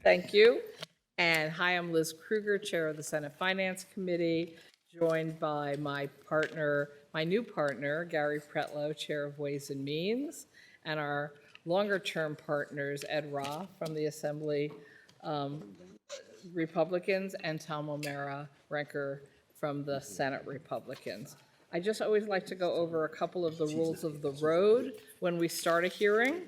Thank you. And hi, I'm Liz Kruger, Chair of the Senate Finance Committee, joined by my partner, my new partner, Gary Pretlow, Chair of Ways and Means, and our longer-term partners, Ed Roth from the Assembly Republicans and Tom O'Mara Renker from the Senate Republicans. I just always like to go over a couple of the rules of the road when we start a hearing.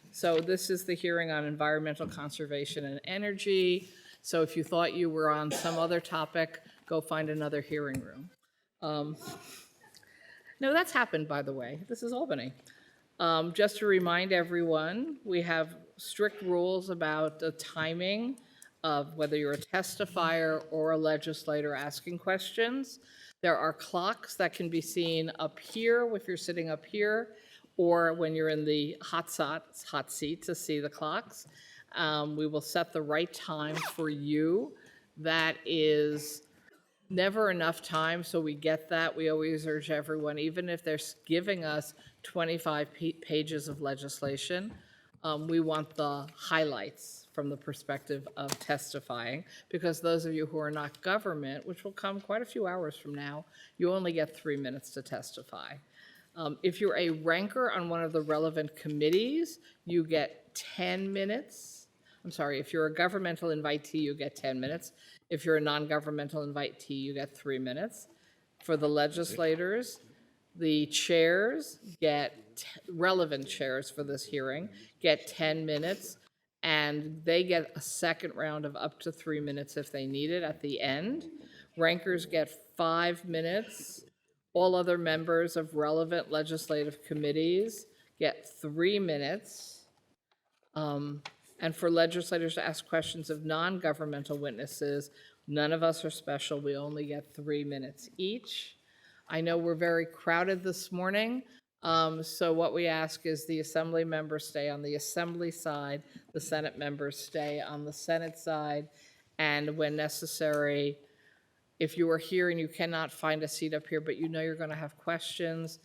So this is the hearing on environmental conservation and energy. So if you thought you were on some other topic, go find another hearing room. No, that's happened, by the way. This is Albany. Just to remind everyone, we have strict rules about the timing of whether you're a testifier or a legislator asking questions. There are clocks that can be seen up here if you're sitting up here, or when you're in the hot seat to see the clocks. We will set the right time for you. That is never enough time, so we get that. We always urge everyone, even if they're giving us 25 pages of legislation, we want the highlights from the perspective of testifying, because those of you who are not government, which will come quite a few hours from now, you only get 3 minutes to testify. If you're a ranker on one of the relevant committees, you get 10 minutes. I'm sorry, if you're a governmental invitee, you get 10 minutes. If you're a non-governmental invitee, you get 3 minutes. For the legislators, the chairs relevant chairs for this hearing get 10 minutes, and they get a second round of up to 3 minutes if they need it at the end. Rankers get 5 minutes. All other members of relevant legislative committees get 3 minutes. And for legislators to ask questions of non-governmental witnesses, none of us are special. We only get 3 minutes each. I know we're very crowded this morning, so what we ask is the Assembly members stay on the Assembly side, the Senate members stay on the Senate side, and when necessary, if you are here and you cannot find a seat up here, but you know you're going to have questions,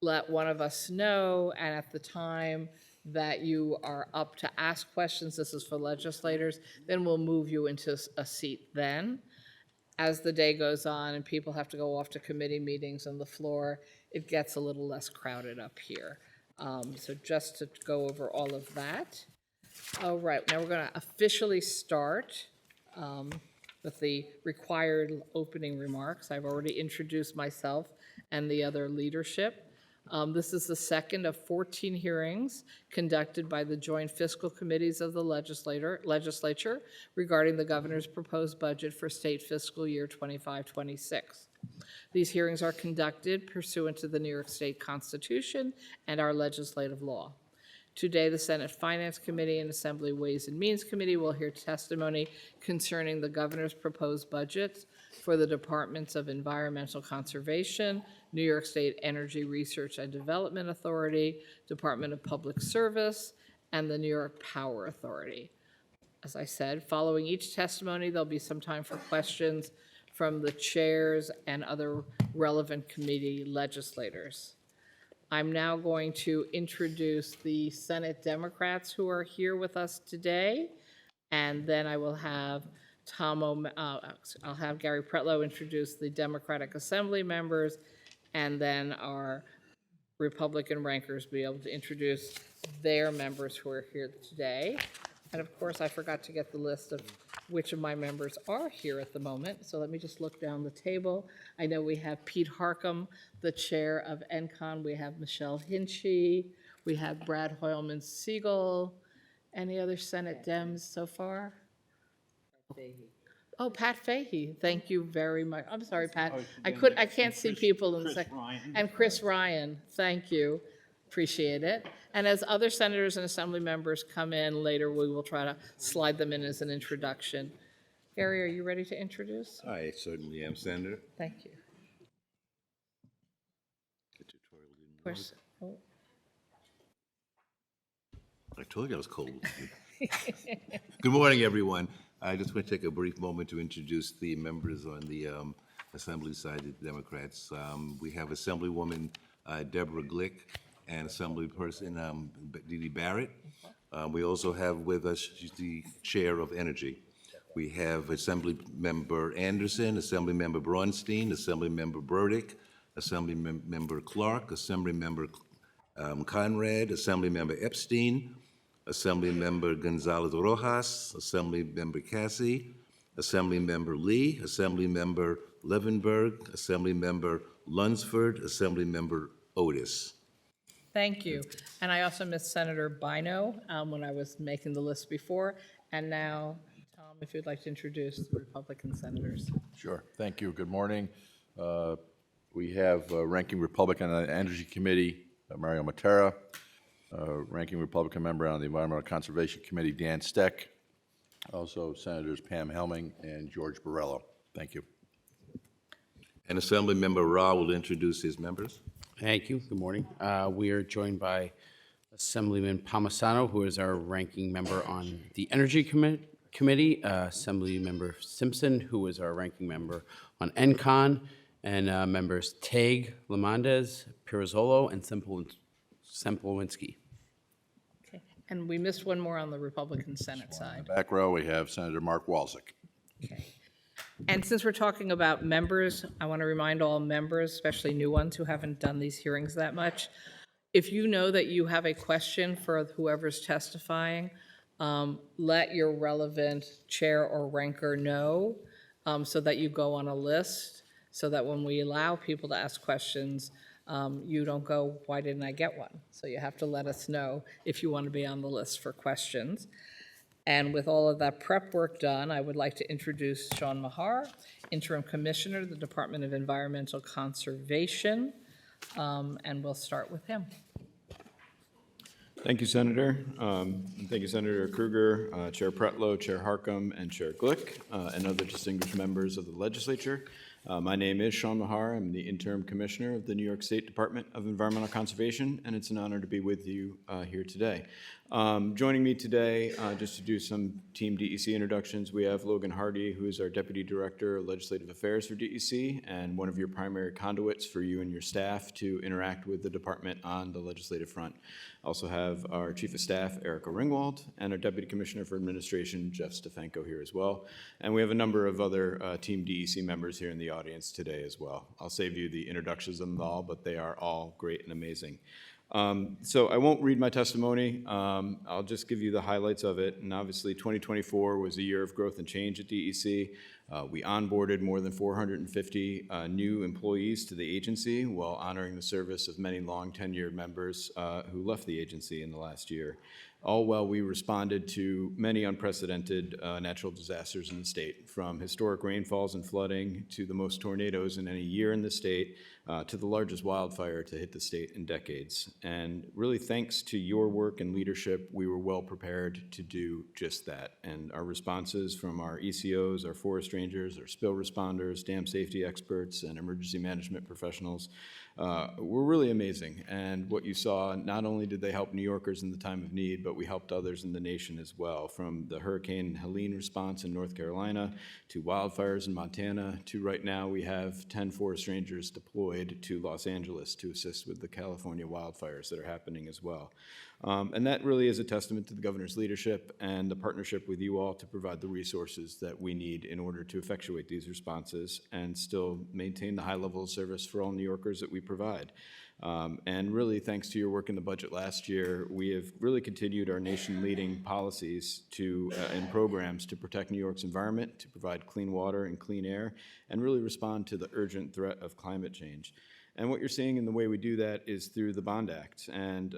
let one of us know, and at the time that you are up to ask questions, this is for legislators, then we'll move you into a seat then. As the day goes on and people have to go off to committee meetings on the floor, it gets a little less crowded up here. So just to go over all of that. All right, now we're going to officially start with the required opening remarks. I've already introduced myself and the other leadership. This is the second of 14 hearings conducted by the joint fiscal committees of the legislature regarding the governor's proposed budget for state fiscal year 25-26. These hearings are conducted pursuant to the New York State Constitution and our legislative law. Today, the Senate Finance Committee and Assembly Ways and Means Committee will hear testimony concerning the governor's proposed budget for the Departments of Environmental Conservation, New York State Energy Research and Development Authority, Department of Public Service, and the New York Power Authority. As I said, following each testimony, there'll be some time for questions from the chairs and other relevant committee legislators. I'm now going to introduce the Senate Democrats who are here with us today, and then I will have I'll have Gary Pretlow introduce the Democratic Assembly members, and then our Republican rankers be able to introduce their members who are here today. And of course, I forgot to get the list of which of my members are here at the moment, so let me just look down the table. I know we have Pete Harcum, the chair of ENCON. We have Michelle Hinchy. We have Brad Hoylman Siegel. Any other Senate Dems so far? Oh, Pat Fahey. Thank you very much. I'm sorry, Pat. I can't see people in the second. And Chris Ryan. Thank you. Appreciate it. And as other senators and assembly members come in later, we will try to slide them in as an introduction. Gary, are you ready to introduce? I certainly am, Senator. Thank you. Of course. Oh. I told you I was cold. Good morning, everyone. I just want to take a brief moment to introduce the members on the Assembly side of the Democrats. We have Assemblywoman Deborah Glick and Assemblyperson Dee Dee Barrett. We also have with us the Chair of Energy. We have Assembly Member Anderson, Assembly Member Braunstein, Assembly Member Burdick, Assembly Member Clark, Assembly Member Conrad, Assembly Member Epstein, Assembly Member Gonzalez Rojas, Assembly Member Cassie, Assembly Member Lee, Assembly Member Levenberg, Assembly Member Lunsford, Assembly Member Otis. Thank you. And I also missed Senator Bino when I was making the list before. And now, Tom, if you'd like to introduce the Republican senators. Sure. Thank you. Good morning. We have Ranking Republican on the Energy Committee, Mario Matera, Ranking Republican member on the Environmental Conservation Committee, Dan Steck, also Senators Pam Helming and George Borrello. Thank you. And Assembly Member Ra will introduce his members. Thank you. Good morning. We are joined by Assemblyman Palmisano, who is our ranking member on the Energy Committee, Assembly Member Simpson, who is our ranking member on ENCON, and members Tague, Lamondez, Pirozzolo, and Semplowinski. Okay. And we missed one more on the Republican Senate side. Back row, we have Senator Mark Walczyk. Okay. And since we're talking about members, I want to remind all members, especially new ones who haven't done these hearings that much, if you know that you have a question for whoever's testifying, let your relevant chair or ranker know so that you go on a list, so that when we allow people to ask questions, you don't go, why didn't I get one? So you have to let us know if you want to be on the list for questions. And with all of that prep work done, I would like to introduce Sean Mahar, Interim Commissioner of the Department of Environmental Conservation, and we'll start with him. Thank you, Senator. Thank you, Senator Krueger, Chair Pretlow, Chair Harcum, and Chair Glick, and other distinguished members of the legislature. My name is Sean Mahar. I'm the Interim Commissioner of the New York State Department of Environmental Conservation, and it's an honor to be with you here today. Joining me today, just to do some Team DEC introductions, we have Logan Hardy, who is our Deputy Director of Legislative Affairs for DEC, and one of your primary conduits for you and your staff to interact with the department on the legislative front. Also have our Chief of Staff, Erica Ringwald, and our Deputy Commissioner for Administration, Jeff Stefanko, here as well. And we have a number of other Team DEC members here in the audience today as well. I'll save you the introductions of them all, but they are all great and amazing. So I won't read my testimony. I'll just give you the highlights of it. And obviously, 2024 was a year of growth and change at DEC. We onboarded more than 450 new employees to the agency while honoring the service of many long-tenured members who left the agency in the last year. All while we responded to many unprecedented natural disasters in the state, from historic rainfalls and flooding to the most tornadoes in any year in the state, to the largest wildfire to hit the state in decades. And really, thanks to your work and leadership, we were well prepared to do just that. And our responses from our ECOs, our forest rangers, our spill responders, dam safety experts, and emergency management professionals were really amazing. And what you saw, not only did they help New Yorkers in the time of need, but we helped others in the nation as well, from the Hurricane Helene response in North Carolina, to wildfires in Montana, to right now we have 10 forest rangers deployed to Los Angeles to assist with the California wildfires that are happening as well. And that really is a testament to the governor's leadership and the partnership with you all to provide the resources that we need in order to effectuate these responses and still maintain the high level of service for all New Yorkers that we provide. And really, thanks to your work in the budget last year, we have really continued our nation-leading policies and programs to protect New York's environment, to provide clean water and clean air, and really respond to the urgent threat of climate change. And what you're seeing in the way we do that is through the Bond Act. And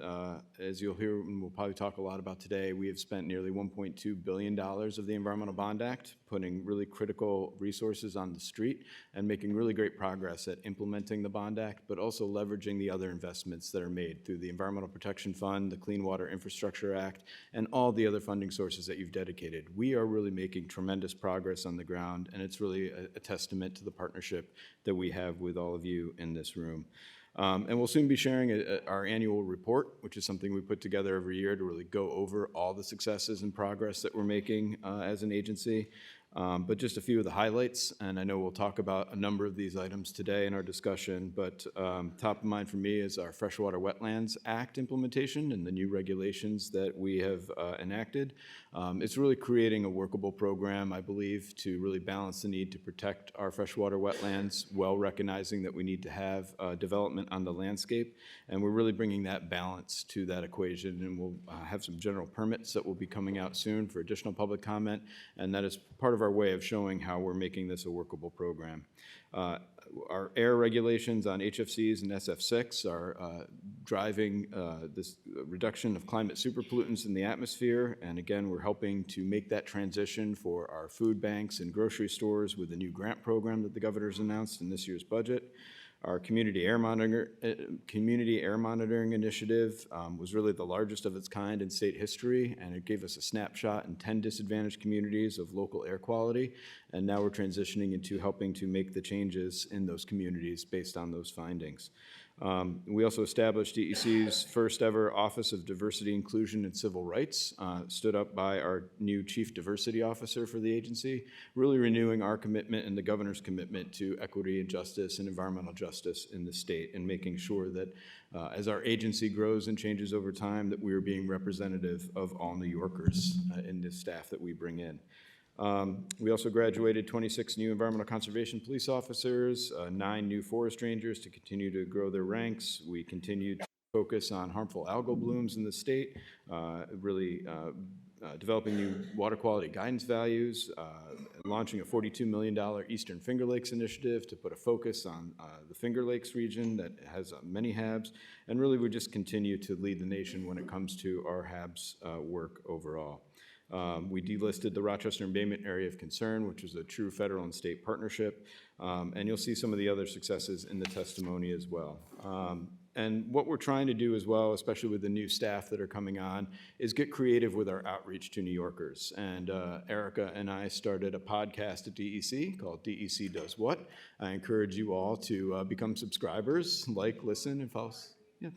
as you'll hear, and we'll probably talk a lot about today, we have spent nearly $1.2 billion of the Environmental Bond Act, putting really critical resources on the street and making really great progress at implementing the Bond Act, but also leveraging the other investments that are made through the Environmental Protection Fund, the Clean Water Infrastructure Act, and all the other funding sources that you've dedicated. We are really making tremendous progress on the ground, and it's really a testament to the partnership that we have with all of you in this room. And we'll soon be sharing our annual report, which is something we put together every year to really go over all the successes and progress that we're making as an agency. But just a few of the highlights, and I know we'll talk about a number of these items today in our discussion, but top of mind for me is our Freshwater Wetlands Act implementation and the new regulations that we have enacted. It's really creating a workable program, I believe, to really balance the need to protect our freshwater wetlands, while recognizing that we need to have development on the landscape. And we're really bringing that balance to that equation, and we'll have some general permits that will be coming out soon for additional public comment, and that is part of our way of showing how we're making this a workable program. Our air regulations on HFCs and SF6 are driving this reduction of climate superpollutants in the atmosphere, and again, we're helping to make that transition for our food banks and grocery stores with a new grant program that the governor's announced in this year's budget. Our community air monitoring initiative was really the largest of its kind in state history, and it gave us a snapshot in 10 disadvantaged communities of local air quality. And now we're transitioning into helping to make the changes in those communities based on those findings. We also established DEC's first ever Office of Diversity, Inclusion, and Civil Rights, stood up by our new Chief Diversity Officer for the agency, really renewing our commitment and the governor's commitment to equity and justice and environmental justice in the state, and making sure that as our agency grows and changes over time, that we are being representative of all New Yorkers in the staff that we bring in. We also graduated 26 new environmental conservation police officers, 9 new forest rangers to continue to grow their ranks. We continued to focus on harmful algal blooms in the state, really developing new water quality guidance values, launching a $42 million Eastern Finger Lakes initiative to put a focus on the Finger Lakes region that has many HABs, and really we just continue to lead the nation when it comes to our HABs work overall. We delisted the Rochester Embayment Area of Concern, which was a true federal and state partnership, and you'll see some of the other successes in the testimony as well. And what we're trying to do as well, especially with the new staff that are coming on, is get creative with our outreach to New Yorkers. And Erica and I started a podcast at DEC called DEC Does What. I encourage you all to become subscribers, like, listen, and follow us. Yeah.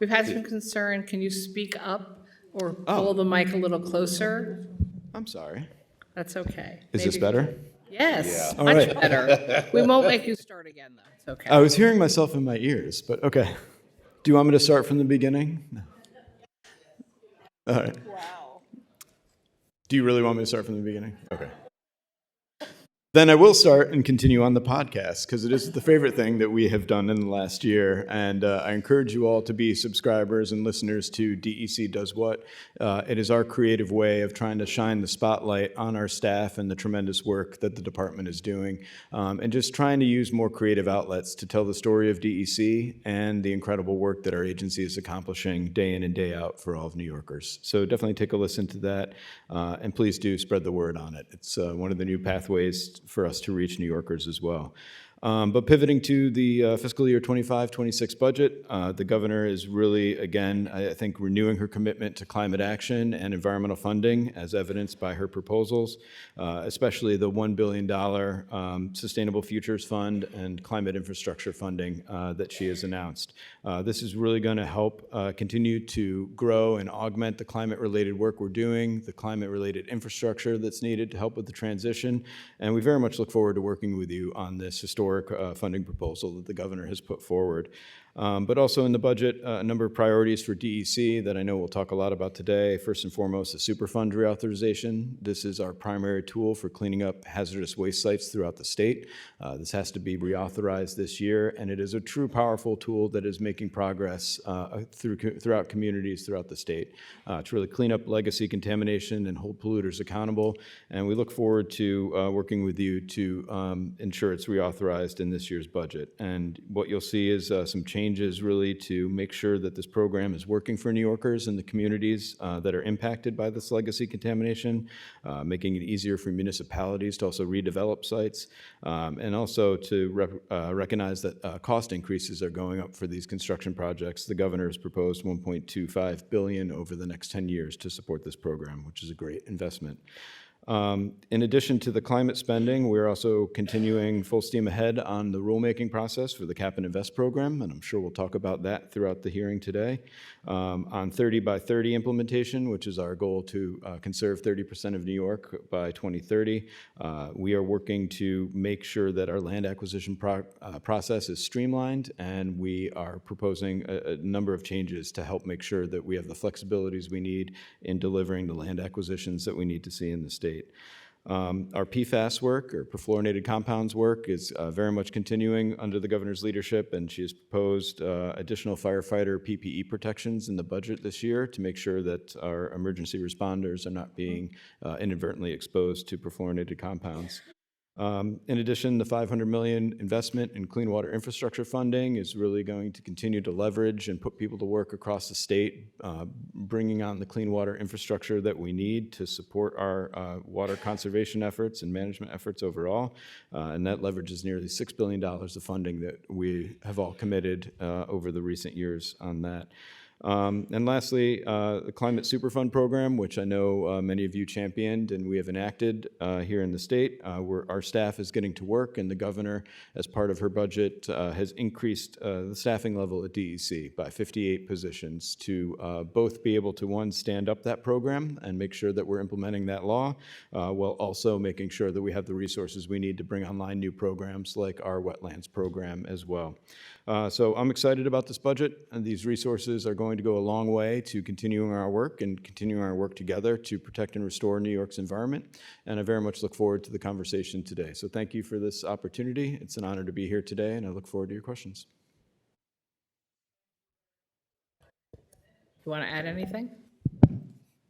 We've had some concern. Can you speak up or pull the mic a little closer? I'm sorry. That's okay. Is this Maybe- better? Yes, All much right. better. We won't make you start again, though. It's okay. I was hearing myself in my ears, but okay. Do you want me to start from the beginning? No. All right. Wow. Do you really want me to start from the beginning? Okay. Then I will start and continue on the podcast, because it is the favorite thing that we have done in the last year. And I encourage you all to be subscribers and listeners to DEC Does What. It is our creative way of trying to shine the spotlight on our staff and the tremendous work that the department is doing, and just trying to use more creative outlets to tell the story of DEC and the incredible work that our agency is accomplishing day in and day out for all of New Yorkers. So definitely take a listen to that, and please do spread the word on it. It's one of the new pathways for us to reach New Yorkers as well. But pivoting to the fiscal year 25-26 budget, the governor is really, again, I think, renewing her commitment to climate action and environmental funding, as evidenced by her proposals, especially the $1 billion Sustainable Futures Fund and climate infrastructure funding that she has announced. This is really going to help continue to grow and augment the climate-related work we're doing, the climate-related infrastructure that's needed to help with the transition, and we very much look forward to working with you on this historic funding proposal that the governor has put forward. But also in the budget, a number of priorities for DEC that I know we'll talk a lot about today. First and foremost, the Superfund reauthorization. This is our primary tool for cleaning up hazardous waste sites throughout the state. This has to be reauthorized this year, and it is a true powerful tool that is making progress throughout communities throughout the state to really clean up legacy contamination and hold polluters accountable. And we look forward to working with you to ensure it's reauthorized in this year's budget. And what you'll see is some changes really to make sure that this program is working for New Yorkers and the communities that are impacted by this legacy contamination, making it easier for municipalities to also redevelop sites, and also to recognize that cost increases are going up for these construction projects. The governor has proposed $1.25 billion over the next 10 years to support this program, which is a great investment. In addition to the climate spending, we're also continuing full steam ahead on the rulemaking process for the Cap and Invest program, and I'm sure we'll talk about that throughout the hearing today. On 30 by 30 implementation, which is our goal to conserve 30% of New York by 2030, we are working to make sure that our land acquisition process is streamlined, and we are proposing a number of changes to help make sure that we have the flexibilities we need in delivering the land acquisitions that we need to see in the state. Our PFAS work, or perfluorinated compounds work, is very much continuing under the governor's leadership, and she has proposed additional firefighter PPE protections in the budget this year to make sure that our emergency responders are not being inadvertently exposed to perfluorinated compounds. In addition, the $500 million investment in clean water infrastructure funding is really going to continue to leverage and put people to work across the state, bringing on the clean water infrastructure that we need to support our water conservation efforts and management efforts overall. And that leverages nearly $6 billion of funding that we have all committed over the recent years on that. And lastly, the Climate Superfund program, which I know many of you championed and we have enacted here in the state. Our staff is getting to work, and the governor, as part of her budget, has increased the staffing level at DEC by 58 positions to both be able to, one, stand up that program and make sure that we're implementing that law, while also making sure that we have the resources we need to bring online new programs like our wetlands program as well. So I'm excited about this budget, and these resources are going to go a long way to continuing our work and continuing our work together to protect and restore New York's environment, and I very much look forward to the conversation today. So thank you for this opportunity. It's an honor to be here today, and I look forward to your questions. You want to add anything?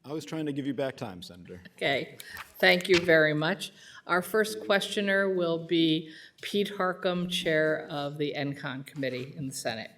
I was trying to give you back time, Senator. Okay, thank you very much. Our first questioner will be Pete Harcum, Chair of the ENCON Committee in the Senate.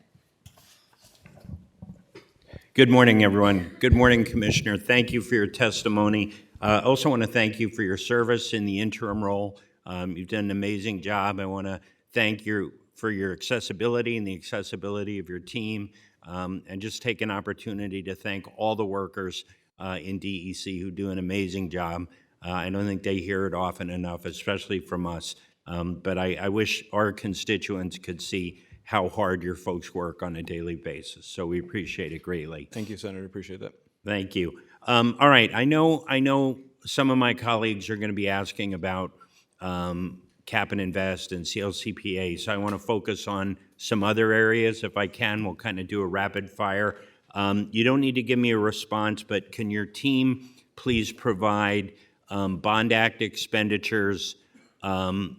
Good morning, everyone. Good morning, Commissioner. Thank you for your testimony. I also want to thank you for your service in the interim role. You've done an amazing job. I want to thank you for your accessibility and the accessibility of your team, and just take an opportunity to thank all the workers in DEC who do an amazing job. I don't think they hear it often enough, especially from us. But I wish our constituents could see how hard your folks work on a daily basis. So we appreciate it greatly. Thank you, Senator. Appreciate that. Thank you. All right. I know some of my colleagues are going to be asking about Cap and Invest and CLCPA, so I want to focus on some other areas if I can. We'll kind of do a rapid fire. You don't need to give me a response, but can your team please provide Bond Act expenditures to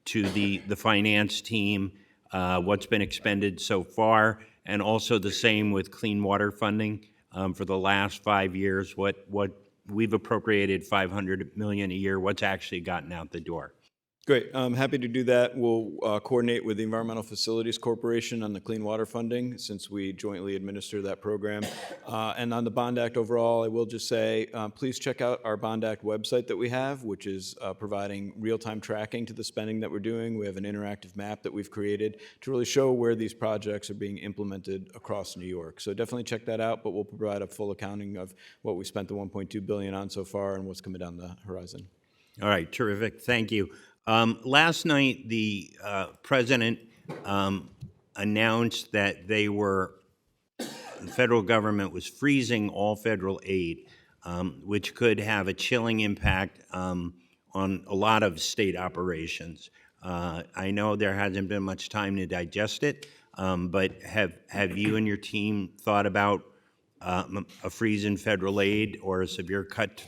the finance team, what's been expended so far, and also the same with clean water funding for the last 5 years, what we've appropriated $500 million a year, what's actually gotten out the door. Great. I'm happy to do that. We'll coordinate with the Environmental Facilities Corporation on the clean water funding, since we jointly administer that program. And on the Bond Act overall, I will just say, please check out our Bond Act website that we have, which is providing real-time tracking to the spending that we're doing. We have an interactive map that we've created to really show where these projects are being implemented across New York. So definitely check that out, but we'll provide a full accounting of what we spent the $1.2 billion on so far and what's coming down the horizon. All right, terrific. Thank you. Last night, the president announced that the federal government was freezing all federal aid, which could have a chilling impact on a lot of state operations. I know there hasn't been much time to digest it, but have you and your team thought about a freeze in federal aid or a severe cut?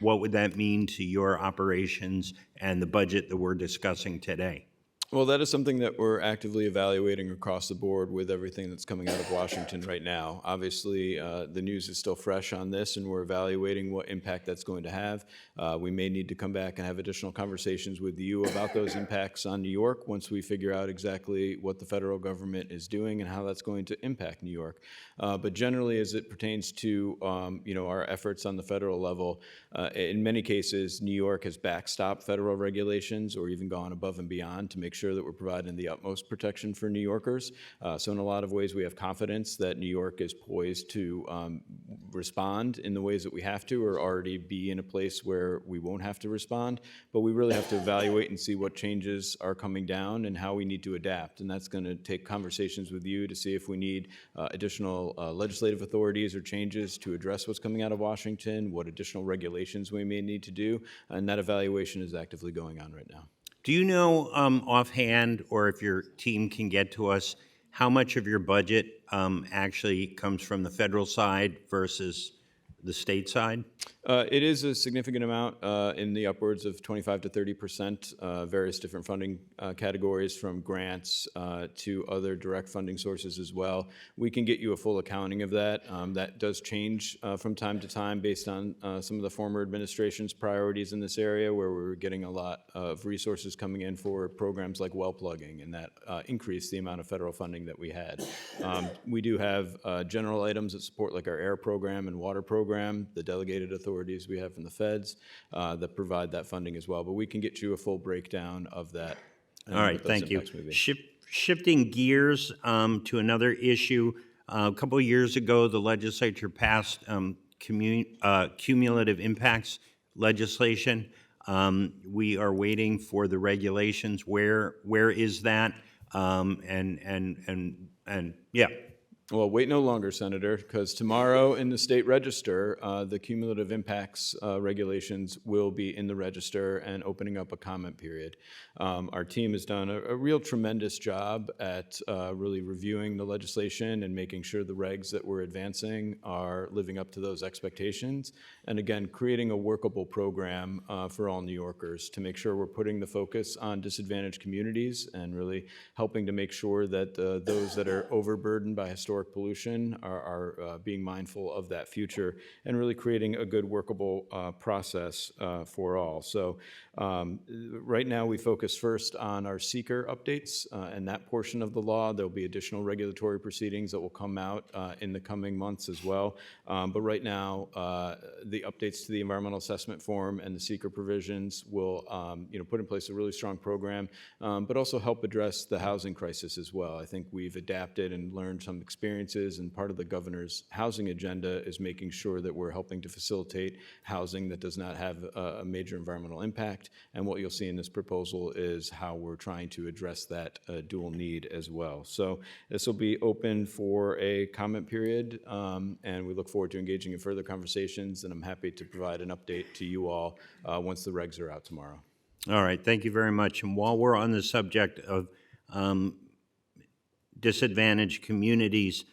What would that mean to your operations and the budget that we're discussing today? Well, that is something that we're actively evaluating across the board with everything that's coming out of Washington right now. Obviously, the news is still fresh on this, and we're evaluating what impact that's going to have. We may need to come back and have additional conversations with you about those impacts on New York once we figure out exactly what the federal government is doing and how that's going to impact New York. But generally, as it pertains to our efforts on the federal level, in many cases, New York has backstopped federal regulations or even gone above and beyond to make sure that we're providing the utmost protection for New Yorkers. So in a lot of ways, we have confidence that New York is poised to respond in the ways that we have to, or already be in a place where we won't have to respond. But we really have to evaluate and see what changes are coming down and how we need to adapt. And that's going to take conversations with you to see if we need additional legislative authorities or changes to address what's coming out of Washington, what additional regulations we may need to do. And that evaluation is actively going on right now. Do you know offhand, or if your team can get to us, how much of your budget actually comes from the federal side versus the state side? It is a significant amount in the upwards of 25 to 30%, various different funding categories from grants to other direct funding sources as well. We can get you a full accounting of that. That does change from time to time based on some of the former administration's priorities in this area, where we were getting a lot of resources coming in for programs like well plugging, and that increased the amount of federal funding that we had. We do have general items that support like our air program and water program, the delegated authorities we have from the feds that provide that funding as well. But we can get you a full breakdown of that. And All right, what those thank you. impacts may be. Shifting gears to another issue, a couple of years ago, the legislature passed cumulative impacts legislation. We are waiting for the regulations. Where is that? Yeah. Well, wait no longer, Senator, because tomorrow in the state register, the cumulative impacts regulations will be in the register and opening up a comment period. Our team has done a real tremendous job at really reviewing the legislation and making sure the regs that we're advancing are living up to those expectations. And again, creating a workable program for all New Yorkers to make sure we're putting the focus on disadvantaged communities and really helping to make sure that those that are overburdened by historic pollution are being mindful of that future and really creating a good workable process for all. So right now we focus first on our seeker updates and that portion of the law. There'll be additional regulatory proceedings that will come out in the coming months as well. But right now the updates to the environmental assessment form and the seeker provisions will put in place a really strong program, but also help address the housing crisis as well. I think we've adapted and learned some experiences, and part of the governor's housing agenda is making sure that we're helping to facilitate housing that does not have a major environmental impact. And what you'll see in this proposal is how we're trying to address that dual need as well. So this will be open for a comment period, and we look forward to engaging in further conversations, and I'm happy to provide an update to you all once the regs are out tomorrow. All right, thank you very much. And while we're on the subject of disadvantaged communities,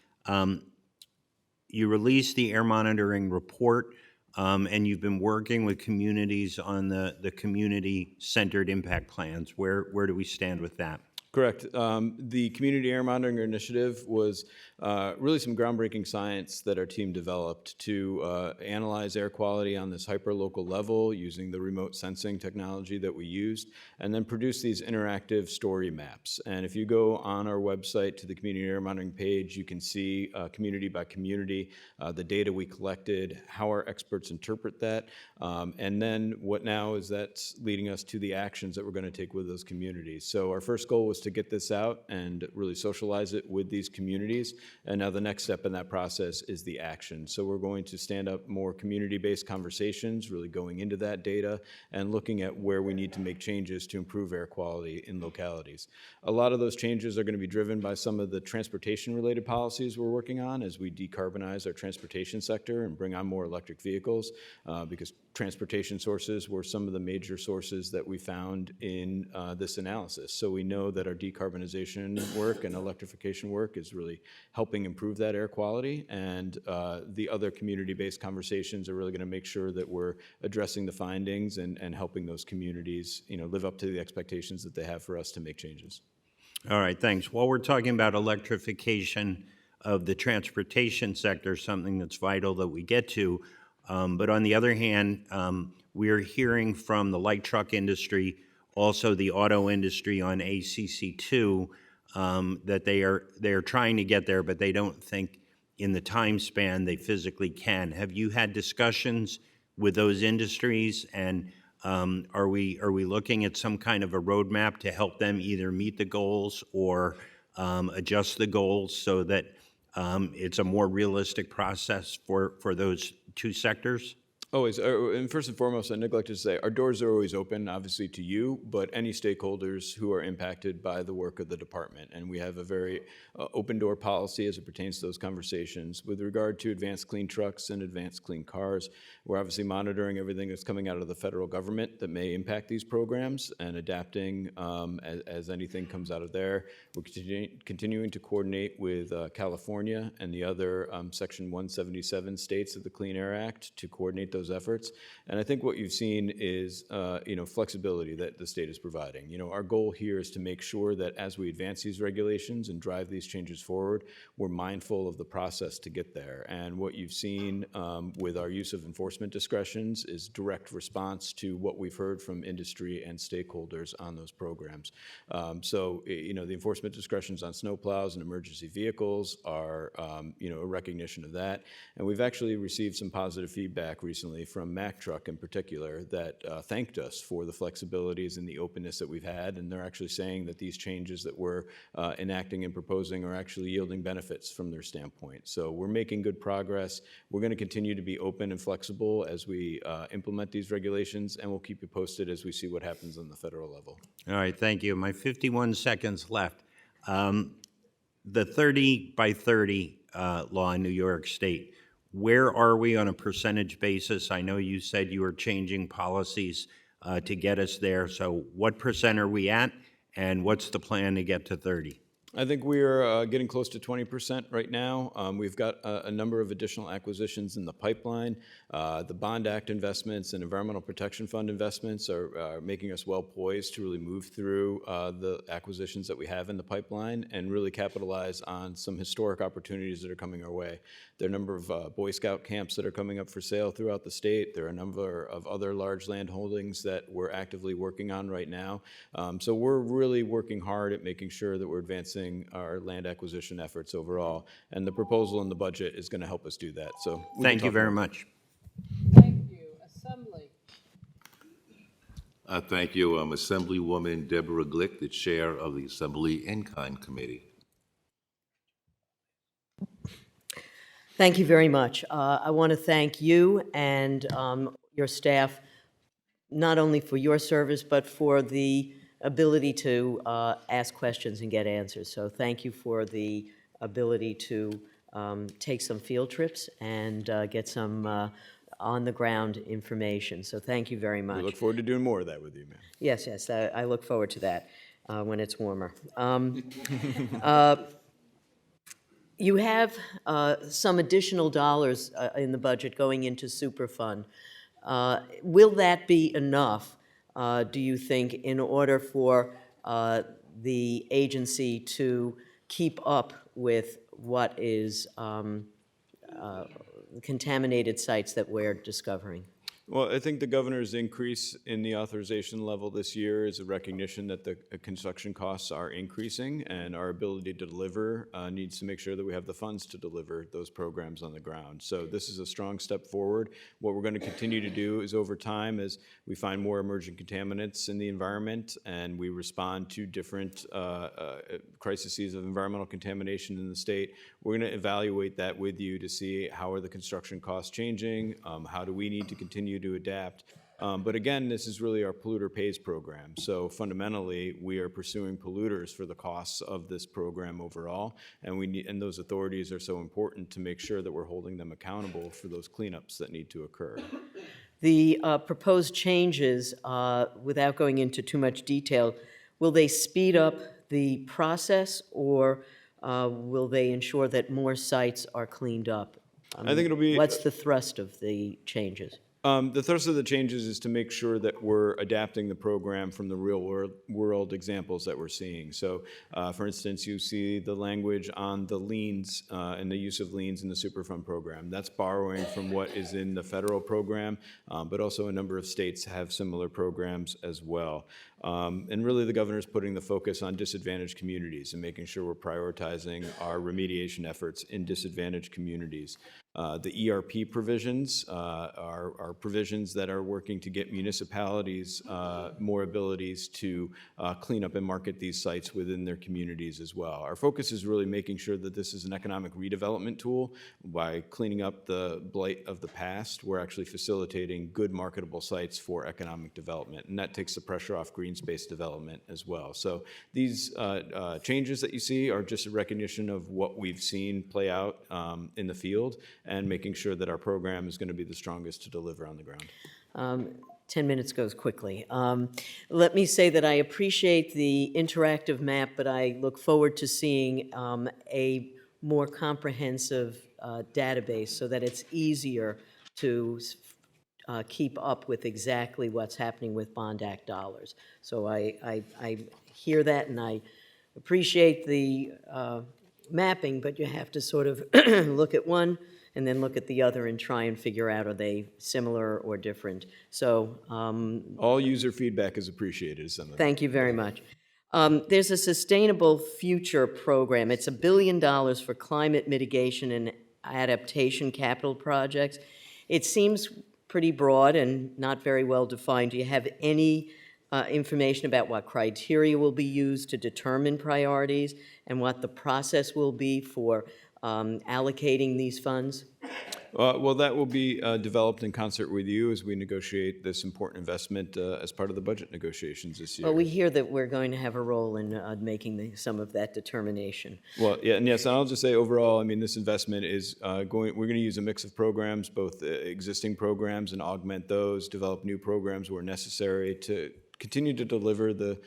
you released the air monitoring report, and you've been working with communities on the community-centered impact plans. Where do we stand with that? Correct. The Community Air Monitoring Initiative was really some groundbreaking science that our team developed to analyze air quality on this hyperlocal level using the remote sensing technology that we used, and then produce these interactive story maps. And if you go on our website to the Community Air Monitoring page, you can see community by community, the data we collected, how our experts interpret that, and then what now is that's leading us to the actions that we're going to take with those communities. So our first goal was to get this out and really socialize it with these communities. And now the next step in that process is the action. So we're going to stand up more community-based conversations, really going into that data and looking at where we need to make changes to improve air quality in localities. A lot of those changes are going to be driven by some of the transportation-related policies we're working on as we decarbonize our transportation sector and bring on more electric vehicles, because transportation sources were some of the major sources that we found in this analysis. So we know that our decarbonization work and electrification work is really helping improve that air quality, and the other community-based conversations are really going to make sure that we're addressing the findings and helping those communities, live up to the expectations that they have for us to make changes. All right, thanks. While we're talking about electrification of the transportation sector, something that's vital that we get to, but on the other hand, we're hearing from the light truck industry, also the auto industry on ACC2, that they are trying to get there, but they don't think in the time span they physically can. Have you had discussions with those industries, and Are we looking at some kind of a roadmap to help them either meet the goals or adjust the goals so that it's a more realistic process for those two sectors? Always, and first and foremost, I neglected to say, our doors are always open, obviously, to you, but any stakeholders who are impacted by the work of the department. And we have a very open door policy as it pertains to those conversations. With regard to advanced clean trucks and advanced clean cars, we're obviously monitoring everything that's coming out of the federal government that may impact these programs and adapting as anything comes out of there. We're continuing to coordinate with California and the other Section 177 states of the Clean Air Act to coordinate those efforts. And I think what you've seen is, flexibility that the state is providing. Our goal here is to make sure that as we advance these regulations and drive these changes forward, we're mindful of the process to get there. And what you've seen with our use of enforcement discretions is direct response to what we've heard from industry and stakeholders on those programs. The enforcement discretions on snowplows and emergency vehicles are, a recognition of that. And we've actually received some positive feedback recently from Mack Truck in particular that thanked us for the flexibilities and the openness that we've had, and they're actually saying that these changes that we're enacting and proposing are actually yielding benefits from their standpoint. So we're making good progress. We're going to continue to be open and flexible as we implement these regulations, and we'll keep you posted as we see what happens on the federal level. All right, thank you. My 51 seconds left. The 30 by 30 law in New York State, where are we on a percentage basis? I know you said you were changing policies to get us there. So what percent are we at, and what's the plan to get to 30? I think we are getting close to 20% right now. We've got a number of additional acquisitions in the pipeline. The Bond Act investments and Environmental Protection Fund investments are making us well poised to really move through the acquisitions that we have in the pipeline and really capitalize on some historic opportunities that are coming our way. There are a number of Boy Scout camps that are coming up for sale throughout the state. There are a number of other large land holdings that we're actively working on right now. So we're really working hard at making sure that we're advancing our land acquisition efforts overall. And the proposal in the budget is going to help us do that. So Thank you very much. Thank you. Assembly. Thank you, Assemblywoman Deborah Glick, the Chair of the Assembly In-Kind Committee. Thank you very much. I want to thank you and your staff, not only for your service, but for the ability to ask questions and get answers. So thank you for the ability to take some field trips and get some on-the-ground information. So thank you very much. We look forward to doing more of that with you, ma'am. Yes, yes, I look forward to that when it's warmer. You have some additional dollars in the budget going into Superfund. Will that be enough, do you think, in order for the agency to keep up with what is contaminated sites that we're discovering? Well, I think the governor's increase in the authorization level this year is a recognition that the construction costs are increasing, and our ability to deliver needs to make sure that we have the funds to deliver those programs on the ground. So this is a strong step forward. What we're going to continue to do is, over time, as we find more emerging contaminants in the environment and we respond to different crises of environmental contamination in the state, we're going to evaluate that with you to see how are the construction costs changing, how do we need to continue to adapt. But again, this is really our polluter pays program. So fundamentally, we are pursuing polluters for the costs of this program overall, and and those authorities are so important to make sure that we're holding them accountable for those cleanups that need to occur. The proposed changes, without going into too much detail, will they speed up the process, or will they ensure that more sites are cleaned up? I think it'll be. What's the thrust of the changes? The thrust of the changes is to make sure that we're adapting the program from the real world examples that we're seeing. So, for instance, you see the language on the liens and the use of liens in the Superfund program. That's borrowing from what is in the federal program, but also a number of states have similar programs as well. And really, the governor's putting the focus on disadvantaged communities and making sure we're prioritizing our remediation efforts in disadvantaged communities. The ERP provisions are provisions that are working to get municipalities more abilities to clean up and market these sites within their communities as well. Our focus is really making sure that this is an economic redevelopment tool. By cleaning up the blight of the past, we're actually facilitating good marketable sites for economic development, and that takes the pressure off green space development as well. So these changes that you see are just a recognition of what we've seen play out in the field, and making sure that our program is going to be the strongest to deliver on the ground. 10 minutes goes quickly. Let me say that I appreciate the interactive map, but I look forward to seeing a more comprehensive database so that it's easier to keep up with exactly what's happening with Bond Act dollars. So I hear that, and I appreciate the mapping, but you have to sort of look at one and then look at the other and try and figure out, are they similar or different? So All user feedback is appreciated, as some of them. thank you very much. There's a Sustainable Future program. It's $1 billion for climate mitigation and adaptation capital projects. It seems pretty broad and not very well defined. Do you have any information about what criteria will be used to determine priorities and what the process will be for allocating these funds? Well, that will be developed in concert with you as we negotiate this important investment as part of the budget negotiations this year. Well, we hear that we're going to have a role in making some of that determination. Well, yeah, and yes, and I'll just say overall, I mean, this investment is we're going to use a mix of programs, both existing programs, and augment those, develop new programs where necessary to continue to deliver the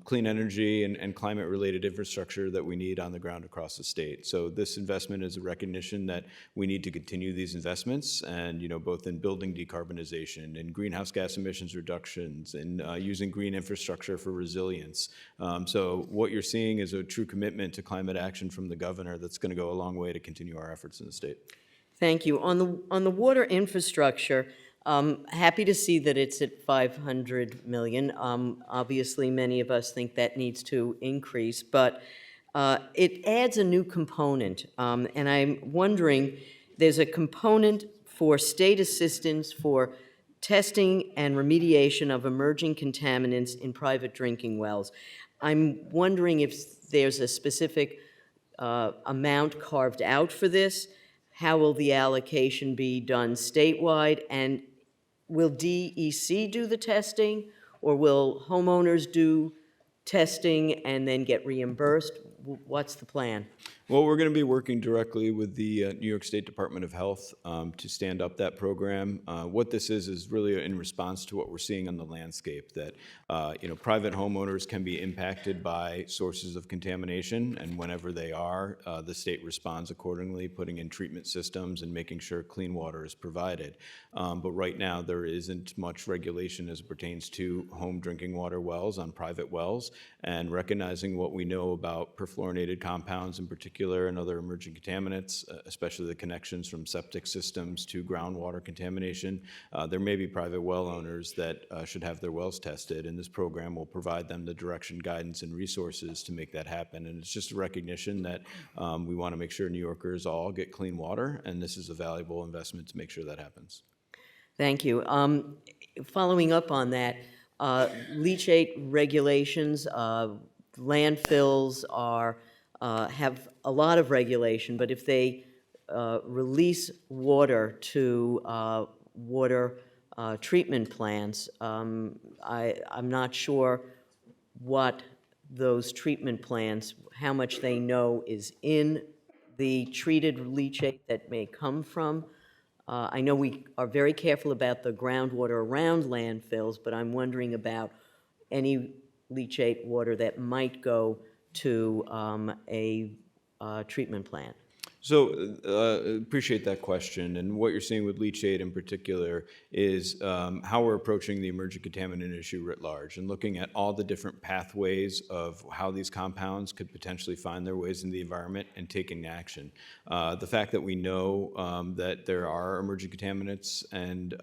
clean energy and climate-related infrastructure that we need on the ground across the state. So this investment is a recognition that we need to continue these investments, and both in building decarbonization and greenhouse gas emissions reductions and using green infrastructure for resilience. So what you're seeing is a true commitment to climate action from the governor that's going to go a long way to continue our efforts in the state. Thank you. On the water infrastructure, happy to see that it's at $500 million. Obviously, many of us think that needs to increase, but it adds a new component. And I'm wondering, there's a component for state assistance for testing and remediation of emerging contaminants in private drinking wells. I'm wondering if there's a specific amount carved out for this. How will the allocation be done statewide? And will DEC do the testing, or will homeowners do testing and then get reimbursed? What's the plan? Well, we're going to be working directly with the New York State Department of Health to stand up that program. What this is really in response to what we're seeing on the landscape, that private homeowners can be impacted by sources of contamination, and whenever they are, the state responds accordingly, putting in treatment systems and making sure clean water is provided. But right now, there isn't much regulation as it pertains to home drinking water wells on private wells, and recognizing what we know about perfluorinated compounds in particular and other emerging contaminants, especially the connections from septic systems to groundwater contamination. There may be private well owners that should have their wells tested, and this program will provide them the direction, guidance, and resources to make that happen. And it's just a recognition that we want to make sure New Yorkers all get clean water, and this is a valuable investment to make sure that happens. Thank you. Following up on that, leachate regulations, landfills have a lot of regulation, but if they release water to water treatment plants, I'm not sure what those treatment plants, how much they know is in the treated leachate that may come from. I know we are very careful about the groundwater around landfills, but I'm wondering about any leachate water that might go to a treatment plant. Appreciate that question. And what you're seeing with leachate in particular is how we're approaching the emerging contaminant issue writ large and looking at all the different pathways of how these compounds could potentially find their ways in the environment and taking action. The fact that we know that there are emerging contaminants and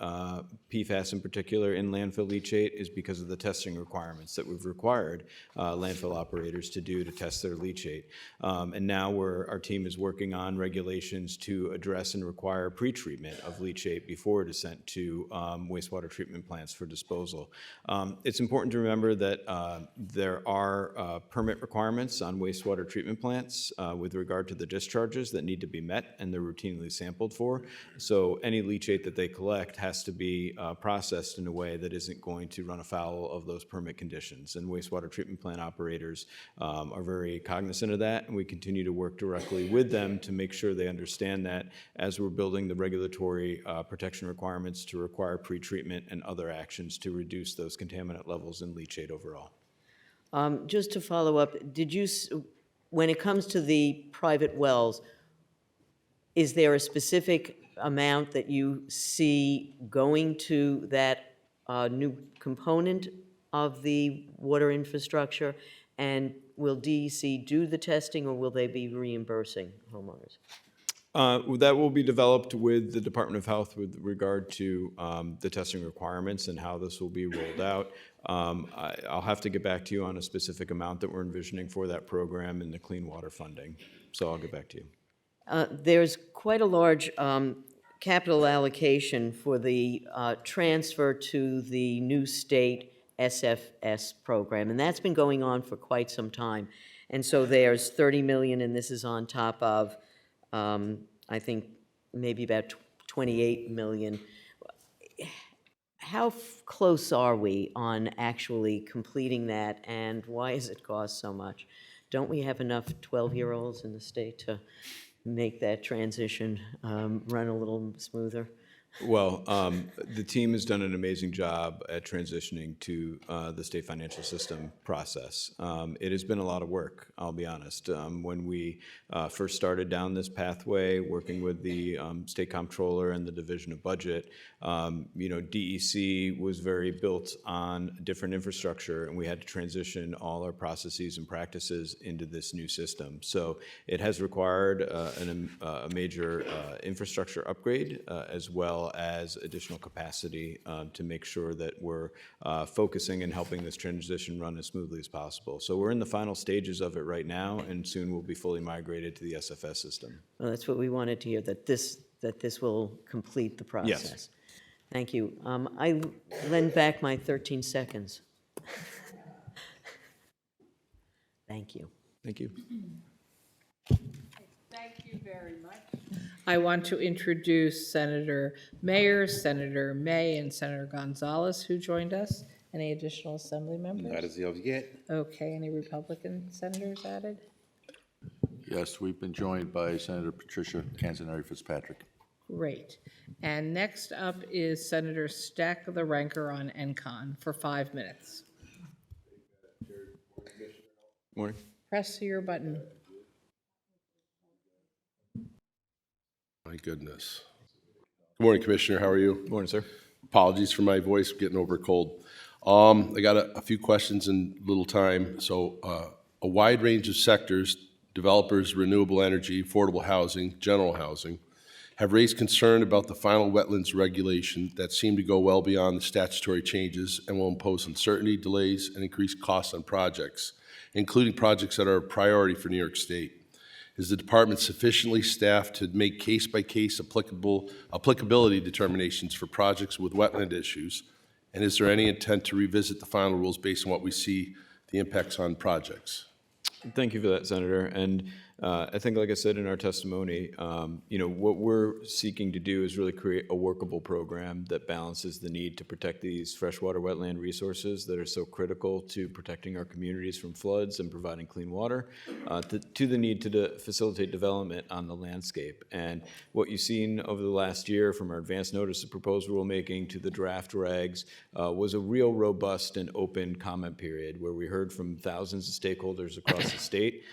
PFAS in particular in landfill leachate is because of the testing requirements that we've required landfill operators to do to test their leachate. And now our team is working on regulations to address and require pretreatment of leachate before it is sent to wastewater treatment plants for disposal. It's important to remember that there are permit requirements on wastewater treatment plants with regard to the discharges that need to be met, and they're routinely sampled for. So any leachate that they collect has to be processed in a way that isn't going to run afoul of those permit conditions. And wastewater treatment plant operators are very cognizant of that, and we continue to work directly with them to make sure they understand that as we're building the regulatory protection requirements to require pretreatment and other actions to reduce those contaminant levels in leachate overall. Just to follow up, when it comes to the private wells, is there a specific amount that you see going to that new component of the water infrastructure? And will DEC do the testing, or will they be reimbursing homeowners? That will be developed with the Department of Health with regard to the testing requirements and how this will be rolled out. I'll have to get back to you on a specific amount that we're envisioning for that program and the clean water funding. So I'll get back to you. There's quite a large capital allocation for the transfer to the new state SFS program, and that's been going on for quite some time. And so there's 30 million, and this is on top of, I think, maybe about 28 million. How close are we on actually completing that, and why does it cost so much? Don't we have enough 12-year-olds in the state to make that transition run a little smoother? Well, the team has done an amazing job at transitioning to the state financial system process. It has been a lot of work, I'll be honest. When we first started down this pathway, working with the state comptroller and the Division of Budget, DEC was very built on different infrastructure, and we had to transition all our processes and practices into this new system. So it has required a major infrastructure upgrade as well as additional capacity to make sure that we're focusing and helping this transition run as smoothly as possible. So we're in the final stages of it right now, and soon we'll be fully migrated to the SFS system. Well, that's what we wanted to hear, that this will complete the process. Yes. Thank you. I lend back my 13 seconds. Thank you. Thank you. Thank you very much. I want to introduce Senator Mayers, Senator May, and Senator Gonzalez, who joined us. Any additional assembly members? Not as of yet. Okay, any Republican senators added? Yes, we've been joined by Senator Patricia Canzoneri Fitzpatrick. Great. And next up is Senator Stack the Ranker on ENCON for 5 minutes. Morning. Press your button. My goodness. Good morning, Commissioner. How are you? Morning, sir. Apologies for my voice, getting over a cold. I got a few questions in little time. So a wide range of sectors, developers, renewable energy, affordable housing, general housing, have raised concern about the final wetlands regulation that seem to go well beyond the statutory changes and will impose uncertainty, delays, and increased costs on projects, including projects that are a priority for New York State. Is the department sufficiently staffed to make case-by-case applicability determinations for projects with wetland issues? And is there any intent to revisit the final rules based on what we see the impacts on projects? Thank you for that, Senator. And I think, like I said in our testimony, what we're seeking to do is really create a workable program that balances the need to protect these freshwater wetland resources that are so critical to protecting our communities from floods and providing clean water, to the need to facilitate development on the landscape. And what you've seen over the last year, from our advance notice of proposed rulemaking to the draft regs, was a real robust and open comment period where we heard from thousands of stakeholders across the state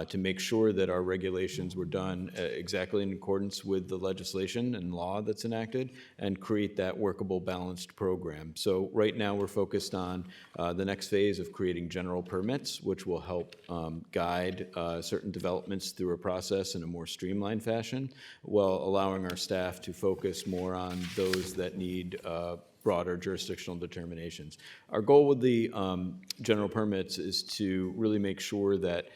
to make sure sure that our regulations were done exactly in accordance with the legislation and law that's enacted, and create that workable, balanced program. So right now, we're focused on the next phase of creating general permits, which will help guide certain developments through a process in a more streamlined fashion, while allowing our staff to focus more on those that need broader jurisdictional determinations. Our goal with the general permits is to really make sure that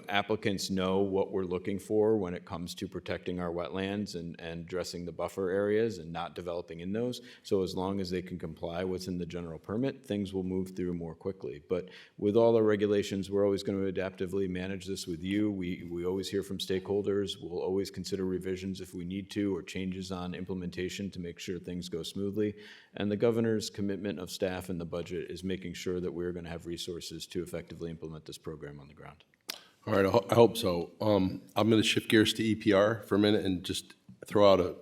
applicants know what we're looking for when it comes to protecting our wetlands and addressing the buffer areas and not developing in those. So as long as they can comply what's in the general permit, things will move through more quickly. But with all our regulations, we're always going to adaptively manage this with you. We always hear from stakeholders. We'll always consider revisions if we need to, or changes on implementation to make sure things go smoothly. And the governor's commitment of staff and the budget is making sure that we're going to have resources to effectively implement this program on the ground. All right, I hope so. I'm going to shift gears to EPR for a minute and just throw out a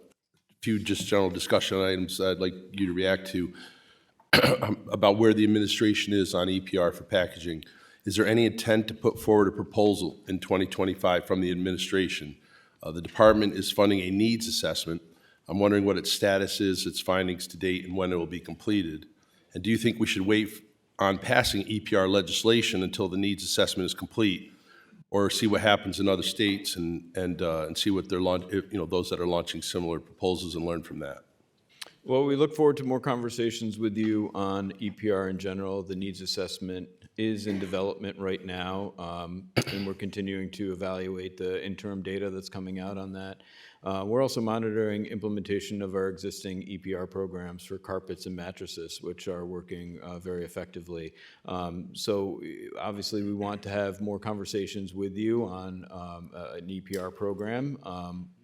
few just general discussion items that I'd like you to react to about where the administration is on EPR for packaging. Is there any intent to put forward a proposal in 2025 from the administration? The department is funding a needs assessment. I'm wondering what its status is, its findings to date, and when it will be completed. And do you think we should wait on passing EPR legislation until the needs assessment is complete, or see what happens in other states and see what they're those that are launching similar proposals and learn from that? Well, we look forward to more conversations with you on EPR in general. The needs assessment is in development right now, and we're continuing to evaluate the interim data that's coming out on that. We're also monitoring implementation of our existing EPR programs for carpets and mattresses, which are working very effectively. So obviously, we want to have more conversations with you on an EPR program.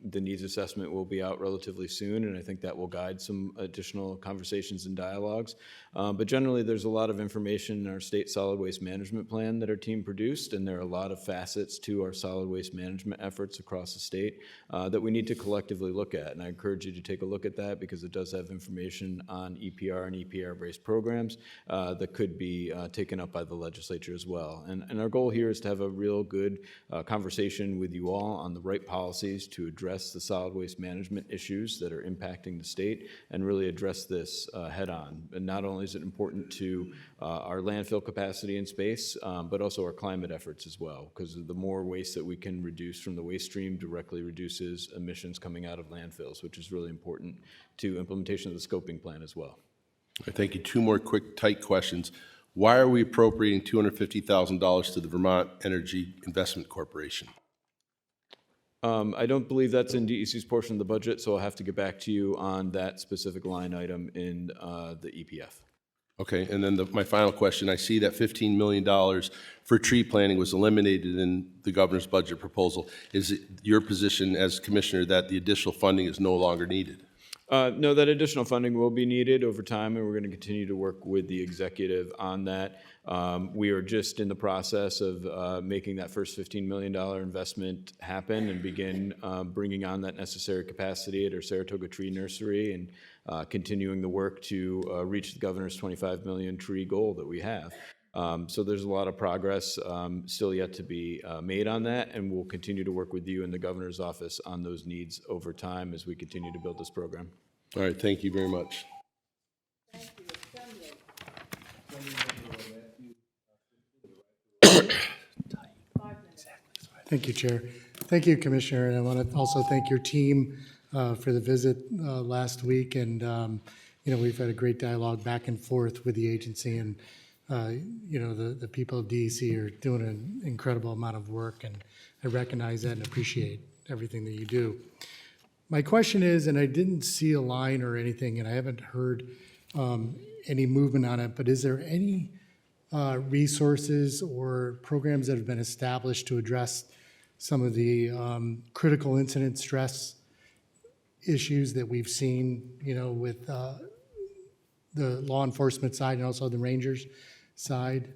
The needs assessment will be out relatively soon, and I think that will guide some additional conversations and dialogues. But generally, there's a lot of information in our state solid waste management plan that our team produced, and there are a lot of facets to our solid waste management efforts across the state that we need to collectively look at. And I encourage you to take a look at that, because it does have information on EPR and EPR-based programs that could be taken up by the legislature as well. And our goal here is to have a real good conversation with you all on the right policies to address the solid waste management issues that are impacting the state, and really address this head on. And not only is it important to our landfill capacity and space, but also our climate efforts as well, because the more waste that we can reduce from the waste stream directly reduces emissions coming out of landfills, which is really important to implementation of the scoping plan as well. Thank you. Two more quick, tight questions. Why are we appropriating $250,000 to the Vermont Energy Investment Corporation? I don't believe that's in DEC's portion of the budget, so I'll have to get back to you on that specific line item in the EPF. Okay, and then my final question, I see that $15 million for tree planting was eliminated in the governor's budget proposal. Is it your position as commissioner that the additional funding is no longer needed? No, that additional funding will be needed over time, and we're going to continue to work with the executive on that. We are just in the process of making that first $15 million investment happen and begin bringing on that necessary capacity at our Saratoga Tree Nursery, and continuing the work to reach the governor's 25 million tree goal that we have. So there's a lot of progress still yet to be made on that, and we'll continue to work with you in the governor's office on those needs over time as we continue to build this program. All right, thank you very much. Thank you, Chair. Thank you, Commissioner, and I want to also thank your team for the visit last week. And we've had a great dialogue back and forth with the agency, and the people of DEC are doing an incredible amount of work, and I recognize that and appreciate everything that you do. My question is, and I didn't see a line or anything, and I haven't heard any movement on it, but is there any resources or programs that have been established to address some of the critical incident stress issues that we've seen, with the law enforcement side and also the Rangers side?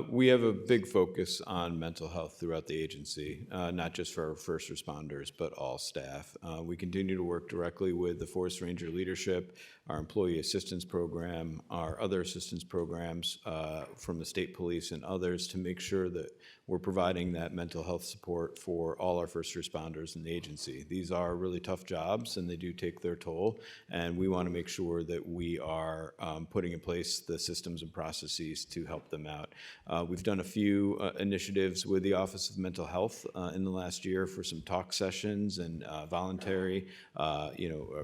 We have a big focus on mental health throughout the agency, not just for our first responders, but all staff. We continue to work directly with the Forest Ranger leadership, our employee assistance program, our other assistance programs from the state police and others to make sure that we're providing that mental health support for all our first responders in the agency. These are really tough jobs and they do take their toll, and we want to make sure that we are putting in place the systems and processes to help them out. We've done a few initiatives with the Office of Mental Health in the last year for some talk sessions and voluntary,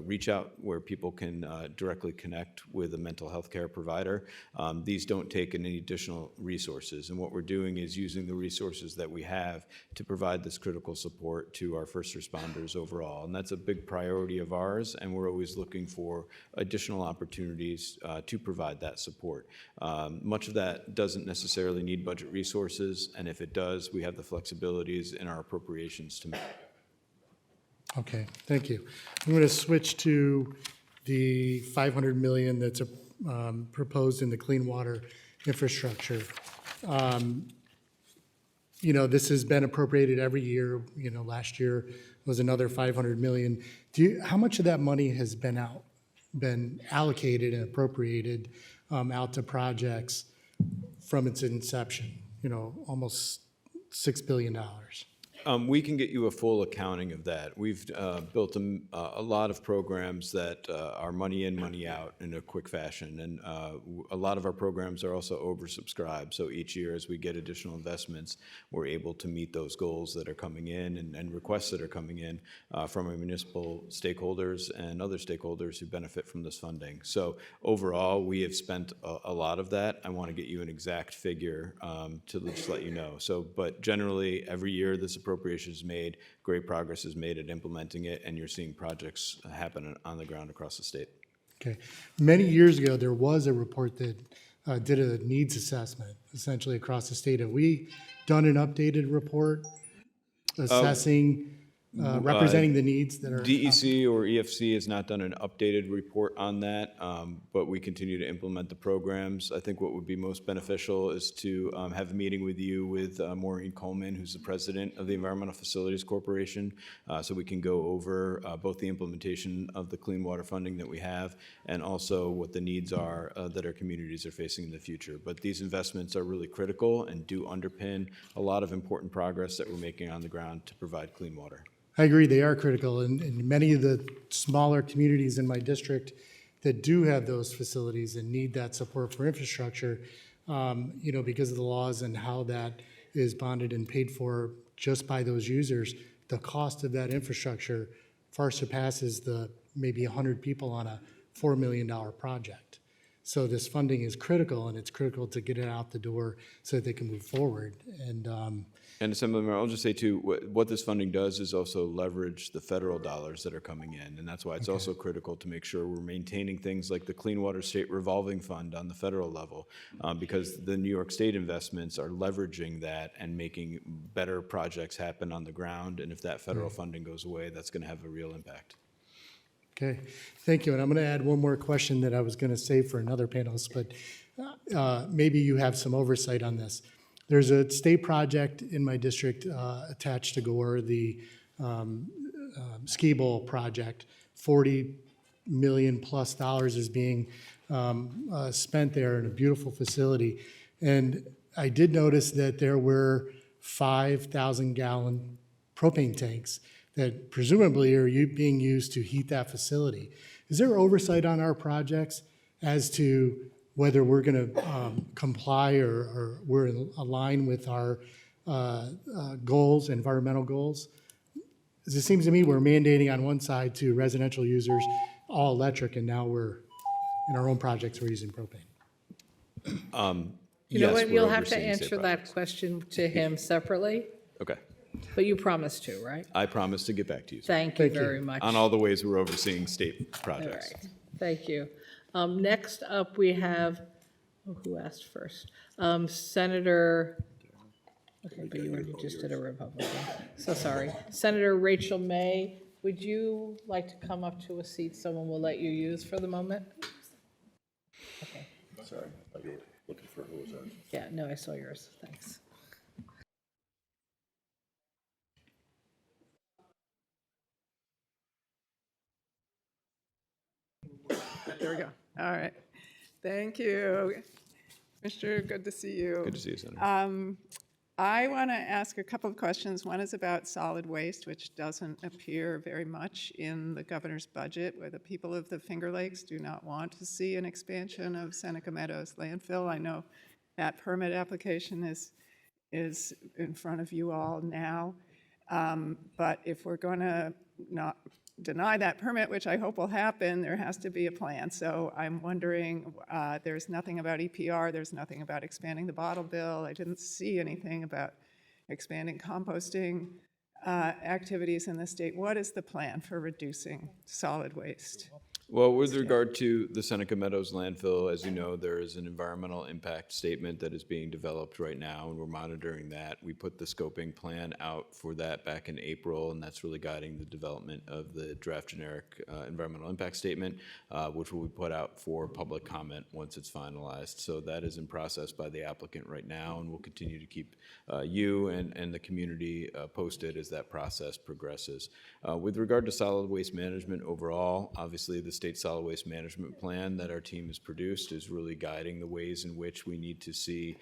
reach out where people can directly connect with a mental health care provider. These don't take any additional resources, and what we're doing is using the resources that we have to provide this critical support to our first responders overall, and that's a big priority of ours, and we're always looking for additional opportunities to provide that support. Much of that doesn't necessarily need budget resources, and if it does, we have the flexibilities in our appropriations to make it. Okay, thank you. I'm going to switch to the $500 million that's proposed in the clean water infrastructure. This has been appropriated every year. Last year was another $500 million. How much of that money has been allocated and appropriated out to projects from its inception? Almost $6 billion. We can get you a full accounting of that. We've built a lot of programs that are money in, money out in a quick fashion, and a lot of our programs are also oversubscribed. So each year, as we get additional investments, we're able to meet those goals that are coming in and requests that are coming in from our municipal stakeholders and other stakeholders who benefit from this funding. So overall, we have spent a lot of that. I want to get you an exact figure to just let you know. But generally, every year this appropriation is made, great progress is made at implementing it, and you're seeing projects happen on the ground across the state. Okay. Many years ago, there was a report that did a needs assessment essentially across the state. Have we done an updated report assessing, representing the needs that are? DEC or EFC has not done an updated report on that, but we continue to implement the programs. I think what would be most beneficial is to have a meeting with you with Maureen Coleman, who's the president of the Environmental Facilities Corporation, so we can go over both the implementation of the clean water funding that we have and also what the needs are that our communities are facing in the future. But these investments are really critical and do underpin a lot of important progress that we're making on the ground to provide clean water. I agree, they are critical, and many of the smaller communities in my district that do have those facilities and need that support for infrastructure, because of the laws and how that is bonded and paid for just by those users, the cost of that infrastructure far surpasses the maybe 100 people on a $4 million project. So this funding is critical, and it's critical to get it out the door so that they can move forward. And Assemblyman, I'll just say too, what this funding does is also leverage the federal dollars that are coming in. And that's why it's also critical to make sure we're maintaining things like the Clean Water State Revolving Fund on the federal level, because the New York State investments are leveraging that and making better projects happen on the ground. And if that federal funding goes away, that's going to have a real impact. Okay, thank you. And I'm going to add one more question that I was going to save for another panelist, but maybe you have some oversight on this. There's a state project in my district attached to Gore, the Ski Bowl project. $40 million plus is being spent there in a beautiful facility. And I did notice that there were 5,000-gallon propane tanks that presumably are being used to heat that facility. Is there oversight on our projects as to whether we're going to comply or we're in line with our goals, environmental goals? As it seems to me, we're mandating on one side to residential users all electric, and now we're, in our own projects, we're using propane. You know Yes, what, we're you'll have to overseeing state answer projects. that question to him separately, Okay. but you promised to, right? I promise to get back to you Thank you Thank you. very much. on all the ways we're overseeing state All projects. right, thank you. Next up, we have, who asked first? Senator, okay, but you already just did a Republican, so sorry. Senator Rachel May, would you like to come up to a seat someone will let you use for the moment? Okay. Looking for who was that? Yeah, no, I saw yours, thanks. There we go. All right. Thank you. Commissioner, good to see you. Good to see you, Senator. I want to ask a couple of questions. One is about solid waste, which doesn't appear very much in the governor's budget, where the people of the Finger Lakes do not want to see an expansion of Seneca Meadows landfill. I know that permit application is in front of you all now. But if we're going to not deny that permit, which I hope will happen, there has to be a plan. So I'm wondering, there's nothing about EPR, there's nothing about expanding the bottle bill. I didn't see anything about expanding composting activities in the state. What is the plan for reducing solid waste? Well, with regard to the Seneca Meadows landfill, as you know, there is an environmental impact statement that is being developed right now, and we're monitoring that. We put the scoping plan out for that back in April, and that's really guiding the development of the draft generic environmental impact statement, which will be put out for public comment once it's finalized. So that is in process by the applicant right now, and we'll continue to keep you and the community posted as that process progresses. With regard to solid waste management overall, obviously the state solid waste management plan that our team has produced is really guiding the ways in which we need to see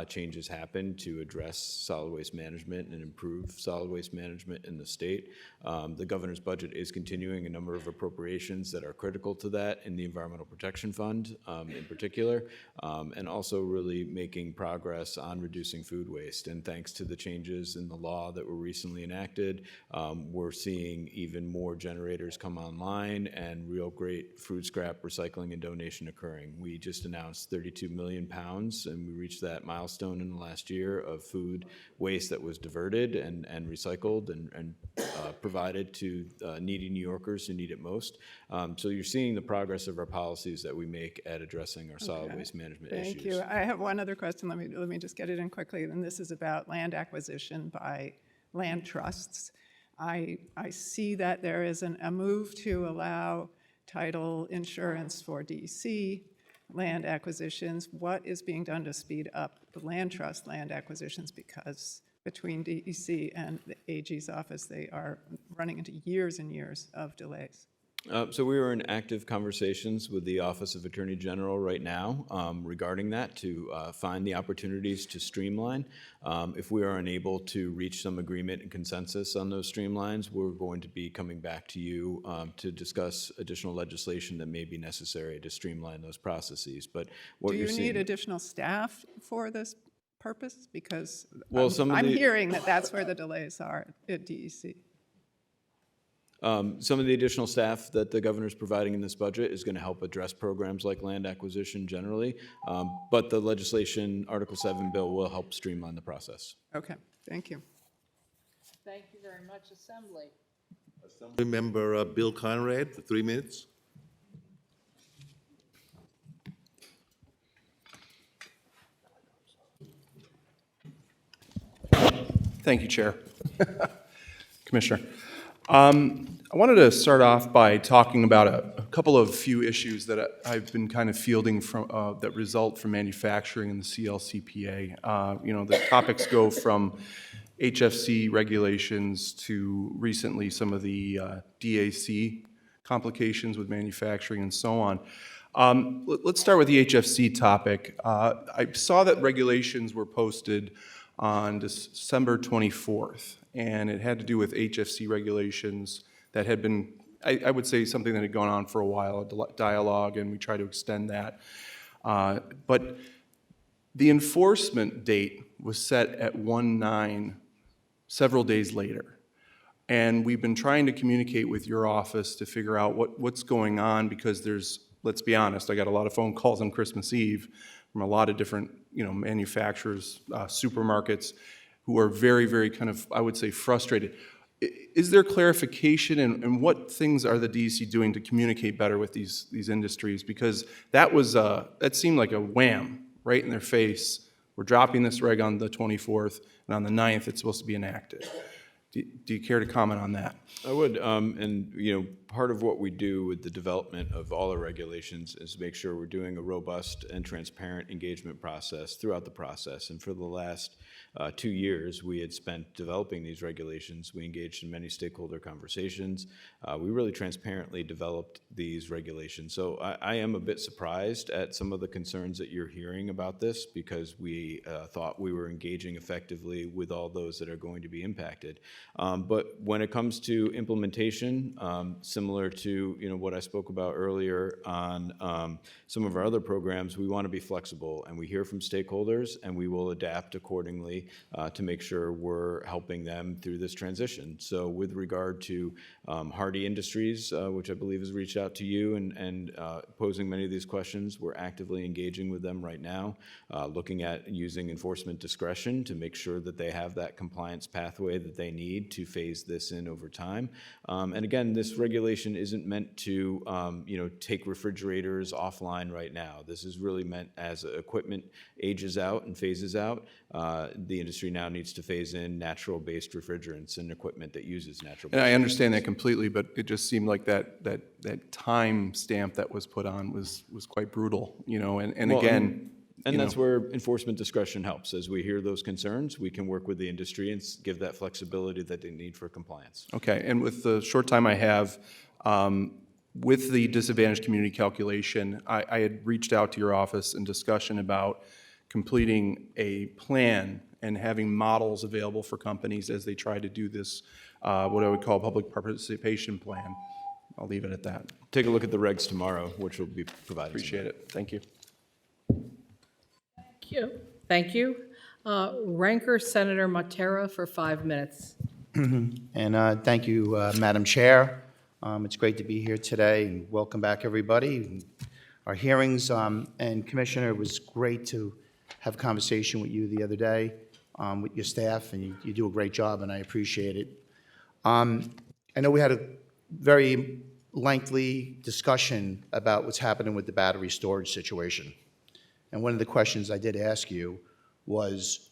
changes happen to address solid waste management and improve solid waste management in the state. The governor's budget is continuing a number of appropriations that are critical to that in the Environmental Protection Fund in particular, and also really making progress on reducing food waste. And thanks to the changes in the law that were recently enacted, we're seeing even more generators come online and real great food scrap recycling and donation occurring. We just announced 32 million pounds, and we reached that milestone in the last year of food waste that was diverted and recycled and provided to needy New Yorkers who need it most. So you're seeing the progress of our policies that we make at addressing our solid waste management issues. Thank you. I have one other question. Let me just get it in quickly, and this is about land acquisition by land trusts. I see that there is a move to allow title insurance for DEC land acquisitions. What is being done to speed up the land trust land acquisitions? Because between DEC and the AG's office, they are running into years and years of delays. So we are in active conversations with the Office of Attorney General right now regarding that to find the opportunities to streamline. If we are unable to reach some agreement and consensus on those streamlines, we're going to be coming back to you to discuss additional legislation that may be necessary to streamline those processes. But what Do you're you seeing, need additional staff for this purpose? Because Well, some of I'm the- hearing that that's where the delays are at DEC. some of the additional staff that the governor's providing in this budget is going to help address programs like land acquisition generally, but the legislation, Article 7 bill, will help streamline the process. Okay, thank you. Thank you very much, Assembly. Remember Bill Conrad for 3 minutes? Thank you, Chair. Commissioner. I wanted to start off by talking about a couple of few issues that I've been kind of fielding from that result from manufacturing in the CLCPA. You know, the topics go from HFC regulations to recently some of the DAC complications with manufacturing and so on. Let's start with the HFC topic. I saw that regulations were posted on December 24th, and it had to do with HFC regulations that had been, I would say, something that had gone on for a while, a dialogue, and we try to extend that. But the enforcement date was set at 1/9 several days later. And we've been trying to communicate with your office to figure out what's going on, because there's, let's be honest, I got a lot of phone calls on Christmas Eve from a lot of different, manufacturers, supermarkets, who are very, very kind of, I would say, frustrated. Is there clarification, and what things are the DEC doing to communicate better with these industries? Because that seemed like a wham right in their face. We're dropping this reg on the 24th, and on the 9th, it's supposed to be enacted. Do you care to comment on that? I would, and, you know, part of what we do with the development of all our regulations is make sure we're doing a robust and transparent engagement process throughout the process. And for the last 2 years, we had spent developing these regulations. We engaged in many stakeholder conversations. We really transparently developed these regulations. So I am a bit surprised at some of the concerns that you're hearing about this, because we thought we were engaging effectively with all those that are going to be impacted. But when it comes to implementation, similar to, you know, what I spoke about earlier on some of our other programs, we want to be flexible, and we hear from stakeholders, and we will adapt accordingly to make sure we're helping them through this transition. So with regard to Hardy Industries, which I believe has reached out to you and posing many of these questions, we're actively engaging with them right now, looking at using enforcement discretion to make sure that they have that compliance pathway that they need to phase this in over time. And again, this regulation isn't meant to, you know, take refrigerators offline right now. This is really meant as equipment ages out and phases out. The industry now needs to phase in natural-based refrigerants and equipment that uses natural. And I understand that completely, but it just seemed like that time stamp that was put on was quite brutal, you know, and Well, again. And you that's know, where enforcement discretion helps. As we hear those concerns, we can work with the industry and give that flexibility that they need for compliance. Okay, and with the short time I have, with the disadvantaged community calculation, I had reached out to your office in discussion about completing a plan and having models available for companies as they try to do this, what I would call public participation plan. I'll leave it at that. Take a look at the regs tomorrow, which will be provided. Appreciate it. Thank you. Thank you. Thank you. Ranker Senator Matera for 5 minutes. And thank you, Madam Chair. It's great to be here today, and welcome back, everybody. Our hearings, and Commissioner, it was great to have a conversation with you the other day with your staff, and you do a great job, and I appreciate it. I know we had a very lengthy discussion about what's happening with the battery storage situation. And one of the questions I did ask you was,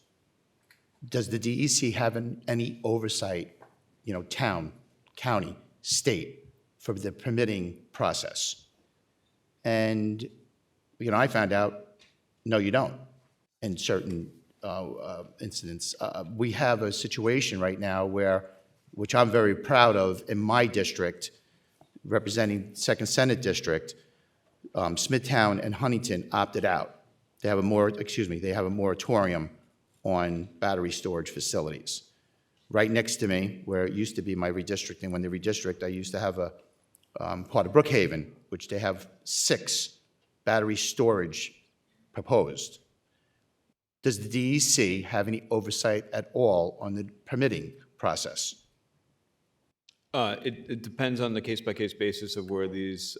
does the DEC have any oversight, you know, town, county, state, for the permitting process? And, you know, I found out, no, you don't, in certain incidents. We have a situation right now where, which I'm very proud of in my district, representing 2nd Senate District, Smithtown and Huntington opted out. They have a moratorium on battery storage facilities. Right next to me, where it used to be my redistricting, when they redistrict, I used to have a part of Brookhaven, which they have 6 battery storage proposed. Does the DEC have any oversight at all on the permitting process? It depends on the case-by-case basis of where these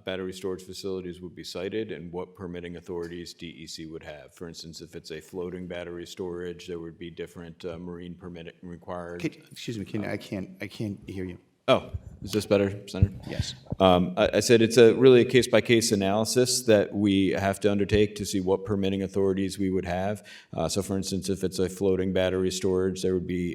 battery storage facilities would be sited and what permitting authorities DEC would have. For instance, if it's a floating battery storage, there would be different marine permitting required. Excuse me, I can't hear you. Oh, is this better, Senator? Yes. I said it's really a case-by-case analysis that we have to undertake to see what permitting authorities we would have. So for instance, if it's a floating battery storage, there would be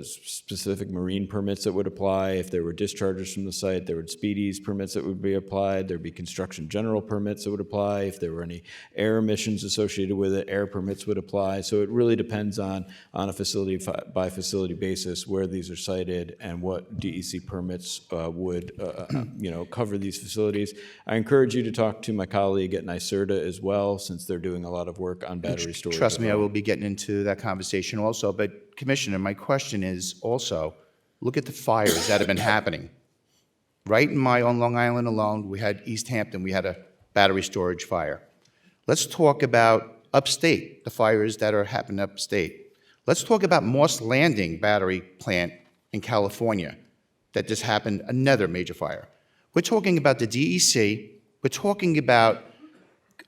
specific marine permits that would apply. If there were discharges from the site, there would speedies permits that would be applied. There'd be construction general permits that would apply. If there were any air emissions associated with it, air permits would apply. So it really depends on a facility-by-facility basis where these are sited and what DEC permits would cover these facilities. I encourage you to talk to my colleague at NYSERDA as well, since they're doing a lot of work on battery storage. Trust me, I will be getting into that conversation also. But Commissioner, my question is also, look at the fires that have been happening. Right on Long Island alone, we had East Hampton, we had a battery storage fire. Let's talk about upstate, the fires that are happening upstate. Let's talk about Moss Landing battery plant in California that just happened, another major fire. We're talking about the DEC, we're talking about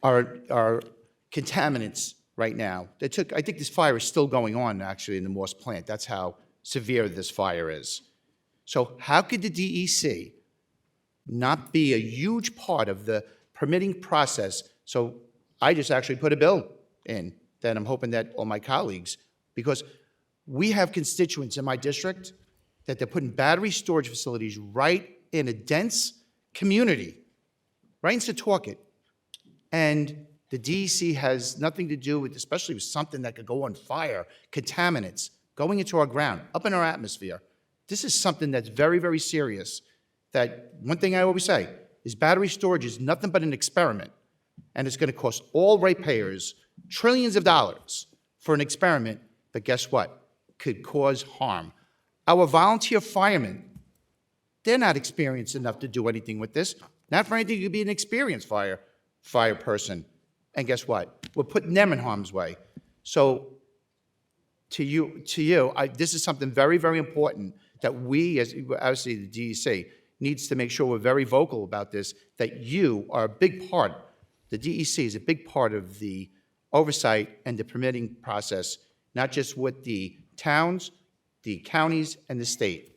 our contaminants right now. I think this fire is still going on actually in the Moss plant. That's how severe this fire is. So how could the DEC not be a huge part of the permitting process? So I just actually put a bill in that I'm hoping that all my colleagues, because We have constituents in my district that they're putting battery storage facilities right in a dense community, right in Setauket. And the DEC has nothing to do with, especially with something that could go on fire, contaminants going into our ground, up in our atmosphere. This is something that's very, very serious. That one thing I always say is battery storage is nothing but an experiment. And it's going to cost all ratepayers trillions of dollars for an experiment, but guess what? Could cause harm. Our volunteer firemen, they're not experienced enough to do anything with this. Not for anything, you could be an experienced fire person. And guess what? We're putting them in harm's way. So to you, this is something very, very important that we, as obviously the DEC, needs to make sure we're very vocal about this, that you are a big part, the DEC is a big part of the oversight and the permitting process, not just with the towns, the counties, and the state.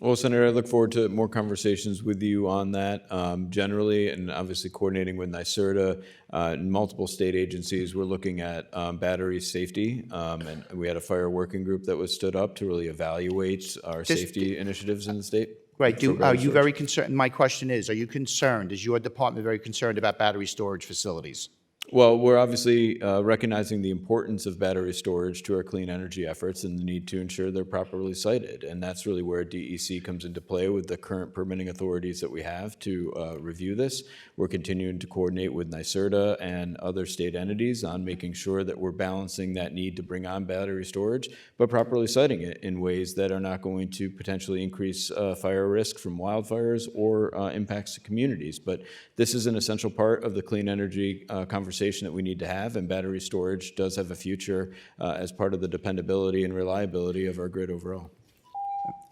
Well, Senator, I look forward to more conversations with you on that generally, and obviously coordinating with NYSERDA and multiple state agencies. We're looking at battery safety, and we had a fire working group that was stood up to really evaluate our safety initiatives in the state. Right, for are battery you storage. very concerned, my question is you concerned, is your department very concerned about battery storage facilities? Well, we're obviously recognizing the importance of battery storage to our clean energy efforts and the need to ensure they're properly sited. And that's really where DEC comes into play with the current permitting authorities that we have to review this. We're continuing to coordinate with NYSERDA and other state entities on making sure that we're balancing that need to bring on battery storage, but properly siting it in ways that are not going to potentially increase fire risk from wildfires or impacts to communities. But this is an essential part of the clean energy conversation that we need to have, and battery storage does have a future as part of the dependability and reliability of our grid overall.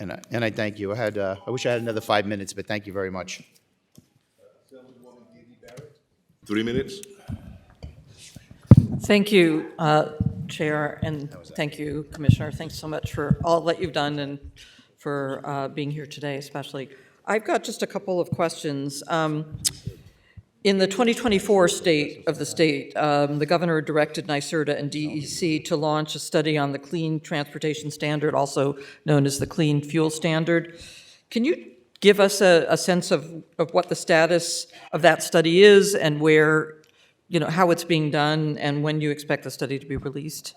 And I thank you. I wish I had another 5 minutes, but thank you very much. 3 minutes? Thank you, Chair, and thank you, Commissioner. Thanks so much for all that you've done and for being here today, especially. I've got just a couple of questions. In the 2024 state of the state, the governor directed NYSERDA and DEC to launch a study on the Clean Transportation Standard, also known as the Clean Fuel Standard. Can you give us a sense of what the status of that study is and where, how it's being done and when you expect the study to be released?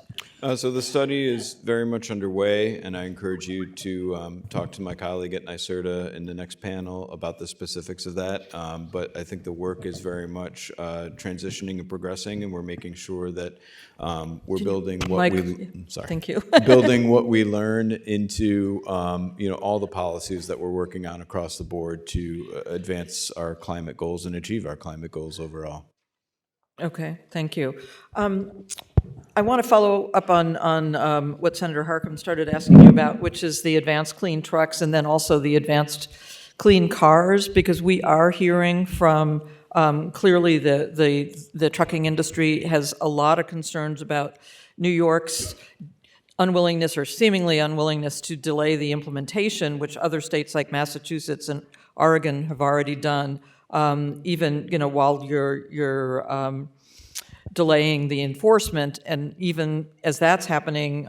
So the study is very much underway, and I encourage you to talk to my colleague at NYSERDA in the next panel about the specifics of that. But I think the work is very much transitioning and progressing, and we're making sure that we're building what Thank you. building what we learn into all the policies that we're working on across the board to advance our climate goals and achieve our climate goals overall. Okay, thank you. I want to follow up on what Senator Harckham started asking you about, which is the advanced clean trucks and then also the advanced clean cars, because we are hearing from clearly the trucking industry has a lot of concerns about New York's unwillingness or seemingly unwillingness to delay the implementation, which other states like Massachusetts and Oregon have already done. Even while you're delaying the enforcement, and even as that's happening,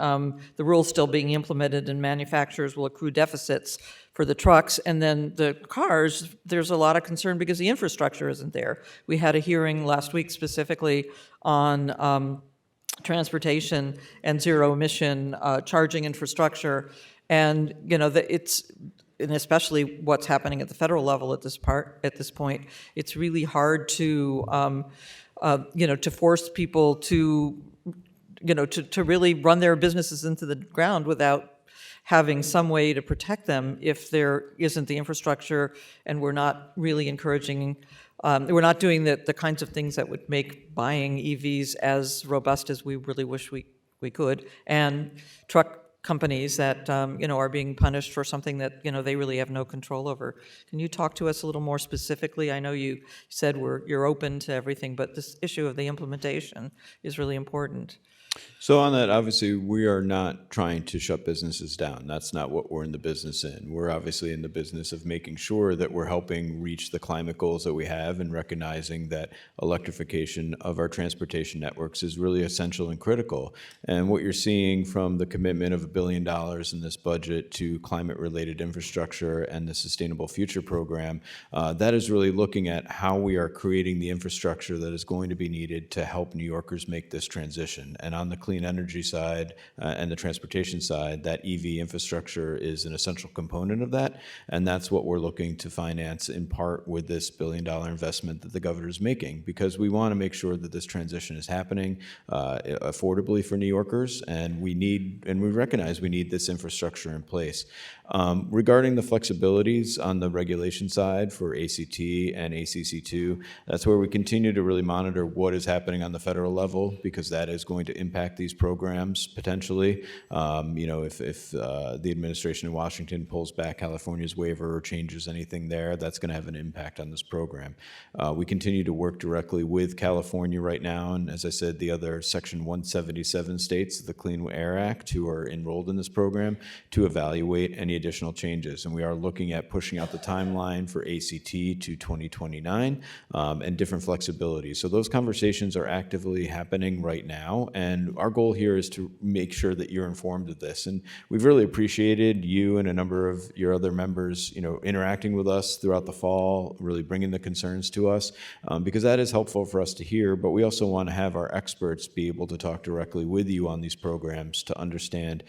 the rule's still being implemented and manufacturers will accrue deficits for the trucks. And then the cars, there's a lot of concern because the infrastructure isn't there. We had a hearing last week specifically on transportation and zero emission charging infrastructure. And, and especially what's happening at the federal level at this point, it's really hard to, to force people to, to really run their businesses into the ground without having some way to protect them if there isn't the infrastructure, and we're not really encouraging, we're not doing the kinds of things that would make buying EVs as robust as we really wish we could, and truck companies that are being punished for something that they really have no control over. Can you talk to us a little more specifically? I know you said you're open to everything, but this issue of the implementation is really important. So on that, obviously, we are not trying to shut businesses down. That's not what we're in the business in. We're obviously in the business of making sure that we're helping reach the climate goals that we have and recognizing that electrification of our transportation networks is really essential and critical. And what you're seeing from the commitment of $1 billion in this budget to climate-related infrastructure and the Sustainable Future Program, that is really looking at how we are creating the infrastructure that is going to be needed to help New Yorkers make this transition. And on the clean energy side and the transportation side, that EV infrastructure is an essential component of that, and that's what we're looking to finance in part with this $1 billion investment that the governor is making, because we want to make sure that this transition is happening affordably for New Yorkers, and we recognize we need this infrastructure in place. Regarding the flexibilities on the regulation side for ACT and ACC2, that's where we continue to really monitor what is happening on the federal level, because that is going to impact these programs potentially. If the administration in Washington pulls back California's waiver or changes anything there, that's going to have an impact on this program. We continue to work directly with California right now, and as I said, the other Section 177 states of the Clean Air Act who are enrolled in this program to evaluate any additional changes. And we are looking at pushing out the timeline for ACT to 2029 and different flexibilities. So those conversations are actively happening right now, and our goal here is to make sure that you're informed of this. And we've really appreciated you and a number of your other members, interacting with us throughout the fall, really bringing the concerns to us, because that is helpful for us to hear. But we also want to have our experts be able to talk directly with you on these programs to understand,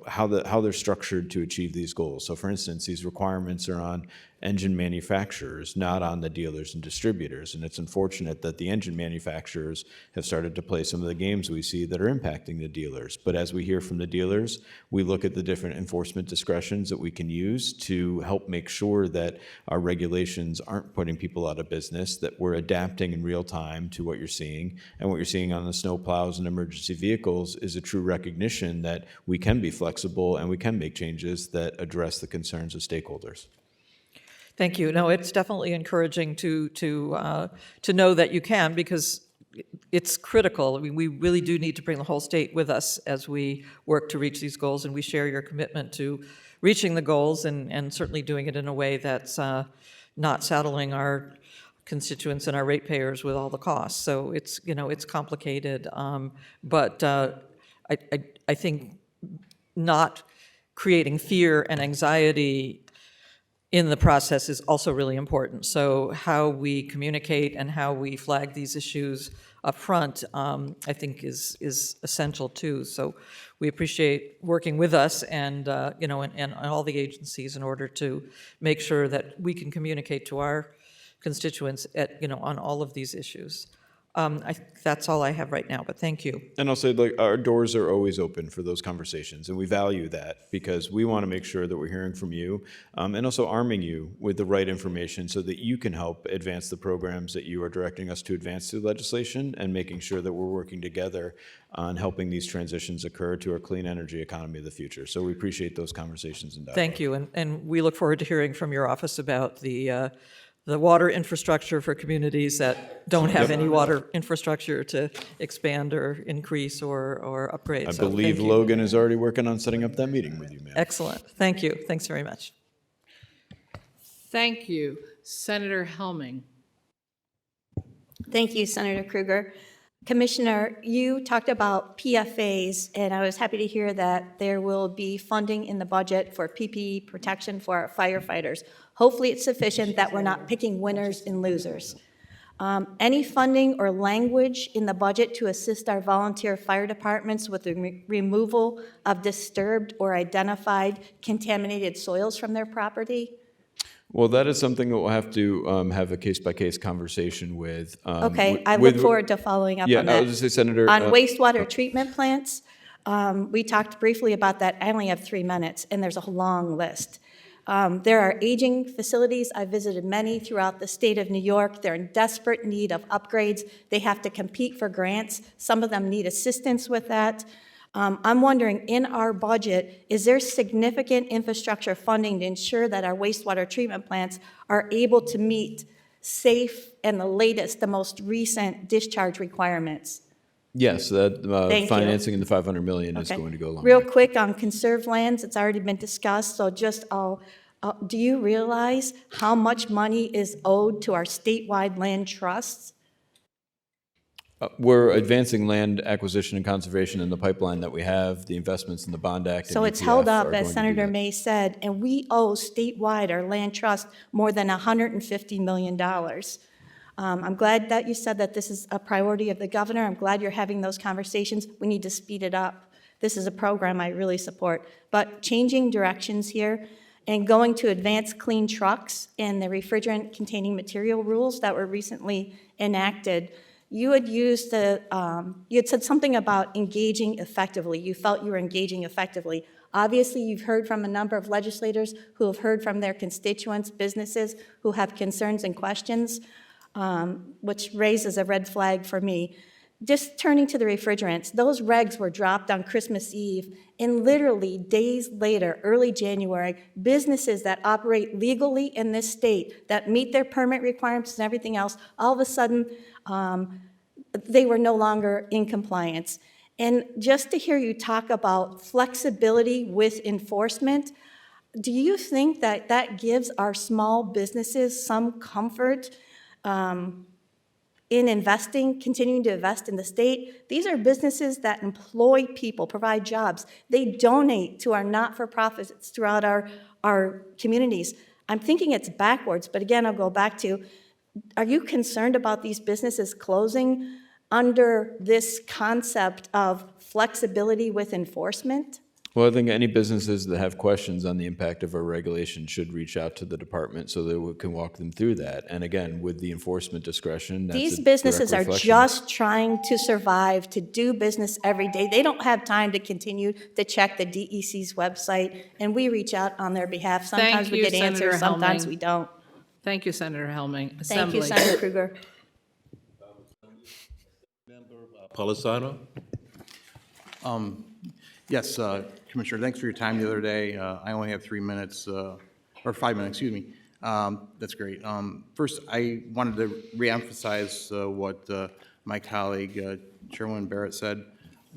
how they're structured to achieve these goals. So, for instance, these requirements are on engine manufacturers, not on the dealers and distributors. And it's unfortunate that the engine manufacturers have started to play some of the games we see that are impacting the dealers. But as we hear from the dealers, we look at the different enforcement discretions that we can use to help make sure that our regulations aren't putting people out of business, that we're adapting in real time to what you're seeing. And what you're seeing on the snow plows and emergency vehicles is a true recognition that we can be flexible and we can make changes that address the concerns of stakeholders. Thank you. No, it's definitely encouraging to know that you can, because it's critical. I mean, we really do need to bring the whole state with us as we work to reach these goals, and we share your commitment to reaching the goals and certainly doing it in a way that's not saddling our constituents and our ratepayers with all the costs. So it's complicated, but I think not creating fear and anxiety in the process is also really important. So how we communicate and how we flag these issues up front, I think is essential too. So we appreciate working with us and all the agencies in order to make sure that we can communicate to our constituents on all of these issues. That's all I have right now, but thank you. And I'll say, our doors are always open for those conversations, and we value that because we want to make sure that we're hearing from you and also arming you with the right information so that you can help advance the programs that you are directing us to advance through legislation, and making sure that we're working together on helping these transitions occur to our clean energy economy of the future. So we appreciate those conversations and dialogue. Thank you, and we look forward to hearing from your office about the water infrastructure for communities that don't have any water infrastructure to expand or increase or upgrade. I So believe thank you. Logan is already working on setting up that meeting with you, ma'am. Excellent. Thank you. Thanks very much. Thank you. Senator Helming. Thank you, Senator Krueger. Commissioner, you talked about PFAs, and I was happy to hear that there will be funding in the budget for PPE protection for our firefighters. Hopefully it's sufficient that we're not picking winners and losers. Any funding or language in the budget to assist our volunteer fire departments with the removal of disturbed or identified contaminated soils from their property? Well, that is something that we'll have to have a case-by-case conversation with. Okay, I look forward to following up on that. Yeah, I was just say, Senator. On wastewater treatment plants, we talked briefly about that. I only have 3 minutes, and there's a long list. There are aging facilities. I visited many throughout the state of New York. They're in desperate need of upgrades. They have to compete for grants. Some of them need assistance with that. I'm wondering, in our budget, is there significant infrastructure funding to ensure that our wastewater treatment plants are able to meet safe and the most recent discharge requirements? Yes, that Thank you. financing in the 500 million is Okay. going to go a long Real way. quick on conserved lands, it's already been discussed, so just, do you realize how much money is owed to our statewide land trusts? We're advancing land acquisition and conservation in the pipeline that we have, the investments in the Bond Act. and So it's EPF held are up, going as to do Senator that. May said, and we owe statewide, our land trust, more than $150 million. I'm glad that you said that this is a priority of the governor. I'm glad you're having those conversations. We need to speed it up. This is a program I really support. But changing directions here and going to advanced clean trucks and the refrigerant-containing material rules that were recently enacted, you had used you had said something about engaging effectively. You felt you were engaging effectively. Obviously, you've heard from a number of legislators who have heard from their constituents, businesses who have concerns and questions, which raises a red flag for me. Just turning to the refrigerants, those regs were dropped on Christmas Eve, and literally days later, early January, businesses that operate legally in this state, that meet their permit requirements and everything else, all of a sudden, they were no longer in compliance. And just to hear you talk about flexibility with enforcement, do you think that that gives our small businesses some comfort in investing, continuing to invest in the state? These are businesses that employ people, provide jobs. They donate to our not-for-profits throughout our communities. I'm thinking it's backwards, but again, I'll go back to, are you concerned about these businesses closing under this concept of flexibility with enforcement? Well, I think any businesses that have questions on the impact of our regulation should reach out to the department so that we can walk them through that. And again, with the enforcement discretion, that's These a businesses direct are reflection. just trying to survive, to do business every day. They don't have time to continue to check the DEC's website, and we reach out on their behalf. Sometimes we you, get answers, Senator sometimes Helming. we don't. Thank you, Senator Helming. Thank you, Assembly. Senator Kruger. Polisano? Yes, Commissioner, thanks for your time the other day. I only have 3 minutes, or 5 minutes, excuse me. That's great. First, I wanted to reemphasize what my colleague, Chairwoman Barrett said,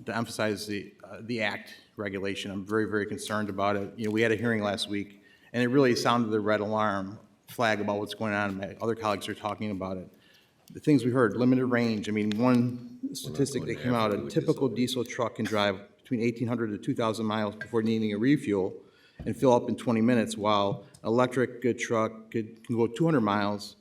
to emphasize the ACT regulation. I'm very, very concerned about it. You know, we had a hearing last week, and it really sounded the red alarm flag about what's going on. My other colleagues are talking about it. The things we heard, limited range. I mean, one statistic that came out, a typical diesel truck can drive between 1,800 to 2,000 miles before needing a refuel and fill up in 20 minutes, while an electric truck can go 200 miles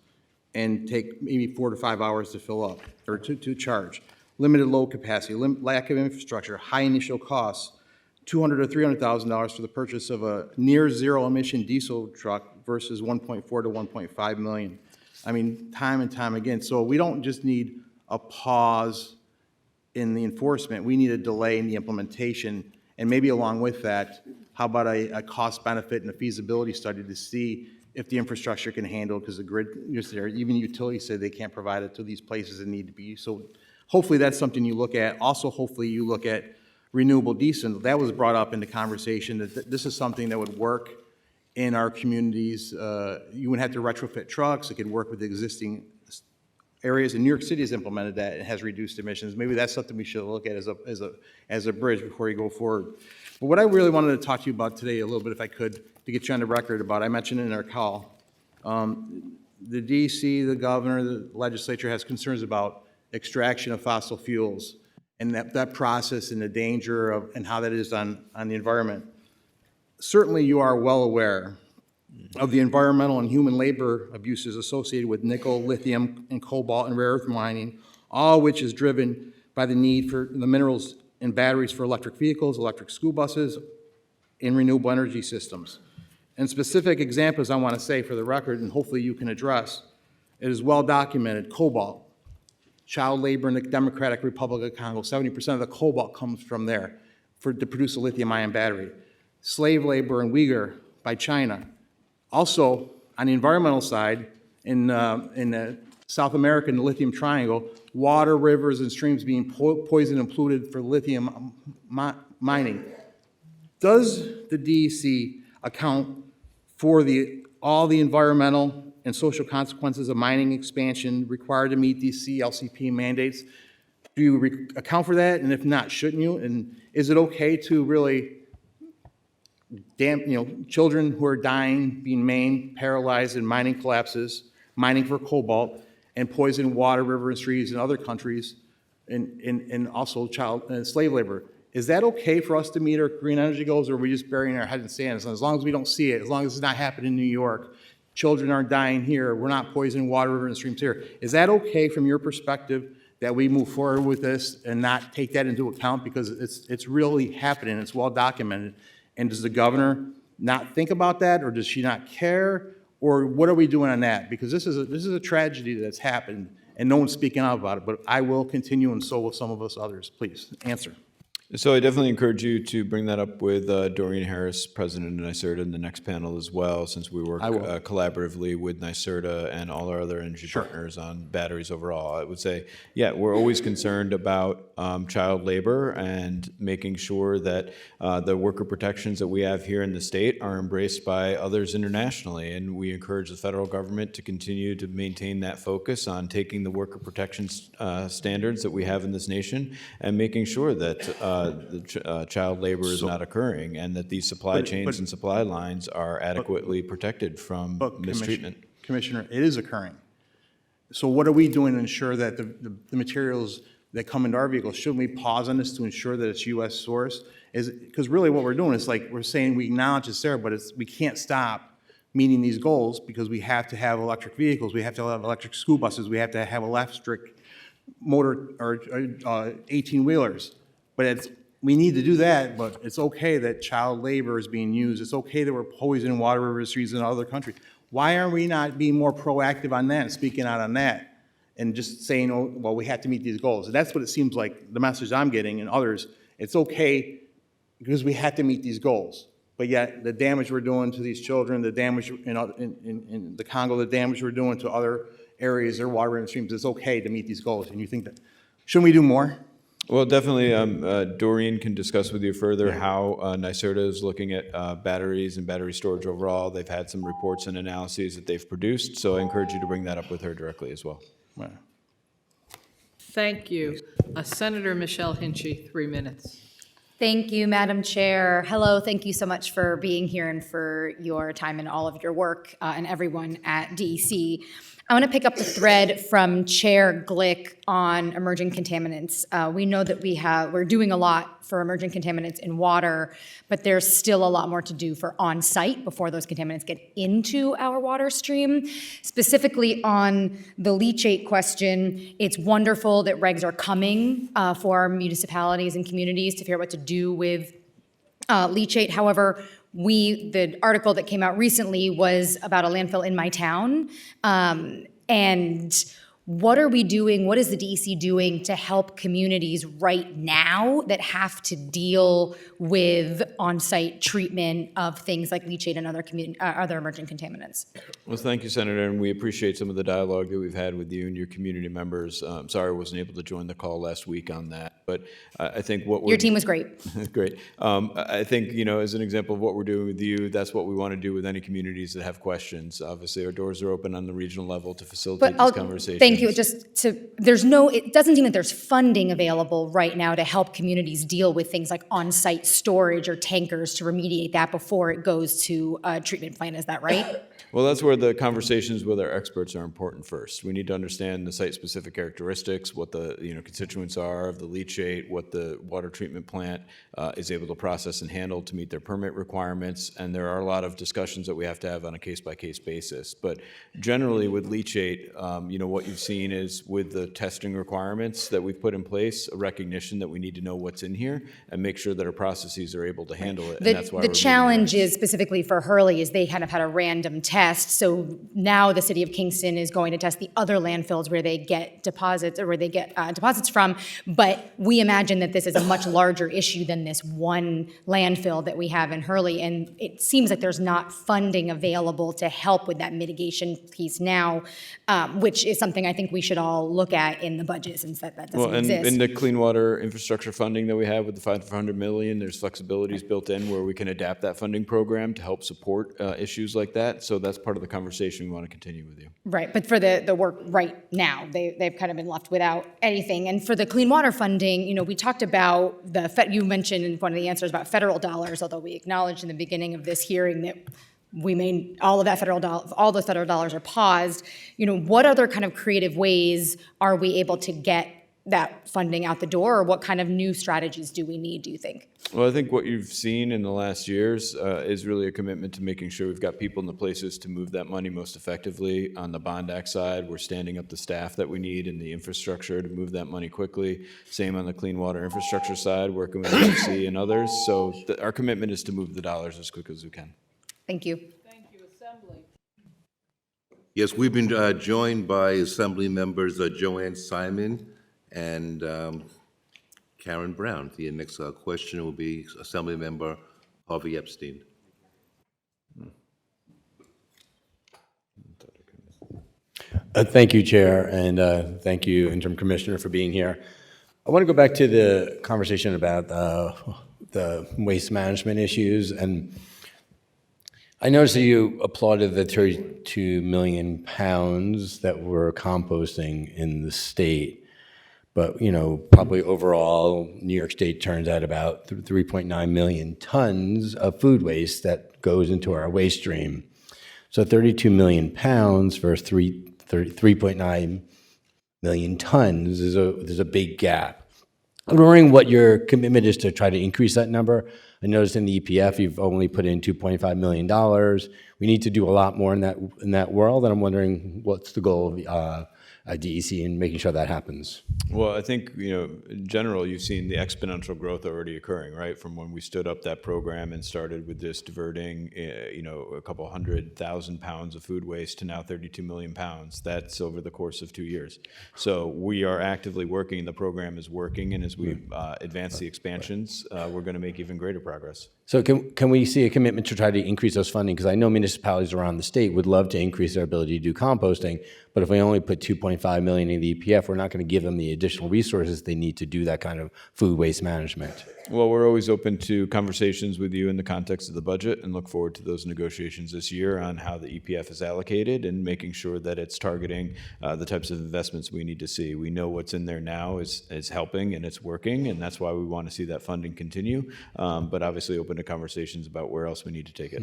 and take maybe 4 to 5 hours to fill up or to charge. Limited load capacity, lack of infrastructure, high initial costs, $200,000 to $300,000 for the purchase of a near zero emission diesel truck versus 1.4 to 1.5 million. I mean, time and time again. So we don't just need a pause in the enforcement, we need a delay in the implementation, and maybe along with that, how about a cost benefit and a feasibility study to see if the infrastructure can handle, because the grid is there, even utilities say they can't provide it to these places that need to be. So hopefully that's something you look at. Also, hopefully you look at renewable diesel. That was brought up in the conversation, that this is something that would work in our communities. You wouldn't have to retrofit trucks. It could work with existing areas, and New York City has implemented that and has reduced emissions. Maybe that's something we should look at as a bridge before you go forward. But what I really wanted to talk to you about today a little bit, if I could, to get you on the record about, I mentioned in our call, the DC, the governor, the legislature has concerns about extraction of fossil fuels and that process and the danger of, and how that is on the environment. Certainly you are well aware of the environmental and human labor abuses associated with nickel, lithium, and cobalt and rare earth mining, all which is driven by the need for the minerals and batteries for electric vehicles, electric school buses, and renewable energy systems. And specific examples I want to say for the record, and hopefully you can address, it is well documented, cobalt, child labor in the Democratic Republic of Congo, 70% of the cobalt comes from there to produce a lithium-ion battery. Slave labor in Uyghur by China. Also, on the environmental side, in South America, in the Lithium Triangle, water, rivers, and streams being poisoned and polluted for lithium mining. Does the DEC account for all the environmental and social consequences of mining expansion required to meet these CLCP mandates? Do you account for that? And if not, shouldn't you? And is it okay to really children who are dying, being maimed, paralyzed in mining collapses, mining for cobalt, and poison water, river, and streams in other countries, and also child and slave labor? Is that okay for us to meet our green energy goals, or are we just burying our head in sand? As long as we don't see it, as long as it's not happening in New York, children aren't dying here, we're not poisoning water, river, and streams here. Is that okay from your perspective that we move forward with this and not take that into account, because it's really happening, it's well documented? And does the governor not think about that, or does she not care, or what are we doing on that? Because this is a tragedy that's happened, and no one's speaking out about it, but I will continue, and so will some of us others. Please, answer. So I definitely encourage you to bring that up with Doreen Harris, President of NYSERDA, in the next panel as well, since we work collaboratively with NYSERDA and all our other energy partners on batteries overall. I would say, yeah, we're always concerned about child labor and making sure that the worker protections that we have here in the state are embraced by others internationally. And we encourage the federal government to continue to maintain that focus on taking the worker protections standards that we have in this nation and making sure that child labor is not occurring, and that these supply chains and supply lines are adequately protected from mistreatment. Commissioner, it is occurring. So what are we doing to ensure that the materials that come into our vehicles, shouldn't we pause on this to ensure that it's U.S. source? Because really what we're doing is, like, we're saying we acknowledge it's there, but we can't stop meeting these goals, because we have to have electric vehicles, we have to have electric school buses, we have to have electric motor or 18-wheelers. But we need to do that, but it's okay that child labor is being used. It's okay that we're poisoning water, rivers, streams in other countries. Why are we not being more proactive on that and speaking out on that and just saying, oh, well, we have to meet these goals? And that's what it seems like the message I'm getting and others. It's okay because we have to meet these goals. But yet the damage we're doing to these children, the damage in the Congo, the damage we're doing to other areas, their water and streams, it's okay to meet these goals. And you think that, shouldn't we do more? Well, definitely, Doreen can discuss with you further how NYSERDA is looking at batteries and battery storage overall. They've had some reports and analyses that they've produced, so I encourage you to bring that up with her directly as well. Thank you. Senator Michelle Hinchy, 3 minutes. Thank you, Madam Chair. Hello, thank you so much for being here and for your time and all of your work, and everyone at DEC. I want to pick up the thread from Chair Glick on emerging contaminants. We know that we're doing a lot for emerging contaminants in water, but there's still a lot more to do for on-site before those contaminants get into our water stream. Specifically on the leachate question, it's wonderful that regs are coming for municipalities and communities to figure out what to do with leachate. However, the article that came out recently was about a landfill in my town. And what are we doing? What is the DEC doing to help communities right now that have to deal with on-site treatment of things like leachate and other emerging contaminants? Well, thank you, Senator, and we appreciate some of the dialogue that we've had with you and your community members. I'm sorry I wasn't able to join the call last week on that, but I think what Your team was great. Great. I think, as an example of what we're doing with you, that's what we want to do with any communities that have questions. Obviously, our doors are open on the regional level to facilitate these conversations. Thank you. It doesn't seem that there's funding available right now to help communities deal with things like on-site storage or tankers to remediate that before it goes to a treatment plant. Is that right? Well, that's where the conversations with our experts are important first. We need to understand the site-specific characteristics, what the constituents are of the leachate, what the water treatment plant is able to process and handle to meet their permit requirements, and there are a lot of discussions that we have to have on a case-by-case basis. But generally with leachate, what you've seen is with the testing requirements that we've put in place, a recognition that we need to know what's in here and make sure that our processes are able to handle it. And that's why the challenge is specifically for Hurley is they kind of had a random test. So now the city of Kingston is going to test the other landfills where they get deposits or where they get deposits from. But we imagine that this is a much larger issue than this one landfill that we have in Hurley. And it seems like there's not funding available to help with that mitigation piece now, which is something I think we should all look at in the budget since that doesn't exist. In the clean water infrastructure funding that we have with the $500 million, there's flexibilities built in where we can adapt that funding program to help support issues like that. So that's that's part of the conversation we want to continue with you. Right, but for the work right now, they've kind of been left without anything. And for the clean water funding, you know, we talked about you mentioned in one of the answers about federal dollars, although we acknowledged in the beginning of this hearing that all the federal dollars are paused. You know, what other kind of creative ways are we able to get that funding out the door, or what kind of new strategies do we need, do you think? Well, I think what you've seen in the last years is really a commitment to making sure we've got people in the places to move that money most effectively. On the Bond Act side, we're standing up the staff that we need and the infrastructure to move that money quickly. Same on the clean water infrastructure side, working with NRC and others. So our commitment is to move the dollars as quick as we can. Thank you. Thank you, Assembly. Yes, we've been joined by Assembly members Joanne Simon and Karen Brown. The next question will be Assembly Member Harvey Epstein. Thank you, Chair, and thank you, Interim Commissioner, for being here. I want to go back to the conversation about the waste management issues, and I noticed that you applauded the 32 million pounds that we're composting in the state. But, you know, probably overall, New York State turns out about 3.9 million tons of food waste that goes into our waste stream. So 32 million pounds versus 3.9 million tons there's a big gap. I'm wondering what your commitment is to try to increase that number. I noticed in the EPF you've only put in $2.5 million. We need to do a lot more in that world, and I'm wondering what's the goal of DEC in making sure that happens. Well, I think, you know, in general, you've seen the exponential growth already occurring, right? From when we stood up that program and started with just diverting, you know, a couple 100,000 pounds of food waste to now 32 million pounds. That's over the course of 2 years. So we are actively working. The program is working, and as we advance the expansions, we're going to make even greater progress. So can we see a commitment to try to increase those funding? Because I know municipalities around the state would love to increase their ability to do composting, but if we only put $2.5 million in the EPF, we're not going to give them the additional resources they need to do that kind of food waste management. Well, we're always open to conversations with you in the context of the budget and look forward to those negotiations this year on how the EPF is allocated and making sure that it's targeting the types of investments we need to see. We know what's in there now is helping and it's working, and that's why we want to see that funding continue, but obviously open to conversations about where else we need to take it.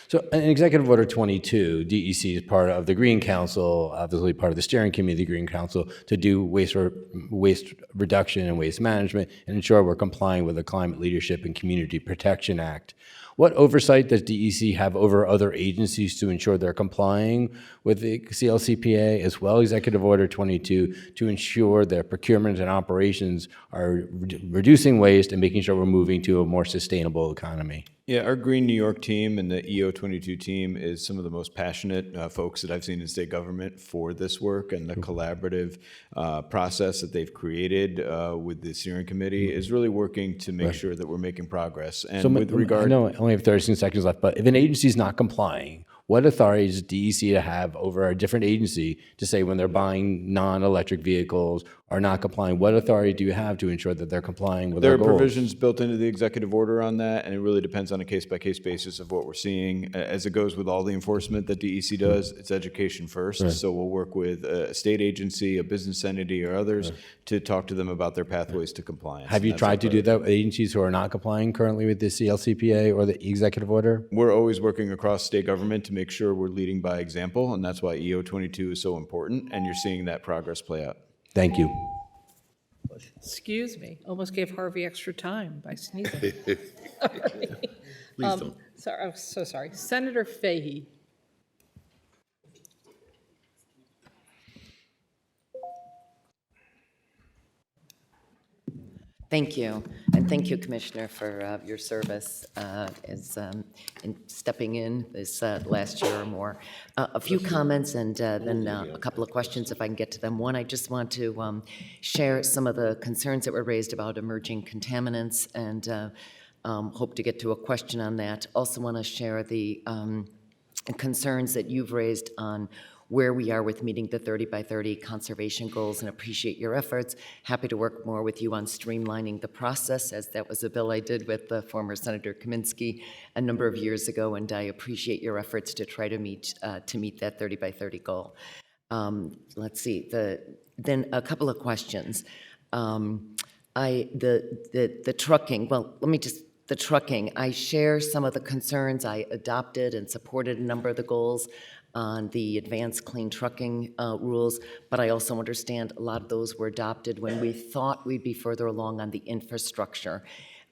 So in Executive Order 22, DEC is part of the Green Council, obviously part of the steering committee of the Green Council, to do waste reduction and waste management and ensure we're complying with the Climate Leadership and Community Protection Act. What oversight does DEC have over other agencies to ensure they're complying with the CLCPA as well as Executive Order 22 to ensure their procurement and operations are reducing waste and making sure we're moving to a more sustainable economy? Yeah, our Green New York team and the EO22 team is some of the most passionate folks that I've seen in state government for this work, and the collaborative process that they've created with the steering committee is really working to make sure that we're making progress. And So with regard, I know I only have 30 seconds left, but if an agency is not complying, what authority does DEC to have over a different agency to say when they're buying non-electric vehicles are not complying? What authority do you have to ensure that they're complying with there our are goals? provisions built into the executive order on that, and it really depends on a case-by-case basis of what we're seeing. As it goes with all the enforcement that DEC does, it's education first. Right. So we'll work with a state agency, a business entity, or others to talk to them about their pathways to compliance. Have you tried to do that with agencies who are not complying currently with the CLCPA or the executive order? We're always working across state government to make sure we're leading by example, and that's why EO22 is so important, and you're seeing that progress play out. Thank you. Excuse me, almost gave Harvey extra time by sneezing. Please don't. Sorry, I'm so sorry. Senator Fahey. Thank you, and thank you, Commissioner, for your service in stepping in this last year or more. A few comments and then a couple of questions, if I can get to them. One, I just want to share some of the concerns that were raised about emerging contaminants, and hope to get to a question on that. Also want to share the concerns that you've raised on where we are with meeting the 30 by 30 conservation goals and appreciate your efforts. Happy to work more with you on streamlining the process, as that was a bill I did with the former Senator Kaminsky a number of years ago, and I appreciate your efforts to try to meet that 30 by 30 goal. Let's see, then a couple of questions. The trucking, well, let me just, the trucking, I share some of the concerns. I adopted and supported a number of the goals on the advanced clean trucking rules, but I also understand a lot of those were adopted when we thought we'd be further along on the infrastructure.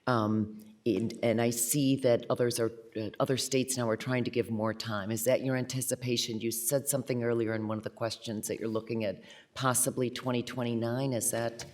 And I see that other states now are trying to give more time. Is that your anticipation? You said something earlier in one of the questions that you're looking at possibly 2029. Is that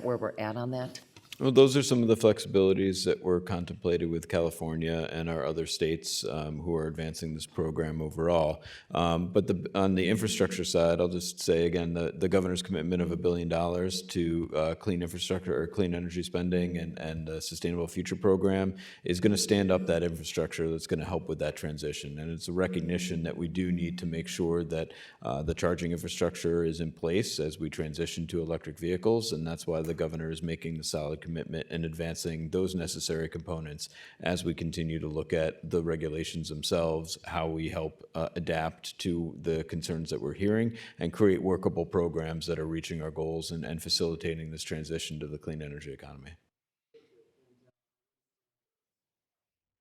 where we're at on that? Well, those are some of the flexibilities that were contemplated with California and our other states who are advancing this program overall. But on the infrastructure side, I'll just say again, the governor's commitment of $1 billion to clean infrastructure or clean energy spending and the Sustainable Future Program is going to stand up that infrastructure that's going to help with that transition. And it's a recognition that we do need to make sure that the charging infrastructure is in place as we transition to electric vehicles, and that's why the governor is making the solid commitment and advancing those necessary components as we continue to look at the regulations themselves, how we help adapt to the concerns that we're hearing and create workable programs that are reaching our goals and facilitating this transition to the clean energy economy.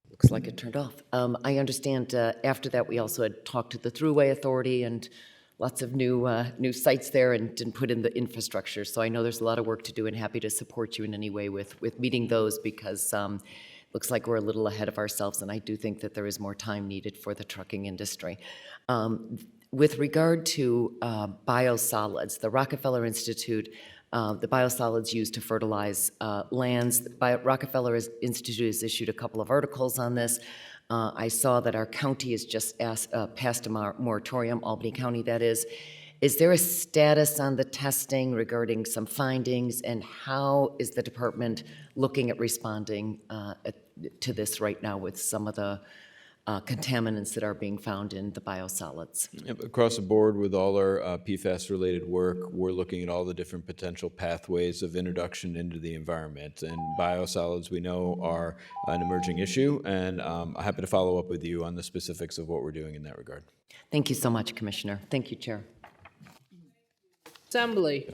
Looks like it turned off. I understand after that we also had talked to the Thruway Authority and lots of new sites there and didn't put in the infrastructure. So I know there's a lot of work to do and happy to support you in any way with meeting those because looks like we're a little ahead of ourselves, and I do think that there is more time needed for the trucking industry. With regard to biosolids, the Rockefeller Institute, the biosolids used to fertilize lands, the Rockefeller Institute has issued a couple of articles on this. I saw that our county has just passed a moratorium, Albany County that is. Is there a status on the testing regarding some findings, and how is the department looking at responding to this right now with some of the contaminants that are being found in the biosolids? Yep, across the board with all our PFAS-related work, we're looking at all the different potential pathways of introduction into the environment. And biosolids, we know, are an emerging issue, and I'm happy to follow up with you on the specifics of what we're doing in that regard. Thank you so much, Commissioner. Thank you, Chair. Assembly.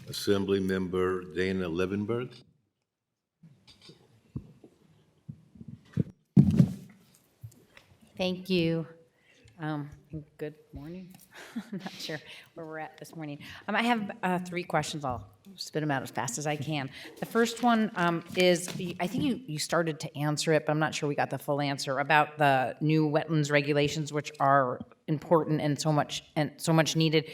Assembly Member Dana Levenberg. Thank you. Good morning. I'm not sure where we're at this morning. I have 3 questions. I'll spit them out as fast as I can. The first one is, I think you started to answer it, but I'm not sure we got the full answer about the new wetlands regulations, which are important and so much needed.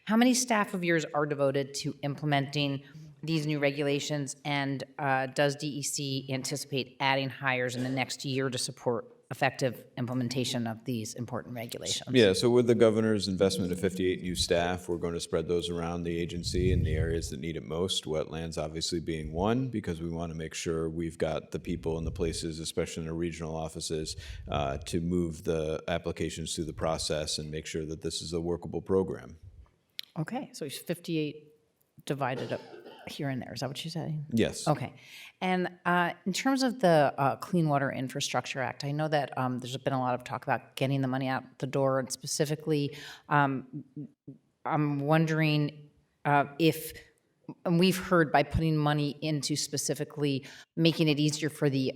How many staff of yours are devoted to implementing these new regulations, and does DEC anticipate adding hires in the next year to support effective implementation of these important regulations? Yeah, so with the governor's investment of 58 new staff, we're going to spread those around the agency in the areas that need it most, wetlands obviously being one, because we want to make sure we've got the people in the places, especially in the regional offices, to move the applications through the process and make sure that this is a workable program. Okay, so it's 58 divided up here and there. Is that what you said? Yes. Okay. And in terms of the Clean Water Infrastructure Act, I know that there's been a lot of talk about getting the money out the door, and specifically, I'm wondering if, and we've heard by putting money into specifically making it easier for the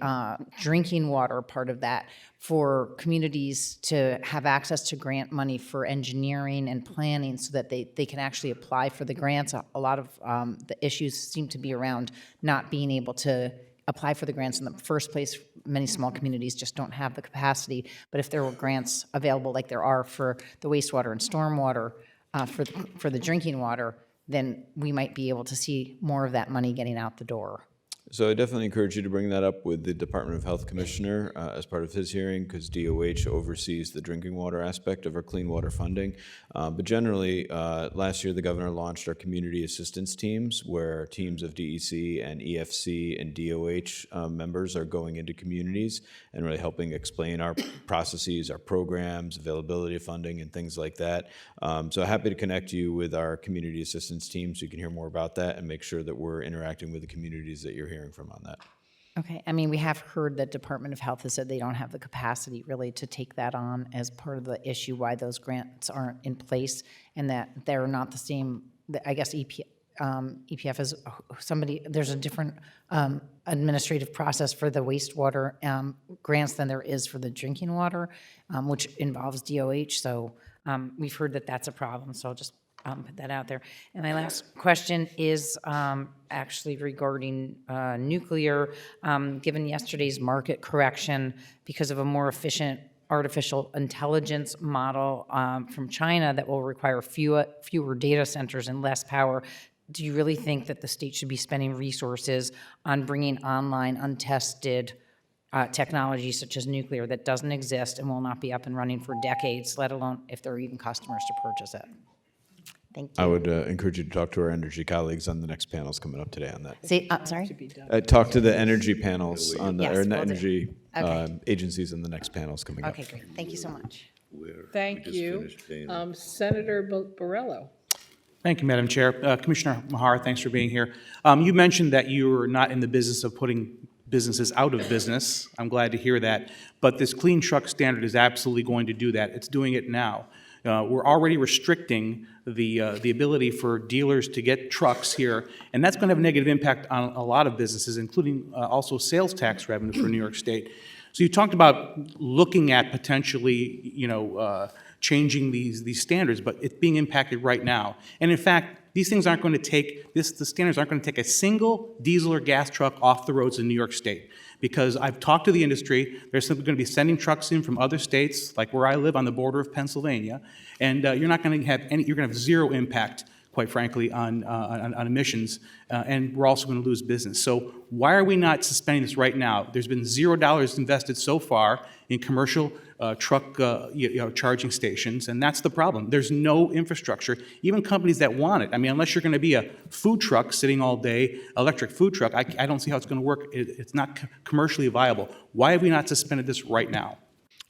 drinking water part of that, for communities to have access to grant money for engineering and planning so that they can actually apply for the grants. A lot of the issues seem to be around not being able to apply for the grants in the first place. Many small communities just don't have the capacity, but if there were grants available like there are for the wastewater and stormwater for the drinking water, then we might be able to see more of that money getting out the door. So I definitely encourage you to bring that up with the Department of Health Commissioner as part of his hearing, because DOH oversees the drinking water aspect of our clean water funding. But generally, last year the governor launched our community assistance teams, where teams of DEC and EFC and DOH members are going into communities and really helping explain our processes, our programs, availability of funding, and things like that. So happy to connect you with our community assistance team so you can hear more about that and make sure that we're interacting with the communities that you're hearing from on that. Okay, I mean, we have heard that Department of Health has said they don't have the capacity really to take that on as part of the issue, why those grants aren't in place, and that they're not the same, I guess EPF is somebody, there's a different administrative process for the wastewater grants than there is for the drinking water, which involves DOH, so we've heard that that's a problem, so I'll just put that out there. And my last question is actually regarding nuclear. Given yesterday's market correction because of a more efficient artificial intelligence model from China that will require fewer data centers and less power, do you really think that the state should be spending resources on bringing online untested technology such as nuclear that doesn't exist and will not be up and running for decades, let alone if there are even customers to purchase it? Thank you. I would encourage you to talk to our energy colleagues on the next panels coming up today on that. Say, sorry? Talk to the energy panels on the, Yes, or will do. energy Okay. agencies on the next panels coming up. Okay, great. Thank you so much. Thank you. Senator Borrello. Thank you, Madam Chair. Commissioner Mahar, thanks for being here. You mentioned that you are not in the business of putting businesses out of business. I'm glad to hear that. But this clean truck standard is absolutely going to do that. It's doing it now. We're already restricting the ability for dealers to get trucks here, and that's going to have a negative impact on a lot of businesses, including also sales tax revenue for New York State. So you talked about looking at potentially, changing these standards, but it's being impacted right now. And in fact, these things aren't going to take, the standards aren't going to take a single diesel or gas truck off the roads in New York State. Because I've talked to the industry, they're simply going to be sending trucks in from other states, like where I live on the border of Pennsylvania, and you're not going to have any, you're going to have zero impact, quite frankly, on emissions, and we're also going to lose business. So why are we not suspending this right now? There's been $0 invested so far in commercial truck charging stations, and that's the problem. There's no infrastructure. Even companies that want it, I mean, unless you're going to be a food truck sitting all day, electric food truck, I don't see how it's going to work. It's not commercially viable. Why have we not suspended this right now?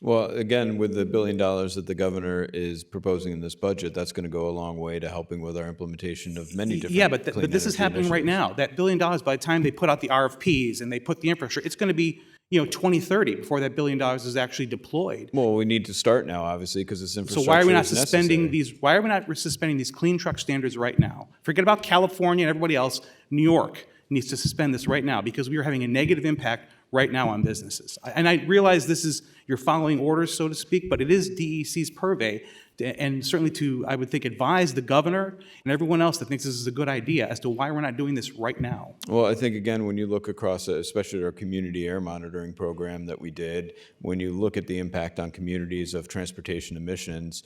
Well, again, with the $1 billion that the governor is proposing in this budget, that's going to go a long way to helping with our implementation of many different Yeah, but clean this is energy happening right initiatives. now. That $1 billion, by the time they put out the RFPs and they put the infrastructure, it's going to be 2030 before that $1 billion is actually deployed. Well, we need to start now, obviously, because this So infrastructure why are we not is suspending necessary. these? Why are we not suspending these clean truck standards right now? Forget about California and everybody else. New York needs to suspend this right now because we are having a negative impact right now on businesses. And I realize this is you're following orders, so to speak, but it is DEC's purvey, and certainly to, I would think, advise the governor and everyone else that thinks this is a good idea as to why we're not doing this right now. Well, I think, again, when you look across, especially our community air monitoring program that we did, when you look at the impact on communities of transportation emissions,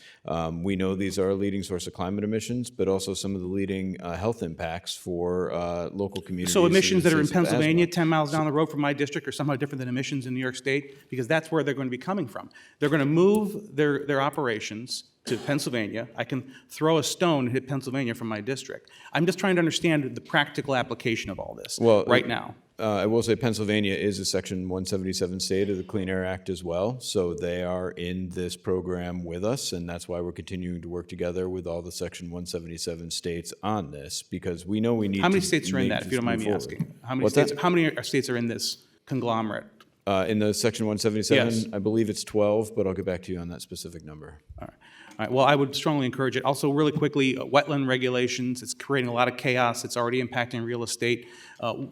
we know these are a leading source of climate emissions, but also some of the leading health impacts for local communities. So emissions that are in states of Pennsylvania, asthma. 10 miles down the road from my district, are somehow different than emissions in New York State, because that's where they're going to be coming from. They're going to move their operations to Pennsylvania. I can throw a stone and hit Pennsylvania from my district. I'm just trying to understand the practical application of all this right now. I will say Pennsylvania is a Section 177 state of the Clean Air Act as well, so they are in this program with us, and that's why we're continuing to work together with all the Section 177 states on this, because we know we need to How many states are in make that, if this you don't mind move me forward. asking? How many What's states? that? How many states are in this conglomerate? In the Section 177, Yes. I believe it's 12, but I'll get back to you on that specific number. All right, well, I would strongly encourage it. Also, really quickly, wetland regulations, it's creating a lot of chaos. It's already impacting real estate.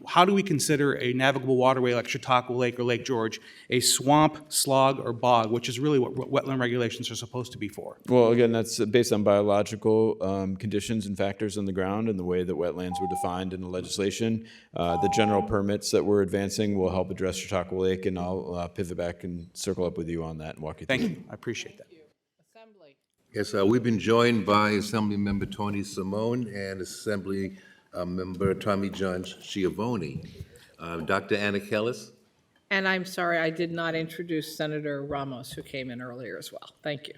How do we consider a navigable waterway like Chautauqua Lake or Lake George a swamp, slog, or bog, which is really what wetland regulations are supposed to be for? Well, again, that's based on biological conditions and factors on the ground and the way that wetlands were defined in the legislation. The general permits that we're advancing will help address Chautauqua Lake, and I'll pivot back and circle up with you on that and walk you through. Thank you. I appreciate that. Yes, we've been joined by Assemblymember Tony Simone and Assembly Member Tommy John Schiavone. Dr. Anna Kellis. And I'm sorry, I did not introduce Senator Ramos, who came in earlier as well. Thank you.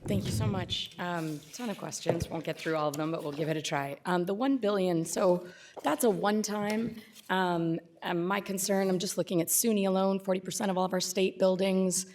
Thank you so much. Ton of questions. Won't get through all of them, but we'll give it a try. The 1 billion, so that's a one-time. My concern, I'm just looking at SUNY alone, 40% of all of our state buildings.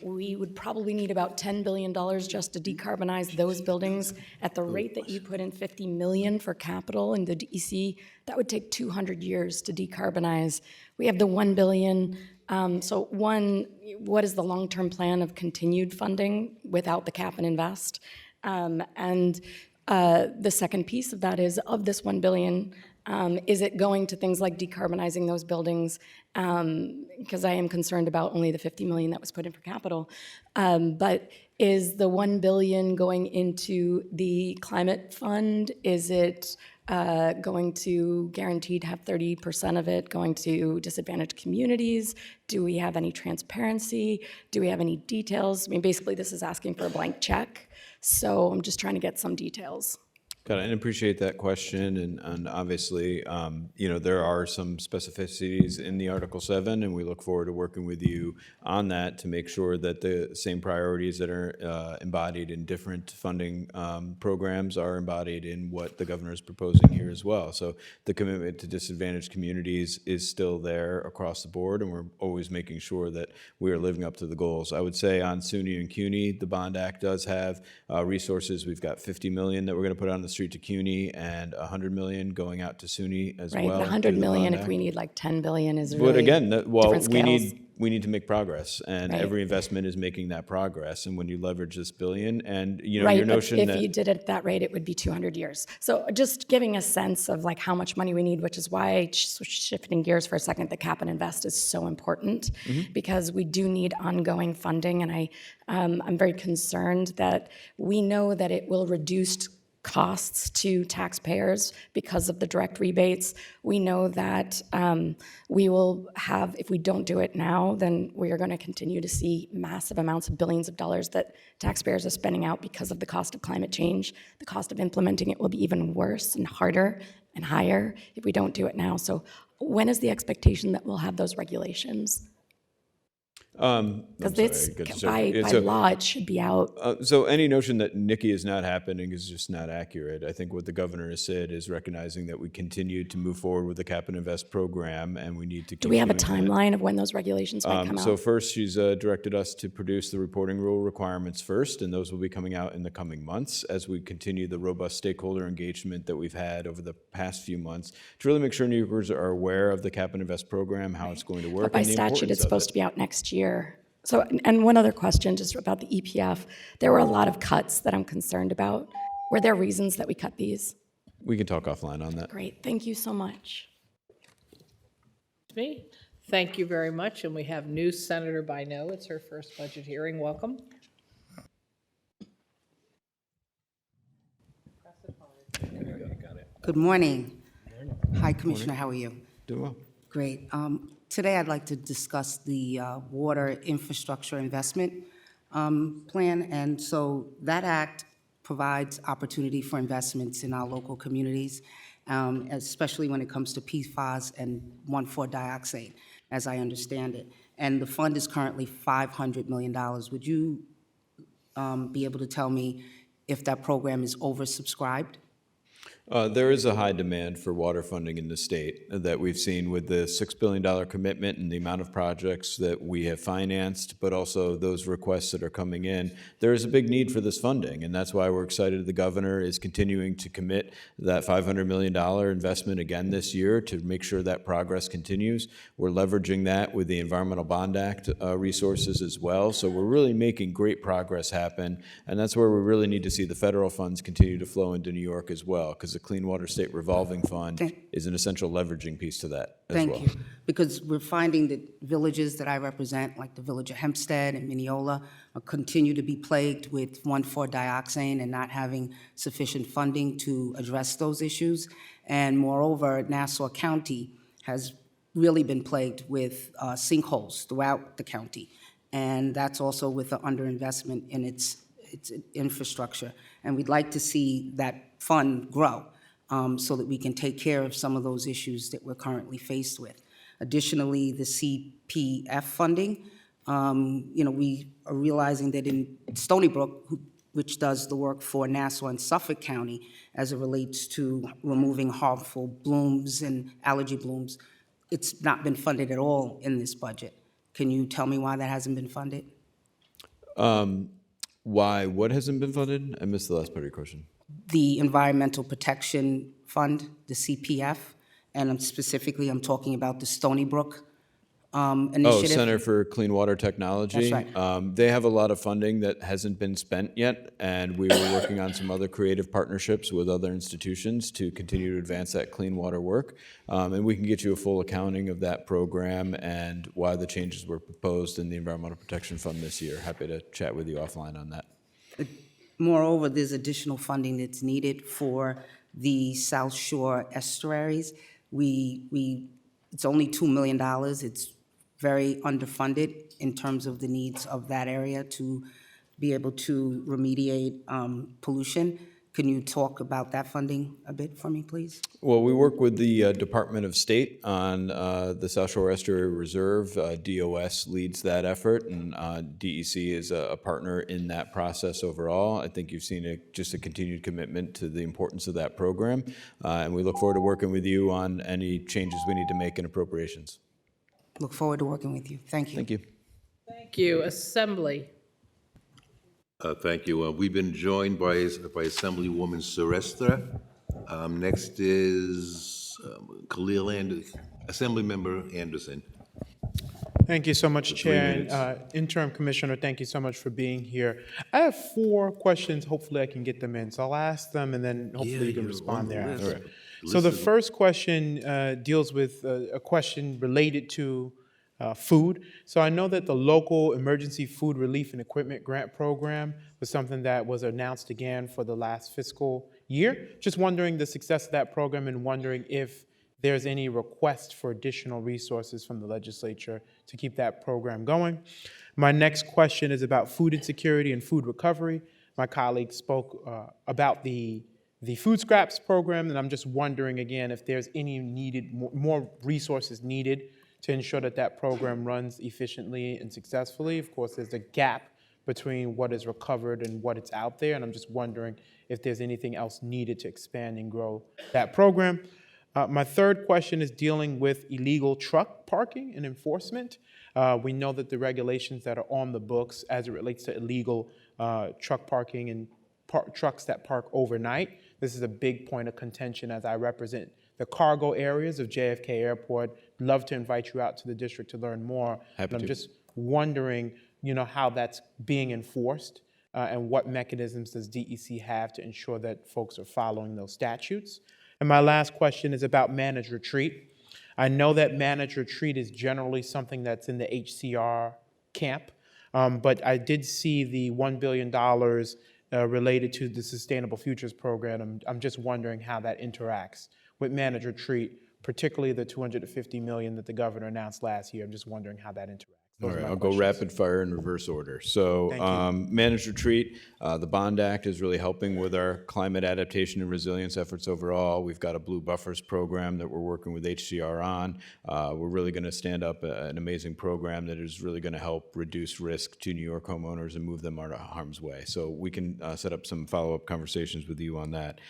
We would probably need about $10 billion just to decarbonize those buildings. At the rate that you put in $50 million for capital in the DEC, that would take 200 years to decarbonize. We have the 1 billion. So one, what is the long-term plan of continued funding without the cap and invest? And the second piece of that is, of this 1 billion, is it going to things like decarbonizing those buildings? Because I am concerned about only the 50 million that was put in for capital. But is the 1 billion going into the climate fund? Is it going to guaranteed have 30% of it going to disadvantaged communities? Do we have any transparency? Do we have any details? I mean, basically, this is asking for a blank check. So I'm just trying to get some details. Got it, and appreciate that question, and obviously, there are some specificities in the Article 7, and we look forward to working with you on that to make sure that the same priorities that are embodied in different funding programs are embodied in what the governor is proposing here as well. So the commitment to disadvantaged communities is still there across the board, and we're always making sure that we are living up to the goals. I would say on SUNY and CUNY, the Bond Act does have resources. We've got $50 million that we're going to put on the street to CUNY and $100 million going out to SUNY as Right, well. the 100 through the million, Bond if Act. we need like 10 billion is really But again, different scales. we need to make progress, and Right. every investment is making that progress. And when you leverage this billion, and Right, your but notion if that you did it at that rate, it would be 200 years. So just giving a sense of like how much money we need, which is why shifting gears for a second, the cap and invest is so important because we do need ongoing funding. And I'm very concerned that we know that it will reduce costs to taxpayers because of the direct rebates. We know that we will have, if we don't do it now, then we are going to continue to see massive amounts of billions of dollars that taxpayers are spending out because of the cost of climate change. The cost of implementing it will be even worse and harder and higher if we don't do it now. So when is the expectation that we'll have those regulations? Because it's by law, it should be out. So any notion that Nikki is not happening is just not accurate. I think what the governor has said is recognizing that we continue to move forward with the Cap and Invest program, and we need to. Do we have a keep doing that. timeline of when those regulations might come out? So first, she's directed us to produce the reporting rule requirements first, and those will be coming out in the coming months as we continue the robust stakeholder engagement that we've had over the past few months to really make sure New Yorkers are aware of the Cap and Invest program, how it's going to work. But by and the statute, importance it's of supposed it. to be out next year. So, and one other question just about the EPF. There were a lot of cuts that I'm concerned about. Were there reasons that we cut these? We can talk offline on that. Great, thank you so much. Me. Thank you very much, and we have new Senator Bino. It's her first budget hearing. Welcome. Good morning. Hi, Commissioner, how are you? Doing well. Great. Today, I'd like to discuss the Water Infrastructure Investment Plan. And so that act provides opportunity for investments in our local communities, especially when it comes to PFAS and 1,4-dioxane, as I understand it. And the fund is currently $500 million. Would you be able to tell me if that program is oversubscribed? There is a high demand for water funding in the state that we've seen with the $6 billion commitment and the amount of projects that we have financed, but also those requests that are coming in. There is a big need for this funding, and that's why we're excited the governor is continuing to commit that $500 million investment again this year to make sure that progress continues. We're leveraging that with the Environmental Bond Act resources as well. So we're really making great progress happen, and that's where we really need to see the federal funds continue to flow into New York as well, because the Clean Water State Revolving Fund is an essential leveraging piece to that as well. Thank you. Because we're finding that villages that I represent, like the village of Hempstead and Mineola, continue to be plagued with 1,4-dioxane and not having sufficient funding to address those issues. And moreover, Nassau County has really been plagued with sinkholes throughout the county. And that's also with the underinvestment in its its infrastructure. And we'd like to see that fund grow so that we can take care of some of those issues that we're currently faced with. Additionally, the CPF funding, we are realizing that in Stony Brook, which does the work for Nassau and Suffolk County as it relates to removing harmful blooms and allergy blooms, it's not been funded at all in this budget. Can you tell me why that hasn't been funded? Why, what hasn't been funded? I missed the last part of your question. The Environmental Protection Fund, the CPF, and I'm talking about the Stony Brook initiative. Oh, Center for Clean Water Technology. That's right. They have a lot of funding that hasn't been spent yet, and we were working on some other creative partnerships with other institutions to continue to advance that clean water work. And we can get you a full accounting of that program and why the changes were proposed in the Environmental Protection Fund this year. Happy to chat with you offline on that. Moreover, there's additional funding that's needed for the South Shore estuaries. It's only $2 million. It's very underfunded in terms of the needs of that area to be able to remediate pollution. Can you talk about that funding a bit for me, please? Well, we work with the Department of State on the South Shore Estuary Reserve. DOS leads that effort, and DEC is a partner in that process overall. I think you've seen just a continued commitment to the importance of that program, and we look forward to working with you on any changes we need to make in appropriations. Look forward to working with you. Thank you. Thank you. Thank you. Assembly. Thank you. We've been joined by Assemblywoman Serestra. Next is Khalil Assemblymember Anderson. Thank you so much, For 3 Chair. minutes. And Interim Commissioner, thank you so much for being here. I have 4 questions. Hopefully I can get them in. So I'll ask them and then hopefully you can you're respond on the thereafter. list. So the Listen. first question deals with a question related to food. So I know that the local emergency food relief and equipment grant program was something that was announced again for the last fiscal year. Just wondering the success of that program and wondering if there's any request for additional resources from the legislature to keep that program going. My next question is about food insecurity and food recovery. My colleague spoke about the food scraps program, and I'm just wondering again if there's any more resources needed to ensure that that program runs efficiently and successfully. Of course, there's a gap between what is recovered and what is out there, and I'm just wondering if there's anything else needed to expand and grow that program. My third question is dealing with illegal truck parking and enforcement. We know that the regulations that are on the books as it relates to illegal truck parking and trucks that park overnight, this is a big point of contention as I represent the cargo areas of JFK Airport. Love to invite you out to the district to learn more. Happy But I'm to. just wondering, how that's being enforced and what mechanisms does DEC have to ensure that folks are following those statutes. And my last question is about managed retreat. I know that managed retreat is generally something that's in the HCR camp, but I did see the $1 billion related to the Sustainable Futures Program. I'm just wondering how that interacts with managed retreat, particularly the $250 million that the governor announced last year. I'm just wondering how that interacts. All Those are right, my I'll go questions. rapid fire in reverse order. So, Thank you. managed retreat, the Bond Act is really helping with our climate adaptation and resilience efforts overall. We've got a Blue Buffers program that we're working with HCR on. We're really going to stand up an amazing program that is really going to help reduce risk to New York homeowners and move them out of harm's way. So we can set up some follow-up conversations with you on that.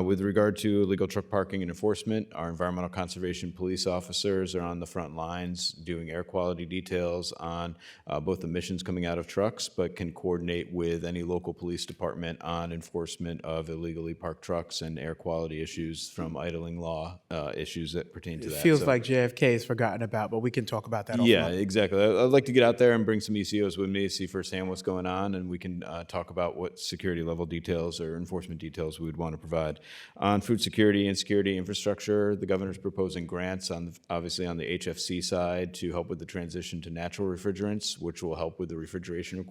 With regard to illegal truck parking and enforcement, our environmental conservation police officers are on the front lines doing air quality details on both emissions coming out of trucks, but can coordinate with any local police department on enforcement of illegally parked trucks and air quality issues from idling law issues that pertain to It that. feels So- like JFK is forgotten about, but we can talk about that Yeah, offline. exactly. I'd like to get out there and bring some ECOs with me, see firsthand what's going on, and we can talk about what security level details or enforcement details we would want to provide. On food security and security infrastructure, the governor's proposing grants obviously on the HFC side to help with the transition to natural refrigerants, which will help with the refrigeration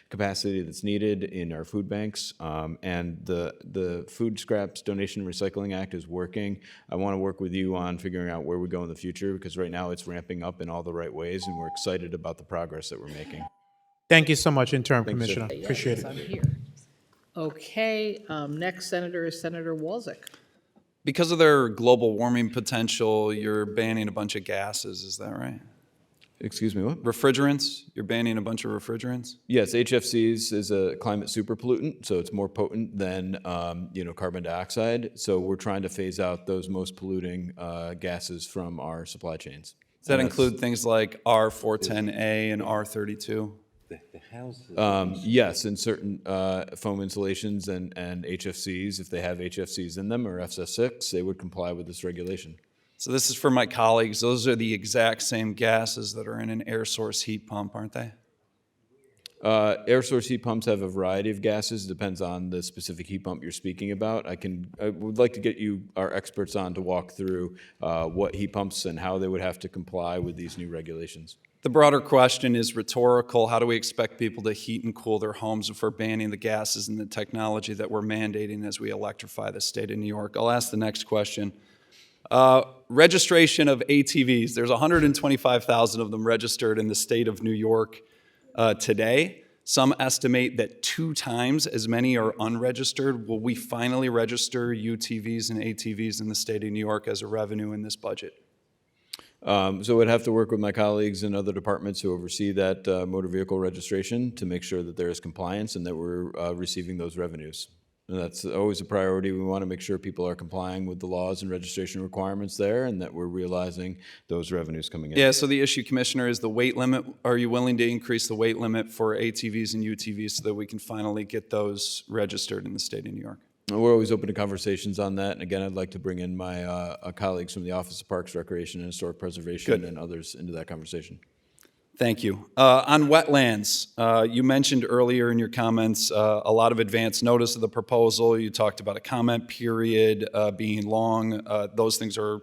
capacity that's needed in our food banks. And the Food Scraps Donation and Recycling Act is working. I want to work with you on figuring out where we go in the future, because right now it's ramping up in all the right ways, and we're excited about the progress that we're making. Thank you so much, Interim Thanks, sir. Commissioner. Appreciate Yes, it. I'm here. Okay, next senator is Senator Walczak. Because of their global warming potential, you're banning a bunch of gases, is that right? Excuse me, what? Refrigerants, you're banning a bunch of refrigerants? Yes, HFCs is a climate super pollutant, so it's more potent than carbon dioxide. So we're trying to phase out those most polluting gases from our supply chains. Does that And that's- include things like R410A and R32? Yes, in certain foam insulations and HFCs, if they have HFCs in them or FS6, they would comply with this regulation. So this is for my colleagues. Those are the exact same gases that are in an air source heat pump, aren't they? Air source heat pumps have a variety of gases. Depends on the specific heat pump you're speaking about. I would like to get our experts on to walk through what heat pumps and how they would have to comply with these new regulations. The broader question is rhetorical. How do we expect people to heat and cool their homes if we're banning the gases and the technology that we're mandating as we electrify the state of New York? I'll ask the next question. Registration of ATVs. There's 125,000 of them registered in the state of New York today. Some estimate that 2 times as many are unregistered. Will we finally register UTVs and ATVs in the state of New York as a revenue in this budget? So I'd have to work with my colleagues in other departments who oversee that motor vehicle registration to make sure that there is compliance and that we're receiving those revenues. And that's always a priority. We want to make sure people are complying with the laws and registration requirements there and that we're realizing those revenues coming in. Yeah, so the issue, Commissioner, is the weight limit. Are you willing to increase the weight limit for ATVs and UTVs so that we can finally get those registered in the state of New York? We're always open to conversations on that. And again, I'd like to bring in my colleagues from the Office of Parks, Recreation, and Historic Preservation and others into that conversation. Thank you. On wetlands, you mentioned earlier in your comments a lot of advance notice of the proposal. You talked about a comment period being long. Those things are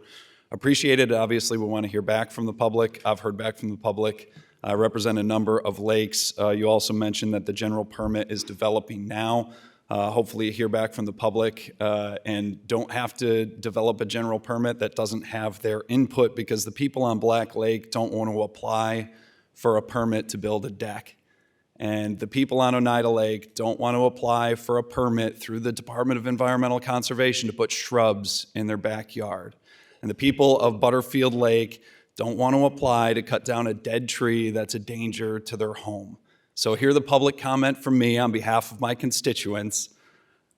appreciated. Obviously, we want to hear back from the public. I've heard back from the public. I represent a number of lakes. You also mentioned that the general permit is developing now. Hopefully you hear back from the public and don't have to develop a general permit that doesn't have their input, because the people on Black Lake don't want to apply for a permit to build a deck. And the people on Oneida Lake don't want to apply for a permit through the Department of Environmental Conservation to put shrubs in their backyard. And the people of Butterfield Lake don't want to apply to cut down a dead tree that's a danger to their home. So hear the public comment from me on behalf of my constituents.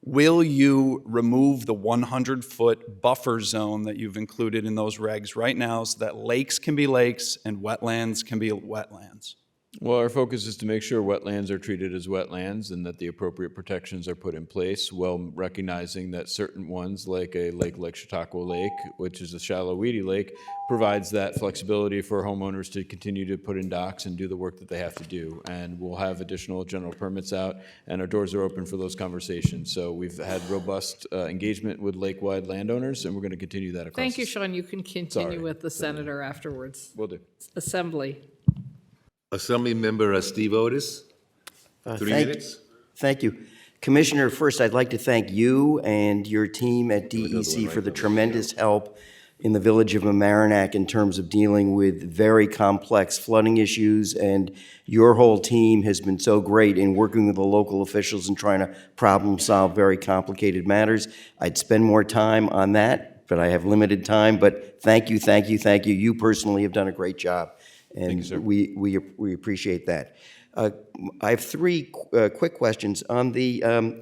Will you remove the 100-foot buffer zone that you've included in those regs right now so that lakes can be lakes and wetlands can be wetlands? Well, our focus is to make sure wetlands are treated as wetlands and that the appropriate protections are put in place, while recognizing that certain ones, like a lake like Chautauqua Lake, which is a shallow, weedy lake, provides that flexibility for homeowners to continue to put in docks and do the work that they have to do. And we'll have additional general permits out, and our doors are open for those conversations. So we've had robust engagement with lake-wide landowners, and we're going to continue that across. Thank you, Sean. You can continue Sorry. with the senator afterwards. Will do. Assembly. Assembly Member Steve Otis, 3 minutes. Thank you. Commissioner, first, I'd like to thank you and your team at DEC for the tremendous help in the village of Mamaroneck in terms of dealing with very complex flooding issues, and your whole team has been so great in working with the local officials and trying to problem-solve very complicated matters. I'd spend more time on that, but I have limited time, but thank you, thank you, thank you. You personally have done a great job. And we appreciate that. I have 3 quick questions. On the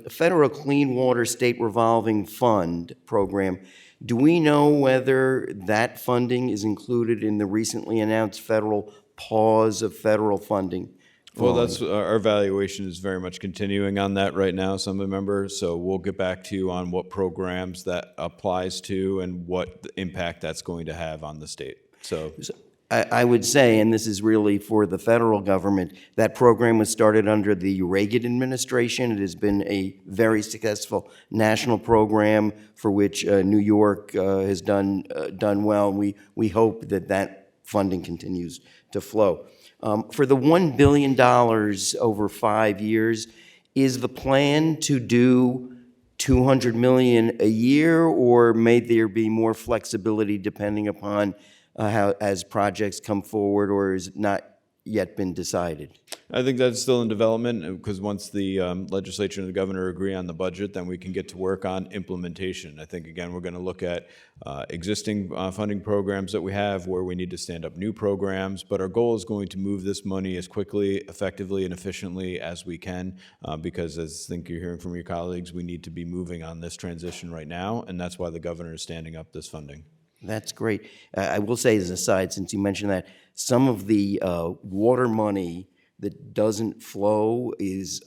Federal Clean Water State Revolving Fund program, do we know whether that funding is included in the recently announced federal pause of federal funding? Well, that's our evaluation is very much continuing on that right now, Assembly Member. So we'll get back to you on what programs that applies to and what impact that's going to have on the state. So I would say, and this is really for the federal government, that program was started under the Reagan administration. It has been a very successful national program for which New York has done well. We hope that that funding continues to flow. For the $1 billion over 5 years, is the plan to do $200 million a year, or may there be more flexibility depending upon how, as projects come forward, or is it not yet been decided? I think that's still in development, because once the legislature and the governor agree on the budget, then we can get to work on implementation. I think, again, we're going to look at existing funding programs that we have where we need to stand up new programs, but our goal is going to move this money as quickly, effectively, and efficiently as we can, because as I think you're hearing from your colleagues, we need to be moving on this transition right now, and that's why the governor is standing up this funding. That's great. I will say as an aside, since you mentioned that, some of the water money that doesn't flow is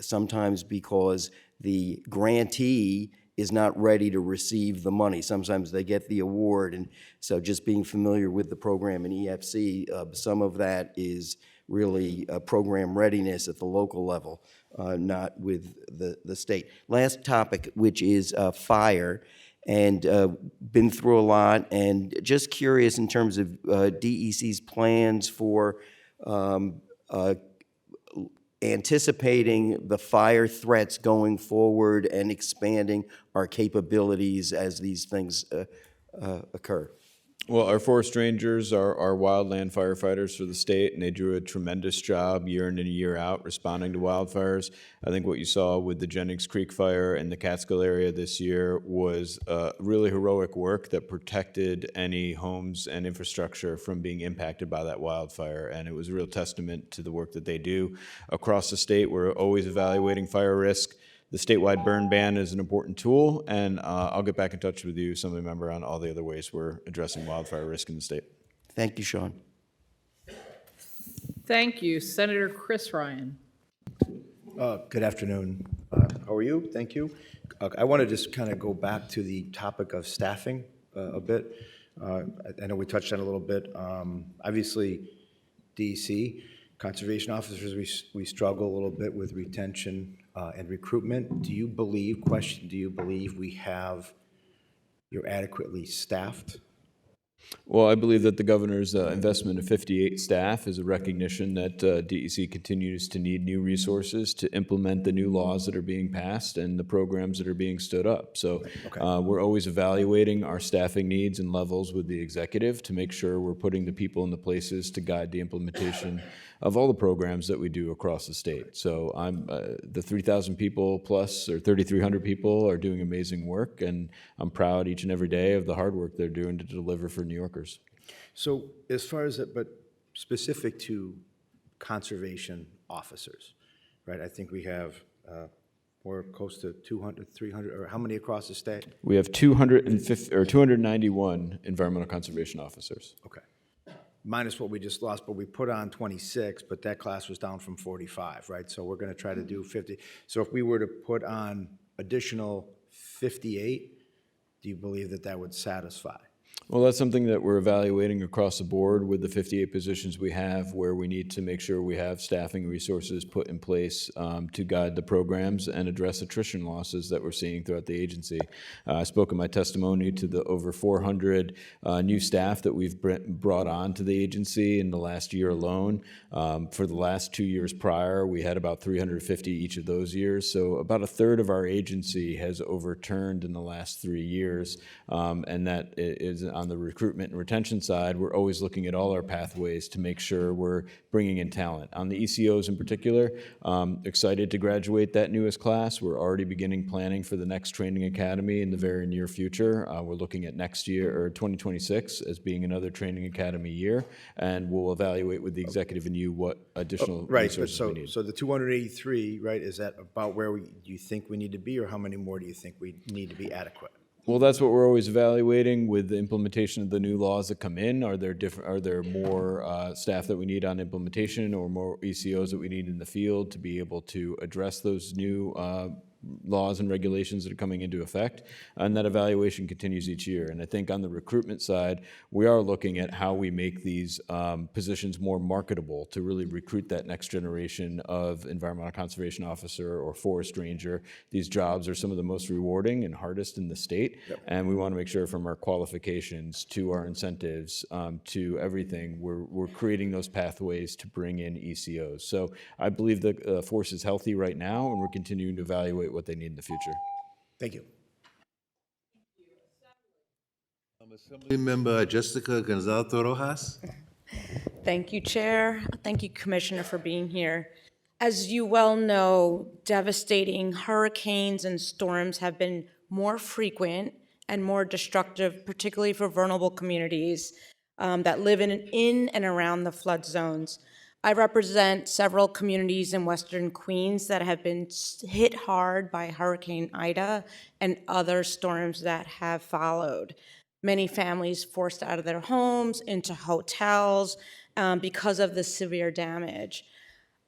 sometimes because the grantee is not ready to receive the money. Sometimes they get the award, and so just being familiar with the program in EFC, some of that is really program readiness at the local level, not with the state. Last topic, which is fire, and been through a lot, and just curious in terms of DEC's plans for anticipating the fire threats going forward and expanding our capabilities as these things occur. Well, our forest rangers are wildland firefighters for the state, and they do a tremendous job year in and year out responding to wildfires. I think what you saw with the Jennings Creek fire in the Catskill area this year was really heroic work that protected any homes and infrastructure from being impacted by that wildfire, and it was a real testament to the work that they do. Across the state, we're always evaluating fire risk. The statewide burn ban is an important tool, and I'll get back in touch with you, Assembly Member, on all the other ways we're addressing wildfire risk in the state. Thank you, Sean. Thank you. Senator Chris Ryan. Good afternoon. How are you? Thank you. I want to just kind of go back to the topic of staffing a bit. I know we touched on it a little bit. Obviously, DEC, conservation officers, we struggle a little bit with retention and recruitment. Do you believe you're adequately staffed? Well, I believe that the governor's investment of 58 staff is a recognition that DEC continues to need new resources to implement the new laws that are being passed and the programs that are being stood up. So we're always evaluating our staffing needs and levels with the executive to make sure we're putting the people in the places to guide the implementation of all the programs that we do across the state. So the 3,000 people plus, or 3,300 people, are doing amazing work, and I'm proud each and every day of the hard work they're doing to deliver for New Yorkers. So as far as it, but specific to conservation officers, right? I think we have we're close to 200, 300, or how many across the state? We have 291 environmental conservation officers. Okay. Minus what we just lost, but we put on 26, but that class was down from 45, right? So we're going to try to do 50. So if we were to put on additional 58, do you believe that that would satisfy? Well, that's something that we're evaluating across the board with the 58 positions we have, where we need to make sure we have staffing resources put in place to guide the programs and address attrition losses that we're seeing throughout the agency. I spoke in my testimony to the over 400 new staff that we've brought on to the agency in the last year alone. For the last 2 years prior, we had about 350 each of those years. So about a third of our agency has overturned in the last 3 years, and that is on the recruitment and retention side. We're always looking at all our pathways to make sure we're bringing in talent. On the ECOs in particular, excited to graduate that newest class. We're already beginning planning for the next training academy in the very near future. We're looking at next year, or 2026, as being another training academy year, and we'll evaluate with the executive and you what additional resources we need. So the 283, right, is that about where do you think we need to be, or how many more do you think we need to be adequate? Well, that's what we're always evaluating with the implementation of the new laws that come in. Are there more staff that we need on implementation, or more ECOs that we need in the field to be able to address those new laws and regulations that are coming into effect? And that evaluation continues each year. And I think on the recruitment side, we are looking at how we make these positions more marketable to really recruit that next generation of environmental conservation officer or forest ranger. These jobs are some of the most rewarding and hardest in the state. Yep. And we want to make sure, from our qualifications to our incentives to everything, we're creating those pathways to bring in ECOs. So I believe the force is healthy right now, and we're continuing to evaluate what they need in the future. Thank you. Assembly Member Jessica Gonzalez Rojas. Thank you, Chair. Thank you, Commissioner, for being here. As you well know, devastating hurricanes and storms have been more frequent and more destructive, particularly for vulnerable communities that live in and around the flood zones. I represent several communities in Western Queens that have been hit hard by Hurricane Ida and other storms that have followed. Many families forced out of their homes into hotels because of the severe damage.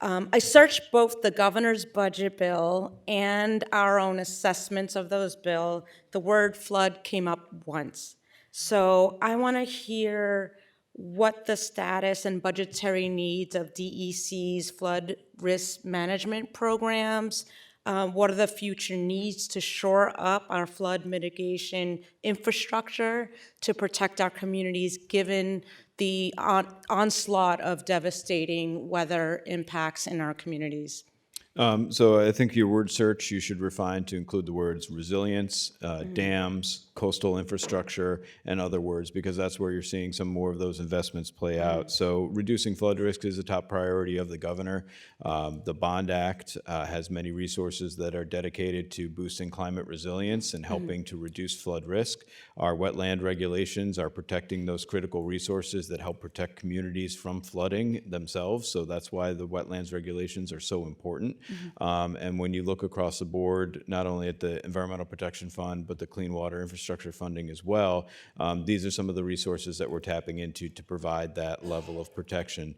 I searched both the governor's budget bill and our own assessments of those bills. The word flood came up once. So I want to hear what the status and budgetary needs of DEC's flood risk management programs, what are the future needs to shore up our flood mitigation infrastructure to protect our communities given the onslaught of devastating weather impacts in our communities. So I think your word search you should refine to include the words resilience, dams, coastal infrastructure, and other words, because that's where you're seeing some more of those investments play out. So reducing flood risk is a top priority of the governor. The Bond Act has many resources that are dedicated to boosting climate resilience and helping to reduce flood risk. Our wetland regulations are protecting those critical resources that help protect communities from flooding themselves. So that's why the wetlands regulations are so important. And when you look across the board, not only at the Environmental Protection Fund, but the Clean Water Infrastructure funding as well, these are some of the resources that we're tapping into to provide that level of protection.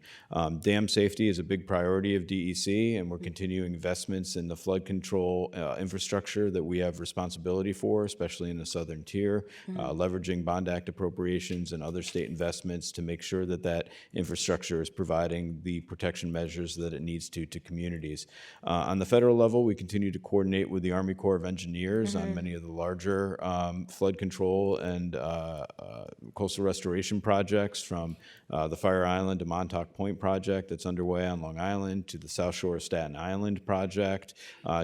Dam safety is a big priority of DEC, and we're continuing investments in the flood control infrastructure that we have responsibility for, especially in the southern tier, leveraging Bond Act appropriations and other state investments to make sure that that infrastructure is providing the protection measures that it needs to communities. On the federal level, we continue to coordinate with the Army Corps of Engineers on many of the larger flood control and coastal restoration projects, from the Fire Island to Montauk Point project that's underway on Long Island, to the South Shore of Staten Island project,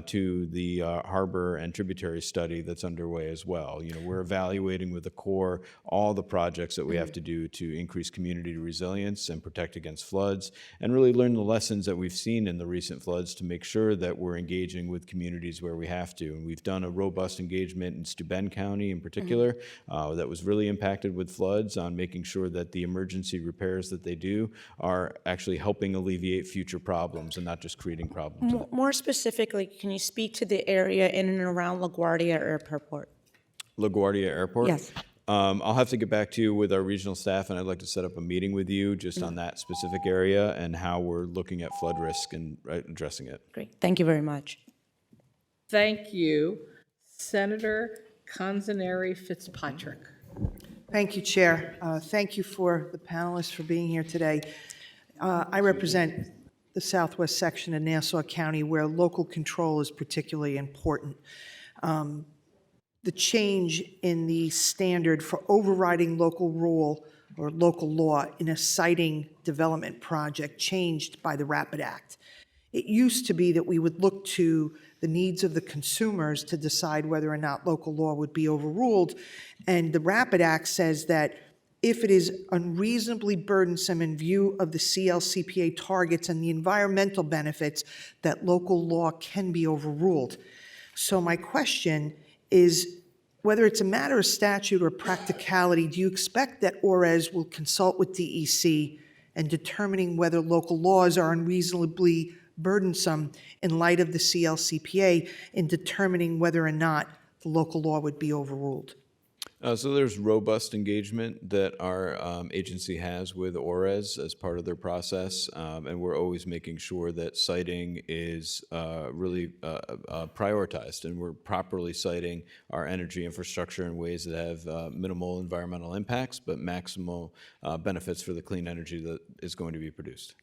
to the harbor and tributary study that's underway as well. You know, we're evaluating with the Corps all the projects that we have to do to increase community resilience and protect against floods, and really learn the lessons that we've seen in the recent floods to make sure that we're engaging with communities where we have to. And we've done a robust engagement in Steuben County in particular that was really impacted with floods, on making sure that the emergency repairs that they do are actually helping alleviate future problems and not just creating problems. More specifically, can you speak to the area in and around LaGuardia Airport? LaGuardia Airport? Yes. I'll have to get back to you with our regional staff, and I'd like to set up a meeting with you just on that specific area and how we're looking at flood risk and addressing it. Great. Thank you very much. Thank you. Senator Konzenary Fitzpatrick. Thank you, Chair. Thank you for the panelists for being here today. I represent the southwest section of Nassau County, where local control is particularly important. The change in the standard for overriding local rule or local law in a siting development project changed by the RAPID Act. It used to be that we would look to the needs of the consumers to decide whether or not local law would be overruled. And the RAPID Act says that if it is unreasonably burdensome in view of the CLCPA targets and the environmental benefits, that local law can be overruled. So my question is, whether it's a matter of statute or practicality, do you expect that ORES will consult with DEC in determining whether local laws are unreasonably burdensome in light of the CLCPA in determining whether or not the local law would be overruled? So there's robust engagement that our agency has with ORES as part of their process, and we're always making sure that siting is really prioritized, and we're properly siting our energy infrastructure in ways that have minimal environmental impacts, but maximal benefits for the clean energy that is going to be produced.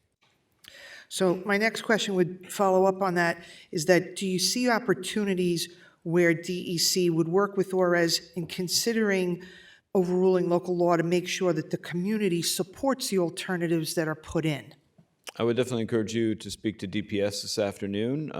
So my next question would follow up on that, is that do you see opportunities where DEC would work with ORES in considering overruling local law to make sure that the community supports the alternatives that are put in? I would definitely encourage you to speak to DPS this afternoon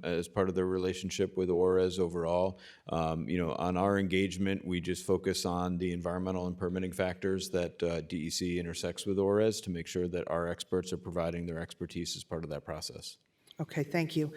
as part of their relationship with ORES overall. On our engagement, we just focus on the environmental and permitting factors that DEC intersects with ORES to make sure that our experts are providing their expertise as part of that process. Okay, thank you.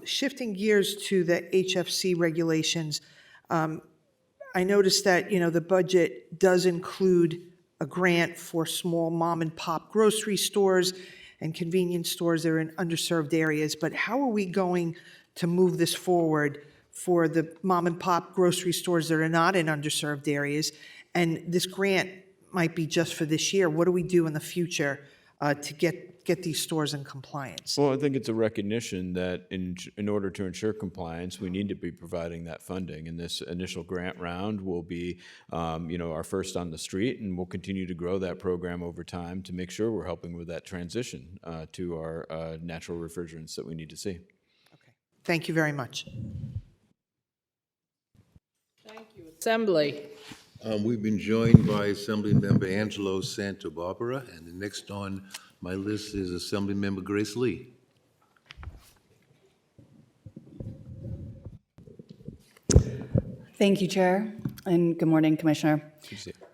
Shifting gears to the HFC regulations, I noticed that, the budget does include a grant for small mom and pop grocery stores and convenience stores that are in underserved areas, but how are we going to move this forward for the mom and pop grocery stores that are not in underserved areas? And this grant might be just for this year. What do we do in the future to get these stores in compliance? Well, I think it's a recognition that in order to ensure compliance, we need to be providing that funding. And this initial grant round will be, our first on the street, and we'll continue to grow that program over time to make sure we're helping with that transition to our natural refrigerants that we need to see. Thank you very much. Assembly. We've been joined by Assembly Member Angelo Santa Barbara, and the next on my list is Assembly Member Grace Lee. Thank you, Chair, and good morning, Commissioner.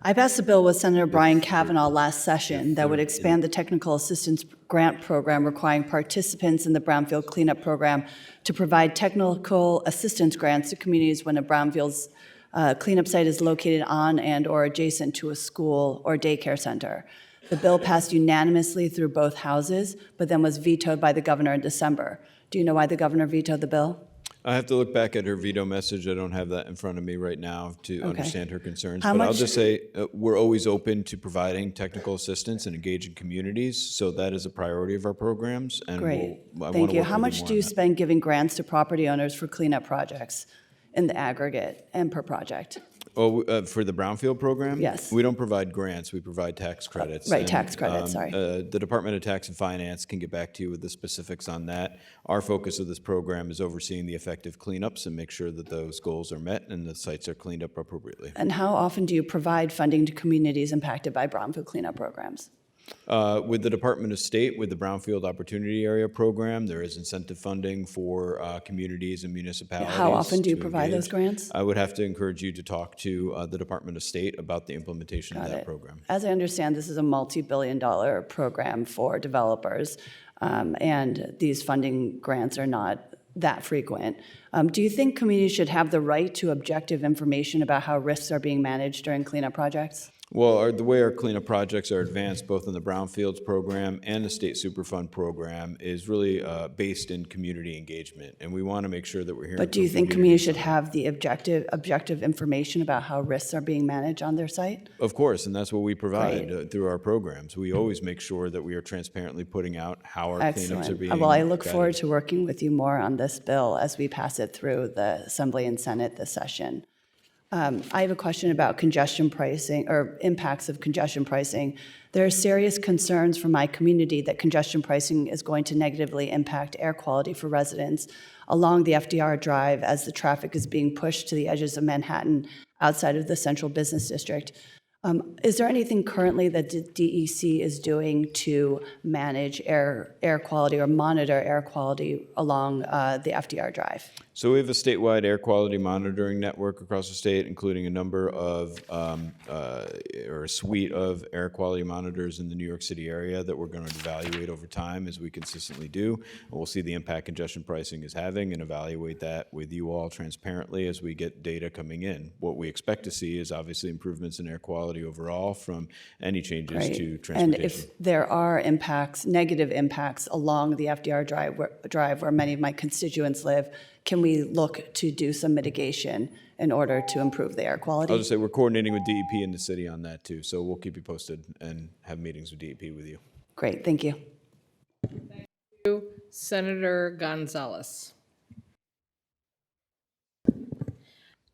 I passed a bill with Senator Brian Kavanaugh last session that would expand the technical assistance grant program requiring participants in the brownfield cleanup program to provide technical assistance grants to communities when a brownfield's cleanup site is located on and/or adjacent to a school or daycare center. The bill passed unanimously through both houses, but then was vetoed by the governor in December. Do you know why the governor vetoed the bill? I have to look back at her veto message. I don't have that in front of me right now to understand her concerns. How But I'll much- just say we're always open to providing technical assistance and engaging communities. So that is a priority of our programs. And Great, I wanna thank you. work How with much more do on you that. spend giving grants to property owners for cleanup projects in the aggregate and per project? Oh, for the Brownfield program? Yes. We don't provide grants, we provide tax credits. Right, And, tax credits, sorry. The Department of Tax and Finance can get back to you with the specifics on that. Our focus of this program is overseeing the effective cleanups and make sure that those goals are met and the sites are cleaned up appropriately. And how often do you provide funding to communities impacted by brownfield cleanup programs? With the Department of State, with the Brownfield Opportunity Area Program, there is incentive funding for communities and municipalities. How often do you to provide those engage. grants? I would have to encourage you to talk to the Department of State about the implementation of Got that it. program. As I understand, this is a multi-billion-dollar program for developers, and these funding grants are not that frequent. Do you think communities should have the right to objective information about how risks are being managed during cleanup projects? Well, the way our cleanup projects are advanced, both in the Brownfields program and the State Superfund program, is really based in community engagement. And we want to make sure that we're hearing But do you from think communities should have the objective information about how risks are being managed on their site? Of course, and that's what we provide Great. through our programs. We always make sure that we are transparently putting out how our cleanups are Excellent. being Well, I look vetted. forward to working with you more on this bill as we pass it through the Assembly and Senate this session. I have a question about congestion pricing, or impacts of congestion pricing. There are serious concerns from my community that congestion pricing is going to negatively impact air quality for residents along the FDR Drive as the traffic is being pushed to the edges of Manhattan outside of the central business district. Is there anything currently that DEC is doing to manage air quality or monitor air quality along the FDR Drive? So we have a statewide air quality monitoring network across the state, including a number of, or a suite of air quality monitors in the New York City area that we're going to evaluate over time, as we consistently do. And we'll see the impact congestion pricing is having and evaluate that with you all transparently as we get data coming in. What we expect to see is obviously improvements in air quality overall from any changes Right. to And transportation. if there are impacts, negative impacts along the FDR Drive where many of my constituents live, can we look to do some mitigation in order to improve the air quality? I'll just say we're coordinating with DEP in the city on that too, so we'll keep you posted and have meetings with DEP with you. Great, thank you. Senator Gonzalez.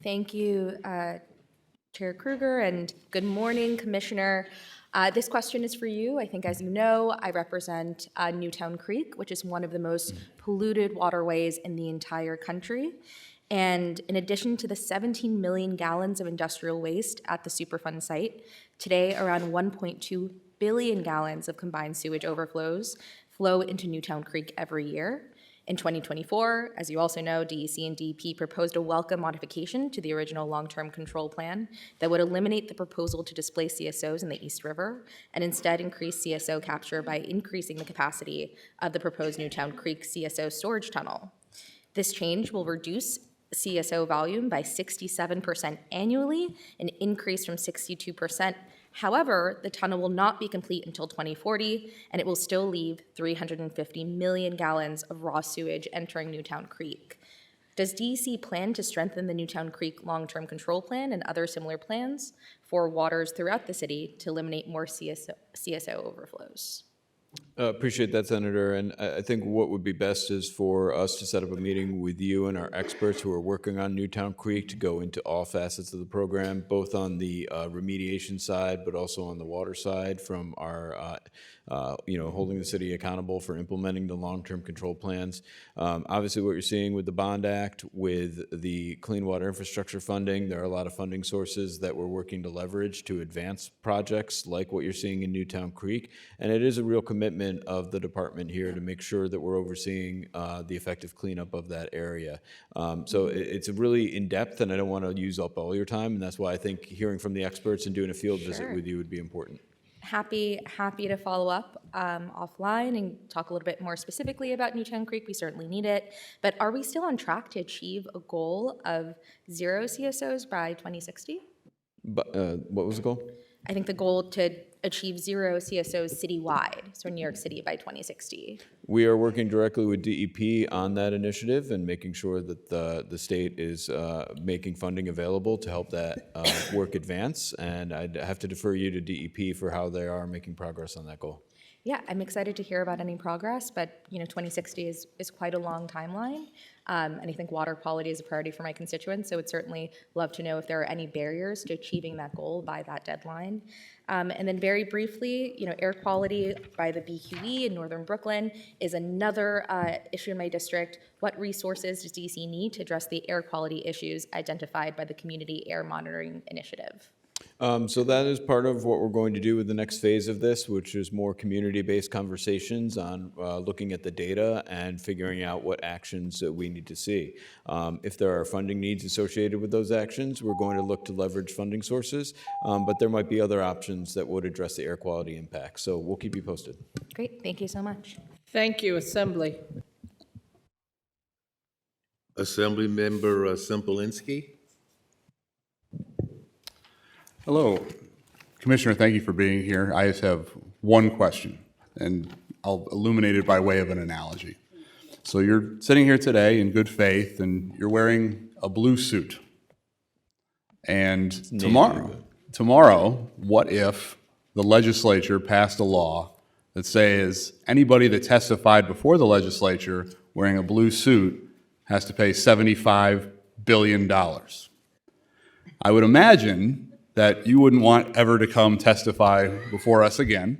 Thank you, Chair Kruger, and good morning, Commissioner. This question is for you. I think, as you know, I represent Newtown Creek, which is one of the most polluted waterways in the entire country. And in addition to the 17 million gallons of industrial waste at the Superfund site, today around 1.2 billion gallons of combined sewage overflows flow into Newtown Creek every year. In 2024, as you also know, DEC and DEP proposed a welcome modification to the original long-term control plan that would eliminate the proposal to displace CSOs in the East River and instead increase CSO capture by increasing the capacity of the proposed Newtown Creek CSO storage tunnel. This change will reduce CSO volume by 67% annually, an increase from 62%. However, the tunnel will not be complete until 2040, and it will still leave 350 million gallons of raw sewage entering Newtown Creek. Does DEC plan to strengthen the Newtown Creek long-term control plan and other similar plans for waters throughout the city to eliminate more CSO overflows? Appreciate that, Senator. And I think what would be best is for us to set up a meeting with you and our experts who are working on Newtown Creek to go into all facets of the program, both on the remediation side, but also on the water side, from our, holding the city accountable for implementing the long-term control plans. Obviously, what you're seeing with the Bond Act, with the clean water infrastructure funding, there are a lot of funding sources that we're working to leverage to advance projects like what you're seeing in Newtown Creek. And it is a real commitment of the department here to make sure that we're overseeing the effective cleanup of that area. So it's really in-depth, and I don't want to use up all your time, and that's why I think hearing from the experts and doing a field visit with you would be important. Happy to follow up offline and talk a little bit more specifically about Newtown Creek. We certainly need it. But are we still on track to achieve a goal of 0 CSOs by 2060? But what was the goal? I think the goal to achieve 0 CSOs citywide, so New York City by 2060. We are working directly with DEP on that initiative and making sure that the state is making funding available to help that work advance. And I'd have to defer you to DEP for how they are making progress on that goal. Yeah, I'm excited to hear about any progress, but 2060 is quite a long timeline. And I think water quality is a priority for my constituents, so would certainly love to know if there are any barriers to achieving that goal by that deadline. And then very briefly, air quality by the BQE in Northern Brooklyn is another issue in my district. What resources does DC need to address the air quality issues identified by the Community Air Monitoring Initiative? So that is part of what we're going to do with the next phase of this, which is more community-based conversations on looking at the data and figuring out what actions that we need to see. If there are funding needs associated with those actions, we're going to look to leverage funding sources, but there might be other options that would address the air quality impact. So we'll keep you posted. Great, thank you so much. Thank you, Assembly. Assemblymember Sempolinski. Hello. Commissioner, thank you for being here. I just have one question, and I'll illuminate it by way of an analogy. So you're sitting here today in good faith, and you're wearing a blue suit. And tomorrow, what if the legislature passed a law that says anybody that testified before the legislature wearing a blue suit has to pay $75 billion? I would imagine that you wouldn't want ever to come testify before us again.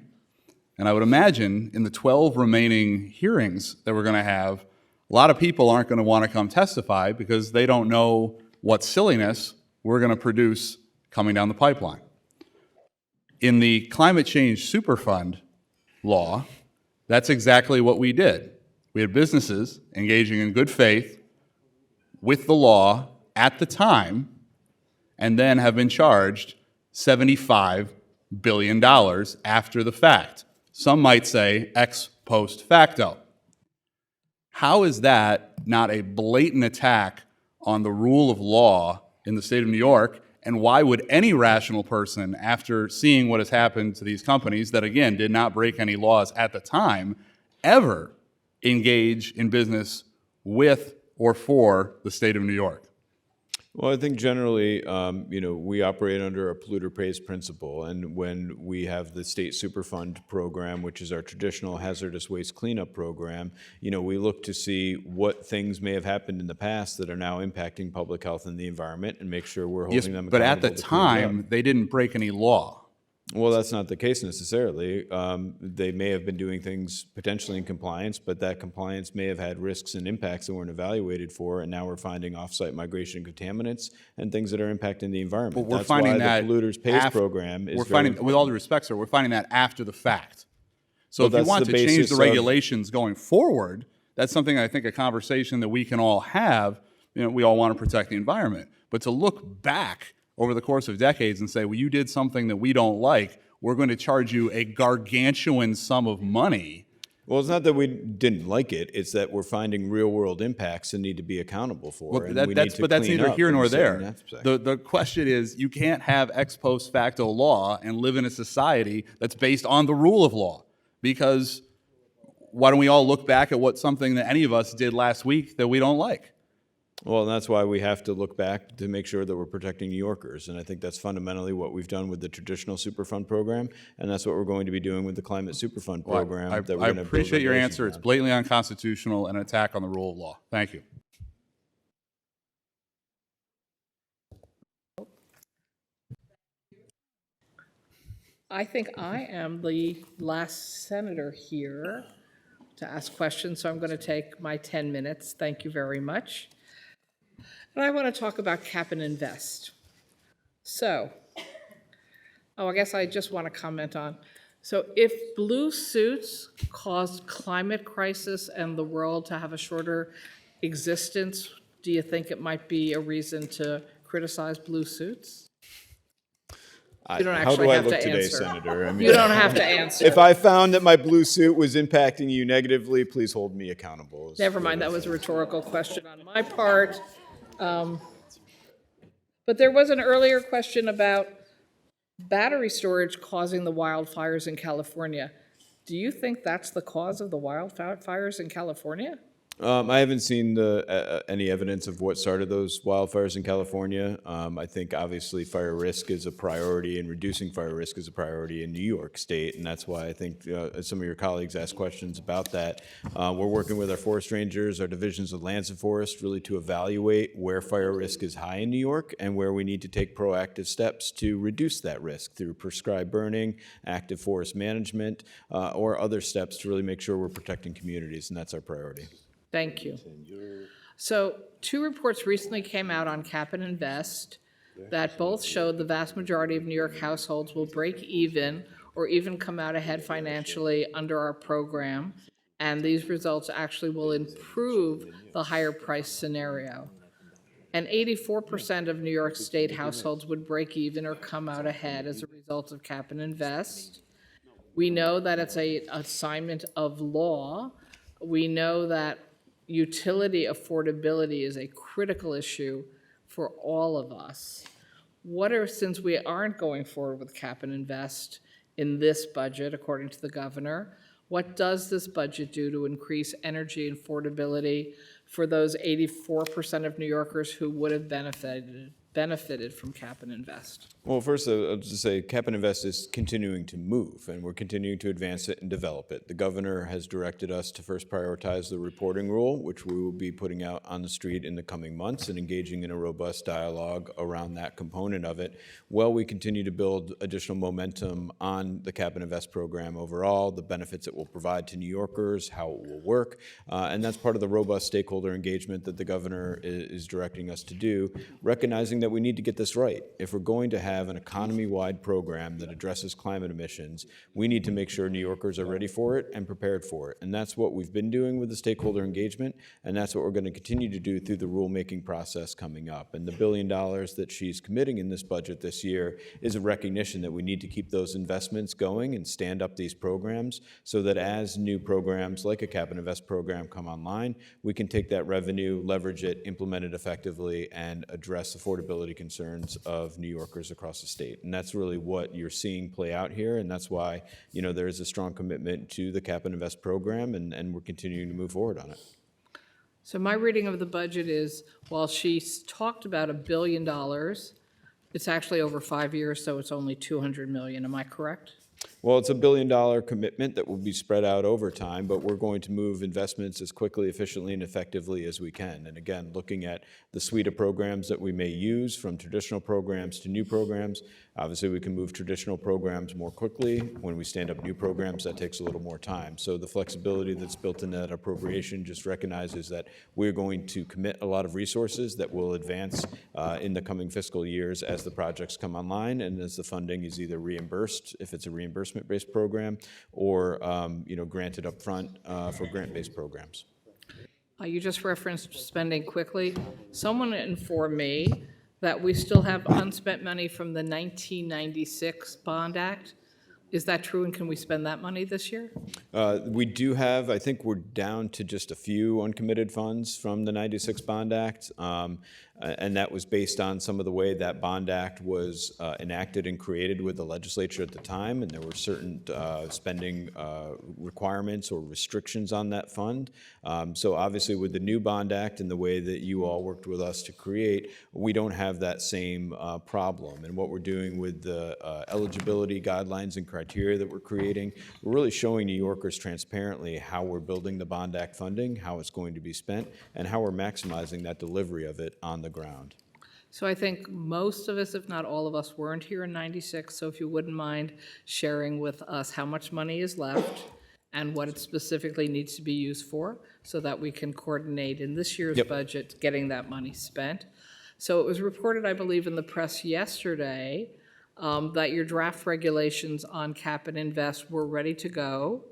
And I would imagine in the 12 remaining hearings that we're going to have, a lot of people aren't going to want to come testify because they don't know what silliness we're going to produce coming down the pipeline. In the Climate Change Superfund law, that's exactly what we did. We had businesses engaging in good faith with the law at the time, and then have been charged $75 billion after the fact. Some might say ex post facto. How is that not a blatant attack on the rule of law in the state of New York? And why would any rational person, after seeing what has happened to these companies that, again, did not break any laws at the time, ever engage in business with or for the state of New York? Well, I think generally, we operate under a polluter pays principle, and when we have the state Superfund program, which is our traditional hazardous waste cleanup program, we look to see what things may have happened in the past that are now impacting public health and the environment, and make sure we're holding them accountable. But at the time, they didn't break any law. Well, that's not the case necessarily. They may have been doing things potentially in compliance, but that compliance may have had risks and impacts that weren't evaluated for, and now we're finding off-site migration contaminants and things that are impacting the environment. But we're That's finding why that the Polluters Pays program is we're very finding, important. with all due respect, sir, we're finding that after the fact. So Well, if you that's want the to change basis the of- regulations going forward, that's something I think a conversation that we can all have. We all want to protect the environment. But to look back over the course of decades and say, well, you did something that we don't like, we're going to charge you a gargantuan sum of money. Well, it's not that we didn't like it, it's that we're finding real-world impacts that need to be accountable for. Well, and that, we that's, need to but that's clean neither up here in nor certain there. aspects. The question is, you can't have ex post facto law and live in a society that's based on the rule of law. Because why don't we all look back at what something that any of us did last week that we don't like? Well, and that's why we have to look back to make sure that we're protecting New Yorkers. And I think that's fundamentally what we've done with the traditional Superfund program, and that's what we're going to be doing with the Climate Superfund Well, program. I that we're I gonna build appreciate your regulations answer. It's around. blatantly unconstitutional and an attack on the rule of law. Thank you. I think I am the last senator here to ask questions, so I'm going to take my 10 minutes. Thank you very much. And I want to talk about cap and invest. So, I guess I just want to comment on, so if blue suits caused climate crisis and the world to have a shorter existence, do you think it might be a reason to criticize blue suits? You don't How actually do I have look to today, answer. Senator? You don't have to answer. If I found that my blue suit was impacting you negatively, please hold me accountable. is Never what mind, I that was a think. rhetorical question on my part. But there was an earlier question about battery storage causing the wildfires in California. Do you think that's the cause of the wildfires in California? I haven't seen any evidence of what started those wildfires in California. I think obviously fire risk is a priority, and reducing fire risk is a priority in New York State, and that's why I think some of your colleagues asked questions about that. We're working with our forest rangers, our divisions of lands and forest, really to evaluate where fire risk is high in New York and where we need to take proactive steps to reduce that risk through prescribed burning, active forest management, or other steps to really make sure we're protecting communities, and that's our priority. Thank you. So 2 reports recently came out on Cap and Invest that both showed the vast majority of New York households will break even or even come out ahead financially under our program. And these results actually will improve the higher price scenario. And 84% of New York State households would break even or come out ahead as a result of Cap and Invest. We know that it's an assignment of law. We know that utility affordability is a critical issue for all of us. Since we aren't going forward with Cap and Invest in this budget, according to the governor, what does this budget do to increase energy affordability for those 84% of New Yorkers who would have benefited from Cap and Invest? Well, first, I'll just say Cap and Invest is continuing to move, and we're continuing to advance it and develop it. The governor has directed us to first prioritize the reporting rule, which we will be putting out on the street in the coming months and engaging in a robust dialogue around that component of it, while we continue to build additional momentum on the Cap and Invest program overall, the benefits it will provide to New Yorkers, how it will work, and that's part of the robust stakeholder engagement that the governor is directing us to do, recognizing that we need to get this right. If we're going to have an economy-wide program that addresses climate emissions, we need to make sure New Yorkers are ready for it and prepared for it. And that's what we've been doing with the stakeholder engagement, and that's what we're going to continue to do through the rulemaking process coming up. And the $1 billion that she's committing in this budget this year is a recognition that we need to keep those investments going and stand up these programs so that as new programs like a Cap and Invest program come online, we can take that revenue, leverage it, implement it effectively, and address affordability concerns of New Yorkers across the state. And that's really what you're seeing play out here, and that's why, there is a strong commitment to the Cap and Invest program, and we're continuing to move forward on it. So my reading of the budget is, while she's talked about $1 billion, it's actually over 5 years, so it's only $200 million. Am I correct? Well, it's a $1 billion commitment that will be spread out over time, but we're going to move investments as quickly, efficiently, and effectively as we can. And again, looking at the suite of programs that we may use, from traditional programs to new programs. Obviously, we can move traditional programs more quickly. When we stand up new programs, that takes a little more time. So the flexibility that's built into that appropriation just recognizes that we're going to commit a lot of resources that will advance in the coming fiscal years as the projects come online and as the funding is either reimbursed, if it's a reimbursement reimbursement-based program or, granted upfront for grant-based programs. You just referenced spending quickly. Someone informed me that we still have unspent money from the 1996 Bond Act. Is that true, and can we spend that money this year? We do have, I think we're down to just a few uncommitted funds from the 96 Bond Act, and that was based on some of the way that Bond Act was enacted and created with the legislature at the time, and there were certain spending requirements or restrictions on that fund. So obviously with the new Bond Act and the way that you all worked with us to create, we don't have that same problem. And what we're doing with the eligibility guidelines and criteria that we're creating, we're really showing New Yorkers transparently how we're building the Bond Act funding, how it's going to be spent, and how we're maximizing that delivery of it on the ground. So I think most of us, if not all of us, weren't here in 96, so if you wouldn't mind sharing with us how much money is left and what it specifically needs to be used for, so that we can coordinate in this year's budget getting that money spent. So it was reported, I believe, in the press yesterday that your draft regulations on cap and invest were ready to go.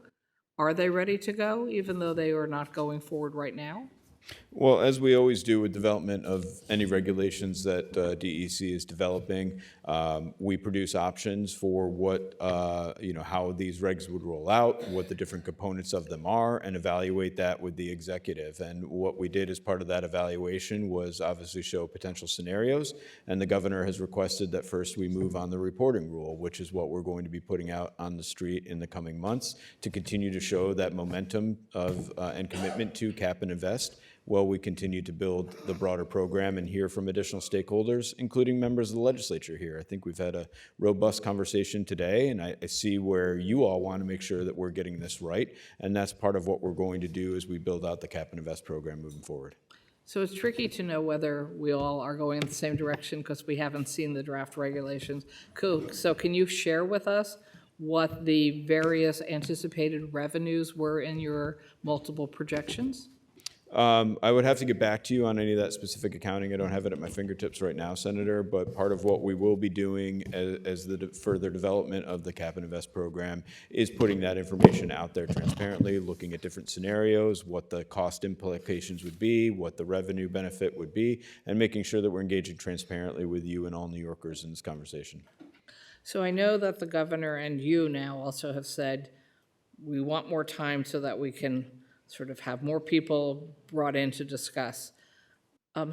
Are they ready to go, even though they are not going forward right now? Well, as we always do with development of any regulations that DEC is developing, we produce options for what, how these regs would roll out, what the different components of them are, and evaluate that with the executive. And what we did as part of that evaluation was obviously show potential scenarios, and the governor has requested that first we move on the reporting rule, which is what we're going to be putting out on the street in the coming months to continue to show that momentum of and commitment to cap and invest while we continue to build the broader program and hear from additional stakeholders, including members of the legislature here. I think we've had a robust conversation today, and I see where you all want to make sure that we're getting this right, and that's part of what we're going to do as we build out the Cap and Invest program moving forward. So it's tricky to know whether we all are going in the same direction because we haven't seen the draft regulations. Cool. So can you share with us what the various anticipated revenues were in your multiple projections? I would have to get back to you on any of that specific accounting. I don't have it at my fingertips right now, Senator, but part of what we will be doing as the further development of the Cap and Invest program is putting that information out there transparently, looking at different scenarios, what the cost implications would be, what the revenue benefit would be, and making sure that we're engaging transparently with you and all New Yorkers in this conversation. So I know that the governor and you now also have said, we want more time so that we can sort of have more people brought in to discuss.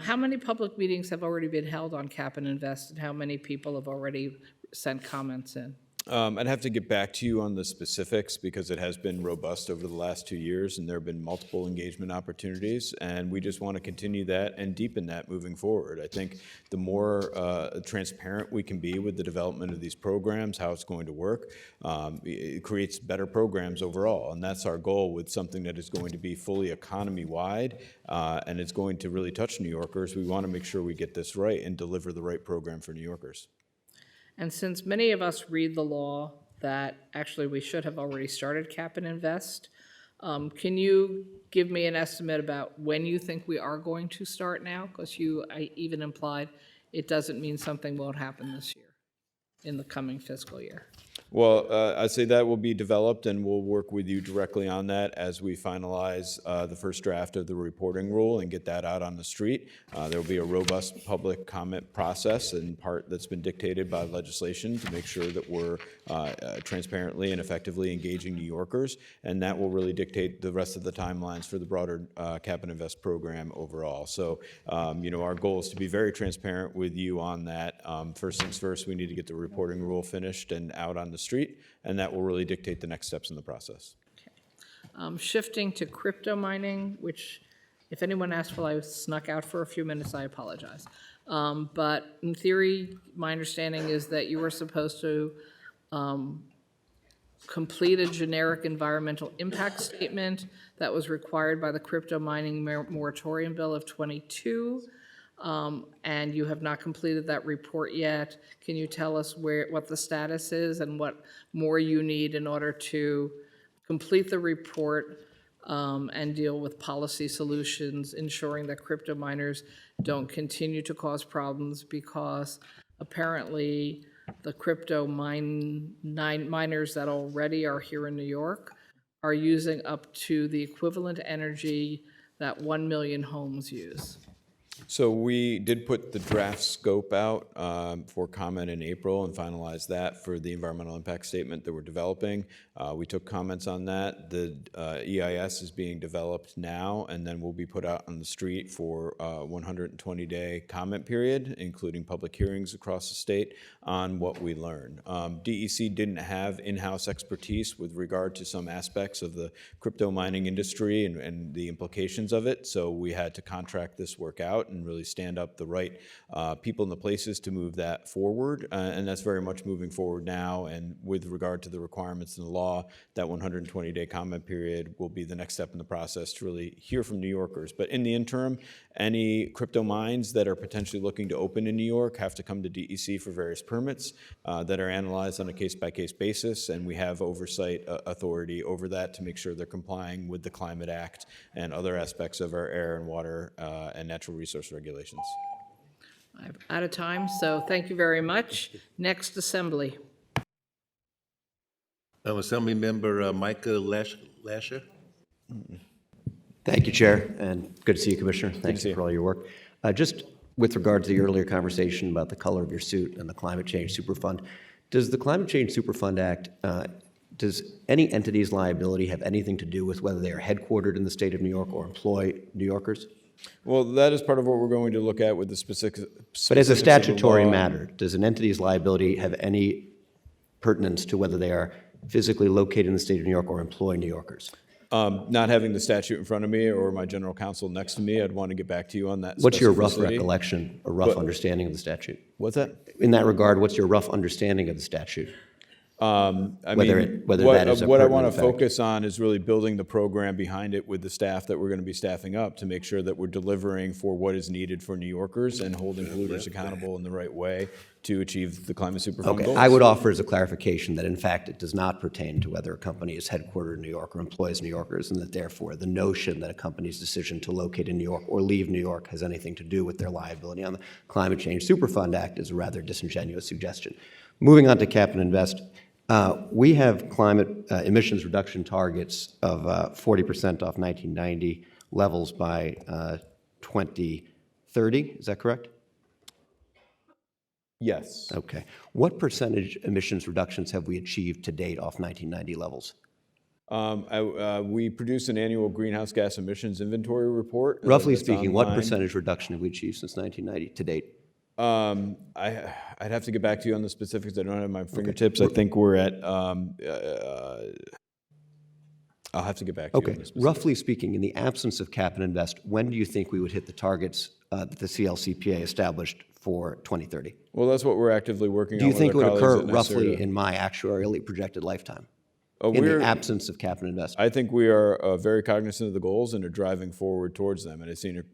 How many public meetings have already been held on Cap and Invest, and how many people have already sent comments in? I'd have to get back to you on the specifics because it has been robust over the last 2 years and there have been multiple engagement opportunities, and we just want to continue that and deepen that moving forward. I think the more transparent we can be with the development of these programs, how it's going to work, it creates better programs overall, and that's our goal with something that is going to be fully economy-wide and it's going to really touch New Yorkers. We want to make sure we get this right and deliver the right program for New Yorkers. And since many of us read the law that actually we should have already started Cap and Invest, can you give me an estimate about when you think we are going to start now? Because I even implied it doesn't mean something won't happen this year, in the coming fiscal year. Well, I'd say that will be developed, and we'll work with you directly on that as we finalize the first draft of the reporting rule and get that out on the street. There will be a robust public comment process, in part that's been dictated by legislation, to make sure that we're transparently and effectively engaging New Yorkers, and that will really dictate the rest of the timelines for the broader Cap and Invest program overall. So, our goal is to be very transparent with you on that. First things first, we need to get the reporting rule finished and out on the street, and that will really dictate the next steps in the process. Shifting to crypto mining, which if anyone asked while I snuck out for a few minutes, I apologize. But in theory, my understanding is that you were supposed to complete a generic environmental impact statement that was required by the crypto mining moratorium bill of 22. And you have not completed that report yet. Can you tell us what the status is and what more you need in order to complete the report and deal with policy solutions, ensuring that crypto miners don't continue to cause problems? Because apparently the crypto miners that already are here in New York are using up to the equivalent energy that 1 million homes use. So we did put the draft scope out for comment in April and finalized that for the environmental impact statement that we're developing. We took comments on that. The EIS is being developed now, and then will be put out on the street for a 120-day comment period, including public hearings across the state on what we learn. DEC didn't have in-house expertise with regard to some aspects of the crypto mining industry and the implications of it, so we had to contract this work out and really stand up the right people and the places to move that forward. And that's very much moving forward now. And with regard to the requirements in the law, that 120-day comment period will be the next step in the process to really hear from New Yorkers. But in the interim, any crypto mines that are potentially looking to open in New York have to come to DEC for various permits that are analyzed on a case-by-case basis. And we have oversight authority over that to make sure they're complying with the Climate Act and other aspects of our air and water and natural resource regulations. I'm out of time, so thank you very much. Next assembly. Assembly Member Micah Lasher. Thank you, Chair, and good to see you, Commissioner. Thanks for all your work. Just with regard to the earlier conversation about the color of your suit and the Climate Change Superfund, does the Climate Change Superfund Act, does any entity's liability have anything to do with whether they are headquartered in the state of New York or employ New Yorkers? Well, that is part of what we're going to look at with the specifics. But as a statutory matter, does an entity's liability have any pertinence to whether they are physically located in the state of New York or employ New Yorkers? Not having the statute in front of me or my general counsel next to me, I'd want to get back to you on that. What's your rough specificity. recollection, or rough understanding of the statute? What's that? In that regard, what's your rough understanding of the statute? I Whether mean, that is a what I pertinent want to fact. focus on is really building the program behind it with the staff that we're going to be staffing up to make sure that we're delivering for what is needed for New Yorkers and holding polluters accountable in the right way to achieve the Climate Superfund Okay, goals. I would offer as a clarification that in fact it does not pertain to whether a company is headquartered in New York or employs New Yorkers, and that therefore the notion that a company's decision to locate in New York or leave New York has anything to do with their liability on the Climate Change Superfund Act is a rather disingenuous suggestion. Moving on to Cap and Invest, we have climate emissions reduction targets of 40% off 1990 levels by 2030, is that correct? Yes. Okay. What percentage emissions reductions have we achieved to date off 1990 levels? We produce an annual greenhouse gas emissions inventory report. Roughly that's speaking, what online. percentage reduction have we achieved since 1990 to date? I'd have to get back to you on the specifics. I don't have my fingertips. I think we're at, I'll have to get back to you on Okay. the specifics. Roughly speaking, in the absence of Cap and Invest, when do you think we would hit the targets that the CLCPA established for 2030? Well, that's what we're actively working Do on you with think it our would colleagues occur at roughly NYSERDA. in my actuarially projected lifetime? Oh, In we're- the absence of Cap and Invest? I think we are very cognizant of the goals and are driving forward towards them. And I think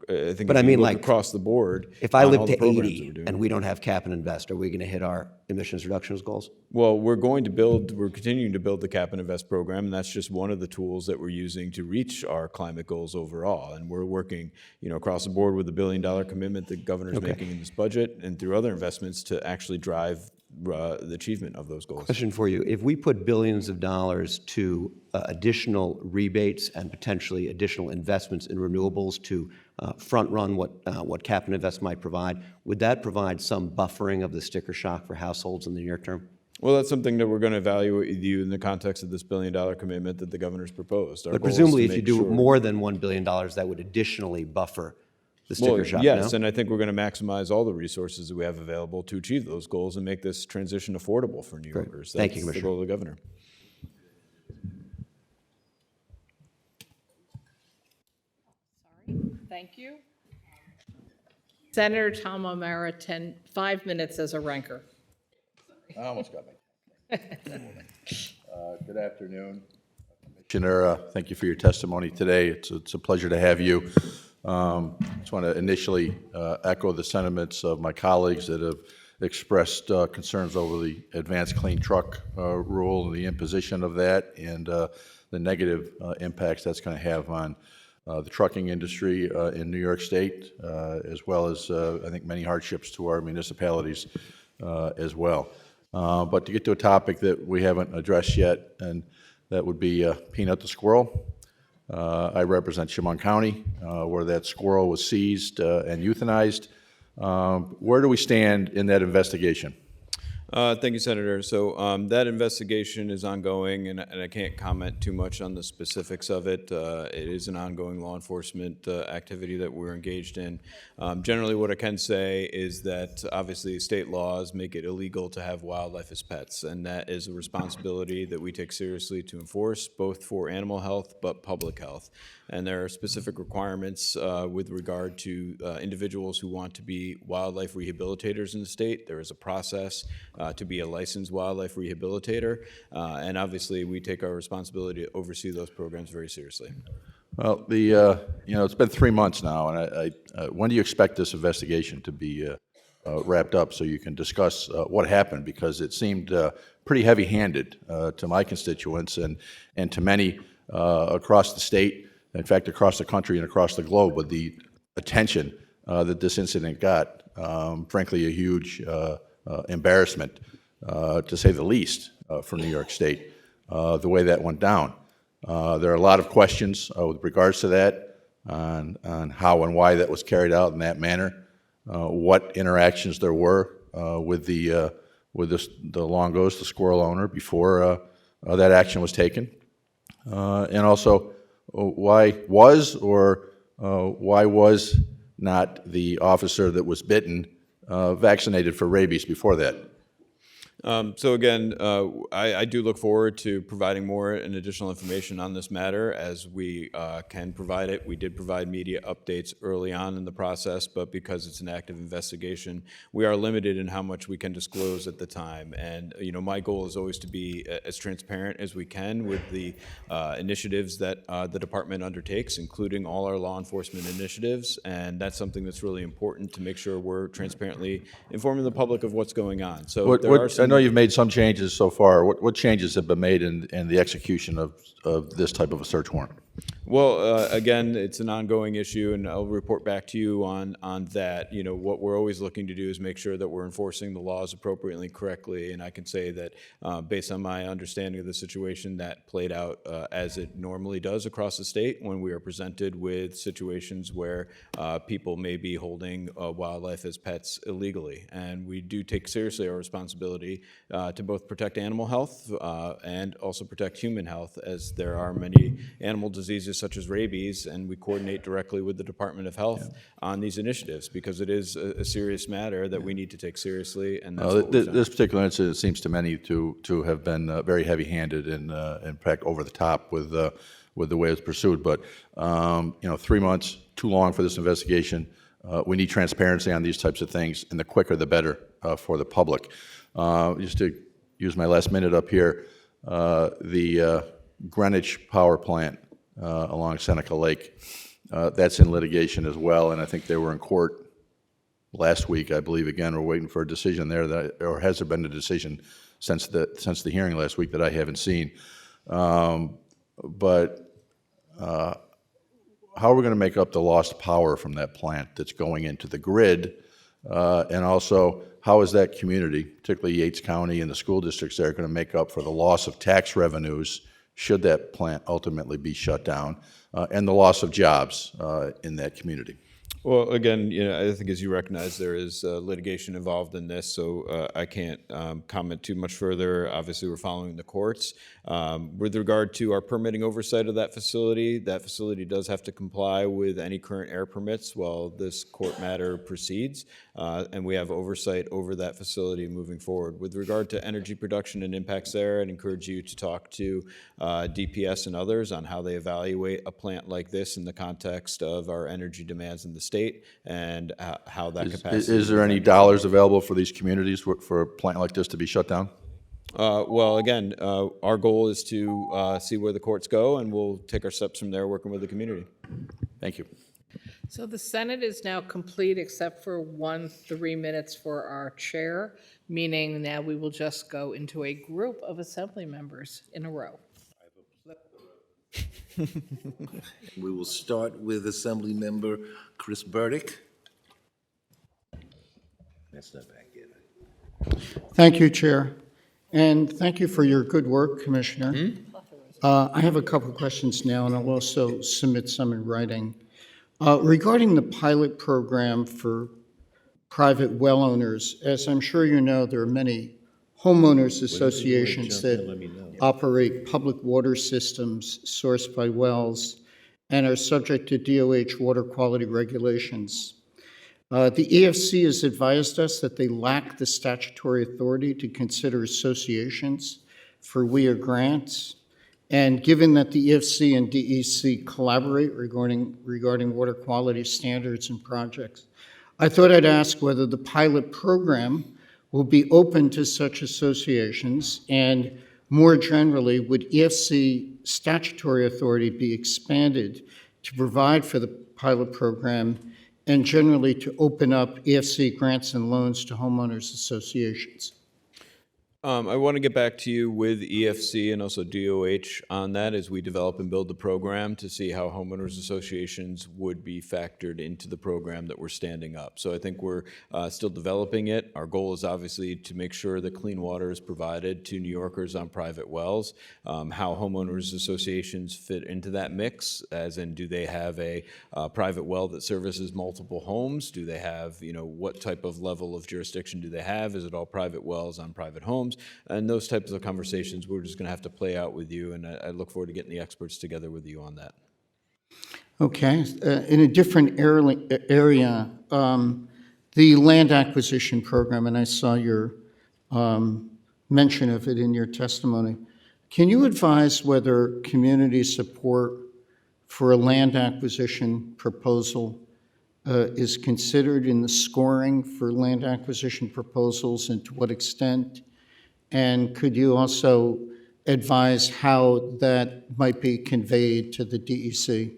But I if you mean, look like, across the board, If I on live all the to programs that 80 we're doing. and we don't have Cap and Invest, are we going to hit our emissions reductions goals? Well, we're continuing to build the Cap and Invest program, and that's just one of the tools that we're using to reach our climate goals overall. And we're working, across the board with the $1 billion commitment the governor's Okay. making in this budget and through other investments to actually drive the achievement of those goals. Question for you. If we put billions of dollars to additional rebates and potentially additional investments in renewables to front-run what Cap and Invest might provide, would that provide some buffering of the sticker shock for households in the near term? Well, that's something that we're going to evaluate with you in the context of this $1 billion commitment that the governor's proposed. Our But goal is presumably, to if you make do sure- more than $1 billion, that would additionally buffer the sticker shock, Yes, no? and I think we're going to maximize all the resources that we have available to achieve those goals and make this transition affordable for New Yorkers. Thank you, That's the Commissioner. goal of the governor. Thank you. Senator Tom O'Mara, 5 minutes as a ranker. I almost got my. Good afternoon, Commissioner. Thank you for your testimony today. It's a pleasure to have you. Just want to initially echo the sentiments of my colleagues that have expressed concerns over the advanced clean truck rule and the imposition of that and the negative impacts that's going to have on the trucking industry in New York State, as well as, I think, many hardships to our municipalities as well. But to get to a topic that we haven't addressed yet, and that would be Peanut the squirrel. I represent Chemung County, where that squirrel was seized and euthanized. Where do we stand in that investigation? Thank you, Senator. So that investigation is ongoing, and I can't comment too much on the specifics of it. It is an ongoing law enforcement activity that we're engaged in. Generally, what I can say is that obviously state laws make it illegal to have wildlife as pets, and that is a responsibility that we take seriously to enforce, both for animal health but public health. And there are specific requirements with regard to individuals who want to be wildlife rehabilitators in the state. There is a process to be a licensed wildlife rehabilitator, and obviously we take our responsibility to oversee those programs very seriously. Well, it's been 3 months now, and when do you expect this investigation to be wrapped up so you can discuss what happened? Because it seemed pretty heavy-handed to my constituents and to many across the state, in fact, across the country and across the globe, with the attention that this incident got. Frankly, a huge embarrassment, to say the least, for New York State, the way that went down. There are a lot of questions with regards to that, on how and why that was carried out in that manner, what interactions there were with the Longos, the squirrel owner, before that action was taken, and also why was not the officer that was bitten vaccinated for rabies before that? So again, I do look forward to providing more and additional information on this matter as we can provide it. We did provide media updates early on in the process, but because it's an active investigation, we are limited in how much we can disclose at the time. And my goal is always to be as transparent as we can with the initiatives that the department undertakes, including all our law enforcement initiatives. And that's something that's really important to make sure we're transparently informing the public of what's going on. So there are some. I know you've made some changes so far. What changes have been made in the execution of this type of a search warrant? Well, again, it's an ongoing issue, and I'll report back to you on that. What we're always looking to do is make sure that we're enforcing the laws appropriately and correctly, and I can say that based on my understanding of the situation, that played out as it normally does across the state when we are presented with situations where people may be holding wildlife as pets illegally. And we do take seriously our responsibility to both protect animal health and also protect human health, as there are many animal diseases such as rabies, and we coordinate directly with the Department of Health on these initiatives because it is a serious matter that we need to take seriously. And that's what we've done. This particular incident seems to many to have been very heavy-handed and in fact over the top with the way it's pursued. But 3 months, too long for this investigation. We need transparency on these types of things, and the quicker the better for the public. Just to use my last minute up here, the Greenwich Power Plant along Seneca Lake, that's in litigation as well, and I think they were in court last week, I believe. Again, we're waiting for a decision there, or has there been a decision since the hearing last week that I haven't seen? But how are we going to make up the lost power from that plant that's going into the grid? And also, how is that community, particularly Yates County and the school districts there, going to make up for the loss of tax revenues should that plant ultimately be shut down, and the loss of jobs in that community? Well, again, I think as you recognize, there is litigation involved in this, so I can't comment too much further. Obviously, we're following the courts. With regard to our permitting oversight of that facility does have to comply with any current air permits while this court matter proceeds, and we have oversight over that facility moving forward. With regard to energy production and impacts there, I'd encourage you to talk to DPS and others on how they evaluate a plant like this in the context of our energy demands in the state and how that capacity. Is there any dollars available for these communities for a plant like this to be shut down? Well, again, our goal is to see where the courts go, and we'll take our steps from there working with the community. Thank you. So the Senate is now complete except for 3 minutes for our chair, meaning now we will just go into a group of assembly members in a row. We will start with Assembly Member Chris Burdick. Thank you, Chair. And thank you for your good work, Commissioner. I have a couple of questions now, and I'll also submit some in writing. Regarding the pilot program for private well owners, as I'm sure you know, there are many homeowners associations that operate public water systems sourced by wells and are subject to DOH water quality regulations. The EFC has advised us that they lack the statutory authority to consider associations for WEA grants. And given that the EFC and DEC collaborate regarding water quality standards and projects, I thought I'd ask whether the pilot program will be open to such associations, and more generally, would EFC statutory authority be expanded to provide for the pilot program and generally to open up EFC grants and loans to homeowners associations? I want to get back to you with EFC and also DOH on that as we develop and build the program to see how homeowners associations would be factored into the program that we're standing up. So I think we're still developing it. Our goal is obviously to make sure that clean water is provided to New Yorkers on private wells. How homeowners associations fit into that mix, as in do they have a private well that services multiple homes? Do they have, what type of level of jurisdiction do they have? Is it all private wells on private homes? And those types of conversations we're just going to have to play out with you, and I look forward to getting the experts together with you on that. Okay. In a different area, the land acquisition program, and I saw your mention of it in your testimony. Can you advise whether community support for a land acquisition proposal is considered in the scoring for land acquisition proposals, and to what extent? And could you also advise how that might be conveyed to the DEC?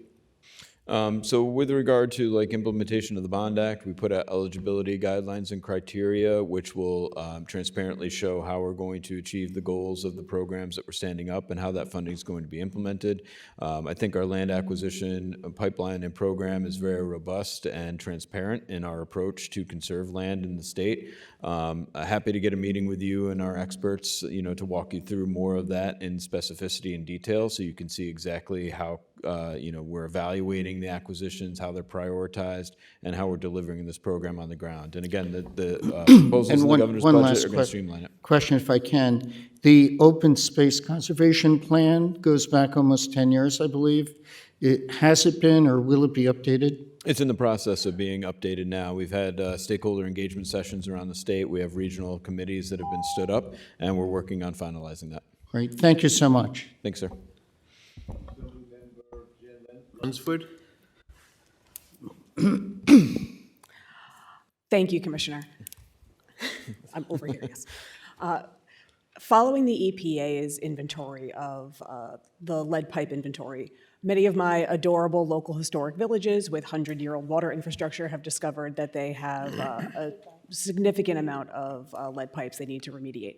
So with regard to implementation of the Bond Act, we put out eligibility guidelines and criteria, which will transparently show how we're going to achieve the goals of the programs that we're standing up and how that funding is going to be implemented. I think our land acquisition pipeline and program is very robust and transparent in our approach to conserve land in the state. Happy to get a meeting with you and our experts, to walk you through more of that in specificity and detail, so you can see exactly how we're evaluating the acquisitions, how they're prioritized, and how we're delivering this program on the ground. And again, the proposals in the governor's budget are going to streamline it. Question, if I can. The Open Space Conservation Plan goes back almost 10 years, I believe. Has it been, or will it be updated? It's in the process of being updated now. We've had stakeholder engagement sessions around the state. We have regional committees that have been stood up, and we're working on finalizing that. Great. Thank you so much. Thanks, sir. Lunsford? Thank you, Commissioner. I'm over here, yes. Following the EPA's inventory of the lead pipe inventory, many of my adorable local historic villages with 100-year-old water infrastructure have discovered that they have a significant amount of lead pipes they need to remediate.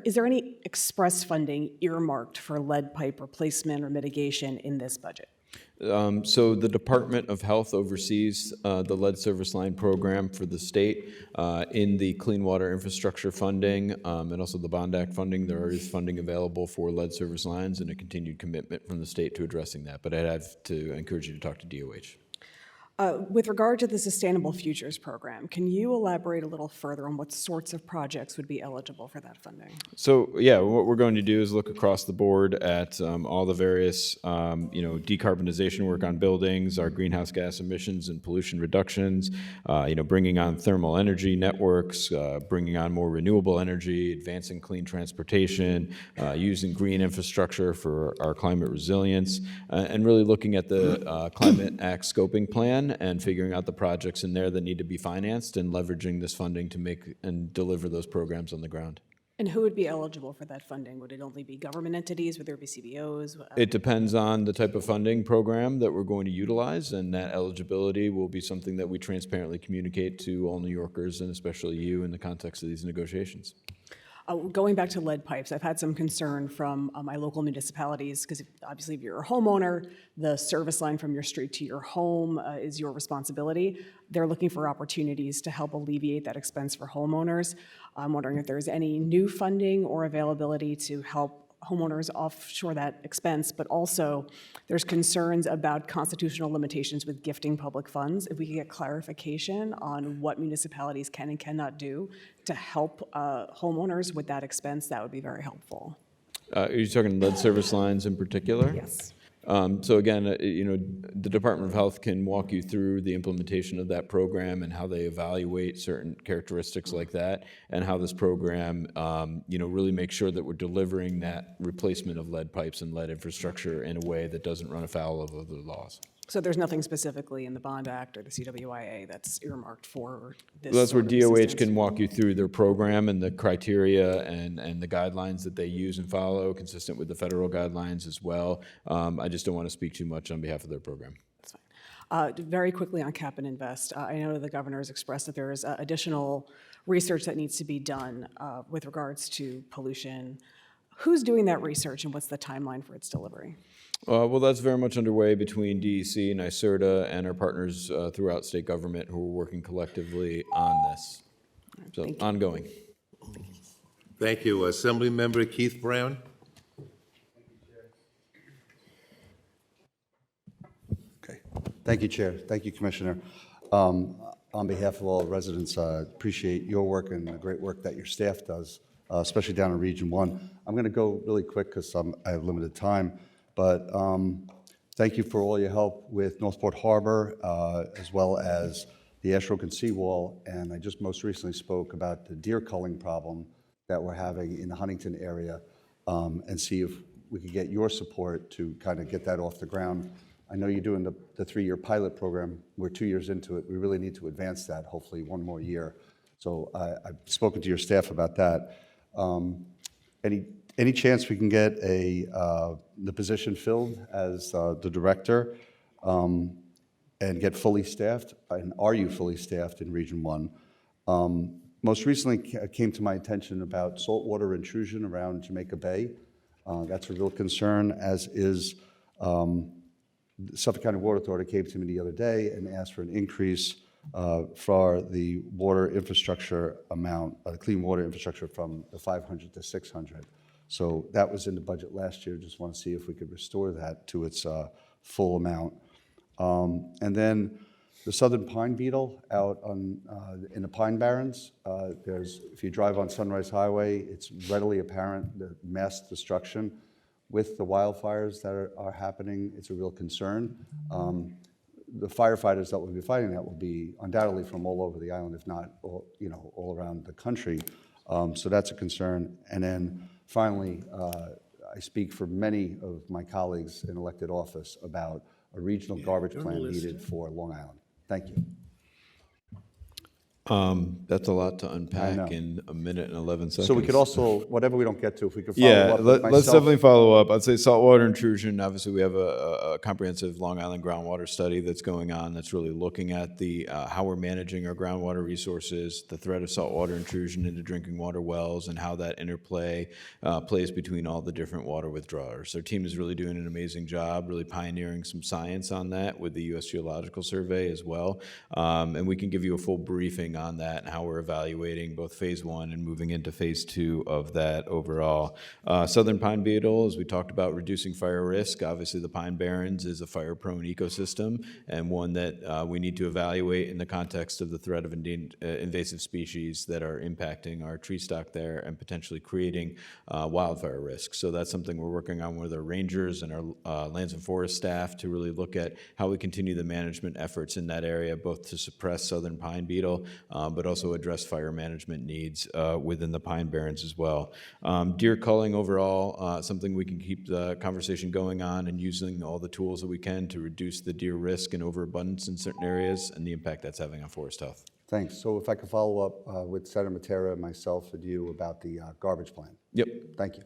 Is there any express funding earmarked for lead pipe replacement or mitigation in this budget? So the Department of Health oversees the lead service line program for the state. In the clean water infrastructure funding and also the Bond Act funding, there is funding available for lead service lines and a continued commitment from the state to addressing that. But I'd have to encourage you to talk to DOH. With regard to the Sustainable Futures Program, can you elaborate a little further on what sorts of projects would be eligible for that funding? So yeah, what we're going to do is look across the board at all the various decarbonization work on buildings, our greenhouse gas emissions and pollution reductions, bringing on thermal energy networks, bringing on more renewable energy, advancing clean transportation, using green infrastructure for our climate resilience, and really looking at the Climate Act scoping plan and figuring out the projects in there that need to be financed and leveraging this funding to make and deliver those programs on the ground. And who would be eligible for that funding? Would it only be government entities? Would there be CBOs? It depends on the type of funding program that we're going to utilize, and that eligibility will be something that we transparently communicate to all New Yorkers and especially you in the context of these negotiations. Going back to lead pipes, I've had some concern from my local municipalities, because obviously if you're a homeowner, the service line from your street to your home is your responsibility. They're looking for opportunities to help alleviate that expense for homeowners. I'm wondering if there's any new funding or availability to help homeowners offshore that expense, but also there's concerns about constitutional limitations with gifting public funds. If we could get clarification on what municipalities can and cannot do to help homeowners with that expense, that would be very helpful. Are you talking lead service lines in particular? Yes. So again, the Department of Health can walk you through the implementation of that program and how they evaluate certain characteristics like that, and how this program, really makes sure that we're delivering that replacement of lead pipes and lead infrastructure in a way that doesn't run afoul of other laws. So there's nothing specifically in the Bond Act or the CWIA that's earmarked for this. That's where sort of DOH assistance? can walk you through their program and the criteria and the guidelines that they use and follow, consistent with the federal guidelines as well. I just don't want to speak too much on behalf of their program. Very quickly on Cap and Invest, I know the governor has expressed that there is additional research that needs to be done with regards to pollution. Who's doing that research, and what's the timeline for its delivery? Well, that's very much underway between DEC, NYSERDA, and our partners throughout state government who are working collectively on this. So, ongoing. Thank you. Assemblymember Keith Brown. Thank you, Chair. Thank you, Commissioner. On behalf of all residents, appreciate your work and the great work that your staff does, especially down in Region 1. I'm going to go really quick because I have limited time, but thank you for all your help with Northport Harbor, as well as the Ashroken Seawall, and I just most recently spoke about the deer culling problem that we're having in the Huntington area, and see if we could get your support to kind of get that off the ground. I know you're doing the 3-year pilot program. We're 2 years into it. We really need to advance that, hopefully 1 more year. So I've spoken to your staff about that. Any chance we can get the position filled as the director and get fully staffed? And are you fully staffed in Region 1? Most recently came to my attention about saltwater intrusion around Jamaica Bay. That's a real concern, as is Suffolk County Water Authority came to me the other day and asked for an increase for the water infrastructure amount, clean water infrastructure, from the 500 to 600. So that was in the budget last year. Just want to see if we could restore that to its full amount. And then the southern pine beetle out in the Pine Barrens. If you drive on Sunrise Highway, it's readily apparent the mass destruction. With the wildfires that are happening, it's a real concern. The firefighters that will be fighting that will be undoubtedly from all over the island, if not all around the country. So that's a concern. And then finally, I speak for many of my colleagues in elected office about a regional garbage plan needed for Long Island. Thank you. That's a lot to unpack in a minute and 11 seconds. So we could also, whatever we don't get to, if we could follow up with myself. Let's definitely follow up. I'd say saltwater intrusion. Obviously, we have a comprehensive Long Island groundwater study that's going on that's really looking at the how we're managing our groundwater resources, the threat of saltwater intrusion into drinking water wells, and how that interplay plays between all the different water withdrawers. Our team is really doing an amazing job, really pioneering some science on that with the U.S. Geological Survey as well. And we can give you a full briefing on that and how we're evaluating both phase 1 and moving into phase 2 of that overall. Southern pine beetle, as we talked about, reducing fire risk. Obviously, the Pine Barrens is a fire-prone ecosystem and one that we need to evaluate in the context of the threat of invasive species that are impacting our tree stock there and potentially creating wildfire risk. So that's something we're working on with our rangers and our lands and forest staff to really look at how we continue the management efforts in that area, both to suppress southern pine beetle, but also address fire management needs within the Pine Barrens as well. Deer culling overall, something we can keep the conversation going on and using all the tools that we can to reduce the deer risk and overabundance in certain areas and the impact that's having on forest health. Thanks. So if I could follow up with Senator Matera and myself and you about the garbage plan. Yep. Thank you.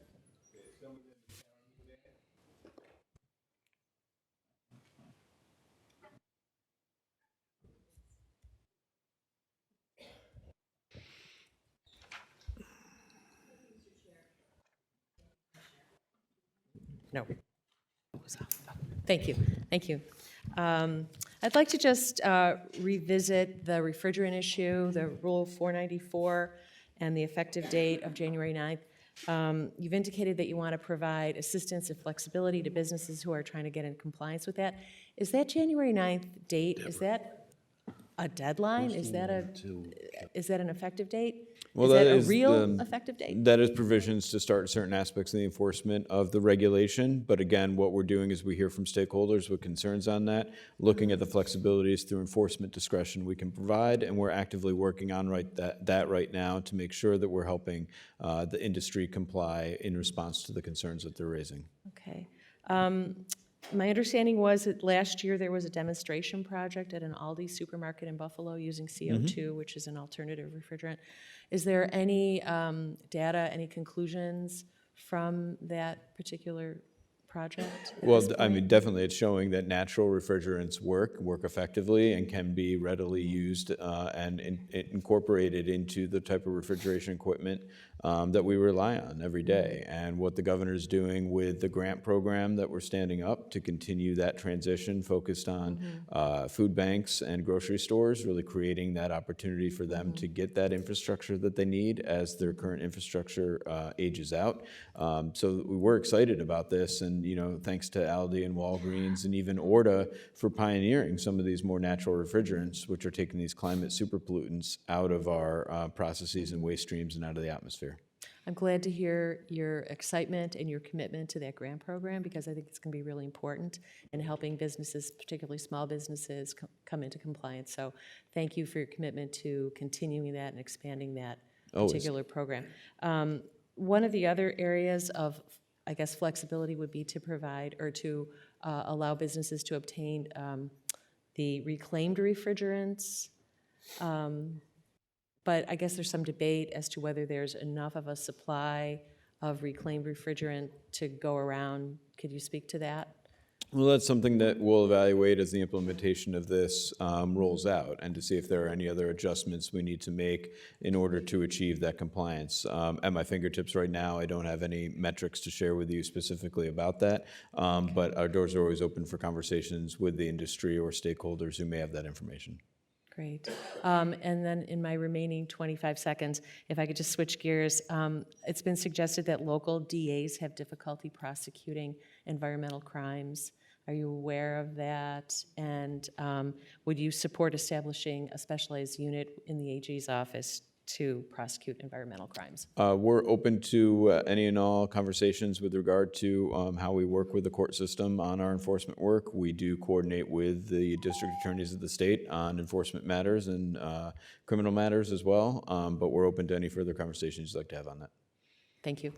No. Thank you, thank you. I'd like to just revisit the refrigerant issue, the Rule 494, and the effective date of January 9th. You've indicated that you want to provide assistance and flexibility to businesses who are trying to get in compliance with that. Is that January 9th date, is that a deadline? Is that an effective date? Well, is that that a is real effective date? That is provisions to start certain aspects of the enforcement of the regulation. But again, what we're doing is we hear from stakeholders with concerns on that, looking at the flexibilities through enforcement discretion we can provide, and we're actively working on that right now to make sure that we're helping the industry comply in response to the concerns that they're raising. Okay. My understanding was that last year there was a demonstration project at an Aldi supermarket in Buffalo using CO2, which is an alternative refrigerant. Is there any data, any conclusions from that particular project? Well, I mean, definitely it's showing that natural refrigerants work effectively and can be readily used and incorporated into the type of refrigeration equipment that we rely on every day. And what the governor's doing with the grant program that we're standing up to continue that transition focused on food banks and grocery stores, really creating that opportunity for them to get that infrastructure that they need as their current infrastructure ages out. So we're excited about this, and thanks to Aldi and Walgreens and even Orta for pioneering some of these more natural refrigerants, which are taking these climate superpollutants out of our processes and waste streams and out of the atmosphere. I'm glad to hear your excitement and your commitment to that grant program, because I think it's going to be really important in helping businesses, particularly small businesses, come into compliance. So thank you for your commitment to continuing that and expanding that particular program. One of the other areas of, I guess, flexibility would be to provide or to allow businesses to obtain the reclaimed refrigerants. But I guess there's some debate as to whether there's enough of a supply of reclaimed refrigerant to go around. Could you speak to that? Well, that's something that we'll evaluate as the implementation of this rolls out, and to see if there are any other adjustments we need to make in order to achieve that compliance. At my fingertips right now, I don't have any metrics to share with you specifically about that, but our doors are always open for conversations with the industry or stakeholders who may have that information. Great. And then in my remaining 25 seconds, if I could just switch gears, it's been suggested that local DAs have difficulty prosecuting environmental crimes. Are you aware of that? And would you support establishing a specialized unit in the AG's office to prosecute environmental crimes? We're open to any and all conversations with regard to how we work with the court system on our enforcement work. We do coordinate with the district attorneys of the state on enforcement matters and criminal matters as well, but we're open to any further conversations you'd like to have on that. Thank you.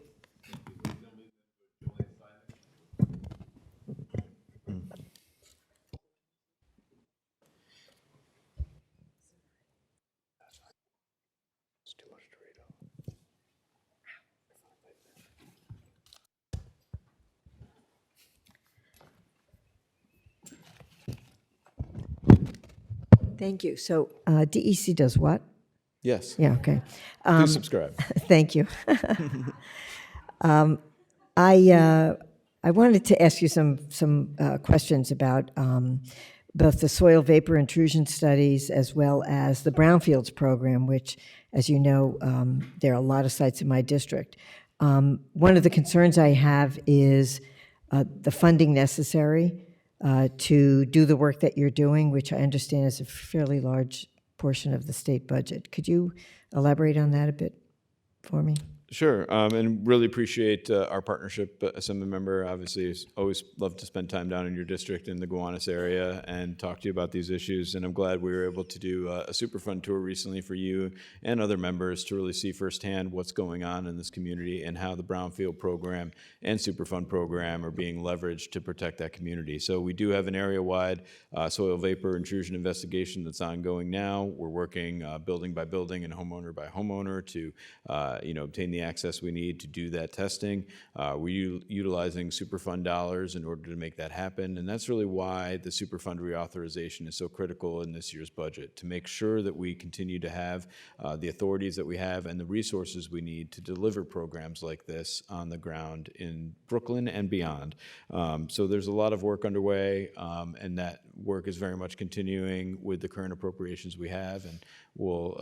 Thank you. So DEC does what? Yes. Yeah, okay. Please subscribe. Thank you. I wanted to ask you some questions about both the soil vapor intrusion studies as well as the brownfields program, which, as you know, there are a lot of sites in my district. One of the concerns I have is the funding necessary to do the work that you're doing, which I understand is a fairly large portion of the state budget. Could you elaborate on that a bit for me? Sure, and really appreciate our partnership. Assembly member, obviously, always love to spend time down in your district in the Gowanus area and talk to you about these issues. And I'm glad we were able to do a Superfund tour recently for you and other members to really see firsthand what's going on in this community and how the Brownfield program and Superfund program are being leveraged to protect that community. So we do have an area-wide soil vapor intrusion investigation that's ongoing now. We're working building by building and homeowner by homeowner to obtain the the access we need to do that testing. We're utilizing Superfund dollars in order to make that happen, and that's really why the Superfund reauthorization is so critical in this year's budget, to make sure that we continue to have the authorities that we have and the resources we need to deliver programs like this on the ground in Brooklyn and beyond. So there's a lot of work underway, and that work is very much continuing with the current appropriations we have, and we'll,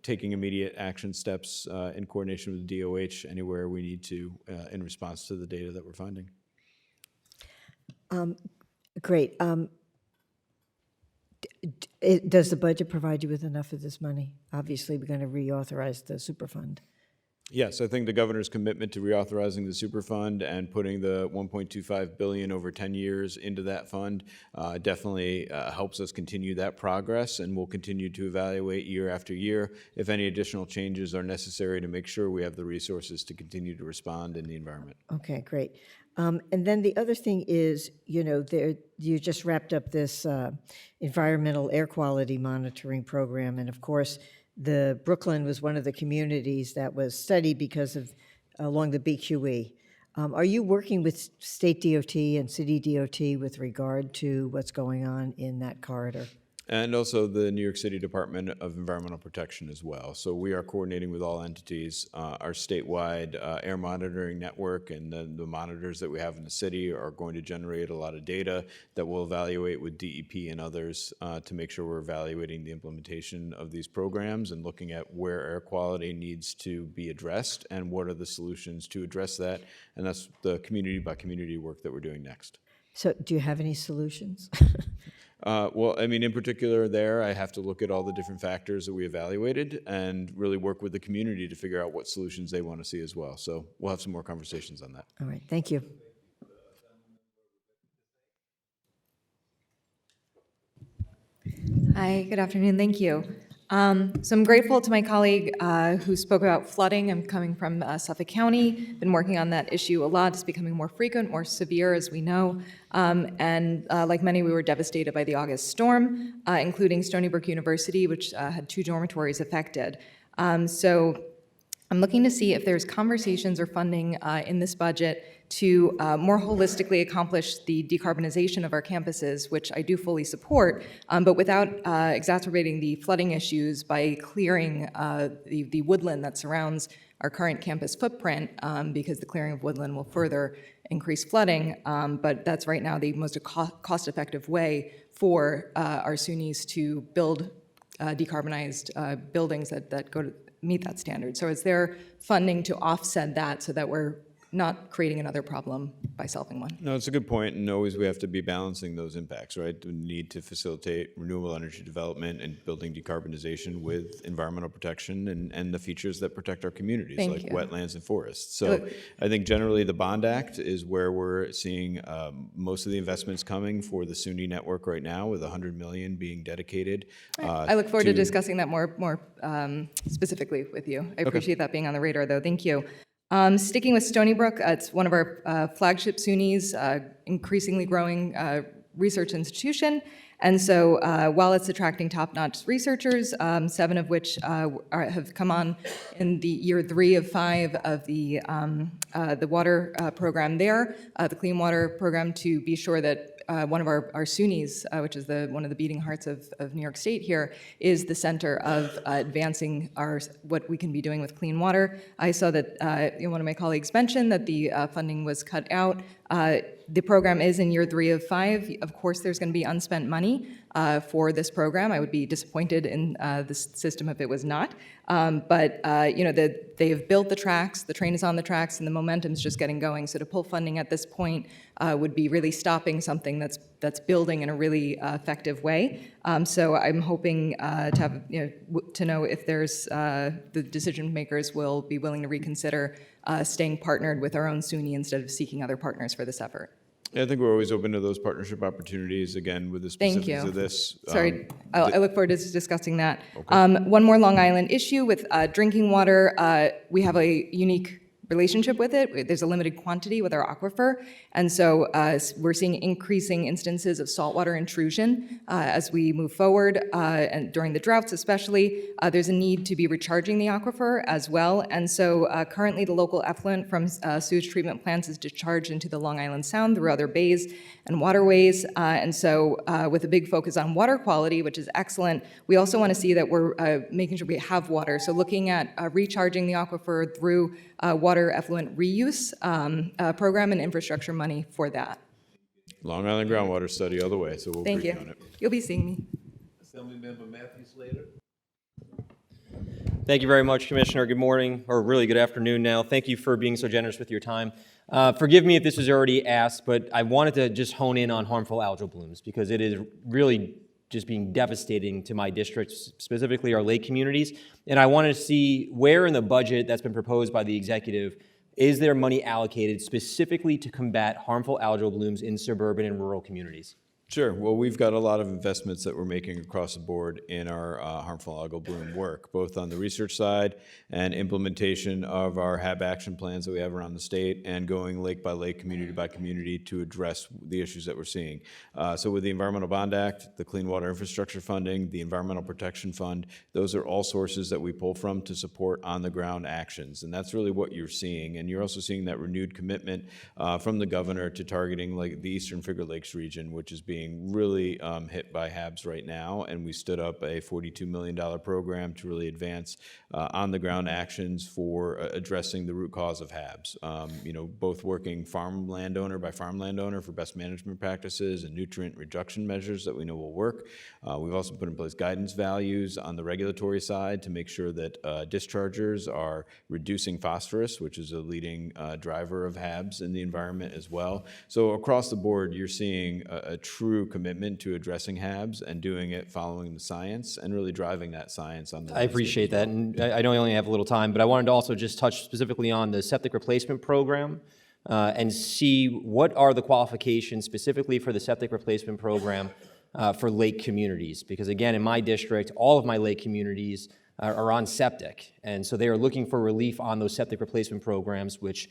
taking immediate action steps in coordination with the DOH anywhere we need to in response to the data that we're finding. Great. Does the budget provide you with enough of this money? Obviously, we're going to reauthorize the Superfund. Yes, I think the governor's commitment to reauthorizing the Superfund and putting the $1.25 billion over 10 years into that fund definitely helps us continue that progress, and we'll continue to evaluate year after year if any additional changes are necessary to make sure we have the resources to continue to respond in the environment. Okay, great. And then the other thing is, you just wrapped up this environmental air quality monitoring program, and of course, the Brooklyn was one of the communities that was studied because of along the BQE. Are you working with state DOT and city DOT with regard to what's going on in that corridor? And also the New York City Department of Environmental Protection as well. So we are coordinating with all entities. Our statewide air monitoring network and the monitors that we have in the city are going to generate a lot of data that we'll evaluate with DEP and others to make sure we're evaluating the implementation of these programs and looking at where air quality needs to be addressed and what are the solutions to address that. And that's the community by community work that we're doing next. So do you have any solutions? Well, I mean, in particular there, I have to look at all the different factors that we evaluated and really work with the community to figure out what solutions they want to see as well. So we'll have some more conversations on that. All right, thank you. Hi, good afternoon, thank you. So I'm grateful to my colleague who spoke about flooding. I'm coming from Suffolk County, been working on that issue a lot. It's becoming more frequent, more severe, as we know. And like many, we were devastated by the August storm, including Stony Brook University, which had 2 dormitories affected. So I'm looking to see if there's conversations or funding in this budget to more holistically accomplish the decarbonization of our campuses, which I do fully support, but without exacerbating the flooding issues by clearing the woodland that surrounds our current campus footprint, because the clearing of woodland will further increase flooding, but that's right now the most cost-effective way for our SUNYs to build decarbonized buildings that go to meet that standard. So is there funding to offset that so that we're not creating another problem by solving one? No, it's a good point, and always we have to be balancing those impacts, right? We need to facilitate renewable energy development and building decarbonization with environmental protection and the features that protect our communities, Thank like you. wetlands and forests. So I think generally the Bond Act is where we're seeing most of the investments coming for the SUNY network right now, with $100 million being dedicated. I look forward to discussing that more specifically with you. I appreciate that being on the radar, though. Thank you. Sticking with Stony Brook, it's one of our flagship SUNYs, increasingly growing research institution. And so while it's attracting top-notch researchers, 7 of which have come on in the year 3 of 5 of the water program there, the Clean Water program, to be sure that one of our SUNYs, which is one of the beating hearts of New York State here, is the center of advancing what we can be doing with clean water. I saw that one of my colleagues mentioned that the funding was cut out. The program is in year 3 of 5. Of course, there's going to be unspent money for this program. I would be disappointed in this system if it was not. But they have built the tracks, the train is on the tracks, and the momentum's just getting going. So to pull funding at this point would be really stopping something that's building in a really effective way. So I'm hoping to have to know if there's the decision makers will be willing to reconsider staying partnered with our own SUNY instead of seeking other partners for this effort. Yeah, I think we're always open to those partnership opportunities, again, with the specifics Thank you. of this. Sorry, I look forward to discussing that. Okay. One more Long Island issue with drinking water. We have a unique relationship with it. There's a limited quantity with our aquifer, and so we're seeing increasing instances of saltwater intrusion as we move forward, and during the droughts especially. There's a need to be recharging the aquifer as well, and so currently the local effluent from sewage treatment plants is discharged into the Long Island Sound through other bays and waterways, and so with a big focus on water quality, which is excellent, we also want to see that we're making sure we have water, so looking at recharging the aquifer through water effluent reuse program and infrastructure money for that. Long Island groundwater study all the way, so we'll Thank brief you. on it. You'll be seeing me. Assemblymember Matthew Slater. Thank you very much, Commissioner. Good morning, or really good afternoon now. Thank you for being so generous with your time. Forgive me if this was already asked, but I wanted to just hone in on harmful algal blooms because it is really just being devastating to my district, specifically our lake communities. And I wanted to see where in the budget that's been proposed by the executive is there money allocated specifically to combat harmful algal blooms in suburban and rural communities? Sure. Well, we've got a lot of investments that we're making across the board in our harmful algal bloom work, both on the research side and implementation of our HAB action plans that we have around the state and going lake by lake, community by community to address the issues that we're seeing. So with the Environmental Bond Act, the Clean Water Infrastructure Funding, the Environmental Protection Fund, those are all sources that we pull from to support on-the-ground actions. And that's really what you're seeing. And you're also seeing that renewed commitment from the governor to targeting like the Eastern Finger Lakes region, which is being really hit by HABs right now, and we stood up a $42 million program to really advance on-the-ground actions for addressing the root cause of HABs. Both working farm landowner by farm landowner for best management practices and nutrient reduction measures that we know will work. We've also put in place guidance values on the regulatory side to make sure that dischargers are reducing phosphorus, which is a leading driver of HABs in the environment as well. So across the board, you're seeing a true commitment to addressing HABs and doing it following the science and really driving that science on the I appreciate that, and I know I only have a little time, but I wanted to also just touch specifically on the septic replacement program and see what are the qualifications specifically for the septic replacement program for lake communities. Because again, in my district, all of my lake communities are on septic, and so they are looking for relief on those septic replacement programs, which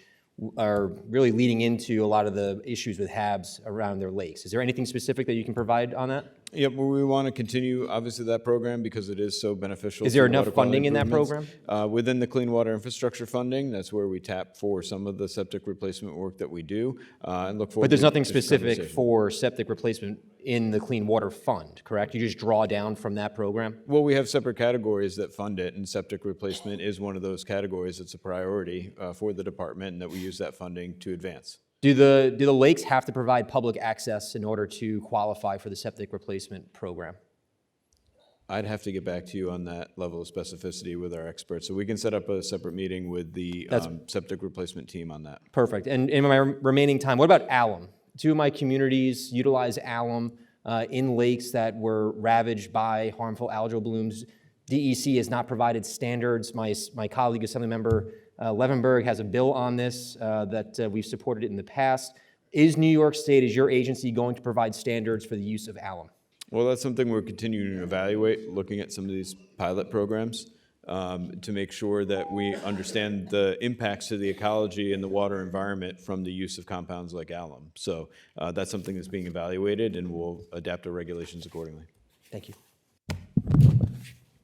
are really leading into a lot of the issues with HABs around their lakes. Is there anything specific that you can provide on that? Yeah, well, we want to continue, obviously, that program because it is so beneficial. Is there to enough water quality funding in that improvements. program? Within the Clean Water Infrastructure Funding, that's where we tap for some of the septic replacement work that we do and look forward But there's to nothing this specific conversation. for septic replacement in the Clean Water Fund, correct? You just draw down from that program? Well, we have separate categories that fund it, and septic replacement is one of those categories that's a priority for the department and that we use that funding to advance. Do the lakes have to provide public access in order to qualify for the septic replacement program? I'd have to get back to you on that level of specificity with our experts. So we can set up a separate meeting with the septic replacement team on that. Perfect. And in my remaining time, what about alum? Two of my communities utilize alum in lakes that were ravaged by harmful algal blooms. DEC has not provided standards. My colleague, Assemblymember Levenberg, has a bill on this that we've supported it in the past. Is New York State, is your agency going to provide standards for the use of alum? Well, that's something we're continuing to evaluate, looking at some of these pilot programs to make sure that we understand the impacts to the ecology and the water environment from the use of compounds like alum. So that's something that's being evaluated, and we'll adapt our regulations accordingly. Thank you.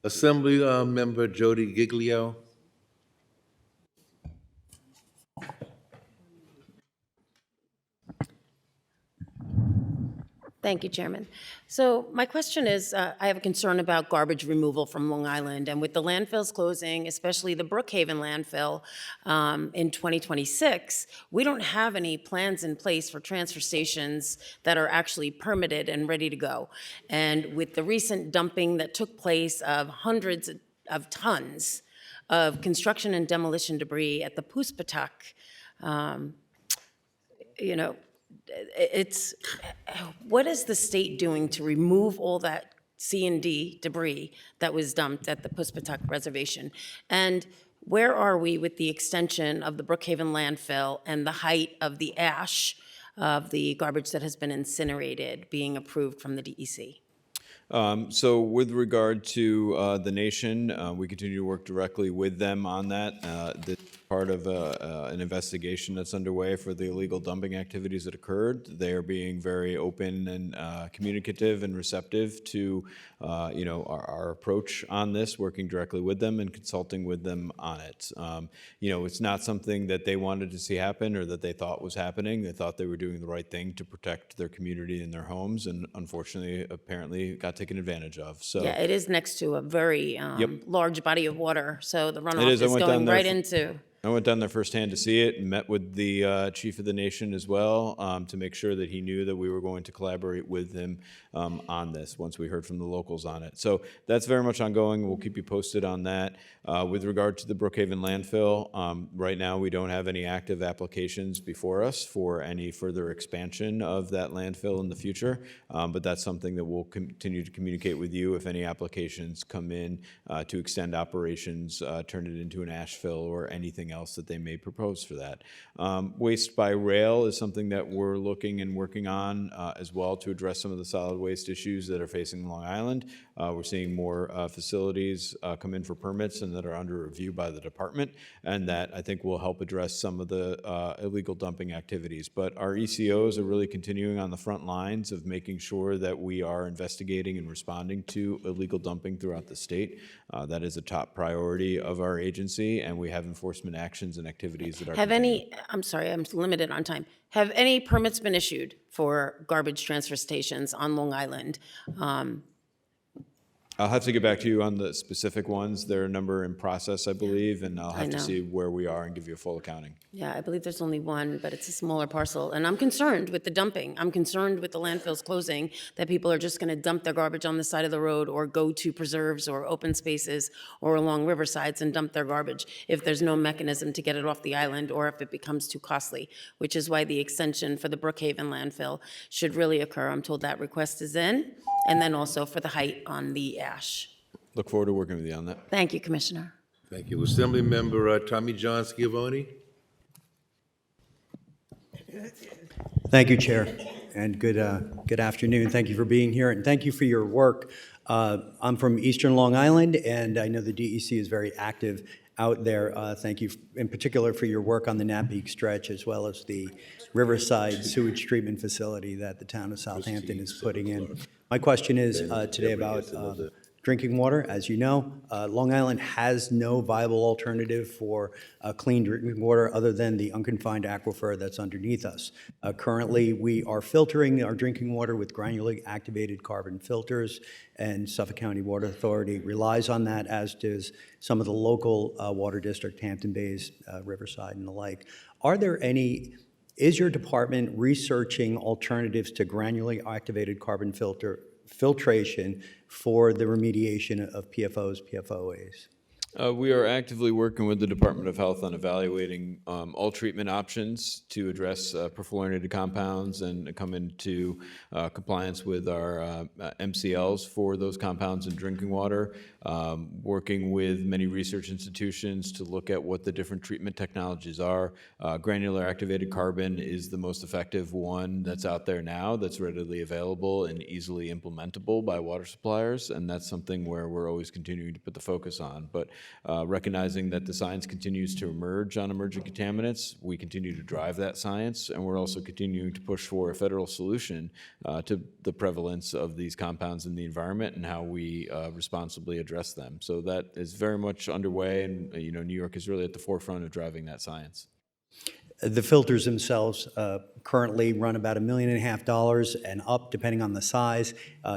Assembly Member Jody Giglio. Thank you, Chairman. So my question is, I have a concern about garbage removal from Long Island. And with the landfills closing, especially the Brookhaven landfill in 2026, we don't have any plans in place for transfer stations that are actually permitted and ready to go. And with the recent dumping that took place of hundreds of tons of construction and demolition debris at the Puspatak, what is the state doing to remove all that C&D debris that was dumped at the Puspatak Reservation? And where are we with the extension of the Brookhaven landfill and the height of the ash of the garbage that has been incinerated being approved from the DEC? So with regard to the nation, we continue to work directly with them on that. This is part of an investigation that's underway for the illegal dumping activities that occurred. They are being very open and communicative and receptive to, our approach on this, working directly with them and consulting with them on it. It's not something that they wanted to see happen or that they thought was happening. They thought they were doing the right thing to protect their community and their homes, and unfortunately, apparently, got taken advantage of. So Yeah, it is next to a very large body of water, so the runoff is. I is went going down there right for- into. I went down there firsthand to see it and met with the chief of the nation as well to make sure that he knew that we were going to collaborate with him on this once we heard from the locals on it. So that's very much ongoing. We'll keep you posted on that. With regard to the Brookhaven landfill, right now we don't have any active applications before us for any further expansion of that landfill in the future, but that's something that we'll continue to communicate with you if any applications come in to extend operations, turn it into an ash fill or anything else that they may propose for that. Waste by rail is something that we're looking and working on as well to address some of the solid waste issues that are facing Long Island. We're seeing more facilities come in for permits and that are under review by the department, and that I think will help address some of the illegal dumping activities. But our ECOs are really continuing on the front lines of making sure that we are investigating and responding to illegal dumping throughout the state. That is a top priority of our agency, and we have enforcement actions and activities that are I'm sorry, I'm limited on time. Have any permits been issued for garbage transfer stations on Long Island? I'll have to get back to you on the specific ones. There are a number in process, I believe, and I'll I have to know. see where we are and give you a full accounting. Yeah, I believe there's only one, but it's a smaller parcel, and I'm concerned with the dumping. I'm concerned with the landfills closing, that people are just gonna dump their garbage on the side of the road or go to preserves or open spaces or along riversides and dump their garbage if there's no mechanism to get it off the island or if it becomes too costly, which is why the extension for the Brookhaven landfill should really occur. I'm told that request is in, and then also for the height on the ash. Look forward to working with you on that. Thank you, Commissioner. Thank you. Assemblymember Tommy John Schiavone? Thank you, Chair, and good afternoon. Thank you for being here, and thank you for your work. I'm from Eastern Long Island, and I know the DEC is very active out there. Thank you in particular for your work on the Napeak stretch, as well as the Riverside sewage treatment facility that the town of Southampton is putting in. My question is today about drinking water. As you know, Long Island has no viable alternative for clean drinking water other than the unconfined aquifer that's underneath us. Currently, we are filtering our drinking water with granularly activated carbon filters, and Suffolk County Water Authority relies on that, as does some of the local water district, Hampton Bays, Riverside, and the like. Is your department researching alternatives to granularly activated carbon filtration for the remediation of PFOs, PFOAs? We are actively working with the Department of Health on evaluating all treatment options to address perfluorinated compounds and come into compliance with our MCLs for those compounds in drinking water. Working with many research institutions to look at what the different treatment technologies are. Granular activated carbon is the most effective one that's out there now, that's readily available and easily implementable by water suppliers, and that's something where we're always continuing to put the focus on. But recognizing that the science continues to emerge on emerging contaminants, we continue to drive that science, and we're also continuing to push for a federal solution to the prevalence of these compounds in the environment and how we responsibly address them. So that is very much underway, and New York is really at the forefront of driving that science. The filters themselves currently run about $1.5 million and up, depending on the size.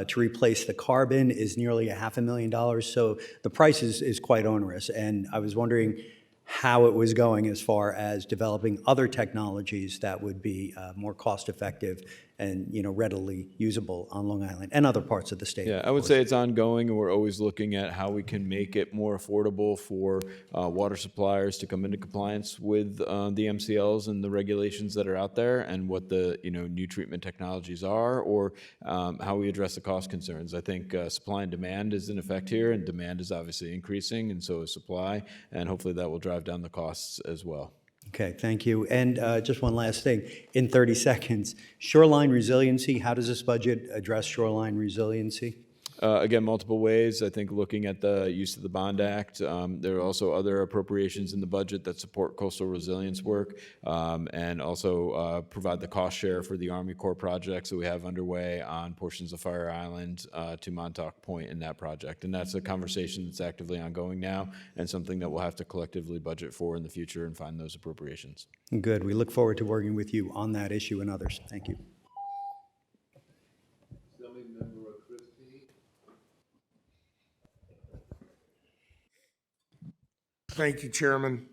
To replace the carbon is nearly $500,000, so the price is quite onerous. And I was wondering how it was going as far as developing other technologies that would be more cost-effective and readily usable on Long Island and other parts of the state. Yeah, I would say it's ongoing, and we're always looking at how we can make it more affordable for water suppliers to come into compliance with the MCLs and the regulations that are out there, and what the new treatment technologies are, or how we address the cost concerns. I think supply and demand is in effect here, and demand is obviously increasing, and so is supply, and hopefully that will drive down the costs as well. Okay, thank you. And just one last thing, in 30 seconds, shoreline resiliency, how does this budget address shoreline resiliency? Again, multiple ways. I think looking at the use of the Bond Act, there are also other appropriations in the budget that support coastal resilience work, and also provide the cost share for the Army Corps projects that we have underway on portions of Fire Island to Montauk Point in that project. And that's a conversation that's actively ongoing now, and something that we'll have to collectively budget for in the future and find those appropriations. Good. We look forward to working with you on that issue and others. Thank you. Thank you, Chairman.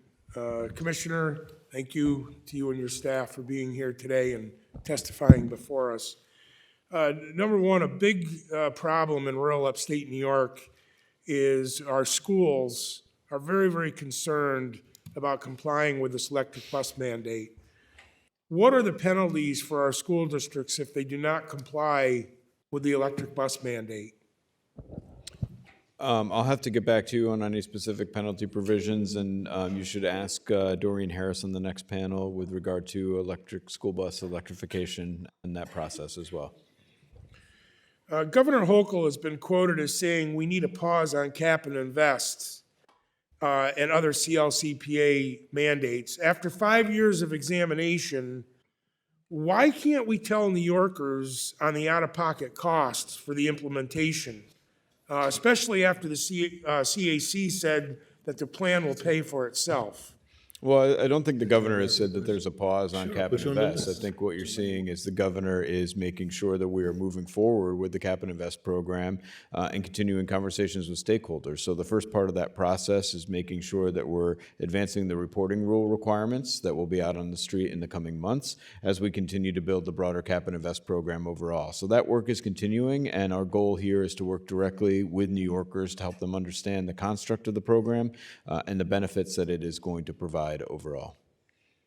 Commissioner, thank you to you and your staff for being here today and testifying before us. Number one, a big problem in rural upstate New York is our schools are very, very concerned about complying with this electric bus mandate. What are the penalties for our school districts if they do not comply with the electric bus mandate? I'll have to get back to you on any specific penalty provisions, and you should ask Doreen Harris on the next panel with regard to electric school bus electrification and that process as well. Governor Hochul has been quoted as saying we need a pause on cap and invest and other CLCPA mandates. After 5 years of examination, why can't we tell New Yorkers on the out-of-pocket costs for the implementation? Especially after the CAC said that the plan will pay for itself. Well, I don't think the governor has said that there's a pause on cap and invest. I think what you're seeing is the governor is making sure that we are moving forward with the cap and invest program and continuing conversations with stakeholders. So the first part of that process is making sure that we're advancing the reporting rule requirements that will be out on the street in the coming months as we continue to build the broader cap and invest program overall. So that work is continuing, and our goal here is to work directly with New Yorkers to help them understand the construct of the program and the benefits that it is going to provide overall.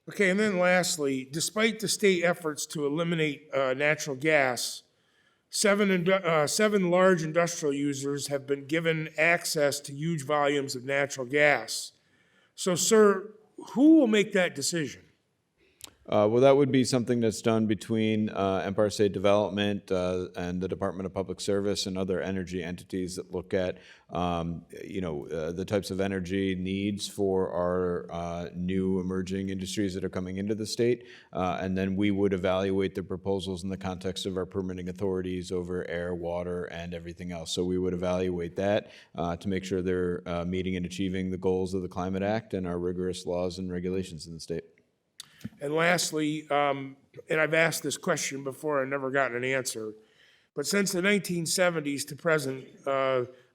Okay, and then lastly, despite the state efforts to eliminate natural gas, seven large industrial users have been given access to huge volumes of natural gas. So, sir, who will make that decision? Well, that would be something that's done between Empire State Development and the Department of Public Service and other energy entities that look at, the types of energy needs for our new emerging industries that are coming into the state. And then we would evaluate the proposals in the context of our permitting authorities over air, water, and everything else. So we would evaluate that to make sure they're meeting and achieving the goals of the Climate Act and our rigorous laws and regulations in the state. And lastly, and I've asked this question before and never gotten an answer, but since the 1970s to present,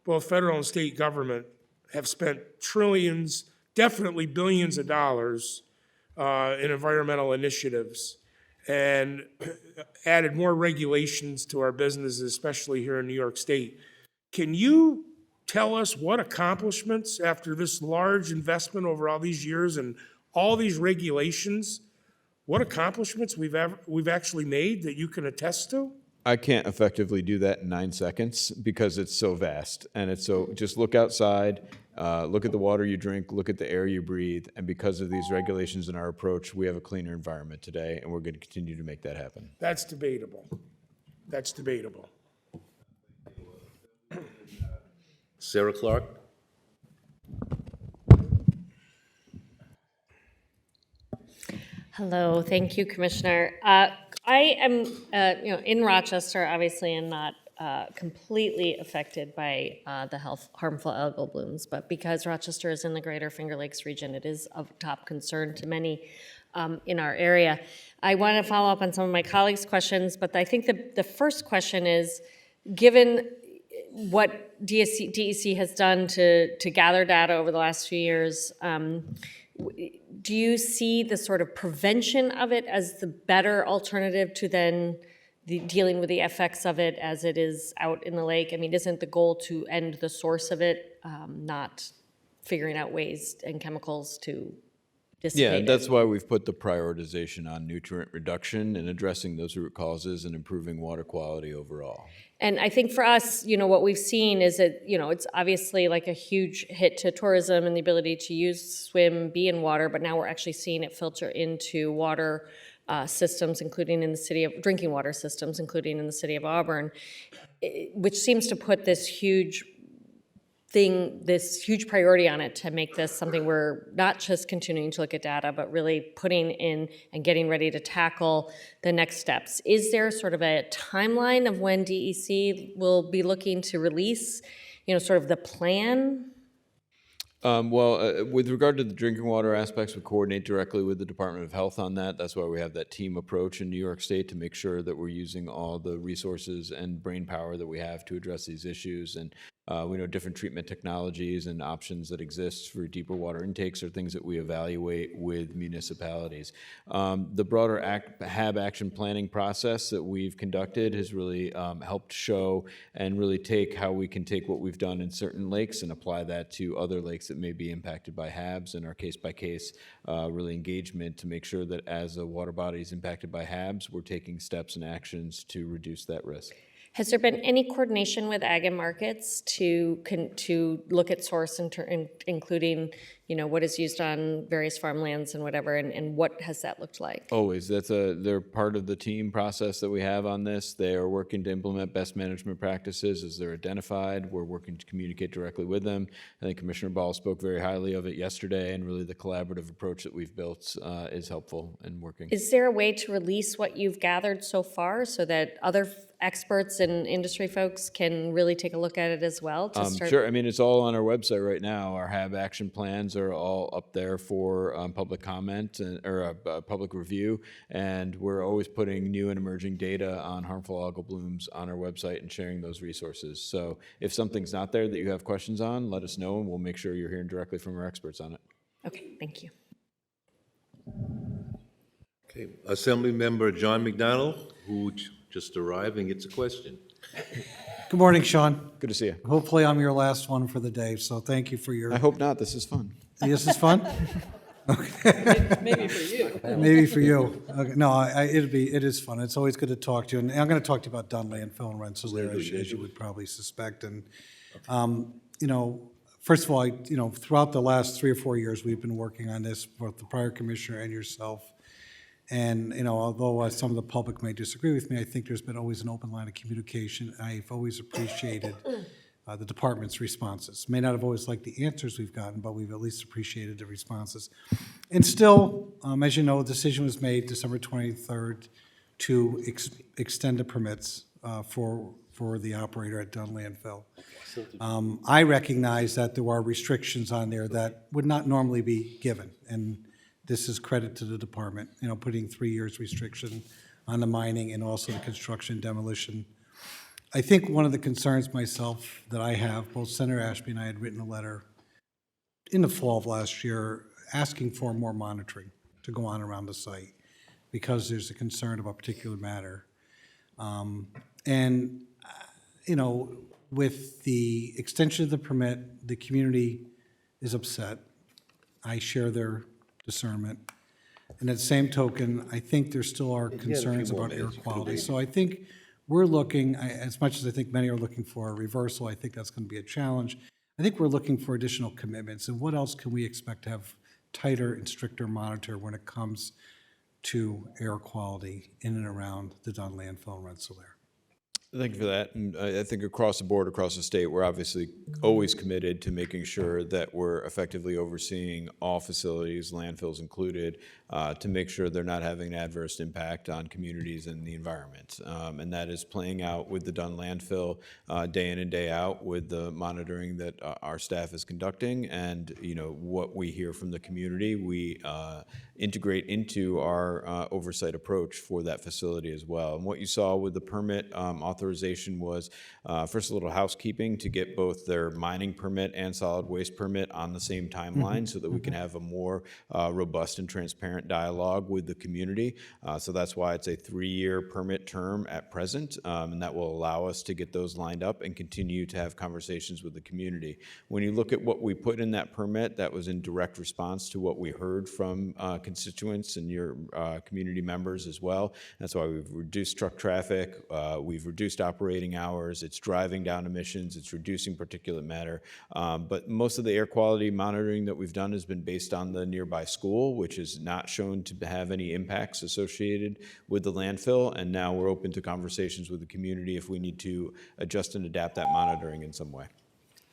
both federal and state government have spent trillions, definitely billions of dollars in environmental initiatives and added more regulations to our businesses, especially here in New York State. Can you tell us what accomplishments after this large investment over all these years and all these regulations, what accomplishments we've actually made that you can attest to? I can't effectively do that in 9 seconds because it's so vast. And it's so, just look outside, look at the water you drink, look at the air you breathe. And because of these regulations and our approach, we have a cleaner environment today, and we're going to continue to make that happen. That's debatable. That's debatable. Sarah Clark? Hello, thank you, Commissioner. I am, in Rochester, obviously, and not completely affected by the harmful algal blooms, but because Rochester is in the Greater Finger Lakes region, it is of top concern to many in our area. I want to follow up on some of my colleagues' questions, but I think the first question is, given what DEC has done to gather data over the last few years, do you see the sort of prevention of it as the better alternative to then dealing with the effects of it as it is out in the lake? I mean, isn't the goal to end the source of it, not figuring out ways and chemicals to dissipate Yeah, it? that's why we've put the prioritization on nutrient reduction and addressing those root causes and improving water quality overall. And I think for us, what we've seen is that, it's obviously like a huge hit to tourism and the ability to swim, be in water, but now we're actually seeing it filter into water systems, including in the city of, drinking water systems, including in the city of Auburn, which seems to put this huge priority on it to make this something we're not just continuing to look at data, but really putting in and getting ready to tackle the next steps. Is there sort of a timeline of when DEC will be looking to release, sort of the plan? With regard to the drinking water aspects, we coordinate directly with the Department of Health on that. That's why we have that team approach in New York State to make sure that we're using all the resources and brain power that we have to address these issues. And we know different treatment technologies and options that exist for deeper water intakes are things that we evaluate with municipalities. The broader HAB action planning process that we've conducted has really helped show and really take how we can take what we've done in certain lakes and apply that to other lakes that may be impacted by HABs, and our case-by-case really engagement to make sure that as a water body is impacted by HABs, we're taking steps and actions to reduce that risk. Has there been any coordination with Ag and Markets to look at source, including, what is used on various farmlands and whatever, and what has that looked like? Always. They're part of the team process that we have on this. They are working to implement best management practices as they're identified. We're working to communicate directly with them. I think Commissioner Ball spoke very highly of it yesterday, and really the collaborative approach that we've built is helpful in working. Is there a way to release what you've gathered so far so that other experts and industry folks can really take a look at it as well? Sure. I mean, it's all on our website right now. Our HAB action plans are all up there for public comment or public review, and we're always putting new and emerging data on harmful algal blooms on our website and sharing those resources. So if something's not there that you have questions on, let us know, and we'll make sure you're hearing directly from our experts on it. Okay, thank you. Okay, Assembly Member John McDonald, who just arrived and gets a question. Good morning, Sean. Good to see you. Hopefully I'm your last one for the day, so thank you for your... I hope not. This is fun. This is fun? Okay. Maybe for you. Maybe for you. Okay. No, it is fun. It's always good to talk to you. And I'm going to talk to you about Dunn Landfill and Rensselaer, as you would probably suspect. And, first of all, throughout the last 3 or 4 years, we've been working on this, both the prior commissioner and yourself. And, although some of the public may disagree with me, I think there's been always an open line of communication. I've always appreciated the department's responses. May not have always liked the answers we've gotten, but we've at least appreciated the responses. And still, as you know, a decision was made December 23rd to extend the permits for the operator at Dunn Landfill. I recognize that there are restrictions on there that would not normally be given, and this is credit to the department, putting 3 years restriction on the mining and also the construction demolition. I think one of the concerns myself that I have, both Senator Ashby and I had written a letter in the fall of last year asking for more monitoring to go on around the site because there's a concern about a particular matter. With the extension of the permit, the community is upset. I share their discernment. And at the same token, I think there still are concerns about air quality. So I think we're looking, as much as I think many are looking for a reversal, I think that's going to be a challenge. I think we're looking for additional commitments. And what else can we expect to have tighter and stricter monitor when it comes to air quality in and around the Dunn Landfill and Rensselaer? Thank you for that. And I think across the board, across the state, we're obviously always committed to making sure that we're effectively overseeing all facilities, landfills included, to make sure they're not having an adverse impact on communities and the environment. And that is playing out with the Dunn Landfill day in and day out with the monitoring that our staff is conducting. And, what we hear from the community, we integrate into our oversight approach for that facility as well. And what you saw with the permit authorization was first a little housekeeping to get both their mining permit and solid waste permit on the same timeline so that we can have a more robust and transparent dialogue with the community. So that's why it's a 3-year permit term at present, and that will allow us to get those lined up and continue to have conversations with the community. When you look at what we put in that permit, that was in direct response to what we heard from constituents and your community members as well. That's why we've reduced truck traffic, we've reduced reduced operating hours, it's driving down emissions, it's reducing particulate matter. But most of the air quality monitoring that we've done has been based on the nearby school, which is not shown to have any impacts associated with the landfill. And now we're open to conversations with the community if we need to adjust and adapt that monitoring in some way.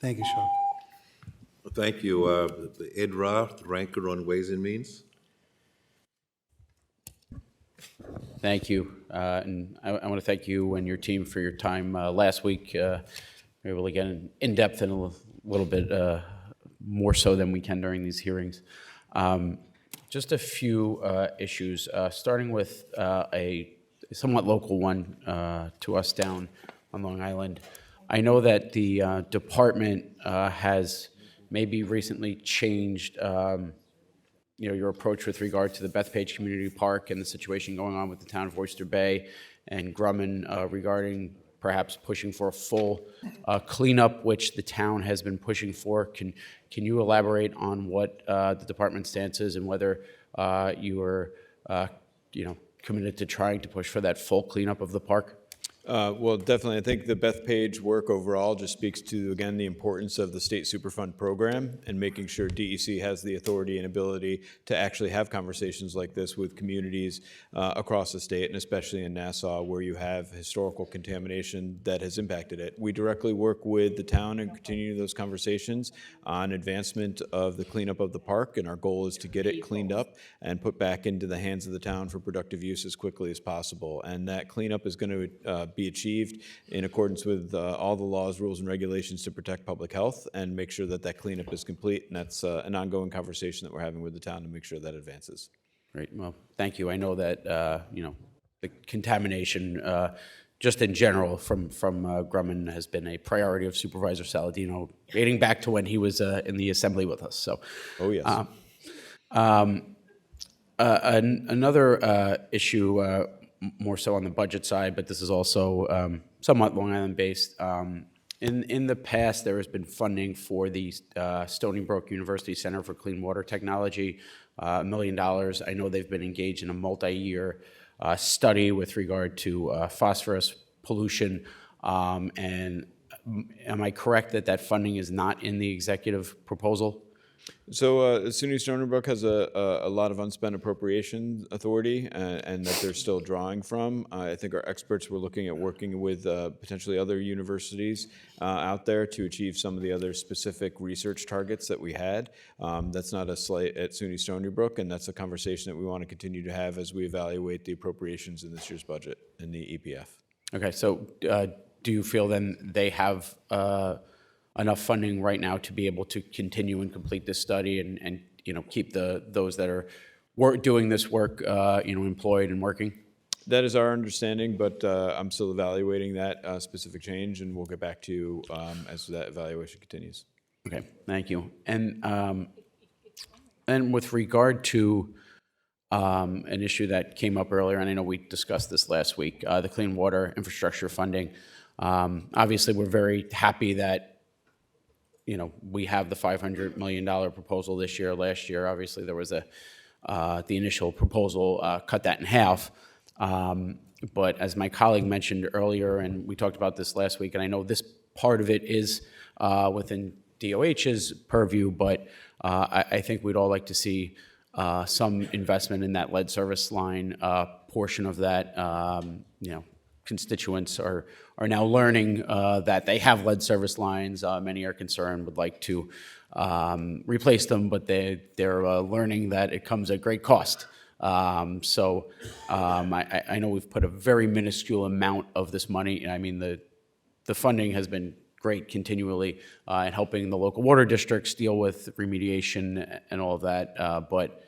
Thank you, Sean. Well, thank you. Ed Roth, ranker on Ways and Means. Thank you. And I want to thank you and your team for your time last week. We were able to get in depth and a little bit more so than we can during these hearings. Just a few issues, starting with a somewhat local one to us down on Long Island. I know that the department has maybe recently changed your approach with regard to the Bethpage Community Park and the situation going on with the town of Oyster Bay and Grumman regarding perhaps pushing for a full cleanup, which the town has been pushing for. Can you elaborate on what the department's stance is and whether you are committed to trying to push for that full cleanup of the park? Well, definitely. I think the Bethpage work overall just speaks to, again, the importance of the state Superfund program and making sure DEC has the authority and ability to actually have conversations like this with communities across the state, and especially in Nassau, where you have historical contamination that has impacted it. We directly work with the town and continue those conversations on advancement of the cleanup of the park, and our goal is to get it cleaned up and put back into the hands of the town for productive use as quickly as possible. And that cleanup is going to be achieved in accordance with all the laws, rules, and regulations to protect public health and make sure that that cleanup is complete. And that's an ongoing conversation that we're having with the town to make sure that advances. Great. Well, thank you. I know that the contamination, just in general, from Grumman has been a priority of Supervisor Saladino, dating back to when he was in the assembly with us. So, oh yes. Another issue. More so on the budget side, but this is also somewhat Long Island based. In the past, there has been funding for the Stony Brook University Center for Clean Water Technology, $1 million. I know they've been engaged in a multi-year study with regard to phosphorus pollution. And am I correct that that funding is not in the executive proposal? So SUNY Stony Brook has a lot of unspent appropriation authority and that they're still drawing from. I think our experts were looking at working with potentially other universities out there to achieve some of the other specific research targets that we had. That's not a slight at SUNY Stony Brook, and that's a conversation that we want to continue to have as we evaluate the appropriations in this year's budget in the EPF. Okay, so do you feel then they have enough funding right now to be able to continue and complete this study and keep those that are doing this work employed and working? That is our understanding, but I'm still evaluating that specific change, and we'll get back to you as that evaluation continues. Okay, thank you. And with regard to an issue that came up earlier, and I know we discussed this last week, the clean water infrastructure funding. Obviously, we're very happy that we have the $500 million proposal this year. Last year, obviously, there was the initial proposal cut that in half. But as my colleague mentioned earlier, and we talked about this last week, and I know this part of it is within DOH's purview, but I think we'd all like to see some investment in that lead service line portion of that. Constituents are now learning that they have lead service lines. Many are concerned, would like to replace them, but they're learning that it comes at great cost. I know we've put a very minuscule amount of this money. I mean, the funding has been great continually in helping the local water districts deal with remediation and all of that, but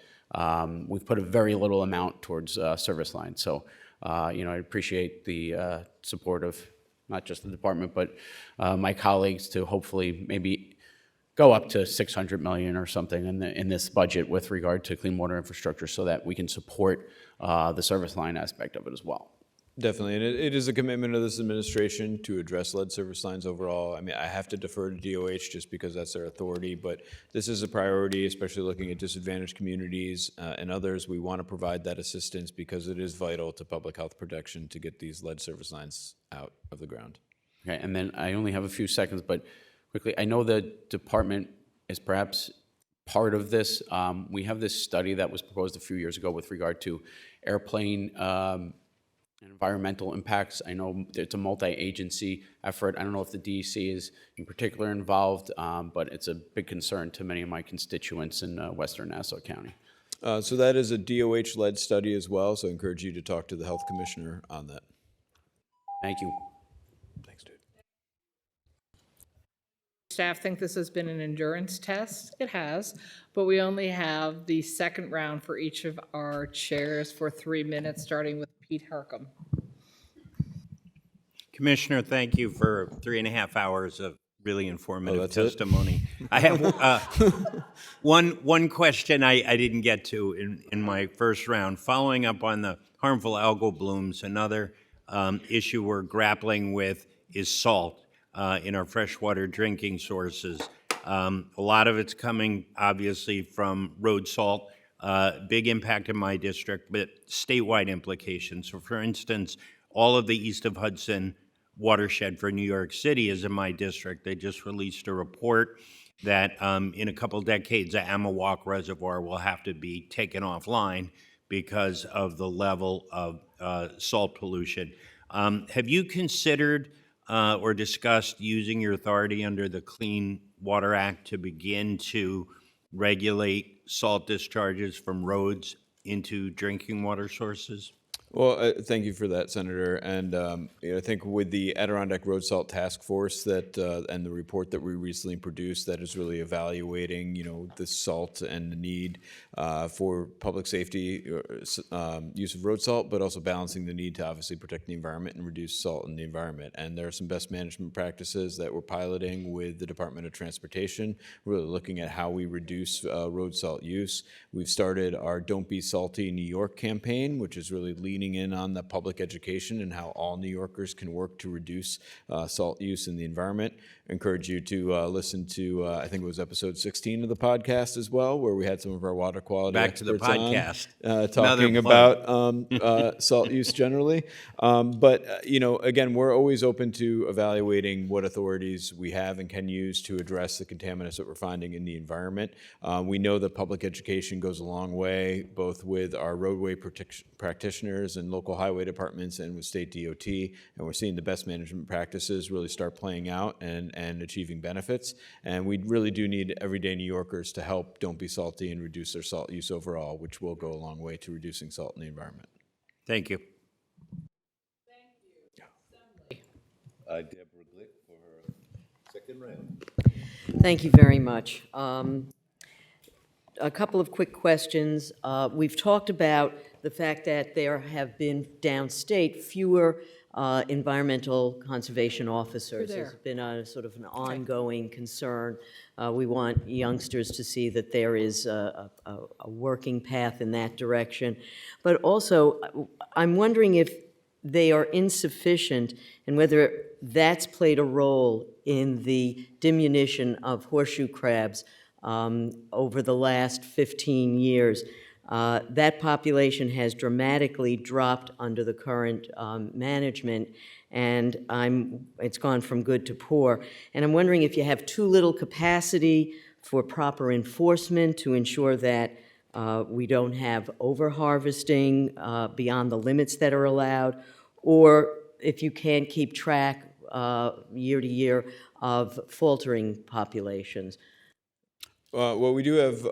we've put a very little amount towards service lines. So. I appreciate the support of not just the department, but my colleagues to hopefully maybe go up to $600 million or something in this budget with regard to clean water infrastructure so that we can support the service line aspect of it as well. Definitely, and it is a commitment of this administration to address lead service lines overall. I mean, I have to defer to DOH just because that's their authority, but this is a priority, especially looking at disadvantaged communities and others. We want to provide that assistance because it is vital to public health protection to get these lead service lines out of the ground. Okay, and then I only have a few seconds, but quickly, I know the department is perhaps part of this. We have this study that was proposed a few years ago with regard to airplane environmental impacts. I know it's a multi-agency effort. I don't know if the DEC is in particular involved, but it's a big concern to many of my constituents in Western Nassau County. So that is a DOH-led study as well, so I encourage you to talk to the health commissioner on that. Thank you. Thanks, dude. Staff think this has been an endurance test. It has, but we only have the second round for each of our chairs for 3 minutes, starting with Pete Harcum. Commissioner, thank you for 3.5 hours of really informative that's it? testimony. I have one question I didn't get to in my first round. Following up on the harmful algal blooms, another issue we're grappling with is salt in our freshwater drinking sources. A lot of it's coming, obviously, from road salt. Big impact in my district, but statewide implications. So, for instance, all of the east of Hudson watershed for New York City is in my district. They just released a report that in a couple decades, the Amawalk Reservoir will have to be taken offline because of the level of salt pollution. Have you considered or discussed using your authority under the Clean Water Act to begin to regulate salt discharges from roads into drinking water sources? Well, thank you for that, Senator. And I think with the Adirondack Road Salt Task Force that and the report that we recently produced, that is really evaluating, the salt and the need for public safety use of road salt, but also balancing the need to obviously protect the environment and reduce salt in the environment. And there are some best management practices that we're piloting with the Department of Transportation, really looking at how we reduce road salt use. We've started our Don't Be Salty New York campaign, which is really leading in on the public education and how all New Yorkers can work to reduce salt use in the environment. I encourage you to listen to, I think it was episode 16 of the podcast as well, where we had some of our water quality Back to the experts podcast. Talking about salt use generally. But again, we're always open to evaluating what authorities we have and can use to address the contaminants that we're finding in the environment. We know that public education goes a long way, both with our roadway practitioners and local highway departments and with state DOT, and we're seeing the best management practices really start playing out and achieving benefits. And we really do need everyday New Yorkers to help Don't Be Salty and reduce their salt use overall, which will go a long way to reducing salt in the environment. Thank you. Deborah Glick for her second round. Thank you very much. A couple of quick questions. We've talked about the fact that there have been downstate fewer environmental conservation officers. there. It's been a sort of an ongoing concern. We want youngsters to see that there is a working path in that direction. But also, I'm wondering if they are insufficient and whether that's played a role in the diminution of horseshoe crabs over the last 15 years. That population has dramatically dropped under the current management, and it's gone from good to poor. And I'm wondering if you have too little capacity for proper enforcement to ensure that we don't have over-harvesting beyond the limits that are allowed, or if you can't keep track year to year of faltering populations. Well, we do have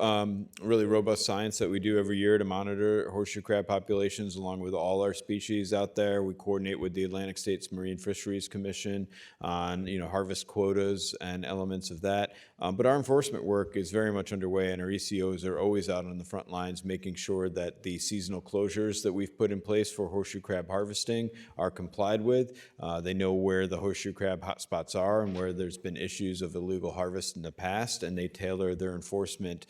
really robust science that we do every year to monitor horseshoe crab populations along with all our species out there. We coordinate with the Atlantic States Marine Fisheries Commission on harvest quotas and elements of that. But our enforcement work is very much underway, and our ECOs are always out on the front lines making sure that the seasonal closures that we've put in place for horseshoe crab harvesting are complied with. They know where the horseshoe crab hotspots are and where there's been issues of illegal harvest in the past, and they tailor their their enforcement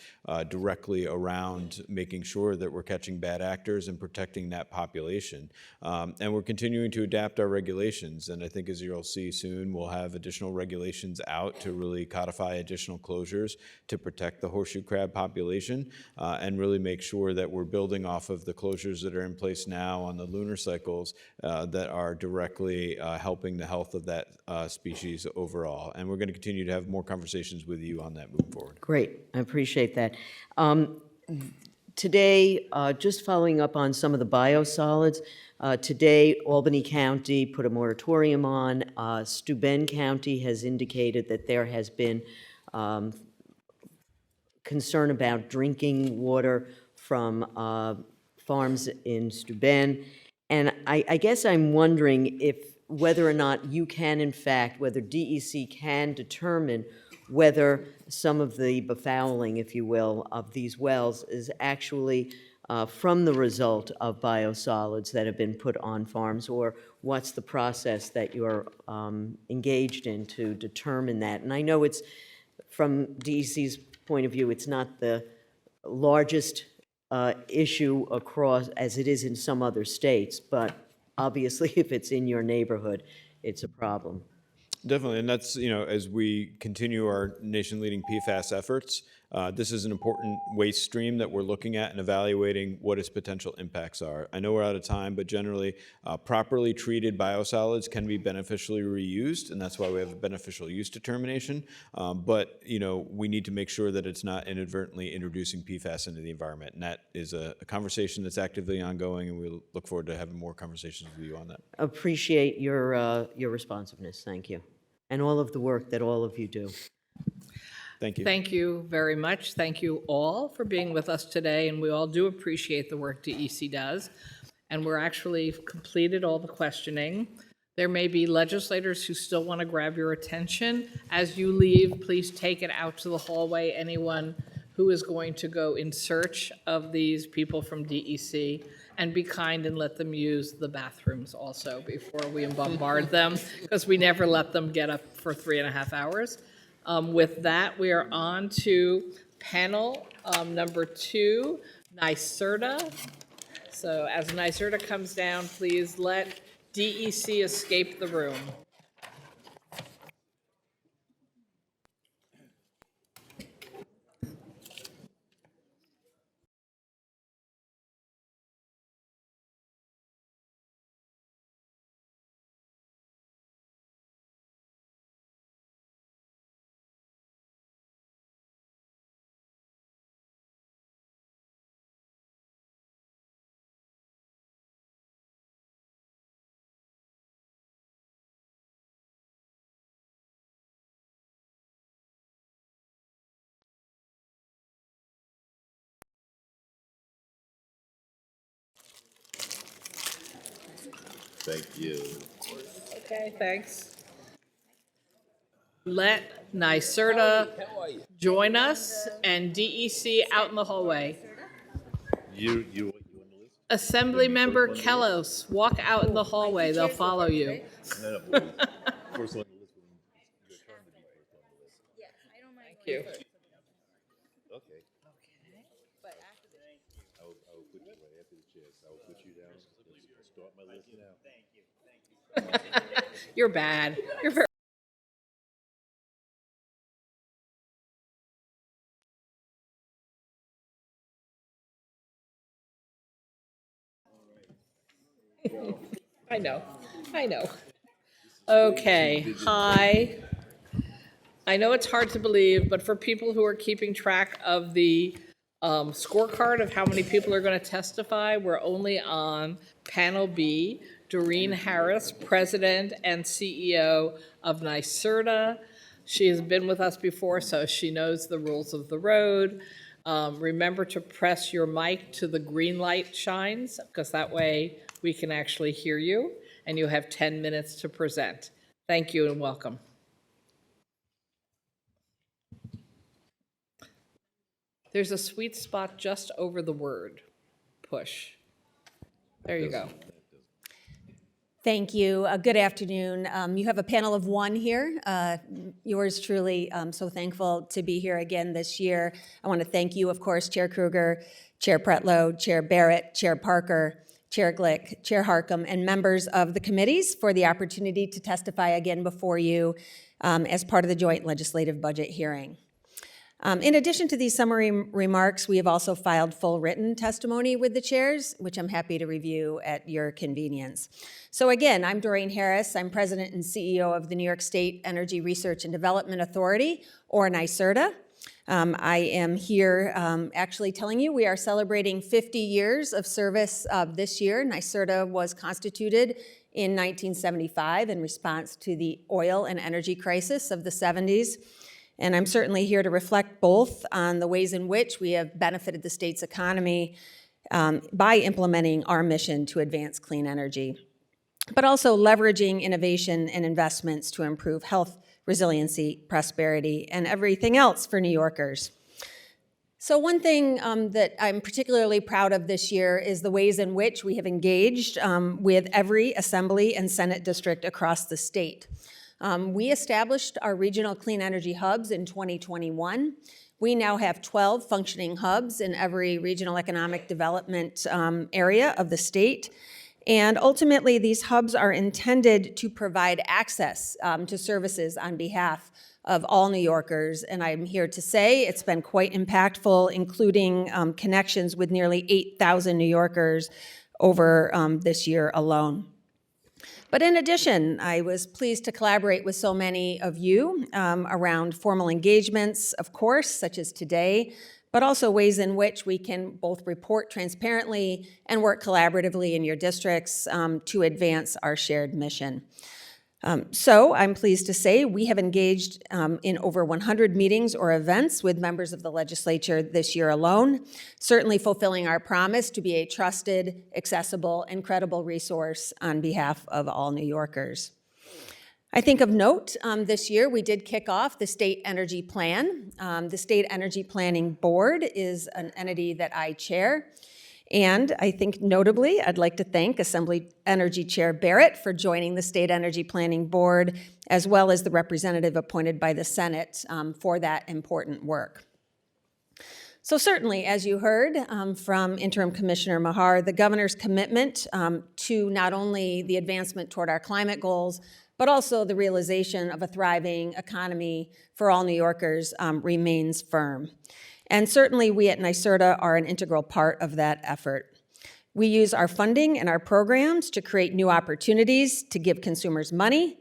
directly around making sure that we're catching bad actors and protecting that population. And we're continuing to adapt our regulations. And I think as you'll see soon, we'll have additional regulations out to really codify additional closures to protect the horseshoe crab population and really make sure that we're building off of the closures that are in place now on the lunar cycles that are directly helping the health of that species overall. And we're going to continue to have more conversations with you on that moving forward. Great, I appreciate that. Today, just following up on some of the biosolids, today Albany County put a moratorium on. Steuben County has indicated that there has been concern about drinking water from farms in Steuben. And I guess I'm wondering whether or not you can, in fact, whether DEC can determine whether some of the befouling, if you will, of these wells is actually from the result of biosolids that have been put on farms, or what's the process that you're engaged in to determine that? And I know it's, from DEC's point of view, it's not the largest issue across, as it is in some other states, but obviously if it's in your neighborhood, it's a problem. Definitely, and that's, as we continue our nation-leading PFAS efforts, this is an important waste stream that we're looking at and evaluating what its potential impacts are. I know we're out of time, but generally, properly treated biosolids can be beneficially reused, and that's why we have a beneficial use determination. But, we need to make sure that it's not inadvertently introducing PFAS into the environment, and that is a conversation that's actively ongoing, and we look forward to having more conversations with you on that. Appreciate your responsiveness, thank you, and all of the work that all of you do. Thank you. Thank you very much. Thank you all for being with us today, and we all do appreciate the work DEC does. And we're actually completed all the questioning. There may be legislators who still want to grab your attention. As you leave, please take it out to the hallway. Anyone who is going to go in search of these people from DEC, and be kind and let them use the bathrooms also before we bombard them, because we never let them get up for 3.5 hours. With that, we are on to panel number 2, NYSERDA. So as NYSERDA comes down, please let DEC escape the room. Thank you. Okay, thanks. Let NYSERDA join us, and DEC out in the hallway. You Assembly Member Kellos, walk out in the hallway, they'll follow you. first on the list, your turn to be first on the list. Thank you. Okay. I will put you right after the chairs. I will put you down. Let's start my list now. You're bad. You're very. I know. Okay, hi. I know it's hard to believe, but for people who are keeping track of the scorecard of how many people are going to testify, we're only on panel B. Doreen Harris, President and CEO of NYSERDA. She has been with us before, so she knows the rules of the road. Remember to press your mic to the green light shines, because that way we can actually hear you, and you have 10 minutes to present. Thank you and welcome. There's a sweet spot just over the word push. There you go. Thank you. Good afternoon. You have a panel of one here. Yours truly. So thankful to be here again this year. I want to thank you, of course, Chair Kruger, Chair Pretlow, Chair Barrett, Chair Parker, Chair Glick, Chair Harcum, and members of the committees for the opportunity to testify again before you as part of the joint legislative budget hearing. In addition to these summary remarks, we have also filed full written testimony with the chairs, which I'm happy to review at your convenience. So again, I'm Doreen Harris. I'm President and CEO of the New York State Energy Research and Development Authority, or NYSERDA. I am here actually telling you we are celebrating 50 years of service this year. NYSERDA was constituted in 1975 in response to the oil and energy crisis of the 70s. And I'm certainly here to reflect both on the ways in which we have benefited the state's economy by implementing our mission to advance clean energy, but also leveraging innovation and investments to improve health, resiliency, prosperity, and everything else for New Yorkers. So one thing that I'm particularly proud of this year is the ways in which we have engaged with every Assembly and Senate district across the state. We established our regional clean energy hubs in 2021. We now have 12 functioning hubs in every regional economic development area of the state. And ultimately, these hubs are intended to provide access to services on behalf of all New Yorkers. And I'm here to say it's been quite impactful, including connections with nearly 8,000 New Yorkers over this year alone. But in addition, I was pleased to collaborate with so many of you around formal engagements, of course, such as today, but also ways in which we can both report transparently and work collaboratively in your districts to advance our shared mission. So I'm pleased to say we have engaged in over 100 meetings or events with members of the legislature this year alone, certainly fulfilling our promise to be a trusted, accessible, and credible resource on behalf of all New Yorkers. I think of note, this year we did kick off the State Energy Plan. The State Energy Planning Board is an entity that I chair. And I think notably, I'd like to thank Assembly Energy Chair Barrett for joining the State Energy Planning Board, as well as the representative appointed by the Senate for that important work. So certainly, as you heard from Interim Commissioner Mahar, the governor's commitment to not only the advancement toward our climate goals, but also the realization of a thriving economy for all New Yorkers remains firm. And certainly we at NYSERDA are an integral part of that effort. We use our funding and our programs to create new opportunities to give consumers money,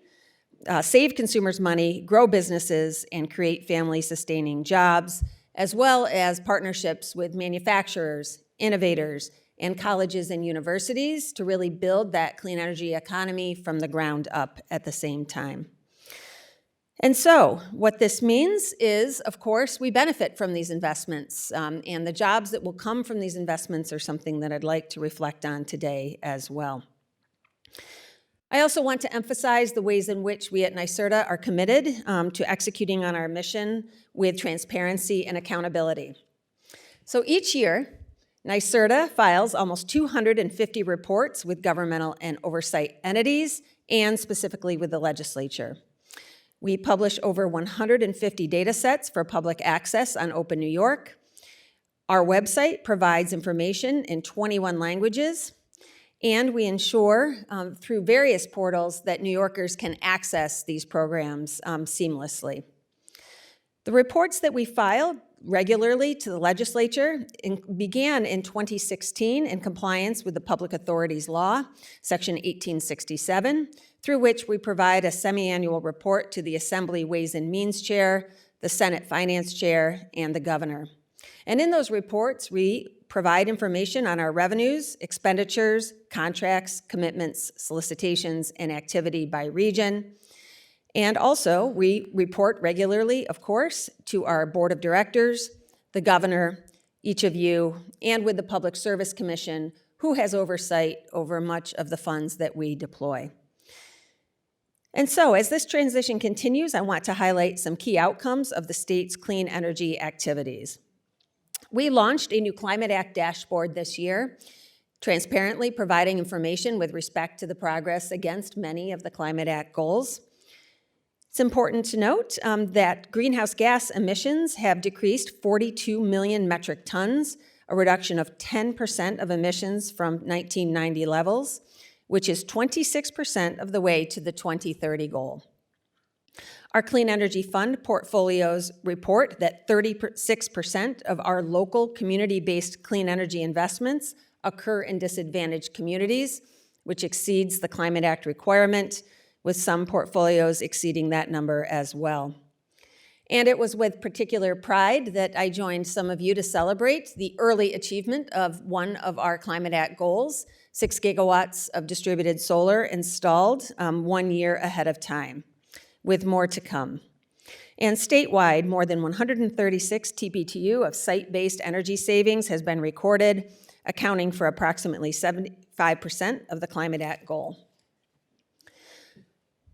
save consumers money, grow businesses, and create family-sustaining jobs, as well as partnerships with manufacturers, innovators, and colleges and universities to really build that clean energy economy from the ground up at the same time. And so what this means is, of course, we benefit from these investments, and the jobs that will come from these investments are something that I'd like to reflect on today as well. I also want to emphasize the ways in which we at NYSERDA are committed to executing on our mission with transparency and accountability. So each year, NYSERDA files almost 250 reports with governmental and oversight entities, and specifically with the legislature. We publish over 150 data sets for public access on Open New York. Our website provides information in 21 languages, and we ensure through various portals that New Yorkers can access these programs seamlessly. The reports that we file regularly to the legislature began in 2016 in compliance with the Public Authorities Law, Section 1867, through which we provide a semi-annual report to the Assembly Ways and Means Chair, the Senate Finance Chair, and the Governor. And in those reports, we provide information on our revenues, expenditures, contracts, commitments, solicitations, and activity by region. And also, we report regularly, of course, to our Board of Directors, the Governor, each of you, and with the Public Service Commission, who has oversight over much of the funds that we deploy. And so, as this transition continues, I want to highlight some key outcomes of the state's clean energy activities. We launched a new Climate Act dashboard this year, transparently providing information with respect to the progress against many of the Climate Act goals. It's important to note that greenhouse gas emissions have decreased 42 million metric tons, a reduction of 10% of emissions from 1990 levels, which is 26% of the way to the 2030 goal. Our Clean Energy Fund portfolios report that 36% of our local community-based clean energy investments occur in disadvantaged communities, which exceeds the Climate Act requirement, with some portfolios exceeding that number as well. And it was with particular pride that I joined some of you to celebrate the early achievement of one of our Climate Act goals, 6 gigawatts of distributed solar installed 1 year ahead of time, with more to come. And statewide, more than 136 TBTU of site-based energy savings has been recorded, accounting for approximately 75% of the Climate Act goal.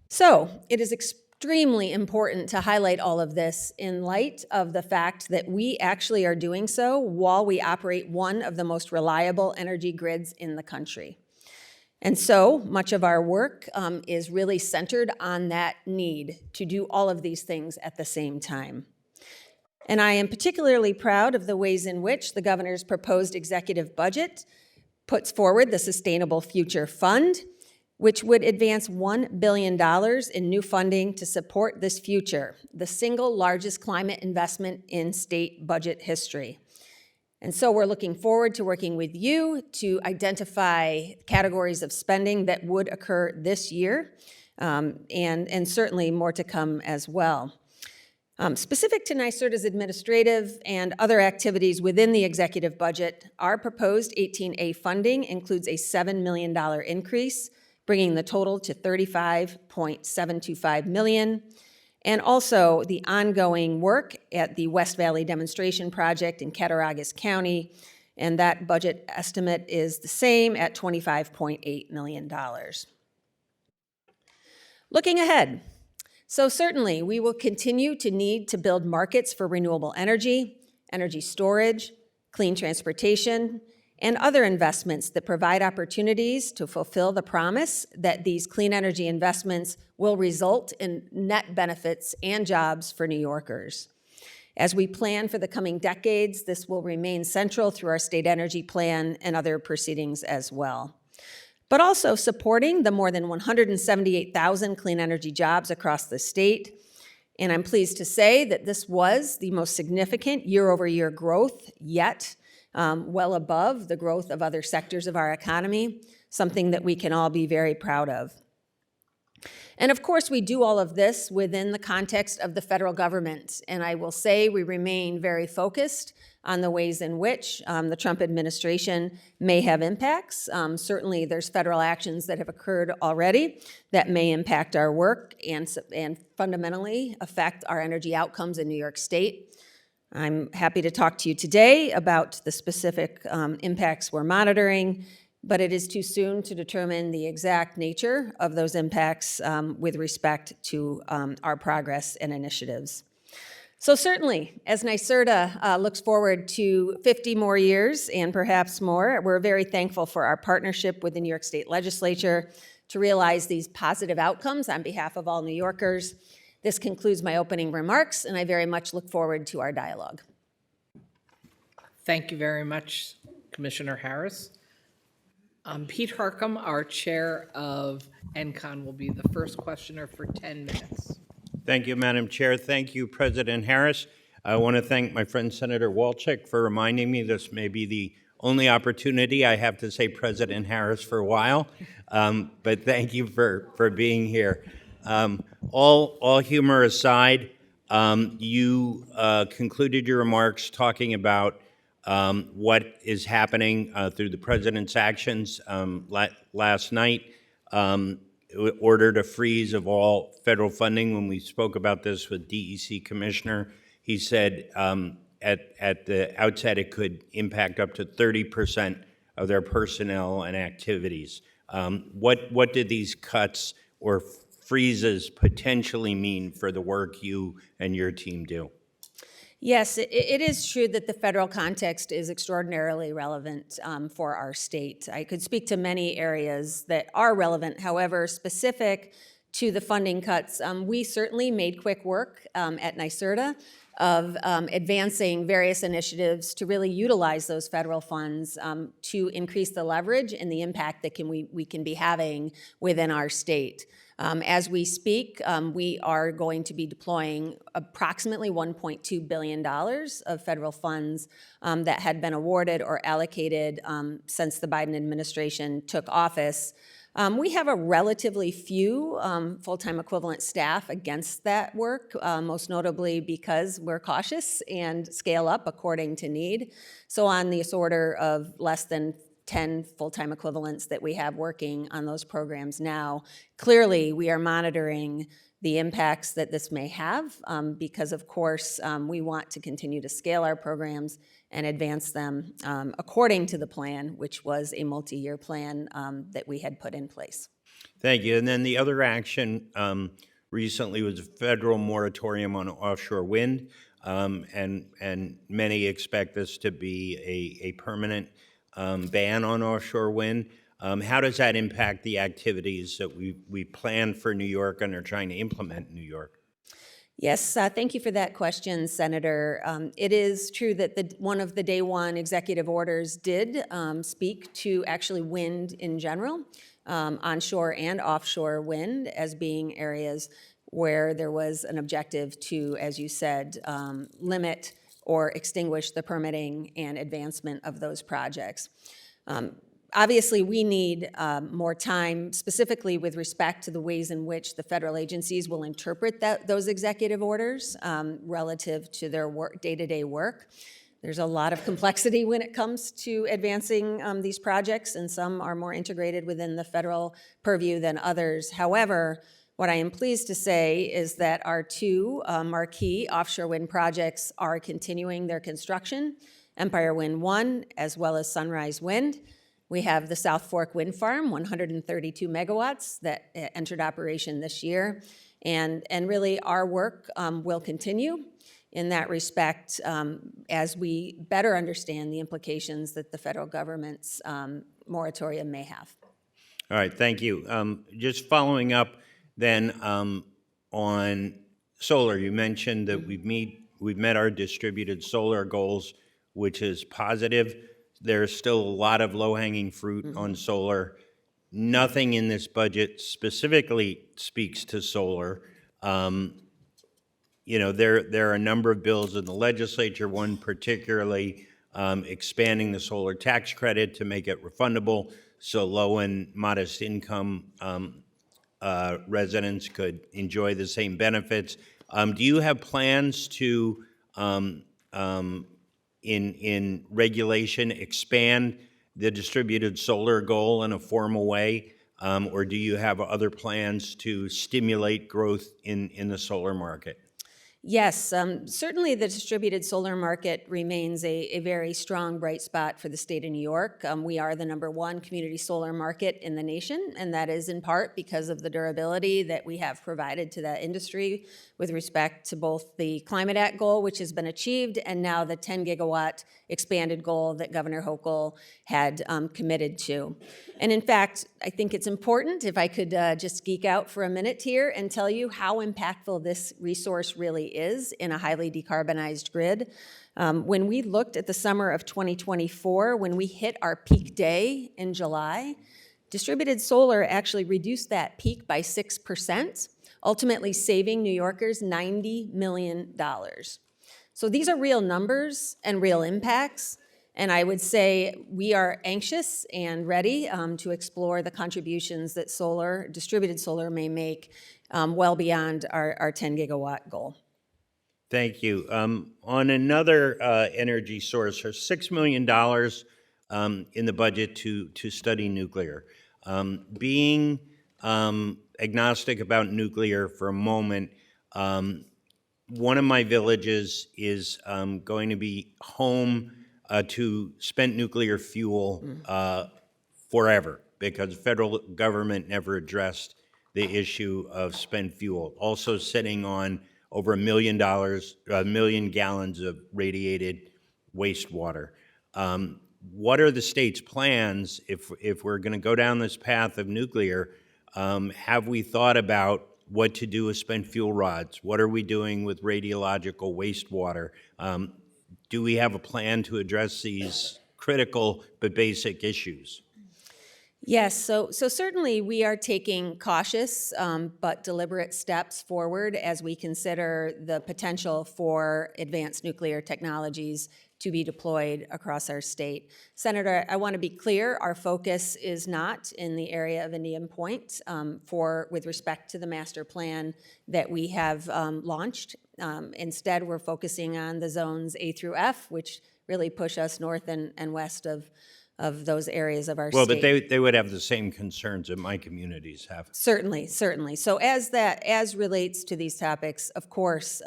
So it is extremely important to highlight all of this in light of the fact that we actually are doing so while we operate one of the most reliable energy grids in the country. And so much of our work is really centered on that need to do all of these things at the same time. And I am particularly proud of the ways in which the governor's proposed executive budget puts forward the Sustainable Future Fund, which would advance $1 billion in new funding to support this future, the single largest climate investment in state budget history. And so we're looking forward to working with you to identify categories of spending that would occur this year, and certainly more to come as well. Specific to NYSERDA's administrative and other activities within the executive budget, our proposed 18A funding includes a $7 million increase, bringing the total to $35.725 million. And also the ongoing work at the West Valley Demonstration Project in Cattaraugus County, and that budget estimate is the same at $25.8 million. Looking ahead, so certainly we will continue to need to build markets for renewable energy, energy storage, clean transportation, and other investments that provide opportunities to fulfill the promise that these clean energy investments will result in net benefits and jobs for New Yorkers. As we plan for the coming decades, this will remain central through our state energy plan and other proceedings as well. But also supporting the more than 178,000 clean energy jobs across the state. And I'm pleased to say that this was the most significant year-over-year growth yet, well above the growth of other sectors of our economy, something that we can all be very proud of. And of course, we do all of this within the context of the federal government. And I will say we remain very focused on the ways in which the Trump administration may have impacts. Certainly, there's federal actions that have occurred already that may impact our work and fundamentally affect our energy outcomes in New York State. I'm happy to talk to you today about the specific impacts we're monitoring, but it is too soon to determine the exact nature of those impacts with respect to our progress and initiatives. So certainly, as NYSERDA looks forward to 50 more years and perhaps more, we're very thankful for our partnership with the New York State Legislature to realize these positive outcomes on behalf of all New Yorkers. This concludes my opening remarks, and I very much look forward to our dialogue. Thank you very much, Commissioner Harris. Pete Harcum, our chair of NCON, will be the first questioner for 10 minutes. Thank you, Madam Chair. Thank you, President Harris. I want to thank my friend Senator Walczyk for reminding me this may be the only opportunity I have to say President Harris for a while, but thank you for being here. All humor aside, you concluded your remarks talking about what is happening through the President's actions. Last night, ordered a freeze of all federal funding. When we spoke about this with DEC Commissioner, he said at the outset it could impact up to 30% of their personnel and activities. What did these cuts or freezes potentially mean for the work you and your team do? Yes, it is true that the federal context is extraordinarily relevant for our state. I could speak to many areas that are relevant. However, specific to the funding cuts, we certainly made quick work at NYSERDA of advancing various initiatives to really utilize those federal funds to increase the leverage and the impact that we can be having within our state. As we speak, we are going to be deploying approximately $1.2 billion of federal funds that had been awarded or allocated since the Biden administration took office. We have a relatively few full-time equivalent staff against that work, most notably because we're cautious and scale up according to need. So on this order of less than 10 full-time equivalents that we have working on those programs now. Clearly, we are monitoring the impacts that this may have because, of course, we want to continue to scale our programs and advance them according to the plan, which was a multi-year plan that we had put in place. Thank you. And then the other action recently was a federal moratorium on offshore wind, and many expect this to be a permanent ban on offshore wind. How does that impact the activities that we plan for New York and are trying to implement in New York? Yes, thank you for that question, Senator. It is true that one of the day one executive orders did speak to actually wind in general, onshore and offshore wind as being areas where there was an objective to, as you said, limit or extinguish the permitting and advancement of those projects. Obviously, we need more time, specifically with respect to the ways in which the federal agencies will interpret those executive orders relative to their day-to-day work. There's a lot of complexity when it comes to advancing these projects, and some are more integrated within the federal purview than others. However, what I am pleased to say is that our two marquee offshore wind projects are continuing their construction, Empire Wind 1 as well as Sunrise Wind. We have the South Fork Wind Farm, 132 megawatts that entered operation this year. And really our work will continue in that respect as we better understand the implications that the federal government's moratorium may have. All right, thank you. Just following up then on solar, you mentioned that we've met our distributed solar goals, which is positive. There's still a lot of low-hanging fruit on solar. Nothing in this budget specifically speaks to solar. You know, there are a number of bills in the legislature, one particularly expanding the solar tax credit to make it refundable so low and modest income residents could enjoy the same benefits. Do you have plans to, in regulation, expand the distributed solar goal in a formal way, or do you have other plans to stimulate growth in the solar market? Yes, certainly the distributed solar market remains a very strong, bright spot for the state of New York. We are the #1 community solar market in the nation, and that is in part because of the durability that we have provided to that industry with respect to both the Climate Act goal, which has been achieved, and now the 10 gigawatt expanded goal that Governor Hochul had committed to. And in fact, I think it's important, if I could just geek out for a minute here and tell you how impactful this resource really is in a highly decarbonized grid. When we looked at the summer of 2024, when we hit our peak day in July, distributed solar actually reduced that peak by 6%, ultimately saving New Yorkers $90 million. So these are real numbers and real impacts. And I would say we are anxious and ready to explore the contributions that distributed solar may make well beyond our 10 gigawatt goal. Thank you. On another energy source, there's $6 million in the budget to study nuclear. Being agnostic about nuclear for a moment, one of my villages is going to be home to spent nuclear fuel forever because the federal government never addressed the issue of spent fuel. Also sitting on over $1 million gallons of radiated wastewater. What are the state's plans if we're going to go down this path of nuclear? Have we thought about what to do with spent fuel rods? What are we doing with radiological wastewater? Do we have a plan to address these critical but basic issues? Yes, so certainly we are taking cautious but deliberate steps forward as we consider the potential for advanced nuclear technologies to be deployed across our state. Senator, I want to be clear, our focus is not in the area of Indian Point with respect to the master plan that we have launched. Instead, we're focusing on the zones A through F, which really push us north and west of those areas of our state. Well, but they would have the same concerns that my communities have. Certainly, certainly. So as relates to these topics, of course,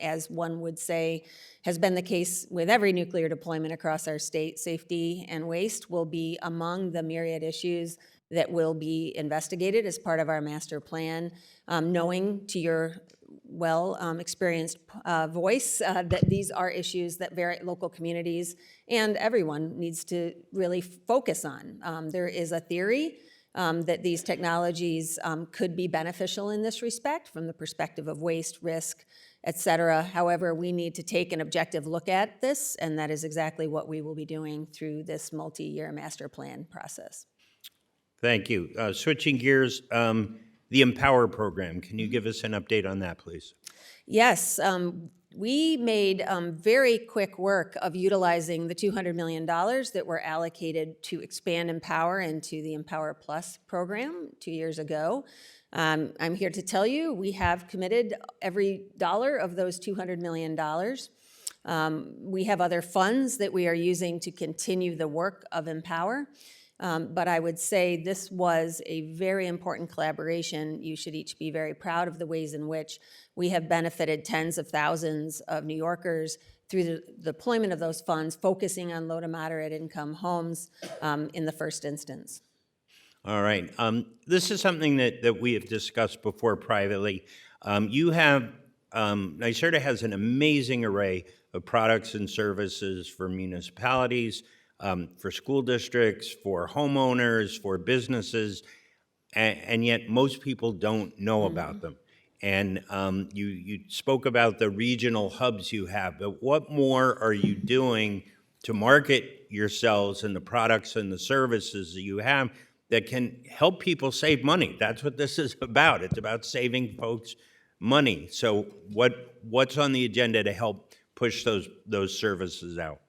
as one would say, has been the case with every nuclear deployment across our state, safety and waste will be among the myriad issues that will be investigated as part of our master plan, knowing to your experienced voice that these are issues that local communities and everyone needs to really focus on. There is a theory that these technologies could be beneficial in this respect from the perspective of waste, risk, et cetera. However, we need to take an objective look at this, and that is exactly what we will be doing through this multi-year master plan process. Thank you. Switching gears, the Empower program, can you give us an update on that, please? Yes, we made very quick work of utilizing the $200 million that were allocated to expand Empower into the Empower Plus program 2 years ago. I'm here to tell you we have committed every dollar of those $200 million. We have other funds that we are using to continue the work of Empower. But I would say this was a very important collaboration. You should each be very proud of the ways in which we have benefited tens of thousands of New Yorkers through the deployment of those funds, focusing on low to moderate income homes in the first instance. All right. This is something that we have discussed before privately. NYSERDA has an amazing array of products and services for municipalities, for school districts, for homeowners, for businesses, and yet most people don't know about them. And you spoke about the regional hubs you have, but what more are you doing to market yourselves and the products and the services that you have that can help people save money? That's what this is about. It's about saving folks money. So what's on the agenda to help push those services out?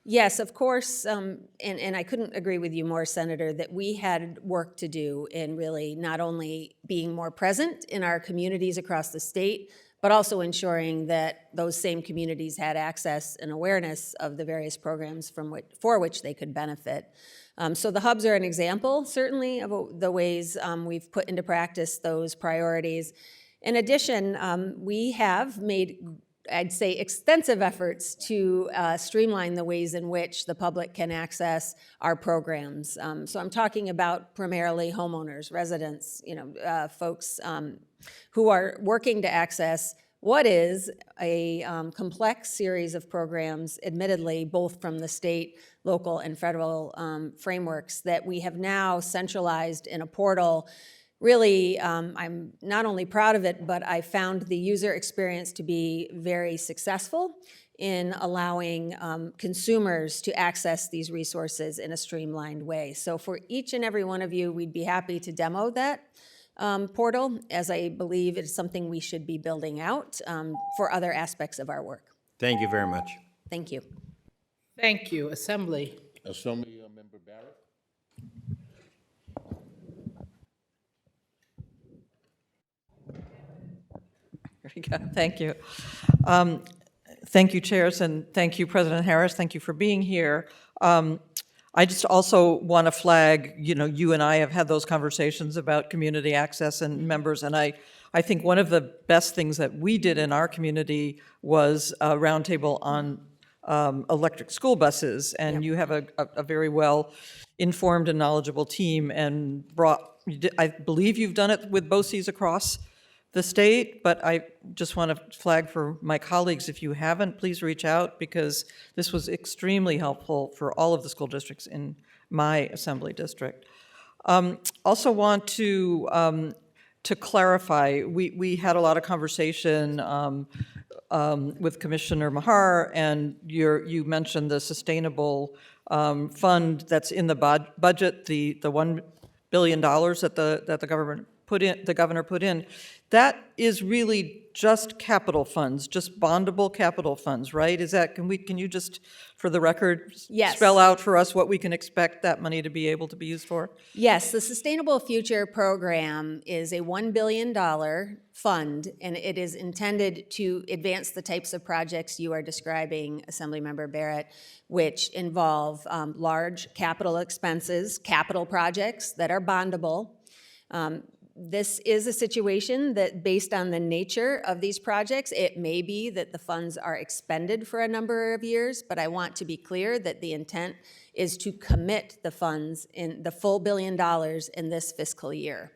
Yes, of course, and I couldn't agree with you more, Senator, that we had work to do in really not only being more present in our communities across the state, but also ensuring that those same communities had access and awareness of the various programs for which they could benefit. So the hubs are an example, certainly, of the ways we've put into practice those priorities. In addition, we have made, I'd say, extensive efforts to streamline the ways in which the public can access our programs. So I'm talking about primarily homeowners, residents, folks who are working to access what is a complex series of programs, admittedly, both from the state, local, and federal frameworks that we have now centralized in a portal. Really, I'm not only proud of it, but I found the user experience to be very successful in allowing consumers to access these resources in a streamlined way. So for each and every one of you, we'd be happy to demo that portal, as I believe it's something we should be building out for other aspects of our work. Thank you very much. Thank you. Thank you. Assembly. Assembly Member Barrett. Very good. Thank you. Thank you, chairs, and thank you, President Harris. Thank you for being here. I just also want to flag, you and I have had those conversations about community access and members, and I think one of the best things that we did in our community was a roundtable on electric school buses, and you have a very well-informed and knowledgeable team, and I believe you've done it with BOCES across the state, but I just want to flag for my colleagues, if you haven't, please reach out, because this was extremely helpful for all of the school districts in my assembly district. Also want to clarify, we had a lot of conversation with Commissioner Mahar, and you mentioned the sustainable fund that's in the budget, the $1 billion that the governor put in. That is really just capital funds, just bondable capital funds, right? Is that, can you just, for the record, Yes. spell out for us what we can expect that money to be able to be used for? Yes, the Sustainable Future Program is a $1 billion fund, and it is intended to advance the types of projects you are describing, Assemblymember Barrett, which involve large capital expenses, capital projects that are bondable. This is a situation that, based on the nature of these projects, it may be that the funds are expended for a number of years, but I want to be clear that the intent is to commit the funds in the full $1 billion in this fiscal year.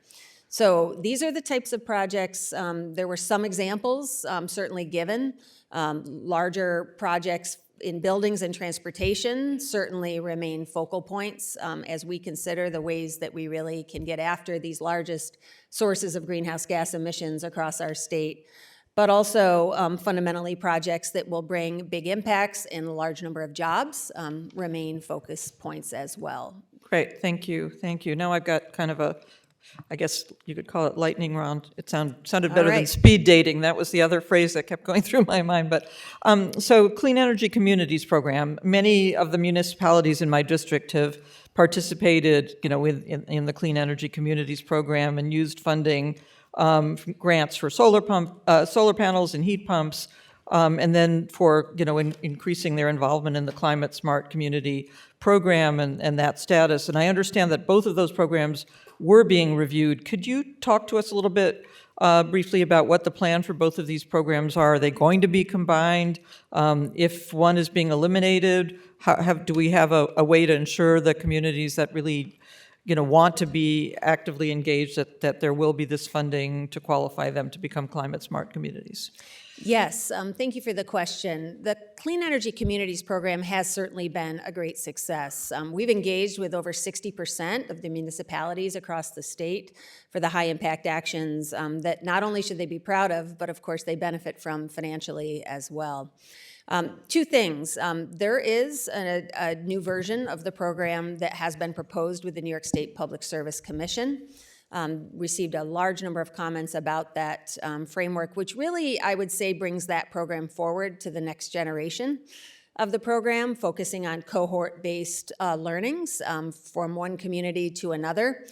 So these are the types of projects. There were some examples certainly given. Larger projects in buildings and transportation certainly remain focal points as we consider the ways that we really can get after these largest sources of greenhouse gas emissions across our state, but also fundamentally projects that will bring big impacts and a large number of jobs remain focus points as well. Great, thank you, thank you. Now I've got kind of a, I guess you could call it lightning round. It sounded better than speed dating. That was the other phrase that kept going through my mind. But so Clean Energy Communities Program, many of the municipalities in my district have participated, in the Clean Energy Communities Program and used funding grants for solar panels and heat pumps, and then for, increasing their involvement in the Climate Smart Community Program and that status. And I understand that both of those programs were being reviewed. Could you talk to us a little bit briefly about what the plan for both of these programs are? Are they going to be combined? If one is being eliminated, do we have a way to ensure the communities that really want to be actively engaged, that there will be this funding to qualify them to become climate smart communities? Yes, thank you for the question. The Clean Energy Communities Program has certainly been a great success. We've engaged with over 60% of the municipalities across the state for the high-impact actions that not only should they be proud of, but of course they benefit from financially as well. Two things. There is a new version of the program that has been proposed with the New York State Public Service Commission. Received a large number of comments about that framework, which really, I would say, brings that program forward to the next generation of the program, focusing on cohort-based learnings from one community to another,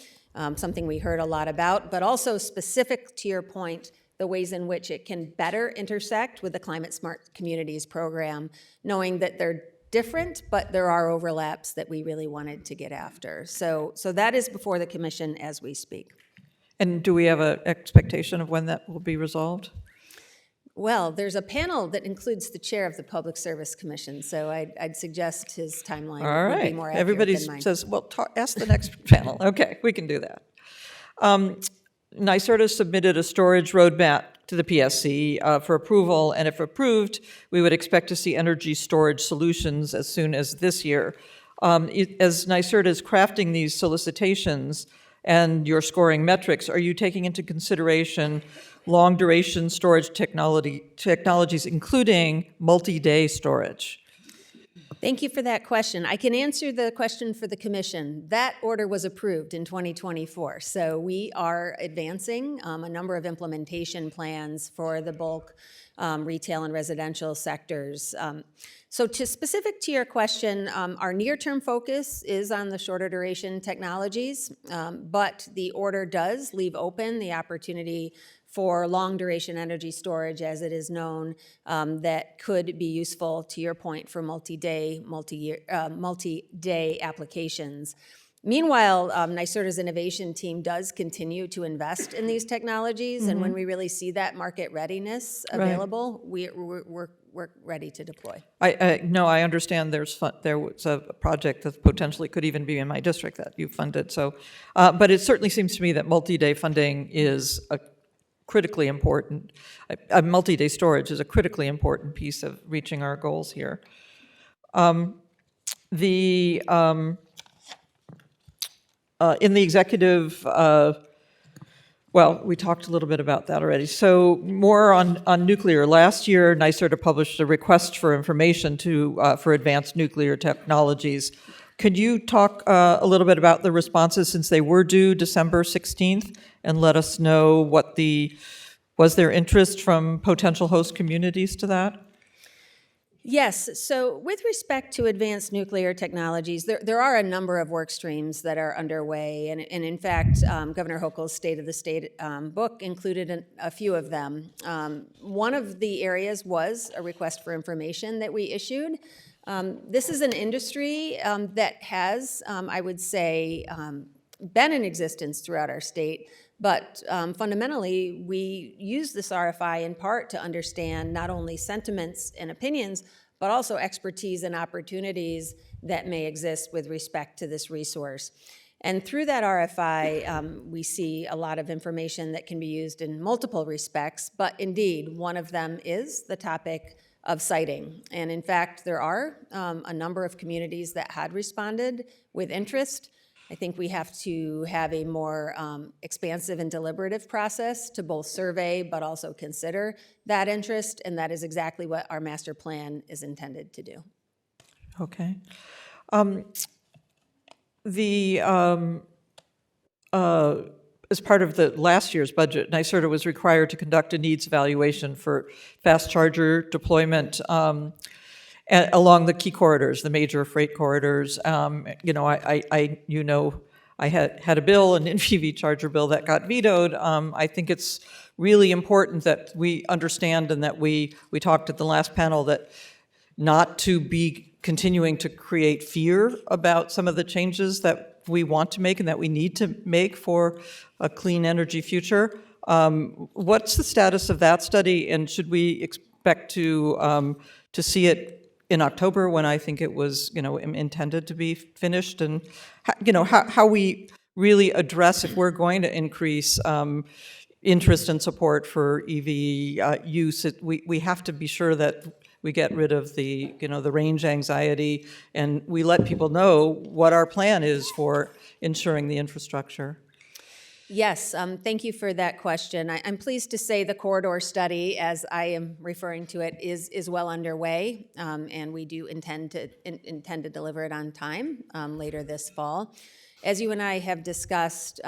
something we heard a lot about, but also specific to your point, the ways in which it can better intersect with the Climate Smart Communities Program, knowing that they're different, but there are overlaps that we really wanted to get after. So that is before the commission as we speak. And do we have an expectation of when that will be resolved? Well, there's a panel that includes the chair of the Public Service Commission, so I'd suggest his timeline All would be right. more accurate Everybody than mine. says, well, ask the next panel. Okay, we can do that. NYSERDA submitted a storage roadmap to the PSC for approval, and if approved, we would expect to see energy storage solutions as soon as this year. As NYSERDA is crafting these solicitations and your scoring metrics, are you taking into consideration long-duration storage technologies, including multi-day storage? Thank you for that question. I can answer the question for the commission. That order was approved in 2024, so we are advancing a number of implementation plans for the bulk retail and residential sectors. So specific to your question, our near-term focus is on the shorter duration technologies, but the order does leave open the opportunity for long-duration energy storage, as it is known, that could be useful, to your point, for multi-day applications. Meanwhile, NYSERDA's innovation team does continue to invest in these technologies, and when we really see that market readiness available, we're ready to deploy. No, I understand there was a project that potentially could even be in my district that you funded. So, but it certainly seems to me that multi-day funding is critically important. Multi-day storage is a critically important piece of reaching our goals here. In the executive, well, we talked a little bit about that already. So more on nuclear. Last year, NYSERDA published a request for information for advanced nuclear technologies. Could you talk a little bit about the responses since they were due December 16th and let us know was there interest from potential host communities to that? Yes, so with respect to advanced nuclear technologies, there are a number of work streams that are underway, and in fact, Governor Hochul's State of the State book included a few of them. One of the areas was a request for information that we issued. This is an industry that has, I would say, been in existence throughout our state, but fundamentally, we use this RFI in part to understand not only sentiments and opinions, but also expertise and opportunities that may exist with respect to this resource. And through that RFI, we see a lot of information that can be used in multiple respects, but indeed, one of them is the topic of siting. And in fact, there are a number of communities that had responded with interest. I think we have to have a more expansive and deliberative process to both survey but also consider that interest, and that is exactly what our master plan is intended to do. Okay. As part of the last year's budget, NYSERDA was required to conduct a needs evaluation for fast charger deployment along the key corridors, the major freight corridors. I had a bill, an NPV charger bill that got vetoed. I think it's really important that we understand and that we talked at the last panel that not to be continuing to create fear about some of the changes that we want to make and that we need to make for a clean energy future. What's the status of that study, and should we expect to see it in October, when I think it was, intended to be finished, and how we really address, if we're going to increase interest and support for EV use, we have to be sure that we get rid of the range anxiety, and we let people know what our plan is for ensuring the infrastructure. Yes, thank you for that question. I'm pleased to say the corridor study, as I am referring to it, is well underway, and we do intend to deliver it on time later this fall. As you and I have discussed,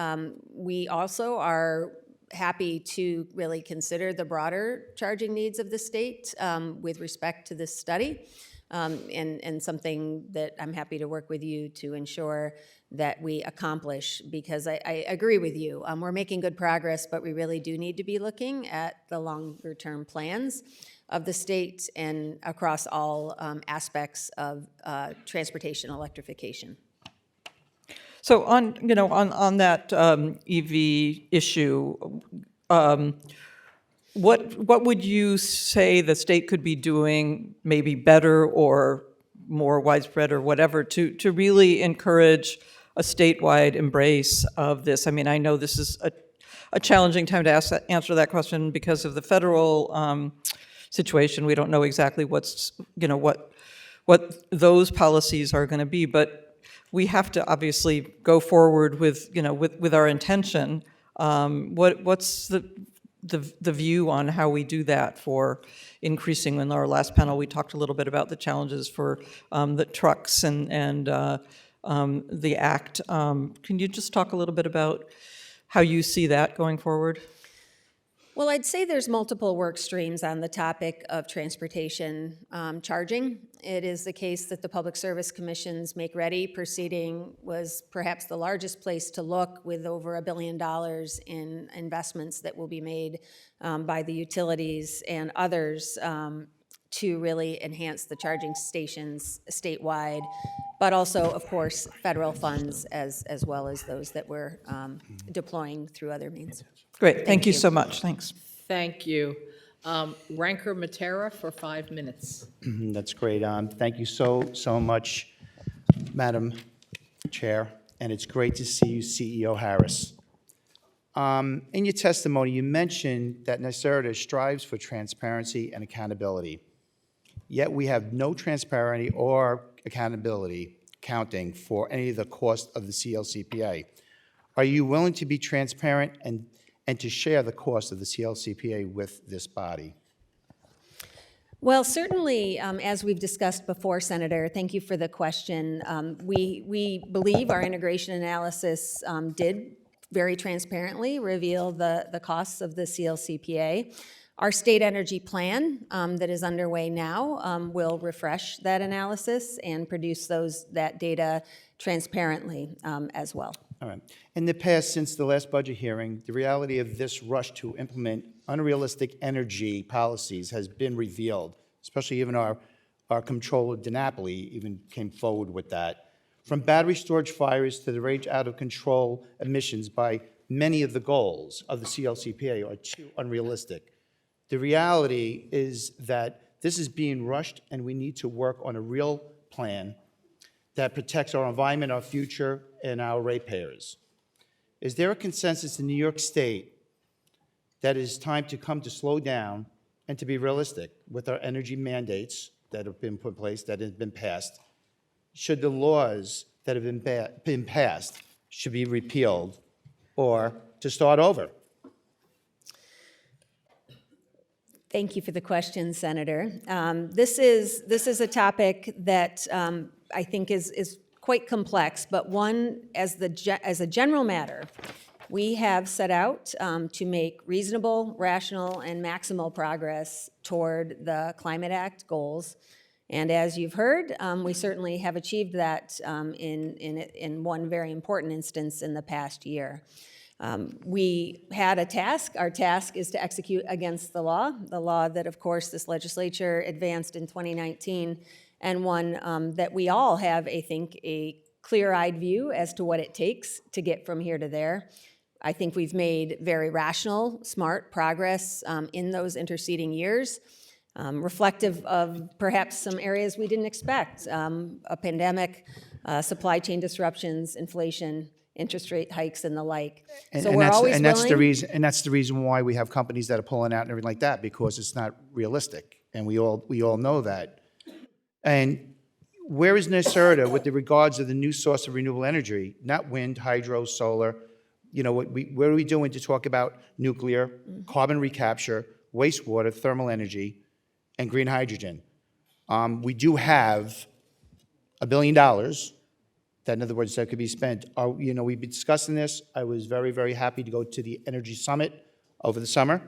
we also are happy to really consider the broader charging needs of the state with respect to this study, and something that I'm happy to work with you to ensure that we accomplish, because I agree with you. We're making good progress, but we really do need to be looking at the longer-term plans of the state and across all aspects of transportation electrification. So on that EV issue, what would you say the state could be doing maybe better or more widespread or whatever to really encourage a statewide embrace of this? I mean, I know this is a challenging time to answer that question because of the federal situation. We don't know exactly what those policies are going to be, but we have to obviously go forward with our intention. What's the view on how we do that for increasing? In our last panel, we talked a little bit about the challenges for the trucks and the act. Can you just talk a little bit about how you see that going forward? Well, I'd say there's multiple work streams on the topic of transportation charging. It is the case that the Public Service Commission's Make Ready proceeding was perhaps the largest place to look, with over $1 billion in investments that will be made by the utilities and others to really enhance the charging stations statewide, but also, of course, federal funds as well as those that we're deploying through other means. Great, thank you so much, thanks. Thank you. Ranker Matera for 5 minutes. That's great. Thank you so much, Madam Chair, and it's great to see you, CEO Harris. In your testimony, you mentioned that NYSERDA strives for transparency and accountability, yet we have no transparency or accountability accounting for any of the cost of the CLCPA. Are you willing to be transparent and to share the cost of the CLCPA with this body? Well, certainly, as we've discussed before, Senator, thank you for the question. We believe our integration analysis did very transparently reveal the costs of the CLCPA. Our state energy plan that is underway now will refresh that analysis and produce that data transparently as well. All right. In the past, since the last budget hearing, the reality of this rush to implement unrealistic energy policies has been revealed, especially even our comptroller, DiNapoli, even came forward with that. From battery storage fires to the rage out of control emissions by many of the goals of the CLCPA are too unrealistic. The reality is that this is being rushed, and we need to work on a real plan that protects our environment, our future, and our ratepayers. Is there a consensus in New York State that it is time to come to slow down and to be realistic with our energy mandates that have been put in place, that have been passed? Should the laws that have been passed should be repealed or to start over? Thank you for the question, Senator. This is a topic that I think is quite complex, but one, as a general matter, we have set out to make reasonable, rational, and maximal progress toward the Climate Act goals. And as you've heard, we certainly have achieved that in one very important instance in the past year. We had a task. Our task is to execute against the law that, of course, this legislature advanced in 2019, and one that we all have, I think, a clear-eyed view as to what it takes to get from here to there. I think we've made very rational, smart progress in those interceding years, reflective of perhaps some areas we didn't expect, a pandemic, supply chain disruptions, inflation, interest rate hikes, and the like. So we're always willing. That's the reason why we have companies that are pulling out and everything like that, because it's not realistic, and we all know that. And where is NYSERDA with the regards of the new source of renewable energy, not wind, hydro, solar? You know, what are we doing to talk about nuclear, carbon recapture, wastewater, thermal energy, and green hydrogen? We do have $1 billion that, in other words, that could be spent. We've been discussing this. I was very, very happy to go to the Energy Summit over the summer,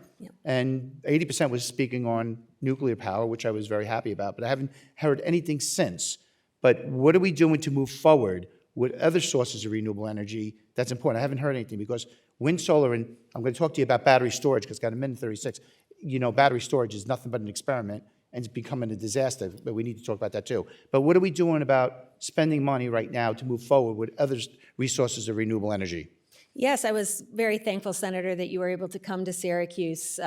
and 80% was speaking on nuclear power, which I was very happy about, but I haven't heard anything since. But what are we doing to move forward with other sources of renewable energy? That's important. I haven't heard anything, because wind, solar, and I'm going to talk to you about battery storage, because I've got a minute 36. You know, battery storage is nothing but an experiment, and it's becoming a disaster, but we need to talk about that too. But what are we doing about spending money right now to move forward with other resources of renewable energy? Yes, I was very thankful, Senator, that you were able to come to Syracuse.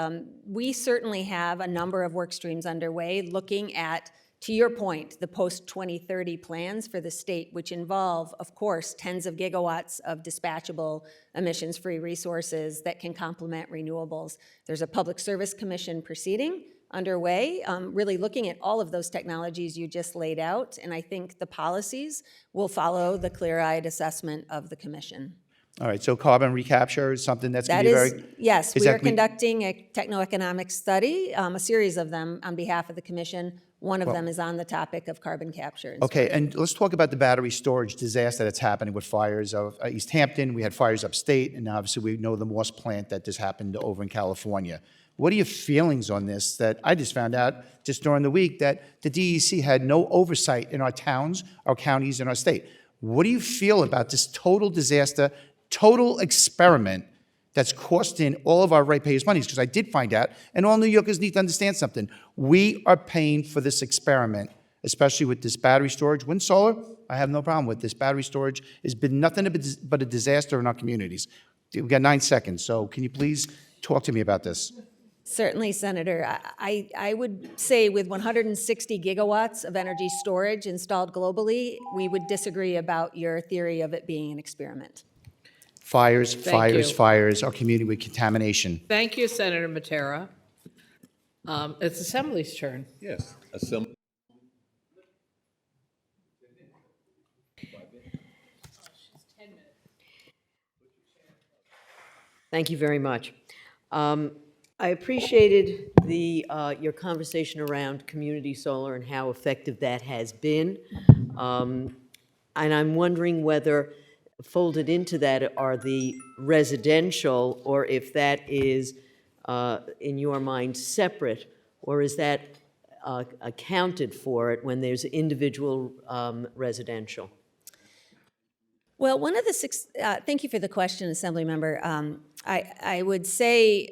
We certainly have a number of work streams underway looking at, to your point, the post-2030 plans for the state, which involve, of course, tens of gigawatts of dispatchable emissions-free resources that can complement renewables. There's a Public Service Commission proceeding underway, really looking at all of those technologies you just laid out, and I think the policies will follow the clear-eyed assessment of the commission. All right, so carbon recapture is something that's going to be very... Yes, we are conducting a techno-economic study, a series of them on behalf of the commission. One of them is on the topic of carbon capture. Okay, and let's talk about the battery storage disaster that's happening with fires of East Hampton. We had fires upstate, and obviously we know the Moss plant that just happened over in California. What are your feelings on this? That I just found out just during the week that the DEC had no oversight in our towns, our counties, and our state. What do you feel about this total disaster, total experiment that's costing all of our ratepayers' money? Because I did find out, and all New Yorkers need to understand something. We are paying for this experiment, especially with this battery storage. Wind, solar, I have no problem with this. Battery storage has been nothing but a disaster in our communities. We've got 9 seconds, so can you please talk to me about this? Certainly, Senator. I would say with 160 gigawatts of energy storage installed globally, we would disagree about your theory of it being an experiment. Fires, Thank fires, you. fires, our community with contamination. Thank you, Senator Matera. It's Assembly's turn. Yes. Assembly. Thank you very much. I appreciated your conversation around community solar and how effective that has been. And I'm wondering whether folded into that are the residential, or if that is, in your mind, separate, or is that accounted for it when there's individual residential? Well, one of the thank you for the question, Assembly Member. I would say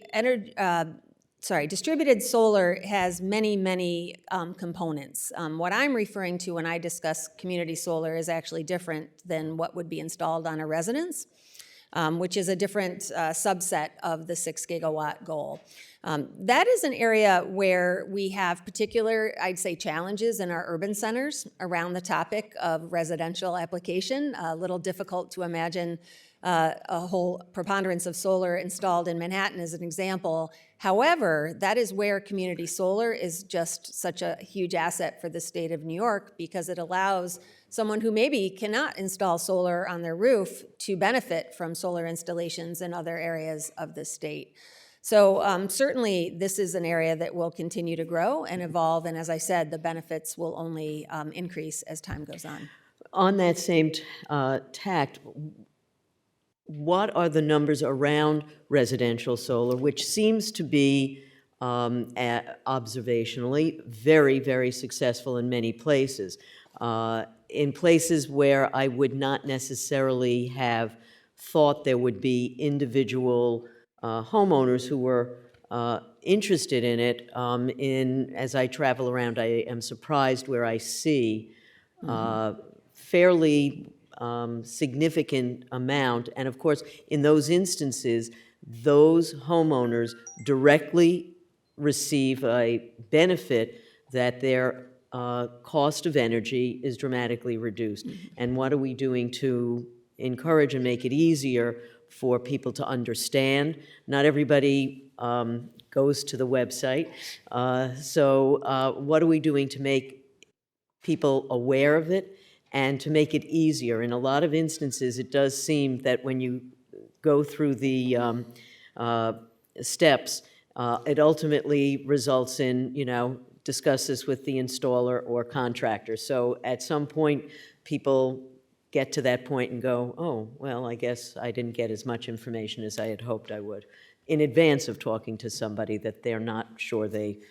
distributed solar has many, many components. What I'm referring to when I discuss community solar is actually different than what would be installed on a residence, which is a different subset of the 6 gigawatt goal. That is an area where we have particular, I'd say, challenges in our urban centers around the topic of residential application. A little difficult to imagine a whole preponderance of solar installed in Manhattan as an example. However, that is where community solar is just such a huge asset for the state of New York, because it allows someone who maybe cannot install solar on their roof to benefit from solar installations in other areas of the state. So certainly this is an area that will continue to grow and evolve, and as I said, the benefits will only increase as time goes on. On that same tact, what are the numbers around residential solar, which seems to be observationally very, very successful in many places? In places where I would not necessarily have thought there would be individual homeowners who were interested in it. As I travel around, I am surprised where I see fairly significant amount. And of course, in those instances, those homeowners directly receive a benefit that their cost of energy is dramatically reduced. And what are we doing to encourage and make it easier for people to understand? Not everybody goes to the website. So what are we doing to make people aware of it and to make it easier? In a lot of instances, it does seem that when you go through the steps, it ultimately results in, discuss this with the installer or contractor. So at some point, people get to that point and go, oh, well, I guess I didn't get as much information as I had hoped I would, in advance of talking to somebody that they're not sure they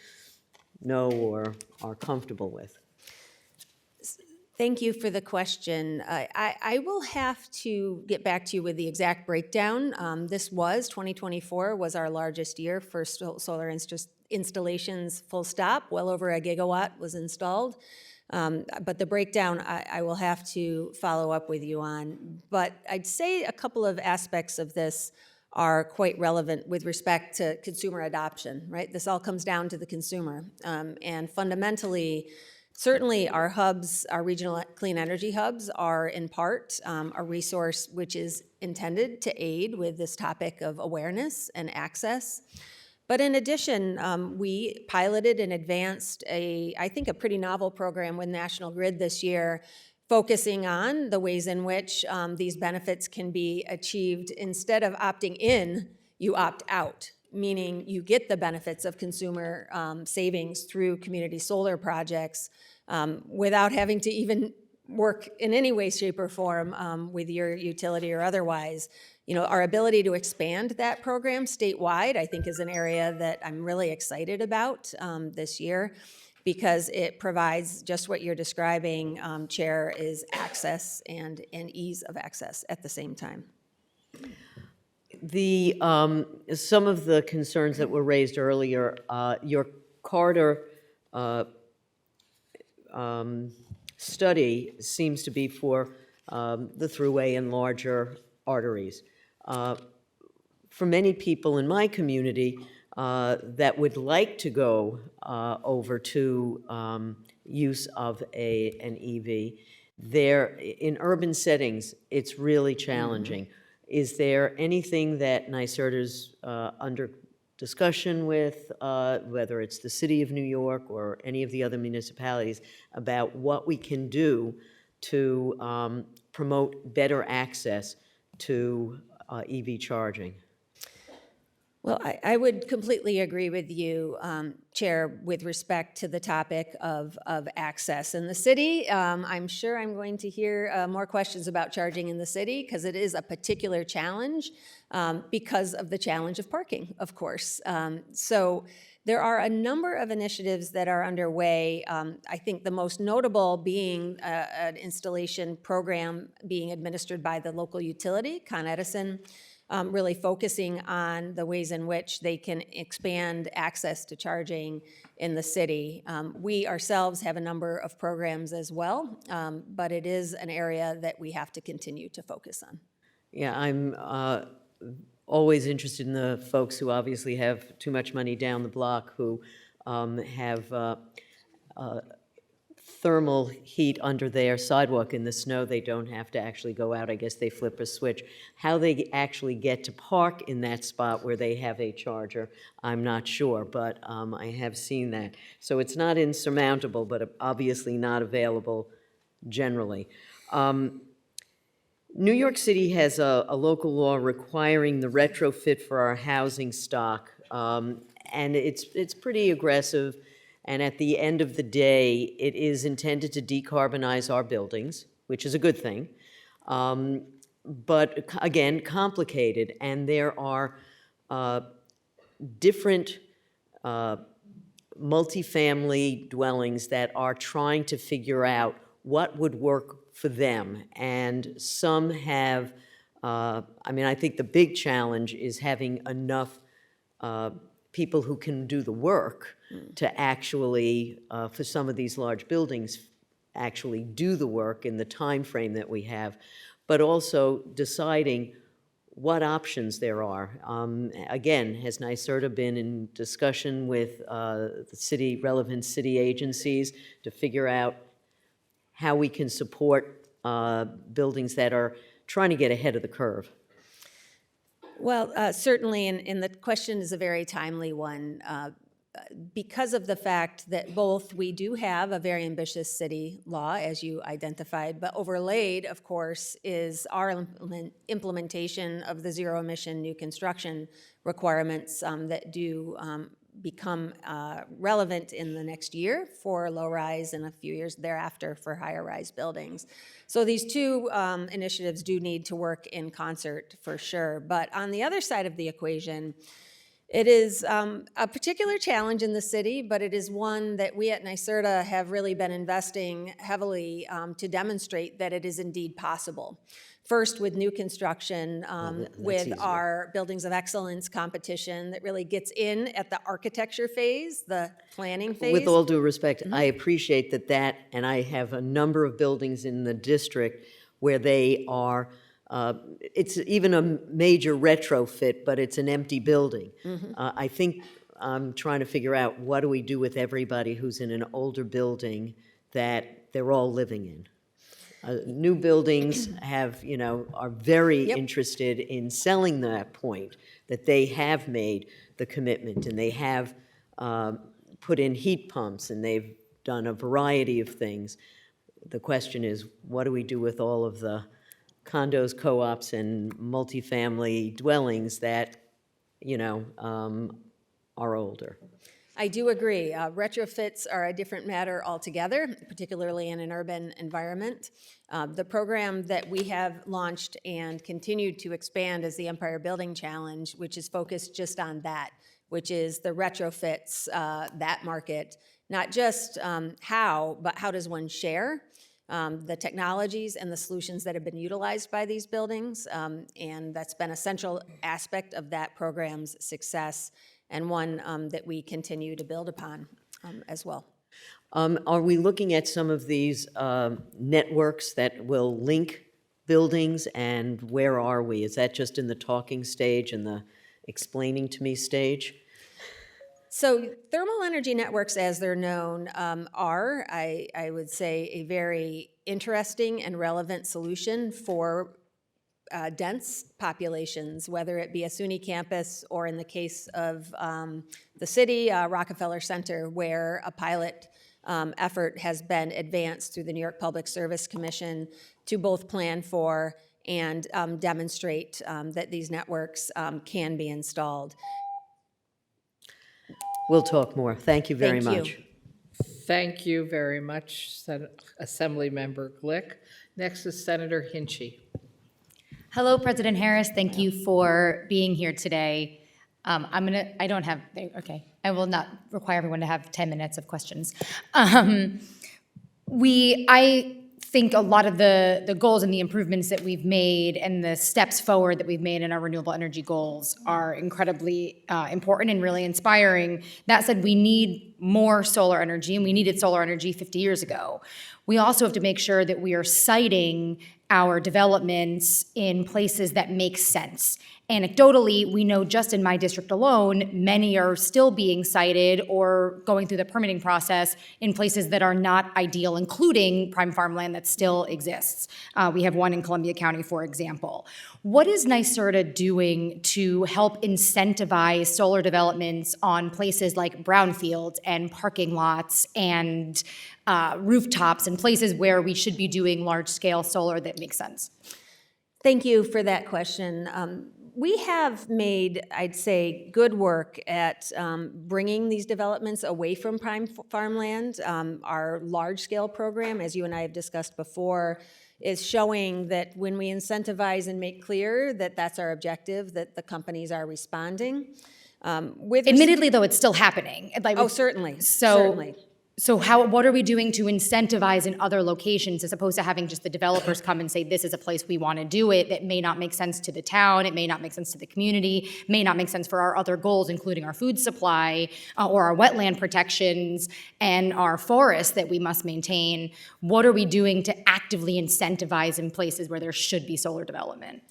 know or are comfortable with. Thank you for the question. I will have to get back to you with the exact breakdown. 2024 was our largest year for solar installations, full stop. Well over 1 gigawatt was installed. But the breakdown, I will have to follow up with you on. But I'd say a couple of aspects of this are quite relevant with respect to consumer adoption, right? This all comes down to the consumer. And fundamentally, certainly our hubs, our regional clean energy hubs, are in part a resource which is intended to aid with this topic of awareness and access. But in addition, we piloted and advanced I think a pretty novel program with National Grid this year, focusing on the ways in which these benefits can be achieved. Instead of opting in, you opt out, meaning you get the benefits of consumer savings through community solar projects without having to even work in any way, shape, or form with your utility or otherwise. Our ability to expand that program statewide, I think, is an area that I'm really excited about this year, because it provides just what you're describing, Chair, is access and ease of access at the same time. Some of the concerns that were raised earlier, your Carter study seems to be for the thruway and larger arteries. For many people in my community that would like to go over to use of an EV, in urban settings, it's really challenging. Is there anything that NYSERDA's under discussion with, whether it's the city of New York or any of the other municipalities, about what we can do to promote better access to EV charging? Well, I would completely agree with you, Chair, with respect to the topic of access in the city. I'm sure I'm going to hear more questions about charging in the city because it is a particular challenge because of the challenge of parking, of course. So there are a number of initiatives that are underway. I think the most notable being an installation program being administered by the local utility, Con Edison, really focusing on the ways in which they can expand access to charging in the city. We ourselves have a number of programs as well, but it is an area that we have to continue to focus on. Yeah, I'm always interested in the folks who obviously have too much money down the block, who have thermal heat under their sidewalk in the snow. They don't have to actually go out. I guess they flip a switch. How they actually get to park in that spot where they have a charger, I'm not sure, but I have seen that. So it's not insurmountable, but obviously not available generally. New York City has a local law requiring the retrofit for our housing stock, and it's pretty aggressive. And at the end of the day, it is intended to decarbonize our buildings, which is a good thing. But again, complicated. And there are different multifamily dwellings that are trying to figure out what would work for them. And some have, I think the big challenge is having enough people who can do the work to actually, for some of these large buildings, actually do the work in the time frame that we have, but also deciding what options there are. Again, has NYSERDA been in discussion with the relevant city agencies to figure out how we can support buildings that are trying to get ahead of the curve? Well, certainly, and the question is a very timely one. Because of the fact that both we do have a very ambitious city law, as you identified, but overlaid, of course, is our implementation of the zero emission new construction requirements that do become relevant in the next year for low rise and a few years thereafter for higher rise buildings. So these two initiatives do need to work in concert for sure. But on the other side of the equation, it is a particular challenge in the city, but it is one that we at NYSERDA have really been investing heavily to demonstrate that it is indeed possible. First, with new construction, with easier. our Buildings of Excellence competition that really gets in at the architecture phase, the planning phase. With all due respect, I appreciate that, and I have a number of buildings in the district where they are, it's even a major retrofit, but it's an empty building. I think I'm trying to figure out what do we do with everybody who's in an older building that they're all living in. New buildings have, are very interested in selling that point, that they have made the commitment and they have put in heat pumps and they've done a variety of things. The question is, what do we do with all of the condos, co-ops, and multifamily dwellings that, are older? I do agree. Retrofits are a different matter altogether, particularly in an urban environment. The program that we have launched and continued to expand is the Empire Building Challenge, which is focused just on that, which is the retrofits, that market. Not just how, but how does one share the technologies and the solutions that have been utilized by these buildings. And that's been a central aspect of that program's success, and one that we continue to build upon as well. Are we looking at some of these networks that will link buildings, and where are we? Is that just in the talking stage and the explaining to me stage? So thermal energy networks, as they're known, are, I would say, a very interesting and relevant solution for dense populations, whether it be a SUNY campus or in the case of the city, Rockefeller Center, where a pilot effort has been advanced through the New York Public Service Commission to both plan for and demonstrate that these networks can be installed. We'll talk more. Thank you very Thank you. much. Thank you very much, Assemblymember Glick. Next is Senator Hinchey. Hello, President Harris. Thank you for being here today. I will not require everyone to have 10 minutes of questions. I think a lot of the goals and the improvements that we've made and the steps forward that we've made in our renewable energy goals are incredibly important and really inspiring. That said, we need more solar energy, and we needed solar energy 50 years ago. We also have to make sure that we are siting our developments in places that make sense. Anecdotally, we know just in my district alone, many are still being sited or going through the permitting process in places that are not ideal, including prime farmland that still exists. We have one in Columbia County, for example. What is NYSERDA doing to help incentivize solar developments on places like brownfields and parking lots and rooftops and places where we should be doing large-scale solar that makes sense? Thank you for that question. We have made, I'd say, good work at bringing these developments away from prime farmland. Our large-scale program, as you and I have discussed before, is showing that when we incentivize and make clear that that's our objective, that the companies are responding. Admittedly, though, it's still happening. Certainly. So what are we doing to incentivize in other locations as opposed to having just the developers come and say, this is a place we want to do it, that may not make sense to the town, it may not make sense to the community, may not make sense for our other goals, including our food supply or our wetland protections and our forests that we must maintain. What are we doing to actively incentivize in places where there should be solar development?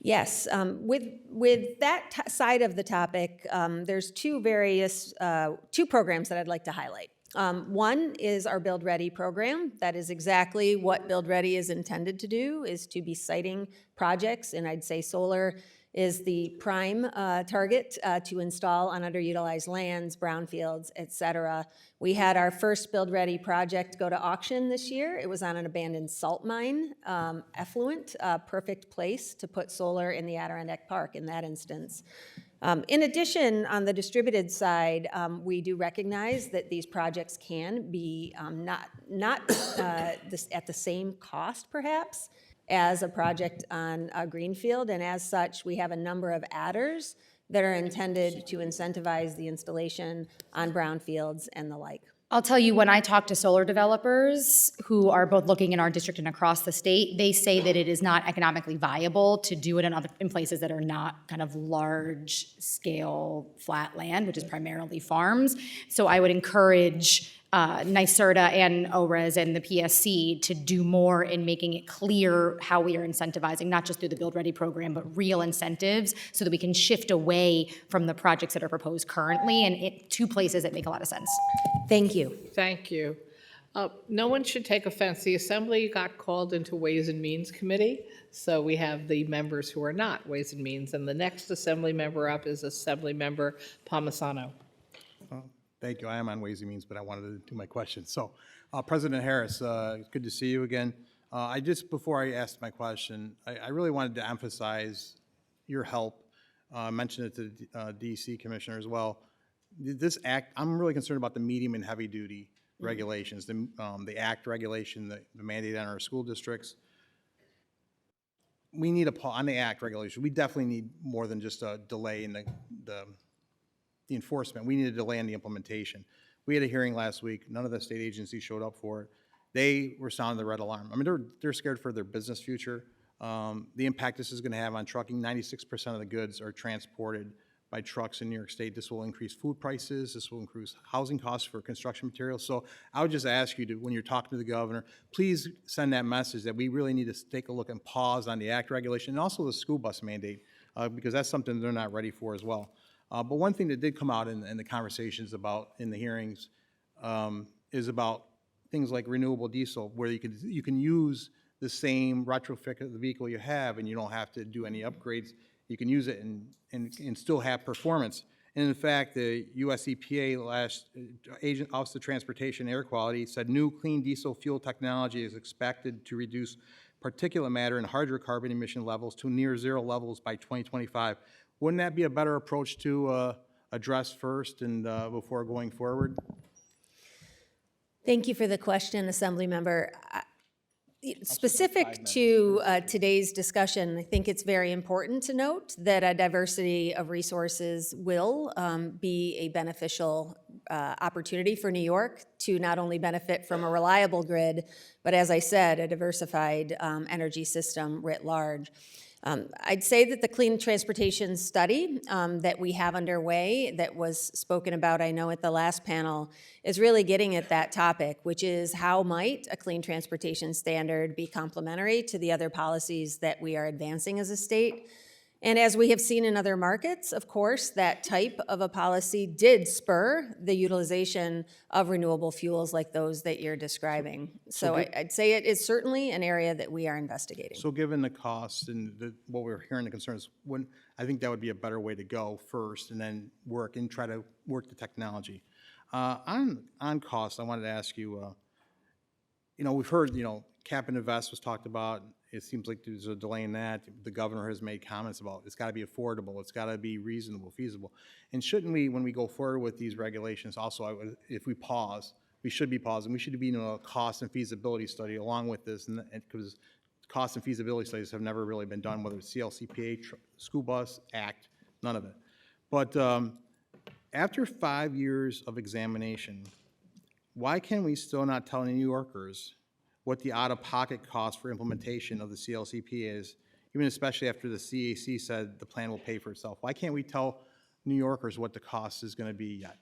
Yes, with that side of the topic, there's two programs that I'd like to highlight. One is our Build Ready program. That is exactly what Build Ready is intended to do, is to be siting projects, and I'd say solar is the prime target to install on underutilized lands, brownfields, et cetera. We had our first Build Ready project go to auction this year. It was on an abandoned salt mine, effluent, perfect place to put solar in the Adirondack Park in that instance. In addition, on the distributed side, we do recognize that these projects can be not at the same cost, perhaps, as a project on a greenfield, and as such, we have a number of adders that are intended to incentivize the installation on brownfields and the like. I'll tell you, when I talk to solar developers who are both looking in our district and across the state, they say that it is not economically viable to do it in places that are not kind of large-scale flat land, which is primarily farms. So I would encourage NYSERDA and ORES and the PSC to do more in making it clear how we are incentivizing, not just through the Build Ready program, but real incentives so that we can shift away from the projects that are proposed currently and to places that make a lot of sense. Thank you. Thank you. No one should take offense. The Assembly got called into Ways and Means Committee, so we have the members who are not Ways and Means, and the next Assembly member up is Assemblymember Palmisano. Thank you. I am on Ways and Means, but I wanted to do my question. So, President Harris, good to see you again. Before I asked my question, I really wanted to emphasize your help. I mentioned it to the DEC Commissioner as well. This act, I'm really concerned about the medium and heavy duty regulations, the ACT regulation, the mandate on our school districts. We need on the ACT regulation, we definitely need more than just a delay in the enforcement. We need a delay in the implementation. We had a hearing last week. None of the state agencies showed up for it. They were sounding the red alarm. I mean, they're scared for their business future. The impact this is going to have on trucking. 96% of the goods are transported by trucks in New York State. This will increase food prices. This will increase housing costs for construction materials. So I would just ask you to, when you're talking to the governor, please send that message that we really need to take a look and pause on the ACT regulation and also the school bus mandate, because that's something they're not ready for as well. But one thing that did come out in the conversations in the hearings is about things like renewable diesel, where you can use the same retrofit of the vehicle you have, and you don't have to do any upgrades. You can use it and still have performance. And in fact, the US EPA Office of Transportation Air Quality said new clean diesel fuel technology is expected to reduce particulate matter and hydrocarbon emission levels to near zero levels by 2025. Wouldn't that be a better approach to address first and before going forward? Thank you for the question, Assemblymember. Specific to today's discussion, I think it's very important to note that a diversity of resources will be a beneficial opportunity for New York to not only benefit from a reliable grid, but as I said, a diversified energy system writ large. I'd say that the clean transportation study that we have underway, that was spoken about, I know, at the last panel, is really getting at that topic, which is how might a clean transportation standard be complementary to the other policies that we are advancing as a state. And as we have seen in other markets, of course, that type of a policy did spur the utilization of renewable fuels like those that you're describing. So I'd say it is certainly an area that we are investigating. So given the costs and what we're hearing, the concerns, I think that would be a better way to go first and then try to work the technology. On cost, I wanted to ask you, we've heard, cap and invest was talked about. It seems like there's a delay in that. The governor has made comments about it's got to be affordable, it's got to be reasonable, feasible. And shouldn't we, when we go forward with these regulations, also, if we pause, we should be pausing. We should be doing a cost and feasibility study along with this, and because cost and feasibility studies have never really been done, whether it's CLCPA, School Bus Act, none of it. But after 5 years of examination, why can we still not tell New Yorkers what the out-of-pocket cost for implementation of the CLCP is, even especially after the CAC said the plan will pay for itself? Why can't we tell New Yorkers what the cost is going to be yet?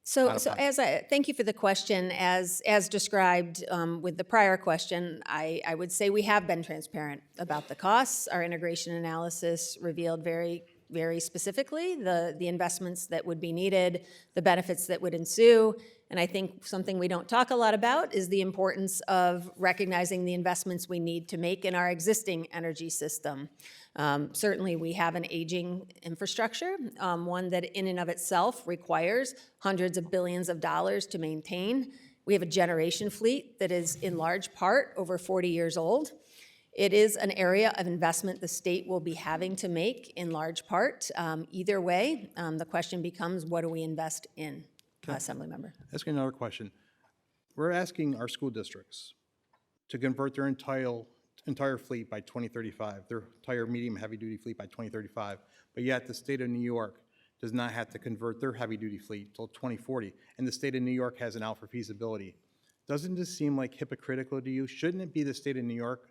Thank you for the question. As described with the prior question, I would say we have been transparent about the costs. Our integration analysis revealed very specifically the investments that would be needed, the benefits that would ensue. And I think something we don't talk a lot about is the importance of recognizing the investments we need to make in our existing energy system. Certainly, we have an aging infrastructure, one that in and of itself requires hundreds of billions of dollars to maintain. We have a generation fleet that is in large part over 40 years old. It is an area of investment the state will be having to make in large part. Either way, the question becomes, what do we invest in, Assemblymember? Asking another question. We're asking our school districts to convert their entire fleet by 2035, their entire medium heavy-duty fleet by 2035, but yet the state of New York does not have to convert their heavy-duty fleet until 2040, and the state of New York has an out for feasibility. Doesn't this seem like hypocritical to you? Shouldn't it be the state of New York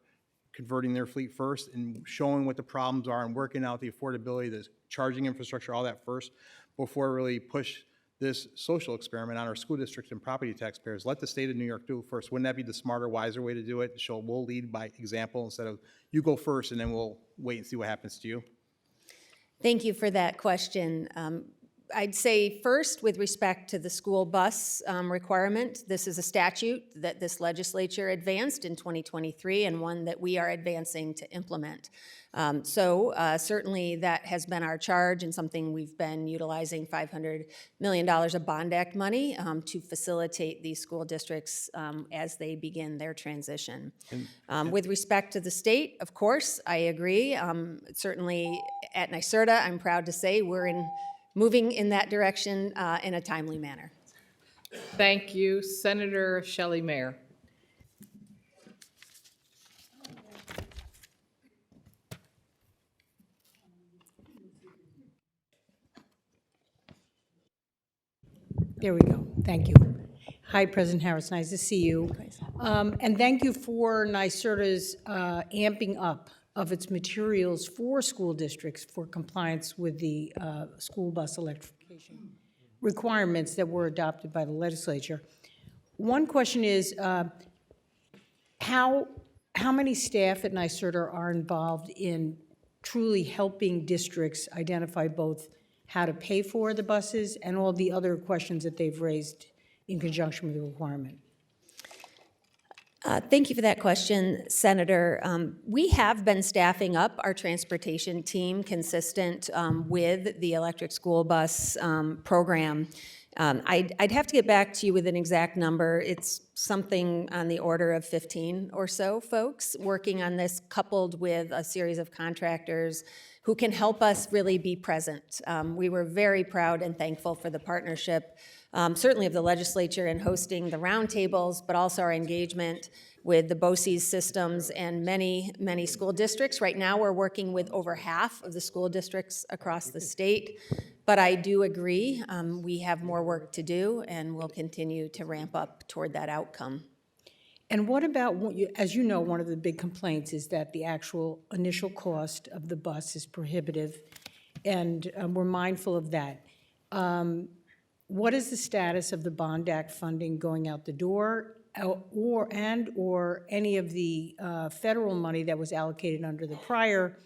converting their fleet first and showing what the problems are and working out the affordability, the charging infrastructure, all that first, before really push this social experiment on our school districts and property taxpayers? Let the state of New York do it first. Wouldn't that be the smarter, wiser way to do it? Show we'll lead by example instead of you go first and then we'll wait and see what happens to you? Thank you for that question. I'd say first, with respect to the school bus requirement, this is a statute that this legislature advanced in 2023 and one that we are advancing to implement. Certainly that has been our charge and something we've been utilizing $500 million of Bond Act money to facilitate these school districts as they begin their transition. With respect to the state, of course, I agree. Certainly at NYSERDA, I'm proud to say we're moving in that direction in a timely manner. Thank you. Senator Shelley Mayer. There we go. Thank you. Hi, President Harris. Nice to see you. And thank you for NYSERDA's amping up of its materials for school districts for compliance with the school bus electrification requirements that were adopted by the legislature. One question is, how many staff at NYSERDA are involved in truly helping districts identify both how to pay for the buses and all the other questions that they've raised in conjunction with the requirement? Thank you for that question, Senator. We have been staffing up our transportation team consistent with the electric school bus program. I'd have to get back to you with an exact number. It's something on the order of 15 or so folks working on this, coupled with a series of contractors who can help us really be present. We were very proud and thankful for the partnership, certainly of the legislature in hosting the roundtables, but also our engagement with the BOCES systems and many, many school districts. Right now, we're working with over half of the school districts across the state. But I do agree, we have more work to do, and we'll continue to ramp up toward that outcome. And what about, as you know, one of the big complaints is that the actual initial cost of the bus is prohibitive, and we're mindful of that. What is the status of the Bond Act funding going out the door, or any of the federal money that was allocated under the prior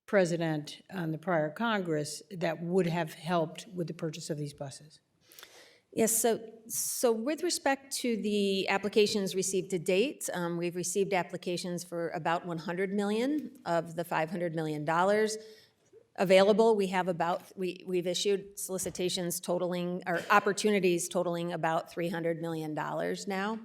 president and the prior Congress that would have helped with the purchase of these buses? Yes, so with respect to the applications received to date, we've received applications for about 100 million of the $500 million available. We've issued solicitations totaling, or opportunities totaling about $300 million now.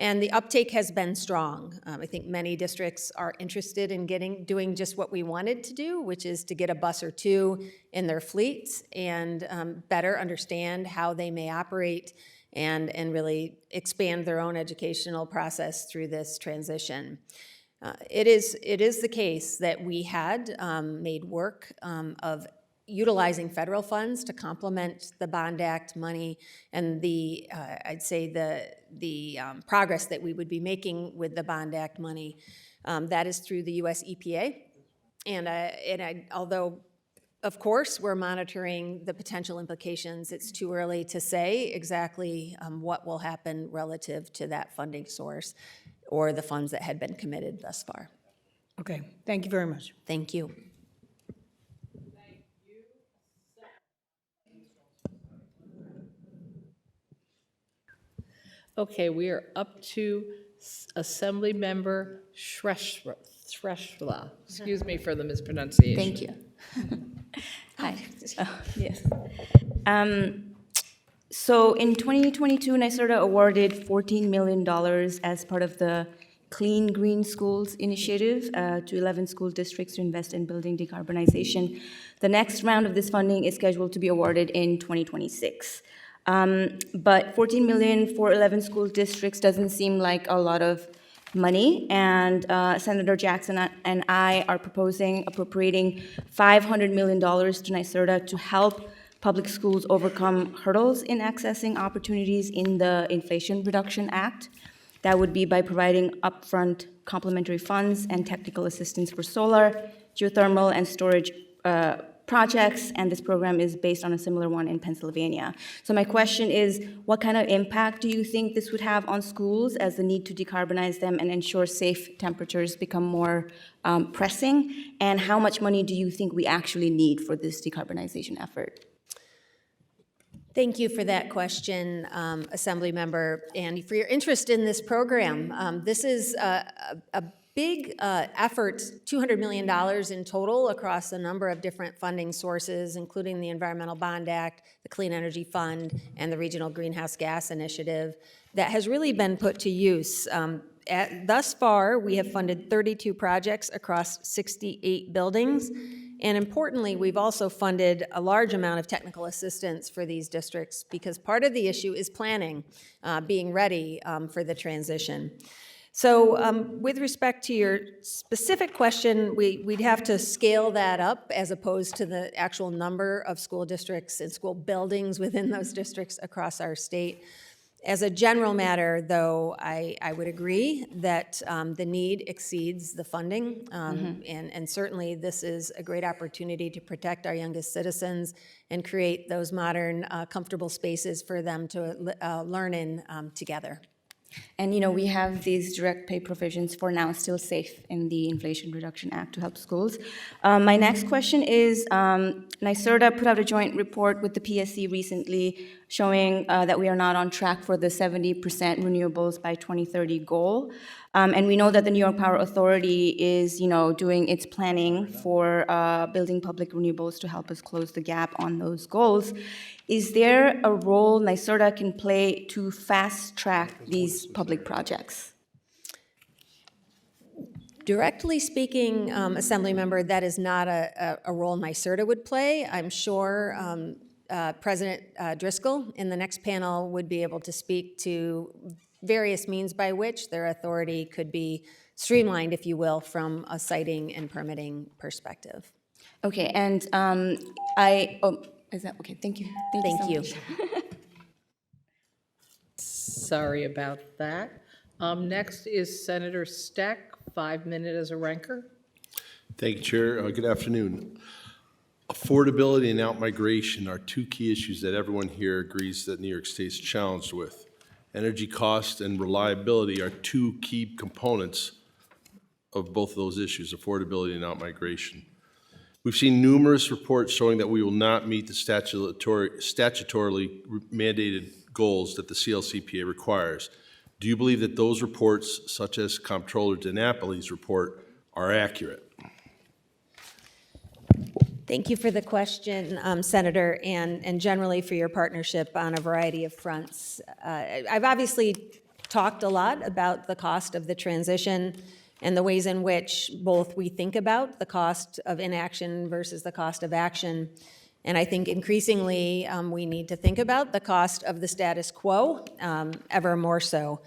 And the uptake has been strong. I think many districts are interested in doing just what we wanted to do, which is to get a bus or two in their fleets and better understand how they may operate and really expand their own educational process through this transition. It is the case that we had made work of utilizing federal funds to complement the Bond Act money and I'd say the progress that we would be making with the Bond Act money. That is through the US EPA. Although, of course, we're monitoring the potential implications, it's too early to say exactly what will happen relative to that funding source or the funds that had been committed thus far. Okay, thank you very much. Thank you. Okay, we are up to Assemblymember Shrestha. Excuse me for the mispronunciation. Thank you. Hi. Yes. So in 2022, NYSERDA awarded $14 million as part of the Clean Green Schools initiative to 11 school districts to invest in building decarbonization. The next round of this funding is scheduled to be awarded in 2026. But $14 million for 11 school districts doesn't seem like a lot of money, and Senator Jackson and I are proposing appropriating $500 million to NYSERDA to help public schools overcome hurdles in accessing opportunities in the Inflation Reduction Act. That would be by providing upfront complementary funds and technical assistance for solar, geothermal, and storage projects, and this program is based on a similar one in Pennsylvania. So my question is, what kind of impact do you think this would have on schools as the need to decarbonize them and ensure safe temperatures become more pressing? And how much money do you think we actually need for this decarbonization effort? Thank you for that question, Assemblymember, and for your interest in this program. This is a big effort, $200 million in total across a number of different funding sources, including the Environmental Bond Act, the Clean Energy Fund, and the Regional Greenhouse Gas Initiative, that has really been put to use. Thus far, we have funded 32 projects across 68 buildings. And importantly, we've also funded a large amount of technical assistance for these districts because part of the issue is planning, being ready for the transition. So with respect to your specific question, we'd have to scale that up as opposed to the actual number of school districts and school buildings within those districts across our state. As a general matter, though, I would agree that the need exceeds the funding, and certainly this is a great opportunity to protect our youngest citizens and create those modern, comfortable spaces for them to learn in together. And, you know, we have these direct pay provisions for now still safe in the Inflation Reduction Act to help schools. My next question is, NYSERDA put out a joint report with the PSC recently showing that we are not on track for the 70% renewables by 2030 goal. And we know that the New York Power Authority is, doing its planning for building public renewables to help us close the gap on those goals. Is there a role NYSERDA can play to fast-track these public projects? Directly speaking, Assemblymember, that is not a role NYSERDA would play. I'm sure President Driscoll in the next panel would be able to speak to various means by which their authority could be streamlined, if you will, from a siting and permitting perspective. Okay, and is that okay? Thank you. Thank you. So much. Sorry about that. Next is Senator Steck, 5 minutes as a ranker. Thank you, Chair. Good afternoon. Affordability and outmigration are two key issues that everyone here agrees that New York State is challenged with. Energy cost and reliability are two key components of both of those issues, affordability and outmigration. We've seen numerous reports showing that we will not meet the statutorily mandated goals that the CLCPA requires. Do you believe that those reports, such as Comptroller DiNapoli's report, are accurate? Thank you for the question, Senator, and generally for your partnership on a variety of fronts. I've obviously talked a lot about the cost of the transition and the ways in which both we think about the cost of inaction versus the cost of action. And I think increasingly we need to think about the cost of the status quo, ever more so.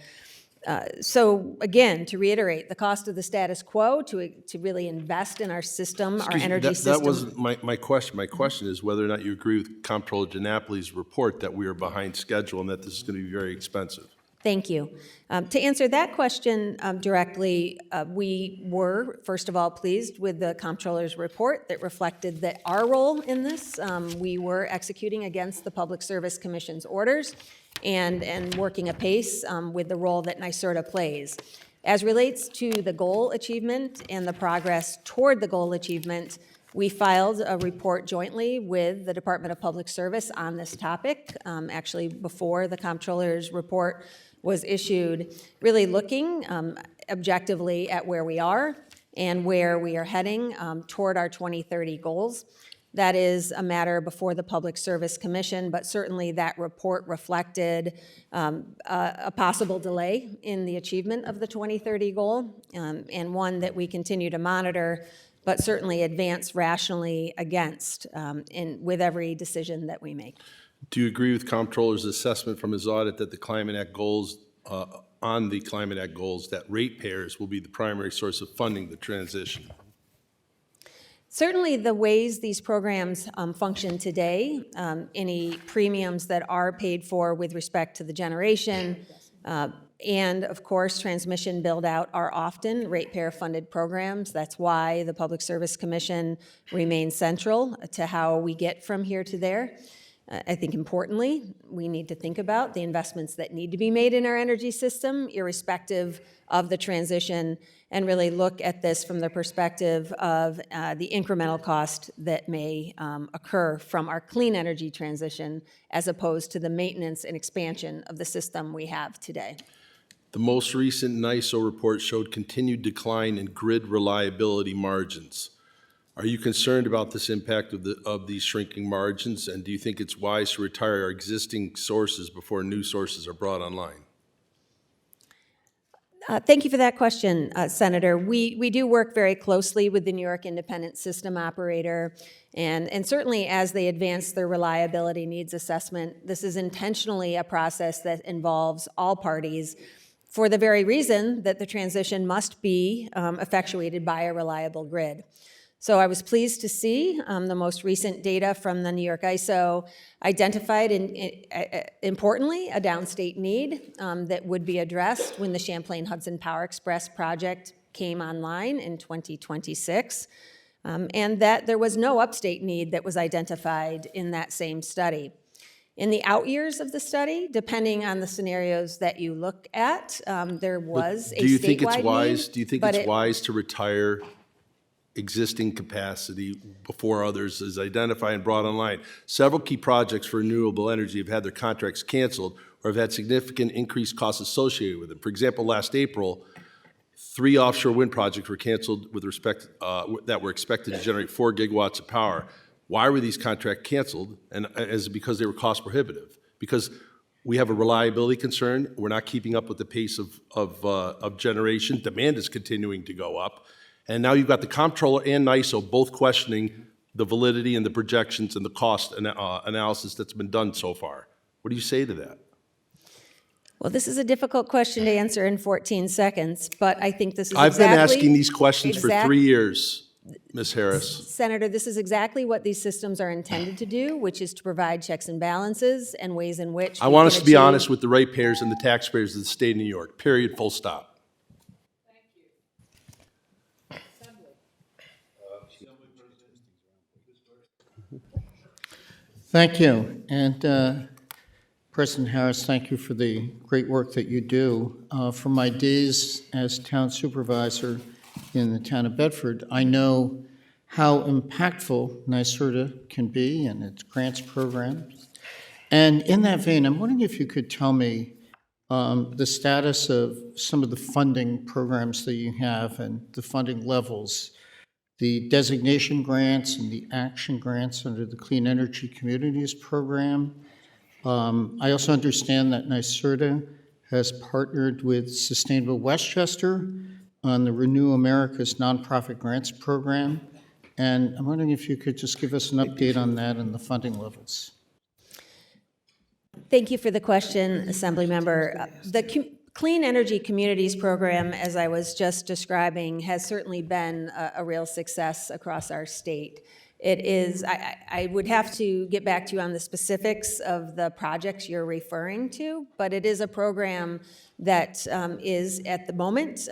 So again, to reiterate, the cost of the status quo, to really invest in our system, our energy system. That wasn't my question. My question is whether or not you agree with Comptroller DiNapoli's report that we are behind schedule and that this is going to be very expensive. Thank you. To answer that question directly, we were, first of all, pleased with the Comptroller's report that reflected that our role in this, we were executing against the Public Service Commission's orders and working apace with the role that NYSERDA plays. As relates to the goal achievement and the progress toward the goal achievement, we filed a report jointly with the Department of Public Service on this topic, actually before the Comptroller's report was issued, really looking objectively at where we are and where we are heading toward our 2030 goals. That is a matter before the Public Service Commission, but certainly that report reflected a possible delay in the achievement of the 2030 goal, and one that we continue to monitor, but certainly advance rationally against with every decision that we make. Do you agree with Comptroller's assessment from his audit that the Climate Act goals, that ratepayers will be the primary source of funding the transition? Certainly the ways these programs function today, any premiums that are paid for with respect to the generation, and of course transmission build-out are often ratepayer-funded programs. That's why the Public Service Commission remains central to how we get from here to there. I think importantly, we need to think about the investments that need to be made in our energy system, irrespective of the transition, and really look at this from the perspective of the incremental cost that may occur from our clean energy transition, as opposed to the maintenance and expansion of the system we have today. The most recent NYSO report showed continued decline in grid reliability margins. Are you concerned about this impact of these shrinking margins, and do you think it's wise to retire our existing sources before new sources are brought online? Thank you for that question, Senator. We do work very closely with the New York Independent System Operator, and certainly as they advance their reliability needs assessment, this is intentionally a process that involves all parties for the very reason that the transition must be effectuated by a reliable grid. So I was pleased to see the most recent data from the New York ISO identified, importantly, a downstate need that would be addressed when the Champlain Hudson Power Express project came online in 2026, and that there was no upstate need that was identified in that same study. In the out years of the study, depending on the scenarios that you look at, there was a statewide need. Do you think it's wise to retire existing capacity before others is identified and brought online. Several key projects for renewable energy have had their contracts canceled or have had significant increased costs associated with them. For example, last April, 3 offshore wind projects were canceled with respect that were expected to generate 4 gigawatts of power. Why were these contracts canceled? And is it because they were cost prohibitive? Because we have a reliability concern. We're not keeping up with the pace of generation. Demand is continuing to go up. And now you've got the comptroller and NISO both questioning the validity and the projections and the cost analysis that's been done so far. What do you say to that? Well, this is a difficult question to answer in 14 seconds, but I think this is I've been exactly- asking these questions for exact- 3 years, Ms. Harris. Senator, this is exactly what these systems are intended to do, which is to provide checks and balances and ways in which I we want can us to be achieve- honest with the ratepayers and the taxpayers of the state of New York, period, full stop. Thank you. And President Harris, thank you for the great work that you do. From my days as town supervisor in the town of Bedford, I know how impactful NYSERDA can be and its grants programs. And in that vein, I'm wondering if you could tell me the status of some of the funding programs that you have and the funding levels, the designation grants and the action grants under the Clean Energy Communities Program. I also understand that NYSERDA has partnered with Sustainable Westchester on the Renew America's Nonprofit Grants Program. And I'm wondering if you could just give us an update on that and the funding levels. Thank you for the question, Assemblymember. The Clean Energy Communities Program, as I was just describing, has certainly been a real success across our state. It is, I would have to get back to you on the specifics of the projects you're referring to, but it is a program that is at the moment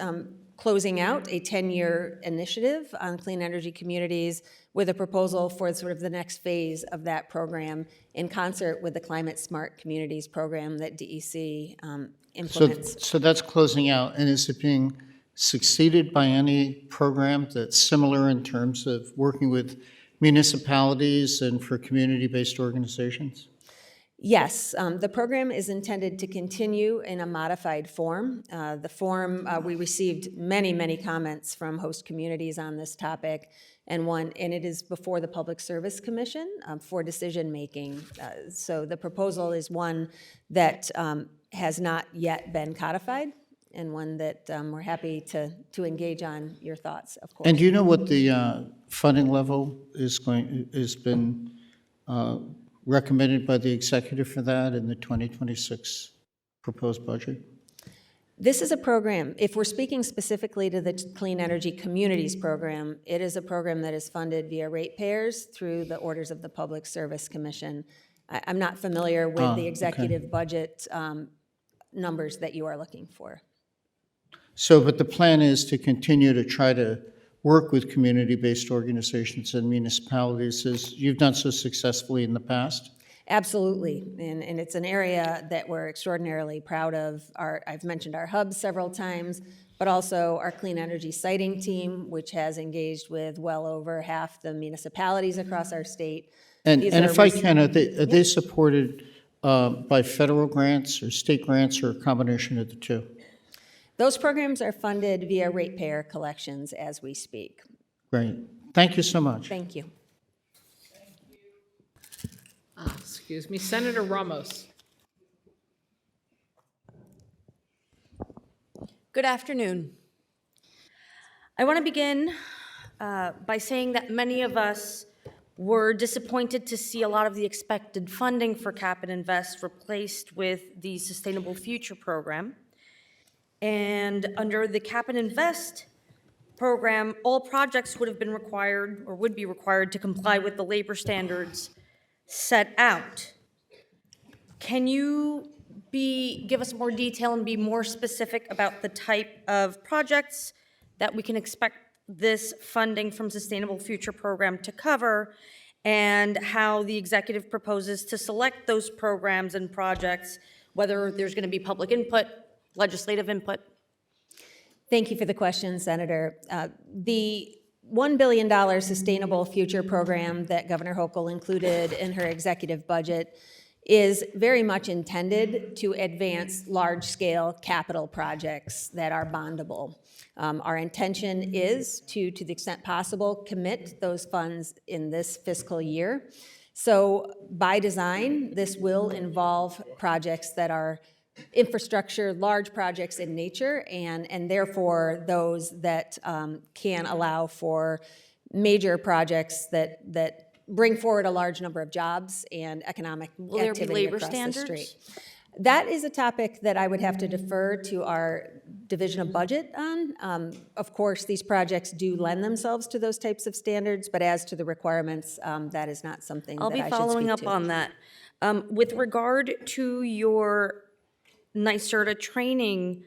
closing out a 10-year initiative on clean energy communities with a proposal for sort of the next phase of that program in concert with the Climate Smart Communities program that DEC implements. So that's closing out, and is it being succeeded by any program that's similar in terms of working with municipalities and for community-based organizations? Yes, the program is intended to continue in a modified form. The form, we received many, many comments from host communities on this topic, and it is before the Public Service Commission for decision-making. So the proposal is one that has not yet been codified, and one that we're happy to engage on your thoughts, of course. And do you know what the funding level has been recommended by the executive for that in the 2026 proposed budget? This is a program, if we're speaking specifically to the Clean Energy Communities Program, it is a program that is funded via ratepayers through the orders of the Public Service Commission. I'm not familiar with the executive budget numbers that you are looking for. So, but the plan is to continue to try to work with community-based organizations and municipalities as you've done so successfully in the past? Absolutely, and it's an area that we're extraordinarily proud of. I've mentioned our hub several times, but also our clean energy siting team, which has engaged with well over half the municipalities across our state. And These if are I can, are they supported by federal grants or state grants or a combination of the two? Those programs are funded via ratepayer collections as we speak. Great. Thank you so much. Thank you. Excuse me, Senator Ramos. Good afternoon. I want to begin by saying that many of us were disappointed to see a lot of the expected funding for Cap and Invest replaced with the Sustainable Future Program. And under the Cap and Invest program, all projects would have been required or would be required to comply with the labor standards set out. Can you give us more detail and be more specific about the type of projects that we can expect this funding from Sustainable Future Program to cover, and how the executive proposes to select those programs and projects, whether there's going to be public input, legislative input? Thank you for the question, Senator. $1 billion Sustainable Future Program that Governor Hochul included in her executive budget is very much intended to advance large-scale capital projects that are bondable. Our intention is to the extent possible, commit those funds in this fiscal year. So by design, this will involve projects that are infrastructure, large projects in nature, and therefore those that can allow for major projects that bring forward a large number of jobs and economic Will there be activity labor across the standards? street. That is a topic that I would have to defer to our Division of Budget on. Of course, these projects do lend themselves to those types of standards, but as to the requirements, that is not something that I I'll should be speak to. following up on that. With regard to your NYSERDA training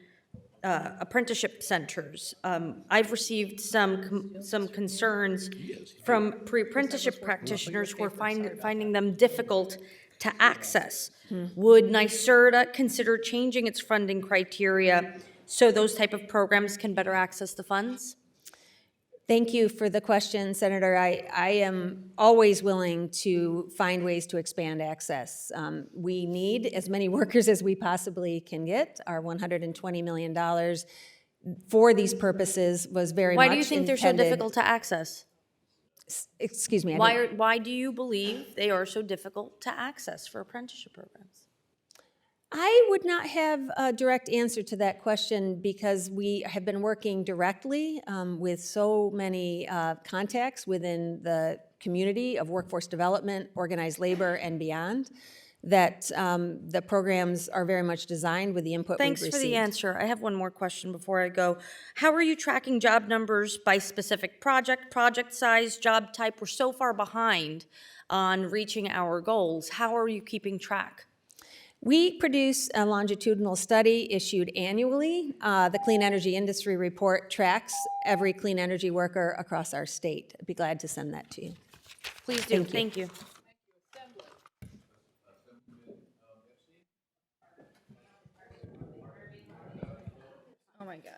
apprenticeship centers, I've received some concerns from pre-apprenticeship practitioners who are finding them difficult to access. Would NYSERDA consider changing its funding criteria so those type of programs can better access the funds? Thank you for the question, Senator. I am always willing to find ways to expand access. We need as many workers as we possibly can get. Our $120 million for these purposes was very much Why do you think they're so intended- difficult to access? Excuse me. I didn't- Why do you believe they are so difficult to access for apprenticeship programs? I would not have a direct answer to that question because we have been working directly with so many contacts within the community of workforce development, organized labor, and beyond, that the programs are very much designed with the input we've Thanks received. for the answer. I have one more question before I go. How are you tracking job numbers by specific project size, job type? We're so far behind on reaching our goals. How are you keeping track? We produce a longitudinal study issued annually. The Clean Energy Industry Report tracks every clean energy worker across our state. I'd be glad to send that to you. Please do. Thank you. Oh, my God.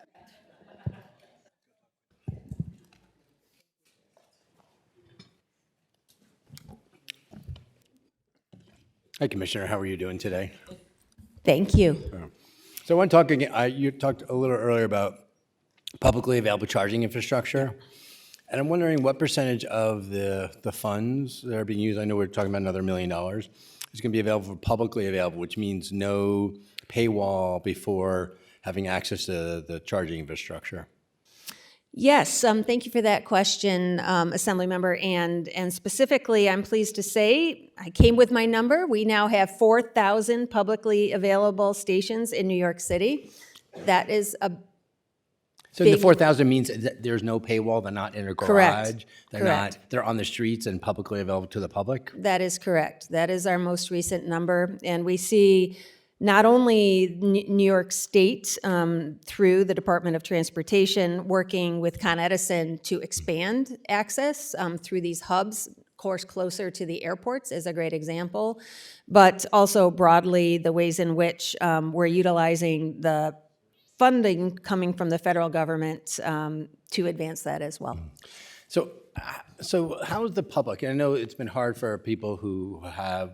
Hi, Commissioner. How are you doing today? Thank you. So I want to talk again, you talked a little earlier about publicly available charging infrastructure. And I'm wondering what percentage of the funds that are being used, I know we're talking about another $1 million, is going to be available for publicly available, which means no paywall before having access to the charging infrastructure. Yes, thank you for that question, Assemblymember. And specifically, I'm pleased to say, I came with my number. We now have 4,000 publicly available stations in New York City. That is a So big- the 4,000 means that there's no paywall, they're not in a garage? Correct. They're Correct. not, they're on the streets and publicly available to the public? That is correct. That is our most recent number. And we see not only New York State through the Department of Transportation working with Con Edison to expand access through these hubs, of course, closer to the airports is a great example, but also broadly the ways in which we're utilizing the funding coming from the federal government to advance that as well. So how is the public, and I know it's been hard for people who have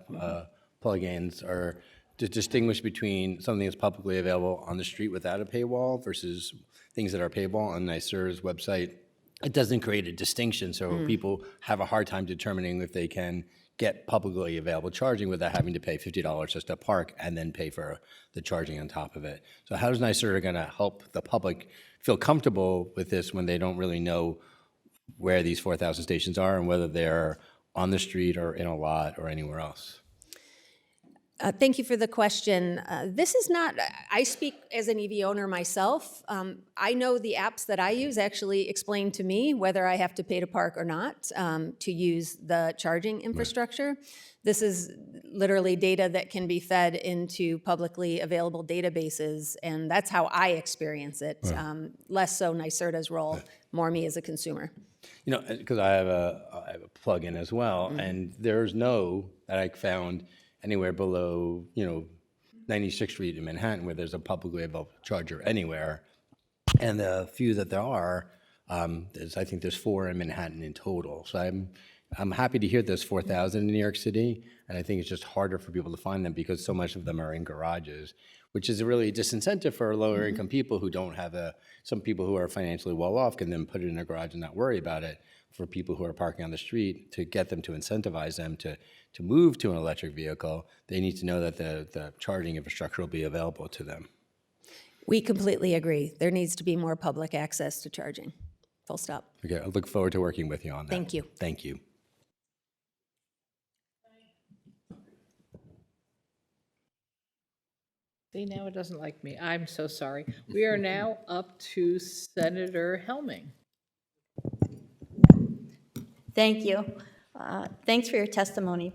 plugins or to distinguish between something that's publicly available on the street without a paywall versus things that are paywall on NYSERDA's website. It doesn't create a distinction, so people have a hard time determining if they can get publicly available charging without having to pay $50 just to park and then pay for the charging on top of it. So how is NYSERDA going to help the public feel comfortable with this when they don't really know where these 4,000 stations are and whether they're on the street or in a lot or anywhere else? Thank you for the question. This is not, I speak as an EV owner myself. I know the apps that I use actually explain to me whether I have to pay to park or not to use the charging infrastructure. This is literally data that can be fed into publicly available databases, and that's how I experience it. Less so NYSERDA's role, more me as a consumer. You know, because I have a plug-in as well, and there's no, that I found, anywhere below, 96th Street in Manhattan where there's a publicly available charger anywhere. And the few that there are, I think there's 4 in Manhattan in total. So I'm happy to hear there's 4,000 in New York City, and I think it's just harder for people to find them because so much of them are in garages, which is really a disincentive for lower income people who don't have some people who are financially well off can then put it in a garage and not worry about it. For people who are parking on the street, to get them to incentivize them to move to an electric vehicle, they need to know that the charging infrastructure will be available to them. We completely agree. There needs to be more public access to charging. Full stop. Okay, I look forward to working with you on that. Thank you. Thank you. See, now it doesn't like me. I'm so sorry. We are now up to Senator Helming. Thank you. Thanks for your testimony,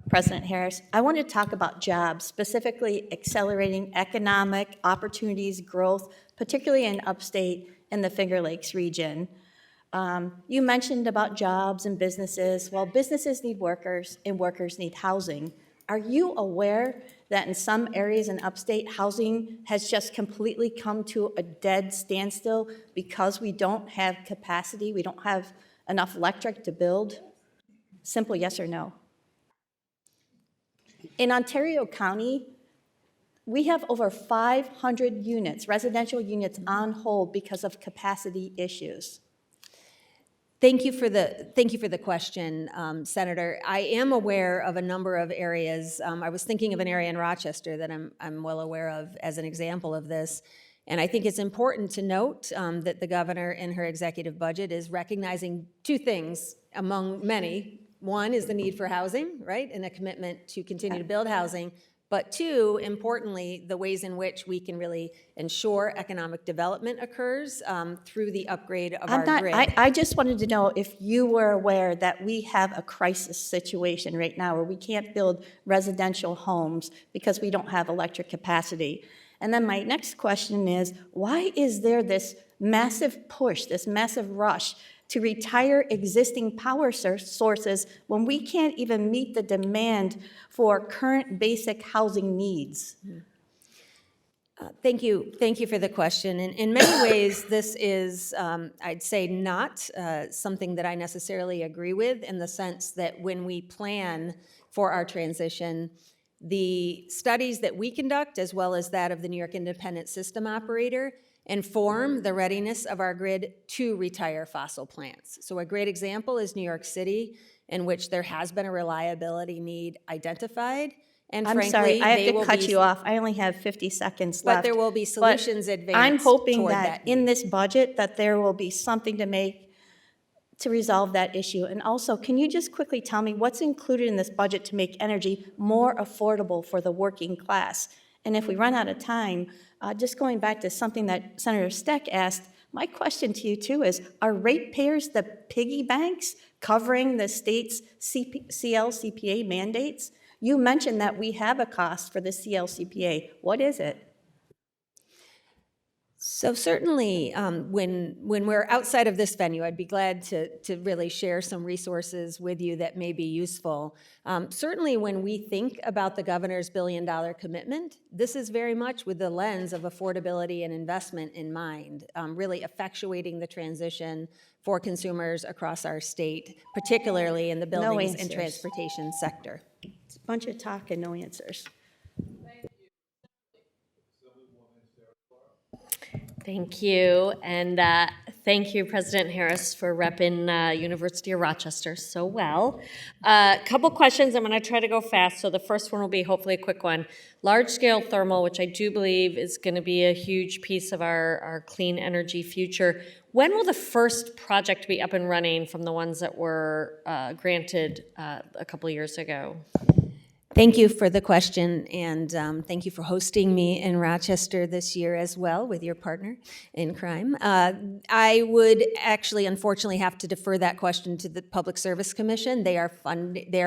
President Harris. I want to talk about jobs, specifically accelerating economic opportunities, growth, particularly in upstate and the Finger Lakes region. You mentioned about jobs and businesses. Well, businesses need workers and workers need housing. Are you aware that in some areas in upstate, housing has just completely come to a dead standstill because we don't have capacity, we don't have enough electric to build? Simple yes or no. In Ontario County, we have over 500 units, residential units on hold because of capacity issues. Thank you for the question, Senator. I am aware of a number of areas. I was thinking of an area in Rochester that I'm well aware of as an example of this. And I think it's important to note that the governor in her executive budget is recognizing 2 things among many. One is the need for housing, right, and a commitment to continue to build housing. But 2, importantly, the ways in which we can really ensure economic development occurs through the upgrade of our grid. I just wanted to know if you were aware that we have a crisis situation right now where we can't build residential homes because we don't have electric capacity. And then my next question is, why is there this massive push, this massive rush to retire existing power sources when we can't even meet the demand for current basic housing needs? Thank you for the question. In many ways, this is, I'd say, not something that I necessarily agree with, in the sense that when we plan for our transition, the studies that we conduct, as well as that of the New York Independent System Operator, inform the readiness of our grid to retire fossil plants. So a great example is New York City, in which there has been a reliability need identified. And I'm frankly, sorry, I they have will to cut be- you off. I only have 50 seconds But left. there will be solutions But advanced I'm hoping toward that that in this budget that there will be something to resolve that issue. And also, can you just quickly tell me what's included in this budget to make energy more affordable for the working class? And if we run out of time, just going back to something that Senator Steck asked, my question to you too is, are ratepayers the piggy banks covering the state's CLCPA mandates? You mentioned that we have a cost for the CLCPA. What is it? So certainly, when we're outside of this venue, I'd be glad to really share some resources with you that may be useful. Certainly, when we think about the governor's $1 billion commitment, this is very much with the lens of affordability and investment in mind, really effectuating the transition for consumers across our state, particularly in the buildings and answers. transportation sector. It's a bunch of talk and no answers. Thank you, and thank you, President Harris, for repping University of Rochester so well. A couple questions. I'm going to try to go fast. So the first one will be hopefully a quick one. Large-scale thermal, which I do believe is going to be a huge piece of our clean energy future. When will the first project be up and running from the ones that were granted a couple of years ago? Thank you for the question, and thank you for hosting me in Rochester this year as well with your partner in crime. I would actually, unfortunately, have to defer that question to the Public Service Commission. They are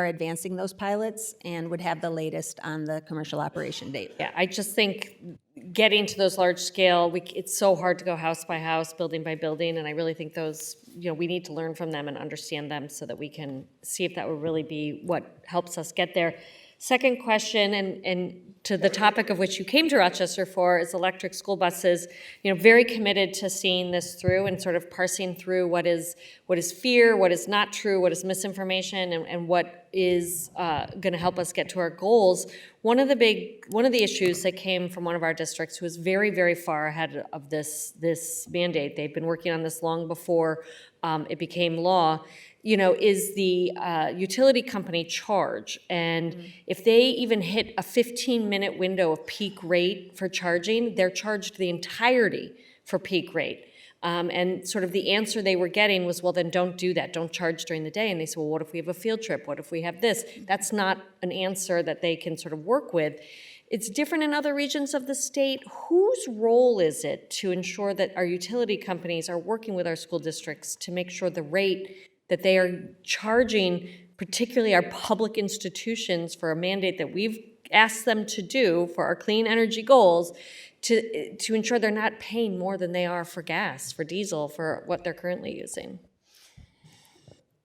advancing those pilots and would have the latest on the commercial operation date. Yeah, I just think getting to those large scale, it's so hard to go house by house, building by building, and I really think those, we need to learn from them and understand them so that we can see if that would really be what helps us get there. Second question, and to the topic of which you came to Rochester for, is electric school buses. Very committed to seeing this through and sort of parsing through what is fear, what is not true, what is misinformation, and what is going to help us get to our goals. One of the issues that came from one of our districts who was very, very far ahead of this mandate, they'd been working on this long before it became law, is the utility company charge. And if they even hit a 15-minute window of peak rate for charging, they're charged the entirety for peak rate. And sort of the answer they were getting was, well, then don't do that. Don't charge during the day. And they said, well, what if we have a field trip? What if we have this? That's not an answer that they can sort of work with. It's different in other regions of the state. Whose role is it to ensure that our utility companies are working with our school districts to make sure the rate that they are charging, particularly our public institutions, for a mandate that we've asked them to do for our clean energy goals, to ensure they're not paying more than they are for gas, for diesel, for what they're currently using?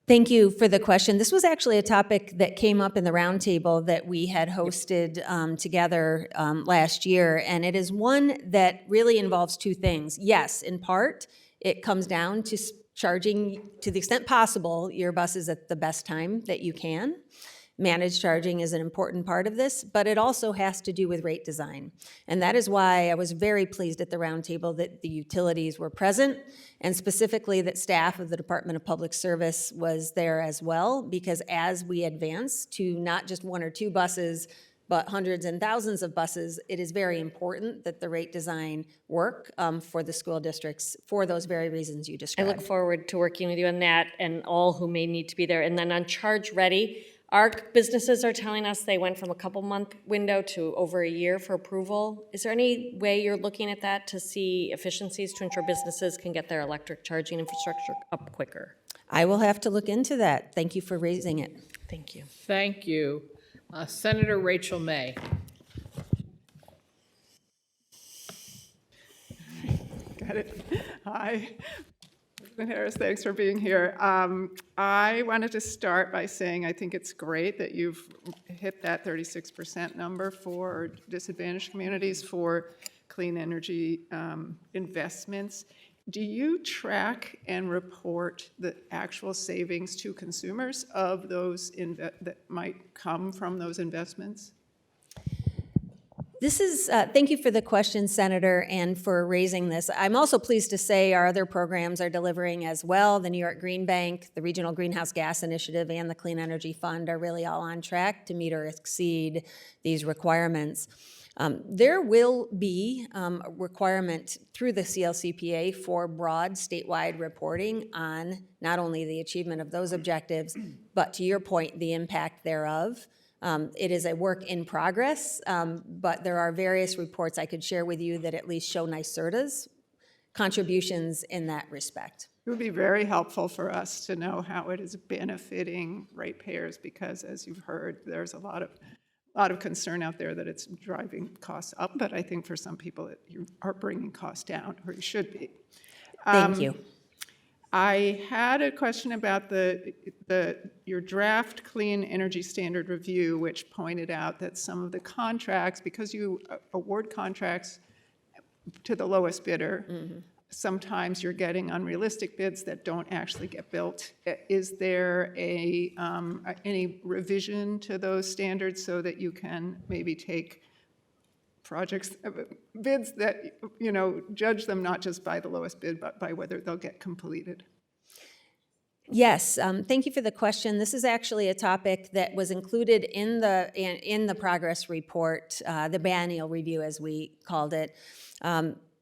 Thank you for the question. This was actually a topic that came up in the roundtable that we had hosted together last year, and it is one that really involves two things. Yes, in part, it comes down to charging, to the extent possible, your buses at the best time that you can. Managed charging is an important part of this, but it also has to do with rate design. And that is why I was very pleased at the roundtable that the utilities were present, and specifically that staff of the Department of Public Service was there as well, because as we advance to not just one or two buses, but hundreds and thousands of buses, it is very important that the rate design work for the school districts for those very reasons you I described. look forward to working with you on that and all who may need to be there. And then on Charge Ready, our businesses are telling us they went from a couple-month window to over a year for approval. Is there any way you're looking at that to see efficiencies to ensure businesses can get their electric charging infrastructure up quicker? I will have to look into that. Thank you for raising it. Thank you. Thank you. Senator Rachel May. Got it. Hi. President Harris, thanks for being here. I wanted to start by saying I think it's great that you've hit that 36% number for disadvantaged communities for clean energy investments. Do you track and report the actual savings to consumers of those that might come from those investments? This is, thank you for the question, Senator, and for raising this. I'm also pleased to say our other programs are delivering as well. The New York Green Bank, the Regional Greenhouse Gas Initiative, and the Clean Energy Fund are really all on track to meet or exceed these requirements. There will be a requirement through the CLCPA for broad statewide reporting on not only the achievement of those objectives, but to your point, the impact thereof. It is a work in progress, but there are various reports I could share with you that at least show NYSERDA's contributions in that respect. It would be very helpful for us to know how it is benefiting ratepayers, because as you've heard, there's a lot of concern out there that it's driving costs up, but I think for some people you are bringing costs down, or you should be. Thank you. I had a question about your draft Clean Energy Standard Review, which pointed out that some of the contracts, because you award contracts to the lowest bidder, sometimes you're getting unrealistic bids that don't actually get built. Is there any revision to those standards so that you can maybe take projects, bids that, judge them not just by the lowest bid, but by whether they'll get completed? Yes, thank you for the question. This is actually a topic that was included in the progress report, the biennial review, as we called it.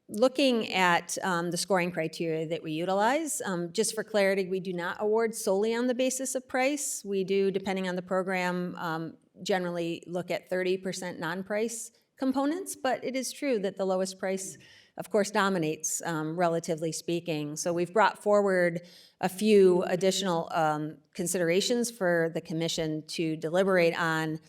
Looking at the scoring criteria that we utilize, just for clarity, we do not award solely on the basis of price. We do, depending on the program, generally look at 30% non-price components, but it is true that the lowest price, of course, dominates, relatively speaking. So we've brought forward a few additional considerations for the commission to deliberate on.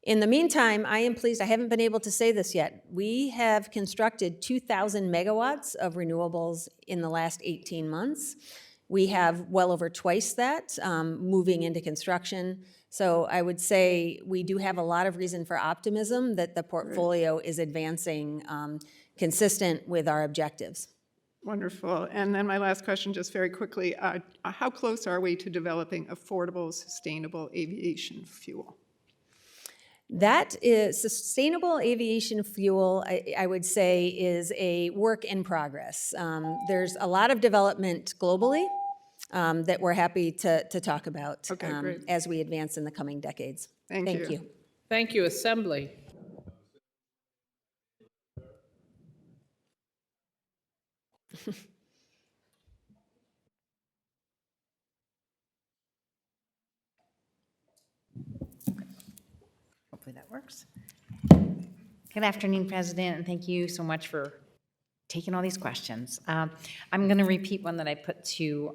In the meantime, I am pleased, I haven't been able to say this yet, we have constructed 2,000 megawatts of renewables in the last 18 months. We have well over twice that moving into construction. So I would say we do have a lot of reason for optimism that the portfolio is advancing consistent with our objectives. Wonderful. And then my last question, just very quickly, how close are we to developing affordable, sustainable aviation fuel? That is sustainable aviation fuel, I would say, is a work in progress. There's a lot of development globally that we're happy to talk about great. as we advance in the coming decades. Thank you. Thank you, Assembly. Hopefully that works. Good afternoon, President, and thank you so much for taking all these questions. I'm going to repeat one that I put to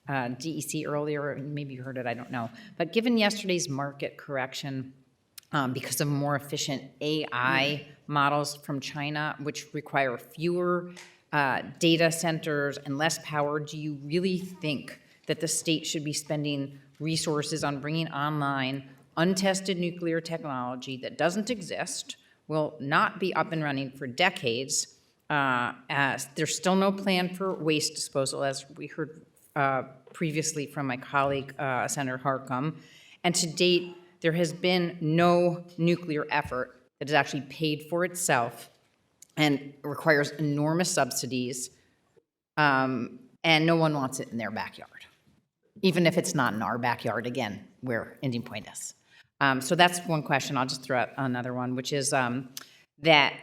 DEC earlier, and maybe you heard it, I don't know. But given yesterday's market correction because of more efficient AI models from China, which require fewer data centers and less power, do you really think that the state should be spending resources on bringing online untested nuclear technology that doesn't exist, will not be up and running for decades? As there's still no plan for waste disposal, as we heard previously from my colleague, Senator Harckham. And to date, there has been no nuclear effort that has actually paid for itself and requires enormous subsidies, and no one wants it in their backyard, even if it's not in our backyard, again, where Indian Point is. So that's one question. I'll just throw out another one, which is that,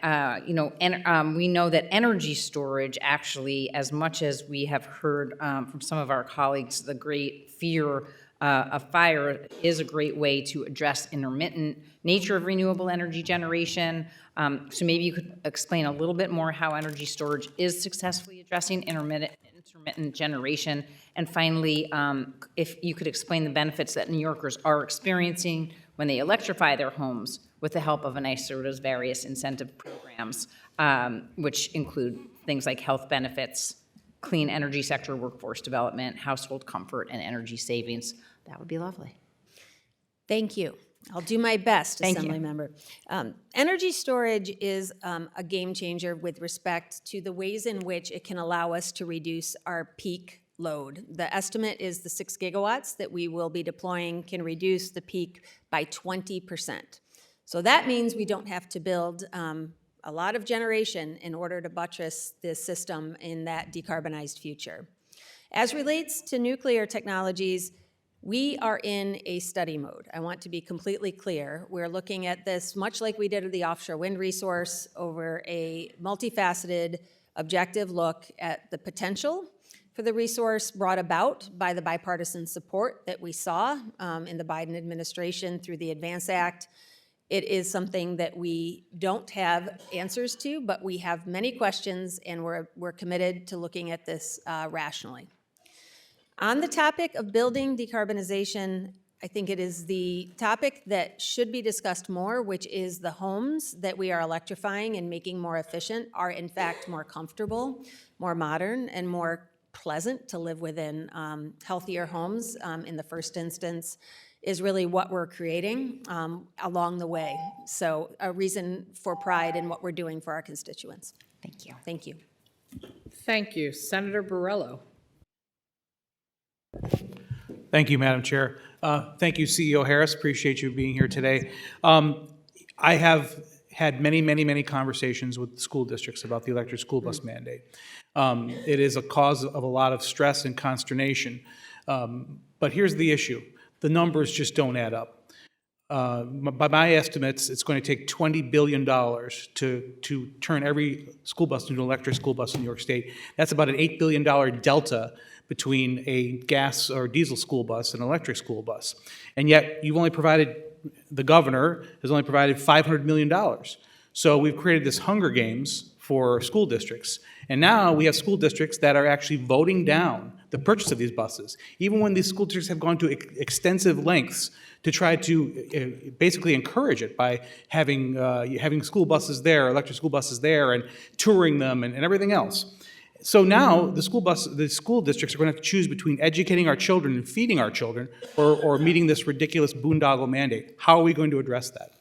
we know that energy storage actually, as much as we have heard from some of our colleagues, the great fear of fire is a great way to address intermittent nature of renewable energy generation. So maybe you could explain a little bit more how energy storage is successfully addressing intermittent generation. And finally, if you could explain the benefits that New Yorkers are experiencing when they electrify their homes with the help of NYSERDA's various incentive programs, which include things like health benefits, clean energy sector workforce development, household comfort, and energy savings. That would be lovely. Thank you. I'll do my best, Thank you. Assembly Member. Energy storage is a game changer with respect to the ways in which it can allow us to reduce our peak load. The estimate is the 6 gigawatts that we will be deploying can reduce the peak by 20%. So that means we don't have to build a lot of generation in order to buttress this system in that decarbonized future. As relates to nuclear technologies, we are in a study mode. I want to be completely clear. We're looking at this much like we did with the offshore wind resource over a multifaceted, objective look at the potential for the resource brought about by the bipartisan support that we saw in the Biden administration through the ADVANCE Act. It is something that we don't have answers to, but we have many questions, and we're committed to looking at this rationally. On the topic of building decarbonization, I think it is the topic that should be discussed more, which is the homes that we are electrifying and making more efficient are in fact more comfortable, more modern, and more pleasant to live within. Healthier homes in the first instance is really what we're creating along the way. So a reason for pride in what we're doing for our constituents. Thank you. Thank you. Thank you. Senator Borrello. Thank you, Madam Chair. Thank you, CEO Harris. Appreciate you being here today. I have had many conversations with school districts about the electric school bus mandate. It is a cause of a lot of stress and consternation. But here's the issue. The numbers just don't add up. By my estimates, it's going to take $20 billion to turn every school bus into an electric school bus in New York State. That's about an $8 billion delta between a gas or diesel school bus and an electric school bus. And yet, you've only provided, the governor has only provided $500 million. So we've created this Hunger Games for school districts. And now we have school districts that are actually voting down the purchase of these buses, even when these school districts have gone to extensive lengths to try to basically encourage it by having school buses there, electric school buses there, and touring them and everything else. So now the school districts are going to have to choose between educating our children and feeding our children or meeting this ridiculous boondoggle mandate. How are we going to address that?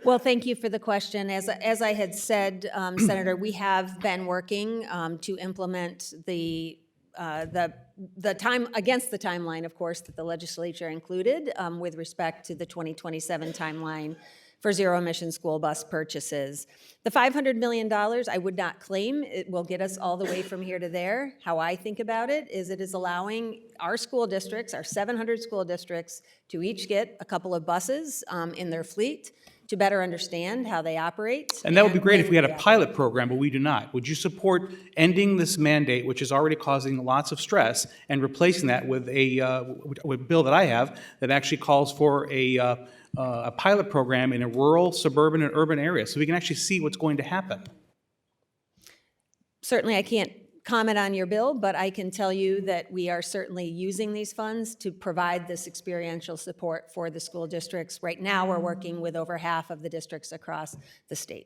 Well, thank you for the question. As I had said, Senator, we have been working to implement the time, against the timeline, of course, that the legislature included with respect to the 2027 timeline for zero-emission school bus purchases. The $500 million, I would not claim it will get us all the way from here to there. How I think about it is allowing our school districts, our 700 school districts, to each get a couple of buses in their fleet to better understand how they operate. And that would be great if we had a pilot program, but we do not. Would you support ending this mandate, which is already causing lots of stress, and replacing that with a bill that I have that actually calls for a pilot program in a rural, suburban, and urban area, so we can actually see what's going to happen? Certainly, I can't comment on your bill, but I can tell you that we are certainly using these funds to provide this experiential support for the school districts. Right now, we're working with over half of the districts across the state.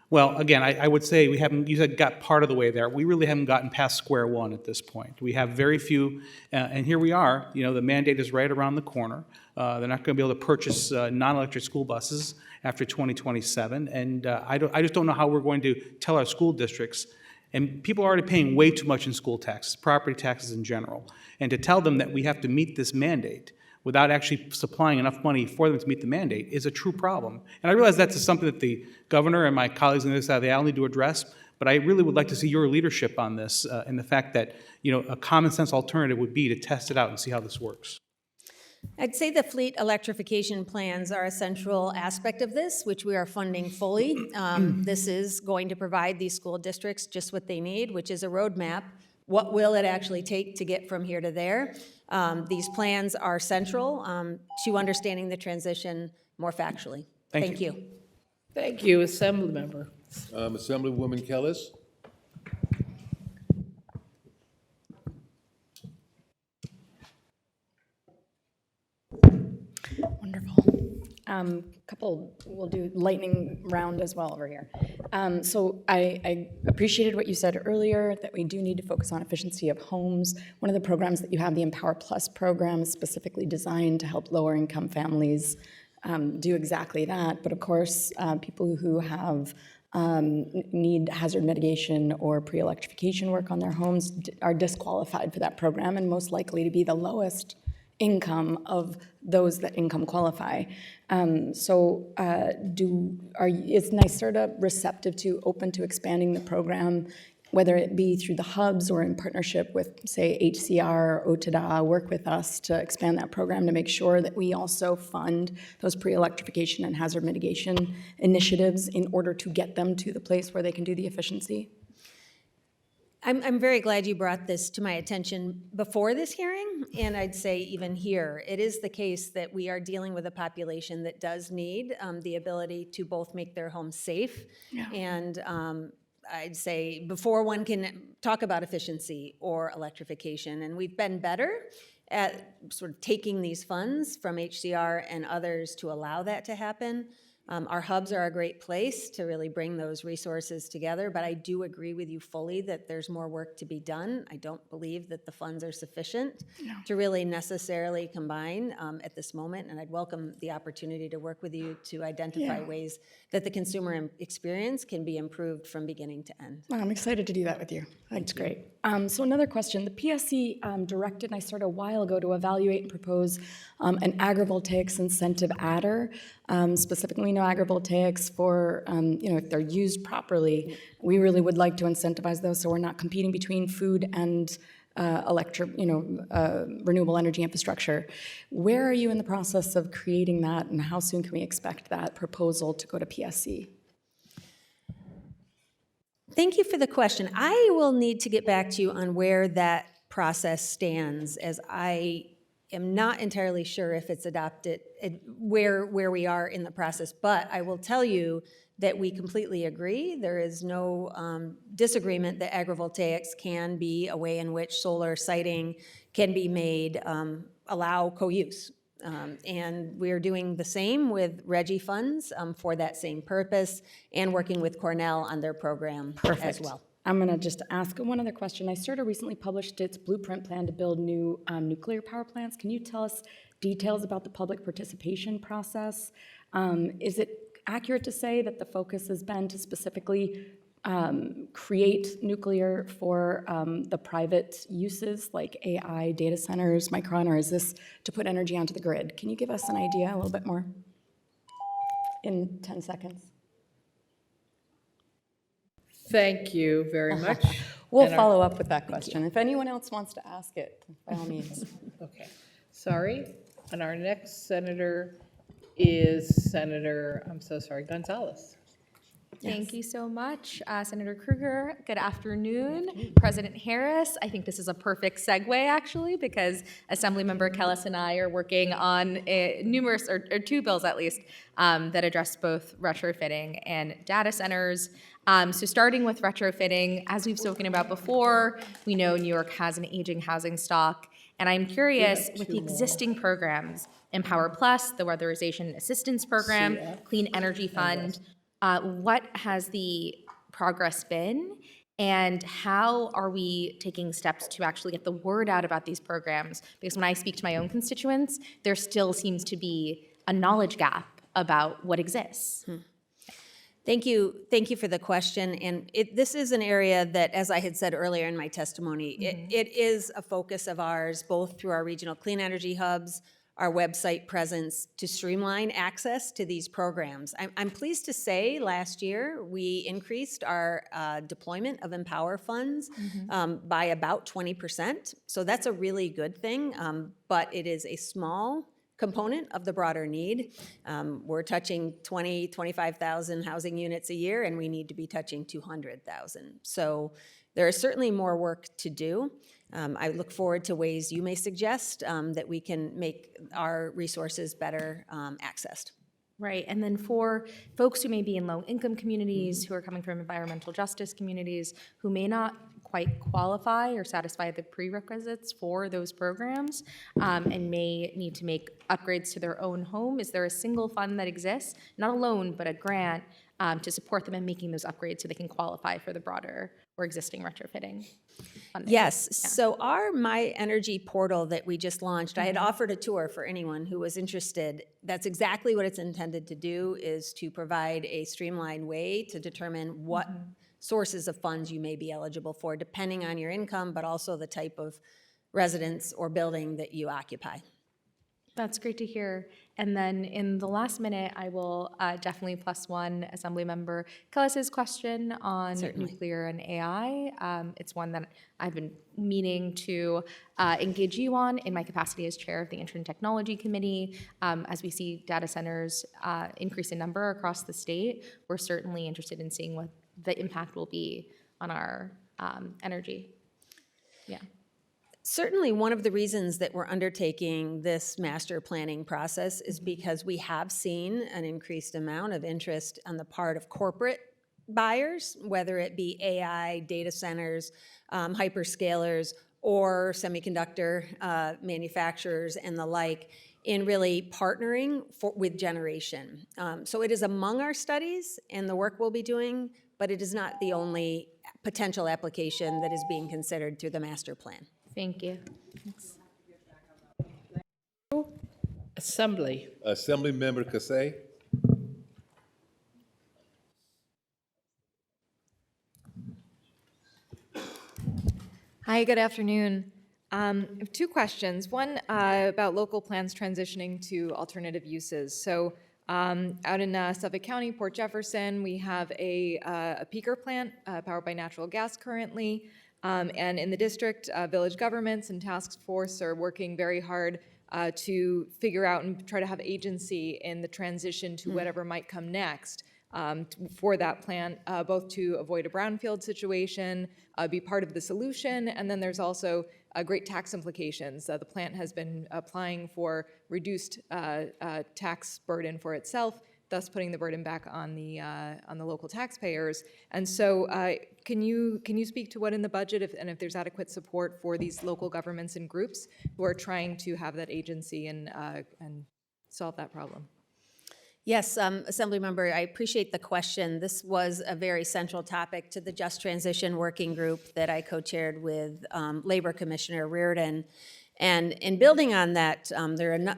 Well, again, I would say we haven't, you said got part of the way there. We really haven't gotten past square one at this point. We have very few, and here we are, the mandate is right around the corner. They're not going to be able to purchase non-electric school buses after 2027, and I just don't know how we're going to tell our school districts, and people are already paying way too much in school taxes, property taxes in general, and to tell them that we have to meet this mandate without actually supplying enough money for them to meet the mandate is a true problem. And I realize that's something that the governor and my colleagues on the other side of the aisle need to address, but I really would like to see your leadership on this and the fact that a common sense alternative would be to test it out and see how this works. I'd say the fleet electrification plans are a central aspect of this, which we are funding fully. This is going to provide these school districts just what they need, which is a roadmap. What will it actually take to get from here to there? These plans are central to understanding the transition more factually. Thank you. Thank you, Assemblymember. Assemblywoman Kellis. We'll do lightning round as well over here. So I appreciated what you said earlier, that we do need to focus on efficiency of homes. One of the programs that you have, the Empower Plus program, is specifically designed to help lower income families do exactly that. But of course, people who have need hazard mitigation or pre-electrification work on their homes are disqualified for that program and most likely to be the lowest income of those that income qualify. Is NYSERDA receptive to, open to expanding the program, whether it be through the hubs or in partnership with, say, HCR or OTDA, work with us to expand that program to make sure that we also fund those pre-electrification and hazard mitigation initiatives in order to get them to the place where they can do the efficiency? I'm very glad you brought this to my attention before this hearing, and I'd say even here. It is the case that we are dealing with a population that does need the ability to both make their homes safe and I'd say before one can talk about efficiency or electrification. And we've been better at sort of taking these funds from HCR and others to allow that to happen. Our hubs are a great place to really bring those resources together, but I do agree with you fully that there's more work to be done. I don't believe that the funds are sufficient to really necessarily combine at this moment, and I'd welcome the opportunity to work with you to identify ways that the consumer experience can be improved from beginning to end. Well, I'm excited to do that with you. That's great. So another question. The PSC directed NYSERDA a while ago to evaluate and propose an agrivoltaics incentive adder. Specifically, we know agrivoltaics for, if they're used properly, we really would like to incentivize those so we're not competing between food and renewable energy infrastructure. Where are you in the process of creating that, and how soon can we expect that proposal to go to PSC? Thank you for the question. I will need to get back to you on where that process stands, as I am not entirely sure if it's adopted, where we are in the process, but I will tell you that we completely agree. There is no disagreement that agrivoltaics can be a way in which solar siting can be made, allow co-use. And we're doing the same with RGGI funds for that same purpose, and working with Cornell on their program as well. I'm going to just ask one other question. NYSERDA recently published its blueprint plan to build new nuclear power plants. Can you tell us details about the public participation process? Is it accurate to say that the focus has been to specifically create nuclear for the private uses like AI, data centers, Micron, or is this to put energy onto the grid? Can you give us an idea a little bit more in 10 seconds? Thank you very much. We'll And our- follow up with that question. If anyone else wants to ask it, by all means. Okay, sorry. And our next senator is Senator, I'm so sorry, Gonzalez. Thank you so much, Senator Krueger. Good afternoon, President Harris. I think this is a perfect segue, actually, because Assemblymember Kellis and I are working on numerous, or two bills at least, that address both retrofitting and data centers. So starting with retrofitting, as we've spoken about before, we know New York has an aging housing stock, and I'm curious, with the existing programs, Empower Plus, the Weatherization Assistance Program, Clean Energy Fund, what has the progress been, and how are we taking steps to actually get the word out about these programs? Because when I speak to my own constituents, there still seems to be a knowledge gap about what exists. Thank you for the question. And this is an area that, as I had said earlier in my testimony, it is a focus of ours, both through our regional clean energy hubs, our website presence, to streamline access to these programs. I'm pleased to say last year we increased our deployment of Empower funds by about 20%. So that's a really good thing, but it is a small component of the broader need. We're touching 25,000 housing units a year, and we need to be touching 200,000. So there is certainly more work to do. I look forward to ways you may suggest that we can make our resources better accessed. Right, and then for folks who may be in low-income communities, who are coming from environmental justice communities, who may not quite qualify or satisfy the prerequisites for those programs, and may need to make upgrades to their own home, is there a single fund that exists, not a loan, but a grant, to support them in making those upgrades so they can qualify for the broader or existing retrofitting funding? Yes, so our My Energy portal that we just launched, I had offered a tour for anyone who was interested. That's exactly what it's intended to do, is to provide a streamlined way to determine what sources of funds you may be eligible for, depending on your income, but also the type of residence or building that you occupy. That's great to hear. And then in the last minute, I will definitely plus one Assemblymember Kellis's question on nuclear and AI. It's one that I've been meaning to engage you on in my capacity as chair of the Intern Technology Committee. As we see data centers increase in number across the state, we're certainly interested in seeing what the impact will be on our energy. Yeah. Certainly, one of the reasons that we're undertaking this master planning process is because we have seen an increased amount of interest on the part of corporate buyers, whether it be AI, data centers, hyperscalers, or semiconductor manufacturers and the like, in really partnering with generation. So it is among our studies and the work we'll be doing, but it is not the only potential application that is being considered through the master plan. Thank you. Assembly. Assemblymember Kassai. Hi, good afternoon. I have two questions. One about local plans transitioning to alternative uses. So out in Suffolk County, Port Jefferson, we have a peaker plant powered by natural gas currently. And in the district, village governments and task force are working very hard to figure out and try to have agency in the transition to whatever might come next for that plant, both to avoid a brownfield situation, be part of the solution, and then there's also great tax implications. The plant has been applying for reduced tax burden for itself, thus putting the burden back on the local taxpayers. And so, can you speak to what in the budget, and if there's adequate support for these local governments and groups who are trying to have that agency and solve that problem? Yes, Assemblymember, I appreciate the question. This was a very central topic to the Just Transition Working Group that I co-chaired with Labor Commissioner Reardon. And in building on that,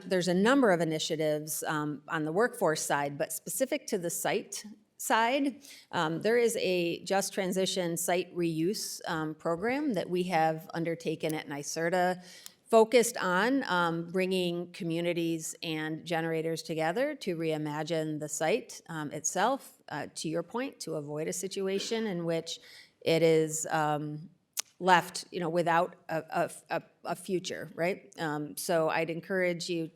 there's a number of initiatives on the workforce side, but specific to the site side, there is a Just Transition site reuse program that we have undertaken at NYSERDA, focused on bringing communities and generators together to reimagine the site itself, to your point, to avoid a situation in which it is left, without a future, right? So I'd encourage you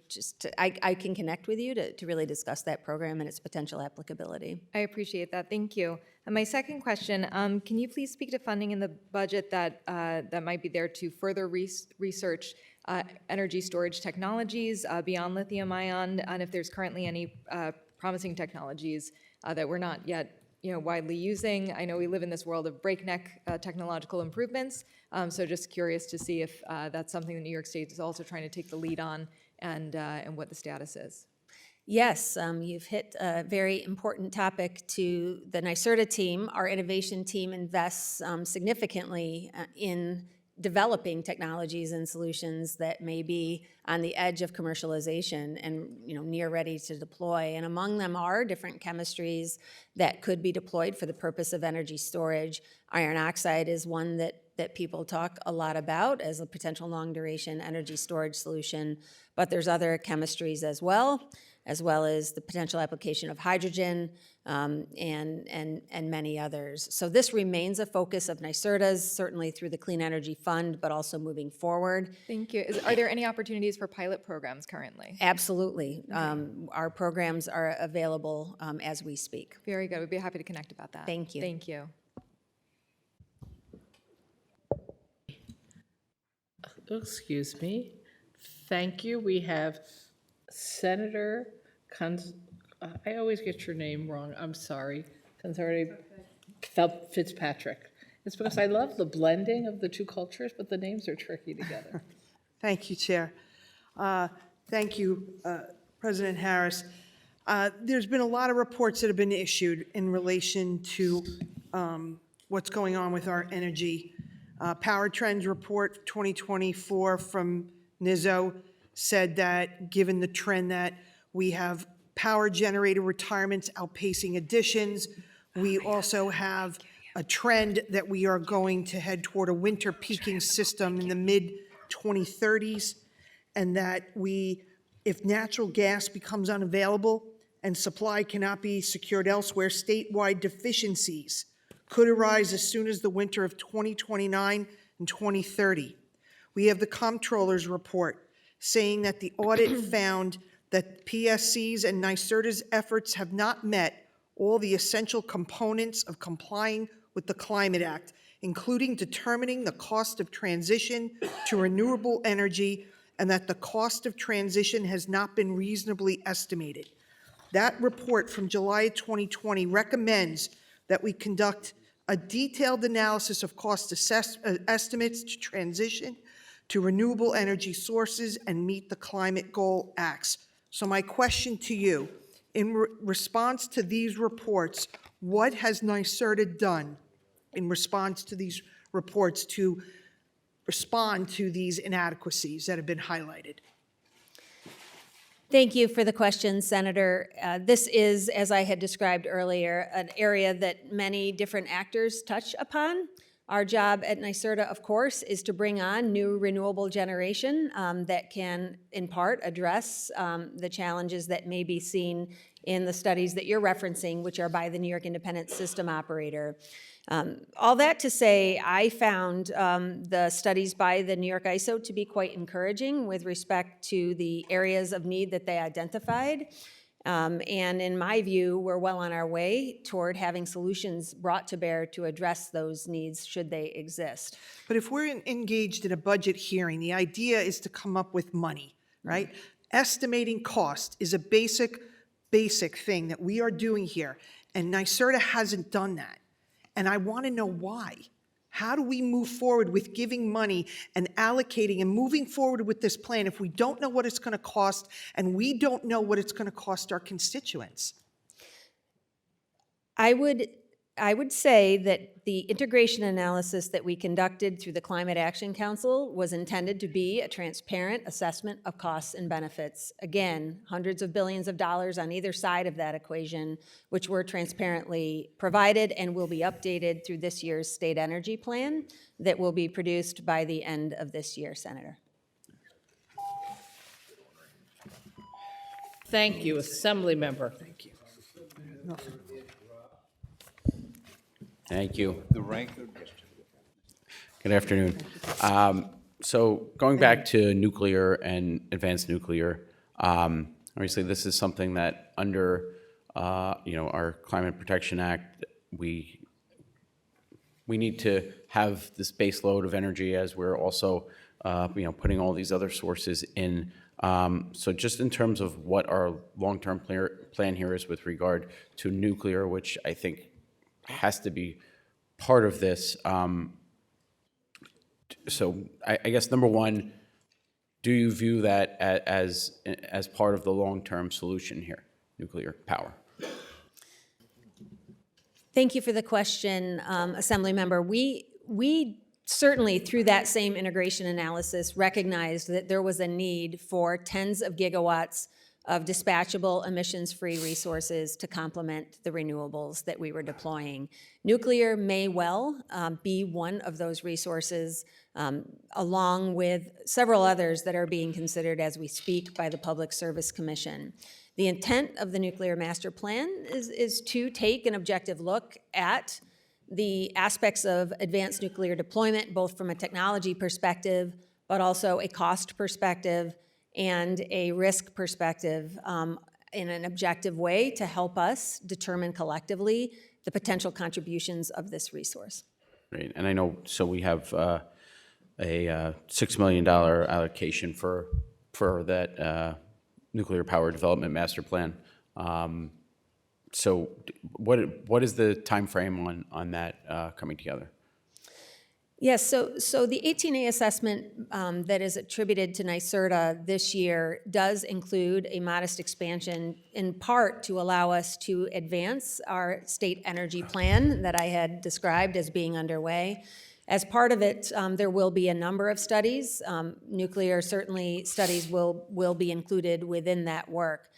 I can connect with you to really discuss that program and its potential applicability. I appreciate that. Thank you. And my second question, can you please speak to funding in the budget that might be there to further research energy storage technologies beyond lithium ion, and if there's currently any promising technologies that we're not yet widely using? I know we live in this world of breakneck technological improvements, so just curious to see if that's something that New York State is also trying to take the lead on, and what the status is. Yes, you've hit a very important topic to the NYSERDA team. Our innovation team invests significantly in developing technologies and solutions that may be on the edge of commercialization and near ready to deploy. And among them are different chemistries that could be deployed for the purpose of energy storage. Iron oxide is one that people talk a lot about as a potential long duration energy storage solution, but there's other chemistries as well as the potential application of hydrogen and many others. So this remains a focus of NYSERDA's, certainly through the Clean Energy Fund, but also moving forward. Thank you. Are there any opportunities for pilot programs currently? Absolutely. Our programs are available as we speak. Very good. We'd be happy to connect about that. Thank you. Thank you. Excuse me. Thank you. We have Senator I always get your name wrong. I'm sorry. Conservative Fitzpatrick. It's because I love the blending of the two cultures, but the names are tricky together. Thank you, Chair. Thank you, President Harris. There's been a lot of reports that have been issued in relation to what's going on with our energy. Power Trends Report 2024 from NISO said that given the trend that we have power generator retirements outpacing additions, we also have a trend that we are going to head toward a winter peaking system in the mid-2030s, and that if natural gas becomes unavailable and supply cannot be secured elsewhere, statewide deficiencies could arise as soon as the winter of 2029 and 2030. We have the Comptroller's report saying that the audit found that PSC's and NYSERDA's efforts have not met all the essential components of complying with the Climate Act, including determining the cost of transition to renewable energy, and that the cost of transition has not been reasonably estimated. That report from July 2020 recommends that we conduct a detailed analysis of cost estimates to transition to renewable energy sources and meet the Climate Goal Acts. So my question to you, in response to these reports, what has NYSERDA done in response to these reports to respond to these inadequacies that have been highlighted? Thank you for the question, Senator. This is, as I had described earlier, an area that many different actors touch upon. Our job at NYSERDA, of course, is to bring on new renewable generation that can, in part, address the challenges that may be seen in the studies that you're referencing, which are by the New York Independent System Operator. All that to say, I found the studies by the New York ISO to be quite encouraging with respect to the areas of need that they identified. And in my view, we're well on our way toward having solutions brought to bear to address those needs should they exist. But if we're engaged in a budget hearing, the idea is to come up with money, right? Estimating cost is a basic thing that we are doing here, and NYSERDA hasn't done that. And I want to know why. How do we move forward with giving money and allocating and moving forward with this plan if we don't know what it's going to cost and we don't know what it's going to cost our constituents? I would say that the integration analysis that we conducted through the Climate Action Council was intended to be a transparent assessment of costs and benefits. Again, hundreds of billions of dollars on either side of that equation, which were transparently provided and will be updated through this year's state energy plan that will be produced by the end of this year, Senator. Thank you, Assembly Member. Thank you. Thank you. The rank of Good afternoon. So going back to nuclear and advanced nuclear, obviously this is something that under our Climate Protection Act, we need to have this base load of energy as we're also putting all these other sources in. So just in terms of what our long-term plan here is with regard to nuclear, which I think has to be part of this. So I guess number one, do you view that as part of the long-term solution here, nuclear power? Thank you for the question, Assembly Member. We certainly, through that same integration analysis, recognized that there was a need for tens of gigawatts of dispatchable, emissions-free resources to complement the renewables that we were deploying. Nuclear may well be one of those resources, along with several others that are being considered as we speak by the Public Service Commission. The intent of the Nuclear Master Plan is to take an objective look at the aspects of advanced nuclear deployment, both from a technology perspective, but also a cost perspective and a risk perspective in an objective way to help us determine collectively the potential contributions of this resource. Right, and I know, so we have a $6 million allocation for that nuclear power development master plan. So what is the time frame on that coming together? Yes, so the 18A assessment that is attributed to NYSERDA this year does include a modest expansion, in part to allow us to advance our state energy plan that I had described as being underway. As part of it, there will be a number of studies. Nuclear certainly studies will be included within that work.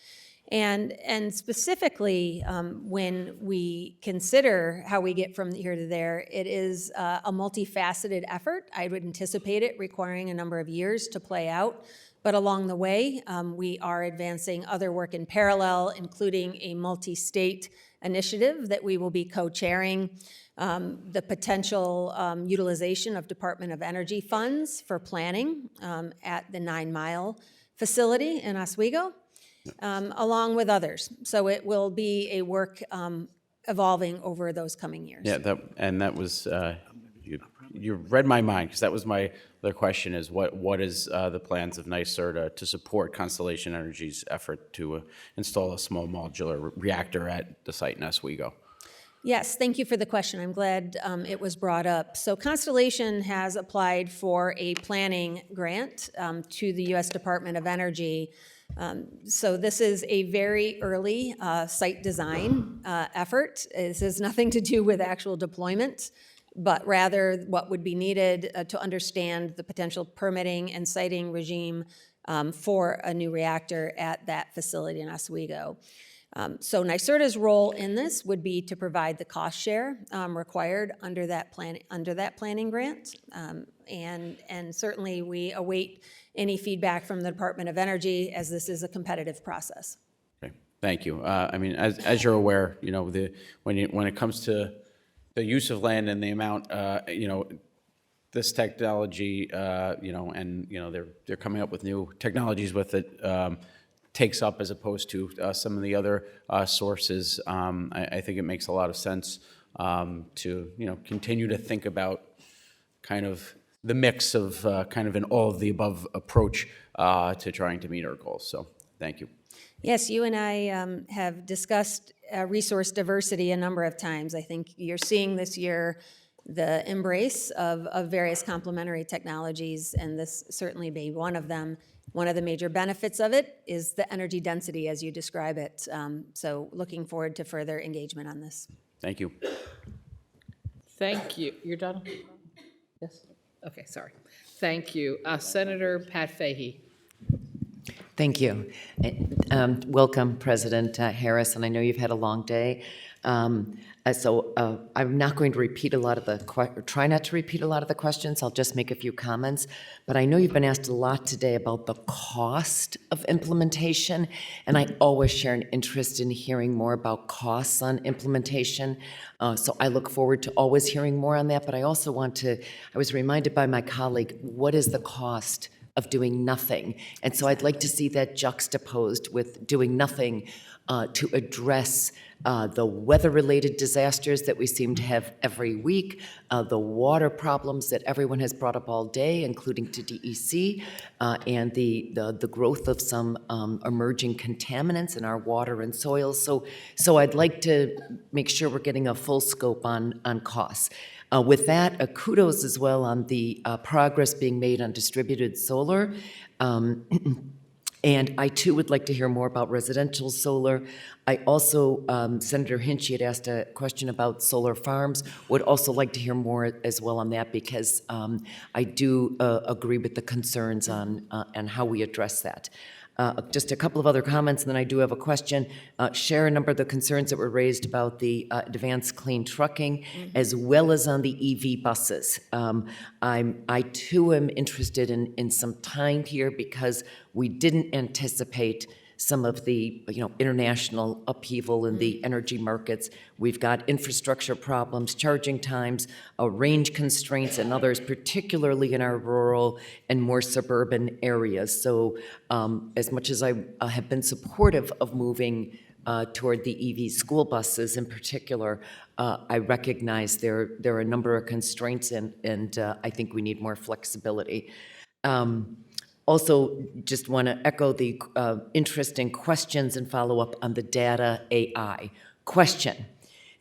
And specifically, when we consider how we get from here to there, it is a multifaceted effort. I would anticipate it requiring a number of years to play out. But along the way, we are advancing other work in parallel, including a multi-state initiative that we will be co-chairing, the potential utilization of Department of Energy funds for planning at the 9 Mile facility in Oswego. Along with others. So it will be a work evolving over those coming years. Yeah, that was, you read my mind, because that was my other question, is what is the plans of NYSERDA to support Constellation Energy's effort to install a small modular reactor at the site in Oswego? Yes, thank you for the question. I'm glad it was brought up. So Constellation has applied for a planning grant to the U.S. Department of Energy. So this is a very early site design effort. This has nothing to do with actual deployment, but rather what would be needed to understand the potential permitting and siting regime for a new reactor at that facility in Oswego. So NYSERDA's role in this would be to provide the cost share required under that planning grant, and certainly we await any feedback from the Department of Energy, as this is a competitive process. Okay, thank you. I mean, as you're aware, when it comes to the use of land and the amount, this technology, and they're coming up with new technologies with it. Takes up as opposed to some of the other sources. I think it makes a lot of sense to continue to think about kind of the mix of kind of an all of the above approach to trying to meet our goals. So thank you. Yes, you and I have discussed resource diversity a number of times. I think you're seeing this year the embrace of various complementary technologies, and this certainly be one of them. One of the major benefits of it is the energy density, as you describe it. So looking forward to further engagement on this. Thank you. Thank you. You're done? Yes? Okay, sorry. Thank you. Senator Pat Fahey. Thank you. Welcome, President Harris, and I know you've had a long day. So I'm not going to repeat a lot of try not to repeat a lot of the questions. I'll just make a few comments. But I know you've been asked a lot today about the cost of implementation, and I always share an interest in hearing more about costs on implementation. So I look forward to always hearing more on that. But I also I was reminded by my colleague, what is the cost of doing nothing? And so I'd like to see that juxtaposed with doing nothing to address the weather-related disasters that we seem to have every week, the water problems that everyone has brought up all day, including to DEC, and the growth of some emerging contaminants in our water and soils. So I'd like to make sure we're getting a full scope on costs. With that, kudos as well on the progress being made on distributed solar. And I too would like to hear more about residential solar. I also, Senator Hinch, had asked a question about solar farms, would also like to hear more as well on that, because I do agree with the concerns on how we address that. Just a couple of other comments, and then I do have a question. Share a number of the concerns that were raised about the advanced clean trucking, as well as on the EV buses. I too am interested in some time here, because we didn't anticipate some of the international upheaval in the energy markets. We've got infrastructure problems, charging times, range constraints, and others, particularly in our rural and more suburban areas. So as much as I have been supportive of moving toward the EV school buses in particular, I recognize there are a number of constraints, and I think we need more flexibility. Also, just want to echo the interesting questions and follow up on the data AI. Question,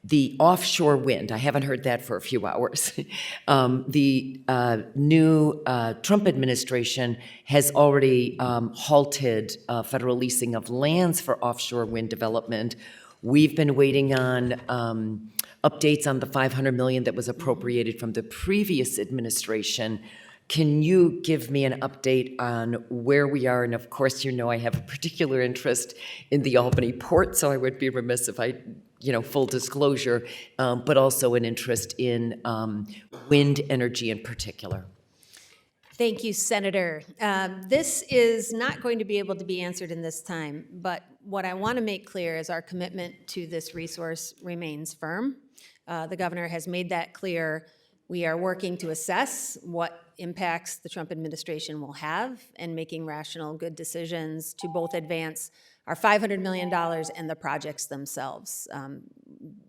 the offshore wind, I haven't heard that for a few hours. The new Trump administration has already halted federal leasing of lands for offshore wind development. We've been waiting on updates on the $500 million that was appropriated from the previous administration. Can you give me an update on where we are? And of course, I have a particular interest in the Albany port, so I would be remiss if I, full disclosure, but also an interest in wind energy in particular. Thank you, Senator. This is not going to be able to be answered in this time, but what I want to make clear is our commitment to this resource remains firm. The governor has made that clear. We are working to assess what impacts the Trump administration will have, and making rational, good decisions to both advance our $500 million and the projects themselves.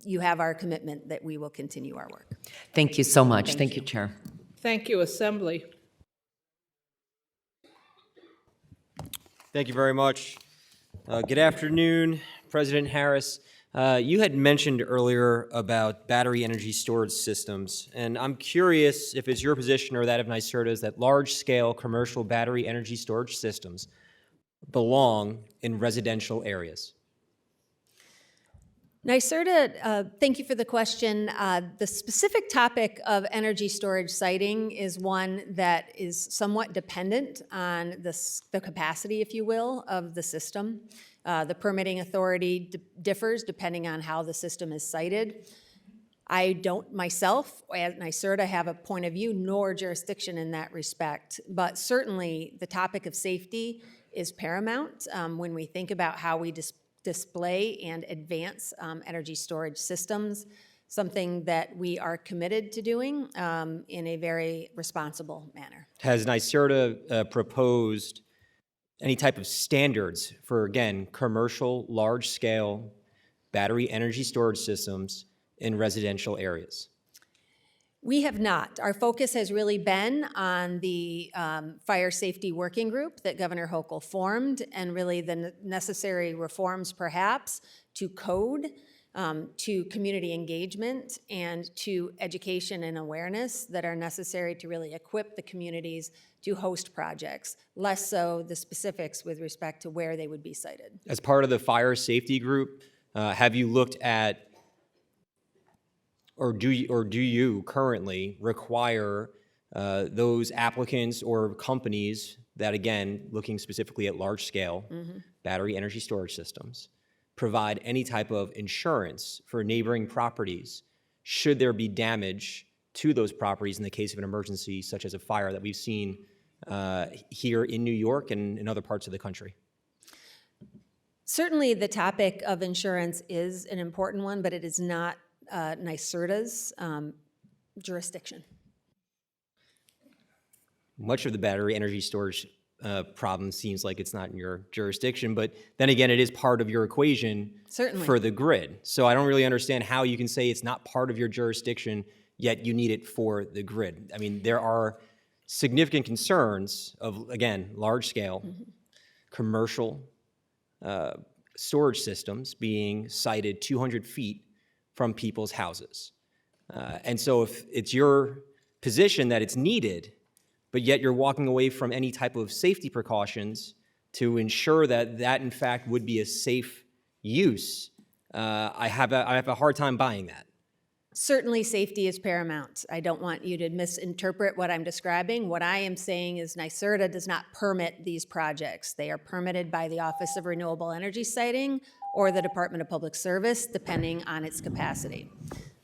You have our commitment that we will continue our work. Thank you so much. Thank you, Chair. Thank you, Assembly. Thank you very much. Good afternoon, President Harris. You had mentioned earlier about battery energy storage systems, and I'm curious if it's your position or that of NYSERDA's that large-scale commercial battery energy storage systems belong in residential areas. NYSERDA, thank you for the question. The specific topic of energy storage siting is one that is somewhat dependent on the capacity, if you will, of the system. The permitting authority differs depending on how the system is sited. I don't myself, as NYSERDA, have a point of view nor jurisdiction in that respect, but certainly the topic of safety is paramount when we think about how we display and advance energy storage systems, something that we are committed to doing in a very responsible manner. Has NYSERDA proposed any type of standards for, again, commercial, large-scale battery energy storage systems in residential areas? We have not. Our focus has really been on the fire safety working group that Governor Hochul formed, and really the necessary reforms, perhaps, to code to community engagement and to education and awareness that are necessary to really equip the communities to host projects, less so the specifics with respect to where they would be sited. As part of the fire safety group, have you looked at, or do you currently require those applicants or companies that, again, looking specifically at large-scale battery energy storage systems, provide any type of insurance for neighboring properties should there be damage to those properties in the case of an emergency, such as a fire that we've seen here in New York and in other parts of the country? Certainly, the topic of insurance is an important one, but it is not NYSERDA's jurisdiction. Much of the battery energy storage problem seems like it's not in your jurisdiction, but then again, it is part of your equation Certainly. for the grid. So I don't really understand how you can say it's not part of your jurisdiction, yet you need it for the grid. I mean, there are significant concerns of, again, large-scale commercial storage systems being sited 200 feet from people's houses. And so if it's your position that it's needed, but yet you're walking away from any type of safety precautions to ensure that that, in fact, would be a safe use, I have a hard time buying that. Certainly, safety is paramount. I don't want you to misinterpret what I'm describing. What I am saying is NYSERDA does not permit these projects. They are permitted by the Office of Renewable Energy Siting or the Department of Public Service, depending on its capacity.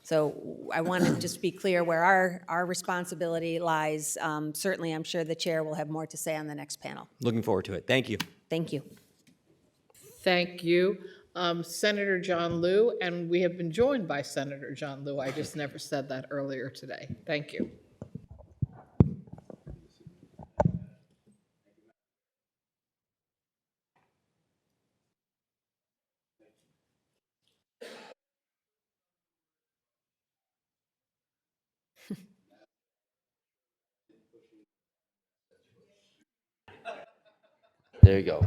So I want to just be clear where our responsibility lies. Certainly, I'm sure the chair will have more to say on the next panel. Looking forward to it. Thank you. Thank you. Thank you. Senator John Liu, and we have been joined by Senator John Liu. I just never said that earlier today. Thank you. There you go.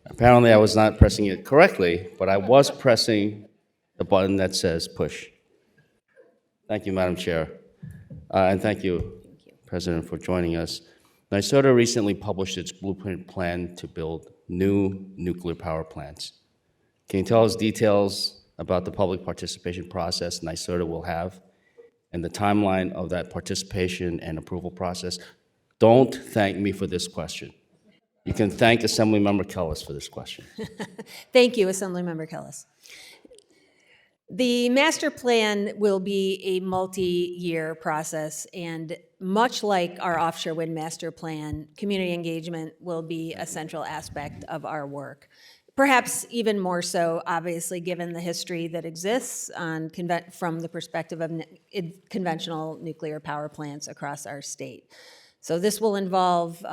Apparently, I was not pressing it correctly, but I was pressing the button that says push. Thank you, Madam Chair. And thank you, President, for joining us. NYSERDA recently published its blueprint plan to build new nuclear power plants. Can you tell us details about the public participation process NYSERDA will have and the timeline of that participation and approval process? Don't thank me for this question. You can thank Assemblymember Kellis for this question. Thank you, Assemblymember Kellis. The master plan will be a multi-year process, and much like our offshore wind master plan, community engagement will be a central aspect of our work. Perhaps even more so, obviously, given the history that exists from the perspective of conventional nuclear power plants across our state. So this will involve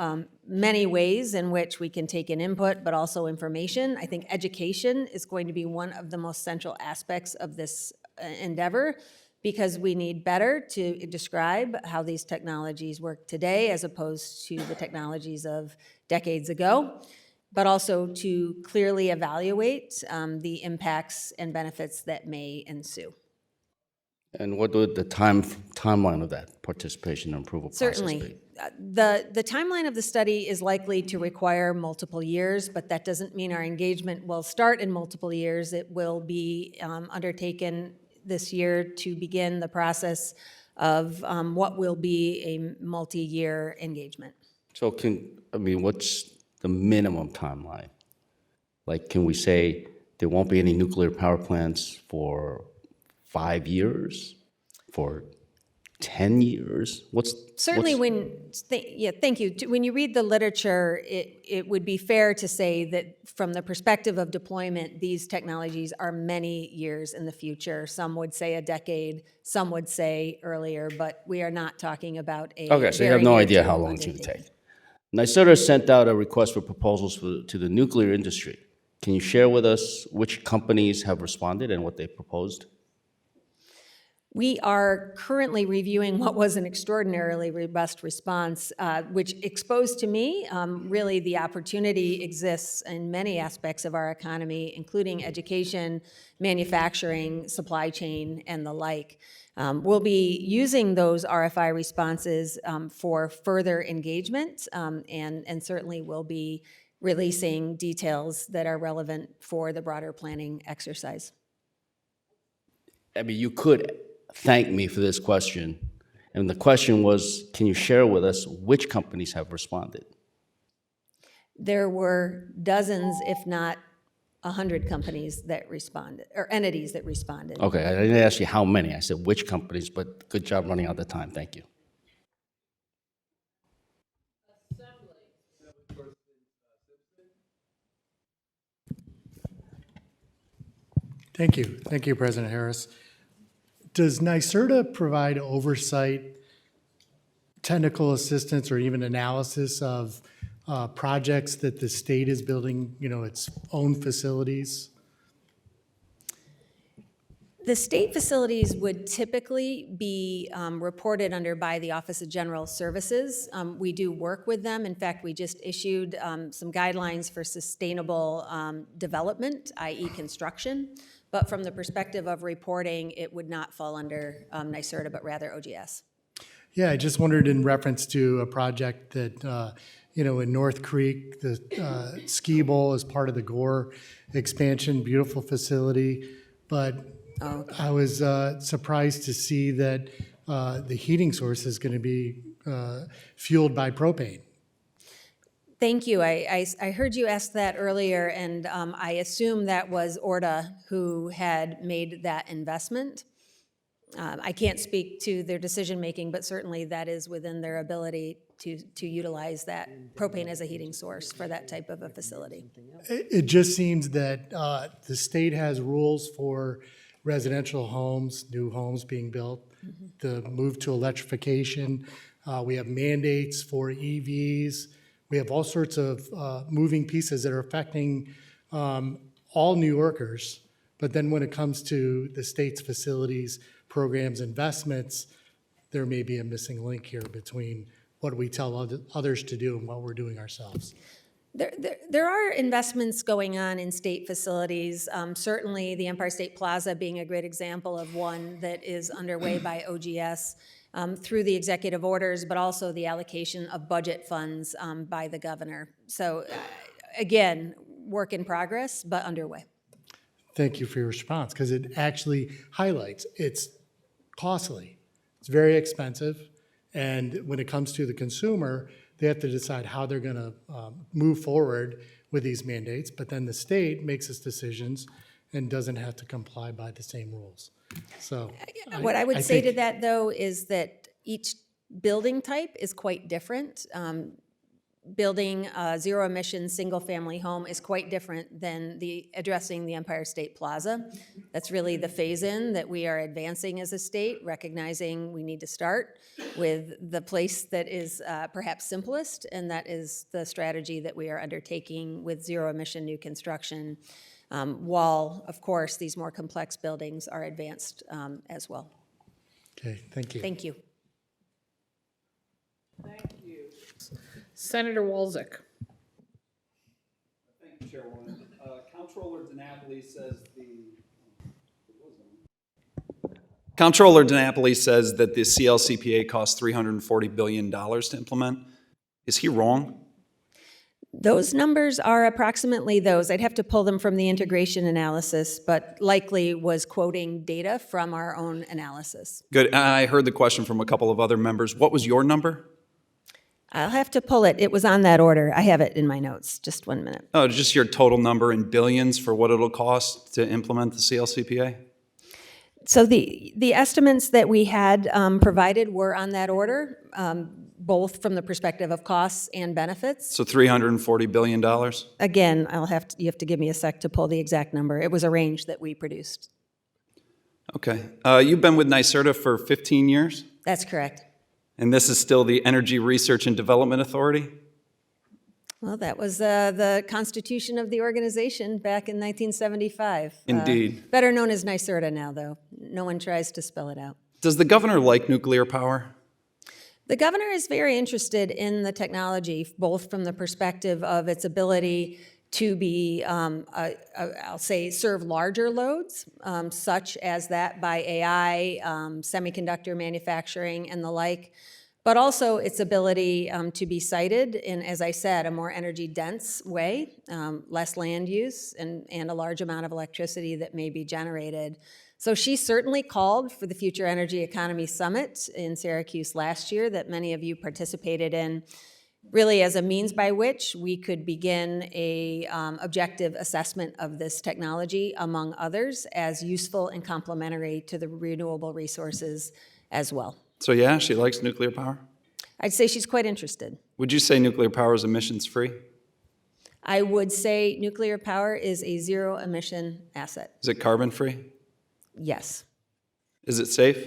many ways in which we can take in input, but also information. I think education is going to be one of the most central aspects of this endeavor, because we need better to describe how these technologies work today as opposed to the technologies of decades ago, but also to clearly evaluate the impacts and benefits that may ensue. And what would the timeline of that participation and approval process be? Certainly. The timeline of the study is likely to require multiple years, but that doesn't mean our engagement will start in multiple years. It will be undertaken this year to begin the process of what will be a multi-year engagement. So what's the minimum timeline? Like, can we say there won't be any nuclear power plants for 5 years, for 10 years? Certainly thank you. When you read the literature, it would be fair to say that from the perspective of deployment, these technologies are many years in the future. Some would say a decade, some would say earlier, but we are not talking about a Okay, so you have no idea how long it's going to take. NYSERDA sent out a request for proposals to the nuclear industry. Can you share with us which companies have responded and what they proposed? We are currently reviewing what was an extraordinarily robust response, which exposed to me really the opportunity exists in many aspects of our economy, including education, manufacturing, supply chain, and the like. We'll be using those RFI responses for further engagement, and certainly will be releasing details that are relevant for the broader planning exercise. I mean, you could thank me for this question. And the question was, can you share with us which companies have responded? There were dozens, if not 100 companies that responded, or entities that responded. Okay, I didn't ask you how many. I said which companies, but good job running out the time. Thank you. Thank you. Thank you, President Harris. Does NYSERDA provide oversight, technical assistance, or even analysis of projects that the state is building, its own facilities? The state facilities would typically be reported under by the Office of General Services. We do work with them. In fact, we just issued some guidelines for sustainable development, i.e. construction. But from the perspective of reporting, it would not fall under NYSERDA, but rather OGS. Yeah, I just wondered in reference to a project that, in North Creek, the ski bowl is part of the Gore expansion, beautiful facility. But I was surprised to see that the heating source is going to be fueled by propane. Thank you. I heard you ask that earlier, and I assume that was Orta who had made that investment. I can't speak to their decision-making, but certainly that is within their ability to utilize that propane as a heating source for that type of a facility. It just seems that the state has rules for residential homes, new homes being built, the move to electrification. We have mandates for EVs. We have all sorts of moving pieces that are affecting all New Yorkers. But then when it comes to the state's facilities, programs, investments, there may be a missing link here between what we tell others to do and what we're doing ourselves. There are investments going on in state facilities. Certainly, the Empire State Plaza being a great example of one that is underway by OGS through the executive orders, but also the allocation of budget funds by the governor. So, again, work in progress, but underway. Thank you for your response, because it actually highlights it's costly. It's very expensive. And when it comes to the consumer, they have to decide how they're going to move forward with these mandates, but then the state makes its decisions and doesn't have to comply by the same rules. So What I would say to that, though, is that each building type is quite different. Building a zero-emission, single-family home is quite different than addressing the Empire State Plaza. That's really the phase-in that we are advancing as a state, recognizing we need to start with the place that is perhaps simplest, and that is the strategy that we are undertaking with zero-emission new construction, while, of course, these more complex buildings are advanced as well. Okay, thank you. Thank you. Senator Walczyk. Thank you, Chairwoman. Comptroller DiNapoli says that the CLCPA costs $340 billion to implement. Is he wrong? Those numbers are approximately those. I'd have to pull them from the integration analysis, but likely was quoting data from our own analysis. Good. I heard the question from a couple of other members. What was your number? I'll have to pull it. It was on that order. I have it in my notes. Just 1 minute. Oh, just your total number in billions for what it'll cost to implement the CLCPA? So the estimates that we had provided were on that order, both from the perspective of costs and benefits. So $340 billion? Again, you have to give me a sec to pull the exact number. It was a range that we produced. Okay. You've been with NYSERDA for 15 years? That's correct. And this is still the Energy Research and Development Authority? Well, that was the constitution of the organization back in 1975. Indeed. Better known as NYSERDA now, though. No one tries to spell it out. Does the governor like nuclear power? The governor is very interested in the technology, both from the perspective of its ability to be, I'll say, serve larger loads, such as that by AI, semiconductor manufacturing, and the like, but also its ability to be sited in, as I said, a more energy-dense way, less land use, and a large amount of electricity that may be generated. So she certainly called for the Future Energy Economy Summit in Syracuse last year that many of you participated in, really as a means by which we could begin a objective assessment of this technology, among others, as useful and complementary to the renewable resources as well. So yeah, she likes nuclear power? I'd say she's quite interested. Would you say nuclear power is emissions-free? I would say nuclear power is a zero-emission asset. Is it carbon-free? Yes. Is it safe?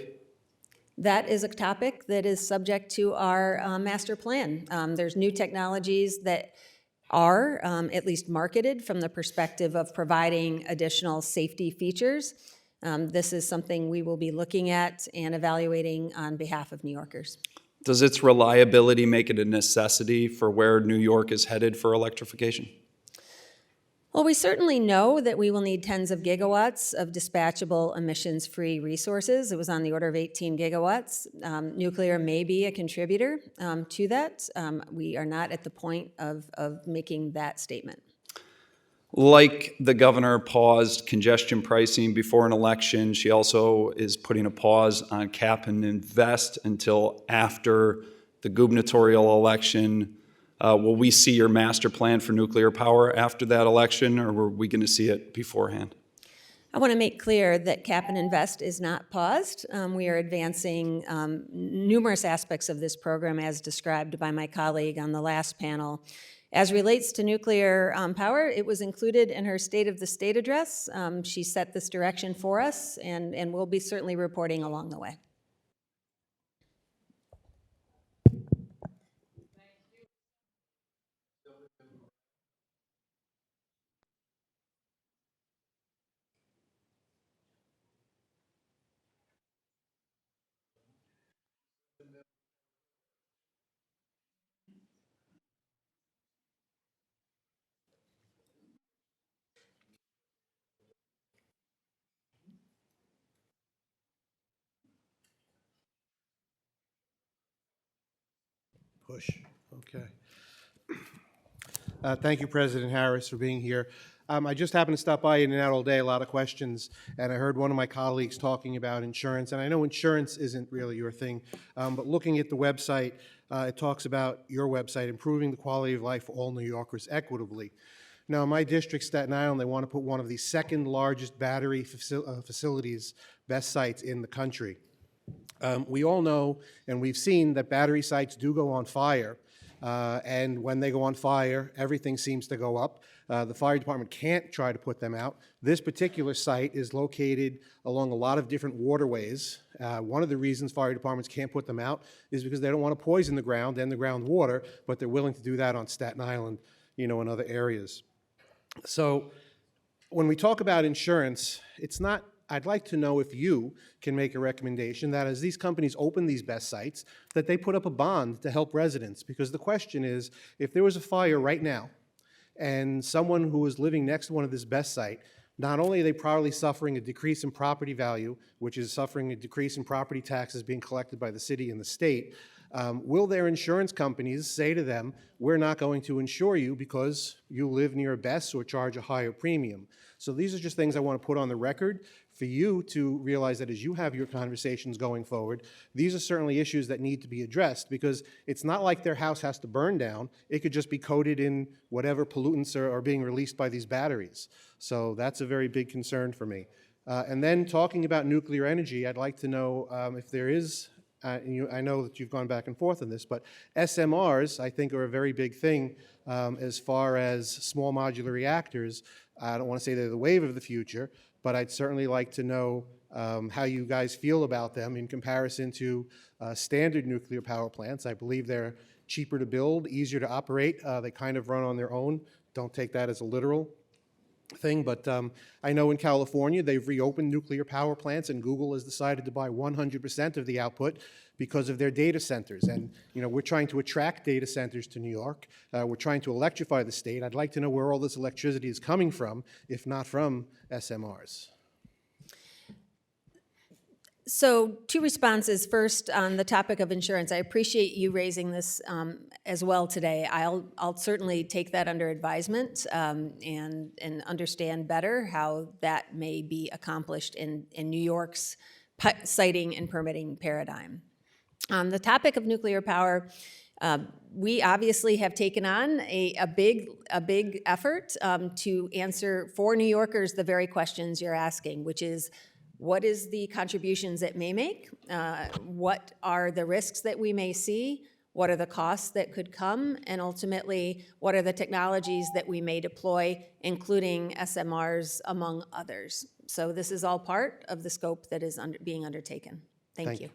That is a topic that is subject to our master plan. There's new technologies that are at least marketed from the perspective of providing additional safety features. This is something we will be looking at and evaluating on behalf of New Yorkers. Does its reliability make it a necessity for where New York is headed for electrification? Well, we certainly know that we will need tens of gigawatts of dispatchable emissions-free resources. It was on the order of 18 gigawatts. Nuclear may be a contributor to that. We are not at the point of making that statement. Like the governor paused congestion pricing before an election, she also is putting a pause on cap and invest until after the gubernatorial election. Will we see your master plan for nuclear power after that election, or are we going to see it beforehand? I want to make clear that Cap and Invest is not paused. We are advancing numerous aspects of this program as described by my colleague on the last panel. As relates to nuclear power, it was included in her State of the State address. She set this direction for us, and we'll be certainly reporting along the way. Push. Okay. Thank you, President Harris, for being here. I just happened to stop by In and Out all day, a lot of questions, and I heard one of my colleagues talking about insurance, and I know insurance isn't really your thing, but looking at the website, it talks about your website, improving the quality of life for all New Yorkers equitably. Now, in my district, Staten Island, they want to put one of the second largest battery facilities, BESS sites in the country. We all know, and we've seen, that battery sites do go on fire, and when they go on fire, everything seems to go up. The fire department can't try to put them out. This particular site is located along a lot of different waterways. One of the reasons fire departments can't put them out is because they don't want to poison the ground and the groundwater, but they're willing to do that on Staten Island, you know, and other areas. So when we talk about insurance, it's not, I'd like to know if you can make a recommendation that as these companies open these BESS sites, that they put up a bond to help residents. Because the question is, if there was a fire right now, and someone who is living next to one of this BESS site, not only are they probably suffering a decrease in property value, which is suffering a decrease in property taxes being collected by the city and the state, will their insurance companies say to them, we're not going to insure you because you live near a BESS or charge a higher premium? So these are just things I want to put on the record for you to realize that as you have your conversations going forward, these are certainly issues that need to be addressed, because it's not like their house has to burn down. It could just be coated in whatever pollutants are being released by these batteries. So that's a very big concern for me. And then talking about nuclear energy, I'd like to know if there is, I know that you've gone back and forth on this, but SMRs, I think, are a very big thing as far as small modular reactors. I don't want to say they're the wave of the future, but I'd certainly like to know how you guys feel about them in comparison to standard nuclear power plants. I believe they're cheaper to build, easier to operate. They kind of run on their own. Don't take that as a literal. thing, but I know in California, they've reopened nuclear power plants, and Google has decided to buy 100% of the output because of their data centers. And, we're trying to attract data centers to New York. We're trying to electrify the state. I'd like to know where all this electricity is coming from, if not from SMRs. So 2 responses. First, on the topic of insurance, I appreciate you raising this as well today. I'll certainly take that under advisement and understand better how that may be accomplished in New York's siting and permitting paradigm. On the topic of nuclear power, we obviously have taken on a big effort to answer for New Yorkers the very questions you're asking, which is, what is the contributions it may make? What are the risks that we may see? What are the costs that could come? And ultimately, what are the technologies that we may deploy, including SMRs, among others? So this is all part of the scope that is being undertaken. Thank you.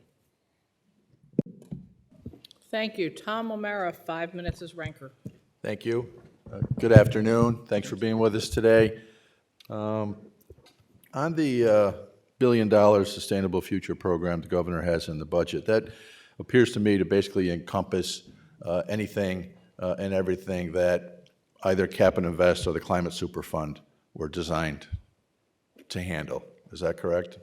Thank you. Tom O'Mara, 5 minutes as ranker. Thank you. Good afternoon. Thanks for being with us today. On the $1 billion Sustainable Future Program the governor has in the budget, that appears to me to basically encompass anything and everything that either Cap and Invest or the Climate Super Fund were designed to handle. Is that correct?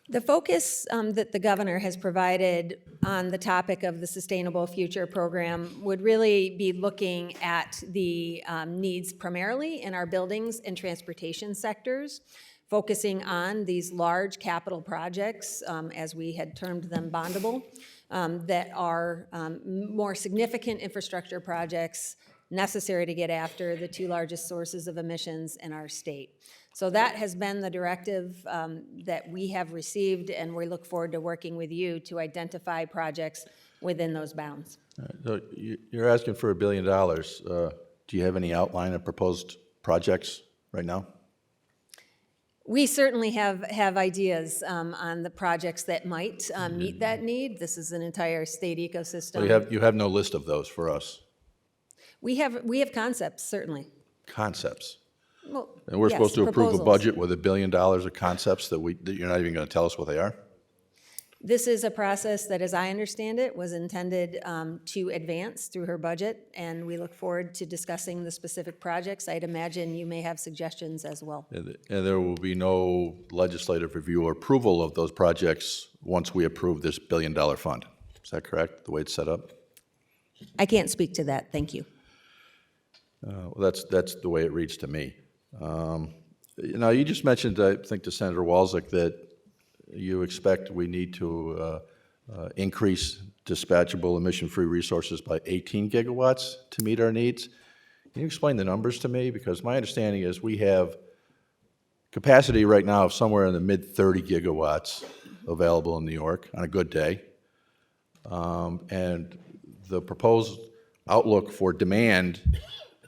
The focus that the governor has provided on the topic of the Sustainable Future Program would really be looking at the needs primarily in our buildings and transportation sectors, focusing on these large capital projects, as we had termed them, bondable, that are more significant infrastructure projects necessary to get after the 2 largest sources of emissions in our state. So that has been the directive that we have received, and we look forward to working with you to identify projects within those bounds. So you're asking for $1 billion. Do you have any outline of proposed projects right now? We certainly have ideas on the projects that might meet that need. This is an entire state ecosystem. Well, you have no list of those for us. We have concepts, certainly. Concepts. Well, And we're yes, supposed to approve a proposals. budget with $1 billion of concepts that you're not even going to tell us what they are? This is a process that, as I understand it, was intended to advance through her budget, and we look forward to discussing the specific projects. I'd imagine you may have suggestions as well. And there will be no legislative review or approval of those projects once we approve this $1 billion fund. Is that correct, the way it's set up? I can't speak to that. Thank you. Well, that's the way it reads to me. You just mentioned, I think, to Senator Walczak that you expect we need to increase dispatchable emission-free resources by 18 gigawatts to meet our needs. Can you explain the numbers to me? Because my understanding is we have capacity right now of somewhere in the mid-30 gigawatts available in New York on a good day. And the proposed outlook for demand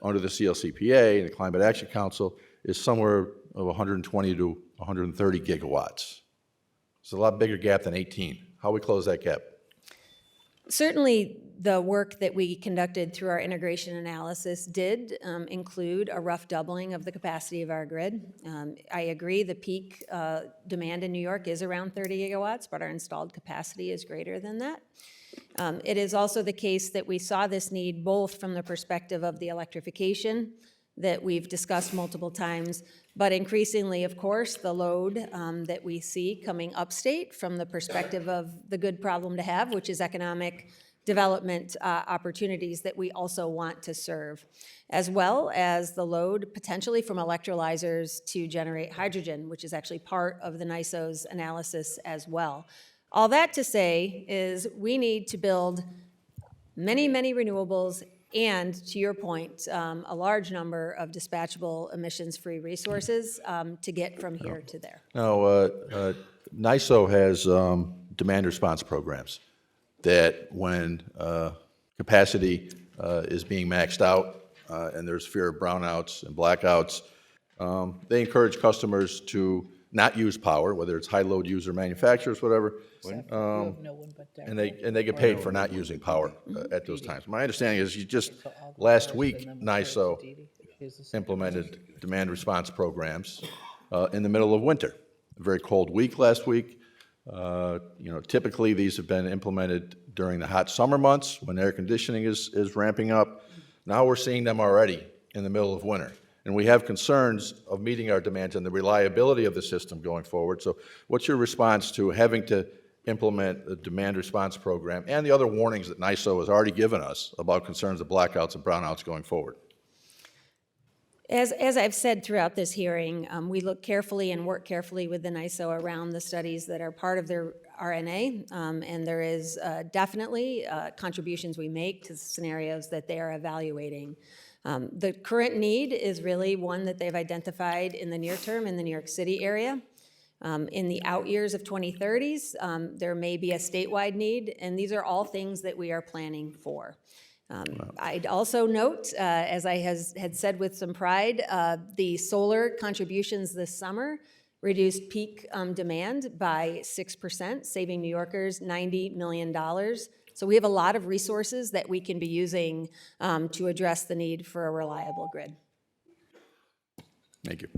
under the CLCPA and the Climate Action Council is somewhere of 120 to 130 gigawatts. It's a lot bigger gap than 18. How we close that gap? Certainly, the work that we conducted through our integration analysis did include a rough doubling of the capacity of our grid. I agree the peak demand in New York is around 30 gigawatts, but our installed capacity is greater than that. It is also the case that we saw this need both from the perspective of the electrification that we've discussed multiple times, but increasingly, of course, the load that we see coming upstate from the perspective of the good problem to have, which is economic development opportunities that we also want to serve, as well as the load potentially from electrolyzers to generate hydrogen, which is actually part of the NYSO's analysis as well. All that to say is we need to build many, many renewables and, to your point, a large number of dispatchable emissions-free resources to get from here to there. Now, NYSO has demand response programs that when capacity is being maxed out and there's fear of brownouts and blackouts, they encourage customers to not use power, whether it's high-load user manufacturers, whatever, and they get paid for not using power at those times. My understanding is last week, NYSO implemented demand response programs in the middle of winter. A very cold week last week. Typically, these have been implemented during the hot summer months when air conditioning is ramping up. Now we're seeing them already in the middle of winter. And we have concerns of meeting our demands and the reliability of the system going forward. So what's your response to having to implement a demand response program and the other warnings that NYSO has already given us about concerns of blackouts and brownouts going forward? As I've said throughout this hearing, we look carefully and work carefully with the NYSO around the studies that are part of their RNA, and there is definitely contributions we make to the scenarios that they are evaluating. The current need is really one that they've identified in the near term in the New York City area. In the out years of 2030s, there may be a statewide need, and these are all things that we are planning for. I'd also note, as I had said with some pride, the solar contributions this summer reduced peak demand by 6%, saving New Yorkers $90 million. So we have a lot of resources that we can be using to address the need for a reliable grid. Thank you.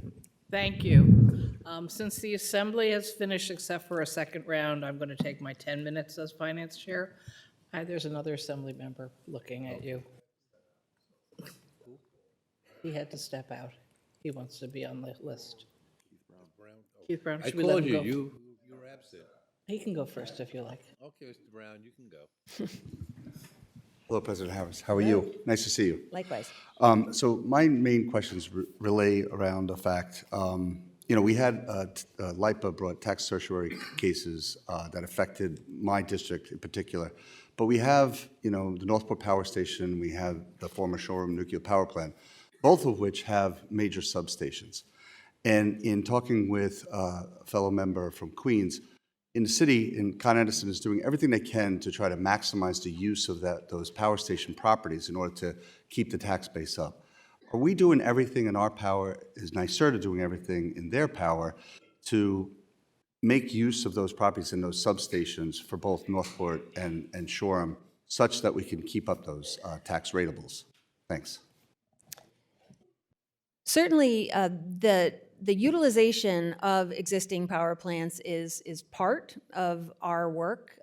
Thank you. Since the Assembly has finished except for a second round, I'm going to take my 10 minutes as Finance Chair. There's another Assembly member looking at you. He had to step out. He wants to be on the list. Keith Brown. I Should we let called him you. go? You were absent. He can go first if you like. Okay, Mr. Brown, you can go. Hello, President Harris. How are you? Nice to see you. Likewise. So my main questions relay around the fact, we had LIPA brought tax certiorari cases that affected my district in particular. But we have, the Northport Power Station, we have the former Shoreham Nuclear Power Plant, both of which have major substations. And in talking with a fellow member from Queens, in the city, Con Edison is doing everything they can to try to maximize the use of those power station properties in order to keep the tax base up. Are we doing everything in our power? Is NYSERDA doing everything in their power to make use of those properties and those substations for both Northport and Shoreham such that we can keep up those tax ratables? Thanks. Certainly, the utilization of existing power plants is part of our work,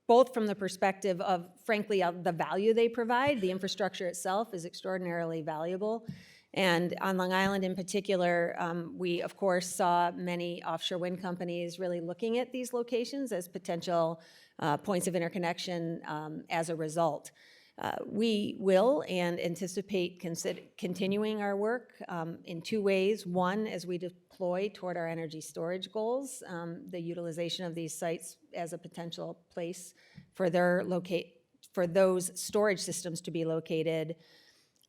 both from the perspective of, frankly, of the value they provide. The infrastructure itself is extraordinarily valuable. And on Long Island in particular, we, of course, saw many offshore wind companies really looking at these locations as potential points of interconnection as a result. We will and anticipate continuing our work in two ways. One, as we deploy toward our energy storage goals, the utilization of these sites as a potential place for those storage systems to be located.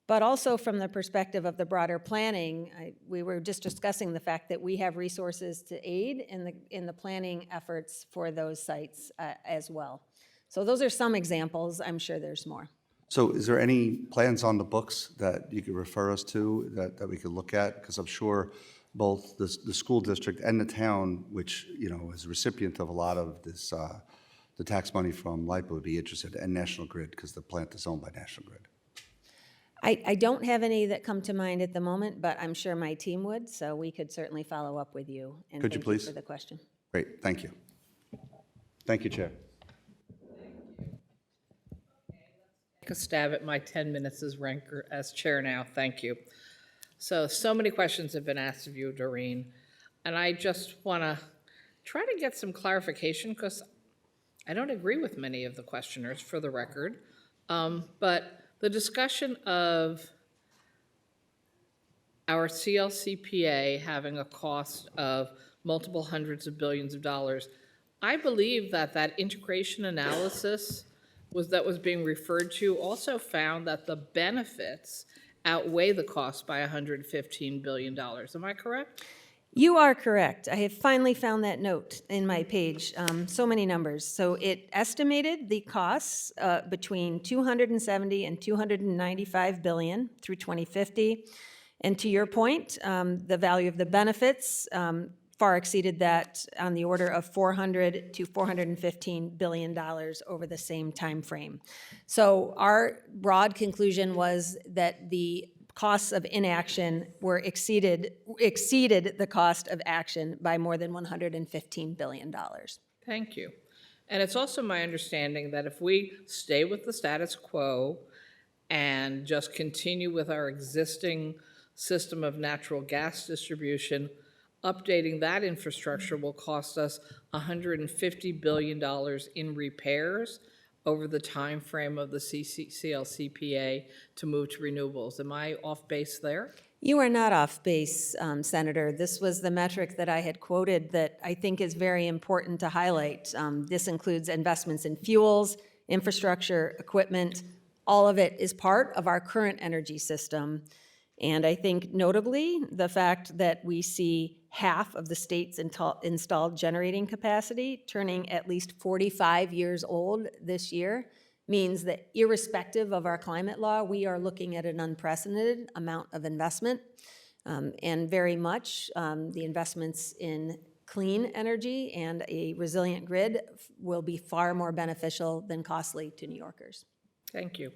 But also from the perspective of the broader planning, we were just discussing the fact that we have resources to aid in the planning efforts for those sites as well. So those are some examples. I'm sure there's more. So is there any plans on the books that you could refer us to that we could look at? Because I'm sure both the school district and the town, which is a recipient of a lot of this, the tax money from LIPA, would be interested, and National Grid, because the plant is owned by National Grid. I don't have any that come to mind at the moment, but I'm sure my team would, so we could certainly follow up with you. And Could you thank please? for the question. Great, thank you. Thank you, Chair. Take a stab at my 10 minutes as chair now. Thank you. So many questions have been asked of you, Doreen, and I just want to try to get some clarification because I don't agree with many of the questioners, for the record. But the discussion of our CLCPA having a cost of multiple hundreds of billions of dollars, I believe that integration analysis that was being referred to also found that the benefits outweigh the cost by $115 billion. Am I correct? You are correct. I have finally found that note in my page. So many numbers. So it estimated the costs between $270 and $295 billion through 2050. And to your point, the value of the benefits far exceeded that on the order of $400 to $415 billion over the same time frame. So our broad conclusion was that the costs of inaction were exceeded the cost of action by more than $115 billion. Thank you. And it's also my understanding that if we stay with the status quo and just continue with our existing system of natural gas distribution, updating that infrastructure will cost us $150 billion in repairs over the time frame of the CLCPA to move to renewables. Am I off base there? You are not off base, Senator. This was the metric that I had quoted that I think is very important to highlight. This includes investments in fuels, infrastructure, equipment. All of it is part of our current energy system. And I think notably, the fact that we see half of the state's installed generating capacity turning at least 45 years old this year means that irrespective of our climate law, we are looking at an unprecedented amount of investment. And very much the investments in clean energy and a resilient grid will be far more beneficial than costly to New Yorkers. Thank you.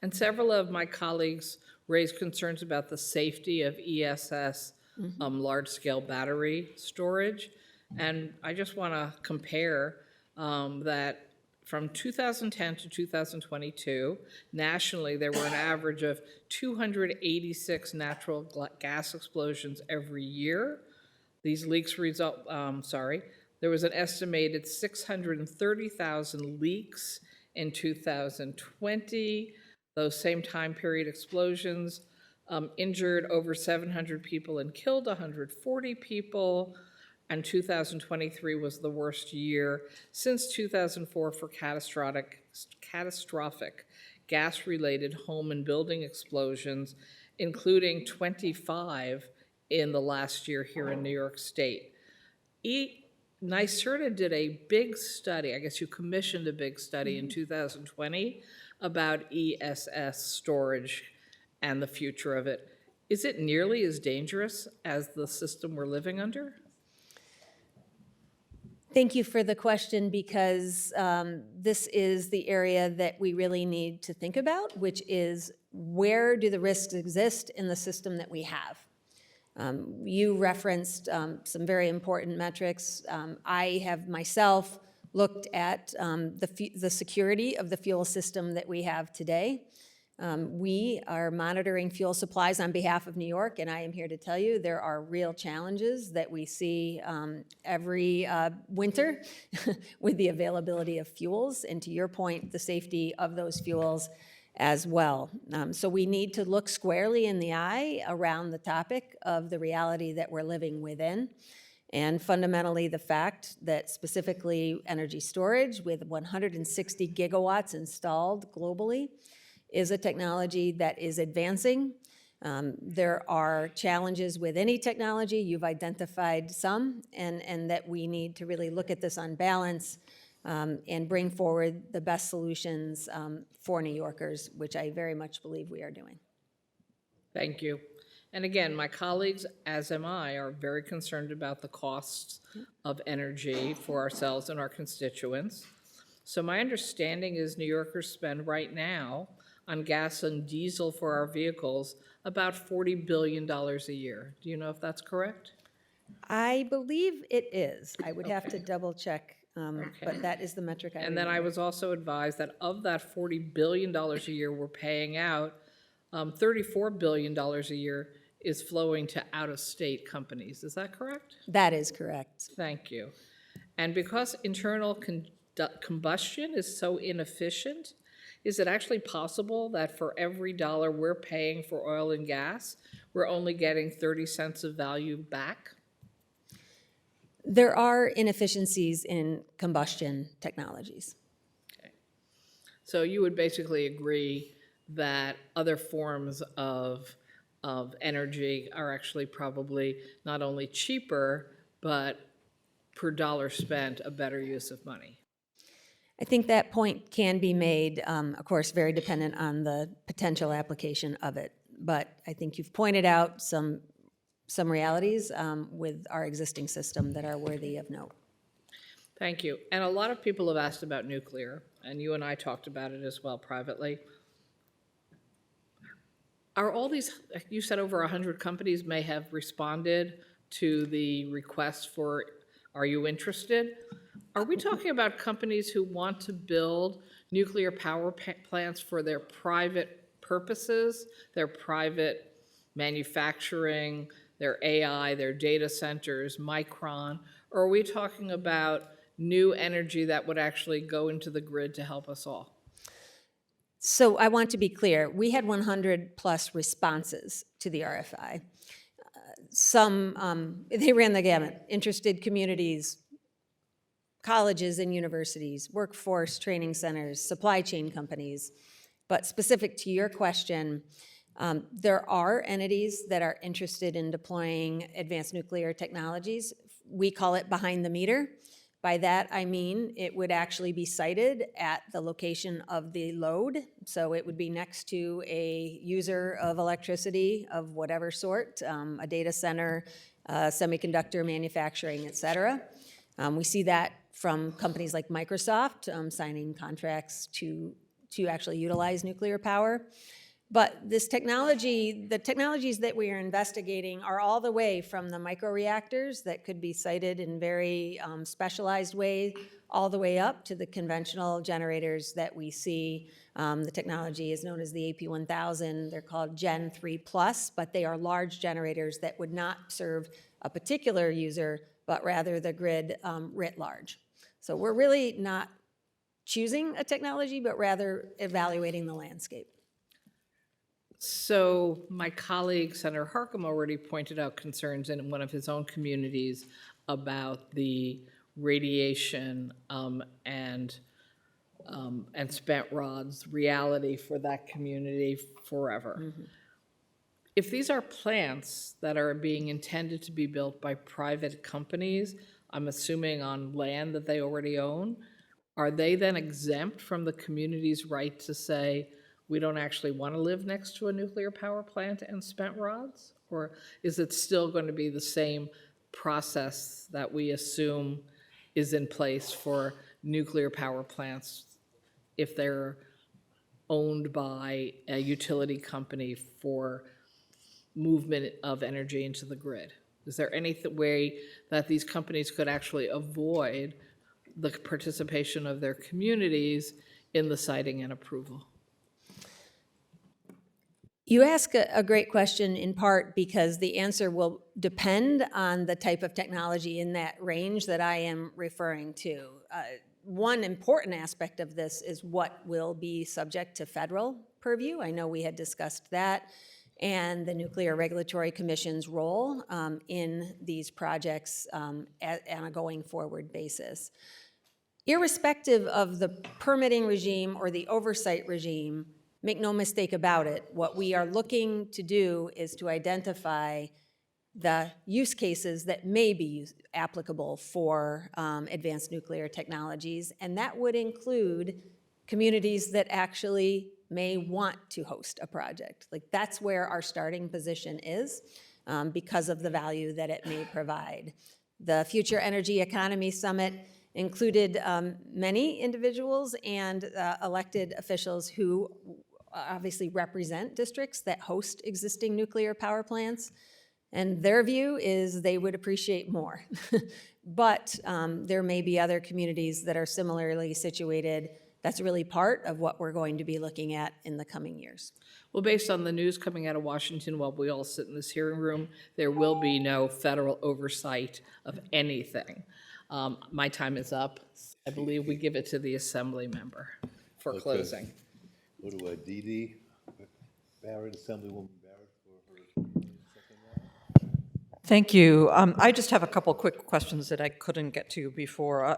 And several of my colleagues raised concerns about the safety of ESS large-scale battery storage. And I just want to compare that from 2010 to 2022, nationally, there were an average of 286 natural gas explosions every year. These leaks there was an estimated 630,000 leaks in 2020. Those same time period explosions injured over 700 people and killed 140 people. And 2023 was the worst year since 2004 for catastrophic gas-related home and building explosions, including 25 in the last year here in New York State. NYSERDA did a big study, I guess you commissioned a big study in 2020 about ESS storage and the future of it. Is it nearly as dangerous as the system we're living under? Thank you for the question, because this is the area that we really need to think about, which is where do the risks exist in the system that we have? You referenced some very important metrics. I have myself looked at the security of the fuel system that we have today. We are monitoring fuel supplies on behalf of New York, and I am here to tell you there are real challenges that we see every winter with the availability of fuels, and to your point, the safety of those fuels as well. So we need to look squarely in the eye around the topic of the reality that we're living within, and fundamentally the fact that specifically energy storage with 160 gigawatts installed globally is a technology that is advancing. There are challenges with any technology. You've identified some, and that we need to really look at this on balance and bring forward the best solutions for New Yorkers, which I very much believe we are doing. Thank you. And again, my colleagues, as am I, are very concerned about the costs of energy for ourselves and our constituents. So my understanding is New Yorkers spend right now on gas and diesel for our vehicles about $40 billion a year. Do you know if that's correct? I believe it is. I would have to double check, but that is the metric I And then I remember. was also advised that of that $40 billion a year we're paying out, $34 billion a year is flowing to out-of-state companies. Is that correct? That is correct. Thank you. And because internal combustion is so inefficient, is it actually possible that for every dollar we're paying for oil and gas, we're only getting 30 cents of value back? There are inefficiencies in combustion technologies. Okay. So you would basically agree that other forms of energy are actually probably not only cheaper, but per dollar spent, a better use of money. I think that point can be made, of course, very dependent on the potential application of it. But I think you've pointed out some realities with our existing system that are worthy of note. Thank you. And a lot of people have asked about nuclear, and you and I talked about it as well privately. Are all these, you said over 100 companies may have responded to the request for, are you interested? Are we talking about companies who want to build nuclear power plants for their private purposes, their private manufacturing, their AI, their data centers, Micron? Or are we talking about new energy that would actually go into the grid to help us all? So I want to be clear, we had 100+ responses to the RFI. Some, they ran the gamut, interested communities, colleges and universities, workforce training centers, supply chain companies. But specific to your question, there are entities that are interested in deploying advanced nuclear technologies. We call it behind the meter. By that, I mean it would actually be sited at the location of the load. So it would be next to a user of electricity of whatever sort, a data center, semiconductor manufacturing, et cetera. We see that from companies like Microsoft signing contracts to actually utilize nuclear power. But this technology, the technologies that we are investigating are all the way from the microreactors that could be sited in very specialized ways, all the way up to the conventional generators that we see. The technology is known as the AP1000. They're called Gen 3+, but they are large generators that would not serve a particular user, but rather the grid writ large. So we're really not choosing a technology, but rather evaluating the landscape. So my colleague, Senator Harkam, already pointed out concerns in one of his own communities about the radiation and spent rods reality for that community forever. Mm-hmm. If these are plants that are being intended to be built by private companies, I'm assuming on land that they already own, are they then exempt from the community's right to say, we don't actually want to live next to a nuclear power plant and spent rods? Or is it still going to be the same process that we assume is in place for nuclear power plants if they're owned by a utility company for movement of energy into the grid? Is there any way that these companies could actually avoid the participation of their communities in the siting and approval? You ask a great question in part because the answer will depend on the type of technology in that range that I am referring to. One important aspect of this is what will be subject to federal purview. I know we had discussed that, and the Nuclear Regulatory Commission's role in these projects on a going forward basis. Irrespective of the permitting regime or the oversight regime, make no mistake about it, what we are looking to do is to identify the use cases that may be applicable for advanced nuclear technologies, and that would include communities that actually may want to host a project. Like, that's where our starting position is because of the value that it may provide. The Future Energy Economy Summit included many individuals and elected officials who obviously represent districts that host existing nuclear power plants, and their view is they would appreciate more. But there may be other communities that are similarly situated. That's really part of what we're going to be looking at in the coming years. Well, based on the news coming out of Washington while we all sit in this hearing room, there will be no federal oversight of anything. My time is up. I believe we give it to the Assembly member for closing. Go to Dee Dee Barrett, Assemblywoman Barrett, for her second round. Thank you. I just have a couple quick questions that I couldn't get to before.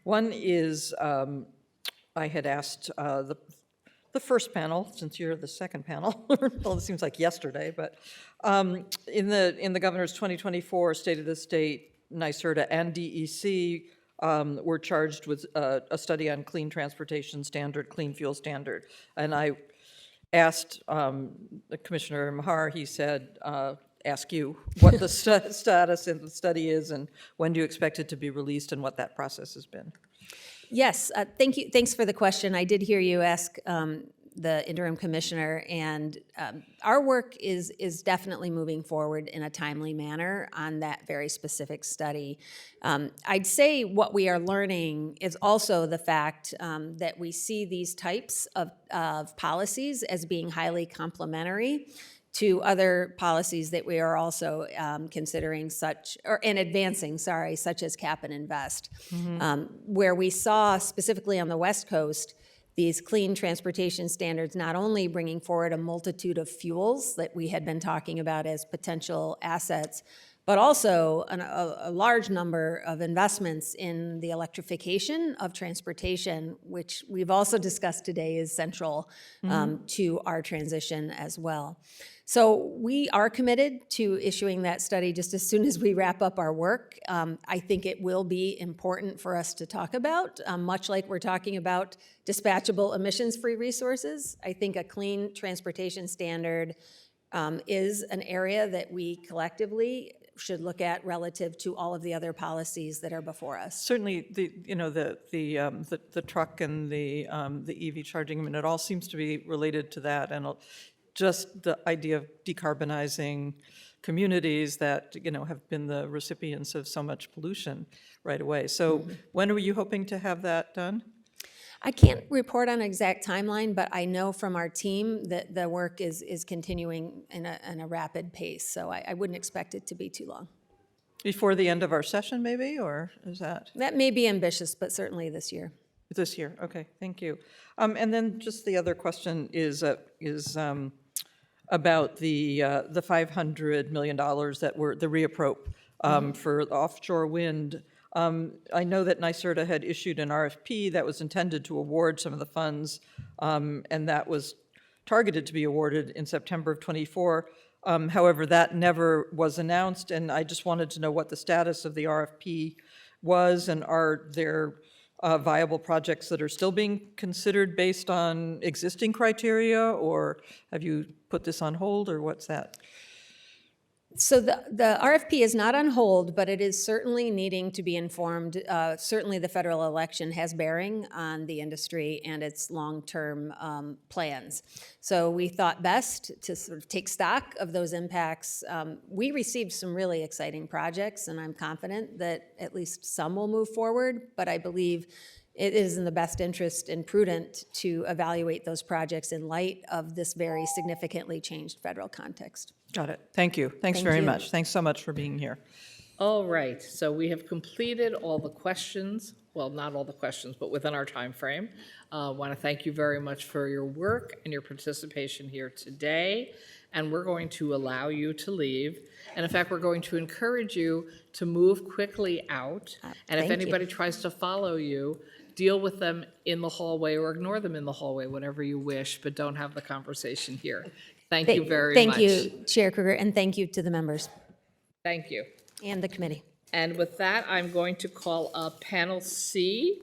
One is I had asked the first panel, since you're the second panel, well, it seems like yesterday, but in the governor's 2024 State of the State, NYSERDA and DEC were charged with a study on clean transportation standard, clean fuel standard. And I asked Commissioner Mahar, he said, ask you what the status of the study is and when do you expect it to be released and what that process has been. Yes, thank you. Thanks for the question. I did hear you ask the interim commissioner, and our work is definitely moving forward in a timely manner on that very specific study. I'd say what we are learning is also the fact that we see these types of policies as being highly complementary to other policies that we are also considering and advancing, such as Cap and Invest, where we saw specifically on the West Coast these clean transportation standards not only bringing forward a multitude of fuels that we had been talking about as potential assets, but also a large number of investments in the electrification of transportation, which we've also discussed today is central to our transition as well. So we are committed to issuing that study just as soon as we wrap up our work. I think it will be important for us to talk about, much like we're talking about dispatchable emissions-free resources. I think a clean transportation standard is an area that we collectively should look at relative to all of the other policies that are before us. Certainly, the truck and the EV charging, I mean, it all seems to be related to that, and just the idea of decarbonizing communities that, have been the recipients of so much pollution right away. So when are you hoping to have that done? I can't report on an exact timeline, but I know from our team that the work is continuing in a rapid pace, so I wouldn't expect it to be too long. Before the end of our session, maybe, or is that? That may be ambitious, but certainly this year. This year, okay, thank you. And then just the other question is about the $500 million that were the reappropriate for offshore wind. I know that NYSERDA had issued an RFP that was intended to award some of the funds, and that was targeted to be awarded in September of '24. However, that never was announced, and I just wanted to know what the status of the RFP was, and are there viable projects that are still being considered based on existing criteria, or have you put this on hold, or what's that? So the RFP is not on hold, but it is certainly needing to be informed. Certainly the federal election has bearing on the industry and its long-term plans. So we thought best to sort of take stock of those impacts. We received some really exciting projects, and I'm confident that at least some will move forward, but I believe it is in the best interest and prudent to evaluate those projects in light of this very significantly changed federal context. Got it. Thank you. Thanks very much. Thanks so much for being here. All right, so we have completed all the questions, well, not all the questions, but within our time frame. I want to thank you very much for your work and your participation here today, and we're going to allow you to leave. And in fact, we're going to encourage you to move quickly out, and if Thank you. anybody tries to follow you, deal with them in the hallway or ignore them in the hallway, whatever you wish, but don't have the conversation here. Thank you very much. Thank you, Chair Kruger, and thank you to the members Thank you. and the committee. And with that, I'm going to call up Panel C,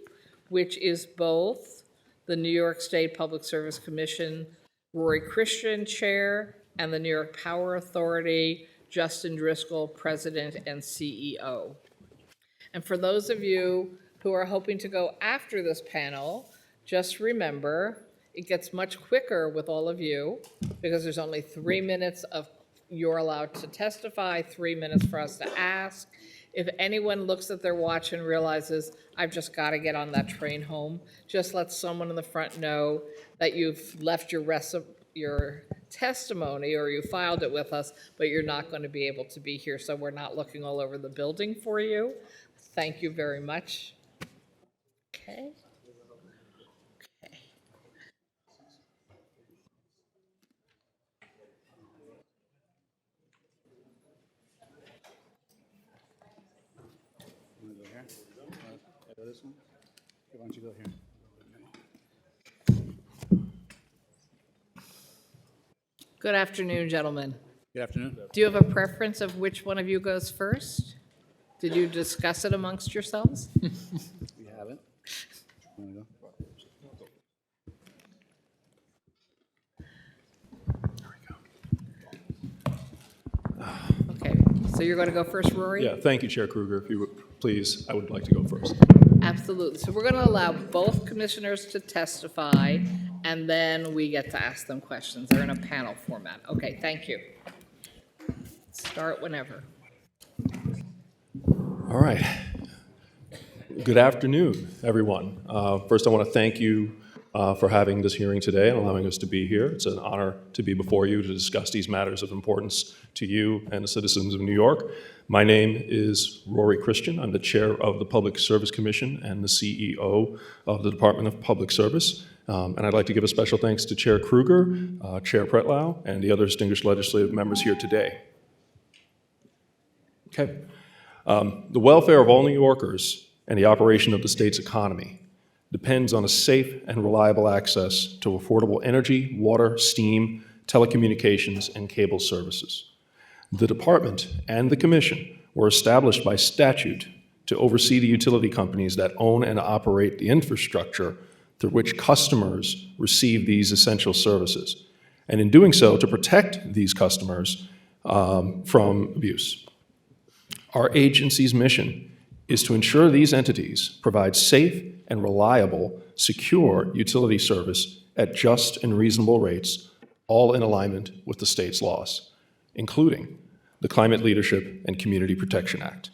which is both the New York State Public Service Commission, Rory Christian, Chair, and the New York Power Authority, Justin Driscoll, President and CEO. And for those of you who are hoping to go after this panel, just remember, it gets much quicker with all of you because there's only 3 minutes of you're allowed to testify, 3 minutes for us to ask. If anyone looks at their watch and realizes, I've just got to get on that train home, just let someone in the front know that you've left your testimony or you filed it with us, but you're not going to be able to be here, so we're not looking all over the building for you. Thank you very much. Okay. This one? Why don't you go here? Good afternoon, gentlemen. Good afternoon. Do you have a preference of which one of you goes first? Did you discuss it amongst yourselves? We haven't. Wanna go? Okay, so you're going to go first, Rory? Yeah, thank you, Chair Kruger. If you would please, I would like to go first. Absolutely. So we're going to allow both commissioners to testify, and then we get to ask them questions. They're in a panel format. Okay, thank you. Start whenever. All right. Good afternoon, everyone. First, I want to thank you for having this hearing today and allowing us to be here. It's an honor to be before you to discuss these matters of importance to you and the citizens of New York. My name is Rory Christian. I'm the chair of the Public Service Commission and the CEO of the Department of Public Service. And I'd like to give a special thanks to Chair Kruger, Chair Pretlow, and the other distinguished legislative members here today. Okay. The welfare of all New Yorkers and the operation of the state's economy depends on a safe and reliable access to affordable energy, water, steam, telecommunications, and cable services. The department and the commission were established by statute to oversee the utility companies that own and operate the infrastructure through which customers receive these essential services, and in doing so, to protect these customers from abuse. Our agency's mission is to ensure these entities provide safe and reliable, secure utility service at just and reasonable rates, all in alignment with the state's laws, including the Climate Leadership and Community Protection Act.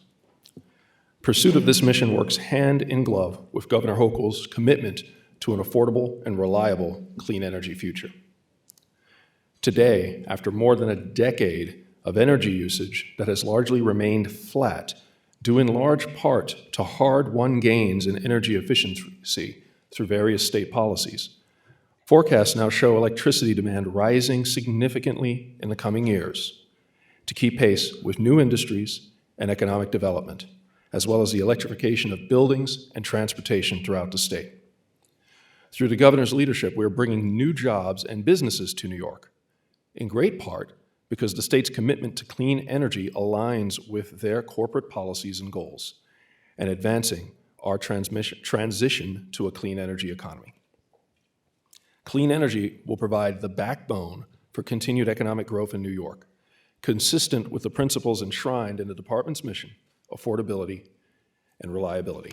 Pursuit of this mission works hand in glove with Governor Hochul's commitment to an affordable and reliable clean energy future. Today, after more than a decade of energy usage that has largely remained flat, due in large part to hard-won gains in energy efficiency through various state policies, forecasts now show electricity demand rising significantly in the coming years to keep pace with new industries and economic development, as well as the electrification of buildings and transportation throughout the state. Through the governor's leadership, we are bringing new jobs and businesses to New York, in great part because the state's commitment to clean energy aligns with their corporate policies and goals, and advancing our transition to a clean energy economy. Clean energy will provide the backbone for continued economic growth in New York, consistent with the principles enshrined in the department's mission, affordability and reliability.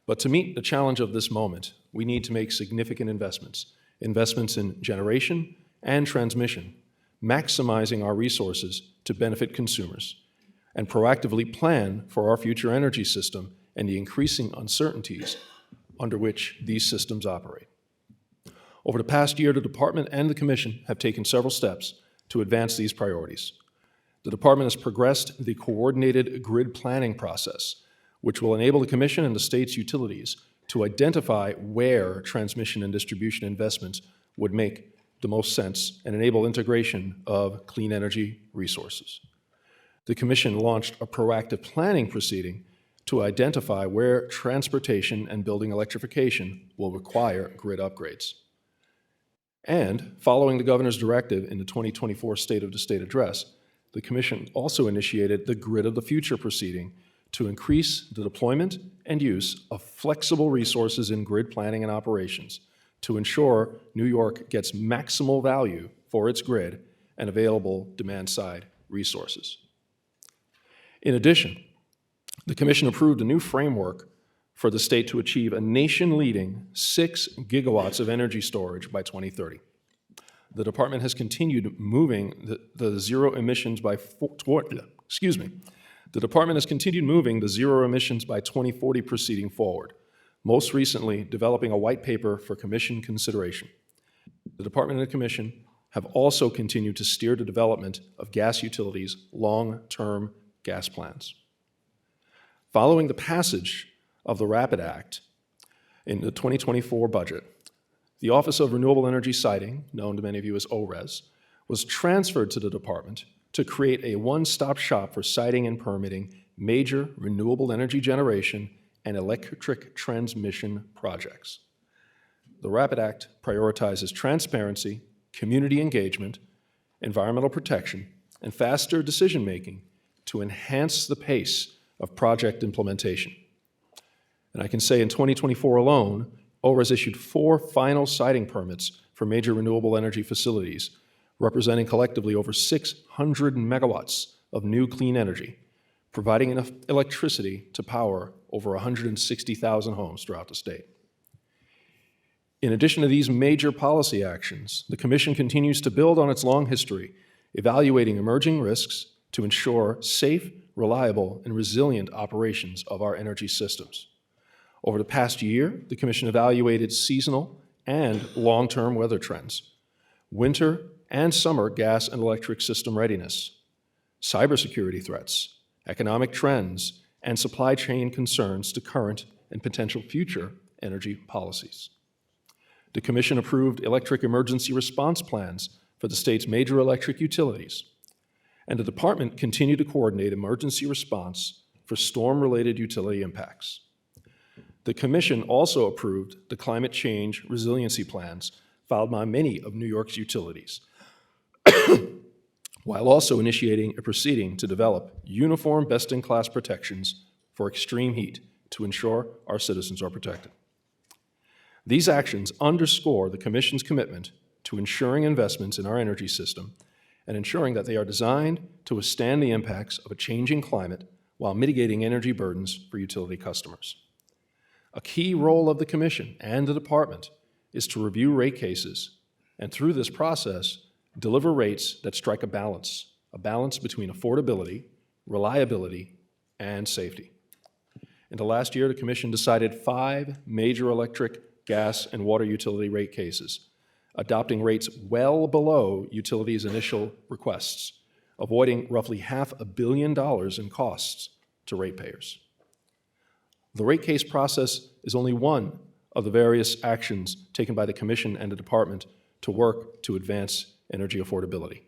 But to meet the challenge of this moment, we need to make significant investments in generation and transmission, maximizing our resources to benefit consumers, and proactively plan for our future energy system and the increasing uncertainties under which these systems operate. Over the past year, the department and the commission have taken several steps to advance these priorities. The department has progressed the coordinated grid planning process, which will enable the commission and the state's utilities to identify where transmission and distribution investments would make the most sense and enable integration of clean energy resources. The commission launched a proactive planning proceeding to identify where transportation and building electrification will require grid upgrades. And following the governor's directive in the 2024 State of the State Address, the commission also initiated the Grid of the Future proceeding to increase the deployment and use of flexible resources in grid planning and operations to ensure New York gets maximal value for its grid and available demand-side resources. In addition, the commission approved a new framework for the state to achieve a nation-leading 6 gigawatts of energy storage by 2030. The department has continued moving the zero emissions by The department has continued moving the zero emissions by 2040 proceeding forward, most recently developing a white paper for commission consideration. The department and the commission have also continued to steer the development of gas utilities' long-term gas plans. Following the passage of the RAPID Act in the 2024 budget, the Office of Renewable Energy Siting, known to many of you as ORES, was transferred to the department to create a one-stop shop for siting and permitting major renewable energy generation and electric transmission projects. The RAPID Act prioritizes transparency, community engagement, environmental protection, and faster decision-making to enhance the pace of project implementation. And I can say in 2024 alone, ORES issued 4 final siting permits for major renewable energy facilities, representing collectively over 600 megawatts of new clean energy, providing enough electricity to power over 160,000 homes throughout the state. In addition to these major policy actions, the Commission continues to build on its long history, evaluating emerging risks to ensure safe, reliable, and resilient operations of our energy systems. Over the past year, the Commission evaluated seasonal and long-term weather trends, winter and summer gas and electric system readiness, cybersecurity threats, economic trends, and supply chain concerns to current and potential future energy policies. The Commission approved electric emergency response plans for the state's major electric utilities, and the Department continued to coordinate emergency response for storm-related utility impacts. The Commission also approved the climate change resiliency plans filed by many of New York's utilities, while also initiating a proceeding to develop uniform best-in-class protections for extreme heat to ensure our citizens are protected. These actions underscore the Commission's commitment to ensuring investments in our energy system and ensuring that they are designed to withstand the impacts of a changing climate while mitigating energy burdens for utility customers. A key role of the Commission and the Department is to review rate cases, and through this process, deliver rates that strike a balance between affordability, reliability, and safety. In the last year, the Commission decided 5 major electric, gas, and water utility rate cases, adopting rates well below utilities' initial requests, avoiding roughly $500 million in costs to ratepayers. The rate case process is only one of the various actions taken by the Commission and the Department to work to advance energy affordability.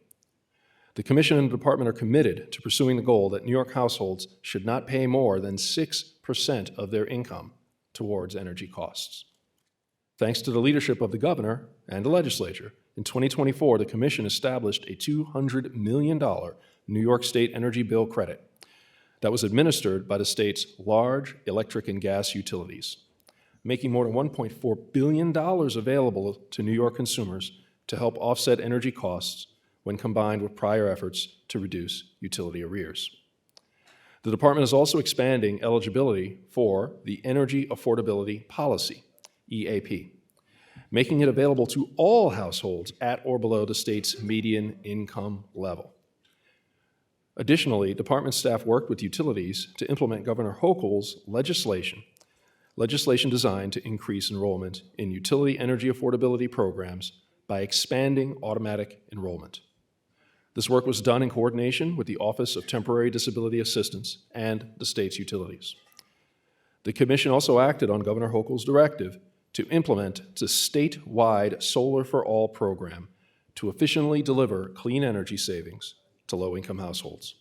The Commission and the Department are committed to pursuing the goal that New York households should not pay more than 6% of their income towards energy costs. Thanks to the leadership of the Governor and the Legislature, in 2024, the Commission established a $200 million New York State energy bill credit that was administered by the state's large electric and gas utilities, making more than $1.4 billion available to New York consumers to help offset energy costs when combined with prior efforts to reduce utility arrears. The Department is also expanding eligibility for the Energy Affordability Policy, EAP, making it available to all households at or below the state's median income level. Additionally, Department staff worked with utilities to implement Governor Hochul's legislation designed to increase enrollment in utility energy affordability programs by expanding automatic enrollment. This work was done in coordination with the Office of Temporary Disability Assistance and the state's utilities. The Commission also acted on Governor Hochul's directive to implement the statewide Solar for All program to efficiently deliver clean energy savings to low-income households.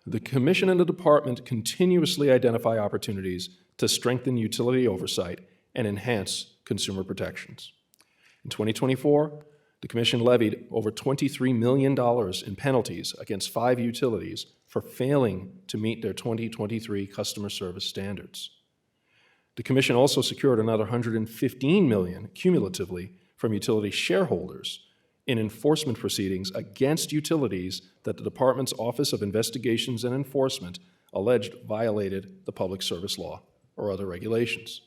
The Commission and the Department continuously identify opportunities to strengthen utility oversight and enhance consumer protections. In 2024, the Commission levied over $23 million in penalties against 5 utilities for failing to meet their 2023 customer service standards. The Commission also secured another $115 million cumulatively from utility shareholders in enforcement proceedings against utilities that the Department's Office of Investigations and Enforcement alleged violated the Public Service Law or other regulations.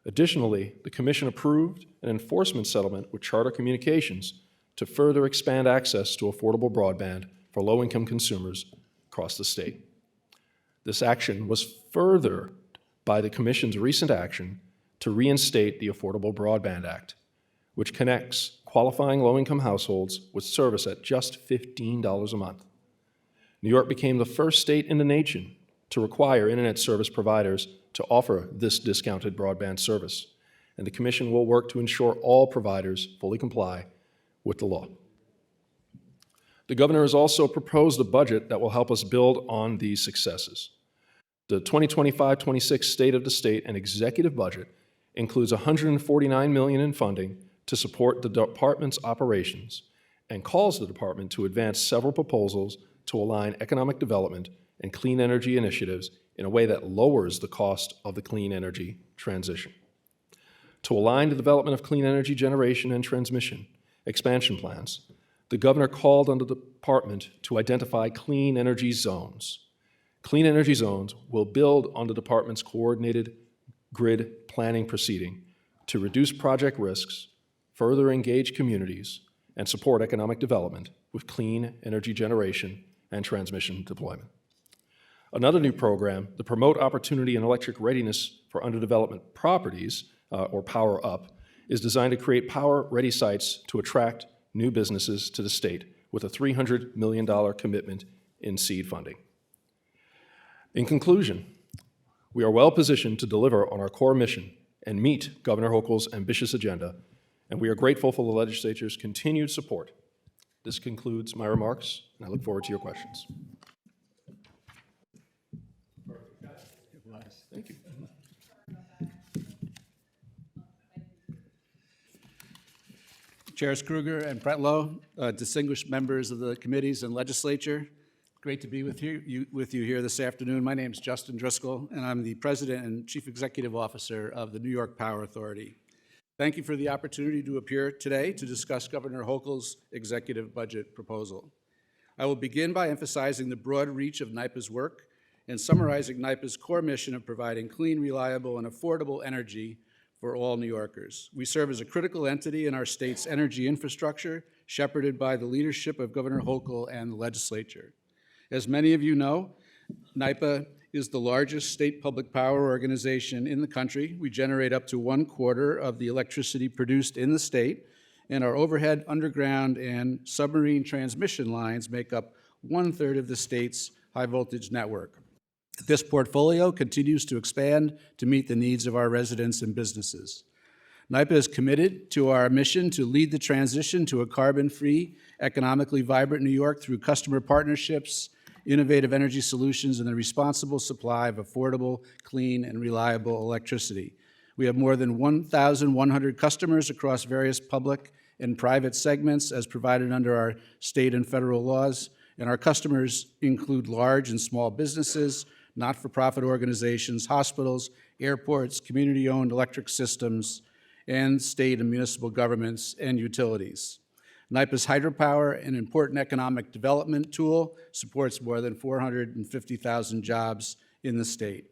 Additionally, the Commission approved an enforcement settlement with Charter Communications to further expand access to affordable broadband for low-income consumers across the state. This action was furthered by the Commission's recent action to reinstate the Affordable Broadband Act, which connects qualifying low-income households with service at just $15 a month. New York became the first state in the nation to require internet service providers to offer this discounted broadband service, and the Commission will work to ensure all providers fully comply with the law. The Governor has also proposed a budget that will help us build on these successes. The 2025-26 State of the State and Executive Budget includes $149 million in funding to support the Department's operations and calls the Department to advance several proposals to align economic development and clean energy initiatives in a way that lowers the cost of the clean energy transition. To align the development of clean energy generation and transmission expansion plans, the Governor called on the Department to identify clean energy zones. Clean energy zones will build on the Department's coordinated grid planning proceeding to reduce project risks, further engage communities, and support economic development with clean energy generation and transmission deployment. Another new program, the Promote Opportunity and Electric Readiness for Underdevelopment Properties, or Power Up, is designed to create power-ready sites to attract new businesses to the state with a $300 million commitment in seed funding. In conclusion, we are well positioned to deliver on our core mission and meet Governor Hochul's ambitious agenda, and we are grateful for the legislature's continued support. This concludes my remarks, and I look forward to your questions. Thank you. Chairs Kruger and Pretlow, distinguished members of the committees and legislature, great to be with you here this afternoon. My name is Justin Driscoll, and I'm the President and Chief Executive Officer of the New York Power Authority. Thank you for the opportunity to appear today to discuss Governor Hochul's executive budget proposal. I will begin by emphasizing the broad reach of NYPA's work and summarizing NYPA's core mission of providing clean, reliable, and affordable energy for all New Yorkers. We serve as a critical entity in our state's energy infrastructure, shepherded by the leadership of Governor Hochul and the legislature. As many of you know, NYPA is the largest state public power organization in the country. We generate up to 1/4 of the electricity produced in the state, and our overhead, underground, and submarine transmission lines make up 1/3 of the state's high-voltage network. This portfolio continues to expand to meet the needs of our residents and businesses. NYPA is committed to our mission to lead the transition to a carbon-free, economically vibrant New York through customer partnerships, innovative energy solutions, and the responsible supply of affordable, clean, and reliable electricity. We have more than 1,100 customers across various public and private segments as provided under our state and federal laws, and our customers include large and small businesses, not-for-profit organizations, hospitals, airports, community-owned electric systems, and state and municipal governments and utilities. NYPA's hydropower, an important economic development tool, supports more than 450,000 jobs in the state.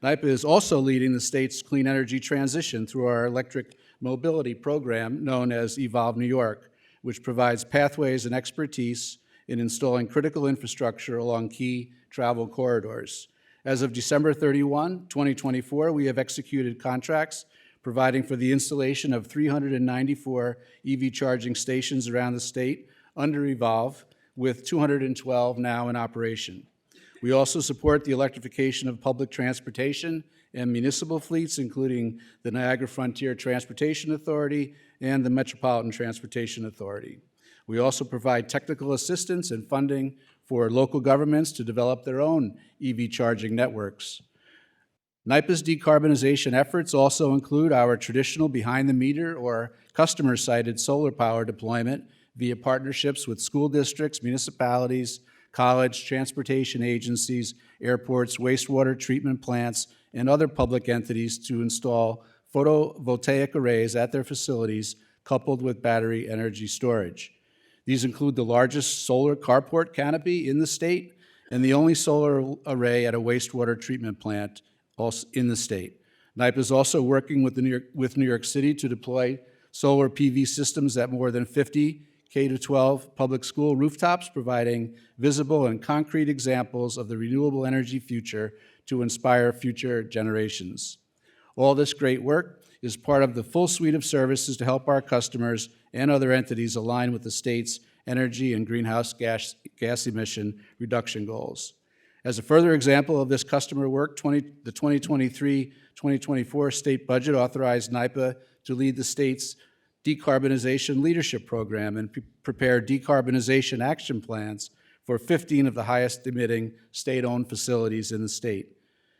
NYPA is also leading the state's clean energy transition through our electric mobility program known as Evolve New York, which provides pathways and expertise in installing critical infrastructure along key travel corridors. As of December 31, 2024, we have executed contracts providing for the installation of 394 EV charging stations around the state under Evolve, with 212 now in operation. We also support the electrification of public transportation and municipal fleets, including the Niagara Frontier Transportation Authority and the Metropolitan Transportation Authority. We also provide technical assistance and funding for local governments to develop their own EV charging networks. NYPA's decarbonization efforts also include our traditional behind-the-meter or customer-sited solar power deployment via partnerships with school districts, municipalities, college, transportation agencies, airports, wastewater treatment plants, and other public entities to install photovoltaic arrays at their facilities coupled with battery energy storage. These include the largest solar carport canopy in the state and the only solar array at a wastewater treatment plant also in the state. NYPA is also working with New York City to deploy solar PV systems at more than 50 K-12 public school rooftops, providing visible and concrete examples of the renewable energy future to inspire future generations. All this great work is part of the full suite of services to help our customers and other entities align with the state's energy and greenhouse gas emission reduction goals. As a further example of this customer work, the 2023-2024 state budget authorized NYPA to lead the state's decarbonization leadership program and prepare decarbonization action plans for 15 of the highest emitting state-owned facilities in the state.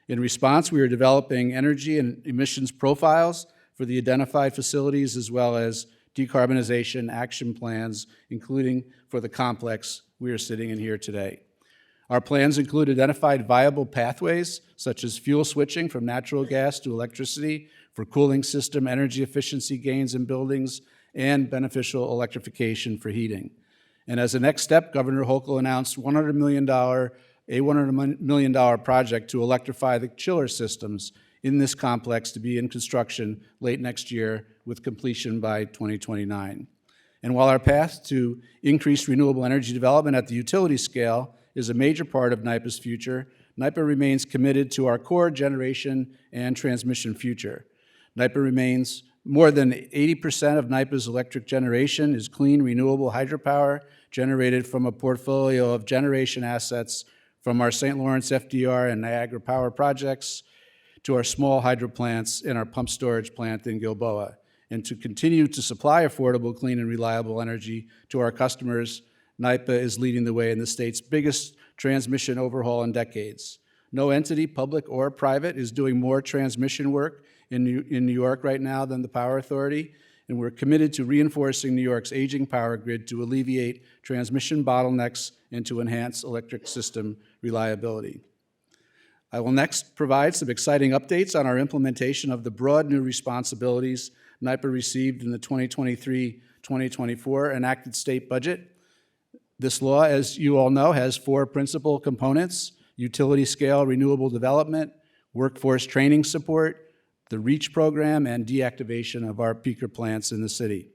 In response, we are developing energy and emissions profiles for the identified facilities as well as decarbonization action plans, including for the complex we are sitting in here today. Our plans include identified viable pathways, such as fuel switching from natural gas to electricity for cooling system energy efficiency gains in buildings and beneficial electrification for heating. And as a next step, Governor Hochul announced $100 million project to electrify the chiller systems in this complex to be in construction late next year with completion by 2029. And while our path to increased renewable energy development at the utility scale is a major part of NYPA's future, NYPA remains committed to our core generation and transmission future. NYPA remains more than 80% of NYPA's electric generation is clean, renewable hydropower generated from a portfolio of generation assets from our St. Lawrence FDR and Niagara Power projects to our small hydro plants and our pump storage plant in Gilboa. And to continue to supply affordable, clean, and reliable energy to our customers, NYPA is leading the way in the state's biggest transmission overhaul in decades. No entity, public or private, is doing more transmission work in New York right now than the Power Authority, and we're committed to reinforcing New York's aging power grid to alleviate transmission bottlenecks and to enhance electric system reliability. I will next provide some exciting updates on our implementation of the broad new responsibilities NYPA received in the 2023-2024 enacted state budget. This law, as you all know, has 4 principal components: utility scale renewable development, workforce training support, the REACH program, and deactivation of our peaker plants in the city.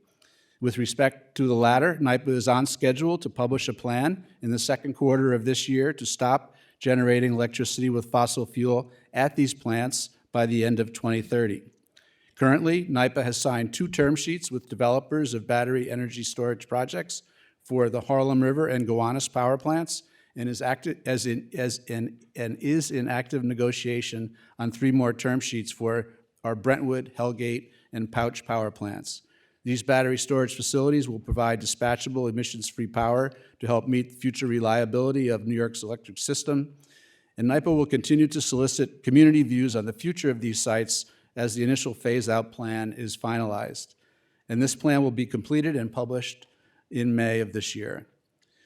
With respect to the latter, NYPA is on schedule to publish a plan in the second quarter of this year to stop generating electricity with fossil fuel at these plants by the end of 2030. Currently, NYPA has signed 2 term sheets with developers of battery energy storage projects for the Harlem River and Gowanus power plants, and is in active negotiation on 3 more term sheets for our Brentwood, Hellgate, and Pouch power plants. These battery storage facilities will provide dispatchable, emissions-free power to help meet the future reliability of New York's electric system. And NYPA will continue to solicit community views on the future of these sites as the initial phase-out plan is finalized. And this plan will be completed and published in May of this year.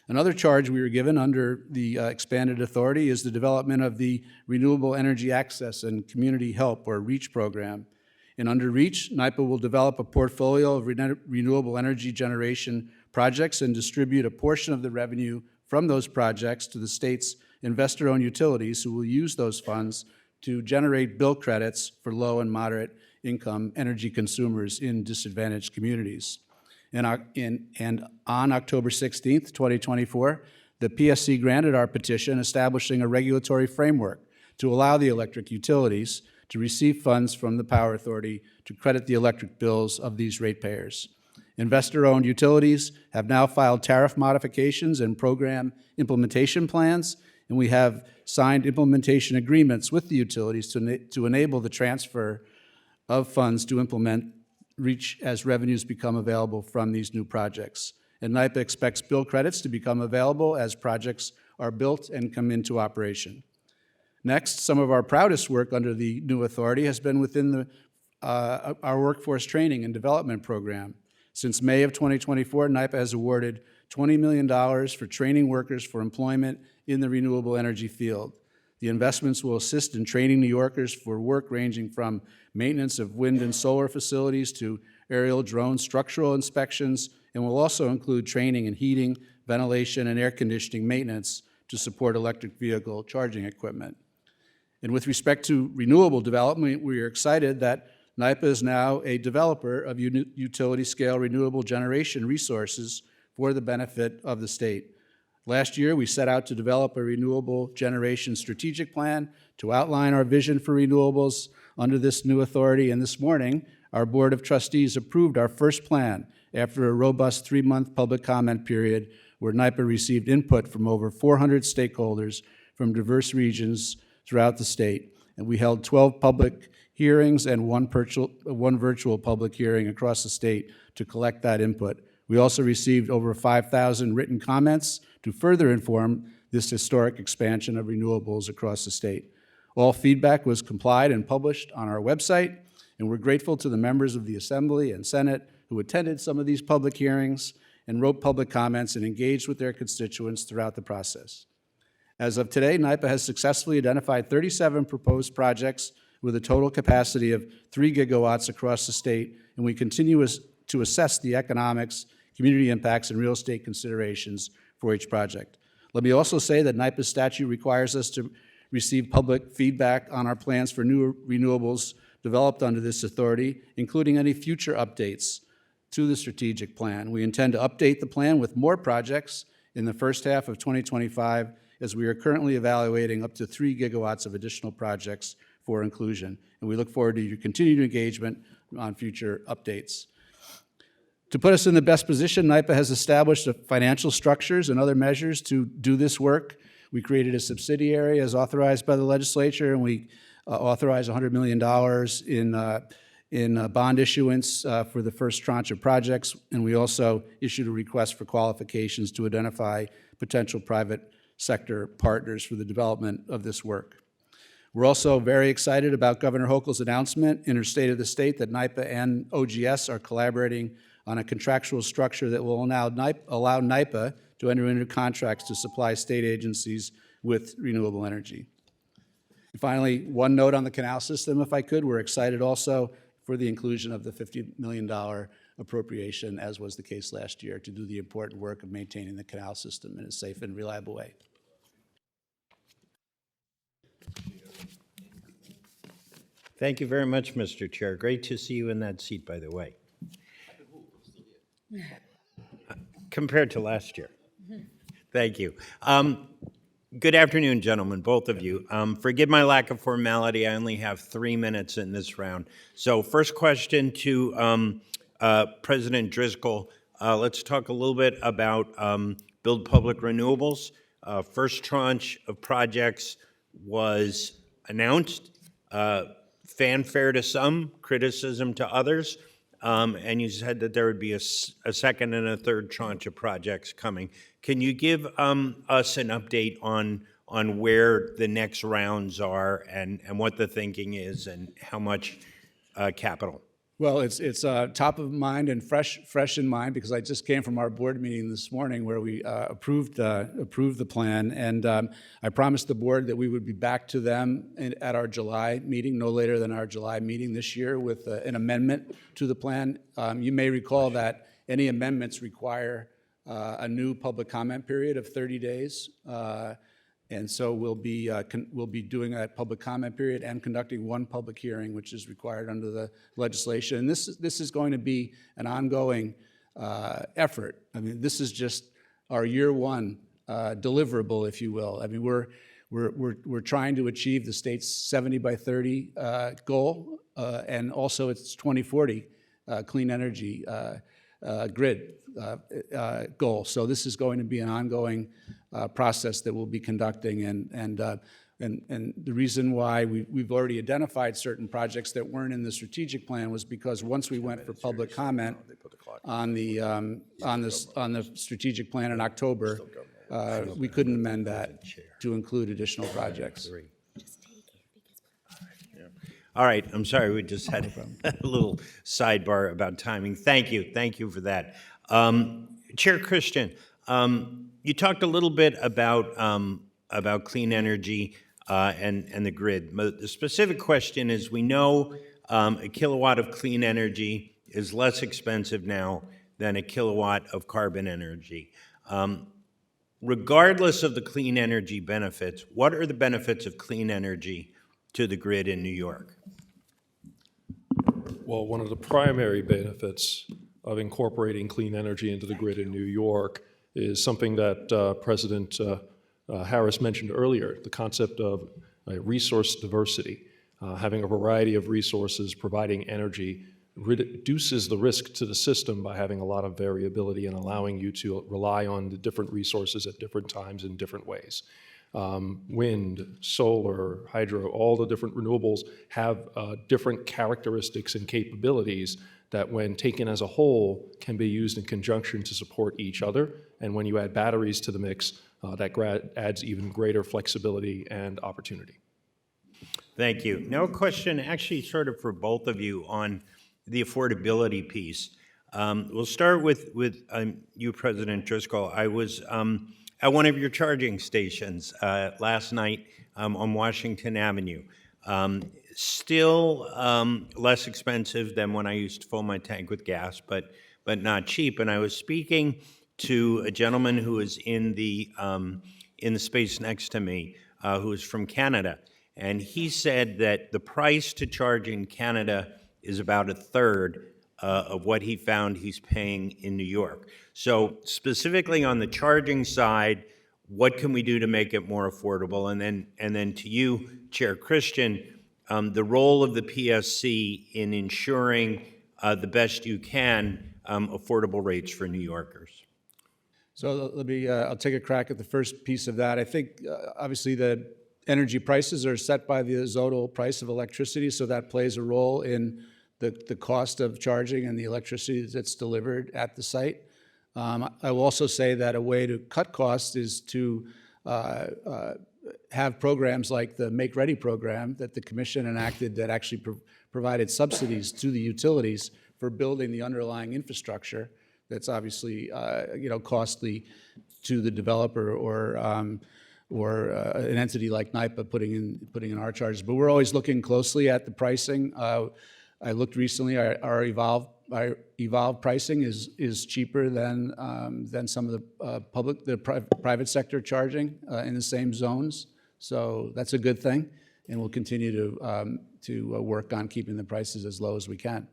Another charge we were given under the expanded authority is the development of the Renewable Energy Access and Community Help, or REACH program. And under REACH, NYPA will develop a portfolio of renewable energy generation projects and distribute a portion of the revenue from those projects to the state's investor-owned utilities, who will use those funds to generate bill credits for low and moderate income energy consumers in disadvantaged communities. And on October 16th, 2024, the PSC granted our petition establishing a regulatory framework to allow the electric utilities to receive funds from the Power Authority to credit the electric bills of these ratepayers. Investor-owned utilities have now filed tariff modifications and program implementation plans, and we have signed implementation agreements with the utilities to enable the transfer of funds to implement REACH as revenues become available from these new projects. And NYPA expects bill credits to become available as projects are built and come into operation. Next, some of our proudest work under the new authority has been within our workforce training and development program. Since May of 2024, NYPA has awarded $20 million for training workers for employment in the renewable energy field. The investments will assist in training New Yorkers for work ranging from maintenance of wind and solar facilities to aerial drone structural inspections, and will also include training in heating, ventilation, and air conditioning maintenance to support electric vehicle charging equipment. And with respect to renewable development, we are excited that NYPA is now a developer of utility-scale renewable generation resources for the benefit of the state. Last year, we set out to develop a renewable generation strategic plan to outline our vision for renewables under this new authority, and this morning, our Board of Trustees approved our first plan after a robust 3-month public comment period where NYPA received input from over 400 stakeholders from diverse regions throughout the state. And we held 12 public hearings and one virtual public hearing across the state to collect that input. We also received over 5,000 written comments to further inform this historic expansion of renewables across the state. All feedback was complied and published on our website, and we're grateful to the members of the Assembly and Senate who attended some of these public hearings and wrote public comments and engaged with their constituents throughout the process. As of today, NYPA has successfully identified 37 proposed projects with a total capacity of 3 gigawatts across the state, and we continue to assess the economics, community impacts, and real estate considerations for each project. Let me also say that NYPA's statute requires us to received public feedback on our plans for new renewables developed under this authority, including any future updates to the strategic plan. We intend to update the plan with more projects in the first half of 2025, as we are currently evaluating up to 3 gigawatts of additional projects for inclusion. And we look forward to your continued engagement on future updates. To put us in the best position, NYPA has established financial structures and other measures to do this work. We created a subsidiary as authorized by the legislature, and we authorized $100 million in bond issuance for the first tranche of projects, and we also issued a request for qualifications to identify potential private sector partners for the development of this work. We're also very excited about Governor Hochul's announcement in her State of the State that NYPA and OGS are collaborating on a contractual structure that will allow NYPA to enter into contracts to supply state agencies with renewable energy. And finally, one note on the canal system, if I could. We're excited also for the inclusion of the $50 million appropriation, as was the case last year, to do the important work of maintaining the canal system in a safe and reliable way. Thank you very much, Mr. Chair. Great to see you in that seat, by the way. Compared to last year. Thank you. Good afternoon, gentlemen, both of you. Forgive my lack of formality. I only have 3 minutes in this round. So first question to President Driscoll. Let's talk a little bit about Build Public Renewables. First tranche of projects was announced. Fanfare to some, criticism to others. And you said that there would be a second and a third tranche of projects coming. Can you give us an update on where the next rounds are and what the thinking is and how much capital? Well, it's top of mind and fresh in mind, because I just came from our board meeting this morning where we approved the plan, and I promised the board that we would be back to them at our July meeting, no later than our July meeting this year, with an amendment to the plan. You may recall that any amendments require a new public comment period of 30 days. And so we'll be doing a public comment period and conducting one public hearing, which is required under the legislation. And this is going to be an ongoing effort. I mean, this is just our year one deliverable, if you will. I mean, we're trying to achieve the state's 70 by 30 goal, and also its 2040 clean energy grid goal. So this is going to be an ongoing process that we'll be conducting, and the reason why we've already identified certain projects that weren't in the strategic plan was because once we went for public comment on the strategic plan in October, we couldn't amend that to include additional projects. All right, I'm sorry, we just had a little sidebar about timing. Thank you for that. Chair Christian, you talked a little bit about clean energy and the grid. The specific question is, we know a kilowatt of clean energy is less expensive now than a kilowatt of carbon energy. Regardless of the clean energy benefits, what are the benefits of clean energy to the grid in New York? Well, one of the primary benefits of incorporating clean energy into the grid in New York is something that President Harris mentioned earlier, the concept of resource diversity. Having a variety of resources providing energy reduces the risk to the system by having a lot of variability and allowing you to rely on the different resources at different times in different ways. Wind, solar, hydro, all the different renewables have different characteristics and capabilities that, when taken as a whole, can be used in conjunction to support each other. And when you add batteries to the mix, that adds even greater flexibility and opportunity. Thank you. Now a question actually sort of for both of you on the affordability piece. We'll start with you, President Driscoll. I was at one of your charging stations last night on Washington Avenue. Still less expensive than when I used to fill my tank with gas, but not cheap. And I was speaking to a gentleman who was in the space next to me, who is from Canada. And he said that the price to charge in Canada is about a third of what he found he's paying in New York. So specifically on the charging side, what can we do to make it more affordable? And then to you, Chair Christian, the role of the PSC in ensuring the best you can affordable rates for New Yorkers. So let me, I'll take a crack at the first piece of that. I think obviously the energy prices are set by the zonal price of electricity, so that plays a role in the cost of charging and the electricity that's delivered at the site. I will also say that a way to cut costs is to have programs like the Make Ready program that the Commission enacted that actually provided subsidies to the utilities for building the underlying infrastructure that's obviously costly to the developer or an entity like NYPA putting in our charges. But we're always looking closely at the pricing. I looked recently. Our Evolve pricing is cheaper than some of the private sector charging in the same zones. So that's a good thing, and we'll continue to work on keeping the prices as low as we can.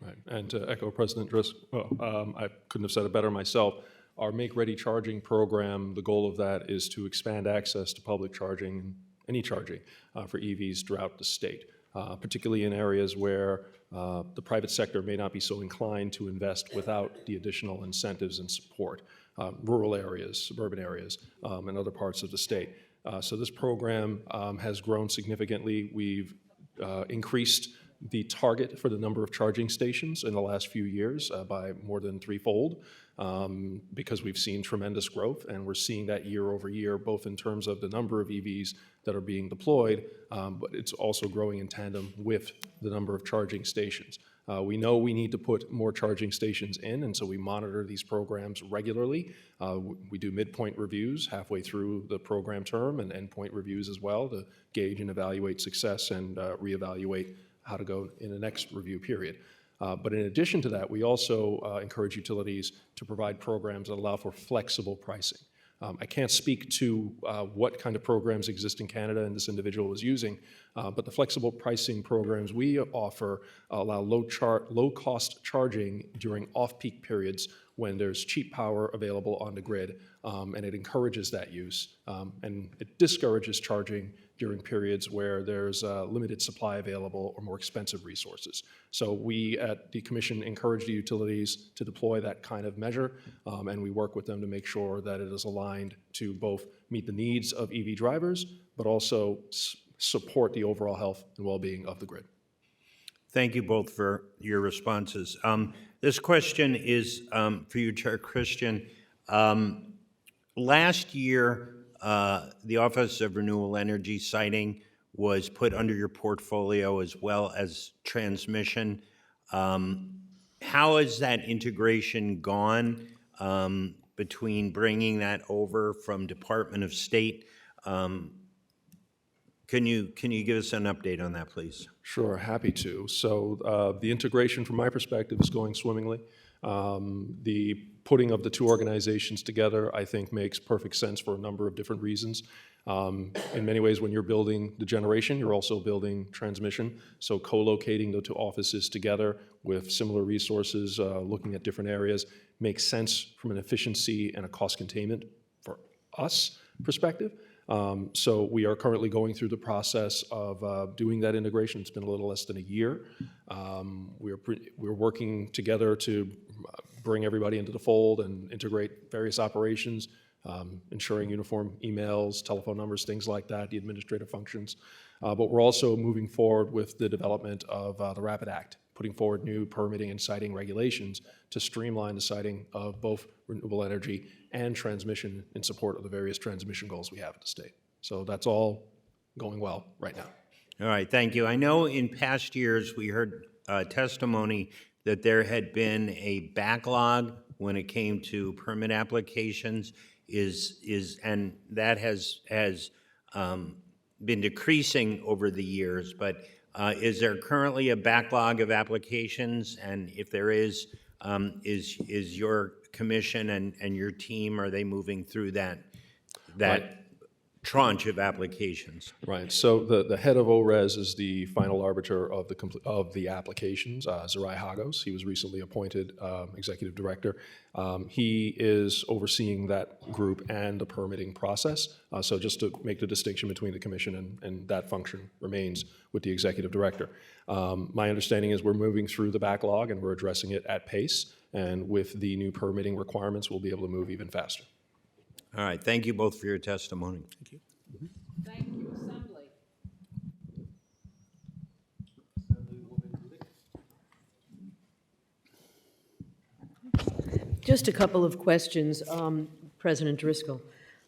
Right, and to echo President Driscoll, I couldn't have said it better myself. Our Make Ready charging program, the goal of that is to expand access to public charging, any charging, for EVs throughout the state, particularly in areas where the private sector may not be so inclined to invest without the additional incentives and support, rural areas, suburban areas, and other parts of the state. So this program has grown significantly. We've increased the target for the number of charging stations in the last few years by more than threefold because we've seen tremendous growth, and we're seeing that year over year, both in terms of the number of EVs that are being deployed, but it's also growing in tandem with the number of charging stations. We know we need to put more charging stations in, and so we monitor these programs regularly. We do midpoint reviews halfway through the program term and endpoint reviews as well to gauge and evaluate success and reevaluate how to go in the next review period. But in addition to that, we also encourage utilities to provide programs that allow for flexible pricing. I can't speak to what kind of programs exist in Canada and this individual is using, but the flexible pricing programs we offer allow low-cost charging during off-peak periods when there's cheap power available on the grid, and it encourages that use. And it discourages charging during periods where there's limited supply available or more expensive resources. So we at the Commission encourage the utilities to deploy that kind of measure, and we work with them to make sure that it is aligned to both meet the needs of EV drivers, but also support the overall health and well-being of the grid. Thank you both for your responses. This question is for you, Chair Christian. Last year, the Office of Renewable Energy siting was put under your portfolio as well as transmission. How has that integration gone between bringing that over from Department of State? Can you give us an update on that, please? Sure, happy to. So the integration from my perspective is going swimmingly. The putting of the two organizations together, I think, makes perfect sense for a number of different reasons. In many ways, when you're building the generation, you're also building transmission. So co-locating the two offices together with similar resources, looking at different areas, makes sense from an efficiency and a cost containment for us perspective. So we are currently going through the process of doing that integration. It's been a little less than a year. We're working together to bring everybody into the fold and integrate various operations, ensuring uniform emails, telephone numbers, things like that, the administrative functions. But we're also moving forward with the development of the RAPID Act, putting forward new permitting and siting regulations to streamline the siting of both renewable energy and transmission in support of the various transmission goals we have at the state. So that's all going well right now. All right, thank you. I know in past years we heard testimony that there had been a backlog when it came to permit applications, and that has been decreasing over the years. But is there currently a backlog of applications? And if there is your commission and your team, are they moving through that tranche of applications. Right, so the head of ORES is the final arbiter of the applications, Zerai Hagos. He was recently appointed executive director. He is overseeing that group and the permitting process. So just to make the distinction between the commission and that function remains with the executive director. My understanding is we're moving through the backlog and we're addressing it at pace. And with the new permitting requirements, we'll be able to move even faster. All right, thank you both for your testimony. Thank you. Thank you, Assembly. Just a couple of questions, President Driscoll.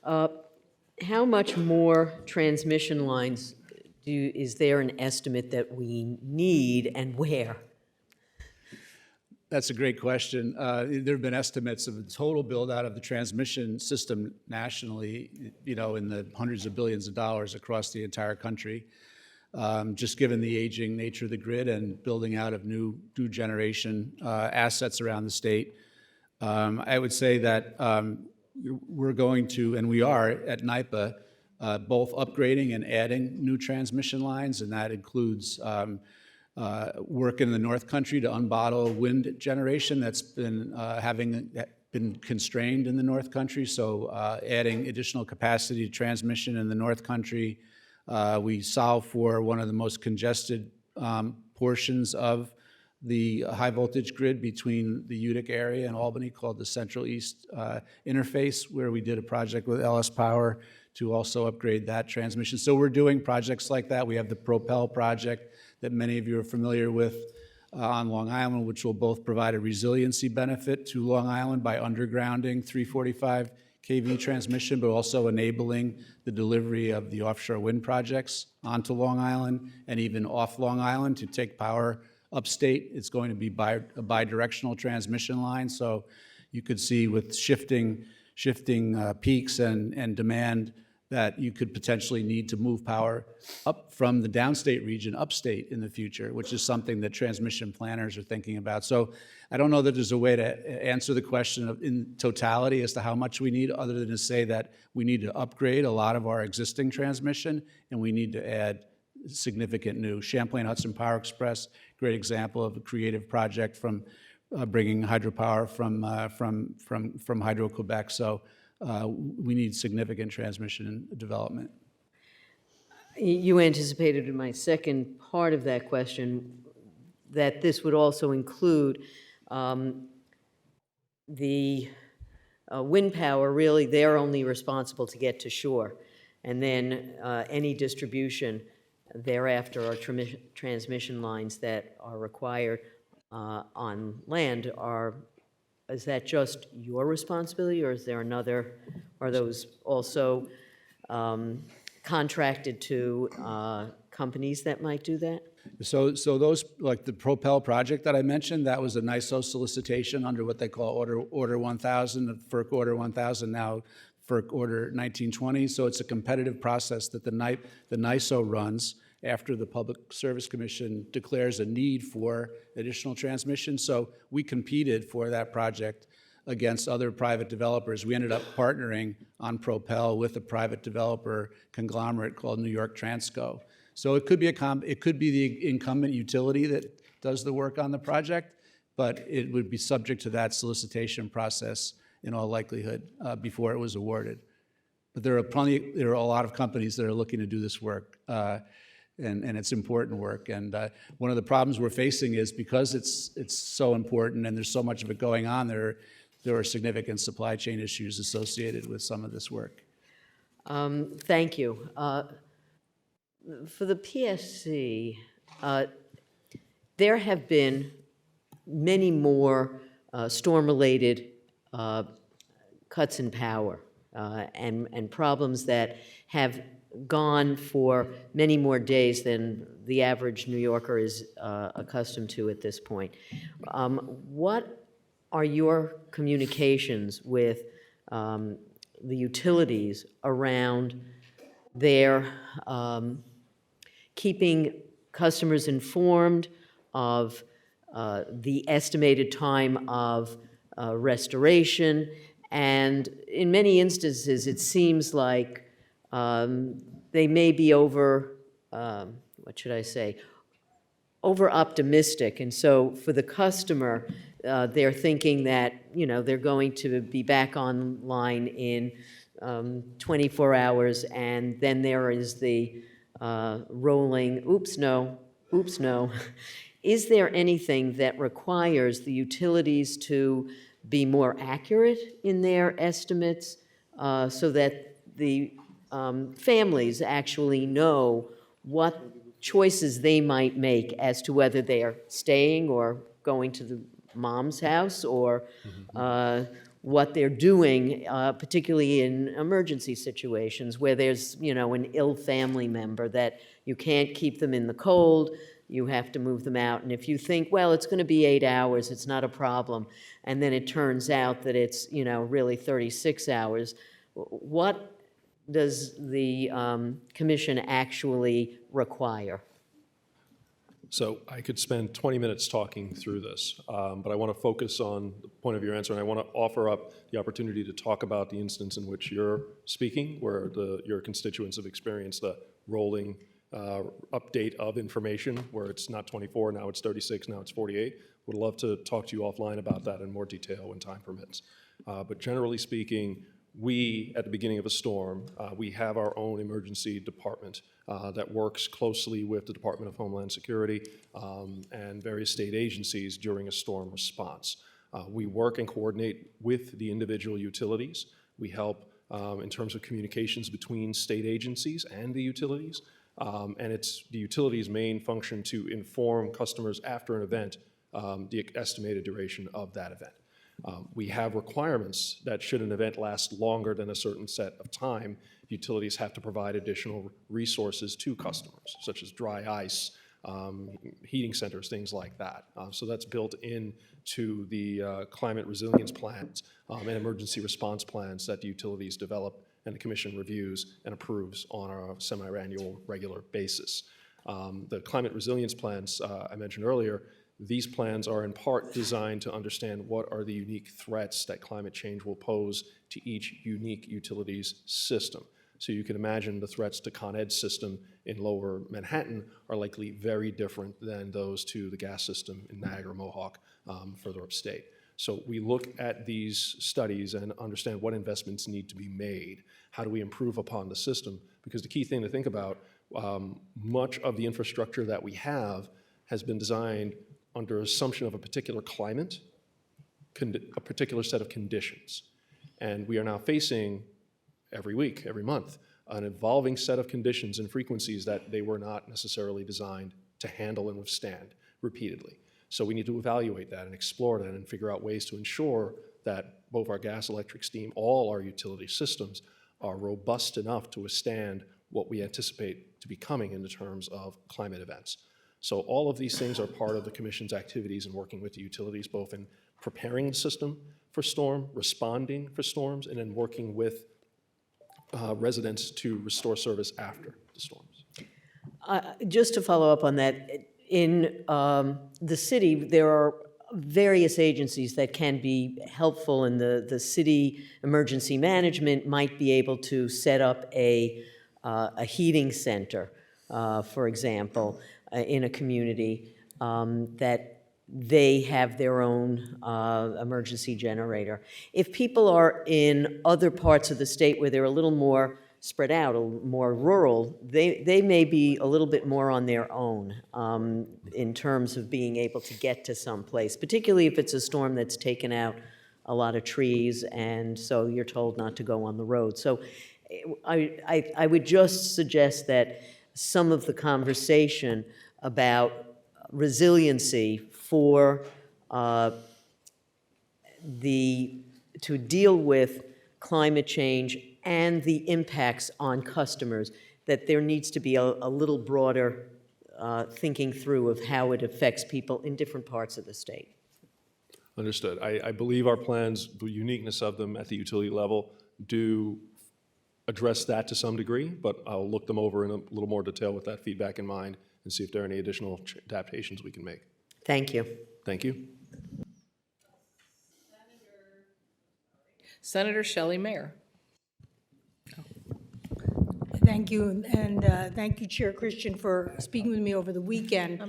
How much more transmission lines is there an estimate that we need and where? That's a great question. There have been estimates of the total build-out of the transmission system nationally, in the hundreds of billions of dollars across the entire country, just given the aging nature of the grid and building out of new generation assets around the state. I would say that we're going to, and we are at NYPA, both upgrading and adding new transmission lines, and that includes work in the North Country to unbottle wind generation that's been been constrained in the North Country. So adding additional capacity to transmission in the North Country. We solve for one of the most congested portions of the high voltage grid between the Utica area and Albany called the Central East Interface, where we did a project with LS Power to also upgrade that transmission. So we're doing projects like that. We have the Propel project that many of you are familiar with on Long Island, which will both provide a resiliency benefit to Long Island by undergrounding 345 kV transmission, but also enabling the delivery of the offshore wind projects onto Long Island and even off Long Island to take power upstate. It's going to be a bidirectional transmission line, so you could see with shifting peaks and demand that you could potentially need to move power up from the downstate region upstate in the future, which is something that transmission planners are thinking about. So I don't know that there's a way to answer the question in totality as to how much we need, other than to say that we need to upgrade a lot of our existing transmission and we need to add significant new. Champlain Hudson Power Express, great example of a creative project from bringing hydropower from Hydro-Quebec. So we need significant transmission development. You anticipated in my second part of that question that this would also include the wind power. Really, they're only responsible to get to shore, and then any distribution thereafter are transmission lines that are required on land. Is that just your responsibility, or is there another, are those also contracted to companies that might do that? So those, like the Propel project that I mentioned, that was a NYSO solicitation under what they call Order 1000, FERC Order 1000, now FERC Order 1920. So it's a competitive process that the NYSO runs after the Public Service Commission declares a need for additional transmission. So we competed for that project against other private developers. We ended up partnering on Propel with a private developer conglomerate called New York Transco. So it could be the incumbent utility that does the work on the project, but it would be subject to that solicitation process in all likelihood before it was awarded. But there are a lot of companies that are looking to do this work. And it's important work. And one of the problems we're facing is because it's so important and there's so much of it going on, there are significant supply chain issues associated with some of this work. Thank you. For the PSC, there have been many more storm-related cuts in power and problems that have gone for many more days than the average New Yorker is accustomed to at this point. What are your communications with the utilities around their keeping customers informed of the estimated time of restoration? And in many instances, it seems like they may be what should I say, over optimistic. And so for the customer, they're thinking that, they're going to be back online in 24 hours, and then there is the rolling, oops, no. Is there anything that requires the utilities to be more accurate in their estimates so that the families actually know what choices they might make as to whether they are staying or going to the mom's house, or what they're doing, particularly in emergency situations where there's, an ill family member that you can't keep them in the cold, you have to move them out. And if you think, well, it's going to be 8 hours, it's not a problem, and then it turns out that it's, really 36 hours, what does the commission actually require? So I could spend 20 minutes talking through this, but I want to focus on the point of your answer, and I want to offer up the opportunity to talk about the instance in which you're speaking, where your constituents have experienced the rolling update of information, where it's not 24, now it's 36, now it's 48. Would love to talk to you offline about that in more detail when time permits. But generally speaking, we, at the beginning of a storm, we have our own emergency department that works closely with the Department of Homeland Security and various state agencies during a storm response. We work and coordinate with the individual utilities. We help in terms of communications between state agencies and the utilities. And it's the utilities' main function to inform customers after an event the estimated duration of that event. We have requirements that should an event last longer than a certain set of time, utilities have to provide additional resources to customers, such as dry ice, heating centers, things like that. So that's built into the climate resilience plans and emergency response plans that the utilities develop and the commission reviews and approves on a semi-annual regular basis. The climate resilience plans I mentioned earlier, these plans are in part designed to understand what are the unique threats that climate change will pose to each unique utilities system. So you can imagine the threats to Con Ed's system in lower Manhattan are likely very different than those to the gas system in Niagara Mohawk further upstate. So we look at these studies and understand what investments need to be made. How do we improve upon the system? Because the key thing to think about, much of the infrastructure that we have has been designed under assumption of a particular climate, a particular set of conditions. And we are now facing, every week, every month, an evolving set of conditions and frequencies that they were not necessarily designed to handle and withstand repeatedly. So we need to evaluate that and explore that and figure out ways to ensure that both our gas, electric, steam, all our utility systems are robust enough to withstand what we anticipate to be coming in the terms of climate events. So all of these things are part of the commission's activities in working with the utilities, both in preparing the system for storm, responding for storms, and then working with residents to restore service after the storms. Just to follow up on that, in the city, there are various agencies that can be helpful, and the city emergency management might be able to set up a heating center, for example, in a community that they have their own emergency generator. If people are in other parts of the state where they're a little more spread out, more rural, they may be a little bit more on their own in terms of being able to get to some place, particularly if it's a storm that's taken out a lot of trees, and so you're told not to go on the road. So I would just suggest that some of the conversation about resiliency for to deal with climate change and the impacts on customers, that there needs to be a little broader thinking through of how it affects people in different parts of the state. Understood. I believe our plans, the uniqueness of them at the utility level, do address that to some degree, but I'll look them over in a little more detail with that feedback in mind and see if there are any additional adaptations we can make. Thank you. Thank you. Senator Shelley Mayer. Thank you, and thank you, Chair Christian, for speaking with me over the weekend.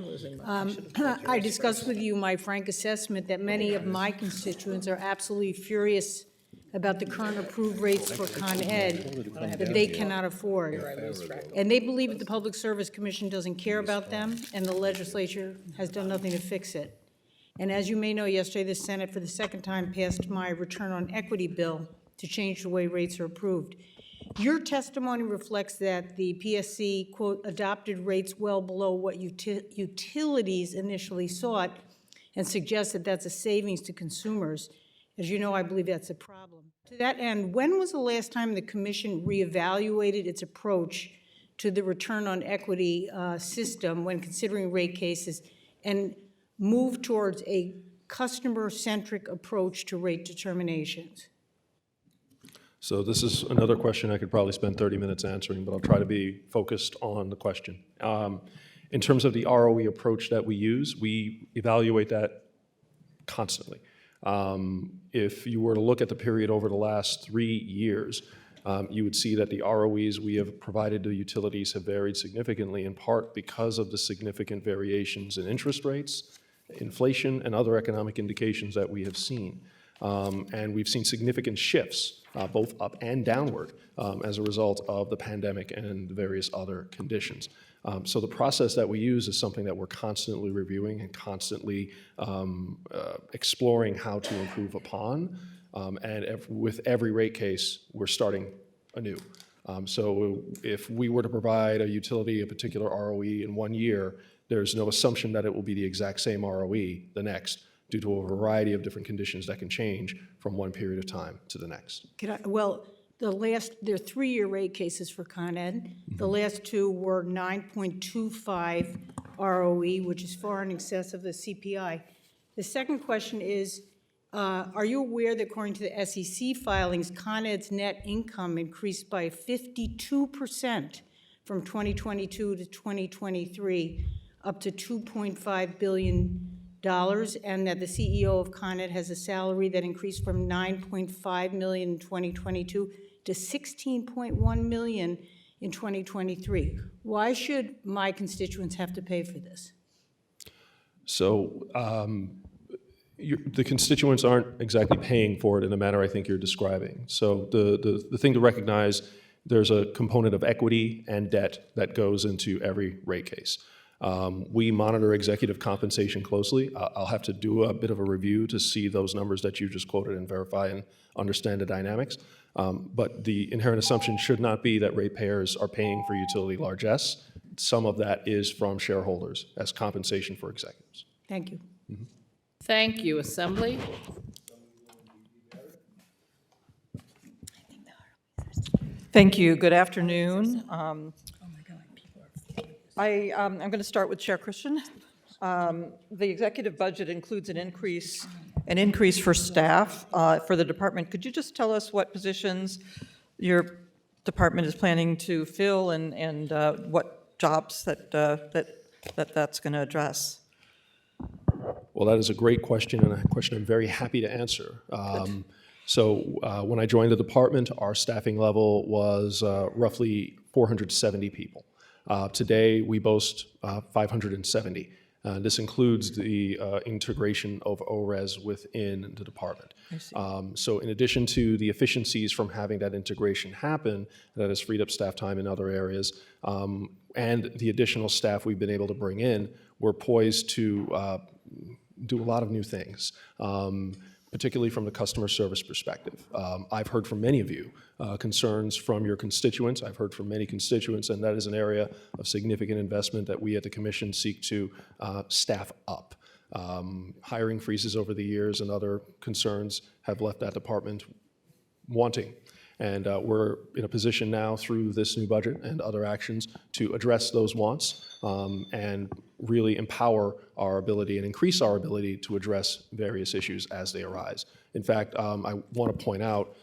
I discussed with you my frank assessment that many of my constituents are absolutely furious about the current approved rates for Con Ed that they cannot afford. And they believe that the Public Service Commission doesn't care about them, and the legislature has done nothing to fix it. And as you may know, yesterday the Senate, for the second time, passed my return on equity bill to change the way rates are approved. Your testimony reflects that the PSC, quote, adopted rates well below what utilities initially sought and suggests that that's a savings to consumers. As you know, I believe that's a problem. To that end, when was the last time the Commission reevaluated its approach to the return on equity system when considering rate cases and moved towards a customer-centric approach to rate determinations? So this is another question I could probably spend 30 minutes answering, but I'll try to be focused on the question. In terms of the ROE approach that we use, we evaluate that constantly. If you were to look at the period over the last 3 years, you would see that the ROEs we have provided to utilities have varied significantly, in part because of the significant variations in interest rates, inflation, and other economic indications that we have seen. And we've seen significant shifts, both up and downward, as a result of the pandemic and various other conditions. So the process that we use is something that we're constantly reviewing and constantly exploring how to improve upon. With every rate case, we're starting anew. So if we were to provide a utility a particular ROE in 1 year, there's no assumption that it will be the exact same ROE the next, due to a variety of different conditions that can change from one period of time to the next. Well, there are 3-year rate cases for Con Ed. The last 2 were 9.25 ROE, which is far in excess of the CPI. The second question is, are you aware that according to the SEC filings, Con Ed's net income increased by 52% from 2022 to 2023, up to $2.5 billion, and that the CEO of Con Ed has a salary that increased from $9.5 million in 2022 to $16.1 million in 2023. Why should my constituents have to pay for this? So the constituents aren't exactly paying for it in the manner I think you're describing. So the thing to recognize, there's a component of equity and debt that goes into every rate case. We monitor executive compensation closely. I'll have to do a bit of a review to see those numbers that you just quoted and verify and understand the dynamics. But the inherent assumption should not be that ratepayers are paying for utility largesse. Some of that is from shareholders as compensation for executives. Thank you. Mm-hmm. Thank you. Assembly? Thank you. Good afternoon. I'm going to start with Chair Christian. The executive budget includes an increase for staff for the department. Could you just tell us what positions your department is planning to fill and what jobs that's going to address? Well, that is a great question, and a question I'm very happy to answer. So when I joined the department, our staffing level was roughly 470 people. Today, we boast 570. This includes the integration of ORES within the department. So in addition to the efficiencies from having that integration happen, that has freed up staff time in other areas, and the additional staff we've been able to bring in, we're poised to do a lot of new things, particularly from the customer service perspective. I've heard from many of you concerns from your constituents. I've heard from many constituents, and that is an area of significant investment that we at the Commission seek to staff up. Hiring freezes over the years and other concerns have left that department wanting. And we're in a position now through this new budget and other actions to address those wants and really empower our ability and increase our ability to address various issues as they arise. In fact, I want to point out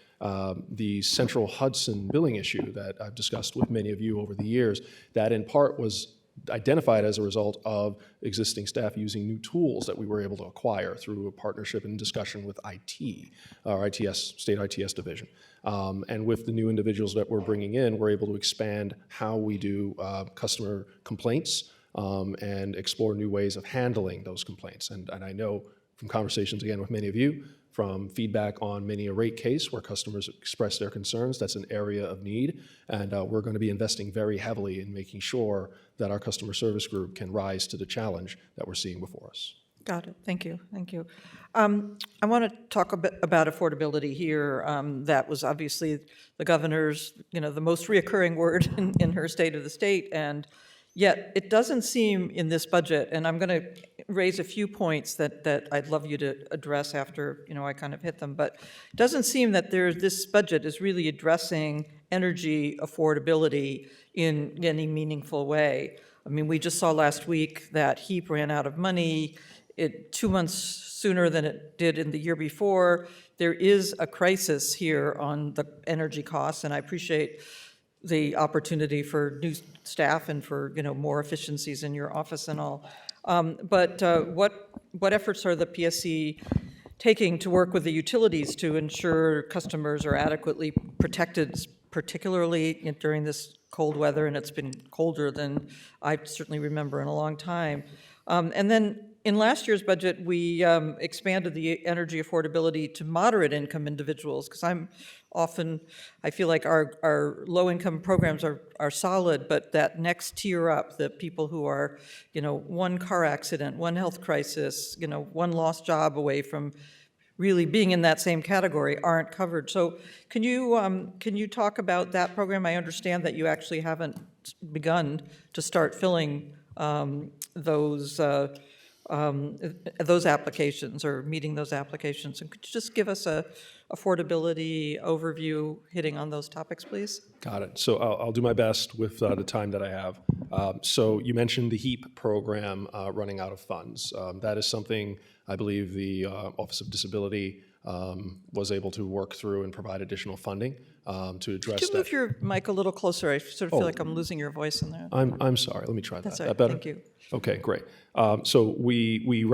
the Central Hudson billing issue that I've discussed with many of you over the years. That in part was identified as a result of existing staff using new tools that we were able to acquire through a partnership and discussion with IT, our ITS, state ITS division. And with the new individuals that we're bringing in, we're able to expand how we do customer complaints and explore new ways of handling those complaints. And I know from conversations, again, with many of you, from feedback on many a rate case where customers express their concerns, that's an area of need. And we're going to be investing very heavily in making sure that our customer service group can rise to the challenge that we're seeing before us. Got it. Thank you. Thank you. I want to talk a bit about affordability here. That was obviously the governor's, the most reoccurring word in her State of the State, and yet it doesn't seem in this budget, and I'm going to raise a few points that I'd love you to address after, I kind of hit them, but it doesn't seem that this budget is really addressing energy affordability in any meaningful way. I mean, we just saw last week that HEAP ran out of money 2 months sooner than it did in the year before. There is a crisis here on the energy costs, and I appreciate the opportunity for new staff and for more efficiencies in your office and all. But what efforts are the PSC taking to work with the utilities to ensure customers are adequately protected, particularly during this cold weather, and it's been colder than I certainly remember in a long time. And then in last year's budget, we expanded the energy affordability to moderate income individuals, because I feel like our low-income programs are solid, but that next tier up, the people who are, one car accident, one health crisis, one lost job away from really being in that same category aren't covered. So can you talk about that program? I understand that you actually haven't begun to start filling those applications or meeting those applications. And could you just give us a affordability overview hitting on those topics, please? Got it. So I'll do my best with the time that I have. So you mentioned the HEAP program running out of funds. That is something I believe the Office of Disability was able to work through and provide additional funding to address that. Could you move your mic a little closer? I sort of feel like I'm losing your voice in there. I'm sorry. Let me try that. That's all That right. better? Thank you. Okay, great. So we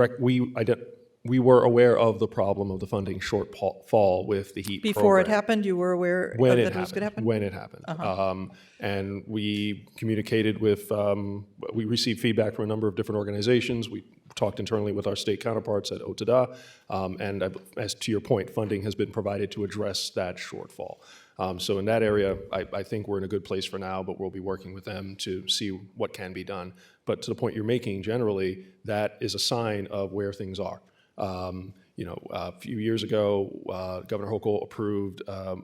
were aware of the problem of the funding shortfall with the HEAP program. Before it happened, you were aware that it was going to happen? When it happened. And we communicated with, we received feedback from a number of different organizations. We talked internally with our state counterparts at OTDA, and as to your point, funding has been provided to address that shortfall. So in that area, I think we're in a good place for now, but we'll be working with them to see what can be done. But to the point you're making, generally, that is a sign of where things are. A few years ago, Governor Hochul approved a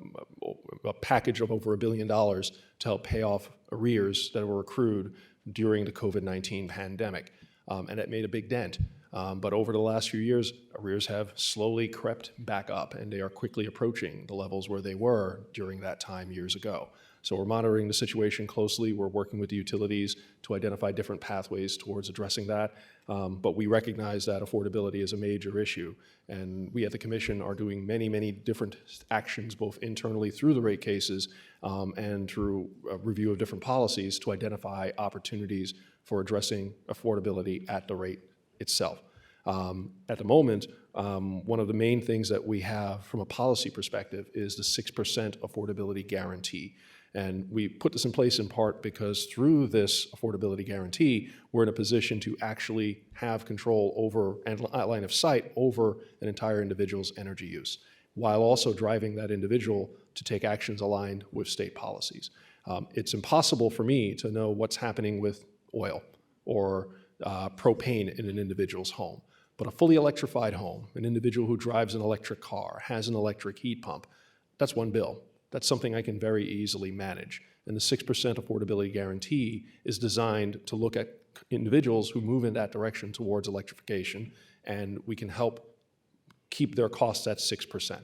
package of over $1 billion to help pay off arrears that were accrued during the COVID-19 pandemic, and that made a big dent. But over the last few years, arrears have slowly crept back up, and they are quickly approaching the levels where they were during that time years ago. So we're monitoring the situation closely. We're working with the utilities to identify different pathways towards addressing that. But we recognize that affordability is a major issue. And we at the Commission are doing many, many different actions, both internally through the rate cases and through a review of different policies to identify opportunities for addressing affordability at the rate itself. At the moment, one of the main things that we have from a policy perspective is the 6% affordability guarantee. And we put this in place in part because through this affordability guarantee, we're in a position to actually have control over and line of sight over an entire individual's energy use, while also driving that individual to take actions aligned with state policies. It's impossible for me to know what's happening with oil or propane in an individual's home. But a fully electrified home, an individual who drives an electric car, has an electric heat pump, that's one bill. That's something I can very easily manage. And the 6% affordability guarantee is designed to look at individuals who move in that direction towards electrification, and we can help keep their costs at 6%.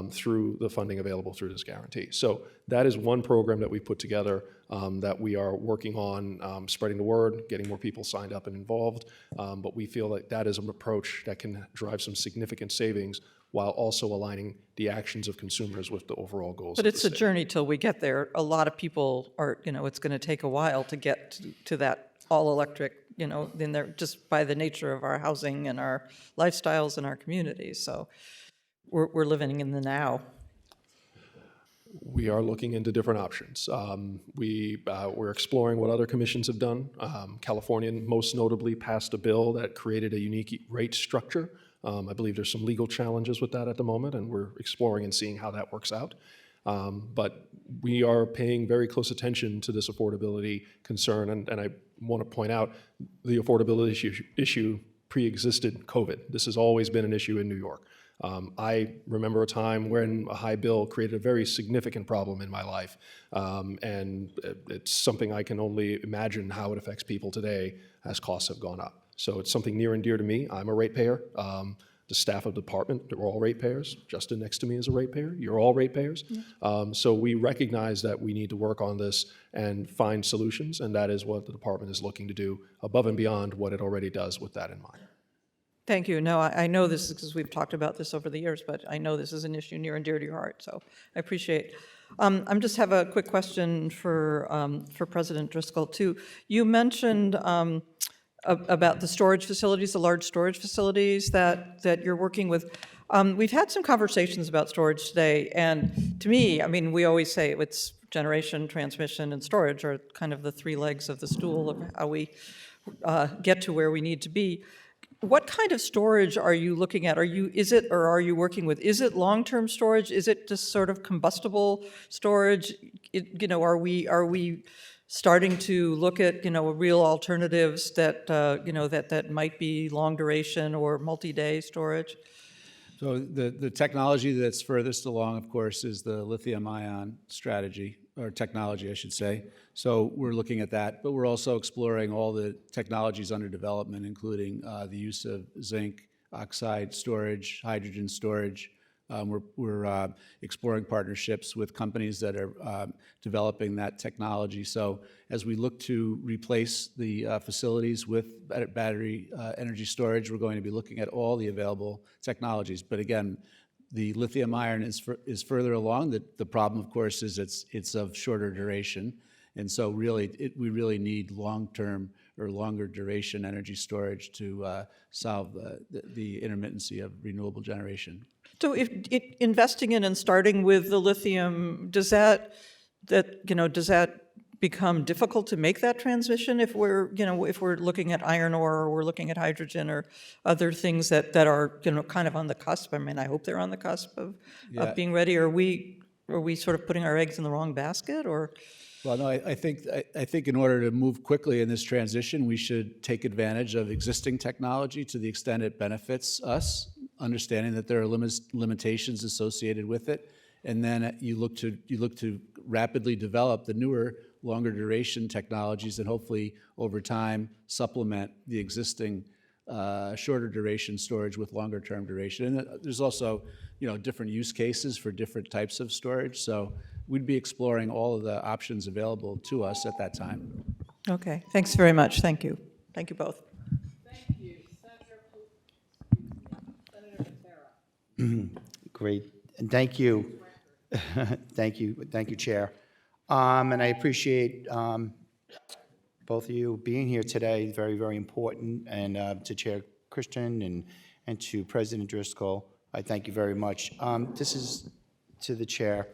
Through the funding available through this guarantee. So that is one program that we put together that we are working on spreading the word, getting more people signed up and involved. But we feel like that is an approach that can drive some significant savings while also aligning the actions of consumers with the overall goals. But it's a journey till we get there. A lot of people are, it's going to take a while to get to that all electric, in there, just by the nature of our housing and our lifestyles and our communities. So we're living in the now. We are looking into different options. We're exploring what other commissions have done. California, most notably, passed a bill that created a unique rate structure. I believe there's some legal challenges with that at the moment, and we're exploring and seeing how that works out. But we are paying very close attention to this affordability concern, and I want to point out the affordability issue pre-existed COVID. This has always been an issue in New York. I remember a time when a high bill created a very significant problem in my life, and it's something I can only imagine how it affects people today as costs have gone up. So it's something near and dear to me. I'm a ratepayer. The staff of the department, they're all ratepayers. Justin next to me is a ratepayer. You're all ratepayers. So we recognize that we need to work on this and find solutions, and that is what the department is looking to do above and beyond what it already does with that in mind. Thank you. No, I know this because we've talked about this over the years, but I know this is an issue near and dear to your heart, so I appreciate. I just have a quick question for President Driscoll, too. You mentioned about the storage facilities, the large storage facilities that you're working with. We've had some conversations about storage today, and to me, I mean, we always say it's generation, transmission, and storage are kind of the three legs of the stool of how we get to where we need to be. What kind of storage are you looking at? Are you working with? Is it long-term storage? Is it just sort of combustible storage? Are we starting to look at real alternatives that that might be long duration or multi-day storage? So the technology that's furthest along, of course, is the lithium-ion strategy, or technology, I should say. So we're looking at that, but we're also exploring all the technologies under development, including the use of zinc oxide storage, hydrogen storage. We're exploring partnerships with companies that are developing that technology. So as we look to replace the facilities with battery energy storage, we're going to be looking at all the available technologies. But again, the lithium ion is further along. The problem, of course, is it's of shorter duration. And so really, we really need long-term or longer duration energy storage to solve the intermittency of renewable generation. So if investing in and starting with the lithium, does that become difficult to make that transition if we're looking at iron ore or we're looking at hydrogen or other things that are kind of on the cusp? I mean, I hope they're on the cusp of being ready. Are we sort of putting our eggs in the wrong basket, or? Well, no, I think in order to move quickly in this transition, we should take advantage of existing technology to the extent it benefits us, understanding that there are limitations associated with it, and then you look to rapidly develop the newer, longer duration technologies, and hopefully over time supplement the existing shorter duration storage with longer term duration. And there's also different use cases for different types of storage. So we'd be exploring all of the options available to us at that time. Okay, thanks very much. Thank you. Thank you both. Thank you. Senator Becerra. Great, and thank you. Thank you, Chair. And I appreciate both of you being here today, very, very important, and to Chair Christian and to President Driscoll, I thank you very much. This is to the Chair.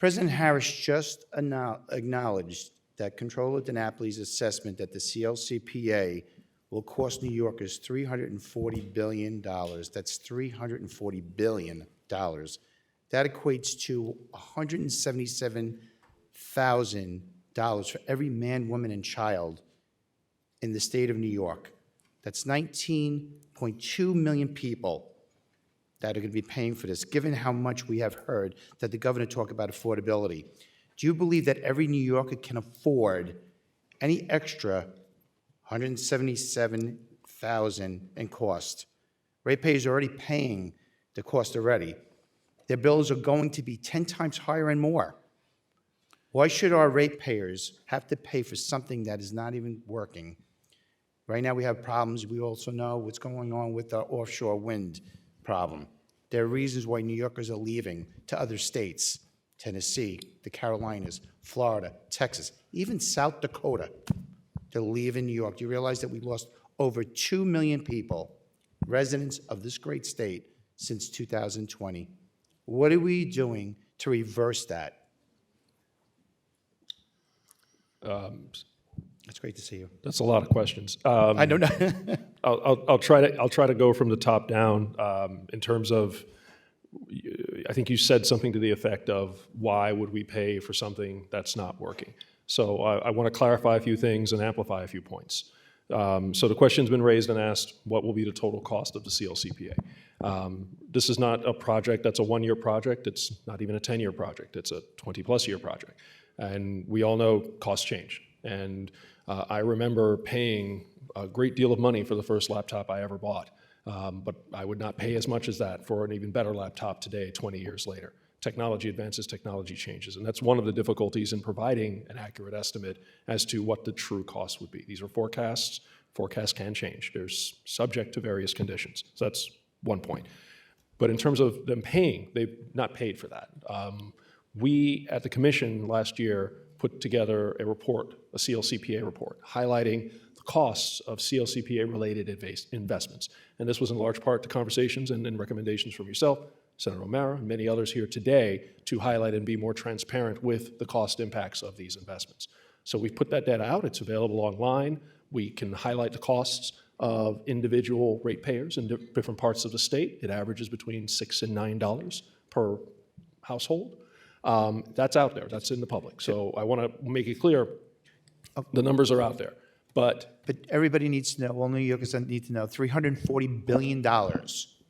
President Harris just acknowledged that Comptroller DiNapoli's assessment that the CLCPA will cost New Yorkers $340 billion. That's $340 billion. That equates to $177,000 for every man, woman, and child in the state of New York. That's 19.2 million people that are going to be paying for this, given how much we have heard that the governor talk about affordability. Do you believe that every New Yorker can afford any extra $177,000 in cost? Ratepayers are already paying the cost already. Their bills are going to be 10 times higher and more. Why should our ratepayers have to pay for something that is not even working? Right now we have problems. We also know what's going on with the offshore wind problem. There are reasons why New Yorkers are leaving to other states, Tennessee, the Carolinas, Florida, Texas, even South Dakota. They're leaving New York. Do you realize that we lost over 2 million people, residents of this great state, since 2020? What are we doing to reverse that? It's great to see you. That's a lot of questions. I don't know. I'll try to go from the top down in terms of. I think you said something to the effect of why would we pay for something that's not working? So I want to clarify a few things and amplify a few points. So the question's been raised and asked, what will be the total cost of the CLCPA? This is not a project that's a one-year project. It's not even a 10-year project. It's a 20-plus year project. And we all know costs change. And I remember paying a great deal of money for the first laptop I ever bought. But I would not pay as much as that for an even better laptop today, 20 years later. Technology advances, technology changes, and that's one of the difficulties in providing an accurate estimate as to what the true cost would be. These are forecasts. Forecasts can change. They're subject to various conditions. So that's one point. But in terms of them paying, they've not paid for that. We, at the commission last year, put together a report, a CLCPA report, highlighting the costs of CLCPA-related investments. And this was in large part to conversations and recommendations from yourself, Senator O'Mara, and many others here today to highlight and be more transparent with the cost impacts of these investments. So we've put that data out. It's available online. We can highlight the costs of individual ratepayers in different parts of the state. It averages between $6 and $9 per household. That's out there. That's in the public. So I want to make it clear, the numbers are out there. But everybody needs to know, well, New Yorkers need to know, $340 billion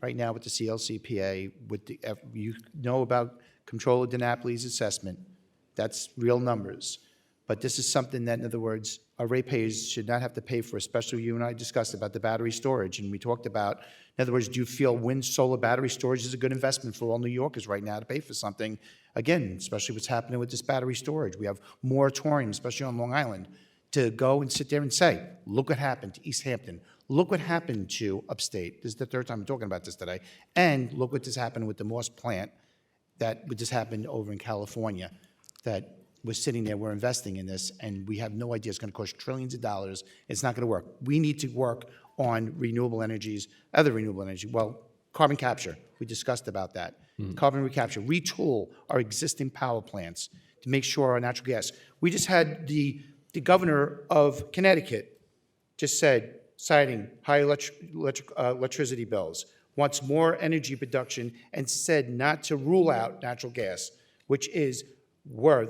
right now with the CLCPA, with the, you know about Comptroller DiNapoli's assessment. That's real numbers. But this is something that, in other words, our ratepayers should not have to pay for, especially you and I discussed about the battery storage. And we talked about, in other words, do you feel wind, solar, battery storage is a good investment for all New Yorkers right now to pay for something? Again, especially what's happening with this battery storage. We have moratorium, especially on Long Island, to go and sit there and say, look what happened to East Hampton. Look what happened to upstate. This is the third time I'm talking about this today. And look what just happened with the Morse plant that just happened over in California, that we're sitting there, we're investing in this, and we have no idea it's going to cost trillions of dollars. It's not going to work. We need to work on renewable energies, other renewable energy. Well, carbon capture, we discussed about that. Carbon recapture, retool our existing power plants to make sure our natural gas. We just had the governor of Connecticut just said, citing high electricity bills, wants more energy production, and said not to rule out natural gas, which is where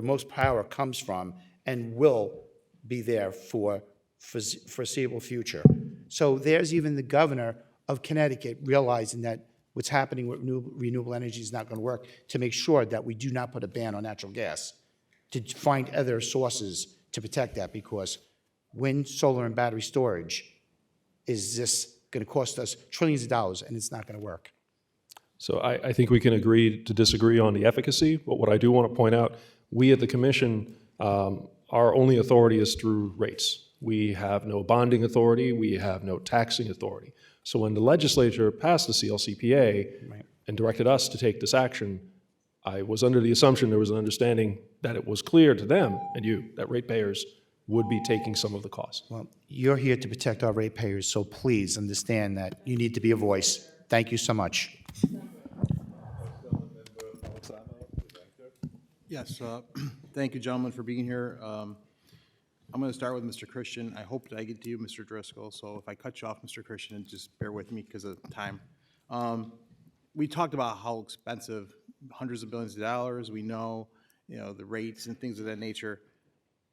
most power comes from and will be there for foreseeable future. So there's even the governor of Connecticut realizing that what's happening with renewable energy is not going to work, to make sure that we do not put a ban on natural gas, to find other sources to protect that, because wind, solar, and battery storage is just going to cost us trillions of dollars, and it's not going to work. So I think we can agree to disagree on the efficacy, but what I do want to point out, we at the commission, our only authority is through rates. We have no bonding authority, we have no taxing authority. So when the legislature passed the CLCPA and directed us to take this action, I was under the assumption, there was an understanding that it was clear to them and you, that ratepayers would be taking some of the cost. Well, you're here to protect our ratepayers, so please understand that you need to be a voice. Thank you so much. Yes, thank you, gentlemen, for being here. I'm going to start with Mr. Christian. I hope that I get to you, Mr. Driscoll, so if I cut you off, Mr. Christian, just bear with me because of time. We talked about how expensive, hundreds of billions of dollars, we know, the rates and things of that nature.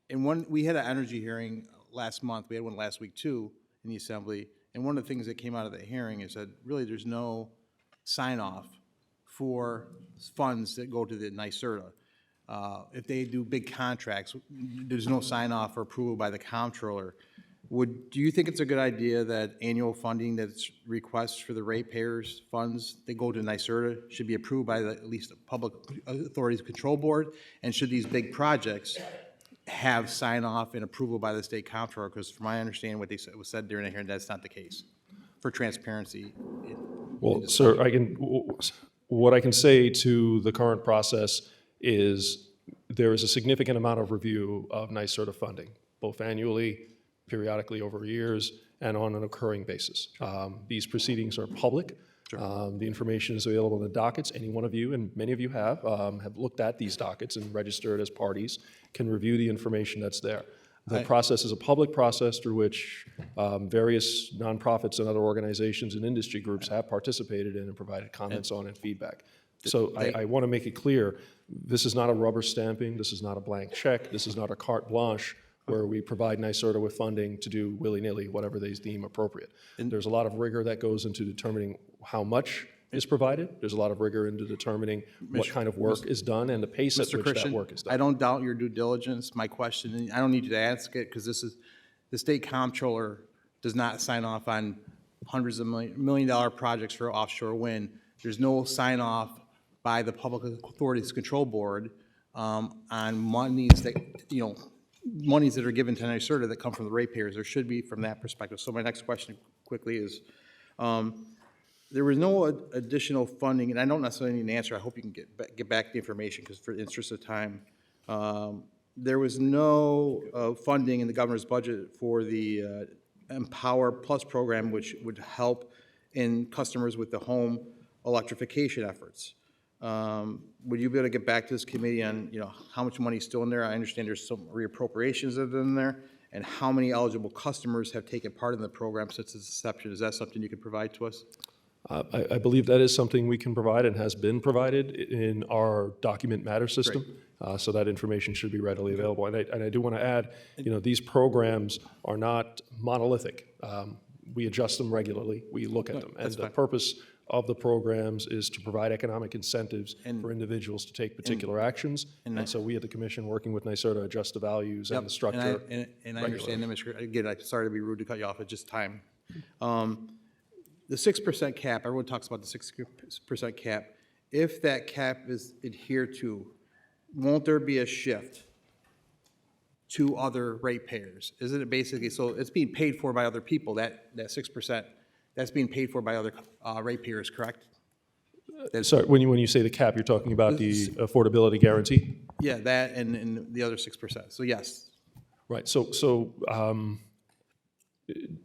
And we had an energy hearing last month, we had one last week too, in the Assembly, and one of the things that came out of the hearing is that really there's no sign-off for funds that go to the NYSERDA. If they do big contracts, there's no sign-off or approval by the comptroller. Do you think it's a good idea that annual funding that's requests for the ratepayers funds that go to NYSERDA should be approved by at least the Public Authorities Control Board? And should these big projects have sign-off and approval by the state comptroller? Because from my understanding, what was said during the hearing, that's not the case for transparency. Well, sir, what I can say to the current process is there is a significant amount of review of NYSERDA funding, both annually, periodically over years, and on an occurring basis. These proceedings are public. The information is available in the dockets. Any one of you, and many of you have looked at these dockets and registered as parties, can review the information that's there. The process is a public process through which various nonprofits and other organizations and industry groups have participated in and provided comments on and feedback. So I want to make it clear, this is not a rubber stamping, this is not a blank check, this is not a carte blanche where we provide NYSERDA with funding to do willy-nilly whatever they deem appropriate. There's a lot of rigor that goes into determining how much is provided. There's a lot of rigor into determining what kind of work is done and the pace at which that work is done. I don't doubt your due diligence. My question, and I don't need you to ask it because this is, the state comptroller does not sign off on hundreds of million-dollar projects for offshore wind. There's no sign off by the Public Authorities Control Board on monies that, monies that are given to NYSERDA that come from the ratepayers. There should be from that perspective. So my next question quickly is, there was no additional funding, and I don't necessarily need an answer. I hope you can get back the information because for the interest of time, there was no funding in the governor's budget for the Empower Plus program, which would help in customers with the home electrification efforts. Would you be able to get back to this committee on, how much money is still in there? I understand there's some reappropriations that are in there, and how many eligible customers have taken part in the program since its inception. Is that something you could provide to us? I believe that is something we can provide and has been provided in our document matter system. So that information should be readily available. And I do want to add, these programs are not monolithic. We adjust them regularly. We look at them. And the purpose of the programs is to provide economic incentives for individuals to take particular actions. And so we at the commission, working with NYSERDA, adjust the values and the structure. And I understand that, Mr. Again, I'm sorry to be rude to cut you off. It's just time. The 6% cap, everyone talks about the 6% cap. If that cap is adhered to, won't there be a shift to other ratepayers? Isn't it basically, so it's being paid for by other people, that 6%, that's being paid for by other ratepayers, correct? Sorry, when you say the cap, you're talking about the affordability guarantee? Yeah, that and the other 6%, so yes. Right, so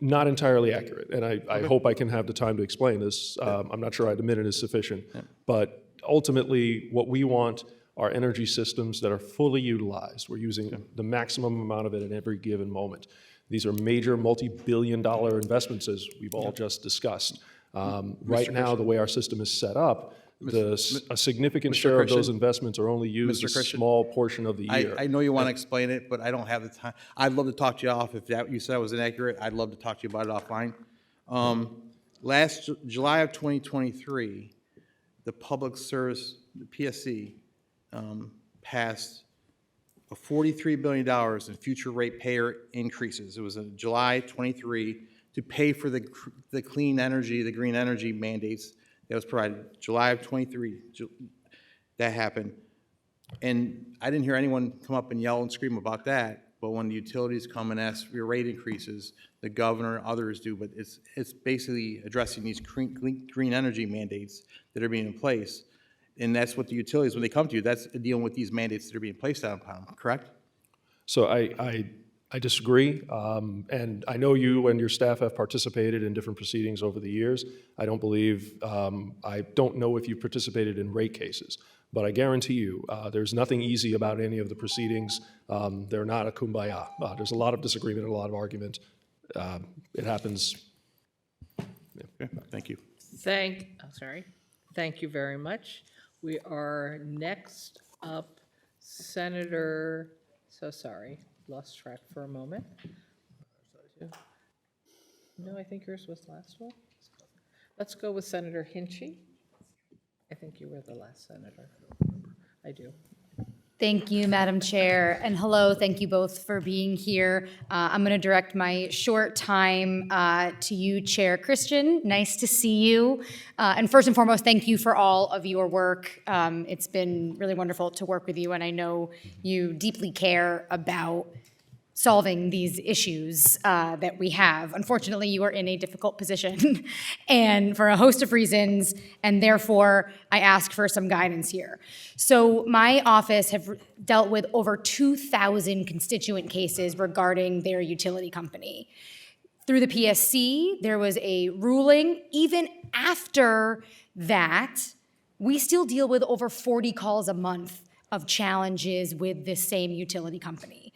not entirely accurate, and I hope I can have the time to explain this. I'm not sure a minute is sufficient, but ultimately, what we want are energy systems that are fully utilized. We're using the maximum amount of it at every given moment. These are major multi-billion-dollar investments, as we've all just discussed. Right now, the way our system is set up, a significant share of those investments are only used a small portion of the year. I know you want to explain it, but I don't have the time. I'd love to talk to you off. If that you said was inaccurate, I'd love to talk to you about it offline. Last July of 2023, the Public Service, the PSC, passed $43 billion in future ratepayer increases. It was in July 23 to pay for the clean energy, the green energy mandates that was provided. July of 23, that happened. And I didn't hear anyone come up and yell and scream about that, but when the utilities come and ask for your rate increases, the governor and others do, but it's basically addressing these green energy mandates that are being in place. And that's what the utilities, when they come to you, that's dealing with these mandates that are being placed upon them, correct? So I disagree, and I know you and your staff have participated in different proceedings over the years. I don't know if you participated in rate cases, but I guarantee you there's nothing easy about any of the proceedings. They're not a kumbaya. There's a lot of disagreement and a lot of argument. It happens. Okay, thank you. Thank you very much. We are next up, Senator, lost track for a moment. No, I think yours was the last one. Let's go with Senator Hinchey. I think you were the last senator. I do. Thank you, Madam Chair, and hello, thank you both for being here. I'm going to direct my short time to you, Chair Christian. Nice to see you. And first and foremost, thank you for all of your work. It's been really wonderful to work with you, and I know you deeply care about solving these issues that we have. Unfortunately, you are in a difficult position and for a host of reasons, and therefore I ask for some guidance here. So my office have dealt with over 2,000 constituent cases regarding their utility company. Through the PSC, there was a ruling. Even after that, we still deal with over 40 calls a month of challenges with this same utility company.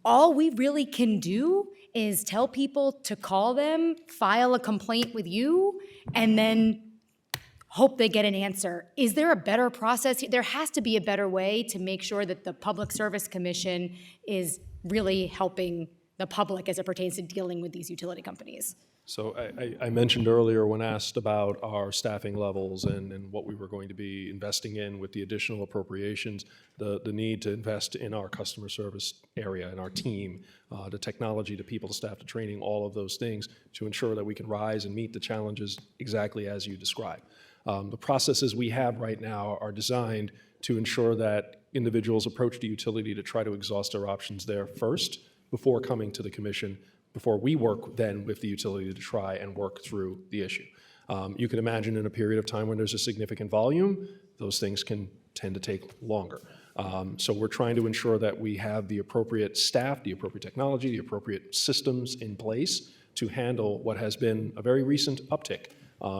All we really can do is tell people to call them, file a complaint with you, and then hope they get an answer. Is there a better process? There has to be a better way to make sure that the Public Service Commission is really helping the public as it pertains to dealing with these utility companies. So I mentioned earlier when asked about our staffing levels and what we were going to be investing in with the additional appropriations, the need to invest in our customer service area and our team, the technology, the people, the staff, the training, all of those things to ensure that we can rise and meet the challenges exactly as you describe. The processes we have right now are designed to ensure that individuals approach the utility to try to exhaust their options there first before coming to the commission, before we work then with the utility to try and work through the issue. You can imagine in a period of time when there's a significant volume, those things can tend to take longer. So we're trying to ensure that we have the appropriate staff, the appropriate technology, the appropriate systems in place to handle what has been a very recent uptick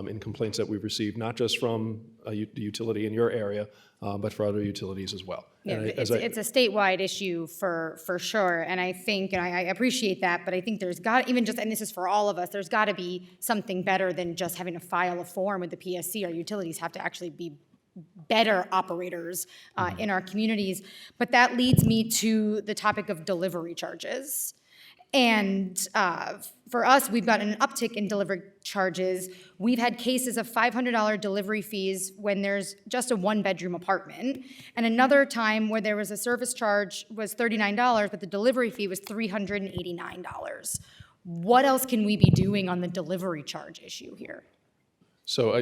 in complaints that we've received, not just from the utility in your area, but for other utilities as well. Yeah, And it's a statewide issue for sure, and I think, and I appreciate that, but I think there's got, even just, and this is for all of us, there's got to be something better than just having to file a form with the PSC. Our utilities have to actually be better operators in our communities. But that leads me to the topic of delivery charges. And for us, we've got an uptick in delivery charges. We've had cases of $500 delivery fees when there's just a one-bedroom apartment, and another time where there was a service charge was $39, but the delivery fee was $389. What else can we be doing on the delivery charge issue here? So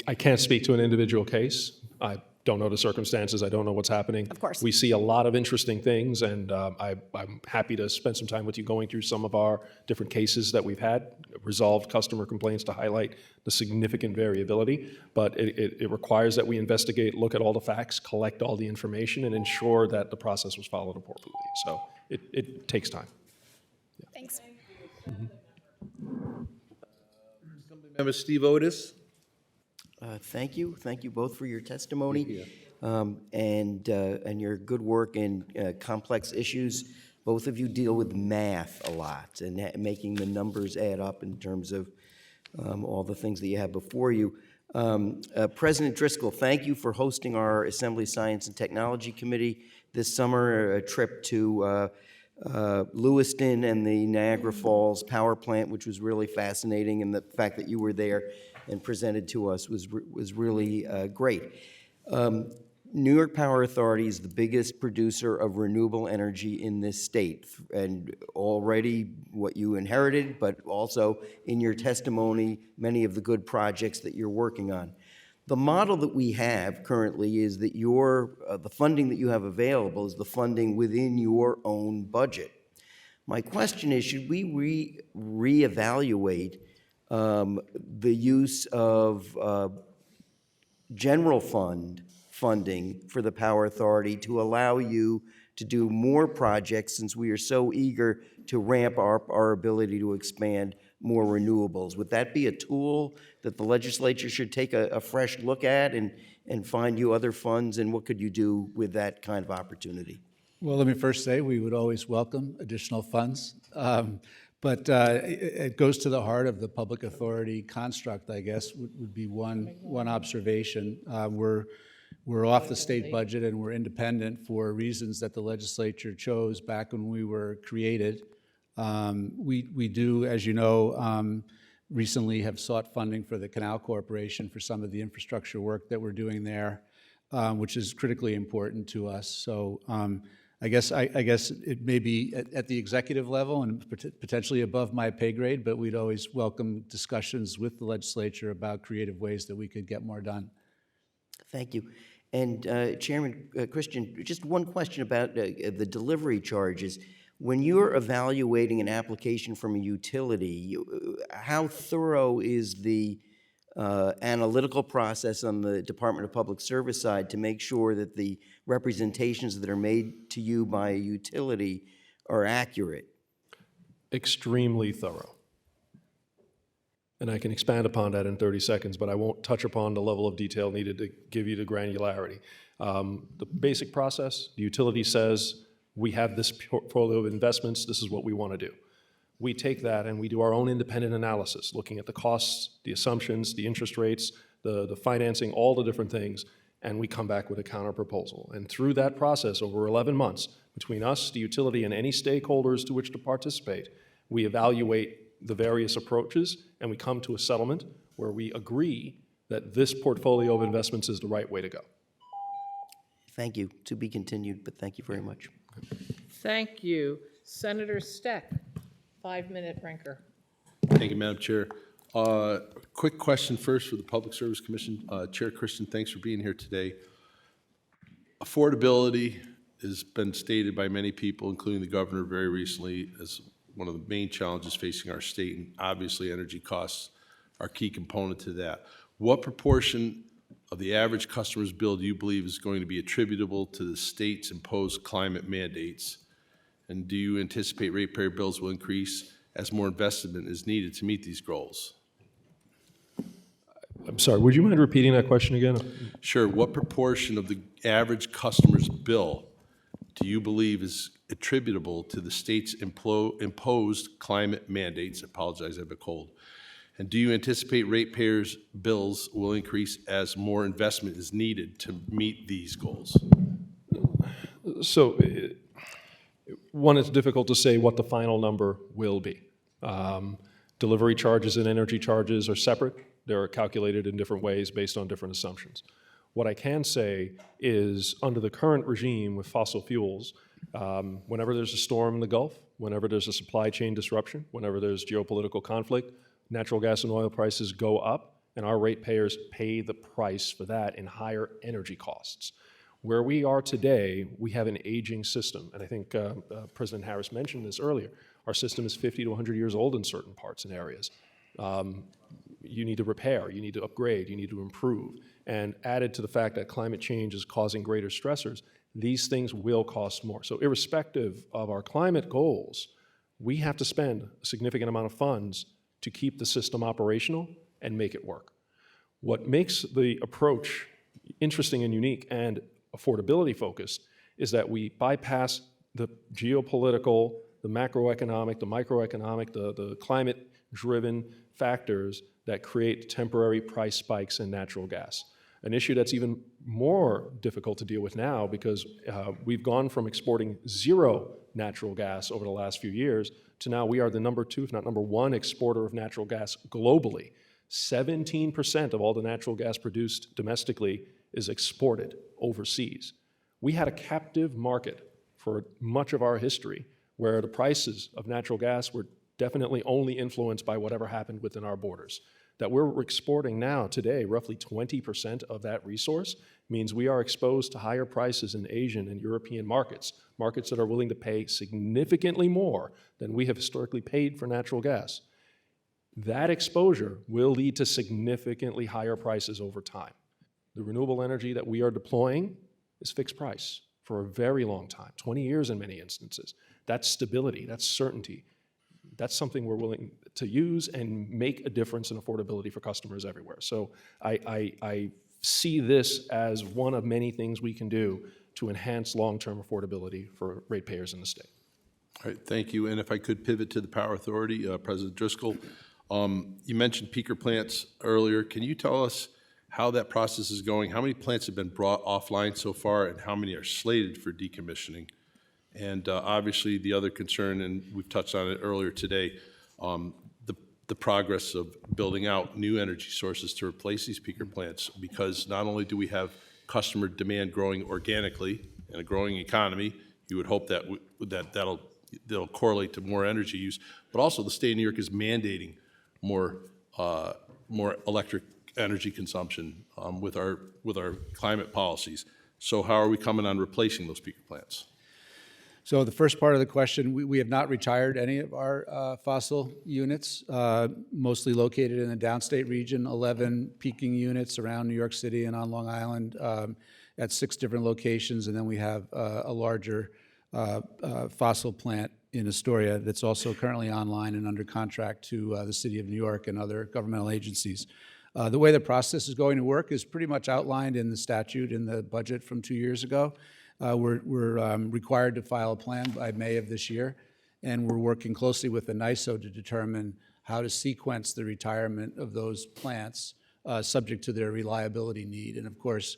I can't speak to an individual case. I don't know the circumstances. I don't know what's happening. Of course. We see a lot of interesting things, and I'm happy to spend some time with you going through some of our different cases that we've had, resolved customer complaints to highlight the significant variability. But it requires that we investigate, look at all the facts, collect all the information, and ensure that the process was followed appropriately. So it takes time. Thanks. Member Steve Otis. Thank you. Thank you both for your testimony and your good work in complex issues. Both of you deal with math a lot and making the numbers add up in terms of all the things that you have before you. President Driscoll, thank you for hosting our Assembly Science and Technology Committee this summer, a trip to Lewiston and the Niagara Falls power plant, which was really fascinating, and the fact that you were there and presented to us was really great. New York Power Authority is the biggest producer of renewable energy in this state, and already what you inherited, but also in your testimony, many of the good projects that you're working on. The model that we have currently is that the funding that you have available is the funding within your own budget. My question is, should we reevaluate the use of general fund funding for the Power Authority to allow you to do more projects, since we are so eager to ramp our ability to expand more renewables? Would that be a tool that the legislature should take a fresh look at and find you other funds, and what could you do with that kind of opportunity? Well, let me first say we would always welcome additional funds. But it goes to the heart of the public authority construct, I guess, would be one observation. We're off the state budget and we're independent for reasons that the legislature chose back when we were created. We do, as you know, recently have sought funding for the Canal Corporation for some of the infrastructure work that we're doing there, which is critically important to us. So I guess it may be at the executive level and potentially above my pay grade, but we'd always welcome discussions with the legislature about creative ways that we could get more done. Thank you. And Chairman Christian, just one question about the delivery charges. when you're evaluating an application from a utility, how thorough is the analytical process on the Department of Public Service side to make sure that the representations that are made to you by a utility are accurate? Extremely thorough. And I can expand upon that in 30 seconds, but I won't touch upon the level of detail needed to give you the granularity. The basic process, the utility says, we have this portfolio of investments, this is what we want to do. We take that and we do our own independent analysis, looking at the costs, the assumptions, the interest rates, the financing, all the different things, and we come back with a counter proposal. And through that process, over 11 months, between us, the utility, and any stakeholders to which to participate, we evaluate the various approaches, and we come to a settlement where we agree that this portfolio of investments is the right way to go. Thank you. To be continued, but thank you very much. Thank you. Senator Steck, 5-minute ranker. Thank you, Madam Chair. Quick question first for the Public Service Commission. Chair Christian, thanks for being here today. Affordability has been stated by many people, including the governor very recently, as one of the main challenges facing our state, and obviously energy costs are a key component to that. What proportion of the average customer's bill do you believe is going to be attributable to the state's imposed climate mandates? And do you anticipate ratepayer bills will increase as more investment is needed to meet these goals? I'm sorry, would you mind repeating that question again? Sure. What proportion of the average customer's bill do you believe is attributable to the state's imposed climate mandates? I apologize, I have a cold. And do you anticipate ratepayers' bills will increase as more investment is needed to meet these goals? So, one, it's difficult to say what the final number will be. Delivery charges and energy charges are separate. They're calculated in different ways based on different assumptions. What I can say is, under the current regime with fossil fuels, whenever there's a storm in the Gulf, whenever there's a supply chain disruption, whenever there's geopolitical conflict, natural gas and oil prices go up, and our ratepayers pay the price for that in higher energy costs. Where we are today, we have an aging system, and I think President Harris mentioned this earlier. Our system is 50 to 100 years old in certain parts and areas. You need to repair, you need to upgrade, you need to improve. And added to the fact that climate change is causing greater stressors, these things will cost more. So irrespective of our climate goals, we have to spend a significant amount of funds to keep the system operational and make it work. What makes the approach interesting and unique and affordability focused is that we bypass the geopolitical, the macroeconomic, the microeconomic, the climate-driven factors that create temporary price spikes in natural gas. An issue that's even more difficult to deal with now because we've gone from exporting zero natural gas over the last few years to now we are the number 2, if not number 1, exporter of natural gas globally. 17% of all the natural gas produced domestically is exported overseas. We had a captive market for much of our history where the prices of natural gas were definitely only influenced by whatever happened within our borders. That we're exporting now, today, roughly 20% of that resource means we are exposed to higher prices in Asian and European markets, markets that are willing to pay significantly more than we have historically paid for natural gas. That exposure will lead to significantly higher prices over time. The renewable energy that we are deploying is fixed price for a very long time, 20 years in many instances. That's stability, that's certainty. That's something we're willing to use and make a difference in affordability for customers everywhere. So I see this as one of many things we can do to enhance long-term affordability for ratepayers in the state. All right, thank you. And if I could pivot to the Power Authority, President Driscoll, you mentioned peaker plants earlier. Can you tell us how that process is going? How many plants have been brought offline so far, and how many are slated for decommissioning? And obviously, the other concern, and we've touched on it earlier today, the progress of building out new energy sources to replace these peaker plants, because not only do we have customer demand growing organically in a growing economy, you would hope that that'll correlate to more energy use, but also the state of New York is mandating more electric energy consumption with our climate policies. So how are we coming on replacing those peaker plants? So the first part of the question, we have not retired any of our fossil units, mostly located in the downstate region, 11 peaking units around New York City and on Long Island at 6 different locations. And then we have a larger fossil plant in Astoria that's also currently online and under contract to the City of New York and other governmental agencies. The way the process is going to work is pretty much outlined in the statute in the budget from 2 years ago. We're required to file a plan by May of this year, and we're working closely with the NYSO to determine how to sequence the retirement of those plants subject to their reliability need. And of course,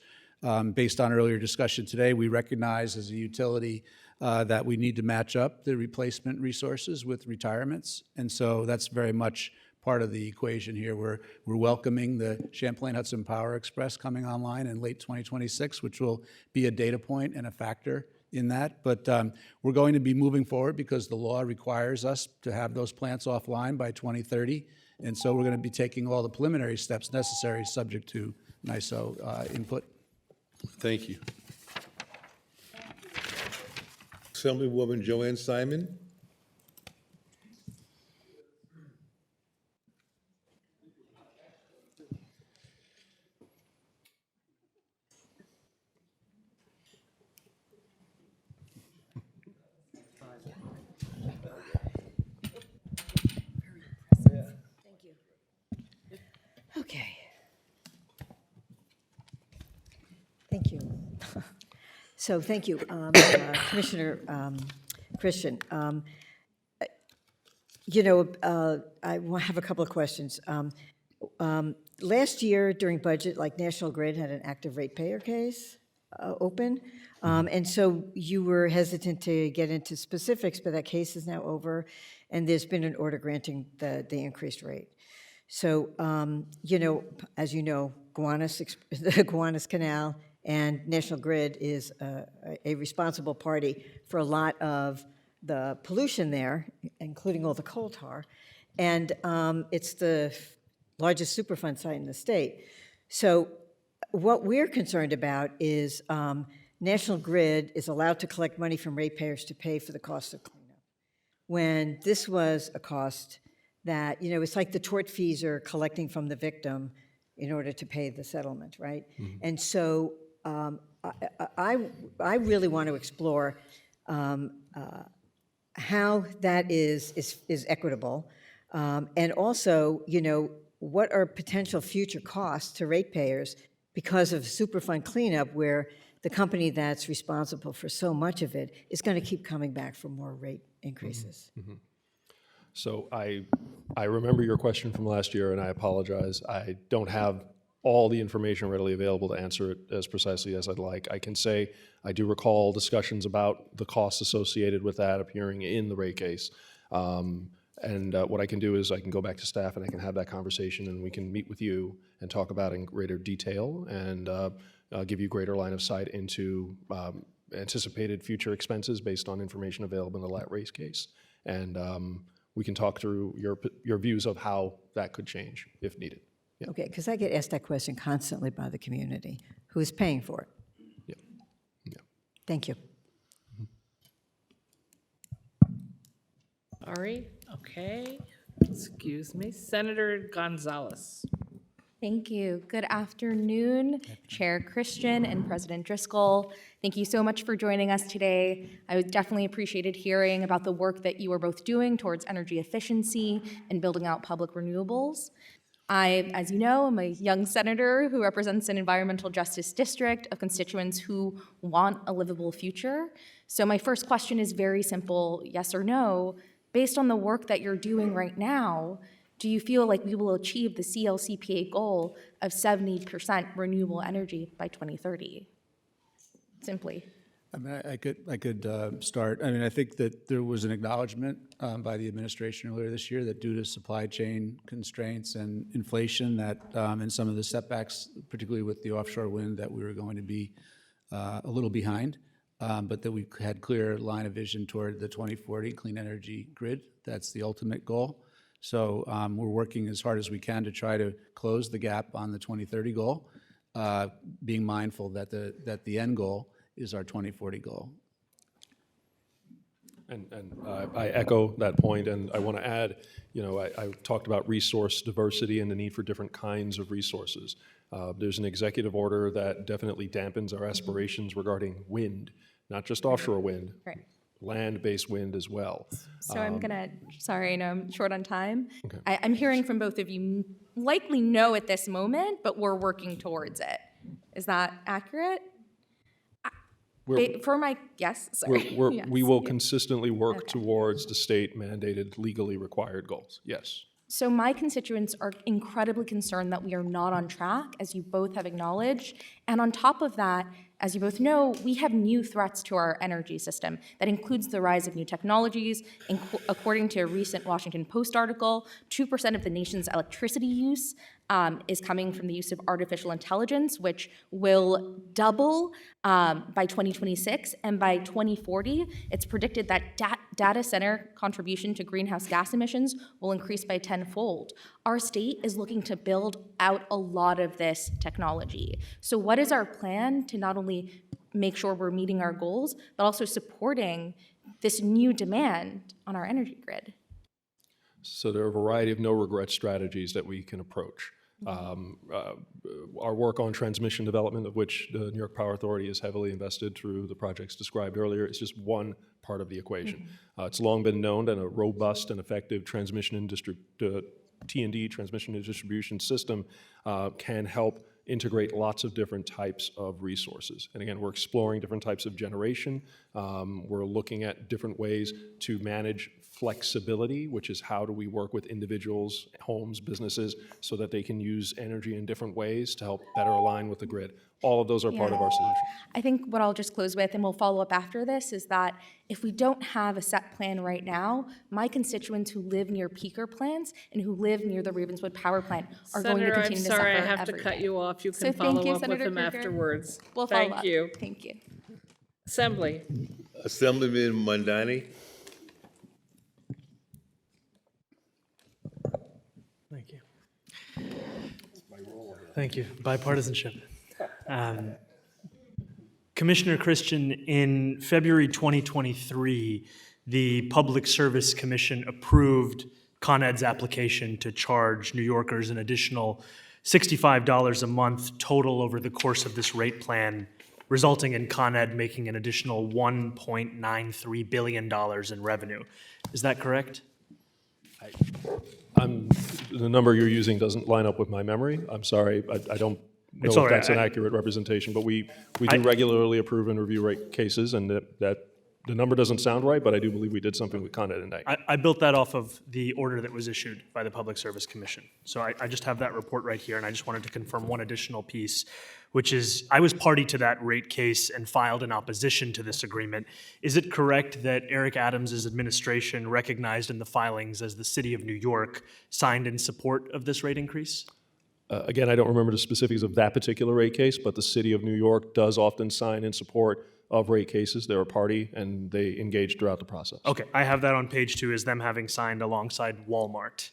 based on earlier discussion today, we recognize as a utility that we need to match up the replacement resources with retirements. And so that's very much part of the equation here. We're welcoming the Champlain Hudson Power Express coming online in late 2026, which will be a data point and a factor in that. But we're going to be moving forward because the law requires us to have those plants offline by 2030. And so we're going to be taking all the preliminary steps necessary subject to NYSO input. Thank you. Assemblywoman Joanne Simon. Okay. Thank you. So thank you, Commissioner Christian. I have a couple of questions. Last year during budget, like National Grid had an active ratepayer case open. And so you were hesitant to get into specifics, but that case is now over, and there's been an order granting the increased rate. So, as you know, the Gowanus Canal and National Grid is a responsible party for a lot of the pollution there, including all the coal tar. And it's the largest Superfund site in the state. So what we're concerned about is National Grid is allowed to collect money from ratepayers to pay for the cost of cleanup, when this was a cost that, it's like the tortfeasor collecting from the victim in order to pay the settlement, right? Mm-hmm. And so I really want to explore how that is equitable, and also, what are potential future costs to ratepayers because of Superfund cleanup, where the company that's responsible for so much of it is going to keep coming back for more rate increases. Mm-hmm. So I remember your question from last year, and I apologize. I don't have all the information readily available to answer it as precisely as I'd like. I can say I do recall discussions about the costs associated with that appearing in the rate case. And what I can do is I can go back to staff and I can have that conversation, and we can meet with you and talk about it in greater detail and give you greater line of sight into anticipated future expenses based on information available in the lat rate case. And we can talk through your views of how that could change if needed. Yeah. Okay, because I get asked that question constantly by the community. Who is paying for it? Yeah. Yeah. Thank you. Ari, okay. Excuse me. Senator Gonzalez. Thank you. Good afternoon, Chair Christian and President Driscoll. Thank you so much for joining us today. I definitely appreciated hearing about the work that you are both doing towards energy efficiency and building out public renewables. I, as you know, am a young senator who represents an environmental justice district of constituents who want a livable future. So my first question is very simple, yes or no. Based on the work that you're doing right now, do you feel like we will achieve the CLCPA goal of 70% renewable energy by 2030? Simply. I mean, I could start. I mean, I think that there was an acknowledgement by the administration earlier this year that due to supply chain constraints and inflation, that and some of the setbacks, particularly with the offshore wind, that we were going to be a little behind, but that we had clear line of vision toward the 2040 clean energy grid. That's the ultimate goal. So we're working as hard as we can to try to close the gap on the 2030 goal, being mindful that the end goal is our 2040 goal. And I echo that point, and I want to add, I talked about resource diversity and the need for different kinds of resources. There's an executive order that definitely dampens our aspirations regarding wind, not just offshore wind, Right. land-based wind as well. So sorry, I know I'm short on time. I'm hearing from both of you, likely no at this moment, but we're working towards it. Is that accurate? Yes, sorry. Yes. We will consistently work towards the state mandated legally required goals, yes. So my constituents are incredibly concerned that we are not on track, as you both have acknowledged. And on top of that, as you both know, we have new threats to our energy system. That includes the rise of new technologies. According to a recent Washington Post article, 2% of the nation's electricity use is coming from the use of artificial intelligence, which will double by 2026. And by 2040, it's predicted that data center contribution to greenhouse gas emissions will increase by tenfold. Our state is looking to build out a lot of this technology. So what is our plan to not only make sure we're meeting our goals, but also supporting this new demand on our energy grid? So there are a variety of no-regret strategies that we can approach. Our work on transmission development, of which the New York Power Authority is heavily invested through the projects described earlier, is just one part of the equation. It's long been known that a robust and effective transmission and T&D, transmission and distribution system, can help integrate lots of different types of resources. And again, we're exploring different types of generation. We're looking at different ways to manage flexibility, which is how do we work with individuals, homes, businesses, so that they can use energy in different ways to help better align with the grid. All of those are part of our solutions. I think what I'll just close with, and we'll follow up after this, is that if we don't have a set plan right now, my constituents who live near peaker plants and who live near the Ravenswood Power Plant are going to continue to suffer Senator, I'm sorry, I have to every cut day. you off. You So can thank follow you, up with Senator them Krueger. afterwards. We'll follow Thank up. you. Thank you. Assembly. Assemblyman Mondani. Thank you. Thank you. Bipartisanship. Commissioner Christian, in February 2023, the Public Service Commission approved Con Ed's application to charge New Yorkers an additional $65 a month total over the course of this rate plan, resulting in Con Ed making an additional $1.93 billion in revenue. Is that correct? The number you're using doesn't line up with my memory. I'm sorry, I don't know It's all if right. that's an accurate representation, but we do regularly approve and review rate cases, and that the number doesn't sound right, but I do believe we did something with Con Ed tonight. I built that off of the order that was issued by the Public Service Commission. So I just have that report right here, and I just wanted to confirm one additional piece, which is I was party to that rate case and filed in opposition to this agreement. Is it correct that Eric Adams' administration, recognized in the filings as the City of New York, signed in support of this rate increase? Again, I don't remember the specifics of that particular rate case, but the City of New York does often sign in support of rate cases. They're a party, and they engage throughout the process. Okay, I have that on page 2 as them having signed alongside Walmart.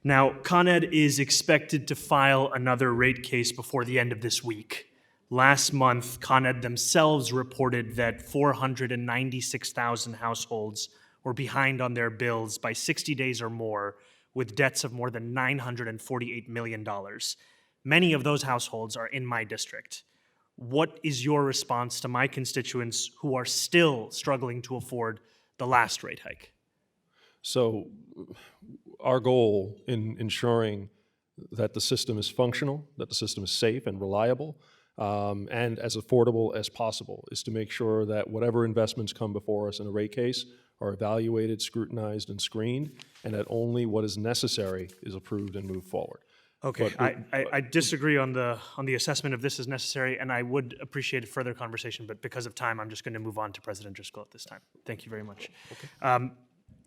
Now, Con Ed is expected to file another rate case before the end of this week. Last month, Con Ed themselves reported that 496,000 households were behind on their bills by 60 days or more, with debts of more than $948 million. Many of those households are in my district. What is your response to my constituents who are still struggling to afford the last rate hike? So our goal in ensuring that the system is functional, that the system is safe and reliable, and as affordable as possible is to make sure that whatever investments come before us in a rate case are evaluated, scrutinized, and screened, and that only what is necessary is approved and moved forward. Okay, But I disagree on the assessment of this as necessary, and I would appreciate a further conversation, but because of time, I'm just going to move on to President Driscoll at this time. Thank you very much.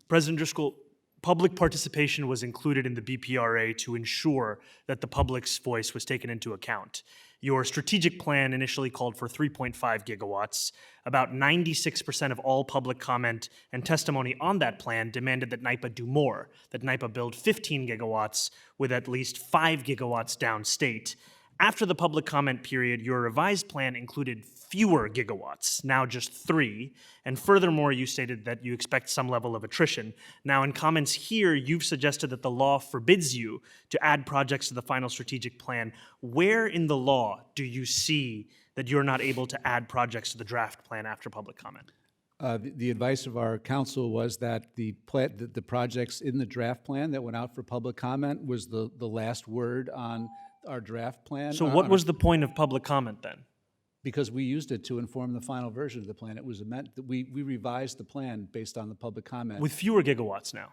President Driscoll, public participation was included in the BPRA to ensure that the public's voice was taken into account. Your strategic plan initially called for 3.5 gigawatts. About 96% of all public comment and testimony on that plan demanded that NYPA do more, that NYPA build 15 gigawatts with at least 5 gigawatts downstate. After the public comment period, your revised plan included fewer gigawatts, now just 3, and furthermore, you stated that you expect some level of attrition. Now, in comments here, you've suggested that the law forbids you to add projects to the final strategic plan. Where in the law do you see that you're not able to add projects to the draft plan after public comment? The advice of our council was that the projects in the draft plan that went out for public comment was the last word on our draft plan. So what was the point of public comment then? Because we used it to inform the final version of the plan. It was we revised the plan based on the public comment. With fewer gigawatts now?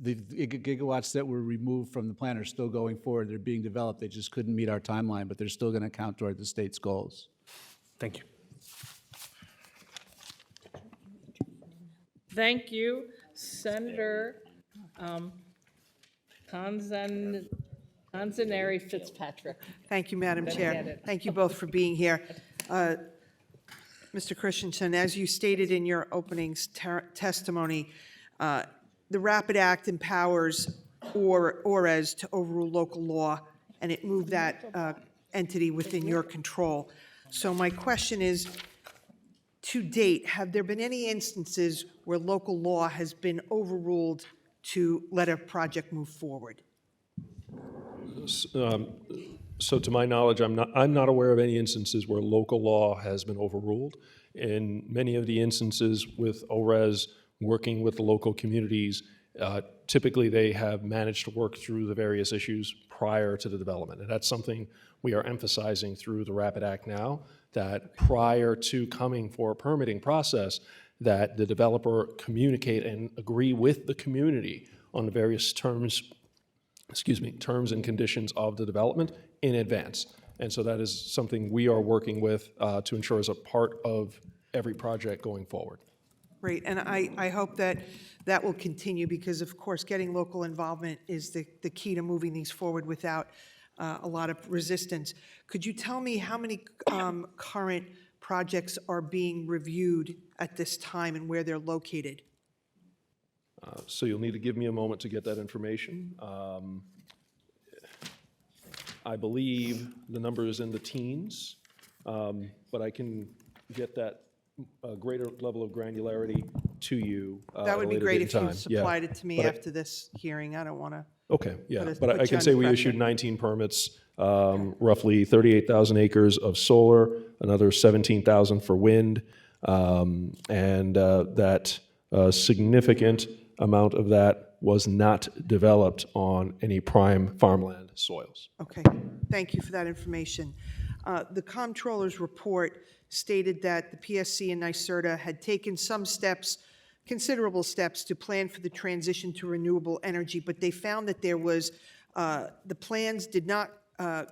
The gigawatts that were removed from the plan are still going forward. They're being developed. They just couldn't meet our timeline, but they're still going to count toward the state's goals. Thank you. Thank you, Senator Conzenary Fitzpatrick. Thank you, Madam Gonna Chair. get it. Thank you both for being here. Mr. Christensen, as you stated in your opening testimony, the Rapid Act empowers ORES to overrule local law, and it moved that entity within your control. So my question is, to date, have there been any instances where local law has been overruled to let a project move forward? So to my knowledge, I'm not aware of any instances where local law has been overruled. In many of the instances with ORES working with the local communities, typically they have managed to work through the various issues prior to the development. And that's something we are emphasizing through the Rapid Act now, that prior to coming for a permitting process, that the developer communicate and agree with the community on the various terms and conditions of the development in advance. And so that is something we are working with to ensure as a part of every project going forward. Great, and I hope that that will continue because, of course, getting local involvement is the key to moving these forward without a lot of resistance. Could you tell me how many current projects are being reviewed at this time and where they're located? So you'll need to give me a moment to get that information. I believe the number is in the teens, but I can get that greater level of granularity to you That would be great if you Yeah. supplied it to me But after this hearing. I don't want to. Okay, yeah, but I can say we issued 19 permits, roughly 38,000 acres of solar, another 17,000 for wind, and that significant amount of that was not developed on any prime farmland soils. Okay, thank you for that information. The comptroller's report stated that the PSC and NYSERDA had taken some steps, considerable steps, to plan for the transition to renewable energy, but they found that there was, the plans did not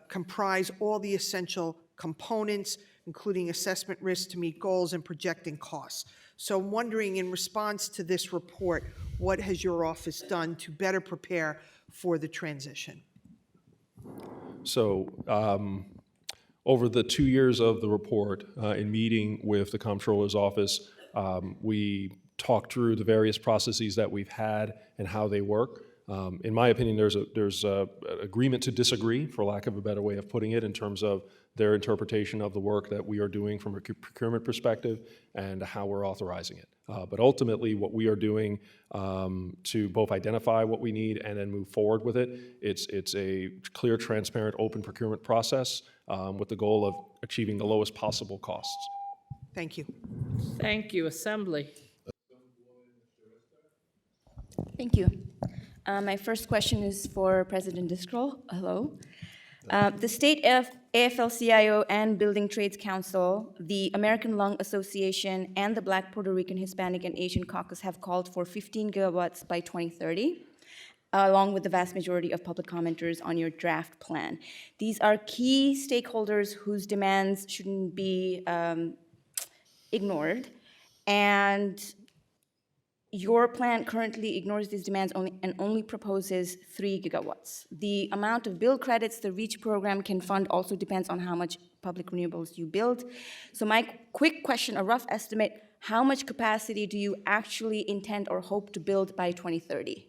comprise all the essential components, including assessment risks to meet goals and projecting costs. So I'm wondering, in response to this report, what has your office done to better prepare for the transition? So over the 2 years of the report, in meeting with the comptroller's office, we talked through the various processes that we've had and how they work. In my opinion, there's a agreement to disagree, for lack of a better way of putting it, in terms of their interpretation of the work that we are doing from a procurement perspective and how we're authorizing it. But ultimately, what we are doing to both identify what we need and then move forward with it, it's a clear, transparent, open procurement process with the goal of achieving the lowest possible costs. Thank you. Thank you, Assembly. Thank you. My first question is for President Driscoll. Hello. The state AFL-CIO and Building Trades Council, the American Lung Association, and the Black, Puerto Rican, Hispanic, and Asian Caucus have called for 15 gigawatts by 2030, along with the vast majority of public commenters on your draft plan. These are key stakeholders whose demands shouldn't be ignored, and your plan currently ignores these demands and only proposes 3 gigawatts. The amount of bill credits the REACH program can fund also depends on how much public renewables you build. So my quick question, a rough estimate, how much capacity do you actually intend or hope to build by 2030?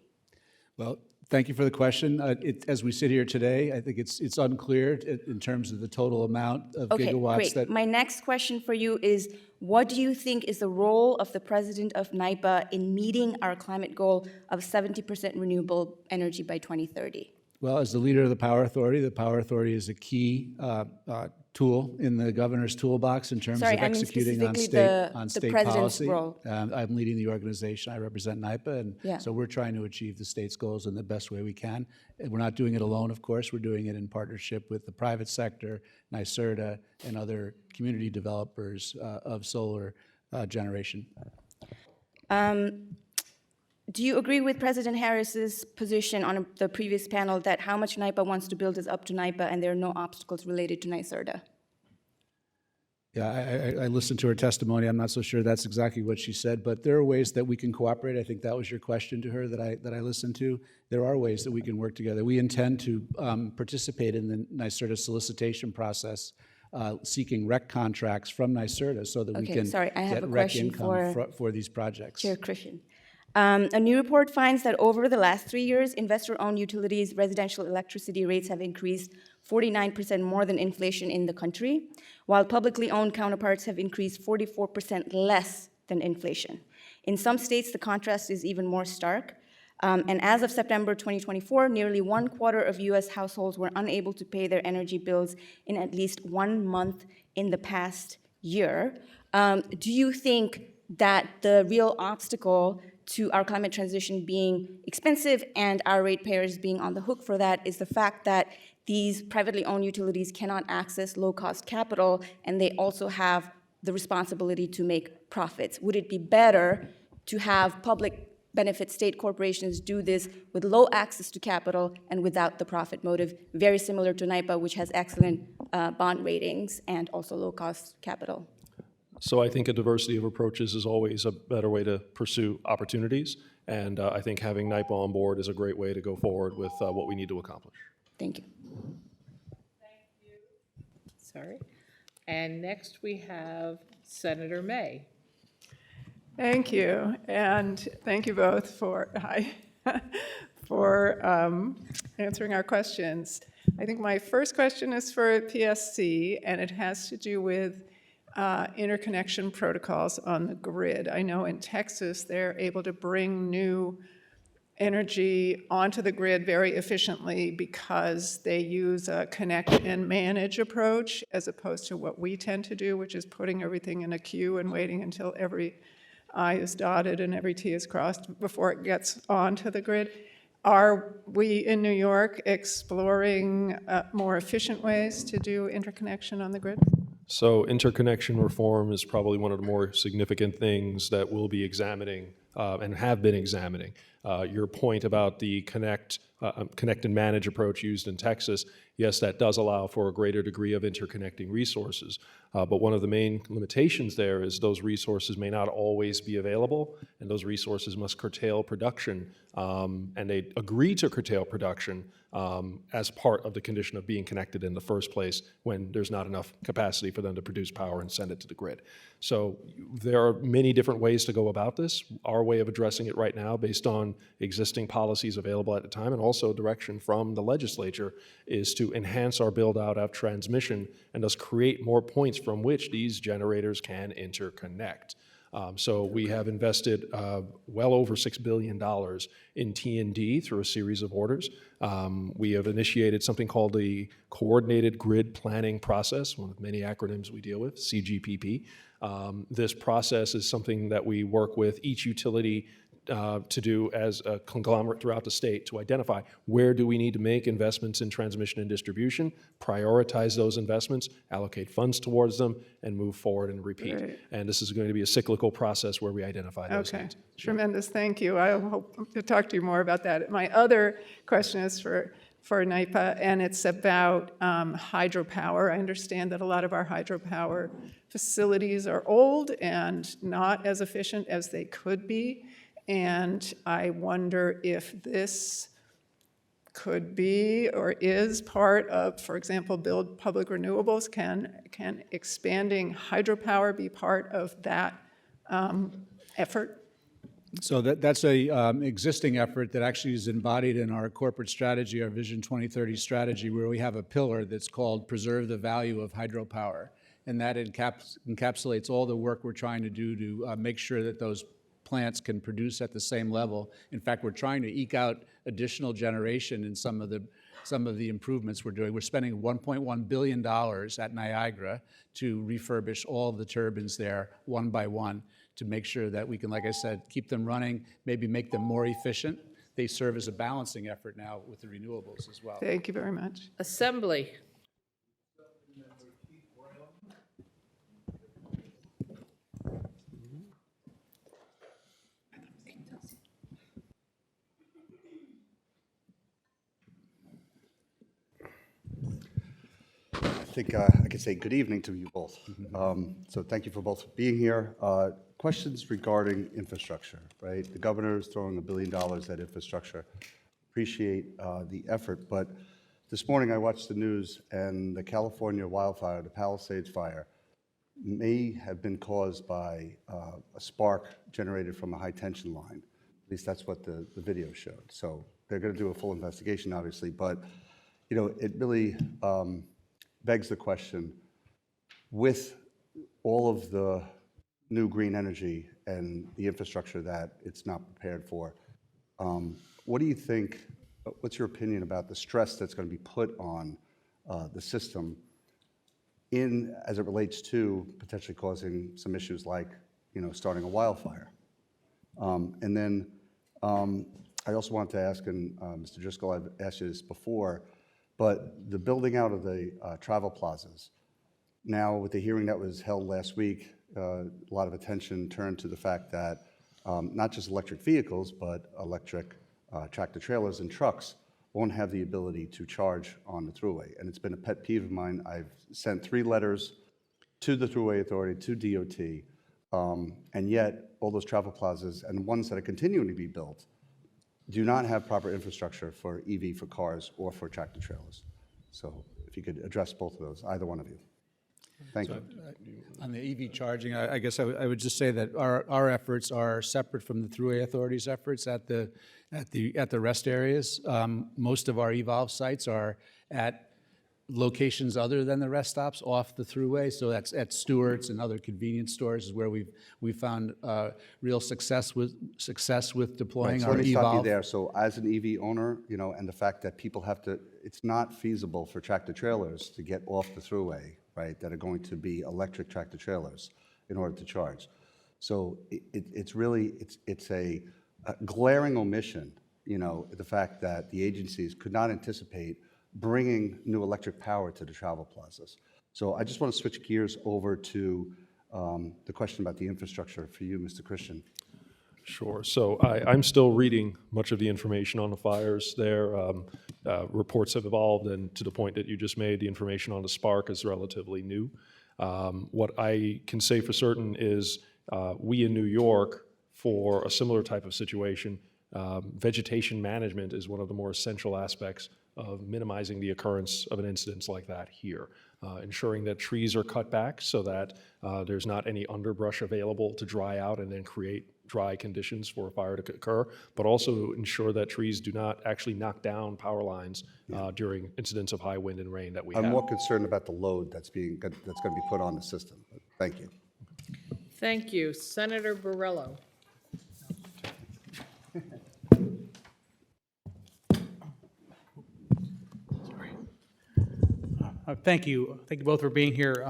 Well, Thank you for the question. As we sit here today, I think it's unclear in terms of the total amount of Okay, gigawatts great. that. My next question for you is, what do you think is the role of the president of NYPA in meeting our climate goal of 70% renewable energy by 2030? Well, as the leader of the Power Authority is a key tool in the governor's toolbox in terms Sorry, of I mean executing on specifically state the president's policy. role. I'm leading the organization. I represent NYPA, and Yeah. so we're trying to achieve the state's goals in the best way we can. And we're not doing it alone, of course. We're doing it in partnership with the private sector, NYSERDA, and other community developers of solar generation. Do you agree with President Harris's position on the previous panel that how much NYPA wants to build is up to NYPA and there are no obstacles related to NYSERDA? Yeah, I listened to her testimony. I'm not so sure that's exactly what she said, but there are ways that we can cooperate. I think that was your question to her that I listened to. There are ways that we can work together. We intend to participate in the NYSERDA solicitation process, seeking REC contracts from NYSERDA so that we Okay, can sorry, I have get a REC question income for these projects. Chair Christian. A new report finds that over the last 3 years, investor-owned utilities' residential electricity rates have increased 49% more than inflation in the country, while publicly owned counterparts have increased 44% less than inflation. In some states, the contrast is even more stark. And as of September 2024, nearly 1/4 of US households were unable to pay their energy bills in at least 1 month in the past year. Do you think that the real obstacle to our climate transition being expensive and our ratepayers being on the hook for that is the fact that these privately owned utilities cannot access low-cost capital, and they also have the responsibility to make profits? Would it be better to have public benefit state corporations do this with low access to capital and without the profit motive, very similar to NYPA, which has excellent bond ratings and also low-cost capital? So I think a diversity of approaches is always a better way to pursue opportunities, and I think having NYPA on board is a great way to go forward with what we need to accomplish. Thank you. Sorry. And next we have Senator May. Thank you, and thank you both for answering our questions. I think my first question is for PSC, and it has to do with interconnection protocols on the grid. I know in Texas, they're able to bring new energy onto the grid very efficiently because they use a connect and manage approach as opposed to what we tend to do, which is putting everything in a queue and waiting until every I is dotted and every T is crossed before it gets onto the grid. Are we in New York exploring more efficient ways to do interconnection on the grid? So interconnection reform is probably one of the more significant things that we'll be examining and have been examining. Your point about the connect and manage approach used in Texas, yes, that does allow for a greater degree of interconnecting resources. But one of the main limitations there is those resources may not always be available, and those resources must curtail production. And they agree to curtail production as part of the condition of being connected in the first place when there's not enough capacity for them to produce power and send it to the grid. So there are many different ways to go about this. Our way of addressing it right now, based on existing policies available at the time and also direction from the legislature, is to enhance our build out of transmission and thus create more points from which these generators can interconnect. So we have invested well over $6 billion in T&D through a series of orders. We have initiated something called the Coordinated Grid Planning Process, one of many acronyms we deal with, CGPP. This process is something that we work with each utility to do as a conglomerate throughout the state to identify where do we need to make investments in transmission and distribution, prioritize those investments, allocate funds towards them, and move forward and repeat. Great. And this is going to be a cyclical process where we identify those Okay, needs. tremendous, thank you. I hope to talk to you more about that. My other question is for NYPA, and it's about hydropower. I understand that a lot of our hydropower facilities are old and not as efficient as they could be. And I wonder if this could be or is part of, for example, Build Public Renewables. Can expanding hydropower be part of that effort? So that's a existing effort that actually is embodied in our corporate strategy, our Vision 2030 strategy, where we have a pillar that's called Preserve the Value of Hydropower. And that encapsulates all the work we're trying to do to make sure that those plants can produce at the same level. In fact, we're trying to eke out additional generation in some of the improvements we're doing. We're spending $1.1 billion at Niagara to refurbish all of the turbines there one by one to make sure that we can, like I said, keep them running, maybe make them more efficient. They serve as a balancing effort now with the renewables as well. Thank you very much. Assembly. I think I could say good evening to you both. So thank you for both being here. Questions regarding infrastructure, right? The governor is throwing $1 billion at infrastructure. Appreciate the effort, but this morning I watched the news and the California wildfire, the Palisades fire, may have been caused by a spark generated from a high tension line. At least that's what the video showed. So they're going to do a full investigation, obviously, but you know, it really begs the question, with all of the new green energy and the infrastructure that it's not prepared for, what do you think, what's your opinion about the stress that's going to be put on the system as it relates to potentially causing some issues like, you know, starting a wildfire? And then I also wanted to ask, and Mr. Driscoll, I've asked you this before, but the building out of the travel plazas, now with the hearing that was held last week, a lot of attention turned to the fact that not just electric vehicles, but electric tractor trailers and trucks won't have the ability to charge on the Thruway. And it's been a pet peeve of mine. I've sent 3 letters to the Thruway Authority, to DOT, and yet all those travel plazas and ones that are continuing to be built do not have proper infrastructure for EV for cars or for tractor trailers. So if you could address both of those, either one of you. Thank you. On the EV charging, I guess I would just say that our efforts are separate from the Thruway Authority's efforts at the rest areas. Most of our Evolve sites are at locations other than the rest stops off the Thruway, so that's at Stewart's and other convenience stores is where we've found real success with deploying So our let me stop you Evolve. there. So as an EV owner, you know, and the fact that people have to, it's not feasible for tractor trailers to get off the Thruway, right, that are going to be electric tractor trailers in order to charge. So it's really, it's a glaring omission, you know, the fact that the agencies could not anticipate bringing new electric power to the travel plazas. So I just want to switch gears over to the question about the infrastructure for you, Mr. Christian. Sure. So I'm still reading much of the information on the fires there. Reports have evolved, and to the point that you just made, the information on the spark is relatively new. What I can say for certain is we in New York, for a similar type of situation, vegetation management is one of the more essential aspects of minimizing the occurrence of an incident like that here. Ensuring that trees are cut back so that there's not any underbrush available to dry out and then create dry conditions for a fire to occur, but also ensure that trees do not actually knock down power lines during incidents of high wind and rain that we have. I'm more concerned about the load that's going to be put on the system. Thank you. Thank you. Senator Borrello. Thank you. Thank you both for being here.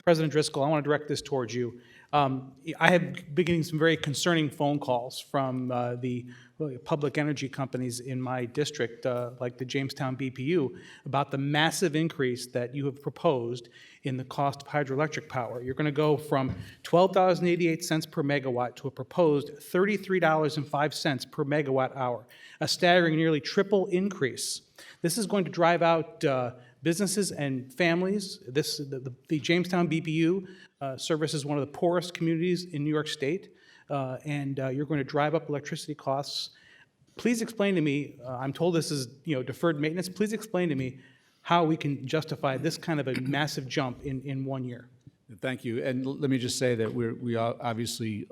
President Driscoll, I want to direct this towards you. I have been getting some very concerning phone calls from the public energy companies in my district, like the Jamestown BPU, about the massive increase that you have proposed in the cost of hydroelectric power. You're going to go from $12.88 per megawatt to a proposed $33.05 per megawatt hour, a staggering nearly triple increase. This is going to drive out businesses and families. The Jamestown BPU services one of the poorest communities in New York State, and you're going to drive up electricity costs. Please explain to me, I'm told this is deferred maintenance, please explain to me how we can justify this kind of a massive jump in 1 year. Thank you. And let me just say that we obviously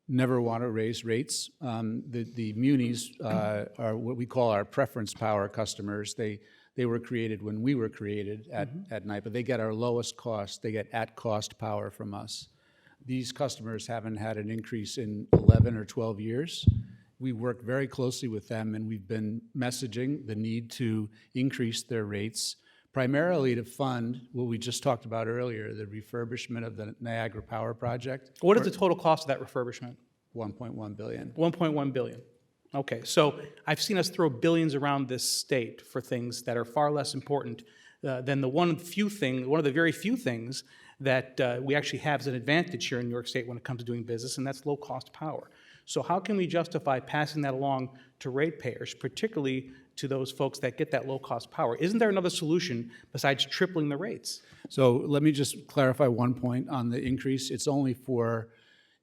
never want to raise rates. The munis are what we call our preference power customers. They were created when we were created at night, but they get our lowest cost. They get at-cost power from us. These customers haven't had an increase in 11 or 12 years. We work very closely with them, and we've been messaging the need to increase their rates, primarily to fund what we just talked about earlier, the refurbishment of the Niagara Power Project. What is the total cost of that refurbishment? $1.1 billion. 1.1 billion. Okay, so I've seen us throw billions around this state for things that are far less important than one of the very few things that we actually have as an advantage here in New York State when it comes to doing business, and that's low-cost power. So how can we justify passing that along to ratepayers, particularly to those folks that get that low-cost power? Isn't there another solution besides tripling the rates? So let me just clarify one point on the increase. It's only for,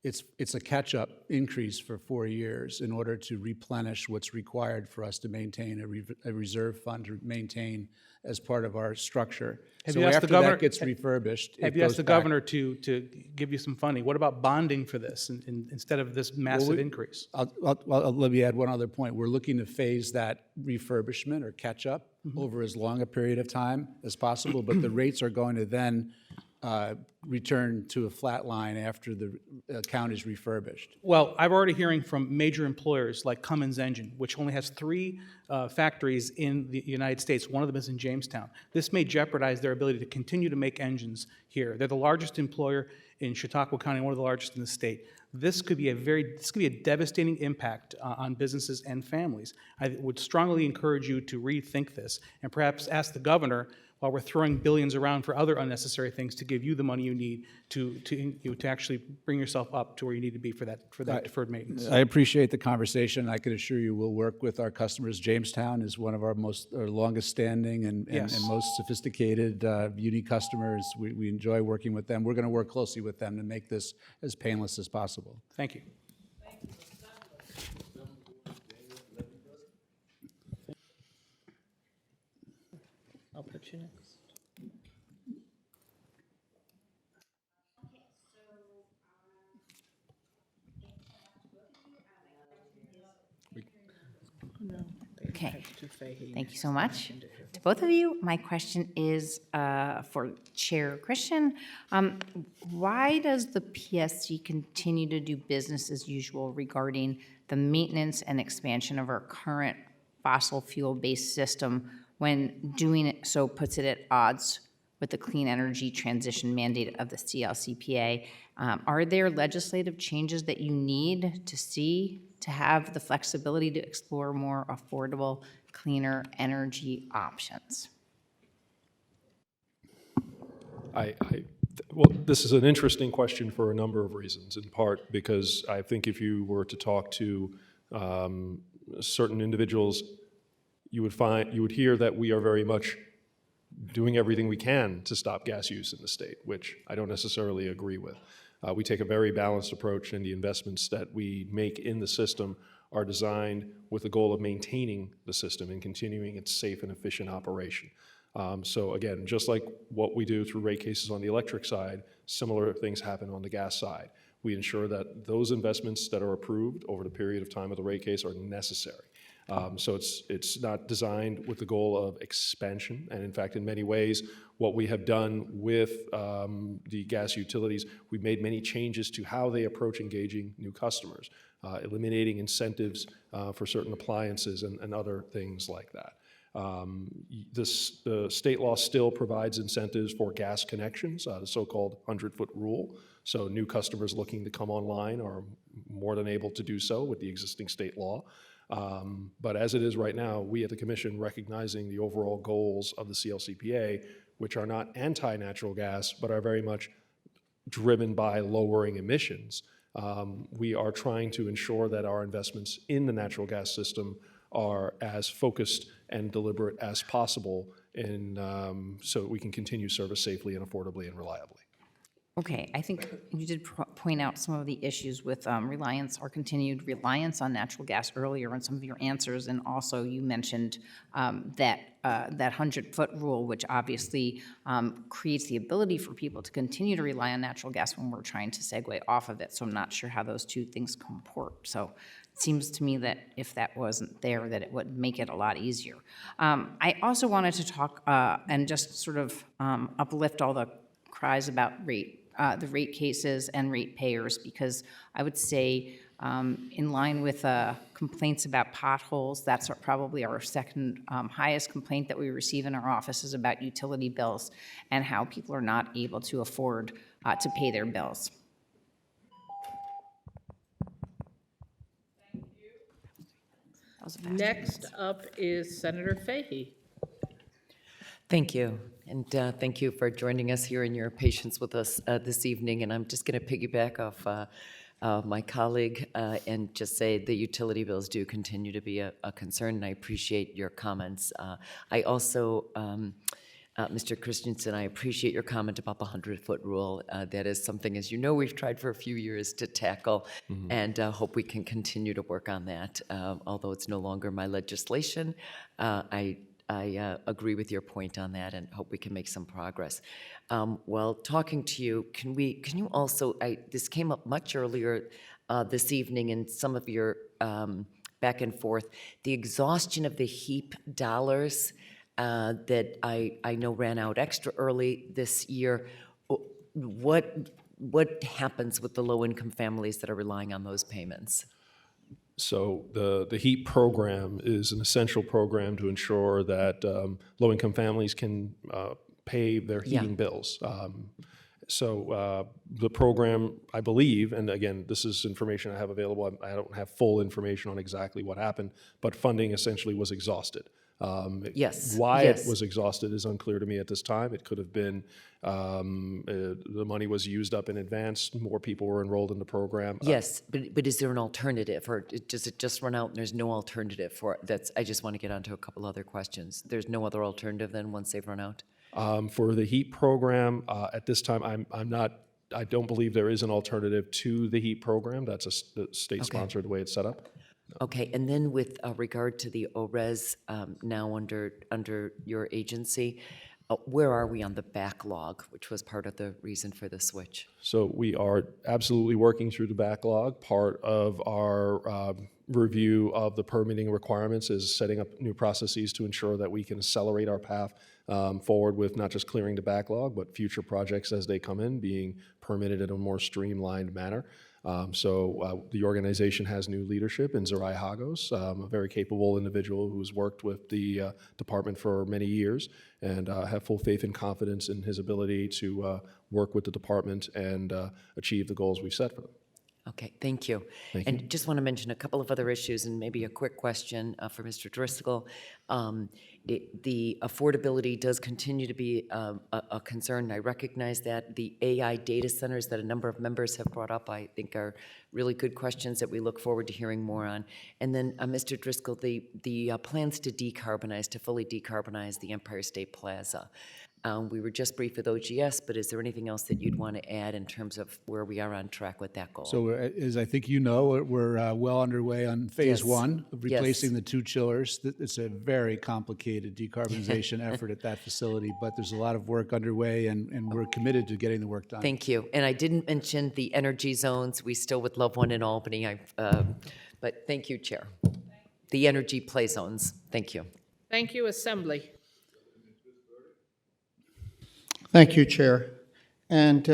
it's a catch-up increase for 4 years in order to replenish what's required for us to maintain a reserve fund to maintain as part of our structure. Have So you asked after the governor, that gets refurbished, Have it you asked goes the back. governor to give you some funding? What about bonding for this instead of this massive increase? Let me add one other point. We're looking to phase that refurbishment or catch-up over as long a period of time as possible, but the rates are going to then return to a flat line after the account is refurbished. Well, I'm already hearing from major employers like Cummins Engine, which only has 3 factories in the United States. One of them is in Jamestown. This may jeopardize their ability to continue to make engines here. They're the largest employer in Chautauqua County, one of the largest in the state. This could be a devastating impact on businesses and families. I would strongly encourage you to rethink this and perhaps ask the governor, while we're throwing billions around for other unnecessary things, to give you the money you need to actually bring yourself up to where you need to be for that deferred maintenance. I appreciate the conversation. I can assure you we'll work with our customers. Jamestown is one of our longest standing and most sophisticated uni customers. We enjoy working with them. We're going to work closely with them to make this as painless as possible. Thank you. I'll put you next. Okay, thank you so much to both of you. My question is for Chair Christian. Why does the PSC continue to do business as usual regarding the maintenance and expansion of our current fossil fuel-based system when doing it so puts it at odds with the clean energy transition mandate of the CLCPA? Are there legislative changes that you need to see to have the flexibility to explore more affordable, cleaner energy options? Well, this is an interesting question for a number of reasons, in part because I think if you were to talk to certain individuals, you would hear that we are very much doing everything we can to stop gas use in the state, which I don't necessarily agree with. We take a very balanced approach, and the investments that we make in the system are designed with the goal of maintaining the system and continuing its safe and efficient operation. So again, just like what we do through rate cases on the electric side, similar things happen on the gas side. We ensure that those investments that are approved over the period of time of the rate case are necessary. So it's not designed with the goal of expansion, and in fact, in many ways, what we have done with the gas utilities, we've made many changes to how they approach engaging new customers, eliminating incentives for certain appliances and other things like that. The state law still provides incentives for gas connections, the so-called 100-foot rule. So new customers looking to come online are more than able to do so with the existing state law. But as it is right now, we at the Commission, recognizing the overall goals of the CLCPA, which are not anti-natural gas, but are very much driven by lowering emissions, we are trying to ensure that our investments in the natural gas system are as focused and deliberate as possible so that we can continue service safely and affordably and reliably. Okay, I think you did point out some of the issues with reliance or continued reliance on natural gas earlier in some of your answers, and also you mentioned that 100-foot rule, which obviously creates the ability for people to continue to rely on natural gas when we're trying to segue off of it. So I'm not sure how those two things comport. So it seems to me that if that wasn't there, that it would make it a lot easier. I also wanted to talk and just sort of uplift all the cries about the rate cases and rate payers, because I would say in line with complaints about potholes, that's probably our second highest complaint that we receive in our office is about utility bills and how people are not able to afford to pay their bills. Next up is Senator Fahey. Thank you. And thank you for joining us here and your patience with us this evening. And I'm just going to piggyback off my colleague and just say the utility bills do continue to be a concern, and I appreciate your comments. I also, Mr. Christensen, I appreciate your comment about the 100-foot rule. That is something, as you know, we've tried for a few years to tackle, and hope we can continue to work on that. Although it's no longer my legislation, I agree with your point on that and hope we can make some progress. While talking to you, can you also, this came up much earlier this evening in some of your back and forth, the exhaustion of the HEAP dollars that I know ran out extra early this year. What happens with the low-income families that are relying on those payments? So the HEAP program is an essential program to ensure that low-income families can pay their heating bills. So the program, I believe, and again, this is information I have available, I don't have full information on exactly what happened, but funding essentially was exhausted. Yes. Why yes. it was exhausted is unclear to me at this time. It could have been the money was used up in advance, more people were enrolled in the program. Yes, but is there an alternative, or does it just run out and there's no alternative for it? I just want to get onto a couple other questions. There's no other alternative then once they've run out? For the HEAP program, at this time, I don't believe there is an alternative to the HEAP program. That's a state-sponsored way it's set up. Okay, and then with regard to the ORES now under your agency, where are we on the backlog, which was part of the reason for the switch? So we are absolutely working through the backlog. Part of our review of the permitting requirements is setting up new processes to ensure that we can accelerate our path forward with not just clearing the backlog, but future projects as they come in being permitted in a more streamlined manner. So the organization has new leadership in Zerai Hagos, a very capable individual who's worked with the department for many years, and have full faith and confidence in his ability to work with the department and achieve the goals we've set for them. Okay, thank you. And just want to mention a couple of other issues and maybe a quick question for Mr. Driscoll. The affordability does continue to be a concern. I recognize that. The AI data centers that a number of members have brought up, I think, are really good questions that we look forward to hearing more on. And then, Mr. Driscoll, the plans to fully decarbonize the Empire State Plaza. We were just briefed with OGS, but is there anything else that you'd want to add in terms of where we are on track with that goal? So as I think you know, we're well underway on phase Yes. one of replacing Yes. the two chillers. It's a very complicated decarbonization effort at that facility, but there's a lot of work underway, and we're committed to getting the work done. Thank you. And I didn't mention the energy zones. We still would love one in Albany, but thank you, Chair. The energy play zones. Thank you. Thank you, Assembly. Thank you, Chair. And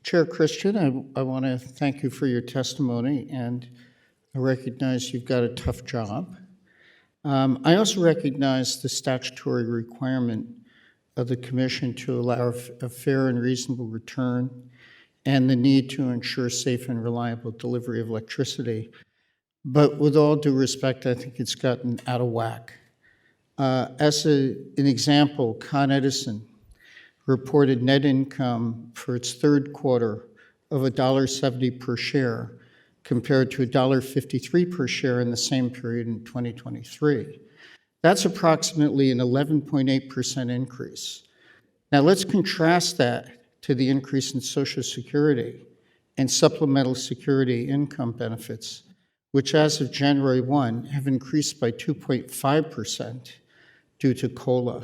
Chair Christian, I want to thank you for your testimony, and I recognize you've got a tough job. I also recognize the statutory requirement of the Commission to allow a fair and reasonable return and the need to ensure safe and reliable delivery of electricity. But with all due respect, I think it's gotten out of whack. As an example, Con Edison reported net income for its third quarter of $1.70 per share compared to $1.53 per share in the same period in 2023. That's approximately an 11.8% increase. Now let's contrast that to the increase in Social Security and supplemental security income benefits, which as of January 1 have increased by 2.5% due to COLA.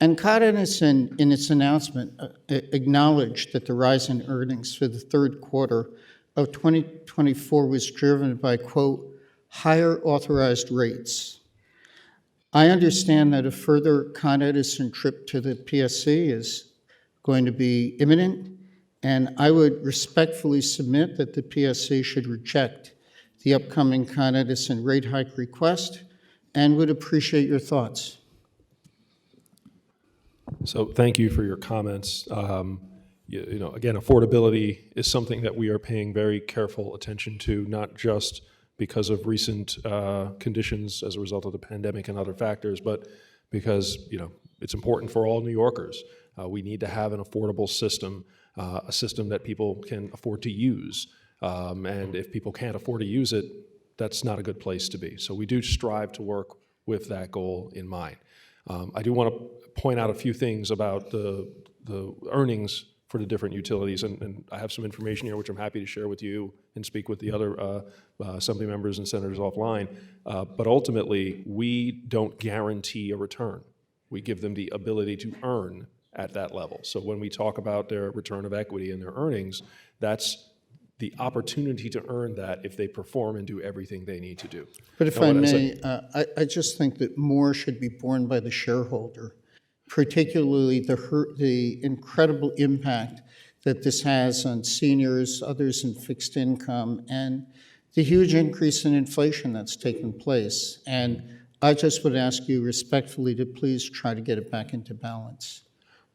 And Con Edison, in its announcement, acknowledged that the rise in earnings for the third quarter of 2024 was driven by, quote, higher authorized rates. I understand that a further Con Edison trip to the PSC is going to be imminent, and I would respectfully submit that the PSC should reject the upcoming Con Edison rate hike request and would appreciate your thoughts. So thank you for your comments. Again, affordability is something that we are paying very careful attention to, not just because of recent conditions as a result of the pandemic and other factors, but because it's important for all New Yorkers. We need to have an affordable system, a system that people can afford to use. And if people can't afford to use it, that's not a good place to be. So we do strive to work with that goal in mind. I do want to point out a few things about the earnings for the different utilities, and I have some information here which I'm happy to share with you and speak with the other Assembly members and senators offline. But ultimately, we don't guarantee a return. We give them the ability to earn at that level. So when we talk about their return of equity and their earnings, that's the opportunity to earn that if they perform and do everything they need to do. But if I may, I just think that more should be borne by the shareholder, particularly the incredible impact that this has on seniors, others in fixed income, and the huge increase in inflation that's taken place. And I just would ask you respectfully to please try to get it back into balance.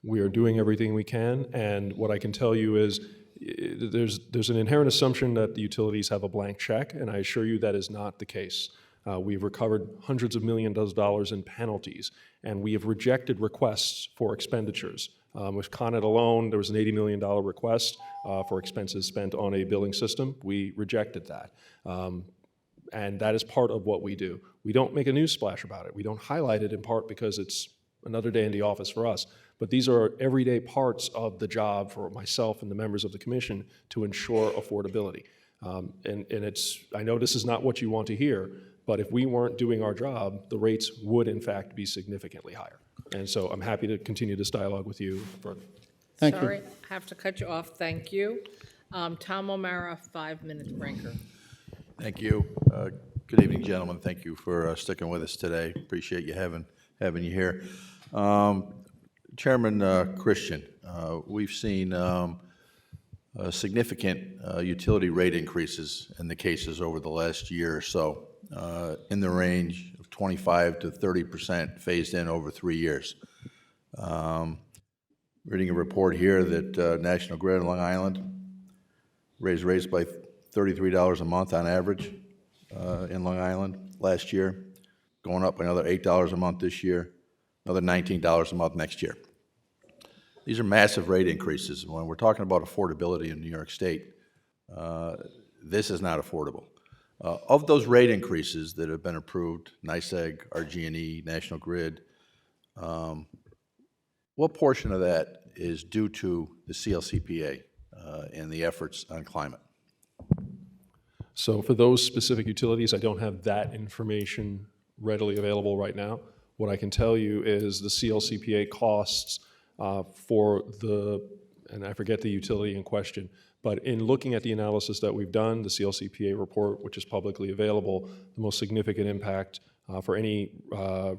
We are doing everything we can, and what I can tell you is there's an inherent assumption that the utilities have a blank check, and I assure you that is not the case. We've recovered hundreds of millions of dollars in penalties, and we have rejected requests for expenditures. With Con Ed alone, there was an $80 million request for expenses spent on a billing system. We rejected that. And that is part of what we do. We don't make a news splash about it. We don't highlight it in part because it's another day in the office for us. But these are everyday parts of the job for myself and the members of the commission to ensure affordability. And I know this is not what you want to hear, but if we weren't doing our job, the rates would in fact be significantly higher. And so I'm happy to continue this dialogue with you further. Thank you. Sorry, I have to cut you off. Thank you. Tom O'Mara, 5-minute breaker. Thank you. Good evening, gentlemen. Thank you for sticking with us today. Appreciate you having you here. Chairman Christian, we've seen significant utility rate increases in the cases over the last year or so, in the range of 25 to 30% phased in over 3 years. Reading a report here that National Grid in Long Island raised rates by $33 a month on average in Long Island last year, going up another $8 a month this year, another $19 a month next year. These are massive rate increases. When we're talking about affordability in New York State, this is not affordable. Of those rate increases that have been approved, NYSEG, RG&E, National Grid, what portion of that is due to the CLCPA and the efforts on climate? So for those specific utilities, I don't have that information readily available right now. What I can tell you is the CLCPA costs for and I forget the utility in question, but in looking at the analysis that we've done, the CLCPA report, which is publicly available, the most significant impact for any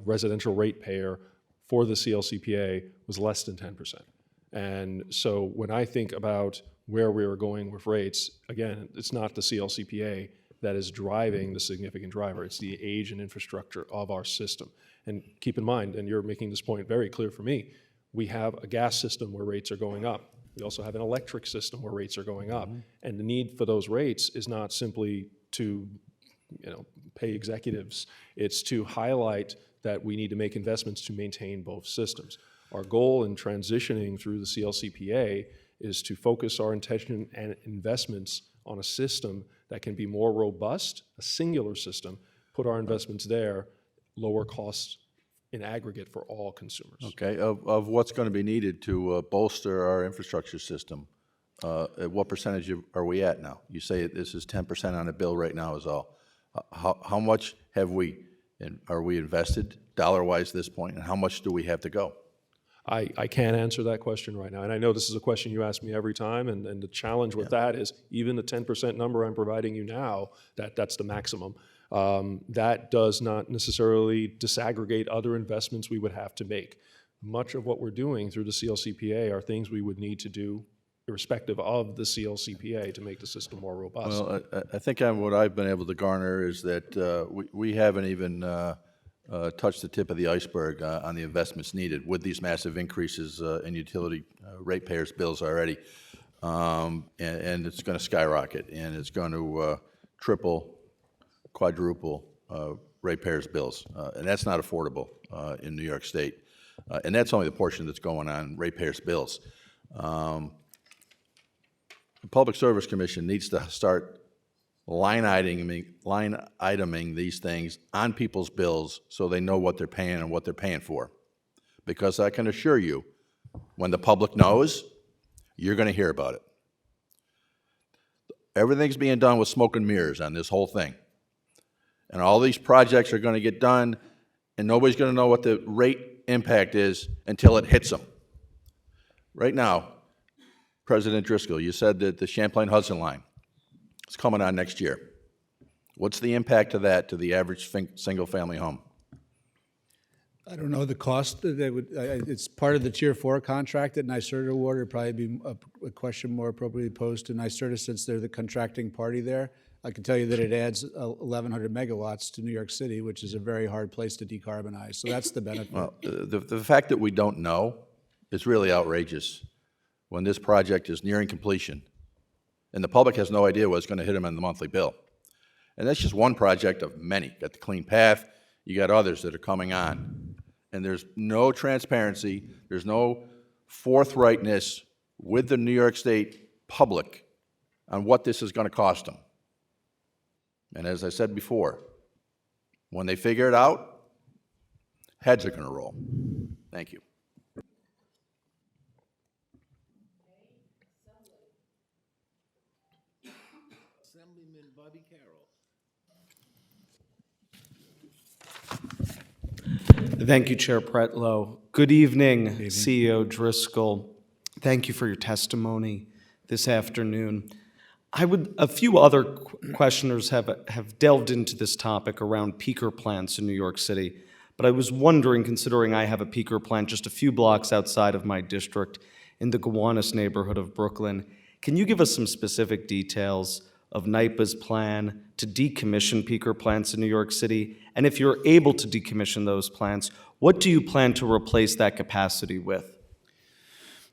residential ratepayer for the CLCPA was less than 10%. And so when I think about where we are going with rates, again, it's not the CLCPA that is driving the significant driver. It's the age and infrastructure of our system. And keep in mind, and you're making this point very clear for me, we have a gas system where rates are going up. We also have an electric system where rates are going up. And the need for those rates is not simply to pay executives. It's to highlight that we need to make investments to maintain both systems. Our goal in transitioning through the CLCPA is to focus our intention and investments on a system that can be more robust, a singular system, put our investments there, lower costs in aggregate for all consumers. Okay, of what's going to be needed to bolster our infrastructure system, at what percentage are we at now? You say this is 10% on the bill right now is all. How much have we, are we invested dollar-wise at this point, and how much do we have to go? I can't answer that question right now, and I know this is a question you ask me every time, and the challenge with that is even the 10% number I'm providing you now, that's the maximum. That does not necessarily disaggregate other investments we would have to make. Much of what we're doing through the CLCPA are things we would need to do irrespective of the CLCPA to make the system more robust. Well, I think what I've been able to garner is that we haven't even touched the tip of the iceberg on the investments needed with these massive increases in utility ratepayers' bills already. And it's going to skyrocket, and it's going to triple, quadruple ratepayers' bills. And that's not affordable in New York State. And that's only the portion that's going on ratepayers' bills. The Public Service Commission needs to start line iteming these things on people's bills so they know what they're paying and what they're paying for. Because I can assure you, when the public knows, you're going to hear about it. Everything's being done with smoke and mirrors on this whole thing. And all these projects are going to get done, and nobody's going to know what the rate impact is until it hits them. Right now, President Driscoll, you said that the Champlain-Hudson line is coming on next year. What's the impact of that to the average single-family home? I don't know the cost. It's part of the Tier 4 contract that NYSERDA awarded. It'd probably be a question more appropriately posed to NYSERDA since they're the contracting party there. I can tell you that it adds 1,100 megawatts to New York City, which is a very hard place to decarbonize. So that's the benefit. Well, the fact that we don't know is really outrageous when this project is nearing completion and the public has no idea what's going to hit them on the monthly bill. And that's just one project of many. You got the Clean Path, you got others that are coming on. And there's no transparency, there's no forthrightness with the New York State public on what this is going to cost them. And as I said before, when they figure it out, heads are going to roll. Thank you. Assemblyman Bobby Carroll. Thank you, Chair Pretlow. Good evening, CEO Driscoll. Thank you for your testimony this afternoon. A few other questioners have delved into this topic around peaker plants in New York City, but I was wondering, considering I have a peaker plant just a few blocks outside of my district in the Gowanus neighborhood of Brooklyn, can you give us some specific details of NYPA's plan to decommission peaker plants in New York City? And if you're able to decommission those plants, what do you plan to replace that capacity with?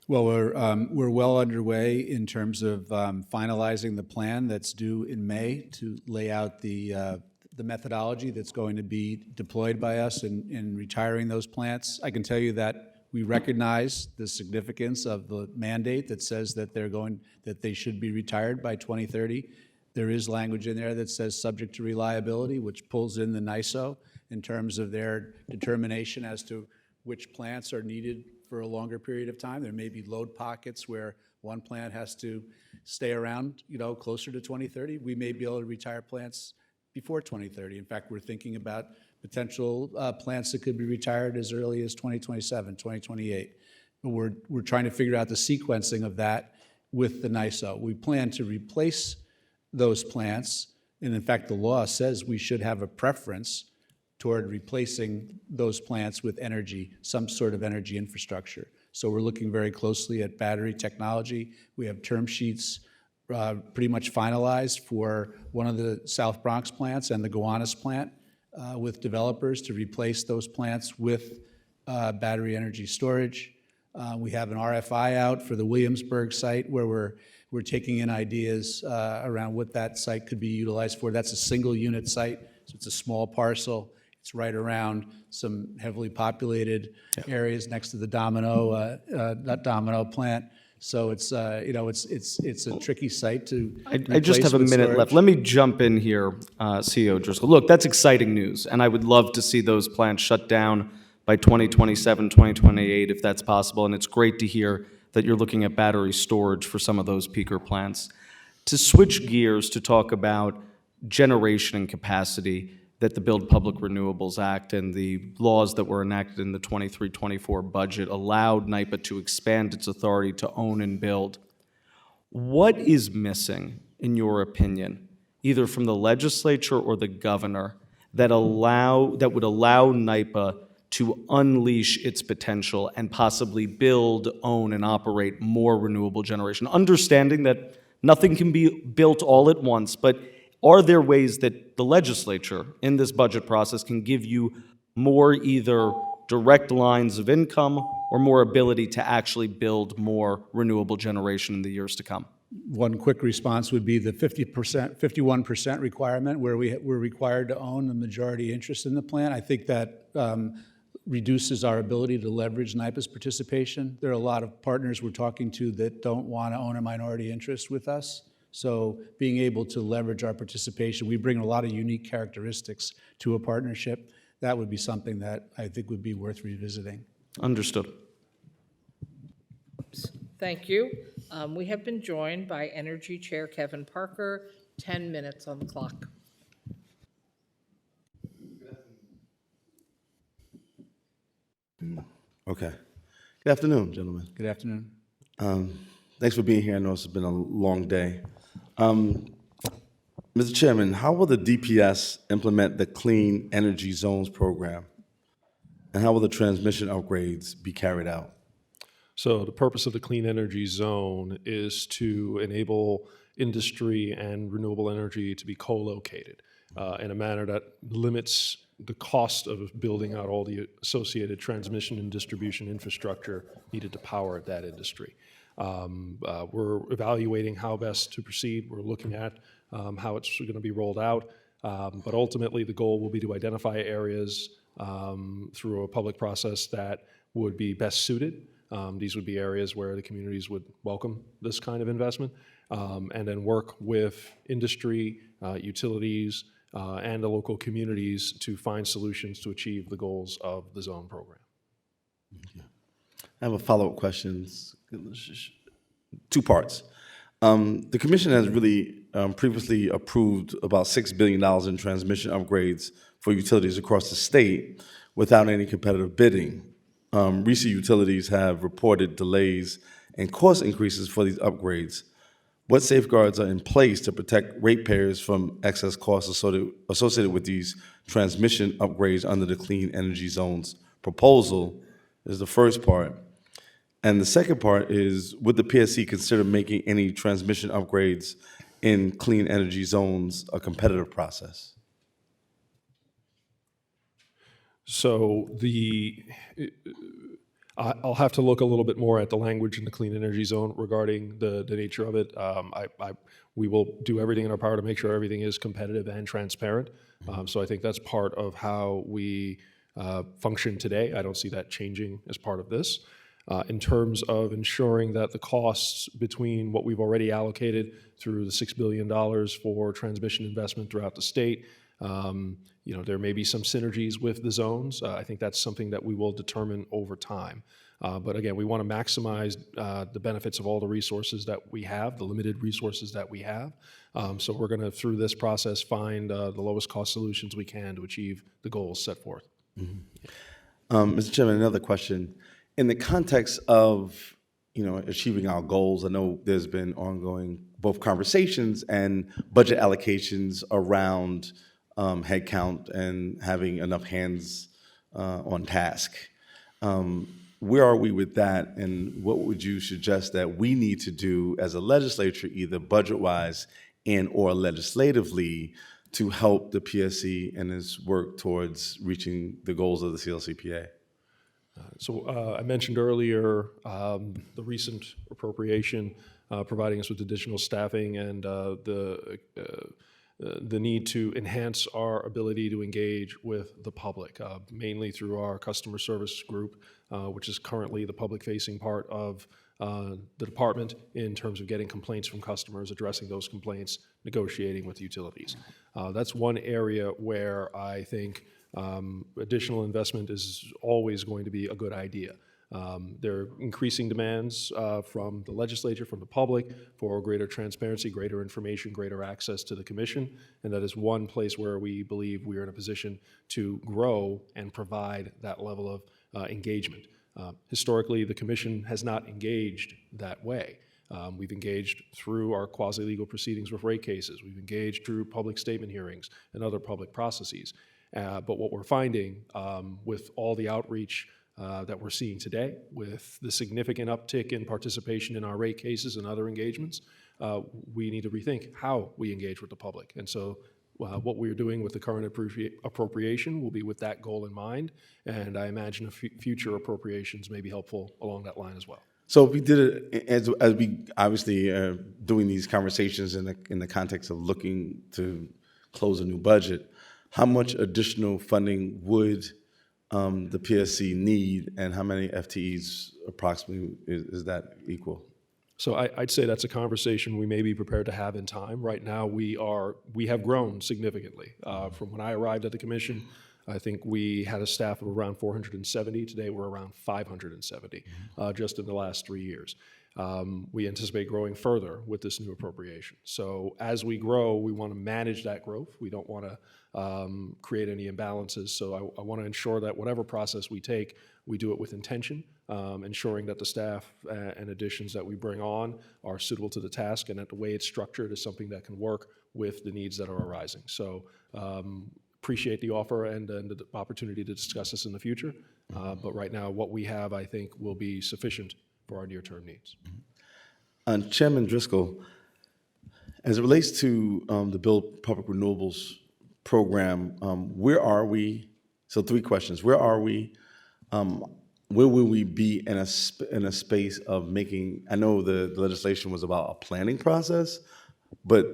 Well, we're well underway in terms of finalizing the plan that's due in May to lay out the methodology that's going to be deployed by us in retiring those plants. I can tell you that we recognize the significance of the mandate that says that they should be retired by 2030. There is language in there that says subject to reliability, which pulls in the NYSO in terms of their determination as to which plants are needed for a longer period of time. There may be load pockets where one plant has to stay around, closer to 2030. We may be able to retire plants before 2030. In fact, we're thinking about potential plants that could be retired as early as 2027, 2028. But we're trying to figure out the sequencing of that with the NYSO. We plan to replace those plants, and in fact, the law says we should have a preference toward replacing those plants with energy, some sort of energy infrastructure. So we're looking very closely at battery technology. We have term sheets pretty much finalized for one of the South Bronx plants and the Gowanus plant with developers to replace those plants with battery energy storage. We have an RFI out for the Williamsburg site where we're taking in ideas around what that site could be utilized for. That's a single unit site, so it's a small parcel. It's right around some heavily populated areas next to the Domino plant. So it's it's a tricky site to. I just have a minute left. Let me jump in here, CEO Driscoll. Look, that's exciting news, and I would love to see those plants shut down by 2027, 2028, if that's possible. And it's great to hear that you're looking at battery storage for some of those peaker plants. To switch gears to talk about generation and capacity, that the Build Public Renewables Act and the laws that were enacted in the 23-24 budget allowed NYPA to expand its authority to own and build. What is missing, in your opinion, either from the legislature or the governor, that would allow NYPA to unleash its potential and possibly build, own, and operate more renewable generation? Understanding that nothing can be built all at once, but are there ways that the legislature in this budget process can give you more either direct lines of income or more ability to actually build more renewable generation in the years to come? One quick response would be the 51% requirement, where we're required to own a majority interest in the plant. I think that reduces our ability to leverage NYPA's participation. There are a lot of partners we're talking to that don't want to own a minority interest with us. So being able to leverage our participation, we bring a lot of unique characteristics to a partnership. That would be something that I think would be worth revisiting. Understood. Thank you. We have been joined by Energy Chair Kevin Parker, 10 minutes on the clock. Okay. Good afternoon, gentlemen. Good afternoon. Thanks for being here. I know it's been a long day. Mr. Chairman, how will the DPS implement the Clean Energy Zones program? And how will the transmission upgrades be carried out? So the purpose of the Clean Energy Zone is to enable industry and renewable energy to be co-located in a manner that limits the cost of building out all the associated transmission and distribution infrastructure needed to power that industry. We're evaluating how best to proceed. We're looking at how it's going to be rolled out. But ultimately, the goal will be to identify areas through a public process that would be best suited. These would be areas where the communities would welcome this kind of investment, and then work with industry, utilities, and the local communities to find solutions to achieve the goals of the zone program. I have a follow-up question. 2 parts. The commission has really previously approved about $6 billion in transmission upgrades for utilities across the state without any competitive bidding. Recent utilities have reported delays and cost increases for these upgrades. What safeguards are in place to protect ratepayers from excess costs associated with these transmission upgrades under the Clean Energy Zones proposal is the first part. And the second part is, would the PSC consider making any transmission upgrades in Clean Energy Zones a competitive process? So I'll have to look a little bit more at the language in the Clean Energy Zone regarding the nature of it. We will do everything in our power to make sure everything is competitive and transparent. So I think that's part of how we function today. I don't see that changing as part of this. In terms of ensuring that the costs between what we've already allocated through the $6 billion for transmission investment throughout the state, there may be some synergies with the zones. I think that's something that we will determine over time. But again, we want to maximize the benefits of all the resources that we have, the limited resources that we have. So we're going to, through this process, find the lowest cost solutions we can to achieve the goals set forth. Mr. Chairman, another question. In the context of achieving our goals, I know there's been ongoing both conversations and budget allocations around headcount and having enough hands on task. Where are we with that, and what would you suggest that we need to do as a legislature, either budget-wise and or legislatively, to help the PSC in its work towards reaching the goals of the CLCPA? So I mentioned earlier the recent appropriation providing us with additional staffing and the need to enhance our ability to engage with the public, mainly through our customer service group, which is currently the public-facing part of the department in terms of getting complaints from customers, addressing those complaints, negotiating with utilities. That's one area where I think additional investment is always going to be a good idea. There are increasing demands from the legislature, from the public, for greater transparency, greater information, greater access to the commission, and that is one place where we believe we are in a position to grow and provide that level of engagement. Historically, the commission has not engaged that way. We've engaged through our quasi-legal proceedings with rate cases. We've engaged through public statement hearings and other public processes. But what we're finding with all the outreach that we're seeing today, with the significant uptick in participation in our rate cases and other engagements, we need to rethink how we engage with the public. And so what we're doing with the current appropriation will be with that goal in mind, and I imagine future appropriations may be helpful along that line as well. So we did it as we obviously doing these conversations in the context of looking to close a new budget. How much additional funding would the PSC need, and how many FTEs approximately is that equal? So I'd say that's a conversation we may be prepared to have in time. Right now, we have grown significantly. From when I arrived at the commission, I think we had a staff of around 470. Today, we're around 570, just in the last 3 years. We anticipate growing further with this new appropriation. So as we grow, we want to manage that growth. We don't want to create any imbalances. So I want to ensure that whatever process we take, we do it with intention, ensuring that the staff and additions that we bring on are suitable to the task, and that the way it's structured is something that can work with the needs that are arising. So appreciate the offer and the opportunity to discuss this in the future. But right now, what we have, I think, will be sufficient for our near-term needs. Chairman Driscoll, as it relates to the Build Public Renewables program, where are we? So 3 questions. Where are we? Where will we be in a space of making, I know the legislation was about a planning process, but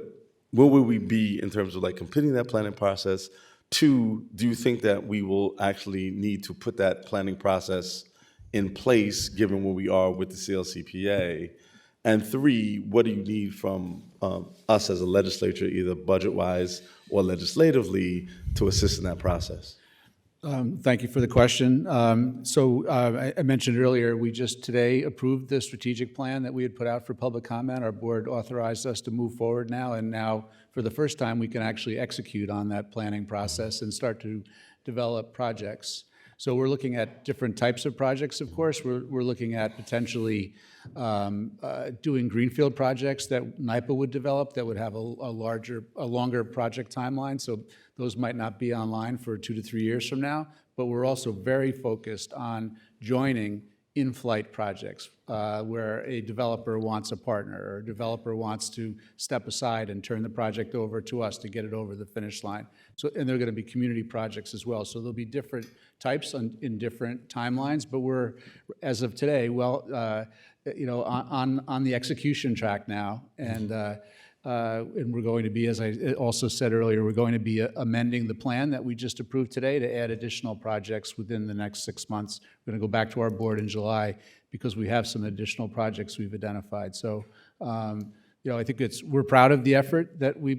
where will we be in terms of like completing that planning process? 2, do you think that we will actually need to put that planning process in place given where we are with the CLCPA? And 3, what do you need from us as a legislature, either budget-wise or legislatively, to assist in that process? Thank you for the question. I mentioned earlier, we just today approved the strategic plan that we had put out for public comment. Our board authorized us to move forward now, and now for the first time, we can actually execute on that planning process and start to develop projects. So we're looking at different types of projects, of course. We're looking at potentially doing greenfield projects that NYPA would develop that would have a longer project timeline. So those might not be online for 2 to 3 years from now. But we're also very focused on joining in-flight projects where a developer wants a partner, or a developer wants to step aside and turn the project over to us to get it over the finish line. So, and they're going to be community projects as well. So there'll be different types in different timelines, but we're, as of today, on the execution track now, and we're going to be, as I also said earlier, we're going to be amending the plan that we just approved today to add additional projects within the next 6 months. We're going to go back to our board in July because we have some additional projects we've identified. So, I think we're proud of the effort that we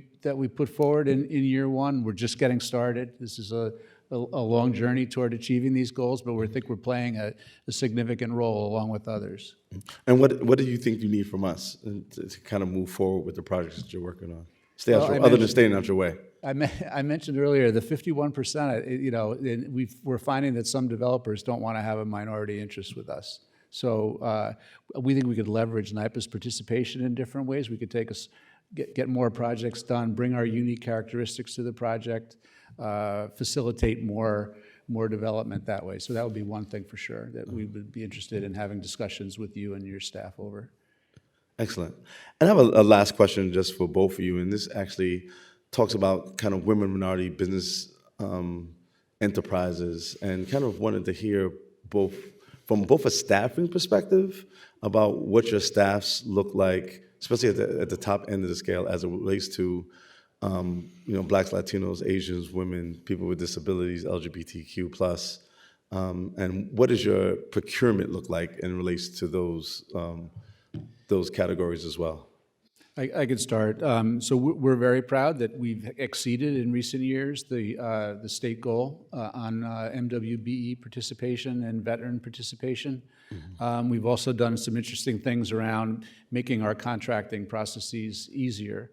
put forward in year 1. We're just getting started. This is a long journey toward achieving these goals, but we think we're playing a significant role along with others. And what do you think you need from us to kind of move forward with the projects that you're working on? Other than staying out your way. I mentioned earlier the 51%. We're finding that some developers don't want to have a minority interest with us. So we think we could leverage NYPA's participation in different ways. We could get more projects done, bring our unique characteristics to the project, facilitate more development that way. So that would be one thing for sure that we would be interested in having discussions with you and your staff over. Excellent. And I have a last question just for both of you, and this actually talks about kind of women minority business enterprises, and kind of wanted to hear from both a staffing perspective about what your staffs look like, especially at the top end of the scale as it relates to Blacks, Latinos, Asians, women, people with disabilities, LGBTQ+, And what does your procurement look like in relation to those categories as well? I could start. So we're very proud that we've exceeded in recent years the state goal on MWBE participation and veteran participation. We've also done some interesting things around making our contracting processes easier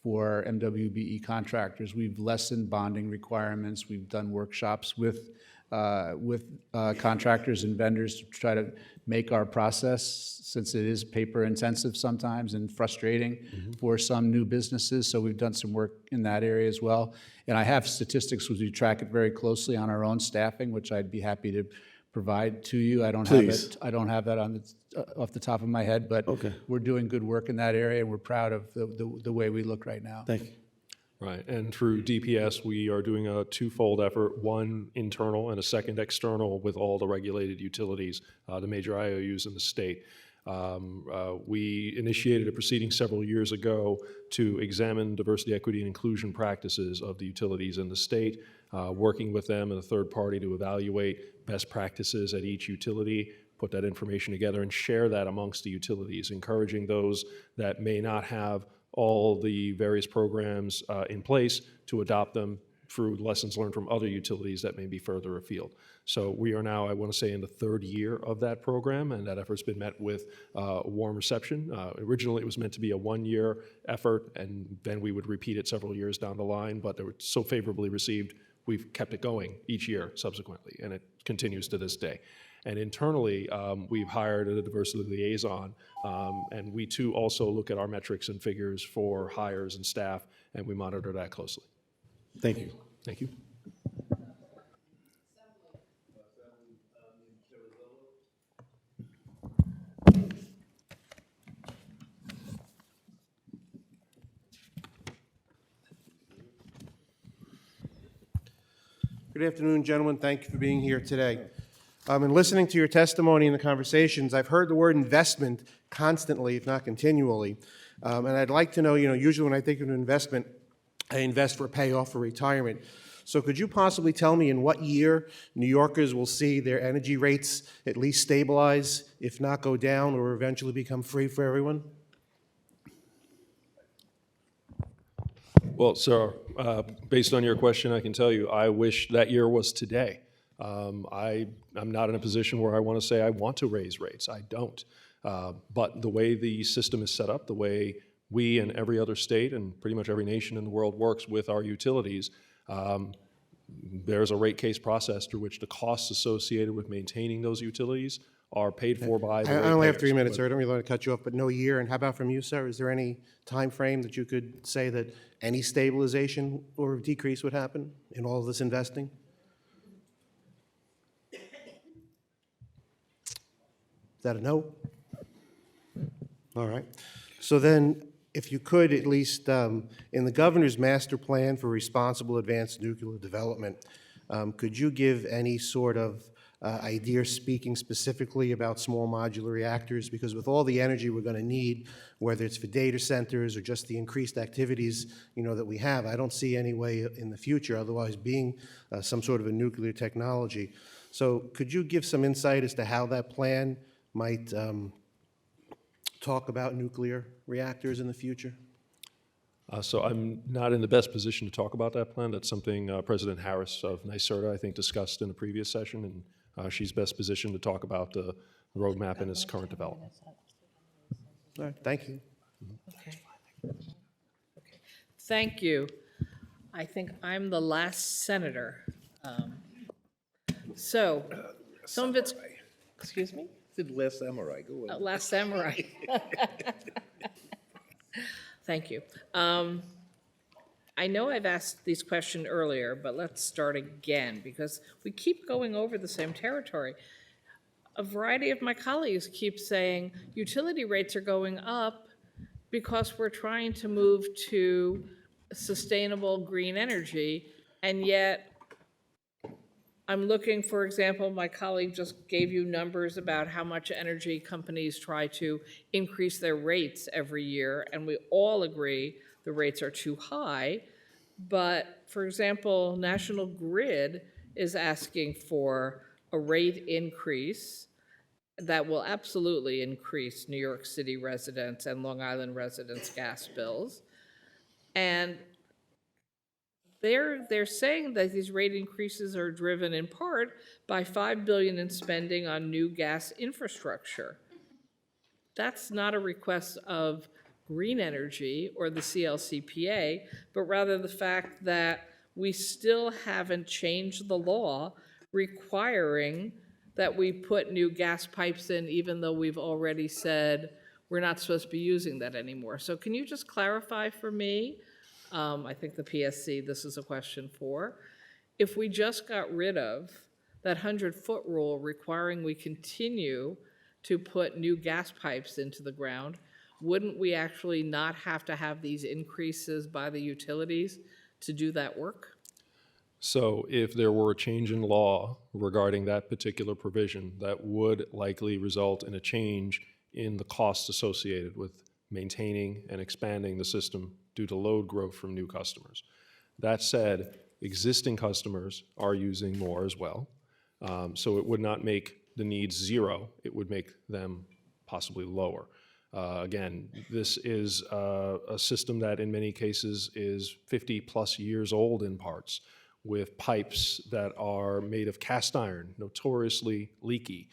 for MWBE contractors. We've lessened bonding requirements. We've done workshops with contractors and vendors to try to make our process, since it is paper intensive sometimes and frustrating for some new businesses. So we've done some work in that area as well. And I have statistics which we track it very closely on our own staffing, which I'd be happy to provide to you. I don't have it. I don't have that on off the top of my head, but we're doing good work in that area, and we're proud of the way we look right now. Thank you. Right, and through DPS, we are doing a twofold effort, one internal and a second external with all the regulated utilities, the major IOUs in the state. We initiated a proceeding several years ago to examine diversity, equity, and inclusion practices of the utilities in the state, working with them and a third party to evaluate best practices at each utility, put that information together and share that amongst the utilities, encouraging those that may not have all the various programs in place to adopt them through lessons learned from other utilities that may be further afield. So we are now, I want to say, in the third year of that program, and that effort's been met with a warm reception. Originally, it was meant to be a one-year effort, and then we would repeat it several years down the line, but they were so favorably received, we've kept it going each year subsequently, and it continues to this day. And internally, we've hired a diversity liaison, and we too also look at our metrics and figures for hires and staff, and we monitor that closely. Thank you. Thank you. Good afternoon, gentlemen. Thank you for being here today. In listening to your testimony and the conversations, I've heard the word investment constantly, if not continually. And I'd like to know, usually when I think of an investment, I invest for a payoff for retirement. So could you possibly tell me in what year New Yorkers will see their energy rates at least stabilize, if not go down, or eventually become free for everyone? Well, sir, based on your question, I can tell you, I wish that year was today. I'm not in a position where I want to say I want to raise rates. I don't. But the way the system is set up, the way we and every other state and pretty much every nation in the world works with our utilities, there's a rate case process through which the costs associated with maintaining those utilities are paid for by the I only have 3 ratepayers. minutes, sir. I don't really want to cut you off, but no year. And how about from you, sir? Is there any time frame that you could say that any stabilization or decrease would happen in all of this investing? Is that a no? All right. So then, if you could, at least in the governor's master plan for responsible advanced nuclear development, could you give any sort of idea speaking specifically about small modular reactors? Because with all the energy we're going to need, whether it's for data centers or just the increased activities that we have, I don't see any way in the future otherwise being some sort of a nuclear technology. So could you give some insight as to how that plan might talk about nuclear reactors in the future? So I'm not in the best position to talk about that plan. That's something President Harris of NYSERDA, I think, discussed in a previous session, and she's best positioned to talk about the roadmap and its current development. All right, thank you. Okay. Thank you. I think I'm the last senator. So, some of it's, excuse me? Said last samurai. Go ahead. Last samurai. Thank you. I know I've asked these questions earlier, but let's start again because we keep going over the same territory. A variety of my colleagues keep saying utility rates are going up because we're trying to move to sustainable green energy, and yet I'm looking, for example, my colleague just gave you numbers about how much energy companies try to increase their rates every year, and we all agree the rates are too high. But, for example, National Grid is asking for a rate increase that will absolutely increase New York City residents and Long Island residents' gas bills. And they're saying that these rate increases are driven in part by $5 billion in spending on new gas infrastructure. That's not a request of green energy or the CLCPA, but rather the fact that we still haven't changed the law requiring that we put new gas pipes in, even though we've already said we're not supposed to be using that anymore. So can you just clarify for me, I think the PSC, this is a question for, if we just got rid of that 100-foot rule requiring we continue to put new gas pipes into the ground, wouldn't we actually not have to have these increases by the utilities to do that work? So if there were a change in law regarding that particular provision, that would likely result in a change in the costs associated with maintaining and expanding the system due to load growth from new customers. That said, existing customers are using more as well. So it would not make the needs zero, it would make them possibly lower. Again, this is a system that in many cases is 50+ years old in parts, with pipes that are made of cast iron, notoriously leaky,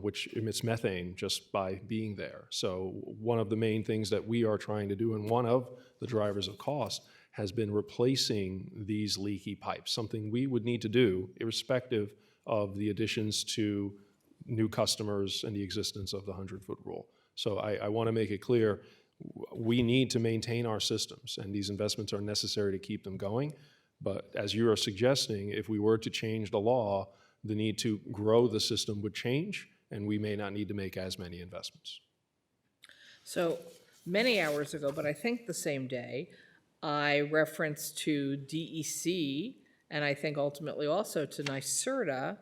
which emits methane just by being there. So one of the main things that we are trying to do, and one of the drivers of cost, has been replacing these leaky pipes, something we would need to do irrespective of the additions to new customers and the existence of the 100-foot rule. So I want to make it clear, we need to maintain our systems, and these investments are necessary to keep them going. But as you are suggesting, if we were to change the law, the need to grow the system would change, and we may not need to make as many investments. So many hours ago, but I think the same day, I referenced to DEC, and I think ultimately also to NYSERDA,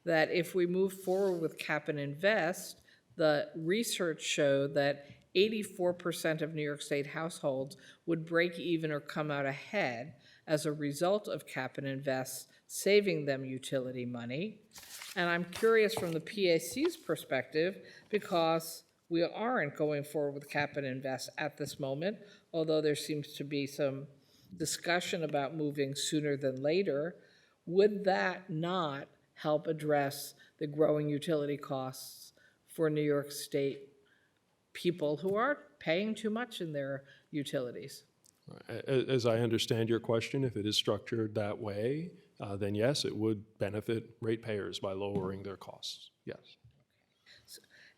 that if we move forward with cap and invest, the research showed that 84% of New York State households would break even or come out ahead as a result of cap and invest, saving them utility money. And I'm curious from the PAC's perspective, because we aren't going forward with cap and invest at this moment, although there seems to be some discussion about moving sooner than later, would that not help address the growing utility costs for New York State people who are paying too much in their utilities? As I understand your question, if it is structured that way, then yes, it would benefit ratepayers by lowering their costs, yes.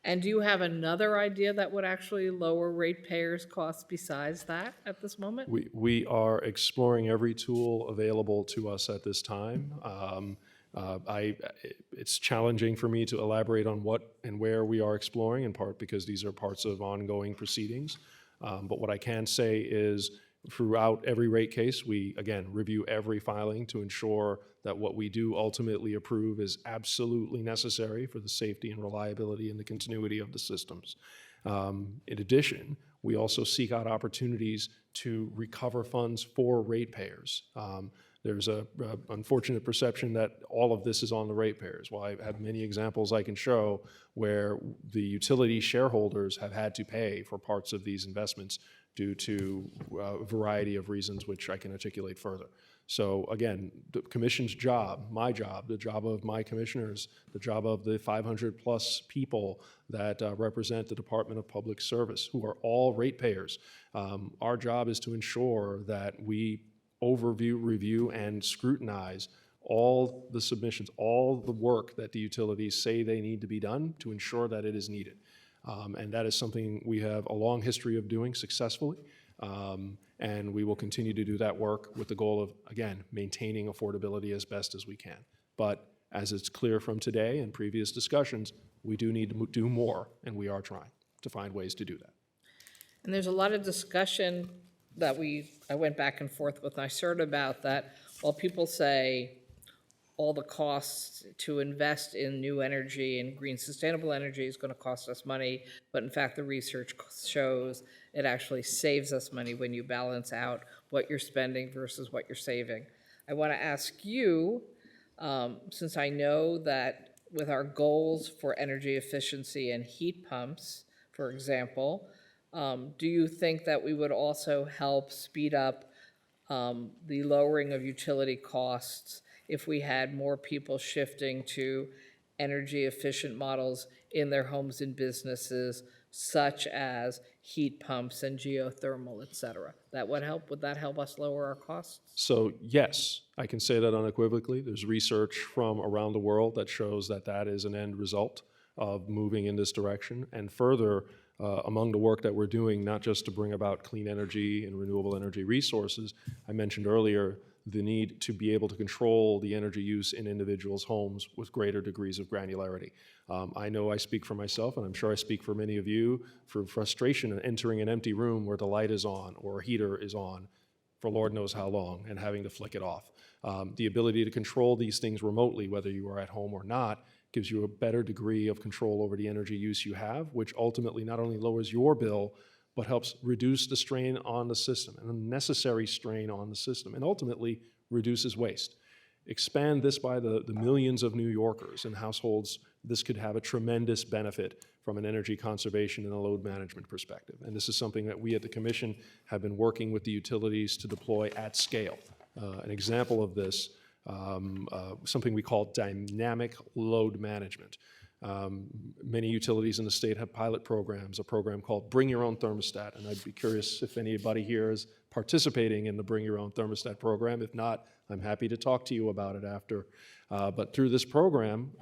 And do you have another idea that would actually lower ratepayers' costs besides that at this moment? We are exploring every tool available to us at this time. It's challenging for me to elaborate on what and where we are exploring, in part because these are parts of ongoing proceedings. But what I can say is, throughout every rate case, we, again, review every filing to ensure that what we do ultimately approve is absolutely necessary for the safety and reliability and the continuity of the systems. In addition, we also seek out opportunities to recover funds for ratepayers. There's an unfortunate perception that all of this is on the ratepayers. Well, I have many examples I can show where the utility shareholders have had to pay for parts of these investments due to a variety of reasons, which I can articulate further. So again, the Commission's job, my job, the job of my commissioners, the job of the 500+ people that represent the Department of Public Service, who are all ratepayers, our job is to ensure that we overview, review, and scrutinize all the submissions, all the work that the utilities say they need to be done to ensure that it is needed. And that is something we have a long history of doing successfully, and we will continue to do that work with the goal of, again, maintaining affordability as best as we can. But as it's clear from today and previous discussions, we do need to do more, and we are trying to find ways to do that. And there's a lot of discussion that I went back and forth with NYSERDA about that. While people say all the costs to invest in new energy and green sustainable energy is going to cost us money, but in fact the research shows it actually saves us money when you balance out what you're spending versus what you're saving. I want to ask you, since I know that with our goals for energy efficiency and heat pumps, for example, do you think that we would also help speed up the lowering of utility costs if we had more people shifting to energy efficient models in their homes and businesses, such as heat pumps and geothermal, et cetera? That would help. Would that help us lower our costs? So yes, I can say that unequivocally. There's research from around the world that shows that that is an end result of moving in this direction. And further, among the work that we're doing, not just to bring about clean energy and renewable energy resources, I mentioned earlier the need to be able to control the energy use in individuals' homes with greater degrees of granularity. I know I speak for myself, and I'm sure I speak for many of you, for frustration in entering an empty room where the light is on or a heater is on for Lord knows how long and having to flick it off. The ability to control these things remotely, whether you are at home or not, gives you a better degree of control over the energy use you have, which ultimately not only lowers your bill, but helps reduce the strain on the system, an unnecessary strain on the system, and ultimately reduces waste. Expand this by the millions of New Yorkers and households. This could have a tremendous benefit from an energy conservation and a load management perspective. And this is something that we at the Commission have been working with the utilities to deploy at scale. An example of this, something we call dynamic load management. Many utilities in the state have pilot programs, a program called Bring Your Own Thermostat, and I'd be curious if anybody here is participating in the Bring Your Own Thermostat program. If not, I'm happy to talk to you about it after. But through this program,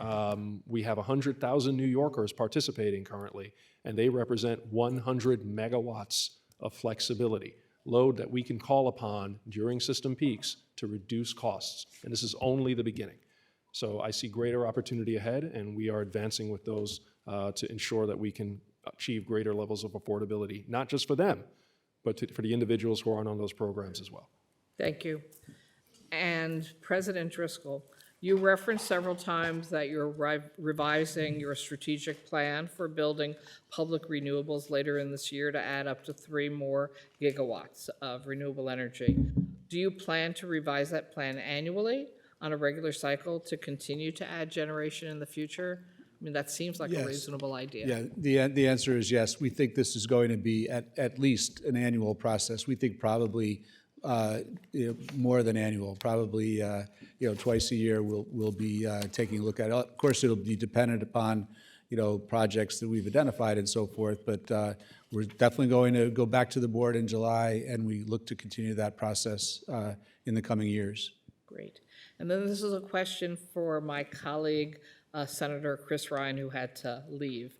we have 100,000 New Yorkers participating currently, and they represent 100 megawatts of flexibility, load that we can call upon during system peaks to reduce costs, and this is only the beginning. So I see greater opportunity ahead, and we are advancing with those to ensure that we can achieve greater levels of affordability, not just for them, but for the individuals who are on those programs as well. Thank you. And President Driscoll, you referenced several times that you're revising your strategic plan for building public renewables later in this year to add up to 3 more gigawatts of renewable energy. Do you plan to revise that plan annually on a regular cycle to continue to add generation in the future? I mean, that seems like a reasonable idea. Yeah, the answer is yes. We think this is going to be at least an annual process. We think probably more than annual, probably twice a year we'll be taking a look at it. Of course, it'll be dependent upon projects that we've identified and so forth, but we're definitely going to go back to the board in July, and we look to continue that process in the coming years. Great. And then this is a question for my colleague, Senator Chris Ryan, who had to leave.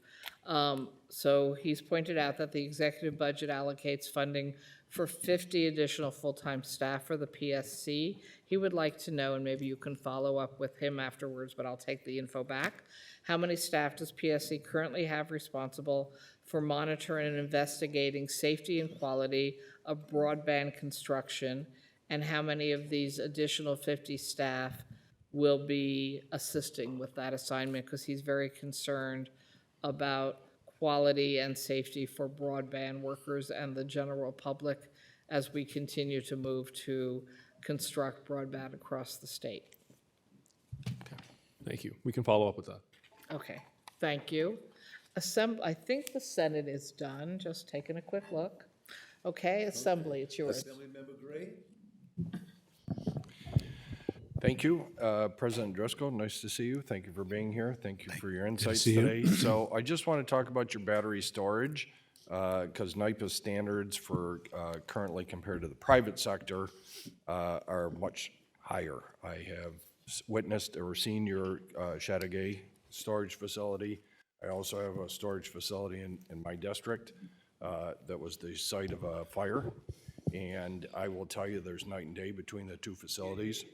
So he's pointed out that the executive budget allocates funding for 50 additional full-time staff for the PSC. He would like to know, and maybe you can follow up with him afterwards, but I'll take the info back. How many staff does PSC currently have responsible for monitoring and investigating safety and quality of broadband construction? And how many of these additional 50 staff will be assisting with that assignment? Because he's very concerned about quality and safety for broadband workers and the general public as we continue to move to construct broadband across the state. Thank you. We can follow up with that. Okay, thank you. I think the Senate is done, just taking a quick look. Okay, Assembly, it's yours. Assemblymember Gray. Thank you, President Driscoll. Nice to see you. Thank you for being here. Thank you for your insights today. So I just want to talk about your battery storage, because NYPA standards for currently compared to the private sector are much higher. I have witnessed or seen your Chateauguay storage facility. I also have a storage facility in my district that was the site of a fire. And I will tell you there's night and day between the two facilities.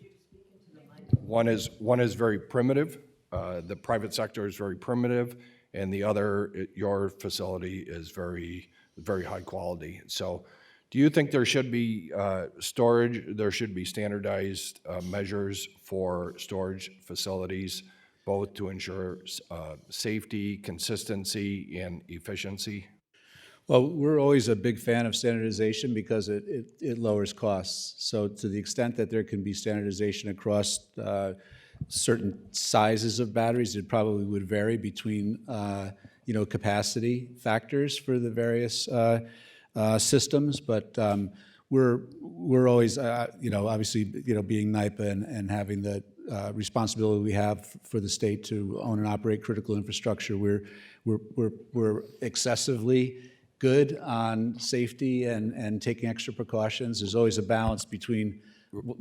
One is very primitive. The private sector is very primitive, and the other, your facility, is very high quality. So do you think there should be storage, there should be standardized measures for storage facilities, both to ensure safety, consistency, and efficiency? Well, we're always a big fan of standardization because it lowers costs. So to the extent that there can be standardization across certain sizes of batteries. It probably would vary between, capacity factors for the various systems, but we're always, obviously, being NYPA and having the responsibility we have for the state to own and operate critical infrastructure, we're excessively good on safety and taking extra precautions. There's always a balance between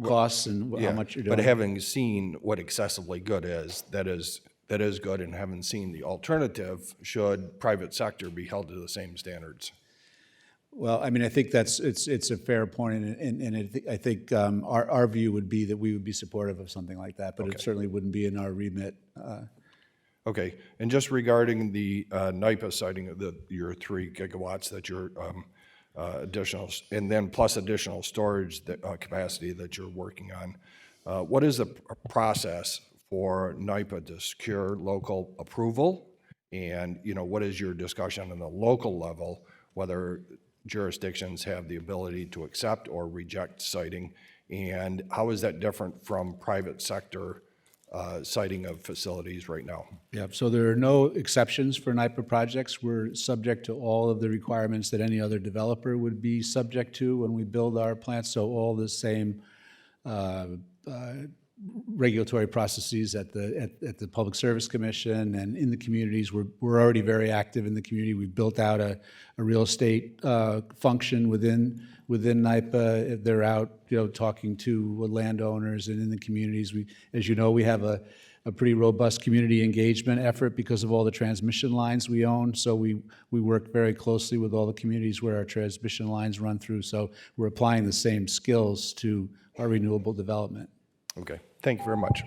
costs and how much you're doing. But having seen what excessively good is, that is good, and having seen the alternative, should private sector be held to the same standards? Well, I mean, I think it's a fair point, and I think our view would be that we would be supportive of something like that, but it certainly wouldn't be in our remit. Okay, and just regarding the NYPA siting of your 3 gigawatts that you're additional, and then plus additional storage capacity that you're working on, what is the process for NYPA to secure local approval? And, what is your discussion on the local level, whether jurisdictions have the ability to accept or reject siting, and how is that different from private sector siting of facilities right now? Yeah, so there are no exceptions for NYPA projects. We're subject to all of the requirements that any other developer would be subject to when we build our plants, so all the same regulatory processes at the Public Service Commission and in the communities. We're already very active in the community. We've built out a real estate function within NYPA. They're out, talking to landowners and in the communities. As you know, we have a pretty robust community engagement effort because of all the transmission lines we own. So we work very closely with all the communities where our transmission lines run through. So we're applying the same skills to our renewable development. Okay, thank you very much.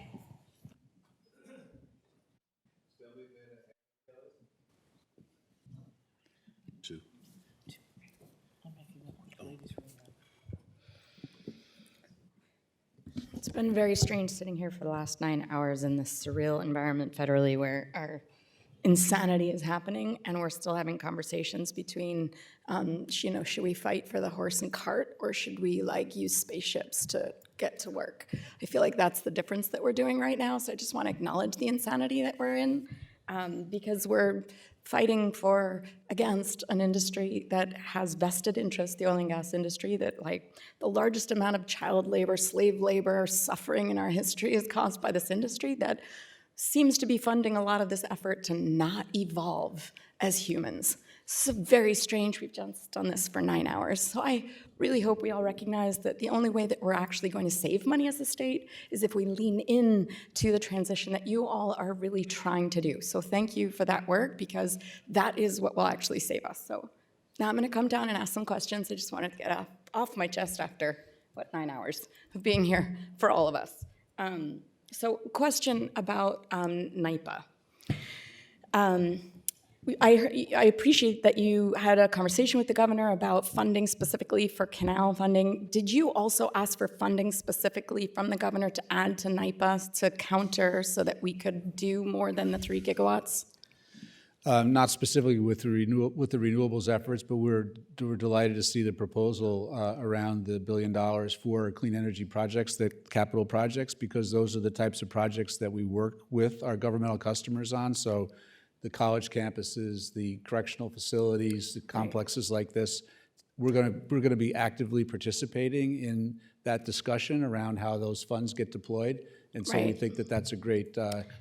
It's been very strange sitting here for the last 9 hours in this surreal environment federally where our insanity is happening and we're still having conversations between, should we fight for the horse and cart or should we use spaceships to get to work? I feel like that's the difference that we're doing right now. So I just want to acknowledge the insanity that we're in because we're fighting against an industry that has vested interest, the oil and gas industry, that the largest amount of child labor, slave labor, suffering in our history is caused by this industry that seems to be funding a lot of this effort to not evolve as humans. This is very strange. We've just done this for 9 hours. So I really hope we all recognize that the only way that we're actually going to save money as a state is if we lean in to the transition that you all are really trying to do. So thank you for that work because that is what will actually save us. So now I'm going to come down and ask some questions. I just wanted to get off my chest after, 9 hours of being here for all of us. So question about NYPA. I appreciate that you had a conversation with the governor about funding specifically for canal funding. Did you also ask for funding specifically from the governor to add to NYPA to counter so that we could do more than the 3 gigawatts? Not specifically with the renewables efforts, but we're delighted to see the proposal around the $1 billion for clean energy projects, capital projects, because those are the types of projects that we work with our governmental customers on. So the college campuses, the correctional facilities, the complexes like this, we're going to be actively participating in that discussion around how those funds get deployed. And so we think that that's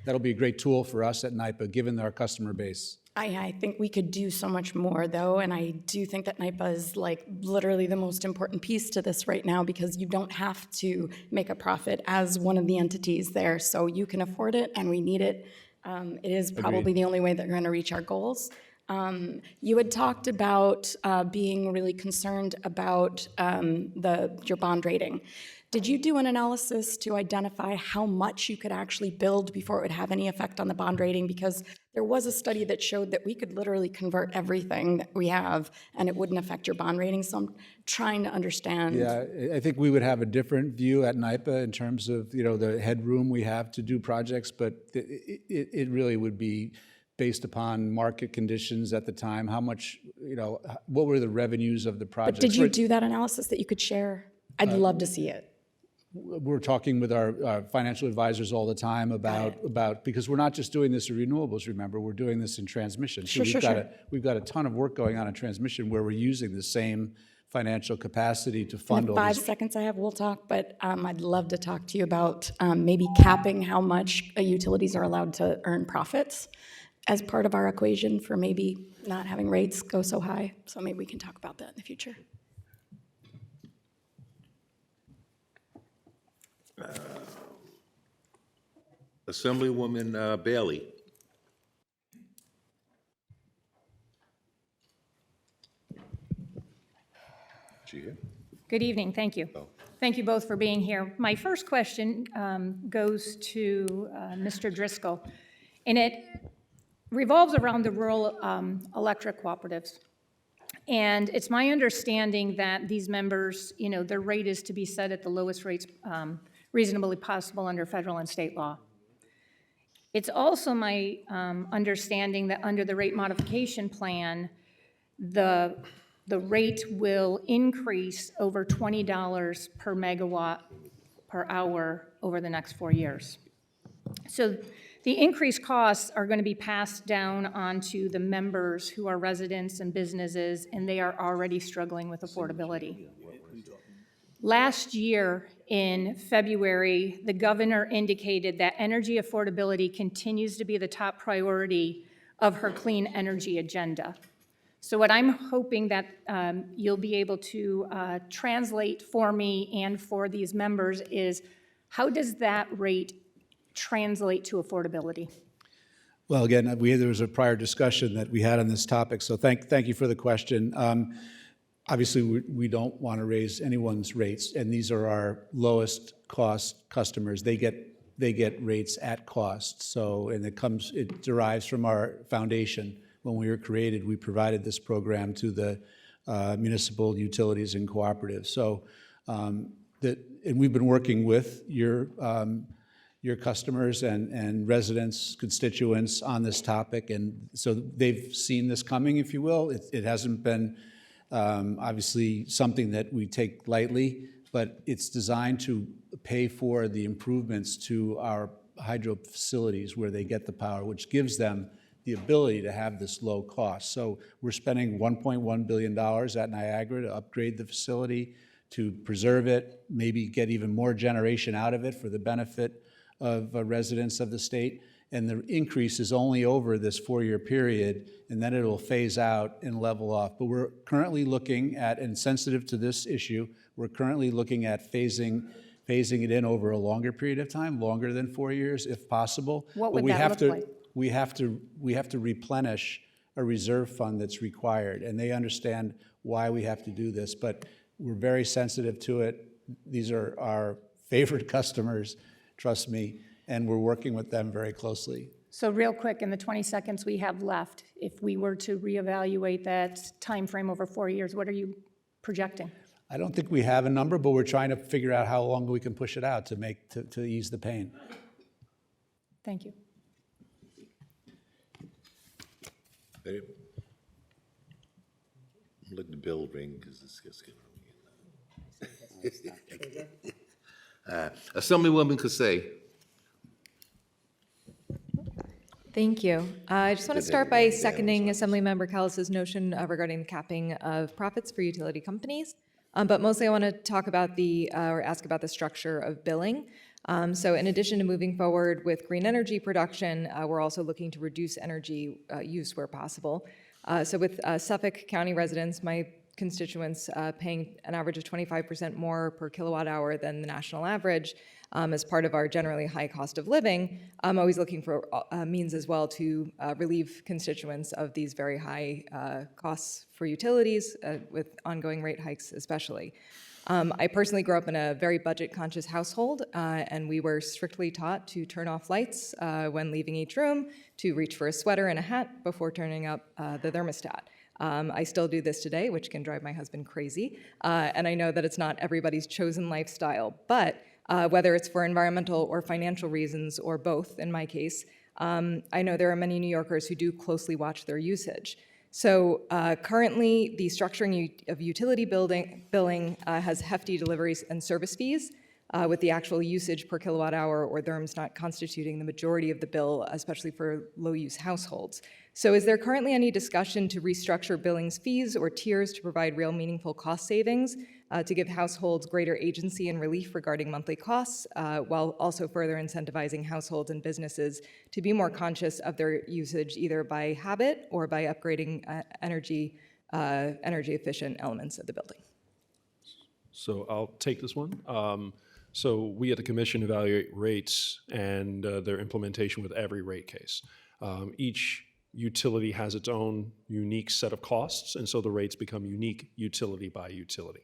that'll be a great tool for us at NYPA, given our customer base. I think we could do so much more, though, and I do think that NYPA is literally the most important piece to this right now because you don't have to make a profit as one of the entities there, so you can afford it, and we need it. It is probably the only way that we're going to reach our goals. You had talked about being really concerned about your bond rating. Did you do an analysis to identify how much you could actually build before it would have any effect on the bond rating? Because there was a study that showed that we could literally convert everything that we have and it wouldn't affect your bond rating. So I'm trying to understand. Yeah, I think we would have a different view at NYPA in terms of the headroom we have to do projects, but it really would be based upon market conditions at the time. How much, what were the revenues of the projects? But did you do that analysis that you could share? I'd love to see it. we're talking with our financial advisors all the time about, because we're not just doing this in renewables, remember, we're doing this in transmission. So we've got a ton of work going on in transmission where we're using the same financial capacity to fund In all the 5 these. seconds I have, we'll talk, but I'd love to talk to you about maybe capping how much utilities are allowed to earn profits as part of our equation for maybe not having rates go so high. So maybe we can talk about that in the future. Assemblywoman Bailey. She here? Good evening, thank you. Thank you both for being here. My first question goes to Mr. Driscoll, and it revolves around the rural electric cooperatives. And it's my understanding that these members, you know, their rate is to be set at the lowest rates reasonably possible under federal and state law. It's also my understanding that under the rate modification plan, the rate will increase over $20 per megawatt per hour over the next 4 years. So the increased costs are going to be passed down onto the members who are residents and businesses, and they are already struggling with affordability. Last year in February, the governor indicated that energy affordability continues to be the top priority of her clean energy agenda. So what I'm hoping that you'll be able to translate for me and for these members is, how does that rate translate to affordability? Well, again, there was a prior discussion that we had on this topic, so thank you for the question. Obviously, we don't want to raise anyone's rates, and these are our lowest cost customers. They get rates at cost. So, and it derives from our foundation. When we were created, we provided this program to the municipal utilities and cooperatives. So, and we've been working with your customers and residents, constituents on this topic, and so they've seen this coming, if you will. It hasn't been obviously something that we take lightly, but it's designed to pay for the improvements to our hydro facilities where they get the power, which gives them the ability to have this low cost. So we're spending $1.1 billion at Niagara to upgrade the facility, to preserve it, maybe get even more generation out of it for the benefit of residents of the state. And the increase is only over this 4-year period, and then it'll phase out and level off. But we're currently looking at, and sensitive to this issue, we're currently looking at phasing it in over a longer period of time, longer than 4 years, if possible. What would that look like? We have to replenish a reserve fund that's required, and they understand why we have to do this, but we're very sensitive to it. These are our favorite customers, trust me, and we're working with them very closely. So real quick, in the 20 seconds we have left, if we were to reevaluate that time frame over 4 years, what are you projecting? I don't think we have a number, but we're trying to figure out how long we can push it out to ease the pain. Thank you. Let the bell ring because it's just getting Assemblywoman Kassai. Thank you. I just want to start by seconding Assemblymember Callas's notion regarding the capping of profits for utility companies. But mostly I want to talk about or ask about the structure of billing. So in addition to moving forward with green energy production, we're also looking to reduce energy use where possible. So with Suffolk County residents, my constituents paying an average of 25% more per kilowatt hour than the national average as part of our generally high cost of living, I'm always looking for means as well to relieve constituents of these very high costs for utilities with ongoing rate hikes especially. I personally grew up in a very budget-conscious household, and we were strictly taught to turn off lights when leaving each room, to reach for a sweater and a hat before turning up the thermostat. I still do this today, which can drive my husband crazy, and I know that it's not everybody's chosen lifestyle, but whether it's for environmental or financial reasons, or both in my case, I know there are many New Yorkers who do closely watch their usage. So currently, the structuring of utility billing has hefty deliveries and service fees. with the actual usage per kilowatt hour or therms not constituting the majority of the bill, especially for low-use households. So is there currently any discussion to restructure billings fees or tiers to provide real meaningful cost savings, to give households greater agency and relief regarding monthly costs, while also further incentivizing households and businesses to be more conscious of their usage either by habit or by upgrading energy efficient elements of the building? So I'll take this one. So we at the commission evaluate rates and their implementation with every rate case. Each utility has its own unique set of costs, and so the rates become unique utility by utility.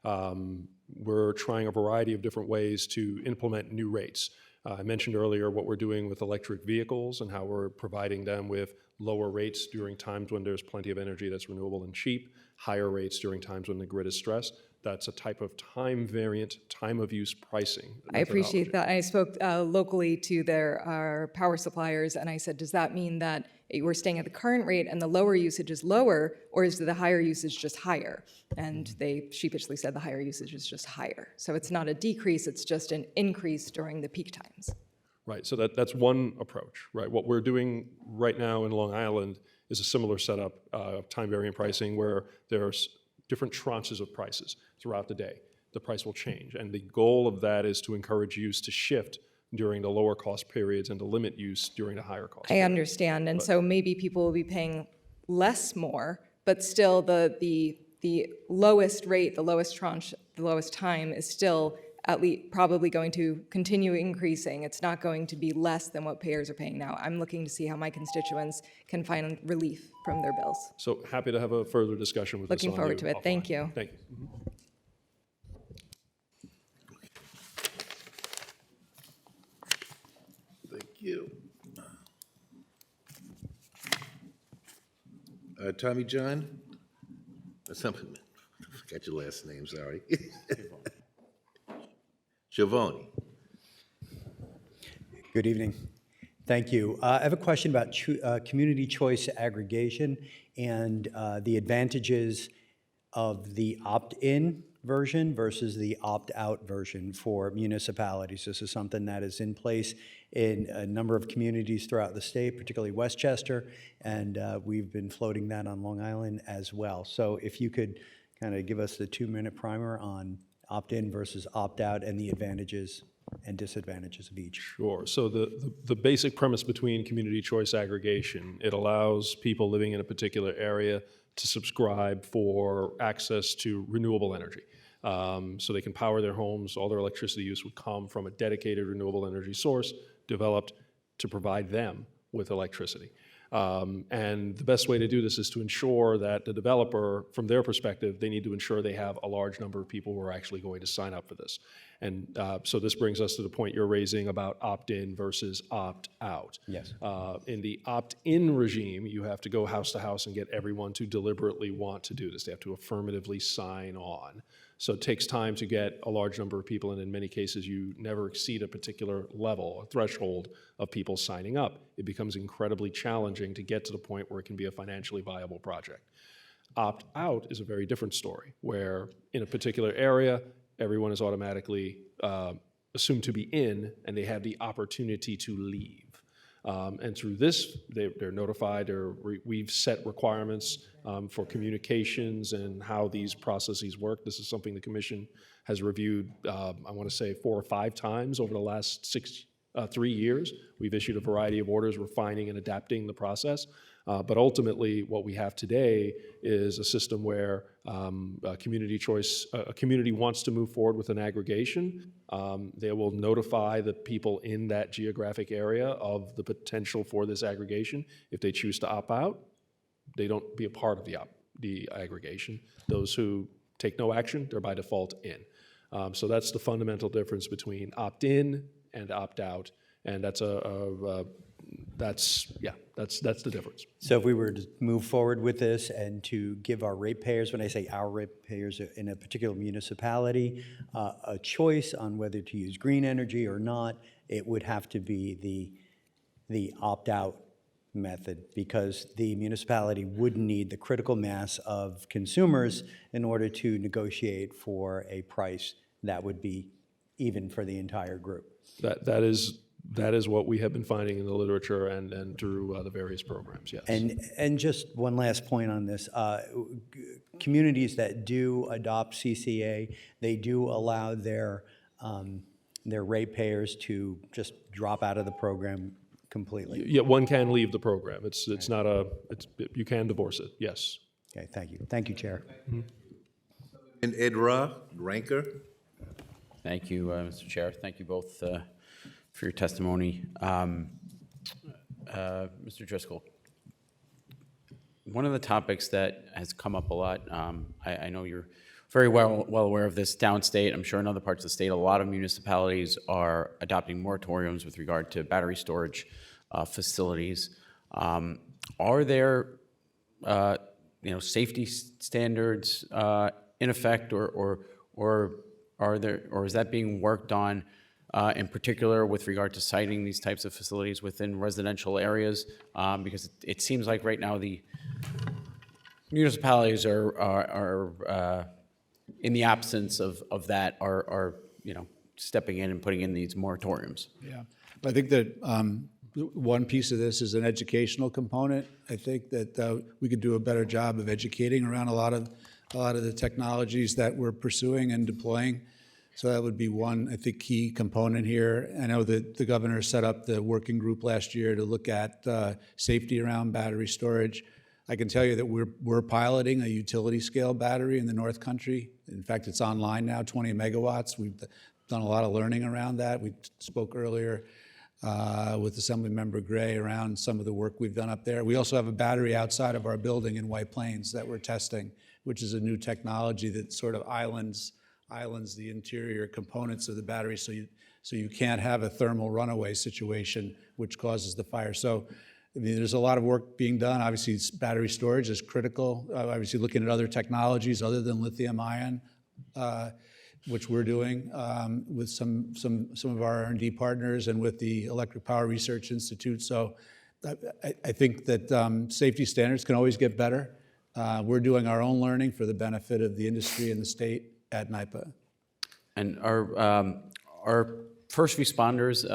We're trying a variety of different ways to implement new rates. I mentioned earlier what we're doing with electric vehicles and how we're providing them with lower rates during times when there's plenty of energy that's renewable and cheap, higher rates during times when the grid is stressed. That's a type of time variant, time of use pricing. I appreciate that. I spoke locally to our power suppliers, and I said, does that mean that we're staying at the current rate and the lower usage is lower, or is the higher usage just higher? And they sheepishly said the higher usage is just higher. So it's not a decrease, it's just an increase during the peak times. Right, so that's one approach, right? What we're doing right now in Long Island is a similar setup of time variant pricing where there's different tranches of prices throughout the day. The price will change, and the goal of that is to encourage use to shift during the lower cost periods and to limit use during the higher cost I periods. understand, and so maybe people will be paying less more, but still the lowest rate, the lowest tranche, the lowest time is still at least probably going to continue increasing. It's not going to be less than what payers are paying now. I'm looking to see how my constituents can find relief from their bills. So happy to have a further discussion with Looking this on forward you to it. offline. Thank you. Thank you. Thank you. Tommy John? Something, I forgot your last name, sorry. Giovanni. Good evening. Thank you. I have a question about community choice aggregation and the advantages of the opt-in version versus the opt-out version for municipalities. This is something that is in place in a number of communities throughout the state, particularly Westchester, and we've been floating that on Long Island as well. So if you could kind of give us the 2-minute primer on opt-in versus opt-out and the advantages and disadvantages of each. Sure. So the basic premise between community choice aggregation, it allows people living in a particular area to subscribe for access to renewable energy. So they can power their homes, all their electricity use would come from a dedicated renewable energy source developed to provide them with electricity. And the best way to do this is to ensure that the developer, from their perspective, they need to ensure they have a large number of people who are actually going to sign up for this. And so this brings us to the point you're raising about opt-in versus opt-out. Yes. In the opt-in regime, you have to go house to house and get everyone to deliberately want to do this. They have to affirmatively sign on. So it takes time to get a large number of people, and in many cases, you never exceed a particular level, a threshold of people signing up. It becomes incredibly challenging to get to the point where it can be a financially viable project. Opt-out is a very different story, where in a particular area, everyone is automatically assumed to be in, and they have the opportunity to leave. And through this, they're notified, or we've set requirements for communications and how these processes work. This is something the Commission has reviewed, I want to say 4 or 5 times over the last 3 years. We've issued a variety of orders refining and adapting the process. But ultimately, what we have today is a system where a community wants to move forward with an aggregation. They will notify the people in that geographic area of the potential for this aggregation. If they choose to opt out, they don't be a part of the aggregation. Those who take no action, they're by default in. So that's the fundamental difference between opt-in and opt-out, and that's that's the difference. So if we were to move forward with this and to give our ratepayers, when I say our ratepayers in a particular municipality, a choice on whether to use green energy or not, it would have to be the opt-out method, because the municipality would need the critical mass of consumers in order to negotiate for a price that would be even for the entire group. That is what we have been finding in the literature and through the various programs, yes. And just one last point on this. Communities that do adopt CCA, they do allow their ratepayers to just drop out of the program completely. Yeah, one can leave the program. It's not you can divorce it, yes. Okay, thank you. Thank you, Chair. And Ed Ranker? Thank you, Mr. Chair. Thank you both for your testimony. Mr. Driscoll, one of the topics that has come up a lot, I know you're very well aware of this downstate. I'm sure in other parts of the state, a lot of municipalities are adopting moratoriums with regard to battery storage facilities. Are there, safety standards in effect, or is that being worked on in particular with regard to siting these types of facilities within residential areas? Because it seems like right now the municipalities are in the absence of that, are stepping in and putting in these moratoriums. Yeah, I think that one piece of this is an educational component. I think that we could do a better job of educating around a lot of the technologies that we're pursuing and deploying. So that would be one, I think, key component here. I know that the governor set up the working group last year to look at safety around battery storage. I can tell you that we're piloting a utility scale battery in the North Country. In fact, it's online now, 20 megawatts. We've done a lot of learning around that. We spoke earlier with Assemblymember Gray around some of the work we've done up there. We also have a battery outside of our building in White Plains that we're testing, which is a new technology that sort of islands the interior components of the battery so you can't have a thermal runaway situation which causes the fire. So I mean, there's a lot of work being done. Obviously, battery storage is critical. Obviously, looking at other technologies other than lithium ion, which we're doing with some of our R&D partners and with the Electric Power Research Institute. So I think that safety standards can always get better. We're doing our own learning for the benefit of the industry and the state at NYPA. And are first responders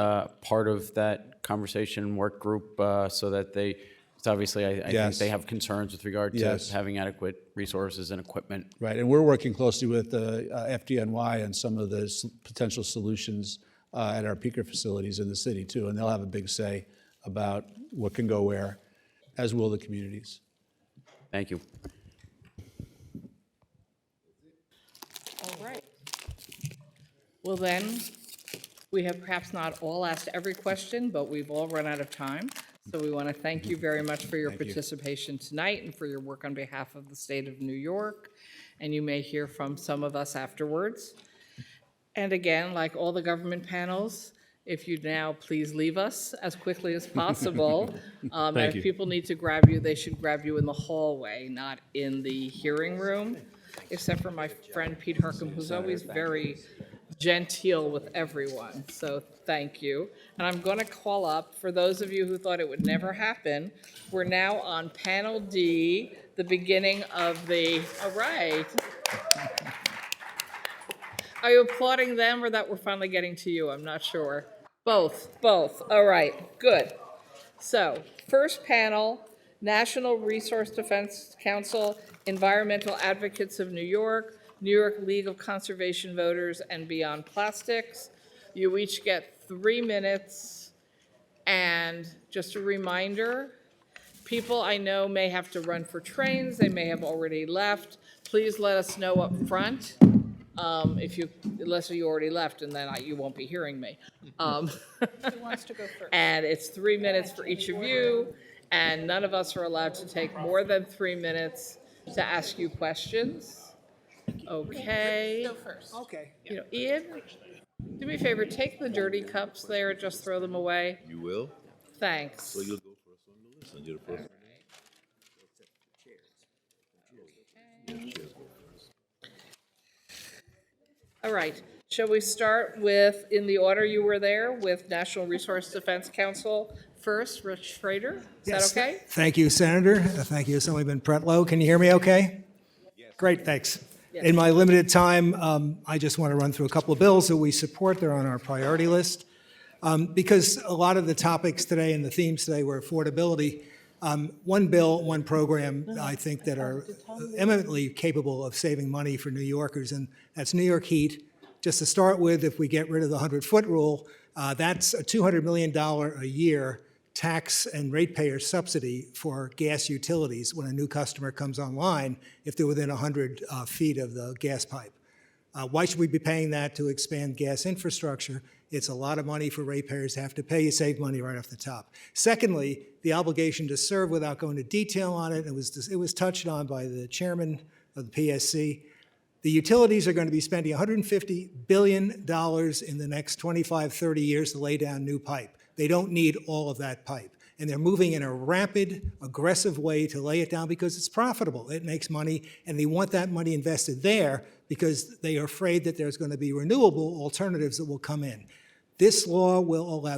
part of that conversation work group so that they, because obviously I think they have concerns with regard to having adequate resources and equipment. Right, and we're working closely with the FDNY and some of the potential solutions at our peaker facilities in the city too, and they'll have a big say about what can go where, as will the communities. Thank you. All right. Well then, we have perhaps not all asked every question, but we've all run out of time. So we want to thank you very much for your participation tonight and for your work on behalf of the state of New York. And you may hear from some of us afterwards. And again, like all the government panels, if you now please leave us as quickly as possible. And if people need to grab you, they should grab you in the hallway, not in the hearing room, except for my friend Pete Hercom, who's always very genteel with everyone. So thank you. And I'm going to call up, for those of you who thought it would never happen, we're now on panel D, the beginning of the, all right. Are you applauding them or that we're finally getting to you? I'm not sure. Both. All right, good. So, first panel, National Resource Defense Council, Environmental Advocates of New York League of Conservation Voters, and Beyond Plastics. You each get 3 minutes. And just a reminder, people I know may have to run for trains. They may have already left. Please let us know up front. Unless you already left, and then you won't be hearing me. Who wants to go first? And it's 3 minutes for each of you, and none of us are allowed to take more than 3 minutes to ask you questions. Okay. Go first. Okay. Ian, do me a favor, take the dirty cups there, just throw them away. You will? Thanks. So you'll go first on the list, and you're the first. All right, shall we start with, in the order you were there, with National Resource Defense Council first, Rich Schrader? Is that okay? Thank you, Senator. Thank you, Assemblyman Pretlow. Can you hear me okay? Yes. Great, thanks. In my limited time, I just want to run through a couple of bills that we support. They're on our priority list. Because a lot of the topics today and the themes today were affordability, one bill, one program, I think that are eminently capable of saving money for New Yorkers, and that's New York Heat. Just to start with, if we get rid of the 100-foot rule, that's a $200 million a year tax and ratepayer subsidy for gas utilities when a new customer comes online if they're within 100 feet of the gas pipe. Why should we be paying that to expand gas infrastructure? It's a lot of money for ratepayers to have to pay. You save money right off the top. Secondly, the obligation to serve, without going into detail on it, it was touched on by the chairman of the PSC. The utilities are going to be spending $150 billion in the next 25, 30 years to lay down new pipe. They don't need all of that pipe. And they're moving in a rapid, aggressive way to lay it down because it's profitable. It makes money, and they want that money invested there because they are afraid that there's going to be renewable alternatives that will come in. This bill will allow,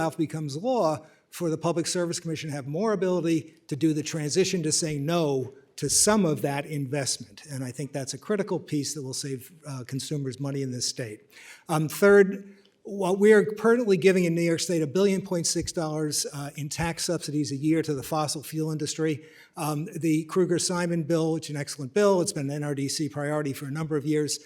if it becomes law, for the Public Service Commission to have more ability to do the transition to say no to some of that investment. And I think that's a critical piece that will save consumers money in this state. Third, what we are currently giving in New York State, $1.6 billion in tax subsidies a year to the fossil fuel industry. The Krueger-Simon bill, which is an excellent bill, it's been an NRDC priority for a number of years.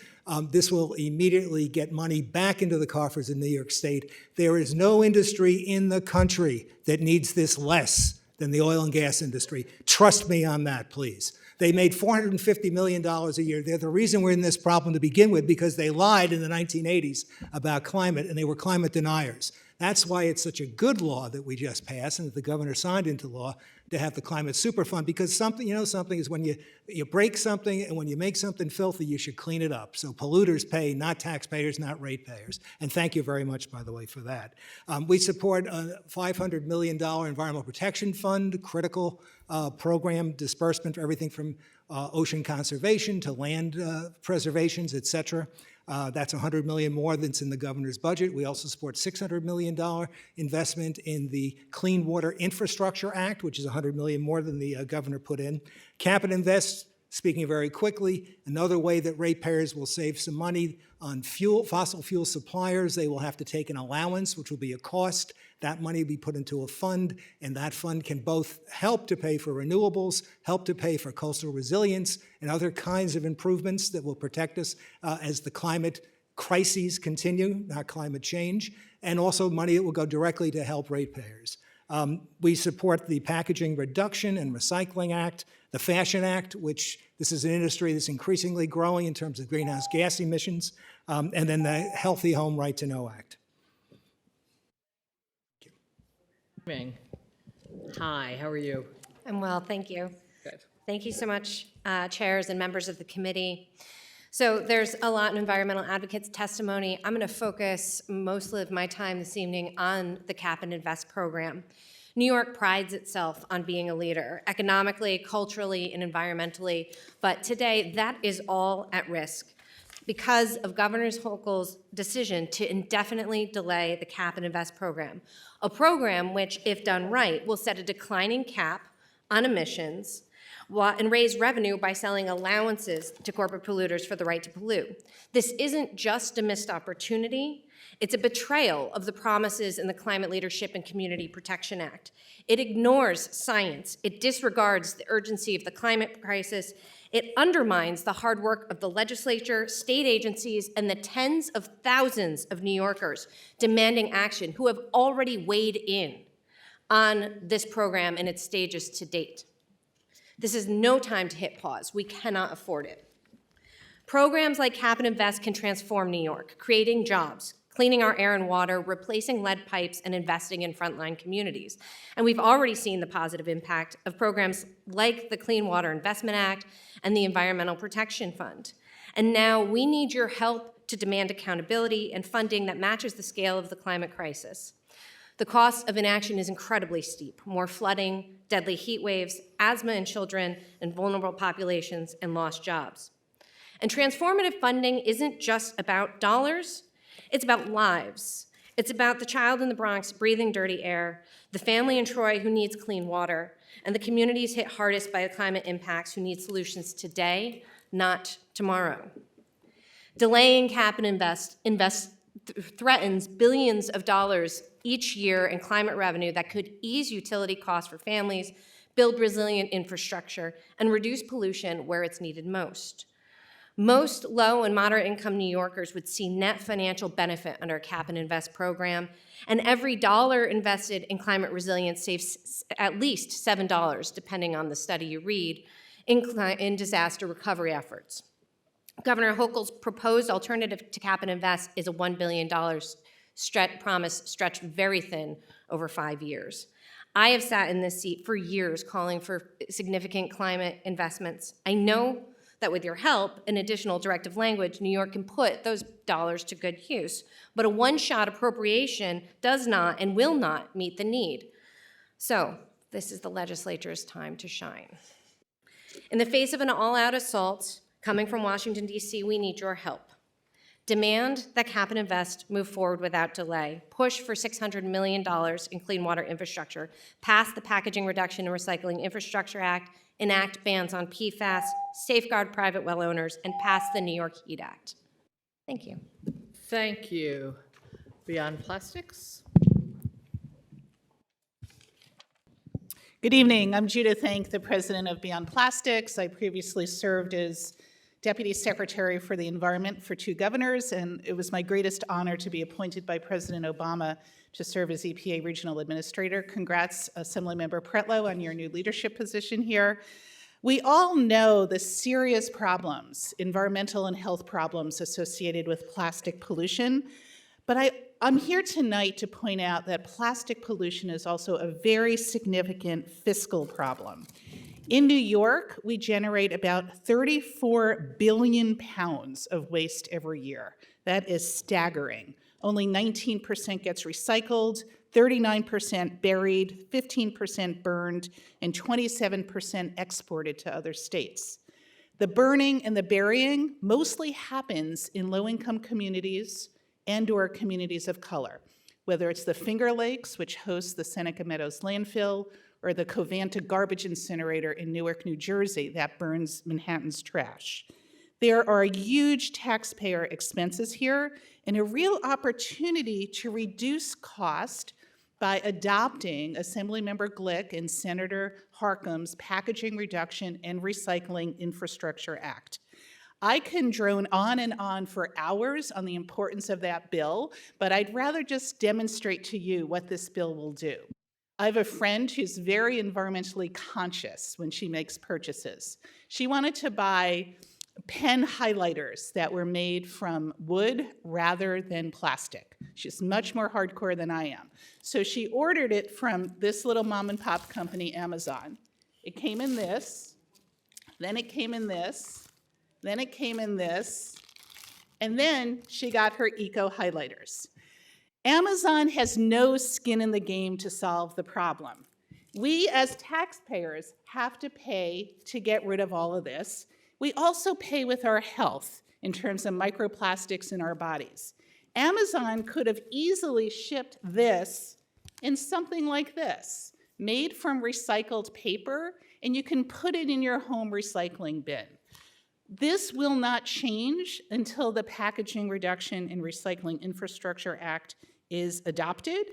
This will immediately get money back into the coffers of New York State. There is no industry in the country that needs this less than the oil and gas industry. Trust me on that, please. They made $450 million a year. They're the reason we're in this problem to begin with, because they lied in the 1980s about climate, and they were climate deniers. That's why it's such a good law that we just passed and that the governor signed into law to have the Climate Superfund, because something is when you break something and when you make something filthy, you should clean it up. So polluters pay, not taxpayers, not ratepayers. And thank you very much, by the way, for that. We support a $500 million Environmental Protection Fund, critical program disbursement for everything from ocean conservation to land preservations, et cetera. That's $100 million more than's in the governor's budget. We also support $600 million investment in the Clean Water Infrastructure Act, which is $100 million more than the governor put in. Cap and Invest, speaking very quickly, another way that ratepayers will save some money on fossil fuel suppliers. They will have to take an allowance, which will be a cost. That money will be put into a fund, and that fund can both help to pay for renewables, help to pay for coastal resilience, and other kinds of improvements that will protect us as the climate crises continue, not climate change, and also money that will go directly to help ratepayers. We support the Packaging Reduction and Recycling Act, the Fashion Act, which this is an industry that's increasingly growing in terms of greenhouse gas emissions, and then the Healthy Home Right to Know Act. Hi, how are you? I'm well, thank you. Good. Thank you so much, chairs and members of the committee. So there's a lot in environmental advocates' testimony. I'm going to focus most of my time this evening on the Cap and Invest program. New York prides itself on being a leader, economically, culturally, and environmentally, but today that is all at risk because of Governor Hochul's decision to indefinitely delay the Cap and Invest program, a program which, if done right, will set a declining cap on emissions and raise revenue by selling allowances to corporate polluters for the right to pollute. This isn't just a missed opportunity, it's a betrayal of the promises in the Climate Leadership and Community Protection Act. It ignores science, it disregards the urgency of the climate crisis, it undermines the hard work of the legislature, state agencies, and the tens of thousands of New Yorkers demanding action who have already weighed in on this program and its stages to date. This is no time to hit pause. We cannot afford it. Programs like Cap and Invest can transform New York, creating jobs, cleaning our air and water, replacing lead pipes, and investing in frontline communities. And we've already seen the positive impact of programs like the Clean Water Investment Act and the Environmental Protection Fund. And now we need your help to demand accountability and funding that matches the scale of the climate crisis. The cost of inaction is incredibly steep. More flooding, deadly heat waves, asthma in children and vulnerable populations, and lost jobs. And transformative funding isn't just about dollars, it's about lives. It's about the child in the Bronx breathing dirty air, the family in Troy who needs clean water, and the communities hit hardest by the climate impacts who need solutions today, not tomorrow. Delaying cap and invest threatens billions of dollars each year in climate revenue that could ease utility costs for families, build resilient infrastructure, and reduce pollution where it's needed most. Most low and moderate income New Yorkers would see net financial benefit under a cap and invest program, and every dollar invested in climate resilience saves at least $7, depending on the study you read, in disaster recovery efforts. Governor Hochul's proposed alternative to cap and invest is a $1 billion promise stretched very thin over 5 years. I have sat in this seat for years calling for significant climate investments. I know that with your help and additional directive language, New York can put those dollars to good use. But a one-shot appropriation does not and will not meet the need. So this is the legislature's time to shine. In the face of an all-out assault coming from Washington, D.C., we need your help. Demand that cap and invest move forward without delay. Push for $600 million in clean water infrastructure. Pass the Packaging Reduction and Recycling Infrastructure Act. Enact bans on PFAS. Safeguard private well owners. And pass the New York Heat Act. Thank you. Thank you. Beyond Plastics? Good evening. I'm Judith Hank, the president of Beyond Plastics. I previously served as Deputy Secretary for the Environment for 2 governors, and it was my greatest honor to be appointed by President Obama to serve as EPA Regional Administrator. Congrats, Assemblymember Pretlow, on your new leadership position here. We all know the serious problems, environmental and health problems associated with plastic pollution, but I'm here tonight to point out that plastic pollution is also a very significant fiscal problem. In New York, we generate about 34 billion pounds of waste every year. That is staggering. Only 19% gets recycled, 39% buried, 15% burned, and 27% exported to other states. The burning and the burying mostly happens in low-income communities and/or communities of color, whether it's the Finger Lakes, which hosts the Seneca Meadows landfill, or the Covanta garbage incinerator in Newark, New Jersey, that burns Manhattan's trash. There are huge taxpayer expenses here and a real opportunity to reduce cost by adopting Assemblymember Glick and Senator Harkin's Packaging Reduction and Recycling Infrastructure Act. I can drone on and on for hours on the importance of that bill, but I'd rather just demonstrate to you what this bill will do. I have a friend who's very environmentally conscious when she makes purchases. She wanted to buy pen highlighters that were made from wood rather than plastic. She's much more hardcore than I am. So she ordered it from this little mom and pop company, Amazon. It came in this, then it came in this, then it came in this, and then she got her eco highlighters. Amazon has no skin in the game to solve the problem. We as taxpayers have to pay to get rid of all of this. We also pay with our health in terms of microplastics in our bodies. Amazon could have easily shipped this in something like this, made from recycled paper, and you can put it in your home recycling bin. This will not change until the Packaging Reduction and Recycling Infrastructure Act is adopted.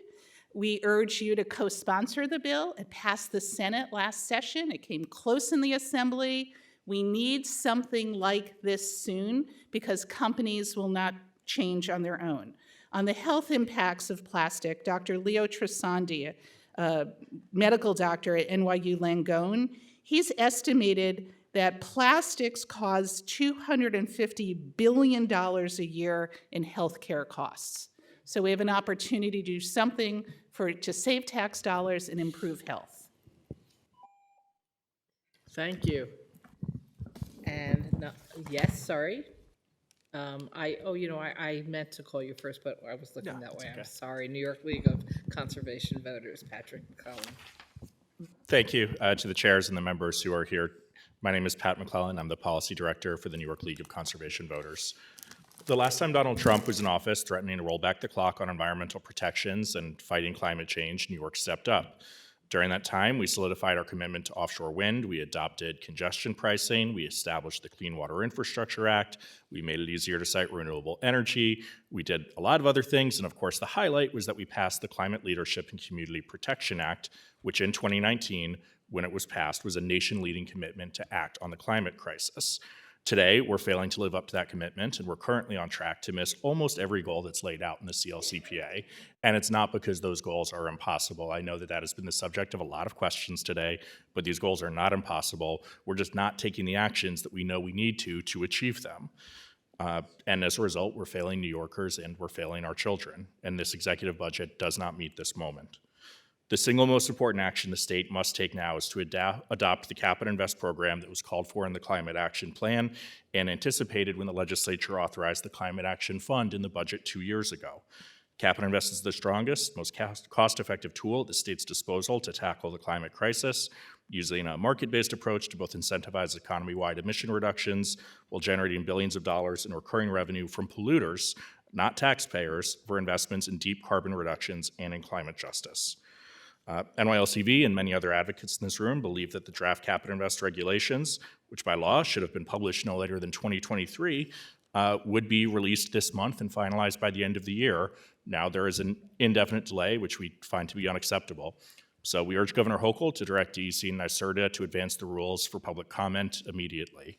We urge you to co-sponsor the bill. It passed the Senate last session. It came close in the Assembly. We need something like this soon because companies will not change on their own. On the health impacts of plastic, Dr. Leo Trisandi, a medical doctor at NYU Langone, he's estimated that plastics cause $250 billion a year in healthcare costs. So we have an opportunity to do something to save tax dollars and improve health. Thank you. And yes, sorry. I meant to call you first, but I was looking that way. I'm sorry. New York League of Conservation Voters, Patrick McClellan. Thank you to the chairs and the members who are here. My name is Pat McClellan. I'm the policy director for the New York League of Conservation Voters. The last time Donald Trump was in office threatening to roll back the clock on environmental protections and fighting climate change, New York stepped up. During that time, we solidified our commitment to offshore wind, we adopted congestion pricing, we established the Clean Water Infrastructure Act, we made it easier to site renewable energy, we did a lot of other things, and of course the highlight was that we passed the Climate Leadership and Community Protection Act, which in 2019, when it was passed, was a nation-leading commitment to act on the climate crisis. Today, we're failing to live up to that commitment, and we're currently on track to miss almost every goal that's laid out in the CLCPA. And it's not because those goals are impossible. I know that that has been the subject of a lot of questions today, but these goals are not impossible. We're just not taking the actions that we know we need to achieve them. And as a result, we're failing New Yorkers and we're failing our children. And this executive budget does not meet this moment. The single most important action the state must take now is to adopt the Cap and Invest program that was called for in the Climate Action Plan and anticipated when the legislature authorized the Climate Action Fund in the budget 2 years ago. Cap and Invest is the strongest, most cost-effective tool at the state's disposal to tackle the climate crisis, using a market-based approach to both incentivize economy-wide emission reductions while generating billions of dollars in recurring revenue from polluters, not taxpayers, for investments in deep carbon reductions and in climate justice. NYLCV and many other advocates in this room believe that the draft Cap and Invest regulations, which by law should have been published no later than 2023, would be released this month and finalized by the end of the year. Now there is an indefinite delay, which we find to be unacceptable. So we urge Governor Hochul to direct DEC and NYSERDA to advance the rules for public comment immediately.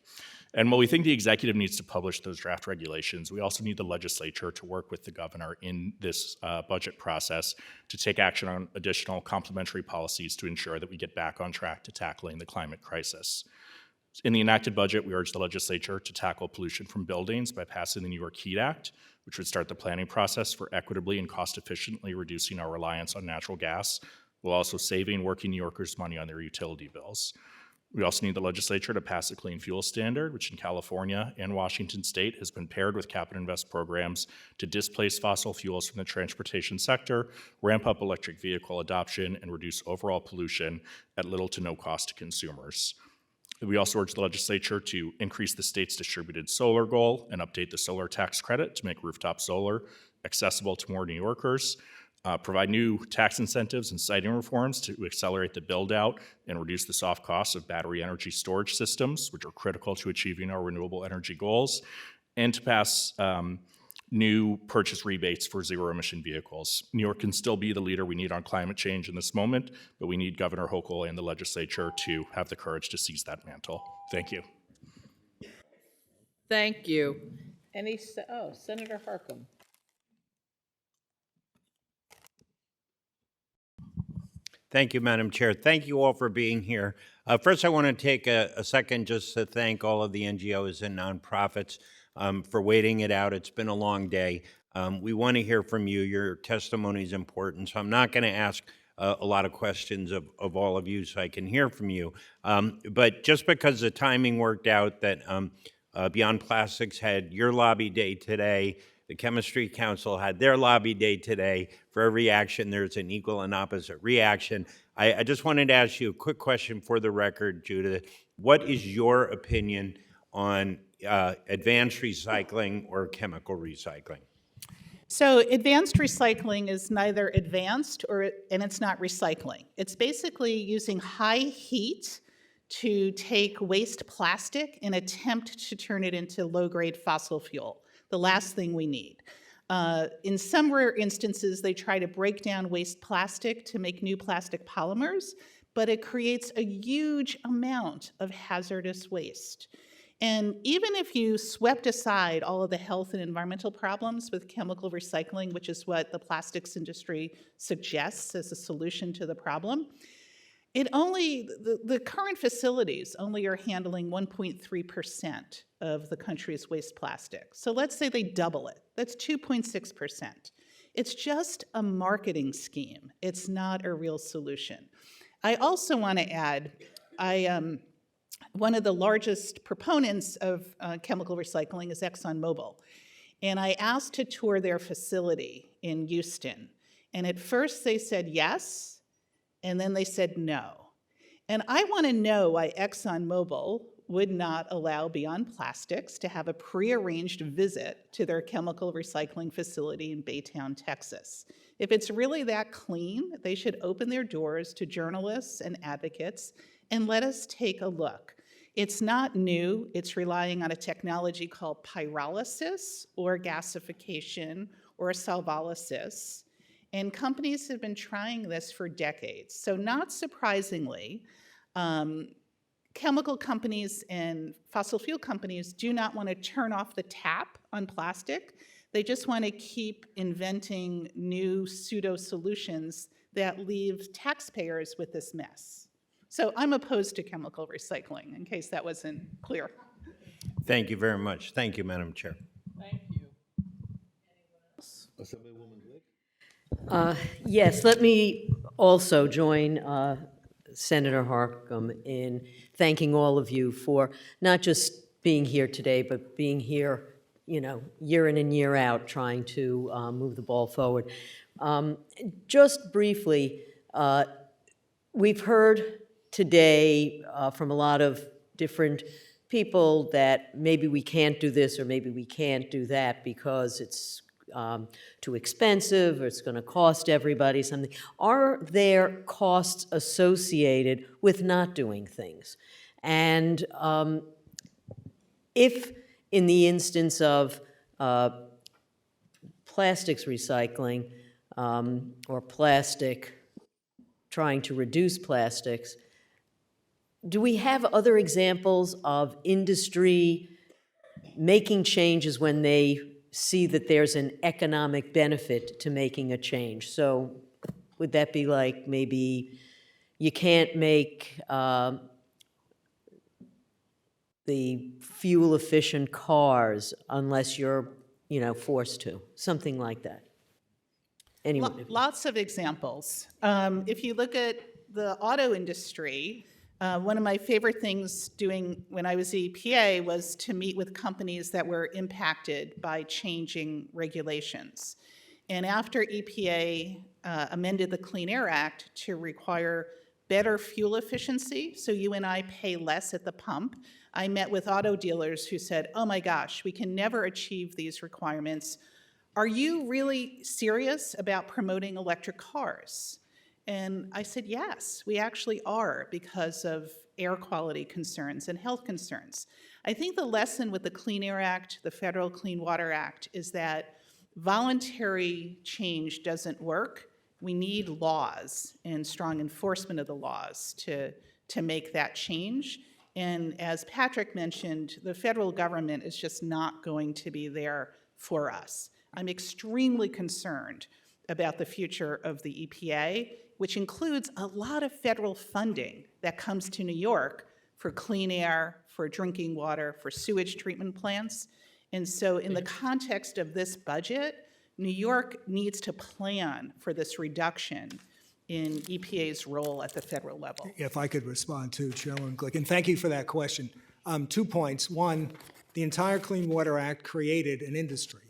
And while we think the executive needs to publish those draft regulations, we also need the legislature to work with the governor in this budget process to take action on additional complementary policies to ensure that we get back on track to tackling the climate crisis. In the enacted budget, we urge the legislature to tackle pollution from buildings by passing the New York Heat Act, which would start the planning process for equitably and cost-efficiently reducing our reliance on natural gas, while also saving working New Yorkers money on their utility bills. We also need the legislature to pass a clean fuel standard, which in California and Washington state has been paired with Cap and Invest programs to displace fossil fuels from the transportation sector, ramp up electric vehicle adoption, and reduce overall pollution at little to no cost to consumers. We also urge the legislature to increase the state's distributed solar goal and update the solar tax credit to make rooftop solar accessible to more New Yorkers. Provide new tax incentives and siting reforms to accelerate the build-out and reduce the soft costs of battery energy storage systems, which are critical to achieving our renewable energy goals, and to pass new purchase rebates for zero-emission vehicles. New York can still be the leader we need on climate change in this moment, but we need Governor Hochul and the legislature to have the courage to seize that mantle. Thank you. Thank you. Senator Harkam. Thank you, Madam Chair. Thank you all for being here. First, I want to take a second just to thank all of the NGOs and nonprofits for waiting it out. It's been a long day. We want to hear from you. Your testimony is important, so I'm not going to ask a lot of questions of all of you so I can hear from you. But just because the timing worked out that Beyond Plastics had your lobby day today, the Chemistry Council had their lobby day today. For every action, there's an equal and opposite reaction. I just wanted to ask you a quick question for the record, Judith. What is your opinion on advanced recycling or chemical recycling? So advanced recycling is neither advanced and it's not recycling. It's basically using high heat to take waste plastic and attempt to turn it into low-grade fossil fuel, the last thing we need. In some rare instances, they try to break down waste plastic to make new plastic polymers, but it creates a huge amount of hazardous waste. And even if you swept aside all of the health and environmental problems with chemical recycling, which is what the plastics industry suggests as a solution to the problem, the current facilities only are handling 1.3% of the country's waste plastic. So let's say they double it. That's 2.6%. It's just a marketing scheme. It's not a real solution. I also want to add, one of the largest proponents of chemical recycling is ExxonMobil. And I asked to tour their facility in Houston. And at first they said yes, and then they said no. And I want to know why ExxonMobil, would not allow Beyond Plastics to have a prearranged visit to their chemical recycling facility in Baytown, Texas. If it's really that clean, they should open their doors to journalists and advocates and let us take a look. It's not new. It's relying on a technology called pyrolysis or gasification or solvolysis. And companies have been trying this for decades. So not surprisingly, chemical companies and fossil fuel companies do not want to turn off the tap on plastic. They just want to keep inventing new pseudo-solutions that leave taxpayers with this mess. So I'm opposed to chemical recycling, in case that wasn't clear. Thank you very much. Thank you, Madam Chair. Thank you. Yes, let me also join Senator Harckham in thanking all of you for not just being here today, but being here, you know, year in and year out, trying to move the ball forward. Just briefly, we've heard today from a lot of different people that maybe we can't do this or maybe we can't do that because it's too expensive or it's going to cost everybody something. Are there costs associated with not doing things? And if in the instance of plastics recycling or plastic, trying to reduce plastics, do we have other examples of industry making changes when they see that there's an economic benefit to making a change? So would that be like maybe you can't make the fuel-efficient cars unless you're, you know, forced to, something like that? Anyone? Lots of examples. If you look at the auto industry, one of my favorite things doing when I was EPA was to meet with companies that were impacted by changing regulations. And after EPA amended the Clean Air Act to require better fuel efficiency, so you and I pay less at the pump, I met with auto dealers who said, oh my gosh, we can never achieve these requirements. Are you really serious about promoting electric cars? And I said, yes, we actually are, because of air quality concerns and health concerns. I think the lesson with the Clean Air Act, the Federal Clean Water Act, is that voluntary change doesn't work. We need laws and strong enforcement of the laws to make that change. And as Patrick mentioned, the federal government is just not going to be there for us. I'm extremely concerned about the future of the EPA, which includes a lot of federal funding that comes to New York for clean air, for drinking water, for sewage treatment plants. And so in the context of this budget, New York needs to plan for this reduction in EPA's role at the federal level. If I could respond to Chairwoman Glick, and thank you for that question. 2 points. One, the entire Clean Water Act created an industry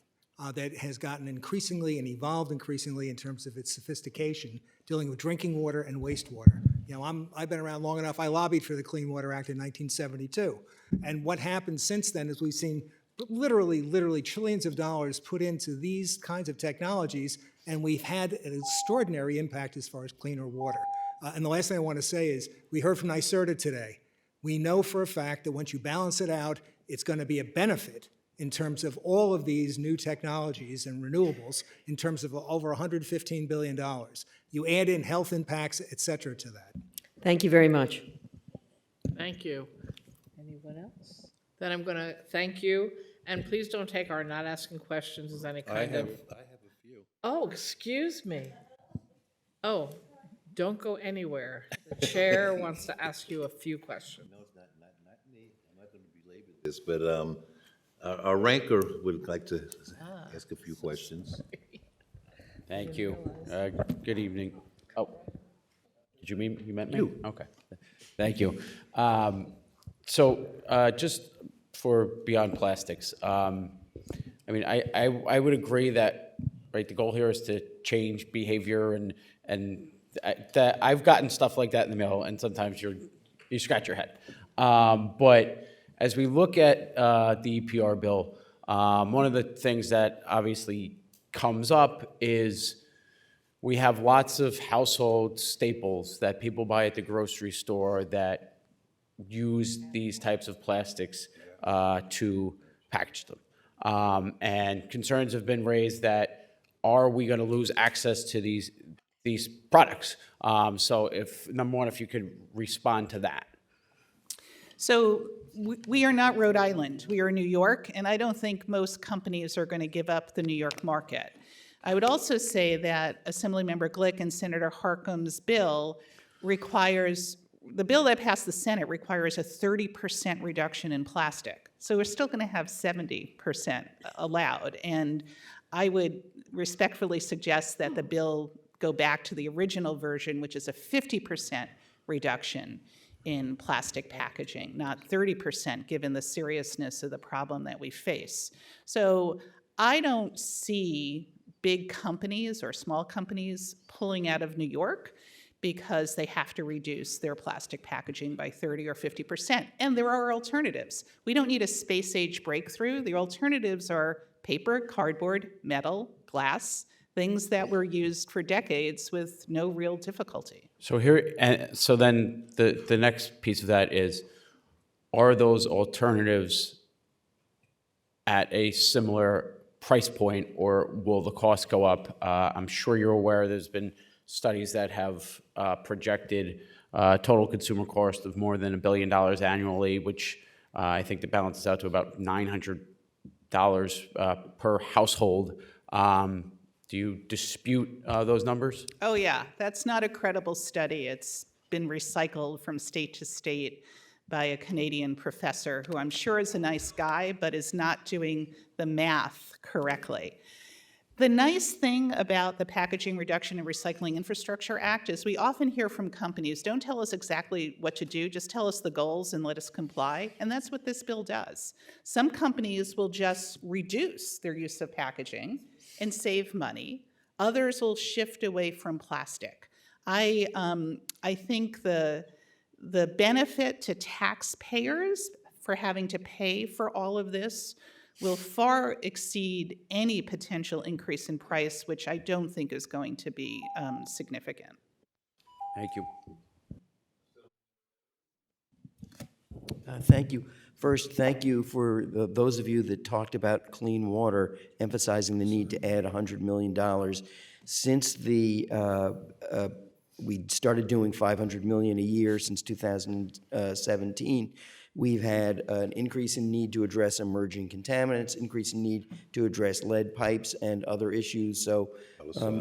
that has gotten increasingly and evolved increasingly in terms of its sophistication, dealing with drinking water and wastewater. You know, I've been around long enough. I lobbied for the Clean Water Act in 1972. And what happened since then is we've seen literally trillions of dollars put into these kinds of technologies, and we've had an extraordinary impact as far as cleaner water. And the last thing I want to say is, we heard from NYSERDA today. We know for a fact that once you balance it out, it's going to be a benefit in terms of all of these new technologies and renewables, in terms of over $115 billion. You add in health impacts, et cetera, to that. Thank you very much. Thank you. Anyone else? Then I'm going to thank you, and please don't take our not asking questions as any kind of... I have a few. Oh, excuse me. Oh, don't go anywhere. The chair wants to ask you a few questions. No, it's not me. I'm not going to belabor this, but our ranker would like to ask a few questions. Thank you. Good evening. Oh, did you mean, you meant me? You. Okay. Thank you. So just for Beyond Plastics, I mean, I would agree that, right, the goal here is to change behavior, and that I've gotten stuff like that in the mail, and sometimes you scratch your head. But as we look at the EPR bill, one of the things that obviously comes up is we have lots of household staples that people buy at the grocery store that use these types of plastics to package them. And concerns have been raised that, are we going to lose access to these products? So if, number one, if you could respond to that. So we are not Rhode Island. We are New York, and I don't think most companies are going to give up the New York market. I would also say that Assemblymember Glick and Senator Harkin's bill requires, the bill that passed the Senate requires a 30% reduction in plastic. So we're still going to have 70% allowed. And I would respectfully suggest that the bill go back to the original version, which is a 50% reduction in plastic packaging, not 30%, given the seriousness of the problem that we face. So I don't see big companies or small companies pulling out of New York because they have to reduce their plastic packaging by 30 or 50%. And there are alternatives. We don't need a space-age breakthrough. The alternatives are paper, cardboard, metal, glass, things that were used for decades with no real difficulty. So here, and so then the next piece of that is, are those alternatives at a similar price point, or will the cost go up? I'm sure you're aware there's been studies that have projected total consumer cost of more than $1 billion annually, which I think that balances out to about $900 per household. Do you dispute those numbers? Oh yeah, that's not a credible study. It's been recycled from state to state by a Canadian professor who I'm sure is a nice guy, but is not doing the math correctly. The nice thing about the Packaging Reduction and Recycling Infrastructure Act is we often hear from companies, don't tell us exactly what to do, just tell us the goals and let us comply, and that's what this bill does. Some companies will just reduce their use of packaging and save money. Others will shift away from plastic. I think the benefit to taxpayers for having to pay for all of this will far exceed any potential increase in price, which I don't think is going to be significant. Thank you. Thank you. First, thank you for those of you that talked about clean water, emphasizing the need to add $100 million. Since we started doing $500 million a year since 2017, we've had an increase in need to address emerging contaminants, increase in need to address lead pipes and other issues. So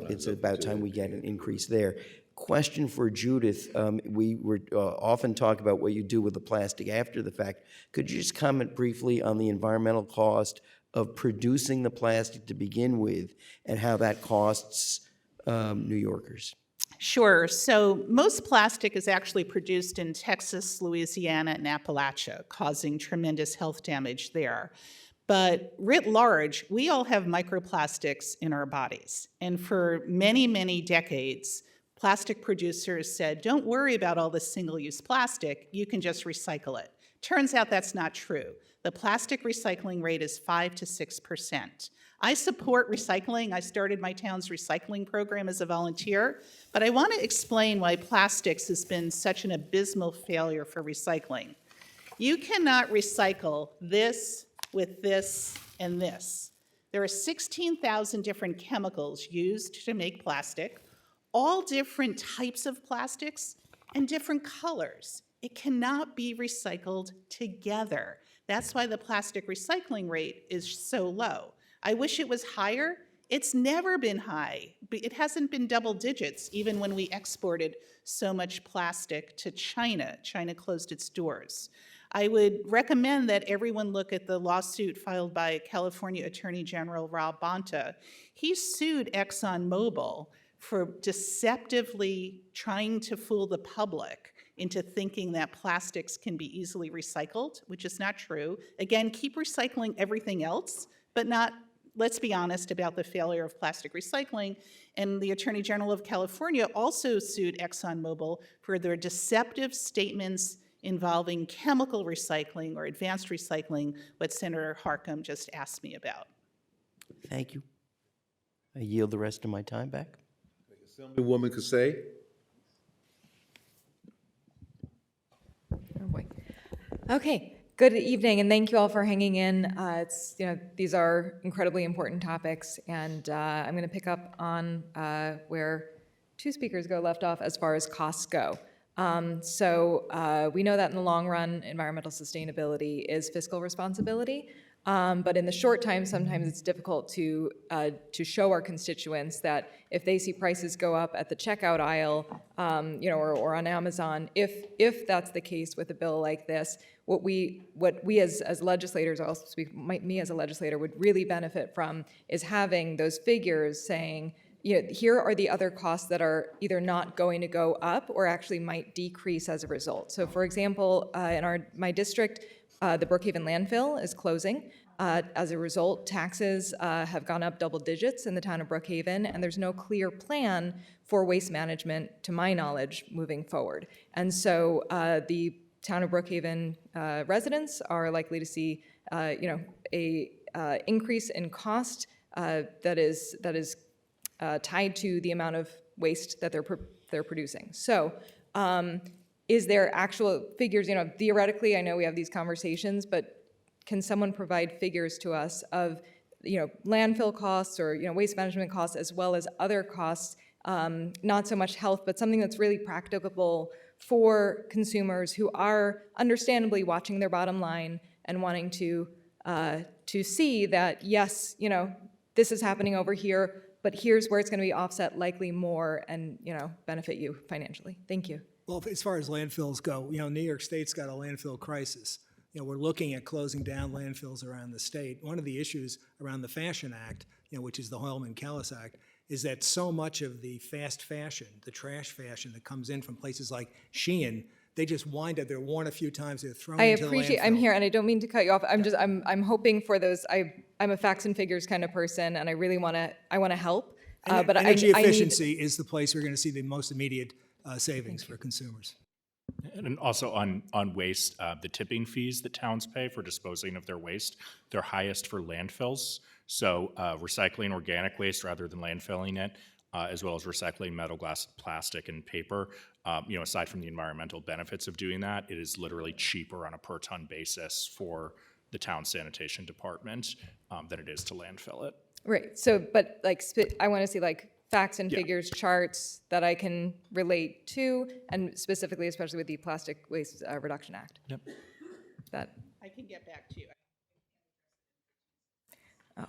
it's about time we get an increase there. Question for Judith. We were often talk about what you do with the plastic after the fact. Could you just comment briefly on the environmental cost of producing the plastic to begin with and how that costs New Yorkers? Sure. So most plastic is actually produced in Texas, Louisiana, and Appalachia, causing tremendous health damage there. But writ large, we all have microplastics in our bodies. And for many, many decades, plastic producers said, don't worry about all this single-use plastic, you can just recycle it. Turns out that's not true. The plastic recycling rate is 5 to 6%. I support recycling. I started my town's recycling program as a volunteer, but I want to explain why plastics has been such an abysmal failure for recycling. You cannot recycle this with this and this. There are 16,000 different chemicals used to make plastic, all different types of plastics and different colors. It cannot be recycled together. That's why the plastic recycling rate is so low. I wish it was higher. It's never been high. It hasn't been double digits, even when we exported so much plastic to China. China closed its doors. I would recommend that everyone look at the lawsuit filed by California Attorney General Rob Bonta. He sued ExxonMobil for deceptively trying to fool the public into thinking that plastics can be easily recycled, which is not true. Again, keep recycling everything else, but not, let's be honest about the failure of plastic recycling. And the Attorney General of California also sued ExxonMobil for their deceptive statements involving chemical recycling or advanced recycling, what Senator Harkam just asked me about. Thank you. I yield the rest of my time back. Assemblywoman Kassai. Oh, boy. Okay, good evening, and thank you all for hanging in. These are incredibly important topics, and I'm going to pick up on where two speakers left off as far as costs go. We know that in the long run, environmental sustainability is fiscal responsibility. But in the short time, sometimes it's difficult to show our constituents that if they see prices go up at the checkout aisle, or on Amazon, if that's the case with a bill like this, what we as legislators, also speak, me as a legislator, would really benefit from is having those figures saying, here are the other costs that are either not going to go up or actually might decrease as a result. So, for example, in my district, the Brookhaven landfill is closing. As a result, taxes have gone up double digits in the town of Brookhaven, and there's no clear plan for waste management, to my knowledge, moving forward. And so the town of Brookhaven residents are likely to see, a increase in cost that is tied to the amount of waste that they're producing. So. Is there actual figures, theoretically, I know we have these conversations, but can someone provide figures to us of, landfill costs or, waste management costs as well as other costs, not so much health, but something that's really practicable for consumers who are understandably watching their bottom line and wanting to see that, yes, this is happening over here, but here's where it's going to be offset likely more and, benefit you financially. Thank you. Well, as far as landfills go, New York State's got a landfill crisis. We're looking at closing down landfills around the state. One of the issues around the Fashion Act, which is the Hoylman-Kellis Act, is that so much of the fast fashion, the trash fashion that comes in from places like Shein, they just wind up, they're worn a few times, they're thrown into the landfill. I'm here, and I don't mean to cut you off. I'm hoping for those. I'm a facts and figures kind of person, and I really want to help. But energy efficiency is the place we're going to see the most immediate savings for consumers. And also on waste, the tipping fees that towns pay for disposing of their waste, they're highest for landfills. So recycling organic waste rather than landfilling it, as well as recycling metal, glass, plastic, and paper. Aside from the environmental benefits of doing that, it is literally cheaper on a per ton basis for the town sanitation department than it is to landfill it. Right. So, but I want to see facts and figures, charts that I can relate to, and specifically, especially with the Plastic Waste Reduction Act. Yep. I can get back to you.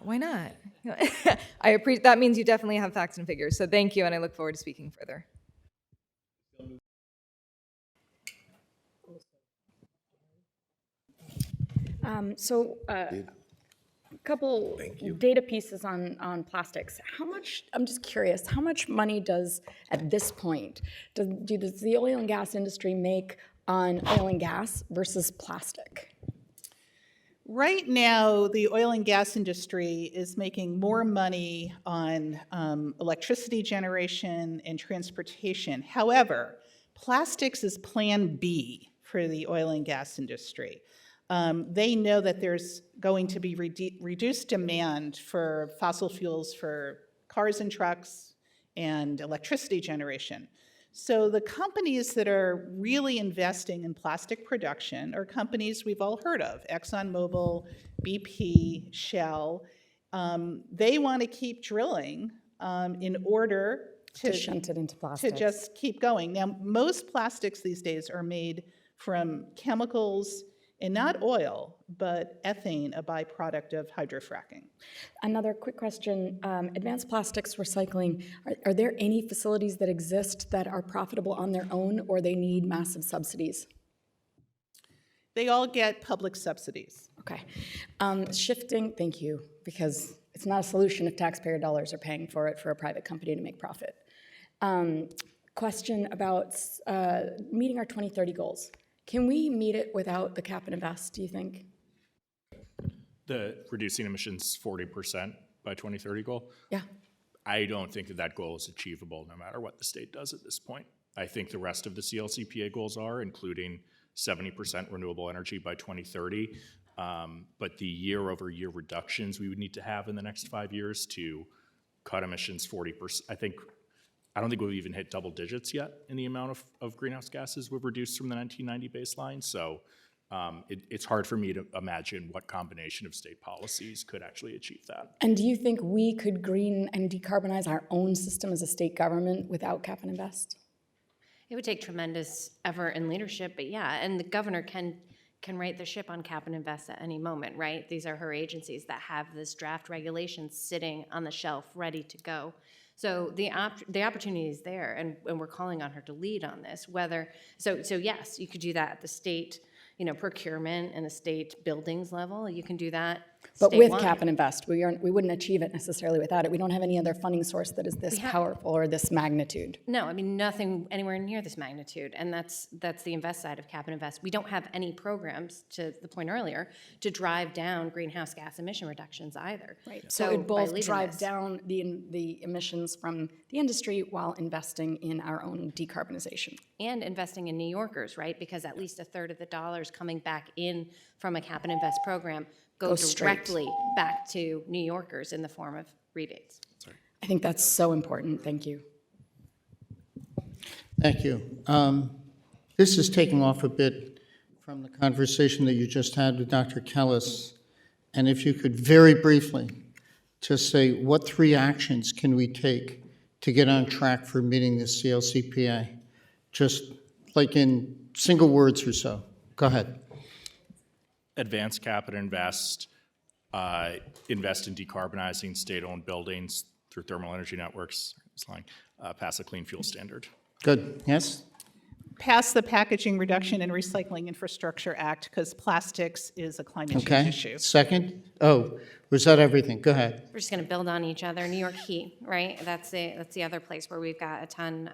Why not? I appreciate that. Means you definitely have facts and figures. So thank you, and I look forward to speaking further. Couple data pieces on plastics. How much, I'm just curious, how much money does, at this point, does the oil and gas industry make on oil and gas versus plastic? Right now, the oil and gas industry is making more money on electricity generation and transportation. However, plastics is plan B for the oil and gas industry. They know that there's going to be reduced demand for fossil fuels for cars and trucks and electricity generation. So the companies that are really investing in plastic production are companies we've all heard of, ExxonMobil, BP, Shell. They want to keep drilling in order to shunt it into plastics. To just keep going. Now, most plastics these days are made from chemicals, and not oil, but ethane, a byproduct of hydrofracking. Another quick question, advanced plastics recycling, are there any facilities that exist that are profitable on their own, or they need massive subsidies? They all get public subsidies. Okay. Shifting, thank you, because it's not a solution if taxpayer dollars are paying for it for a private company to make profit. Question about meeting our 2030 goals. Can we meet it without the cap and invest, do you think? The reducing emissions 40% by 2030 goal? Yeah. I don't think that goal is achievable no matter what the state does at this point. I think the rest of the CLCPA goals are, including 70% renewable energy by 2030. But the year-over-year reductions we would need to have in the next 5 years to cut emissions 40%, I don't think we've even hit double digits yet in the amount of greenhouse gases we've reduced from the 1990 baseline. So it's hard for me to imagine what combination of state policies could actually achieve that. And do you think we could green and decarbonize our own system as a state government without cap and invest? It would take tremendous effort and leadership, but yeah, and the governor can right the ship on cap and invest at any moment, right? These are her agencies that have this draft regulation sitting on the shelf ready to go. So the opportunity is there, and we're calling on her to lead on this. So yes, you could do that at the state, procurement and the state buildings level. You can do that But with statewide. cap and invest, we wouldn't achieve it necessarily without it. We don't have any other funding source that is this powerful or this magnitude. No, nothing anywhere near this magnitude, and that's the invest side of cap and invest. We don't have any programs, to the point earlier, to drive down greenhouse gas emission reductions either. Right. So it by both leading drive this- down the emissions from the industry while investing in our own decarbonization. And investing in New Yorkers, right? Because at least a third of the dollars coming back in from a cap and invest program go Goes straight. directly back to New Yorkers in the form of rebates. I think that's so important. Thank you. Thank you. This is taking off a bit from the conversation that you just had with Dr. Kellis. And if you could very briefly just say, what 3 actions can we take to get on track for meeting the CLCPA? Just like in single words or so. Go ahead. Advance cap and invest, invest in decarbonizing state-owned buildings through thermal energy networks, pass a clean fuel standard. Good. Yes? Pass the Packaging Reduction and Recycling Infrastructure Act, because plastics is a climate change Okay. issue. Second? Oh, was that everything? Go ahead. We're just going to build on each other. New York Heat, right? That's the other place where we've got a ton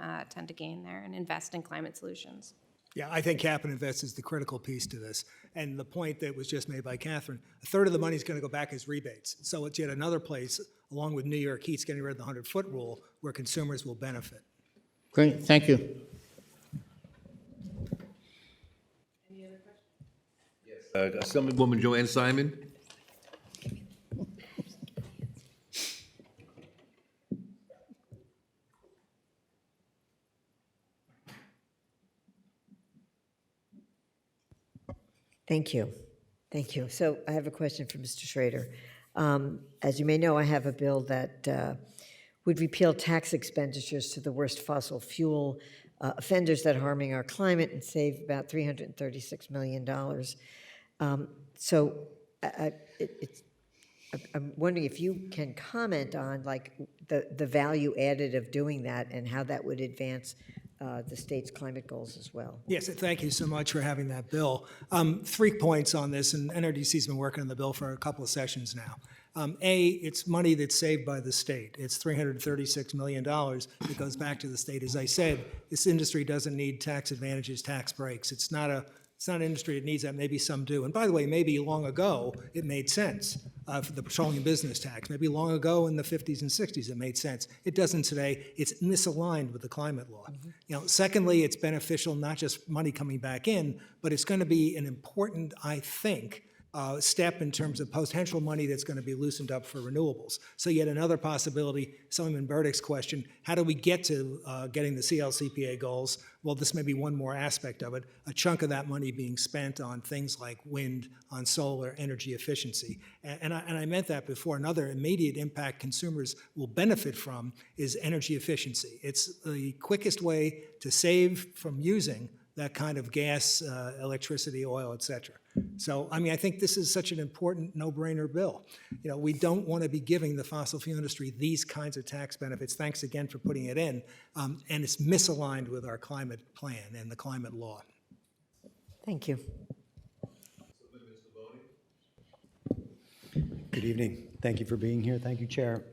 to gain there, and invest in climate solutions. Yeah, I think cap and invest is the critical piece to this. And the point that was just made by Catherine, a third of the money is going to go back as rebates. So it's yet another place, along with New York Heat's getting rid of the 100-foot rule, where consumers will benefit. Great. Thank you. Assemblywoman Joanne Simon. Thank you. Thank you. So I have a question for Mr. Schrader. As you may know, I have a bill that would repeal tax expenditures to the worst fossil fuel offenders that are harming our climate and save about $336 million. So I'm wondering if you can comment on the value added of doing that and how that would advance the state's climate goals as well. Yes, thank you so much for having that bill. 3 points on this, and NRDC's been working on the bill for a couple of sessions now. A, it's money that's saved by the state. It's $336 million that goes back to the state. As I said, this industry doesn't need tax advantages, tax breaks. It's not an industry that needs that. Maybe some do. And by the way, maybe long ago it made sense for the petroleum business tax. Maybe long ago in the 50s and 60s it made sense. It doesn't today. It's misaligned with the climate law. Secondly, it's beneficial, not just money coming back in, but it's going to be an important, I think, step in terms of potential money that's going to be loosened up for renewables. So yet another possibility, Assemblyman Burdick's question, how do we get to getting the CLCPA goals? Well, this may be one more aspect of it, a chunk of that money being spent on things like wind, on solar, energy efficiency. And I meant that before. Another immediate impact consumers will benefit from is energy efficiency. It's the quickest way to save from using that kind of gas, electricity, oil, et cetera. So, I think this is such an important no-brainer bill. We don't want to be giving the fossil fuel industry these kinds of tax benefits. Thanks again for putting it in. And it's misaligned with our climate plan and the climate law. Thank you. Good evening. Thank you for being here. Thank you, Chair.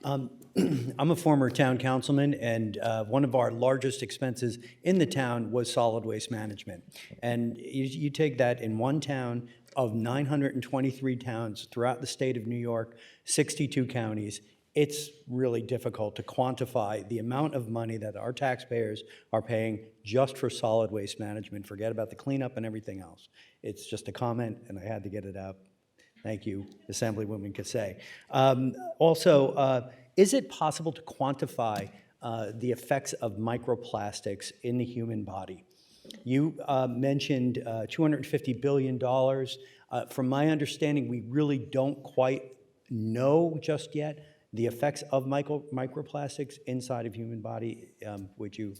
I'm a former town councilman, and one of our largest expenses in the town was solid waste management. And you take that in one town of 923 towns throughout the state of New York, 62 counties, it's really difficult to quantify the amount of money that our taxpayers are paying just for solid waste management. Forget about the cleanup and everything else. It's just a comment, and I had to get it out. Thank you, Assemblywoman Kassai. Also, is it possible to quantify the effects of microplastics in the human body? You mentioned $250 billion. From my understanding, we really don't quite know just yet the effects of microplastics inside of human body. Would you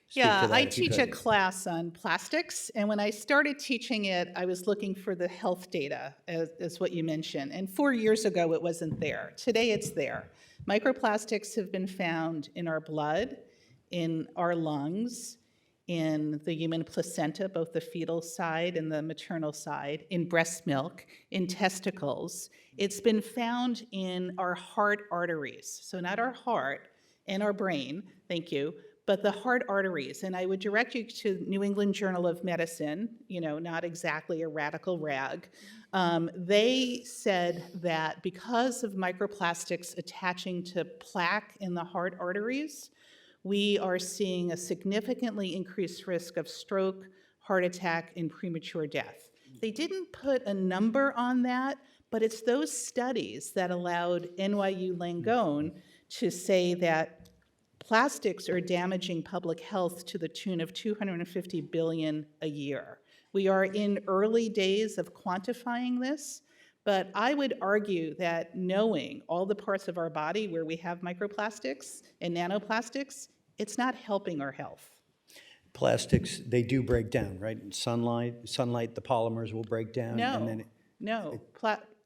speak to that I if you teach a could? class on plastics, and when I started teaching it, I was looking for the health data, as what you mentioned. And 4 years ago, it wasn't there. Today, it's there. Microplastics have been found in our blood, in our lungs, in the human placenta, both the fetal side and the maternal side, in breast milk, in testicles. It's been found in our heart arteries. So not our heart and our brain, thank you, but the heart arteries. And I would direct you to New England Journal of Medicine, not exactly a radical rag. They said that because of microplastics attaching to plaque in the heart arteries, we are seeing a significantly increased risk of stroke, heart attack, and premature death. They didn't put a number on that, but it's those studies that allowed NYU Langone to say that plastics are damaging public health to the tune of $250 billion a year. We are in early days of quantifying this, but I would argue that knowing all the parts of our body where we have microplastics and nanoplastics, it's not helping our health. Plastics, they do break down, right? Sunlight, the polymers will break down. And then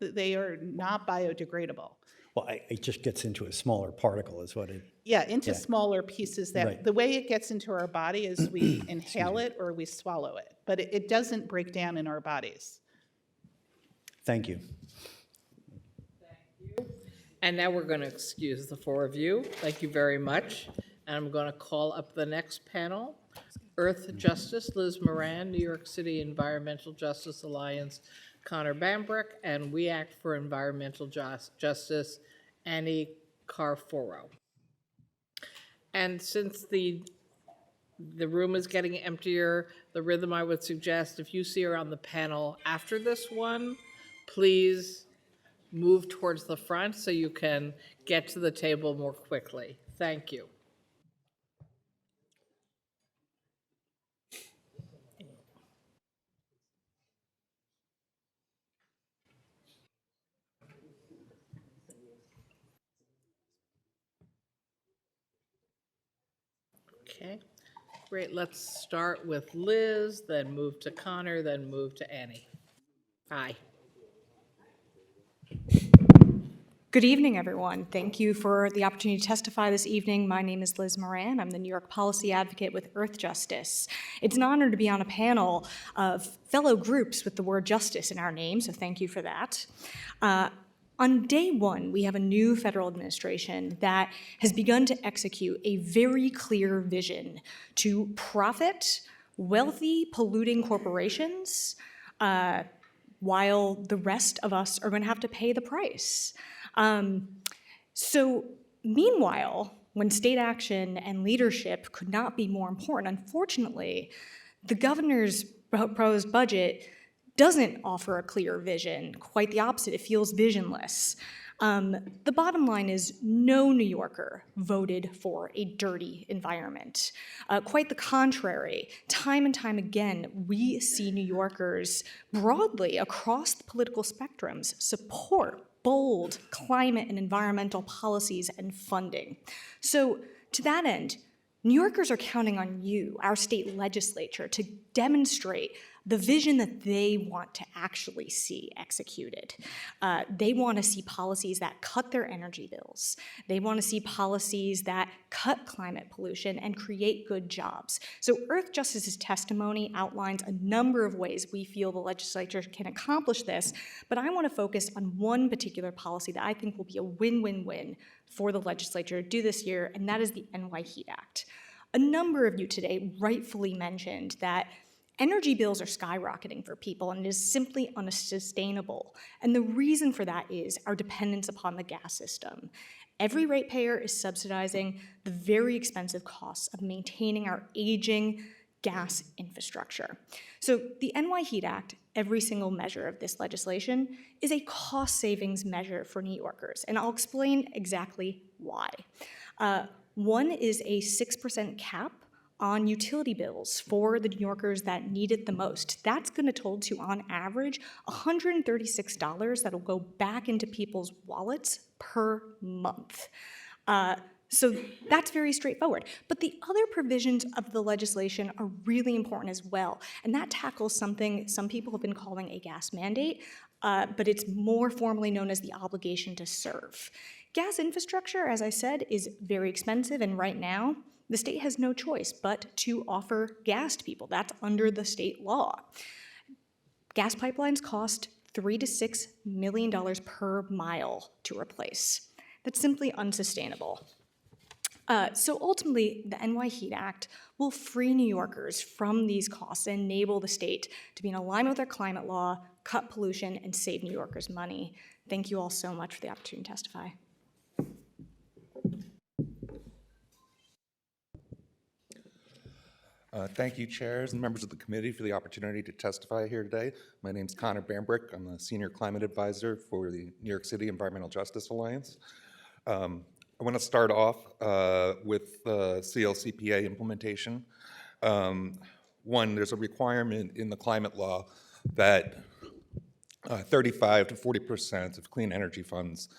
They are not biodegradable. well, it just gets into a smaller particle is what it. Yeah, into smaller pieces that, Right. the way it gets into our body is we inhale it or we swallow it, but it doesn't break down in our bodies. Thank you. And now we're going to excuse the four of you. Thank you very much. And I'm going to call up the next panel. Earth Justice, Liz Moran, New York City Environmental Justice Alliance, Connor Bambrick, and We Act for Environmental Justice, Annie Carforo. And since the room is getting emptier, the rhythm I would suggest, if you see her on the panel after this one, please move towards the front so you can get to the table more quickly. Thank you. Okay, great. Let's start with Liz, then move to Connor, then move to Annie. Hi. Good evening, everyone. Thank you for the opportunity to testify this evening. My name is Liz Moran. I'm the New York policy advocate with Earth Justice. It's an honor to be on a panel of fellow groups with the word justice in our name, so thank you for that. On day one, we have a new federal administration that has begun to execute a very clear vision to profit wealthy, polluting corporations while the rest of us are going to have to pay the price. So meanwhile, when state action and leadership could not be more important, unfortunately, the governor's proposed budget doesn't offer a clear vision. Quite the opposite, it feels visionless. The bottom line is no New Yorker voted for a dirty environment. Quite the contrary. Time and time again, we see New Yorkers broadly across the political spectrums support bold climate and environmental policies and funding. So to that end, New Yorkers are counting on you, our state legislature, to demonstrate the vision that they want to actually see executed. They want to see policies that cut their energy bills. They want to see policies that cut climate pollution and create good jobs. So Earth Justice's testimony outlines a number of ways we feel the legislature can accomplish this, but I want to focus on one particular policy that I think will be a win-win-win for the legislature to do this year, and that is the NY HEAT Act. A number of you today rightfully mentioned that energy bills are skyrocketing for people, and it is simply unsustainable. And the reason for that is our dependence upon the gas system. Every ratepayer is subsidizing the very expensive costs of maintaining our aging gas infrastructure. So the NY Heat Act, every single measure of this legislation, is a cost savings measure for New Yorkers, and I'll explain exactly why. One is a 6% cap on utility bills for the New Yorkers that need it the most. That's going to total to, on average, $136 that'll go back into people's wallets per month. So that's very straightforward. But the other provisions of the legislation are really important as well, and that tackles something some people have been calling a gas mandate, but it's more formally known as the obligation to serve. Gas infrastructure, as I said, is very expensive, and right now, the state has no choice but to offer gas to people. That's under the state law. Gas pipelines cost $3 to $6 million per mile to replace. That's simply unsustainable. So ultimately, the NY Heat Act will free New Yorkers from these costs and enable the state to be in alignment with our climate law, cut pollution, and save New Yorkers money. Thank you all so much for the opportunity to testify. Thank you, chairs and members of the committee, for the opportunity to testify here today. My name is Connor Bambrick. I'm the Senior Climate Advisor for the New York City Environmental Justice Alliance. I want to start off with CLCPA implementation. One, there's a requirement in the climate law that 35 to 40% of clean energy funds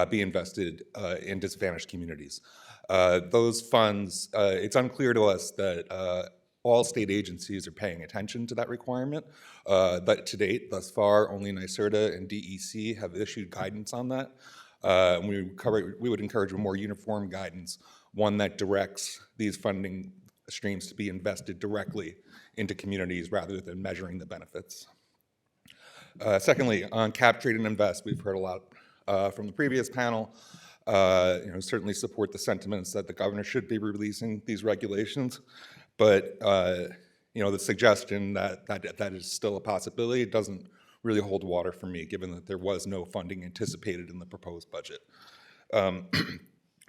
be invested in disadvantaged communities. Those funds, it's unclear to us that all state agencies are paying attention to that requirement, but to date, thus far, only NYSERDA and DEC have issued guidance on that. We would encourage a more uniform guidance, one that directs these funding streams to be invested directly into communities rather than measuring the benefits. Secondly, on cap, trade, and invest, we've heard a lot from the previous panel. Certainly support the sentiments that the governor should be releasing these regulations, but the suggestion that is still a possibility doesn't really hold water for me, given that there was no funding anticipated in the proposed budget.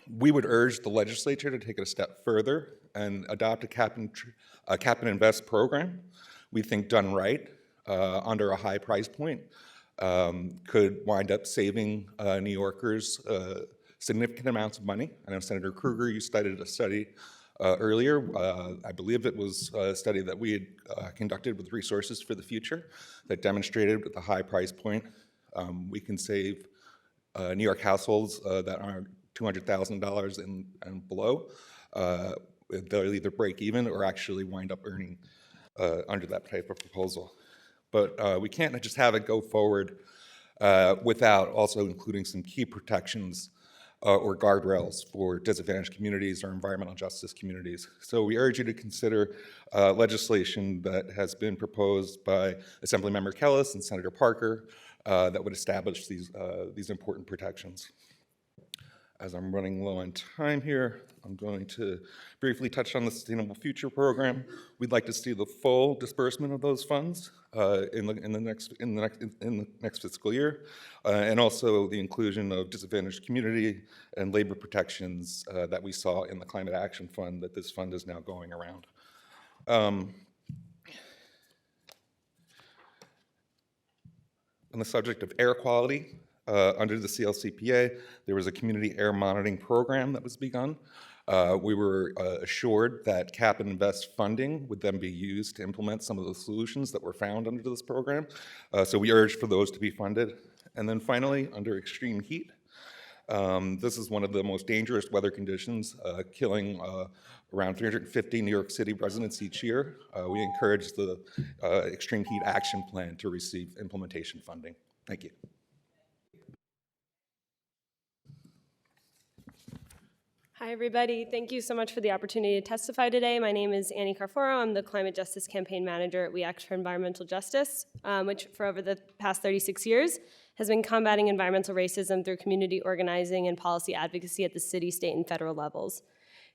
We would urge the legislature to take it a step further and adopt a cap and invest program. We think done right, under a high price point, could wind up saving New Yorkers significant amounts of money. I know Senator Krueger, you cited a study earlier. I believe it was a study that we had conducted with Resources for the Future that demonstrated with a high price point, we can save New York households that are $200,000 and below. They'll either break even or actually wind up earning under that type of proposal. But we can't just have it go forward without also including some key protections or guardrails for disadvantaged communities or environmental justice communities. So we urge you to consider legislation that has been proposed by Assemblymember Kellis and Senator Parker that would establish these important protections. As I'm running low on time here, I'm going to briefly touch on the Sustainable Future Program. We'd like to see the full disbursement of those funds in the next fiscal year, and also the inclusion of disadvantaged community and labor protections that we saw in the Climate Action Fund that this fund is now going around. On the subject of air quality, under the CLCPA, there was a community air monitoring program that was begun. We were assured that cap and invest funding would then be used to implement some of the solutions that were found under this program. So we urge for those to be funded. And then finally, under extreme heat, this is one of the most dangerous weather conditions, killing around 350 New York City residents each year. We encourage the Extreme Heat Action Plan to receive implementation funding. Thank you. Hi, everybody. Thank you so much for the opportunity to testify today. My name is Annie Carforo. I'm the Climate Justice Campaign Manager at We Act for Environmental Justice, which for over the past 36 years has been combating environmental racism through community organizing and policy advocacy at the city, state, and federal levels.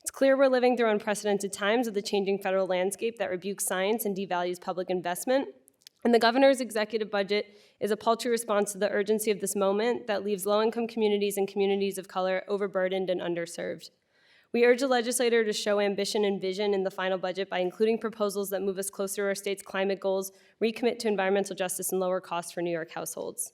It's clear we're living through unprecedented times with a changing federal landscape that rebukes science and devalues public investment. And the governor's executive budget is a paltry response to the urgency of this moment that leaves low-income communities and communities of color overburdened and underserved. We urge the legislator to show ambition and vision in the final budget by including proposals that move us closer to our state's climate goals, recommit to environmental justice, and lower costs for New York households.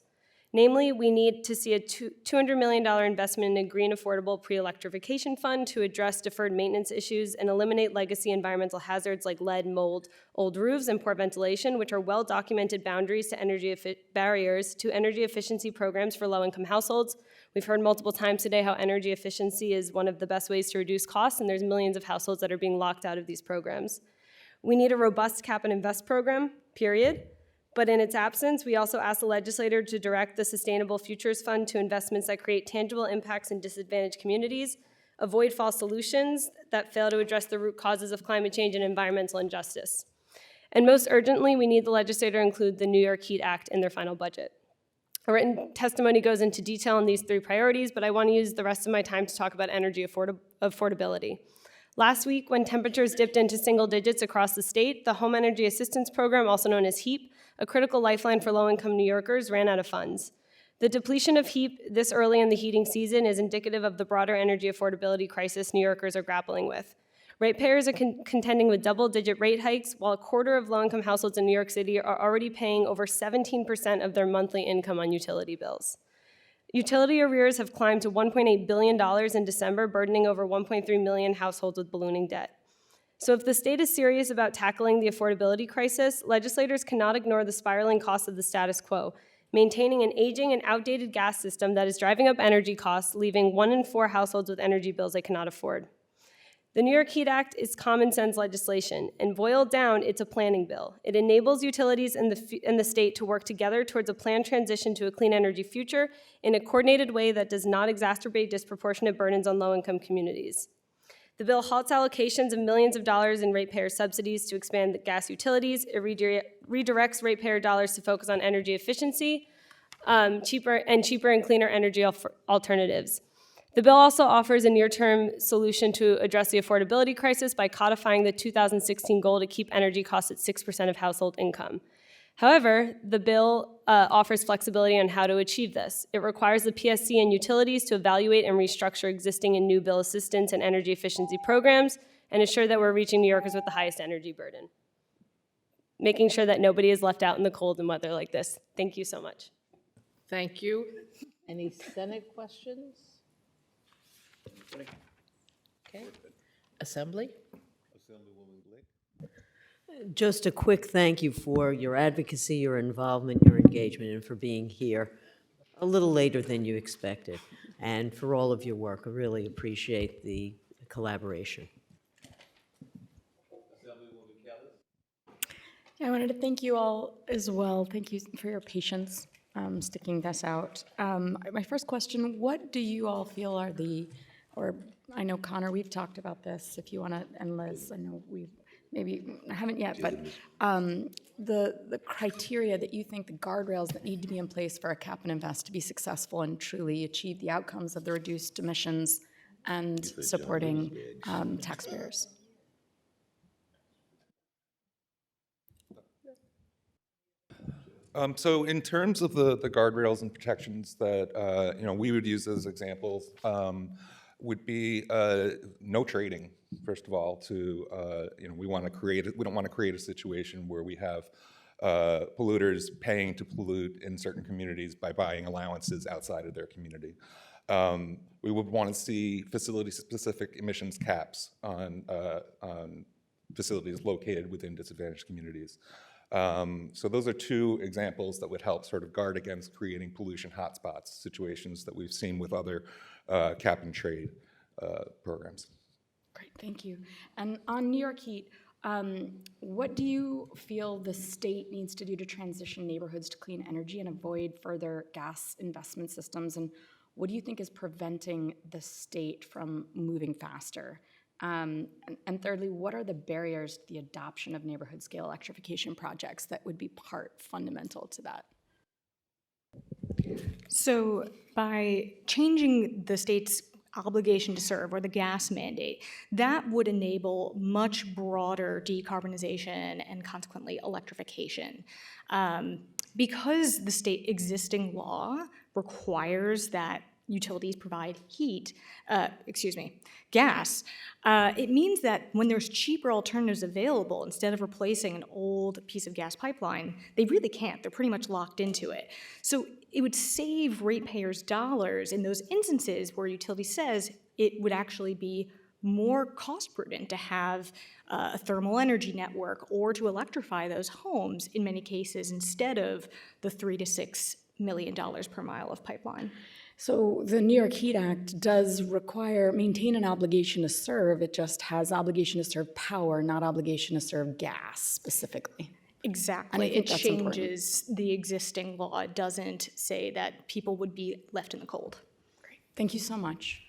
Namely, we need to see a $200 million investment in a green affordable pre-electrification fund to address deferred maintenance issues and eliminate legacy environmental hazards like lead, mold, old roofs, and poor ventilation, which are well-documented boundaries to barriers to energy efficiency programs for low-income households. We've heard multiple times today how energy efficiency is one of the best ways to reduce costs, and there's millions of households that are being locked out of these programs. We need a robust cap and invest program, period. But in its absence, we also ask the legislator to direct the Sustainable Futures Fund to investments that create tangible impacts in disadvantaged communities, avoid false solutions that fail to address the root causes of climate change and environmental injustice. And most urgently, we need the legislator to include the New York Heat Act in their final budget. A written testimony goes into detail on these 3 priorities, but I want to use the rest of my time to talk about energy affordability. Last week, when temperatures dipped into single digits across the state, the Home Energy Assistance Program, also known as HEAP, a critical lifeline for low-income New Yorkers, ran out of funds. The depletion of HEAP this early in the heating season is indicative of the broader energy affordability crisis New Yorkers are grappling with. Ratepayers are contending with double-digit rate hikes, while a quarter of low-income households in New York City are already paying over 17% of their monthly income on utility bills. Utility arrears have climbed to $1.8 billion in December, burdening over 1.3 million households with ballooning debt. So if the state is serious about tackling the affordability crisis, legislators cannot ignore the spiraling costs of the status quo, maintaining an aging and outdated gas system that is driving up energy costs, leaving 1 in 4 households with energy bills they cannot afford. The New York Heat Act is common sense legislation, and boiled down, it's a planning bill. It enables utilities in the state to work together towards a planned transition to a clean energy future in a coordinated way that does not exacerbate disproportionate burdens on low-income communities. The bill halts allocations of millions of dollars in ratepayer subsidies to expand the gas utilities. It redirects ratepayer dollars to focus on energy efficiency, cheaper and cleaner energy alternatives. The bill also offers a near-term solution to address the affordability crisis by codifying the 2016 goal to keep energy costs at 6% of household income. However, the bill offers flexibility on how to achieve this. It requires the PSC and utilities to evaluate and restructure existing and new bill assistance and energy efficiency programs and ensure that we're reaching New Yorkers with the highest energy burden, making sure that nobody is left out in the cold and weather like this. Thank you so much. Thank you. Any Senate questions? Okay. Assembly? Just a quick thank you for your advocacy, your involvement, your engagement, and for being here a little later than you expected, and for all of your work. I really appreciate the collaboration. I wanted to thank you all as well. Thank you for your patience sticking this out. My first question, what do you all feel are I know, Connor, we've talked about this, if you want to, and Liz, I know I haven't yet, but the criteria that you think, the guardrails that need to be in place for a cap and invest to be successful and truly achieve the outcomes of the reduced emissions and supporting taxpayers. So in terms of the guardrails and protections that we would use as examples, would be no trading. First of all, we don't want to create a situation where we have polluters paying to pollute in certain communities by buying allowances outside of their community. We would want to see facility-specific emissions caps on facilities located within disadvantaged communities. So those are 2 examples that would help sort of guard against creating pollution hotspots, situations that we've seen with other cap and trade programs. Great, thank you. And on New York Heat, what do you feel the state needs to do to transition neighborhoods to clean energy and avoid further gas investment systems? And what do you think is preventing the state from moving faster? And thirdly, what are the barriers to the adoption of neighborhood-scale electrification projects that would be fundamental to that? So by changing the state's obligation to serve, or the gas mandate, that would enable much broader decarbonization and consequently electrification. Because the state existing law requires that utilities provide gas, it means that when there's cheaper alternatives available, instead of replacing an old piece of gas pipeline, they really can't. They're pretty much locked into it. So it would save ratepayers dollars in those instances where utility says it would actually be more cost prudent to have a thermal energy network or to electrify those homes in many cases instead of the $3 to $6 million per mile of pipeline. So the New York Heat Act does maintain an obligation to serve. It just has obligation to serve power, not obligation to serve gas specifically. Exactly. And I think It that's important. changes the existing law. It doesn't say that people would be left in the cold. Great. Thank you so much.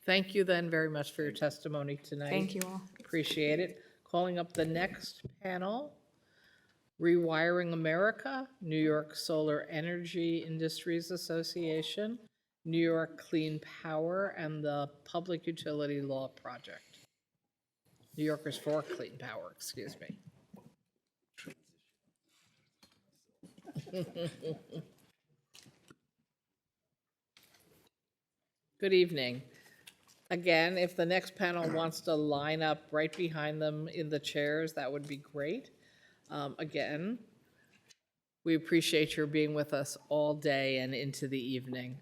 Thank you then very much for your testimony tonight. Thank you all. Appreciate it. Calling up the next panel, Rewiring America, New York Solar Energy Industries Association, New York Clean Power, and the Public Utility Law Project. New Yorkers for Clean Power, excuse me. Good evening. Again, if the next panel wants to line up right behind them in the chairs, that would be great. Again, we appreciate your being with us all day and into the evening.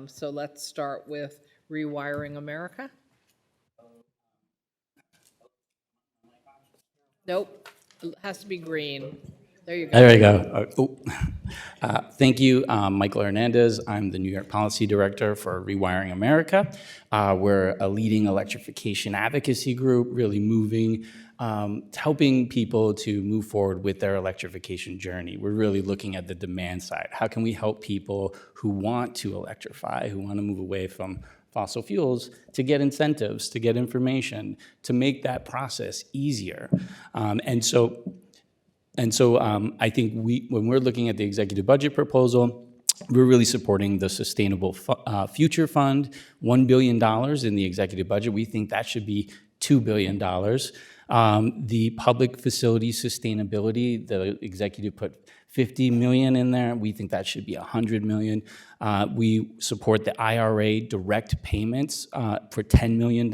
So let's start with Rewiring America. Nope, it has to be green. There you go. There we go. Thank you, Michael Hernandez. I'm the New York Policy Director for Rewiring America. We're a leading electrification advocacy group, really moving, helping people to move forward with their electrification journey. We're really looking at the demand side. How can we help people who want to electrify, who want to move away from fossil fuels, to get incentives, to get information, to make that process easier? And so I think when we're looking at the executive budget proposal, we're really supporting the Sustainable Future Fund, $1 billion in the executive budget. We think that should be $2 billion. The public facility sustainability, the executive put $50 million in there. We think that should be $100 million. We support the IRA direct payments for $10 million.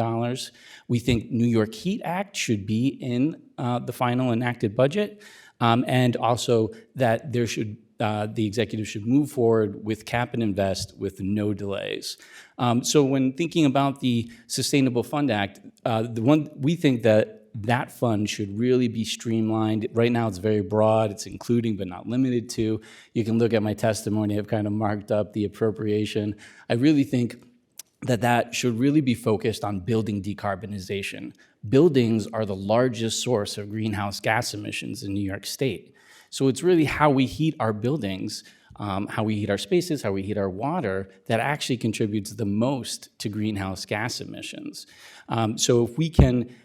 We think New York Heat Act should be in the final enacted budget. And also that there should, the executive should move forward with cap and invest with no delays. So when thinking about the Sustainable Fund Act, we think that fund should really be streamlined. Right now it's very broad, it's including but not limited to. You can look at my testimony, I've kind of marked up the appropriation. I really think that should really be focused on building decarbonization. Buildings are the largest source of greenhouse gas emissions in New York State. So it's really how we heat our buildings, how we heat our spaces, how we heat our water, that actually contributes the most to greenhouse gas emissions. So if we can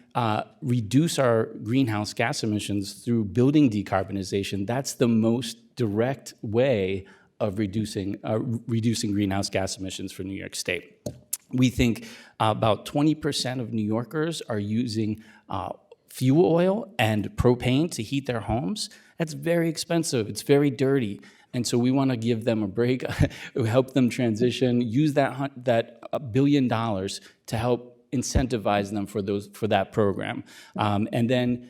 reduce our greenhouse gas emissions through building decarbonization, that's the most direct way of reducing greenhouse gas emissions for New York State. We think about 20% of New Yorkers are using fuel oil and propane to heat their homes. That's very expensive. It's very dirty. And so we want to give them a break, help them transition, use that $1 billion to help incentivize them for that program. And then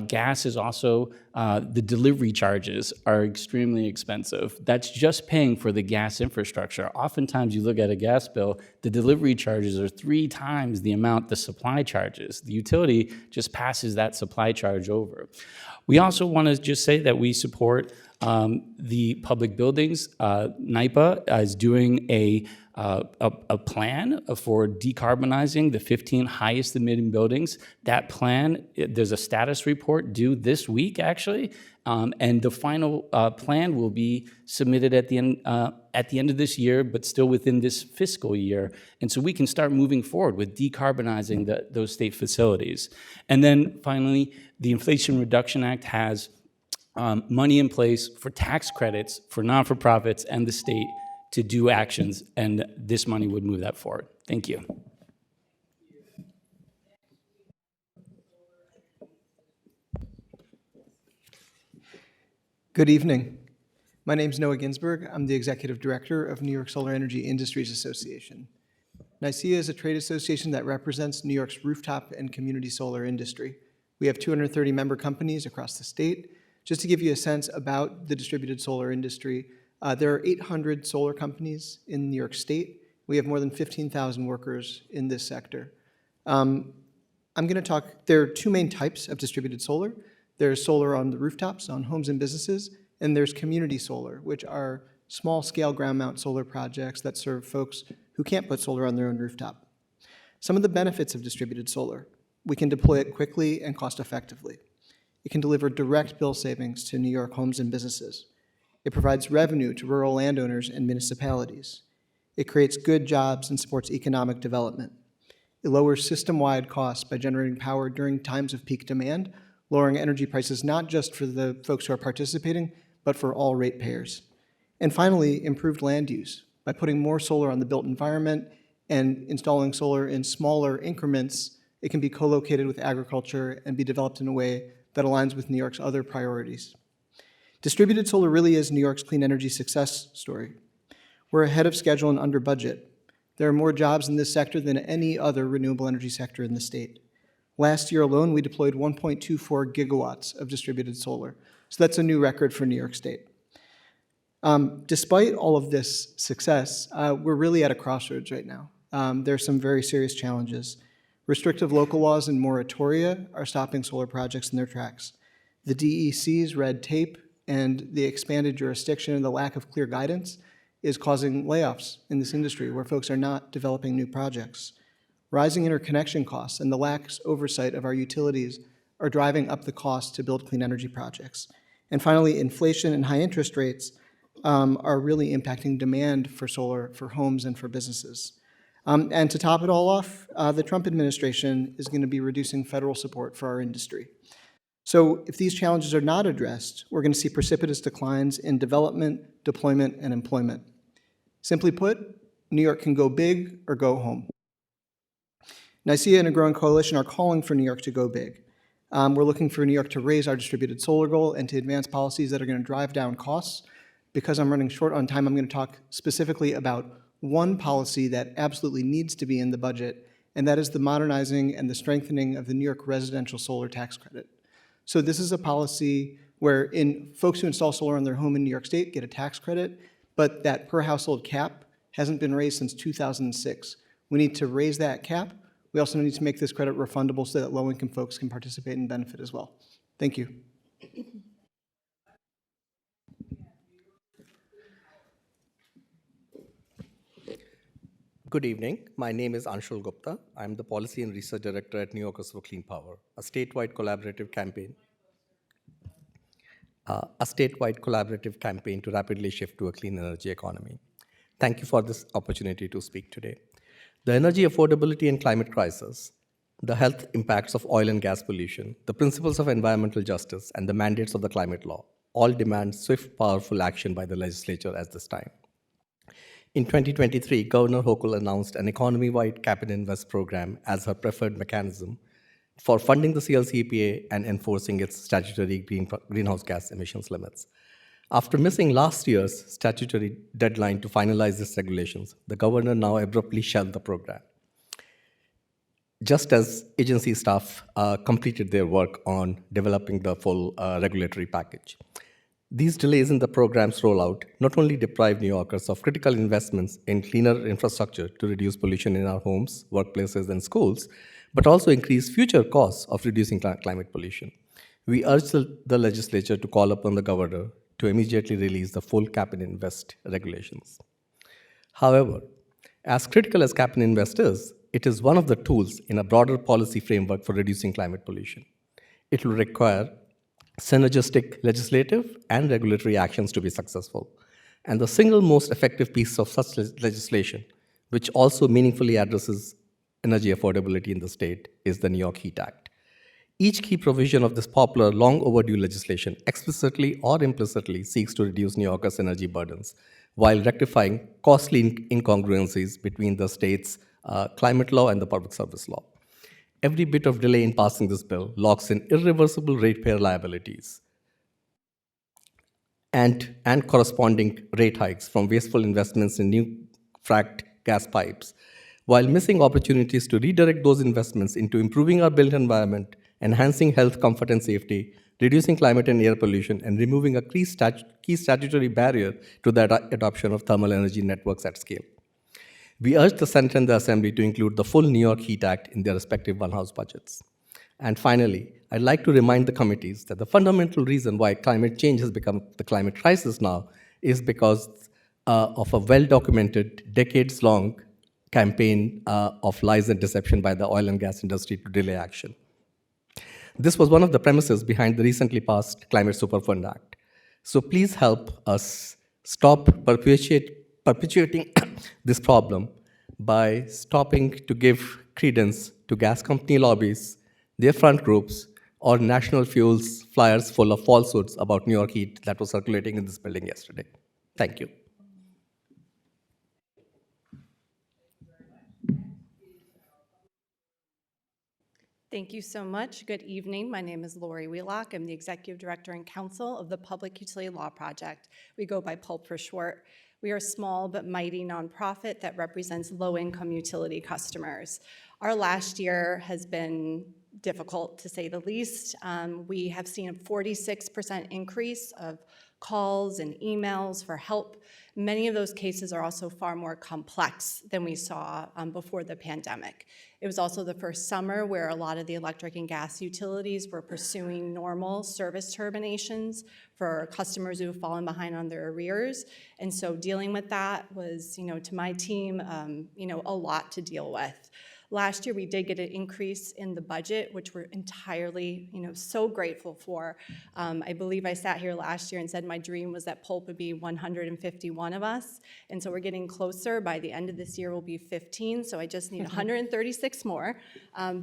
gas is also, the delivery charges are extremely expensive. That's just paying for the gas infrastructure. Oftentimes you look at a gas bill, the delivery charges are 3 times the amount the supply charges. The utility just passes that supply charge over. We also want to just say that we support the public buildings. NYPA is doing a plan for decarbonizing the 15 highest emitting buildings. That plan, there's a status report due this week, actually, and the final plan will be submitted at the end of this year, but still within this fiscal year. And so we can start moving forward with decarbonizing those state facilities. And then finally, the Inflation Reduction Act has money in place for tax credits for not-for-profits and the state to do actions, and this money would move that forward. Thank you. Good evening. My name is Noah Ginsberg. I'm the Executive Director of New York Solar Energy Industries Association. NYSEA is a trade association that represents New York's rooftop and community solar industry. We have 230 member companies across the state. Just to give you a sense about the distributed solar industry, there are 800 solar companies in New York State. We have more than 15,000 workers in this sector. I'm going to talk, there are two main types of distributed solar. There's solar on the rooftops, on homes and businesses, and there's community solar, which are small-scale ground mount solar projects that serve folks who can't put solar on their own rooftop. Some of the benefits of distributed solar: we can deploy it quickly and cost-effectively. It can deliver direct bill savings to New York homes and businesses. It provides revenue to rural landowners and municipalities. It creates good jobs and supports economic development. It lowers system-wide costs by generating power during times of peak demand, lowering energy prices not just for the folks who are participating, but for all ratepayers. And finally, improved land use. By putting more solar on the built environment and installing solar in smaller increments, it can be co-located with agriculture and be developed in a way that aligns with New York's other priorities. Distributed solar really is New York's clean energy success story. We're ahead of schedule and under budget. There are more jobs in this sector than any other renewable energy sector in the state. Last year alone, we deployed 1.24 gigawatts of distributed solar. So that's a new record for New York State. Despite all of this success, we're really at a crossroads right now. There are some very serious challenges. Restrictive local laws and moratoria are stopping solar projects in their tracks. The DEC's red tape and the expanded jurisdiction and the lack of clear guidance is causing layoffs in this industry where folks are not developing new projects. Rising interconnection costs and the lax oversight of our utilities are driving up the cost to build clean energy projects. And finally, inflation and high interest rates are really impacting demand for solar for homes and for businesses. And to top it all off, the Trump administration is going to be reducing federal support for our industry. So if these challenges are not addressed, we're going to see precipitous declines in development, deployment, and employment. Simply put, New York can go big or go home. NYSEA and a growing coalition are calling for New York to go big. We're looking for New York to raise our distributed solar goal and to advance policies that are going to drive down costs. Because I'm running short on time, I'm going to talk specifically about one policy that absolutely needs to be in the budget, and that is the modernizing and the strengthening of the New York residential solar tax credit. So this is a policy where folks who install solar on their home in New York State get a tax credit, but that per household cap hasn't been raised since 2006. We need to raise that cap. We also need to make this credit refundable so that low-income folks can participate and benefit as well. Thank you. Good evening. My name is Anshul Gupta. I'm the Policy and Research Director at New Yorkers for Clean Power, a statewide collaborative campaign to rapidly shift to a clean energy economy. Thank you for this opportunity to speak today. The energy affordability and climate crisis, the health impacts of oil and gas pollution, the principles of environmental justice, and the mandates of the climate law all demand swift, powerful action by the legislature at this time. In 2023, Governor Hochul announced an economy-wide cap and invest program as her preferred mechanism for funding the CLCPA and enforcing its statutory greenhouse gas emissions limits. After missing last year's statutory deadline to finalize these regulations, the governor now abruptly shelved the program, just as agency staff completed their work on developing the full regulatory package. These delays in the program's rollout not only deprive New Yorkers of critical investments in cleaner infrastructure to reduce pollution in our homes, workplaces, and schools, but also increase future costs of reducing climate pollution. We urge the legislature to call upon the governor to immediately release the full cap and invest regulations. However, as critical as cap and invest is, it is one of the tools in a broader policy framework for reducing climate pollution. It will require synergistic legislative and regulatory actions to be successful. And the single most effective piece of such legislation, which also meaningfully addresses energy affordability in the state, is the New York Heat Act. Each key provision of this popular, long overdue legislation explicitly or implicitly seeks to reduce New Yorkers' energy burdens while rectifying costly incongruencies between the state's climate law and the public service law. Every bit of delay in passing this bill locks in irreversible ratepayer liabilities and corresponding rate hikes from wasteful investments in new fracked gas pipes, while missing opportunities to redirect those investments into improving our built environment, enhancing health, comfort, and safety, reducing climate and air pollution, and removing a key statutory barrier to the adoption of thermal energy networks at scale. We urge the Senate and the Assembly to include the full New York Heat Act in their respective one-house budgets. And finally, I'd like to remind the committees that the fundamental reason why climate change has become the climate crisis now is because of a well-documented, decades-long campaign of lies and deception by the oil and gas industry to delay action. This was one of the premises behind the recently passed Climate Superfund Act. So please help us stop perpetuating this problem by stopping to give credence to gas company lobbies, their front groups, or National Fuels flyers full of falsehoods about New York heat that was circulating in this building yesterday. Thank you. Thank you so much. Good evening. My name is Lori Wheelock. I'm the Executive Director and Counsel of the Public Utility Law Project. We go by PULP for short. We are a small but mighty nonprofit that represents low-income utility customers. Our last year has been difficult, to say the least. We have seen a 46% increase of calls and emails for help. Many of those cases are also far more complex than we saw before the pandemic. It was also the first summer where a lot of the electric and gas utilities were pursuing normal service terminations for customers who have fallen behind on their arrears. And so dealing with that was, to my team, a lot to deal with. Last year, we did get an increase in the budget, which we're entirely, so grateful for. I believe I sat here last year and said my dream was that PULP would be 151 of us, and so we're getting closer. By the end of this year, we'll be 15, so I just need 136 more,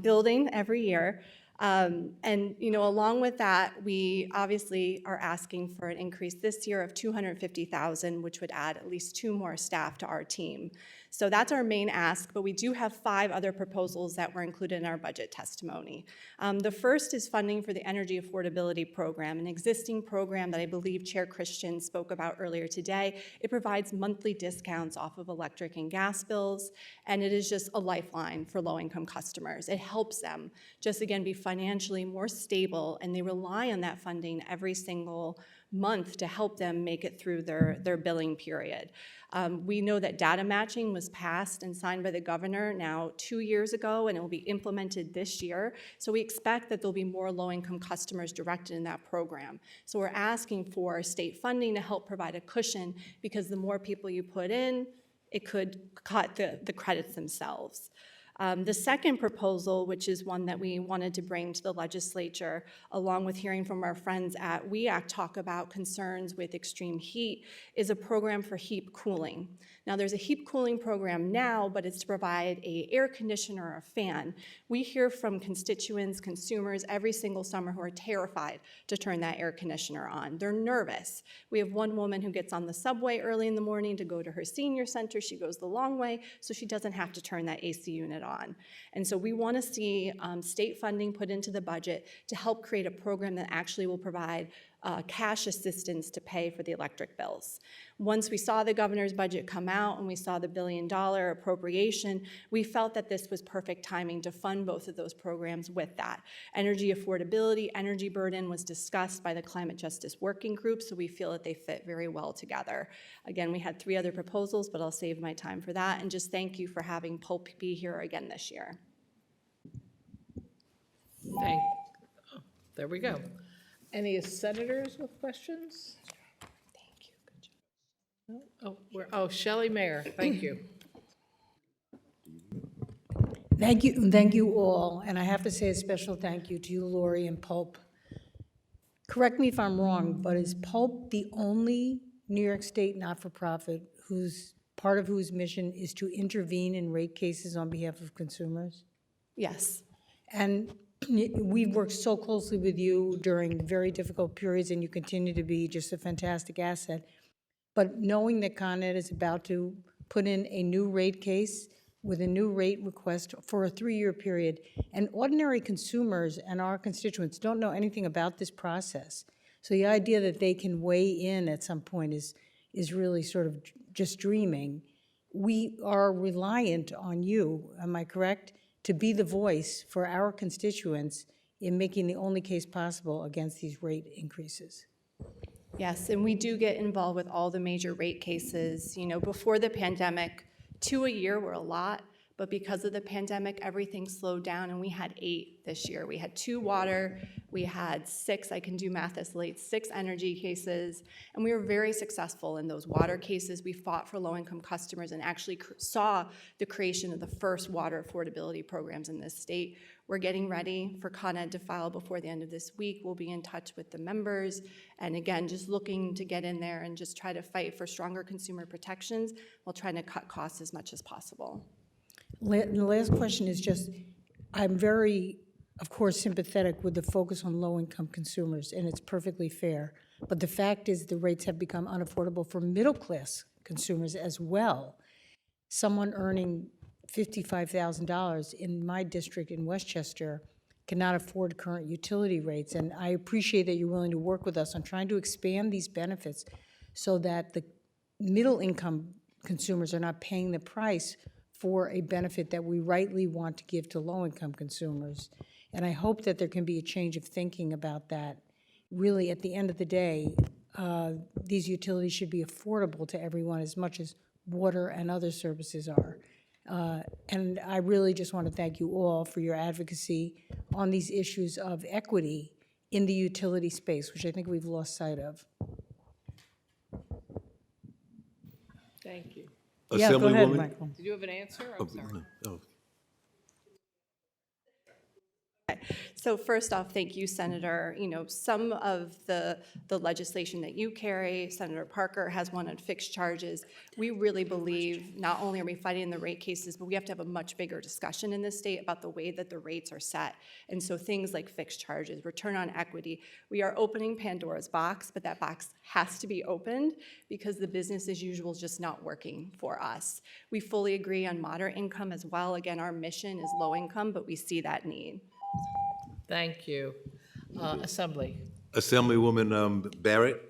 building every year. Along with that, we obviously are asking for an increase this year of $250,000, which would add at least 2 more staff to our team. So that's our main ask, but we do have 5 other proposals that were included in our budget testimony. The first is funding for the Energy Affordability Program, an existing program that I believe Chair Christian spoke about earlier today. It provides monthly discounts off of electric and gas bills, and it is just a lifeline for low-income customers. It helps them just, again, be financially more stable, and they rely on that funding every single month to help them make it through their billing period. We know that data matching was passed and signed by the governor now 2 years ago, and it will be implemented this year. So we expect that there'll be more low-income customers directed in that program. So we're asking for state funding to help provide a cushion, because the more people you put in, it could cut the credits themselves. The second proposal, which is one that we wanted to bring to the legislature, along with hearing from our friends at WEAC talk about concerns with extreme heat, is a program for heat cooling. Now, there's a heat cooling program now, but it's to provide an air conditioner or a fan. We hear from constituents, consumers, every single summer who are terrified to turn that air conditioner on. They're nervous. We have one woman who gets on the subway early in the morning to go to her senior center. She goes the long way, so she doesn't have to turn that AC unit on. And so we want to see state funding put into the budget to help create a program that actually will provide cash assistance to pay for the electric bills. Once we saw the governor's budget come out and we saw the $1 billion appropriation, we felt that this was perfect timing to fund both of those programs with that. Energy affordability, energy burden was discussed by the Climate Justice Working Group, so we feel that they fit very well together. Again, we had 3 other proposals, but I'll save my time for that, and just thank you for having PULP be here again this year. There we go. Any senators with questions? Thank you. Good job. Shelley Mayer, thank you. Thank you all, and I have to say a special thank you to you, Lori and PULP. Correct me if I'm wrong, but is PULP the only New York State not-for-profit whose mission is to intervene in rate cases on behalf of consumers? Yes. And we've worked so closely with you during very difficult periods, and you continue to be just a fantastic asset. But knowing that Con Ed is about to put in a new rate case with a new rate request for a 3-year period, and ordinary consumers and our constituents don't know anything about this process. So the idea that they can weigh in at some point is really sort of just dreaming. We are reliant on you, am I correct, to be the voice for our constituents in making the only case possible against these rate increases. Yes, and we do get involved with all the major rate cases. You know, before the pandemic, 2 a year were a lot, but because of the pandemic, everything slowed down, and we had 8 this year. We had 2 water, we had 6, I can do math this late, 6 energy cases, and we were very successful in those water cases. We fought for low-income customers and actually saw the creation of the first water affordability programs in this state. We're getting ready for Con Ed to file before the end of this week. We'll be in touch with the members, and again, just looking to get in there and just try to fight for stronger consumer protections while trying to cut costs as much as possible. The last question is just, I'm very, of course, sympathetic with the focus on low-income consumers, and it's perfectly fair. But the fact is the rates have become unaffordable for middle-class consumers as well. Someone earning $55,000 in my district in Westchester cannot afford current utility rates, and I appreciate that you're willing to work with us on trying to expand these benefits so that the middle-income consumers are not paying the price for a benefit that we rightly want to give to low-income consumers. And I hope that there can be a change of thinking about that. Really, at the end of the day, these utilities should be affordable to everyone as much as water and other services are. And I really just want to thank you all for your advocacy on these issues of equity in the utility space, which I think we've lost sight of. Thank you. Yeah, go ahead, Assemblywoman? Michael. Did you have an answer? I'm sorry. Oh. So first off, thank you, Senator. You know, some of the legislation that you carry, Senator Parker has one on fixed charges. We really believe not only are we fighting the rate cases, but we have to have a much bigger discussion in this state about the way that the rates are set. And so things like fixed charges, return on equity, we are opening Pandora's box, but that box has to be opened because the business as usual is just not working for us. We fully agree on moderate income as well. Again, our mission is low income, but we see that need. Thank you. Assembly. Assemblywoman Barrett?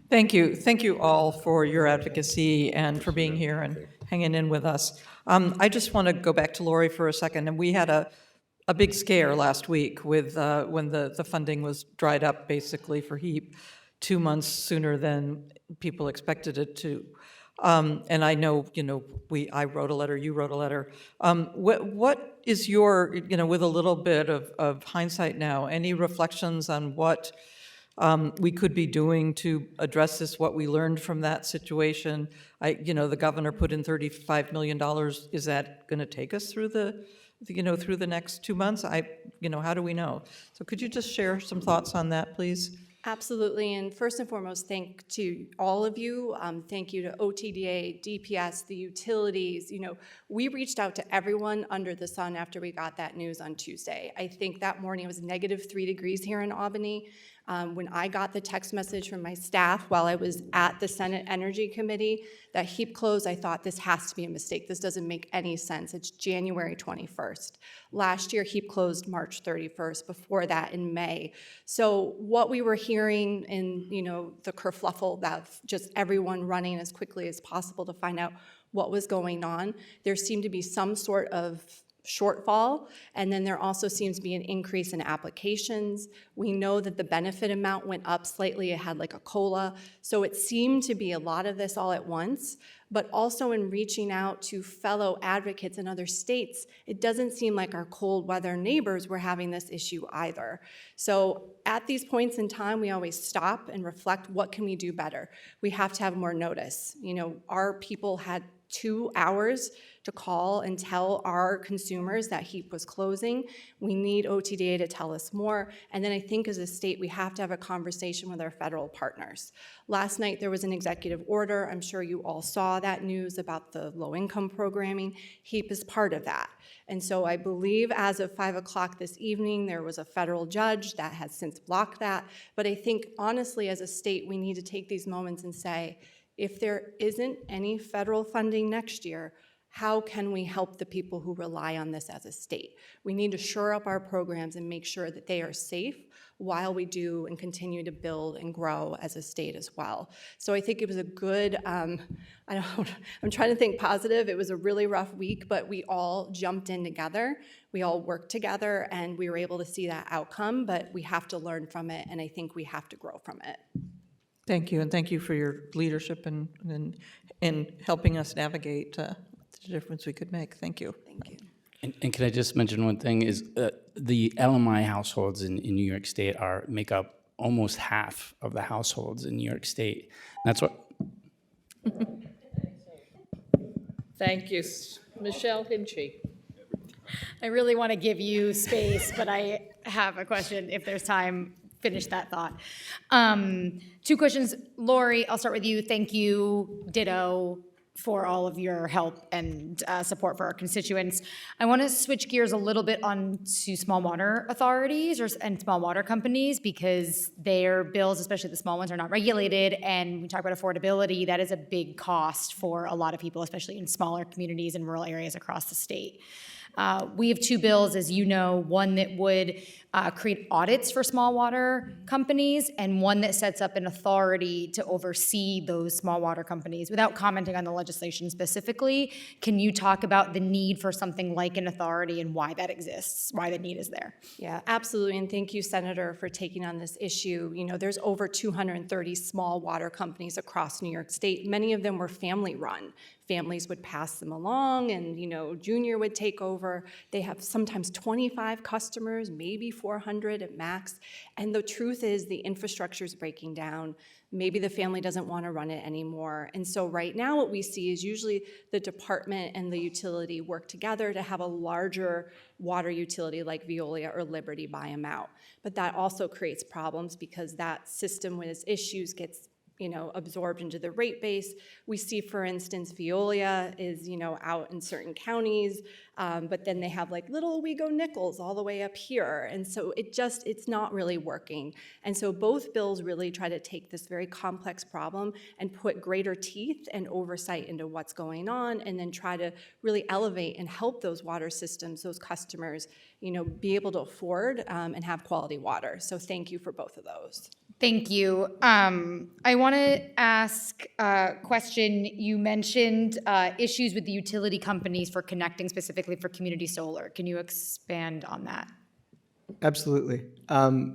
Thank you. Thank you all for your advocacy and for being here and hanging in with us. I just want to go back to Lori for a second. And we had a big scare last week with when the funding was dried up basically for HEAP 2 months sooner than people expected it to. And I know, I wrote a letter, you wrote a letter. What is your, with a little bit of hindsight now, any reflections on what we could be doing to address this, what we learned from that situation? The governor put in $35 million. Is that going to take us through through the next 2 months? How do we know? So could you just share some thoughts on that, please? Absolutely, and first and foremost, thank to all of you. Thank you to OTDA, DPS, the utilities. We reached out to everyone under the sun after we got that news on Tuesday. I think that morning it was -3 degrees here in Albany. When I got the text message from my staff while I was at the Senate Energy Committee that HEAP closed, I thought this has to be a mistake. This doesn't make any sense. It's January 21st. Last year, HEAP closed March 31st, before that in May. So what we were hearing in, the kerfluffle of just everyone running as quickly as possible to find out what was going on, there seemed to be some sort of shortfall, and then there also seems to be an increase in applications. We know that the benefit amount went up slightly. It had like a COLA. So it seemed to be a lot of this all at once, but also in reaching out to fellow advocates in other states, it doesn't seem like our cold weather neighbors were having this issue either. So at these points in time, we always stop and reflect, what can we do better? We have to have more notice. Our people had 2 hours to call and tell our consumers that HEAP was closing. We need OTDA to tell us more. And then I think as a state, we have to have a conversation with our federal partners. Last night, there was an executive order. I'm sure you all saw that news about the low-income programming. HEAP is part of that. And so I believe as of 5 o'clock this evening, there was a federal judge that has since blocked that. But I think honestly, as a state, we need to take these moments and say, if there isn't any federal funding next year, how can we help the people who rely on this as a state? We need to shore up our programs and make sure that they are safe while we do and continue to build and grow as a state as well. So I think it was a good, I'm trying to think positive. It was a really rough week, but we all jumped in together. We all worked together, and we were able to see that outcome, but we have to learn from it, and I think we have to grow from it. Thank you, and thank you for your leadership and helping us navigate the difference we could make. Thank you. Thank you. And can I just mention one thing is the LMI households in New York State make up almost half of the households in New York State. That's what. Thank you. Michelle Hinchy. I really want to give you space, but I have a question if there's time. Finish that thought. 2 questions. Lori, I'll start with you. Thank you, ditto, for all of your help and support for our constituents. I want to switch gears a little bit on to small water authorities and small water companies, because their bills, especially the small ones, are not regulated. And we talk about affordability. That is a big cost for a lot of people, especially in smaller communities and rural areas across the state. We have 2 bills, as you know, one that would create audits for small water companies, and one that sets up an authority to oversee those small water companies. Without commenting on the legislation specifically, can you talk about the need for something like an authority and why that exists, why the need is there? Yeah, absolutely, and thank you, Senator, for taking on this issue. You know, there's over 230 small water companies across New York State. Many of them were family-run. Families would pass them along, and, you know, Junior would take over. They have sometimes 25 customers, maybe 400 at max. And the truth is the infrastructure is breaking down. Maybe the family doesn't want to run it anymore. And so right now what we see is usually the department and the utility work together to have a larger water utility like Veolia or Liberty buy them out. But that also creates problems because that system, when its issues, gets absorbed into the rate base. We see, for instance, Veolia is, out in certain counties, but then they have like little Owego nickels all the way up here. And so it's not really working. And so both bills really try to take this very complex problem and put greater teeth and oversight into what's going on, and then try to really elevate and help those water systems, those customers, be able to afford and have quality water. So thank you for both of those. Thank you. I want to ask a question. You mentioned issues with the utility companies for connecting specifically for community solar. Can you expand on that? Absolutely.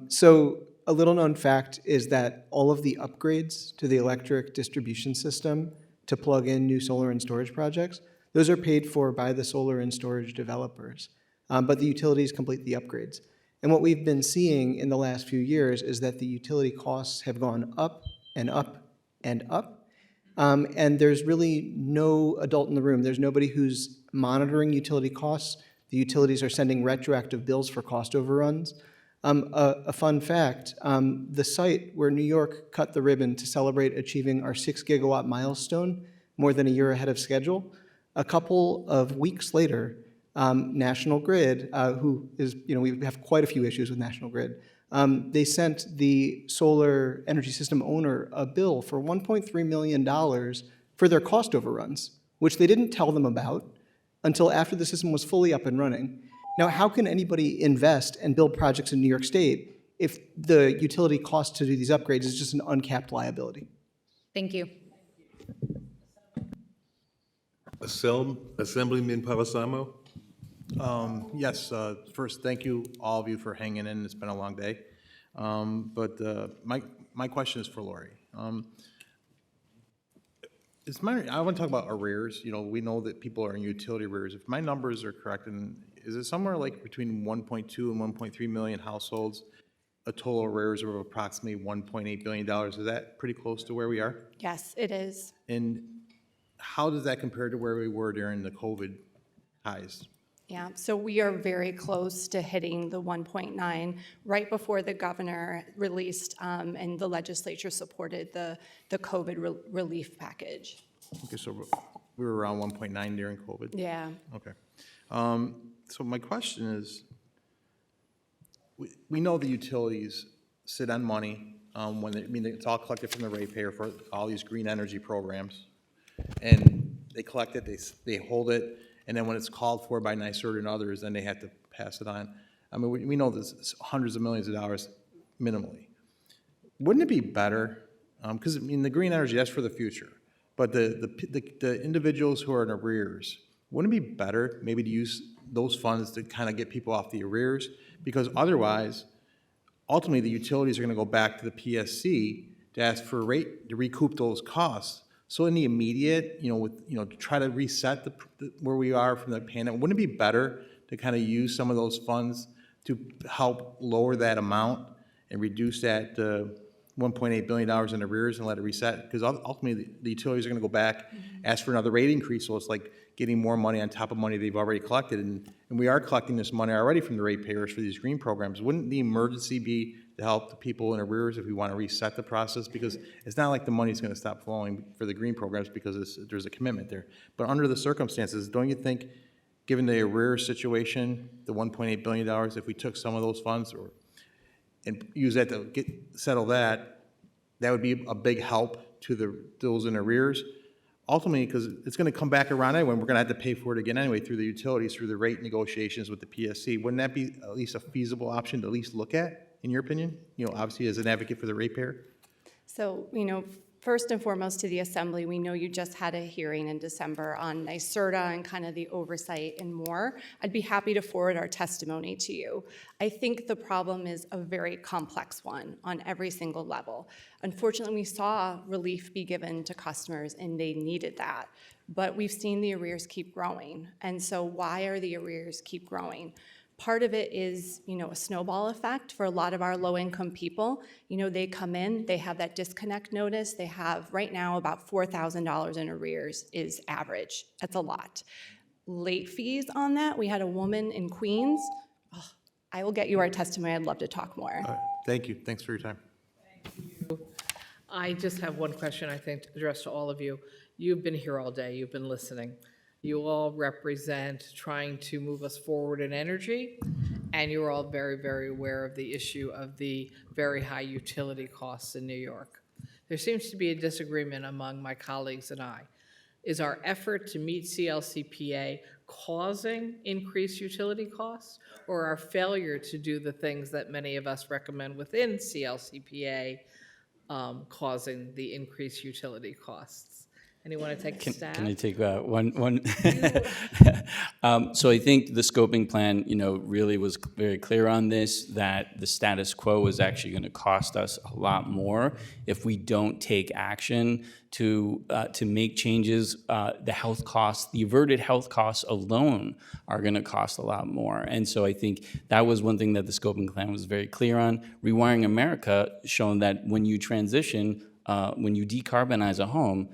So a little known fact is that all of the upgrades to the electric distribution system to plug in new solar and storage projects, those are paid for by the solar and storage developers, but the utilities complete the upgrades. And what we've been seeing in the last few years is that the utility costs have gone up and up and up. And there's really no adult in the room. There's nobody who's monitoring utility costs. The utilities are sending retroactive bills for cost overruns. A fun fact, the site where New York cut the ribbon to celebrate achieving our 6 gigawatt milestone more than a year ahead of schedule, a couple of weeks later, National Grid, who is, we have quite a few issues with National Grid, they sent the solar energy system owner a bill for $1.3 million for their cost overruns, which they didn't tell them about until after the system was fully up and running. Now, how can anybody invest and build projects in New York State if the utility cost to do these upgrades is just an uncapped liability? Thank you. Assemblyman Palasamo? Yes, first, thank you, all of you, for hanging in. It's been a long day. But my question is for Lori. I want to talk about arrears. We know that people are in utility arrears. If my numbers are correct, and is it somewhere like between 1.2 and 1.3 million households, a total arrears of approximately $1.8 billion? Is that pretty close to where we are? Yes, it is. And how does that compare to where we were during the COVID highs? Yeah, so we are very close to hitting the 1.9 right before the governor released and the legislature supported the COVID relief package. Okay, so we were around 1.9 during COVID? Yeah. Okay. So my question is, we know the utilities sit on money when they, I mean, it's all collected from the ratepayer for all these green energy programs. And they collect it, they hold it, and then when it's called for by NYSERDA and others, then they have to pass it on. I mean, we know there's hundreds of millions of dollars minimally. Wouldn't it be better, because I mean, the green energy, that's for the future, but the individuals who are in arrears, wouldn't it be better maybe to use those funds to kind of get people off the arrears? Because otherwise, ultimately, the utilities are going to go back to the PSC to ask for a rate to recoup those costs. So in the immediate, to try to reset where we are from the pandemic, wouldn't it be better to kind of use some of those funds to help lower that amount and reduce that $1.8 billion in arrears and let it reset? Because ultimately, the utilities are going to go back, ask for another rate increase, so it's like getting more money on top of money they've already collected. And we are collecting this money already from the ratepayers for these green programs. Wouldn't the emergency be to help the people in arrears if we want to reset the process? Because it's not like the money's going to stop flowing for the green programs because there's a commitment there. But under the circumstances, don't you think, given the arrears situation, the $1.8 billion, if we took some of those funds and use that to settle that, that would be a big help to those in arrears? Ultimately, because it's going to come back around anyway, and we're going to have to pay for it again anyway through the utilities, through the rate negotiations with the PSC. Wouldn't that be at least a feasible option to at least look at, in your opinion? Obviously as an advocate for the ratepayer? So, first and foremost to the Assembly, we know you just had a hearing in December on NYSERDA and kind of the oversight and more. I'd be happy to forward our testimony to you. I think the problem is a very complex one on every single level. Unfortunately, we saw relief be given to customers and they needed that. But we've seen the arrears keep growing. And so why are the arrears keep growing? Part of it is, a snowball effect for a lot of our low-income people. They come in, they have that disconnect notice. They have, right now, about $4,000 in arrears is average. That's a lot. Late fees on that, we had a woman in Queens. Oh, I will get you our testimony. I'd love to talk more. All right. Thank you. Thanks for your time. I just have one question, I think, addressed to all of you. You've been here all day. You've been listening. You all represent trying to move us forward in energy, and you're all very, very aware of the issue of the very high utility costs in New York. There seems to be a disagreement among my colleagues and I. Is our effort to meet CLCPA causing increased utility costs, or our failure to do the things that many of us recommend within CLCPA causing the increased utility costs? Anyone want to take a stab? Can I take one? So I think the scoping plan, really was very clear on this, that the status quo is actually going to cost us a lot more if we don't take action to make changes. The health costs, the averted health costs alone are going to cost a lot more. And so I think that was one thing that the scoping plan was very clear on. Rewiring America shown that when you transition, when you decarbonize a home,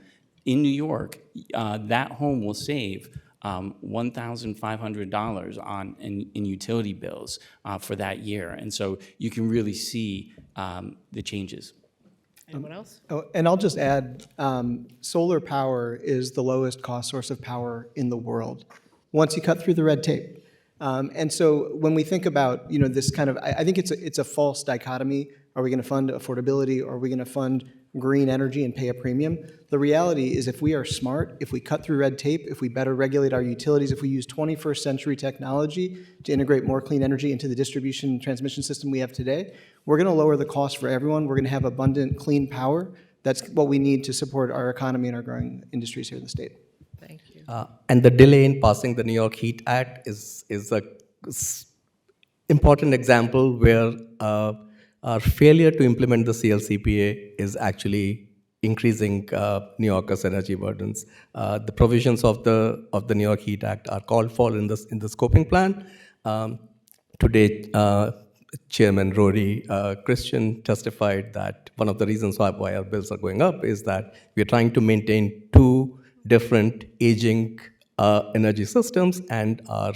in New York, that home will save $1,500 in utility bills for that year. And so you can really see the changes. Anyone else? And I'll just add, solar power is the lowest cost source of power in the world, once you cut through the red tape. And so when we think about, this kind of, I think it's a false dichotomy. Are we going to fund affordability, or are we going to fund green energy and pay a premium? The reality is, if we are smart, if we cut through red tape, if we better regulate our utilities, if we use 21st century technology to integrate more clean energy into the distribution and transmission system we have today, we're going to lower the cost for everyone. We're going to have abundant, clean power. That's what we need to support our economy and our growing industries here in the state. Thank you. And the delay in passing the New York Heat Act is a important example where our failure to implement the CLCPA is actually increasing New Yorkers' energy burdens. The provisions of the New York Heat Act are called for in the scoping plan. Today, Chairman Rory Christian testified that one of the reasons why our bills are going up is that we are trying to maintain two different aging energy systems, and our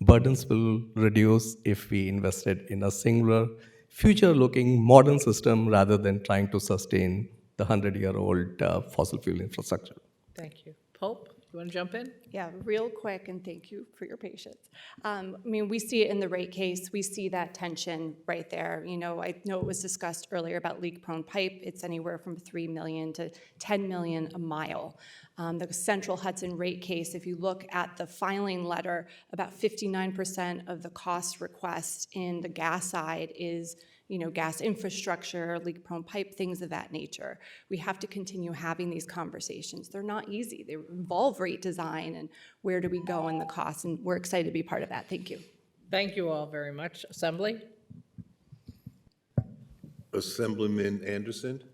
burdens will reduce if we invested in a singular, future-looking modern system rather than trying to sustain the 100-year-old fossil fuel infrastructure. Thank you. Pope, you want to jump in? Yeah, real quick, and thank you for your patience. I mean, we see it in the rate case. We see that tension right there. You know, I know it was discussed earlier about leak-prone pipe. It's anywhere from $3 million to $10 million a mile. The Central Hudson rate case, if you look at the filing letter, about 59% of the cost request in the gas side is, you know, gas infrastructure, leak-prone pipe, things of that nature. We have to continue having these conversations. They're not easy. They involve rate design and where do we go in the costs, and we're excited to be part of that. Thank you. Thank you all very much. Assembly? Assemblyman Anderson?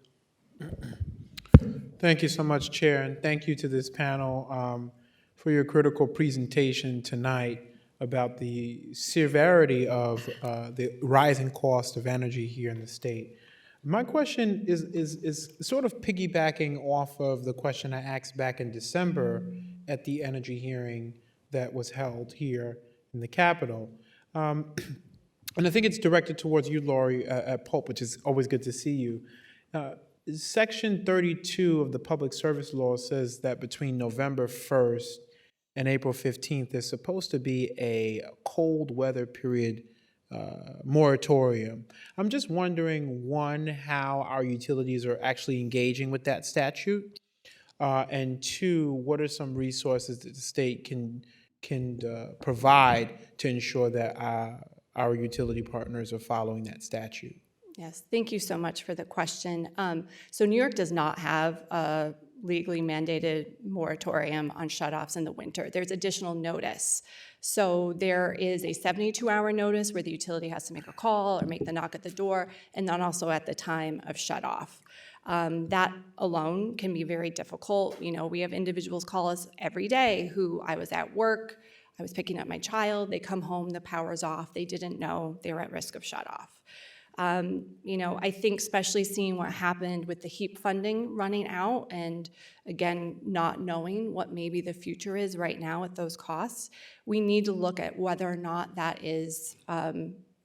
Thank you so much, Chair, and thank you to this panel for your critical presentation tonight about the severity of the rising cost of energy here in the state. My question is sort of piggybacking off of the question I asked back in December at the energy hearing that was held here in the Capitol. And I think it's directed towards you, Lori, at Pulp, which is always good to see you. Section 32 of the Public Service Law says that between November 1st and April 15th, there's supposed to be a cold weather period moratorium. I'm just wondering, one, how our utilities are actually engaging with that statute, and two, what are some resources that the state can provide to ensure that our utility partners are following that statute? Yes, thank you so much for the question. So New York does not have a legally mandated moratorium on shutoffs in the winter. There's additional notice. So there is a 72-hour notice where the utility has to make a call or make the knock at the door, and then also at the time of shutoff. That alone can be very difficult. You know, we have individuals call us every day who, I was at work, I was picking up my child, they come home, the power's off, they didn't know they were at risk of shutoff. You know, I think especially seeing what happened with the HEAP funding running out and, again, not knowing what maybe the future is right now at those costs, we need to look at whether or not that is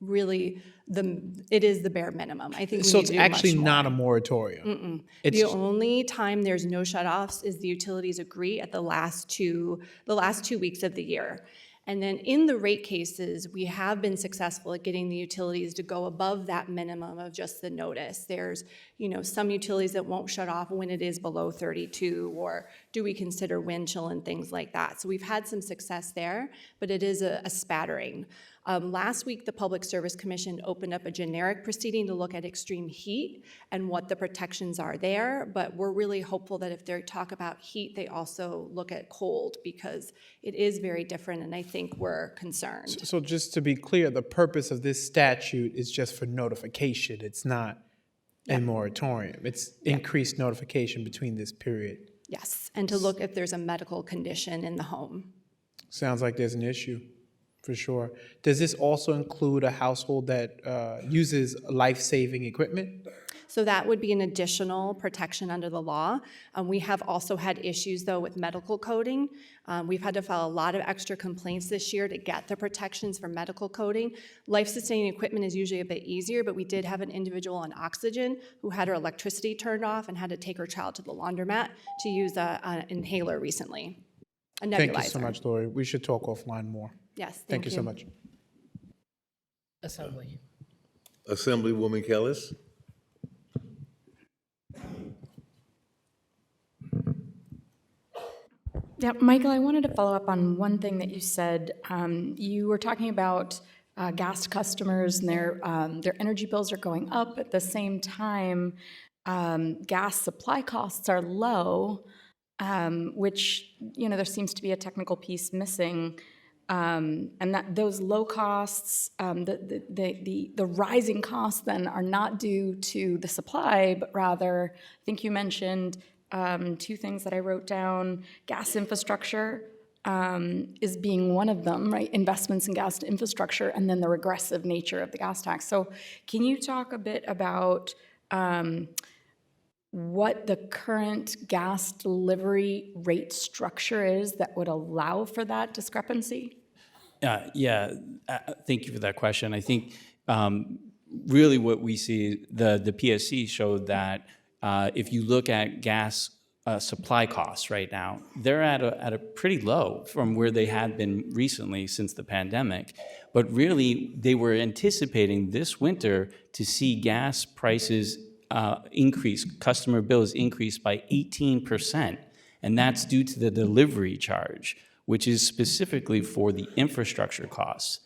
really it is the bare minimum. I think we So need it's to do actually much more. not a moratorium. It's The only time there's no shutoffs is the utilities agree at the last two weeks of the year. And then in the rate cases, we have been successful at getting the utilities to go above that minimum of just the notice. There's, you know, some utilities that won't shut off when it is below 32, or do we consider wind chill and things like that. So we've had some success there, but it is a spattering. Last week, the Public Service Commission opened up a generic proceeding to look at extreme heat and what the protections are there, but we're really hopeful that if they talk about heat, they also look at cold, because it is very different, and I think we're concerned. So just to be clear, the purpose of this statute is just for notification. It's not a moratorium. It's increased notification between this period. Yes, and to look if there's a medical condition in the home. Sounds like there's an issue, for sure. Does this also include a household that uses life-saving equipment? So that would be an additional protection under the law. We have also had issues, though, with medical coding. We've had to file a lot of extra complaints this year to get the protections for medical coding. Life-sustaining equipment is usually a bit easier, but we did have an individual on oxygen who had her electricity turned off and had to take her child to the laundromat to use an inhaler recently, a nebulizer. Thank you so much, Lori. We should talk offline more. Yes, Thank you so much. Assembly. Assemblywoman Kellis? Yeah, Michael, I wanted to follow up on one thing that you said. You were talking about gas customers and their energy bills are going up. At the same time, gas supply costs are low, which, you know, there seems to be a technical piece missing. And that those low costs, the rising costs then are not due to the supply, but rather, I think you mentioned two things that I wrote down. Gas infrastructure is being one of them, right? Investments in gas infrastructure, and then the regressive nature of the gas tax. So can you talk a bit about what the current gas delivery rate structure is that would allow for that discrepancy? Thank you for that question. I think really what we see, the PSC showed that if you look at gas supply costs right now, they're at a pretty low from where they had been recently since the pandemic. But really, they were anticipating this winter to see gas prices increase, customer bills increase by 18%. And that's due to the delivery charge, which is specifically for the infrastructure costs.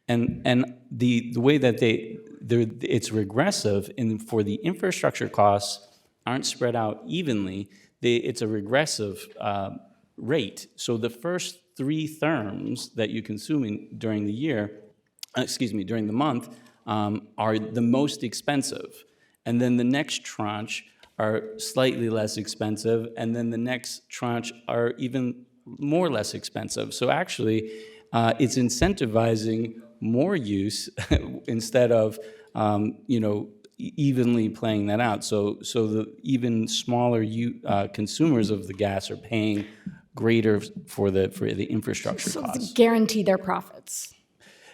And the way that it's regressive, and for the infrastructure costs aren't spread out evenly, it's a regressive rate. So the first 3 therms that you consume during the year, during the month, are the most expensive. And then the next tranche are slightly less expensive, and then the next tranche are even more less expensive. So actually, it's incentivizing more use instead of, evenly playing that out. So the even smaller consumers of the gas are paying greater for the infrastructure So costs. to guarantee their profits.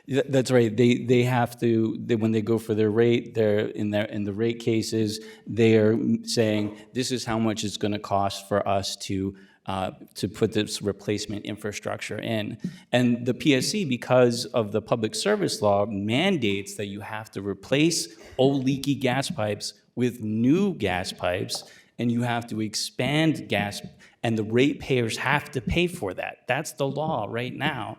That's right. They have to, when they go for their rate, they're in the rate cases, they are saying this is how much it's going to cost for us to put this replacement infrastructure in. And the PSC, because of the public service law, mandates that you have to replace old leaky gas pipes with new gas pipes, and you have to expand gas, and the ratepayers have to pay for that. That's the law right now.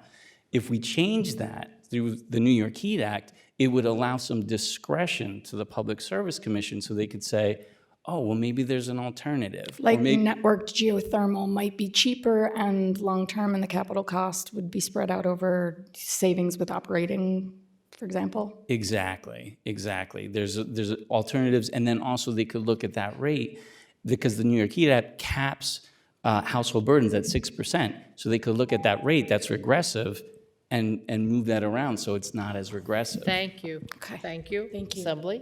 If we change that through the New York Heat Act, it would allow some discretion to the Public Service Commission so they could say, oh, well, maybe there's an alternative. Like Or maybe, networked geothermal might be cheaper and long-term, and the capital cost would be spread out over savings with operating, for example? Exactly. There's alternatives, and then also they could look at that rate, because the New York Heat Act caps household burdens at 6%. So they could look at that rate that's regressive and move that around so it's not as regressive. Thank you. Okay. Thank you. Thank you. Assembly?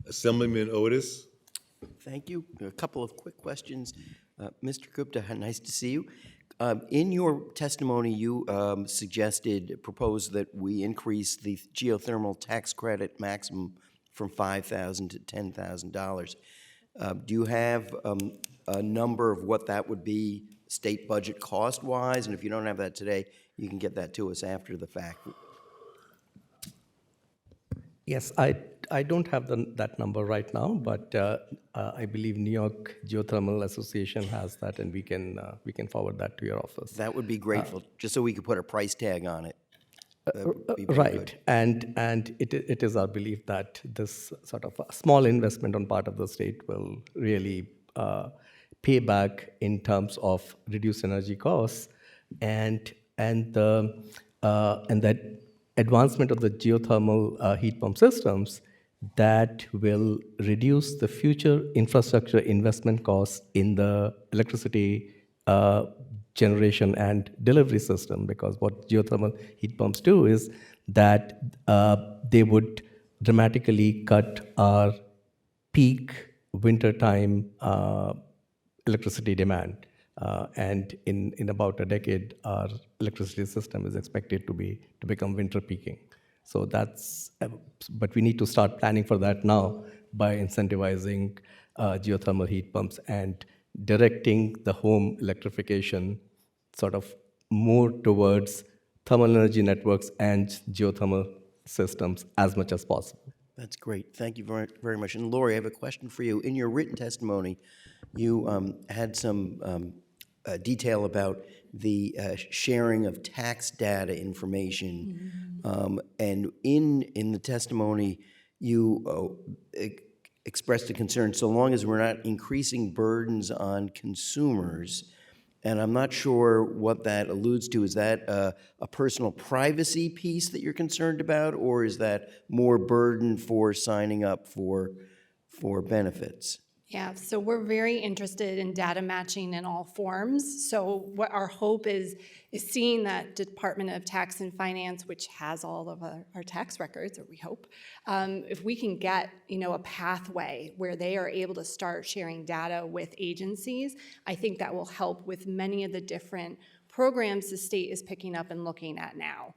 Assemblyman Otis. Thank you. A couple of quick questions. Mr. Gupta, nice to see you. In your testimony, you proposed that we increase the geothermal tax credit maximum from $5,000 to $10,000. Do you have a number of what that would be state budget cost-wise? And if you don't have that today, you can get that to us after the fact. Yes, I don't have that number right now, but I believe New York Geothermal Association has that, and we can forward that to your office. That would be grateful, just so we could put a price tag on it. That would be very Right, good. and it is our belief that this sort of a small investment on part of the state will really pay back in terms of reduced energy costs, and that advancement of the geothermal heat pump systems that will reduce the future infrastructure investment costs in the electricity generation and delivery system, because what geothermal heat pumps do is that they would dramatically cut our peak wintertime electricity demand. And in about a decade, our electricity system is expected to become winter peaking. So but we need to start planning for that now by incentivizing geothermal heat pumps and directing the home electrification sort of more towards thermal energy networks and geothermal systems as much as possible. That's great. Thank you very, very much. And Lori, I have a question for you. In your written testimony, you had some detail about the sharing of tax data information. And in the testimony, you expressed a concern, so long as we're not increasing burdens on consumers, and I'm not sure what that alludes to. Is that a personal privacy piece that you're concerned about, or is that more burden for signing up for benefits? Yeah, so we're very interested in data matching in all forms. So what our hope is seeing that Department of Tax and Finance, which has all of our tax records, or we hope, if we can get, a pathway where they are able to start sharing data with agencies, I think that will help with many of the different programs the state is picking up and looking at now.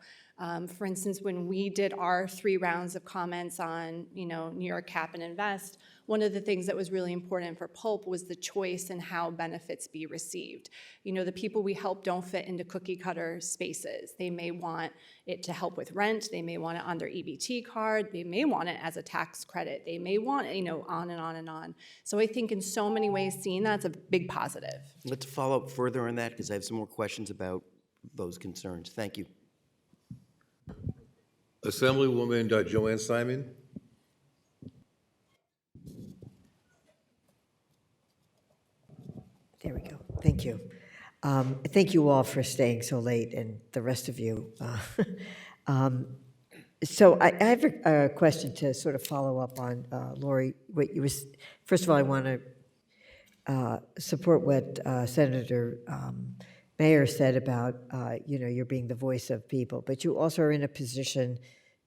For instance, when we did our 3 rounds of comments on, New York Cap and Invest, one of the things that was really important for Pulp was the choice in how benefits be received. The people we help don't fit into cookie cutter spaces. They may want it to help with rent. They may want it on their EBT card. They may want it as a tax credit. They may want it, on and on and on. So I think in so many ways, seeing that's a big positive. Let's follow up further on that because I have some more questions about those concerns. Thank you. Assemblywoman Joanne Simon. There we go. Thank you. Thank you all for staying so late, and the rest of you. So I have a question to sort of follow up on, Lori. What you was, first of all, I want to support what Senator Mayer said about, you're being the voice of people, but you also are in a position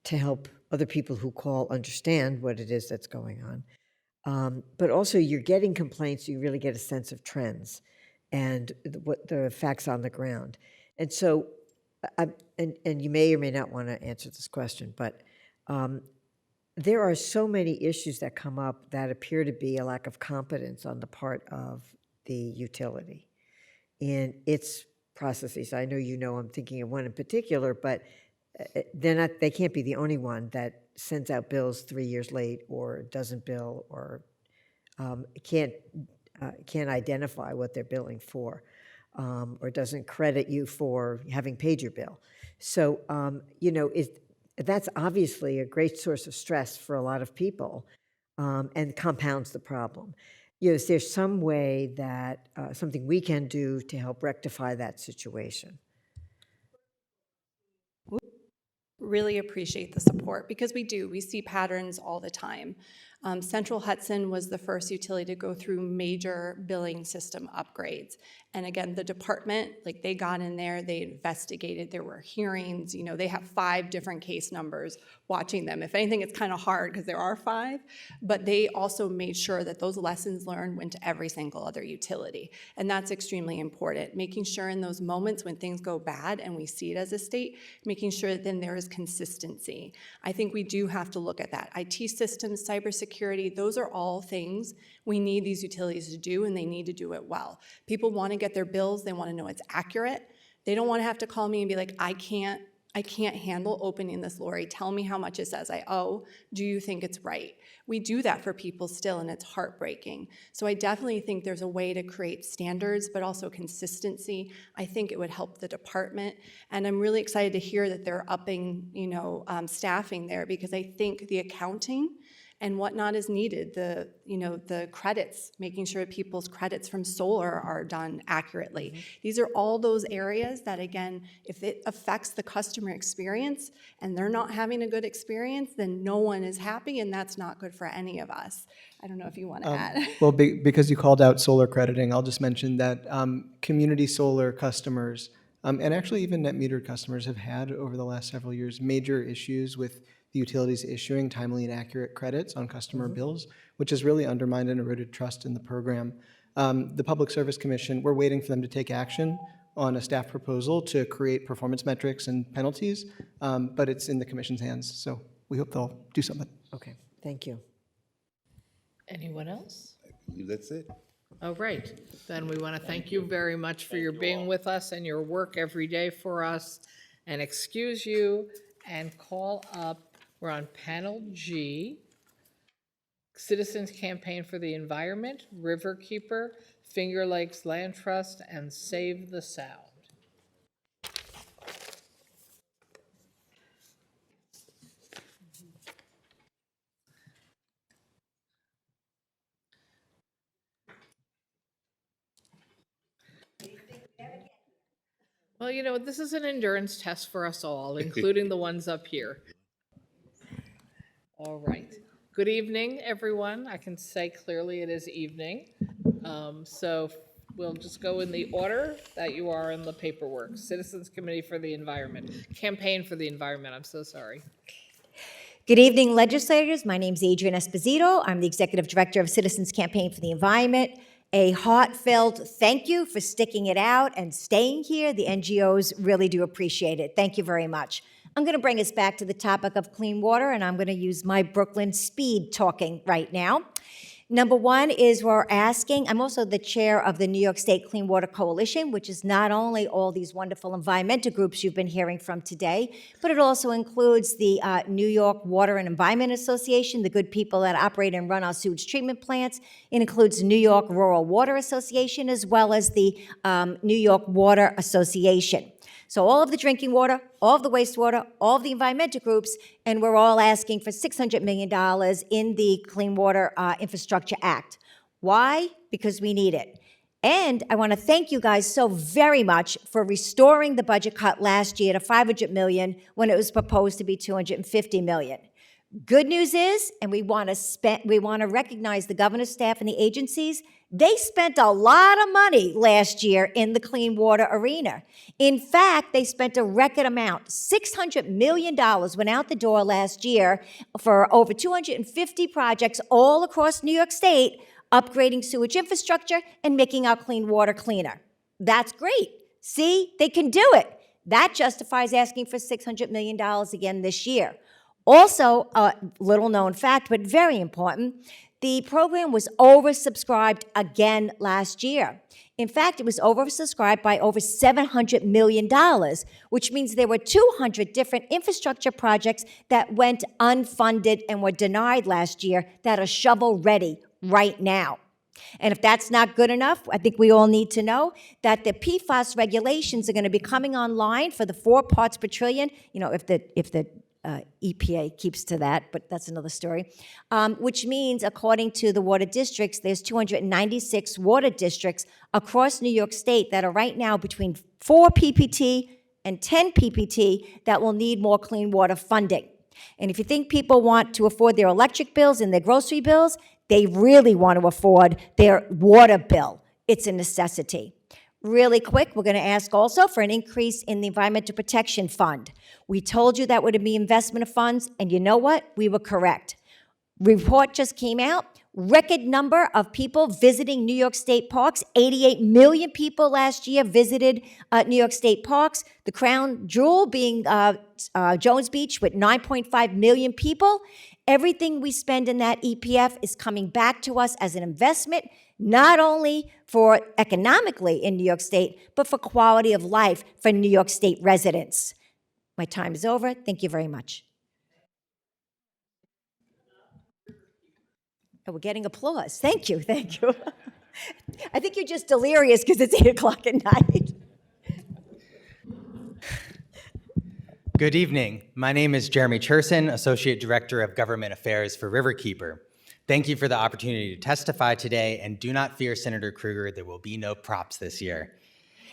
to help other people who call understand what it is that's going on. But also you're getting complaints, so you really get a sense of trends and what the facts on the ground. And so, and you may or may not want to answer this question, but there are so many issues that come up that appear to be a lack of competence on the part of the utility in its processes. I know I'm thinking of one in particular, but they can't be the only one that sends out bills 3 years late or doesn't bill or can't identify what they're billing for or doesn't credit you for having paid your bill. So, that's obviously a great source of stress for a lot of people and compounds the problem. Is there some way that, something we can do to help rectify that situation? Really appreciate the support because we see patterns all the time. Central Hudson was the first utility to go through major billing system upgrades. And again, the department, they got in there, they investigated, there were hearings, they have 5 different case numbers watching them. If anything, it's kind of hard because there are 5, but they also made sure that those lessons learned went to every single other utility. And that's extremely important, making sure in those moments when things go bad and we see it as a state, making sure that then there is consistency. I think we do have to look at that. IT systems, cybersecurity, those are all things we need these utilities to do, and they need to do it well. People want to get their bills, they want to know it's accurate. They don't want to have to call me and be like, I can't handle opening this, Lori. Tell me how much it says I owe. Do you think it's right? We do that for people still, and it's heartbreaking. So I definitely think there's a way to create standards, but also consistency. I think it would help the department, and I'm really excited to hear that they're upping, staffing there because I think the accounting and whatnot is needed. The credits, making sure people's credits from solar are done accurately. These are all those areas that, again, if it affects the customer experience and they're not having a good experience, then no one is happy, and that's not good for any of us. I don't know if you want to add. Well, because you called out solar crediting, I'll just mention that community solar customers, and actually even net metered customers, have had over the last several years major issues with the utilities issuing timely and accurate credits on customer bills, which has really undermined and eroded trust in the program. The Public Service Commission, we're waiting for them to take action on a staff proposal to create performance metrics and penalties, but it's in the Commission's hands, so we hope they'll do something. Okay, thank you. Anyone else? I believe that's it. All right, then we want to thank you very much for your being with us and your work every day for us, and excuse you and call up, we're on panel G, Citizens Campaign for the Environment, Riverkeeper, Finger Lakes Land Trust, and Save the Sound. Well, this is an endurance test for us all, including the ones up here. All right. Good evening, everyone. I can say clearly it is evening. So we'll just go in the order that you are in the paperwork. Citizens Committee for the Environment, Campaign for the Environment, I'm so sorry. Good evening, legislators. My name's Adrienne Esposito. I'm the Executive Director of Citizens Campaign for the Environment. A heartfelt thank you for sticking it out and staying here. The NGOs really do appreciate it. Thank you very much. I'm going to bring us back to the topic of clean water, and I'm going to use my Brooklyn speed talking right now. Number one is we're asking, I'm also the chair of the New York State Clean Water Coalition, which is not only all these wonderful environmental groups you've been hearing from today, but it also includes the New York Water and Environment Association, the good people that operate and run our sewage treatment plants. It includes New York Rural Water Association, as well as the New York Water Association. So all of the drinking water, all of the wastewater, all of the environmental groups, and we're all asking for $600 million in the Clean Water Infrastructure Act. Why? Because we need it. And I want to thank you guys so very much for restoring the budget cut last year to $500 million when it was proposed to be $250 million. Good news is, and we want to recognize the governor's staff and the agencies, they spent a lot of money last year in the clean water arena. In fact, they spent a record amount. $600 million went out the door last year for over 250 projects all across New York State, upgrading sewage infrastructure and making our clean water cleaner. That's great. See, they can do it. That justifies asking for $600 million again this year. Also, a little known fact, but very important, the program was oversubscribed again last year. In fact, it was oversubscribed by over $700 million, which means there were 200 different infrastructure projects that went unfunded and were denied last year that are shovel-ready right now. And if that's not good enough, I think we all need to know that the PFAS regulations are going to be coming online for the 4 parts per trillion, you know, if the EPA keeps to that, but that's another story, which means, according to the water districts, there's 296 water districts across New York State that are right now between 4 PPT and 10 PPT that will need more clean water funding. And if you think people want to afford their electric bills and their grocery bills, they really want to afford their water bill. It's a necessity. Really quick, we're going to ask also for an increase in the Environmental Protection Fund. We told you that would be investment of funds, and you know what? We were correct. Report just came out. Record number of people visiting New York State parks. 88 million people last year visited New York State parks. The crown jewel being Jones Beach with 9.5 million people. Everything we spend in that EPF is coming back to us as an investment, not only for economically in New York State, but for quality of life for New York State residents. My time is over. Thank you very much. Oh, we're getting applause. Thank you, thank you. I think you're just delirious because it's 8 o'clock at night. Good evening. My name is Jeremy Cherson, Associate Director of Government Affairs for Riverkeeper. Thank you for the opportunity to testify today, and do not fear, Senator Krueger, there will be no props this year.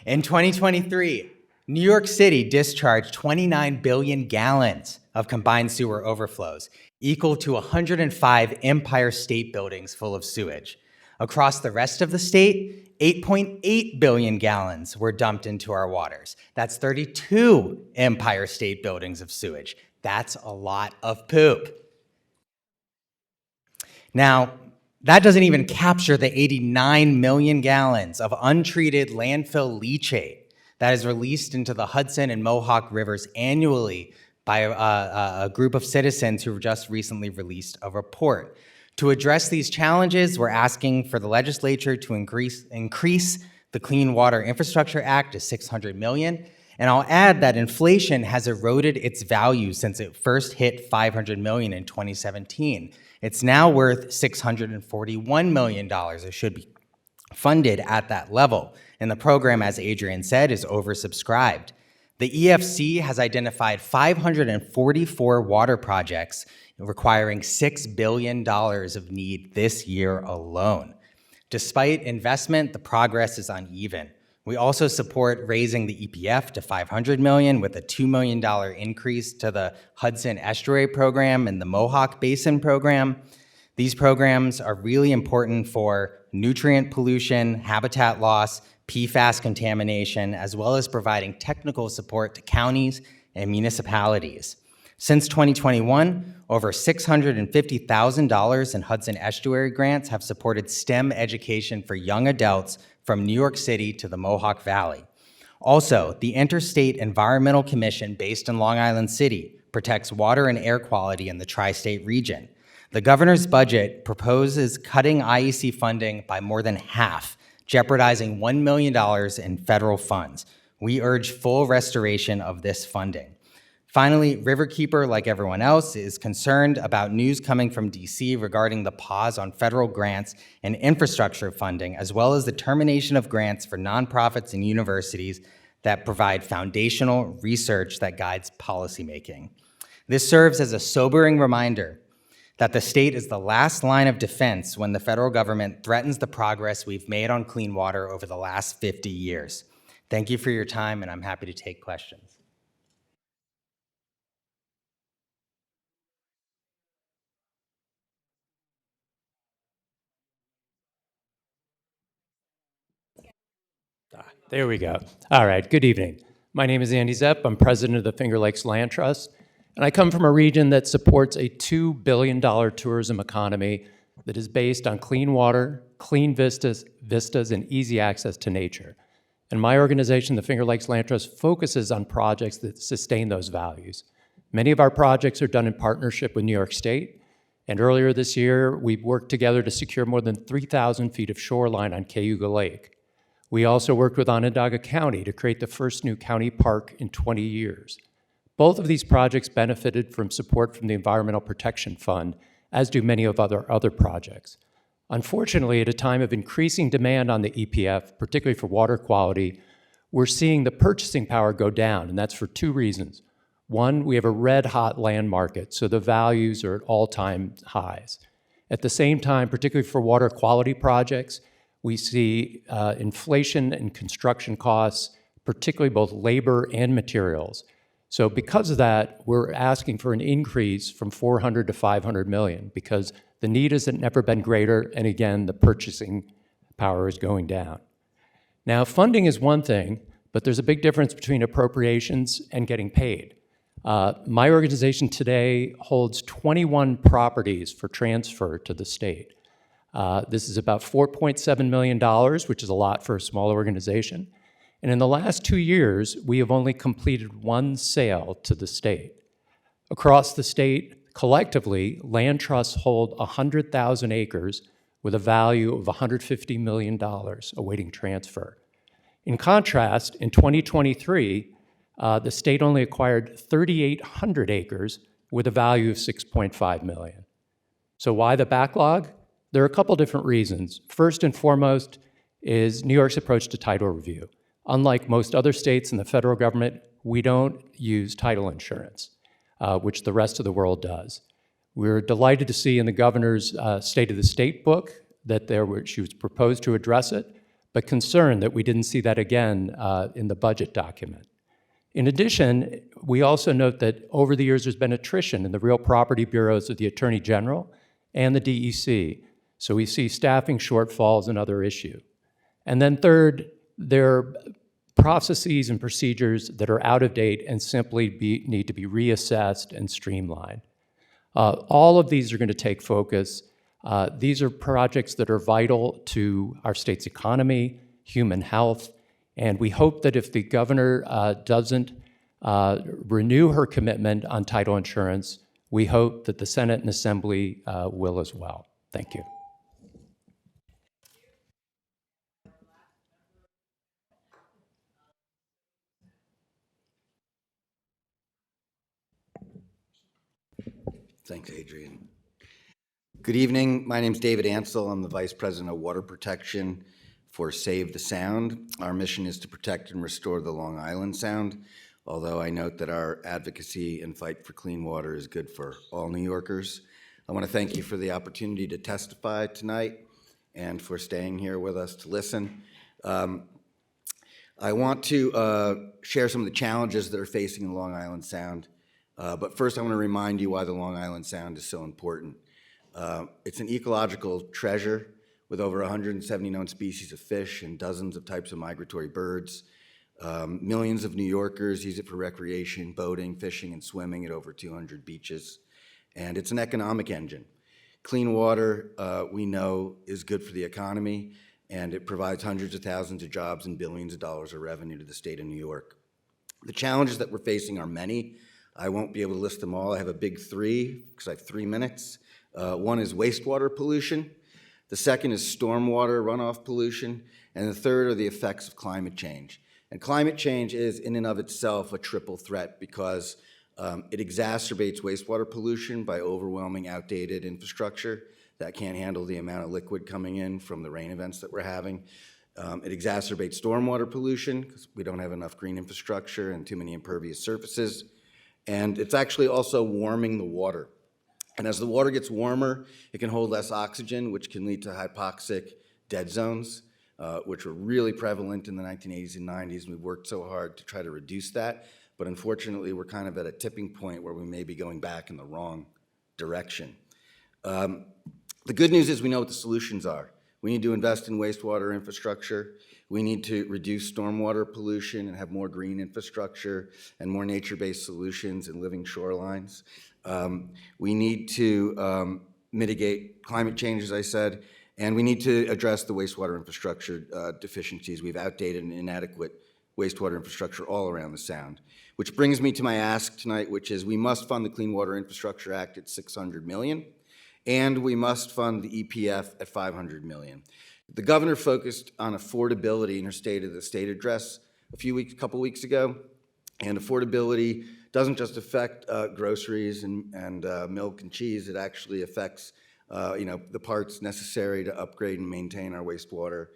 In 2023, New York City discharged 29 billion gallons of combined sewer overflows, equal to 105 Empire State Buildings full of sewage. Across the rest of the state, 8.8 billion gallons were dumped into our waters. That's 32 Empire State Buildings of sewage. That's a lot of poop. Now, that doesn't even capture the 89 million gallons of untreated landfill leachate that is released into the Hudson and Mohawk rivers annually by a group of citizens who just recently released a report. To address these challenges, we're asking for the legislature to increase the Clean Water Infrastructure Act to $600 million. And I'll add that inflation has eroded its value since it first hit $500 million in 2017. It's now worth $641 million. It should be funded at that level. And the program, as Adrienne said, is oversubscribed. The EFC has identified 544 water projects requiring $6 billion of need this year alone. Despite investment, the progress is uneven. We also support raising the EPF to $500 million with a $2 million increase to the Hudson Estuary Program and the Mohawk Basin Program. These programs are really important for nutrient pollution, habitat loss, PFAS contamination, as well as providing technical support to counties and municipalities. Since 2021, over $650,000 in Hudson Estuary grants have supported STEM education for young adults from New York City to the Mohawk Valley. Also, the Interstate Environmental Commission, based in Long Island City, protects water and air quality in the tri-state region. The governor's budget proposes cutting IEC funding by more than half, jeopardizing $1 million in federal funds. We urge full restoration of this funding. Finally, Riverkeeper, like everyone else, is concerned about news coming from DC regarding the pause on federal grants and infrastructure funding, as well as the termination of grants for nonprofits and universities that provide foundational research that guides policymaking. This serves as a sobering reminder that the state is the last line of defense when the federal government threatens the progress we've made on clean water over the last 50 years. Thank you for your time, and I'm happy to take questions. There we go. All right, good evening. My name is Andy Zepp. I'm president of the Finger Lakes Land Trust, and I come from a region that supports a $2 billion tourism economy that is based on clean water, clean vistas, and easy access to nature. And my organization, the Finger Lakes Land Trust, focuses on projects that sustain those values. Many of our projects are done in partnership with New York State, and earlier this year, we worked together to secure more than 3,000 feet of shoreline on Cayuga Lake. We also worked with Onondaga County to create the first new county park in 20 years. Both of these projects benefited from support from the Environmental Protection Fund, as do many of other projects. Unfortunately, at a time of increasing demand on the EPF, particularly for water quality, we're seeing the purchasing power go down, and that's for two reasons. One, we have a red-hot land market, so the values are at all-time highs. At the same time, particularly for water quality projects, we see inflation in construction costs, particularly both labor and materials. So because of that, we're asking for an increase from 400 to 500 million because the need has never been greater, and again, the purchasing power is going down. Now, funding is one thing, but there's a big difference between appropriations and getting paid. My organization today holds 21 properties for transfer to the state. This is about $4.7 million, which is a lot for a small organization. And in the last 2 years, we have only completed one sale to the state. Across the state, collectively, land trusts hold 100,000 acres with a value of $150 million awaiting transfer. In contrast, in 2023, the state only acquired 3,800 acres with a value of $6.5 million. So why the backlog? There are a couple different reasons. First and foremost is New York's approach to title review. Unlike most other states and the federal government, we don't use title insurance, which the rest of the world does. We're delighted to see in the governor's State of the State book that she was proposed to address it, but concerned that we didn't see that again in the budget document. In addition, we also note that over the years there's been attrition in the real property bureaus of the Attorney General and the DEC. So we see staffing shortfalls and other issue. And then third, there are processes and procedures that are out of date and simply need to be reassessed and streamlined. All of these are going to take focus. These are projects that are vital to our state's economy, human health, and we hope that if the governor doesn't renew her commitment on title insurance, we hope that the Senate and Assembly will as well. Thank you. Thanks, Adrian. Good evening. My name is David Ansel. I'm the Vice President of Water Protection for Save the Sound. Our mission is to protect and restore the Long Island Sound, although I note that our advocacy and fight for clean water is good for all New Yorkers. I want to thank you for the opportunity to testify tonight and for staying here with us to listen. I want to share some of the challenges that are facing the Long Island Sound. But first, I want to remind you why the Long Island Sound is so important. It's an ecological treasure with over 170 known species of fish and dozens of types of migratory birds. Millions of New Yorkers use it for recreation, boating, fishing, and swimming at over 200 beaches. And it's an economic engine. Clean water, we know, is good for the economy, and it provides hundreds of thousands of jobs and billions of dollars of revenue to the state of New York. The challenges that we're facing are many. I won't be able to list them all. I have a big three, because I have 3 minutes. One is wastewater pollution. The second is stormwater runoff pollution. And the third are the effects of climate change. And climate change is, in and of itself, a triple threat because it exacerbates wastewater pollution by overwhelming outdated infrastructure that can't handle the amount of liquid coming in from the rain events that we're having. It exacerbates stormwater pollution because we don't have enough green infrastructure and too many impervious surfaces. And it's actually also warming the water. And as the water gets warmer, it can hold less oxygen, which can lead to hypoxic dead zones, which were really prevalent in the 1980s and 90s. And we've worked so hard to try to reduce that. But unfortunately, we're kind of at a tipping point where we may be going back in the wrong direction. The good news is we know what the solutions are. We need to invest in wastewater infrastructure. We need to reduce stormwater pollution and have more green infrastructure and more nature-based solutions and living shorelines. We need to mitigate climate change, as I said, and we need to address the wastewater infrastructure deficiencies. We have outdated and inadequate wastewater infrastructure all around the Sound. Which brings me to my ask tonight, which is we must fund the Clean Water Infrastructure Act at $600 million. And we must fund the EPF at $500 million. The governor focused on affordability in her State of the State address a couple weeks ago, and affordability doesn't just affect groceries and milk and cheese. It actually affects the parts necessary to upgrade and maintain our wastewater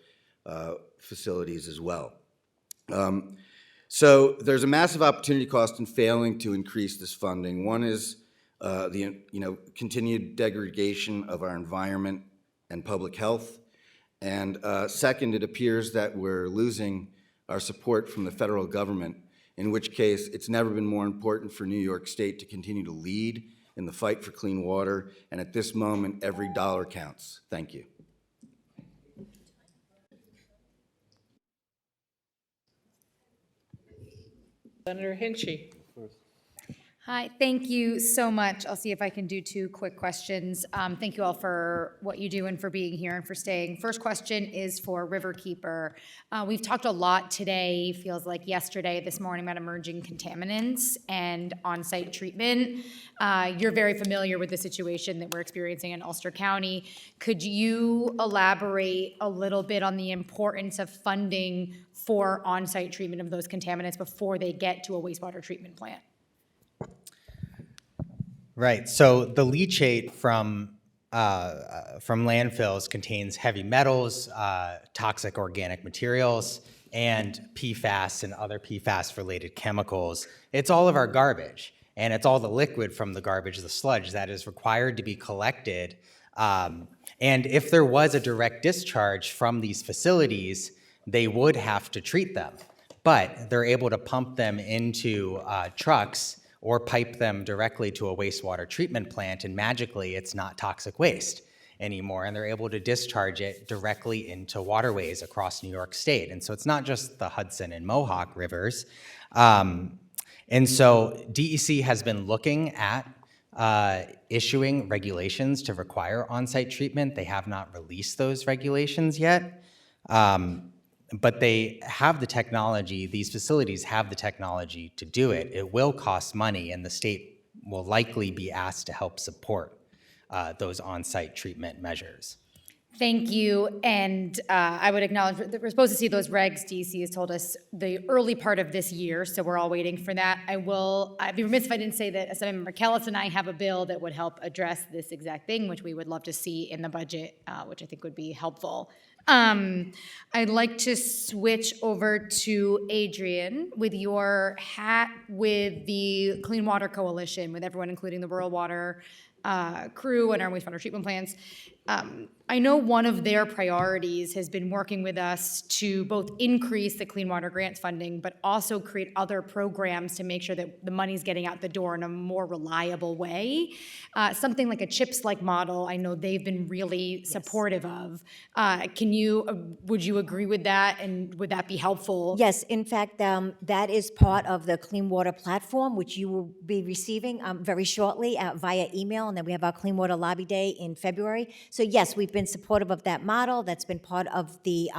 facilities as well. So there's a massive opportunity cost in failing to increase this funding. One is the continued degradation of our environment and public health. And second, it appears that we're losing our support from the federal government, in which case it's never been more important for New York State to continue to lead in the fight for clean water. And at this moment, every dollar counts. Thank you. Senator Hinchey. Hi, thank you so much. I'll see if I can do 2 quick questions. Thank you all for what you do and for being here and for staying. First question is for Riverkeeper. We've talked a lot today, feels like yesterday, this morning, about emerging contaminants and on-site treatment. You're very familiar with the situation that we're experiencing in Ulster County. Could you elaborate a little bit on the importance of funding for on-site treatment of those contaminants before they get to a wastewater treatment plant? Right. So the leachate from landfills contains heavy metals, toxic organic materials, and PFAS and other PFAS-related chemicals. It's all of our garbage, and it's all the liquid from the garbage, the sludge, that is required to be collected. And if there was a direct discharge from these facilities, they would have to treat them. But they're able to pump them into trucks or pipe them directly to a wastewater treatment plant, and magically it's not toxic waste anymore, and they're able to discharge it directly into waterways across New York State. And so it's not just the Hudson and Mohawk rivers. And so DEC has been looking at issuing regulations to require on-site treatment. They have not released those regulations yet. But they have the technology, these facilities have the technology to do it. It will cost money, and the state will likely be asked to help support those on-site treatment measures. Thank you, and I would acknowledge that we're supposed to see those regs. DC has told us the early part of this year, so we're all waiting for that. I'd be remiss if I didn't say that Assemblymember Kellis and I have a bill that would help address this exact thing, which we would love to see in the budget, which I think would be helpful. I'd like to switch over to Adrian with your hat with the Clean Water Coalition, with everyone, including the rural water crew and our wastewater treatment plants. I know one of their priorities has been working with us to both increase the Clean Water Grants funding, but also create other programs to make sure that the money's getting out the door in a more reliable way. Something like a CHIPS-like model, I know they've been really supportive of. Would you agree with that, and would that be helpful? Yes, in fact, that is part of the Clean Water Platform, which you will be receiving very shortly via email, and then we have our Clean Water Lobby Day in February. So yes, we've been supportive of that model. That's been part of the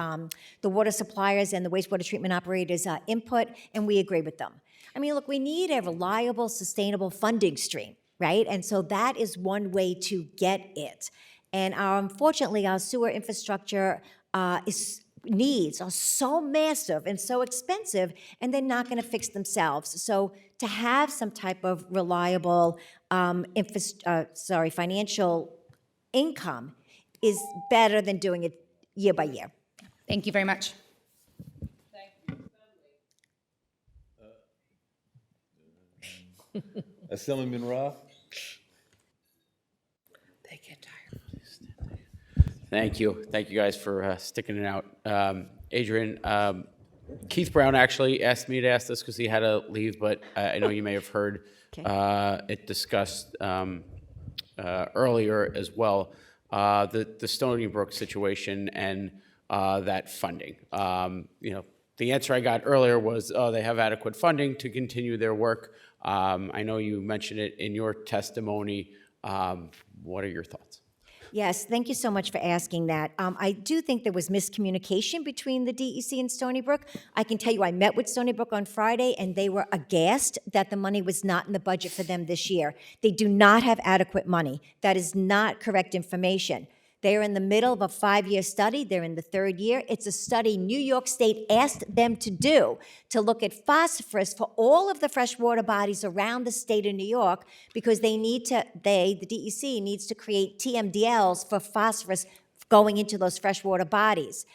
water suppliers and the wastewater treatment operators' input, and we agree with them. I mean, look, we need a reliable, sustainable funding stream, right? And so that is one way to get it. And unfortunately, our sewer infrastructure needs are so massive and so expensive, and they're not going to fix themselves. So to have some type of reliable financial income is better than doing it year by year. Thank you very much. Assemblyman Roth? They get tired. Thank you. Thank you guys for sticking it out. Adrian, Keith Brown actually asked me to ask this because he had to leave, but I know you may have heard it discussed earlier as well, the Stony Brook situation and that funding. The answer I got earlier was, they have adequate funding to continue their work. I know you mentioned it in your testimony. What are your thoughts? Yes, thank you so much for asking that. I do think there was miscommunication between the DEC and Stony Brook. I can tell you I met with Stony Brook on Friday, and they were aghast that the money was not in the budget for them this year. They do not have adequate money. That is not correct information. They are in the middle of a 5-year study. They're in the 3rd year. It's a study New York State asked them to do to look at phosphorus for all of the freshwater bodies around the state of New York, because the DEC needs to create TMDLs for phosphorus going into those freshwater bodies.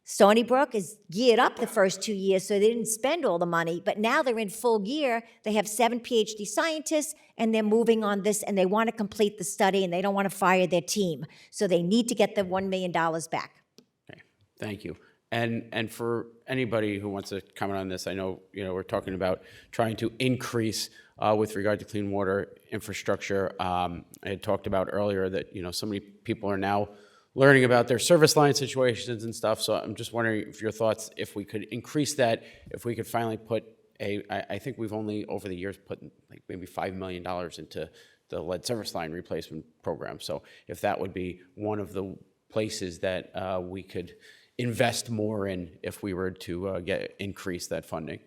Stony Brook is geared up the first 2 years, so they didn't spend all the money, but now they're in full gear. They have 7 PhD scientists, and they're moving on this, and they want to complete the study, and they don't want to fire their team. So they need to get the $1 million back. Okay, thank you. And for anybody who wants to comment on this, I know we're talking about trying to increase with regard to clean water infrastructure. I had talked about earlier that so many people are now learning about their service line situations and stuff. So I'm just wondering if your thoughts, if we could increase that, if we could finally put I think we've only over the years put like maybe $5 million into the lead service line replacement program. So if that would be one of the places that we could invest more in if we were to increase that funding.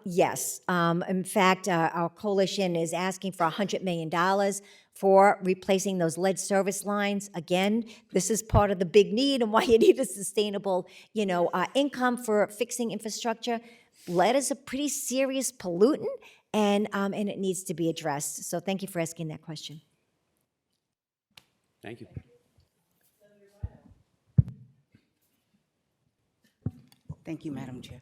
Yes. In fact, our coalition is asking for $100 million for replacing those lead service lines. Again, this is part of the big need and why you need a sustainable, income for fixing infrastructure. Lead is a pretty serious pollutant, and it needs to be addressed. So thank you for asking that question. Thank you. Thank you, Madam Chair.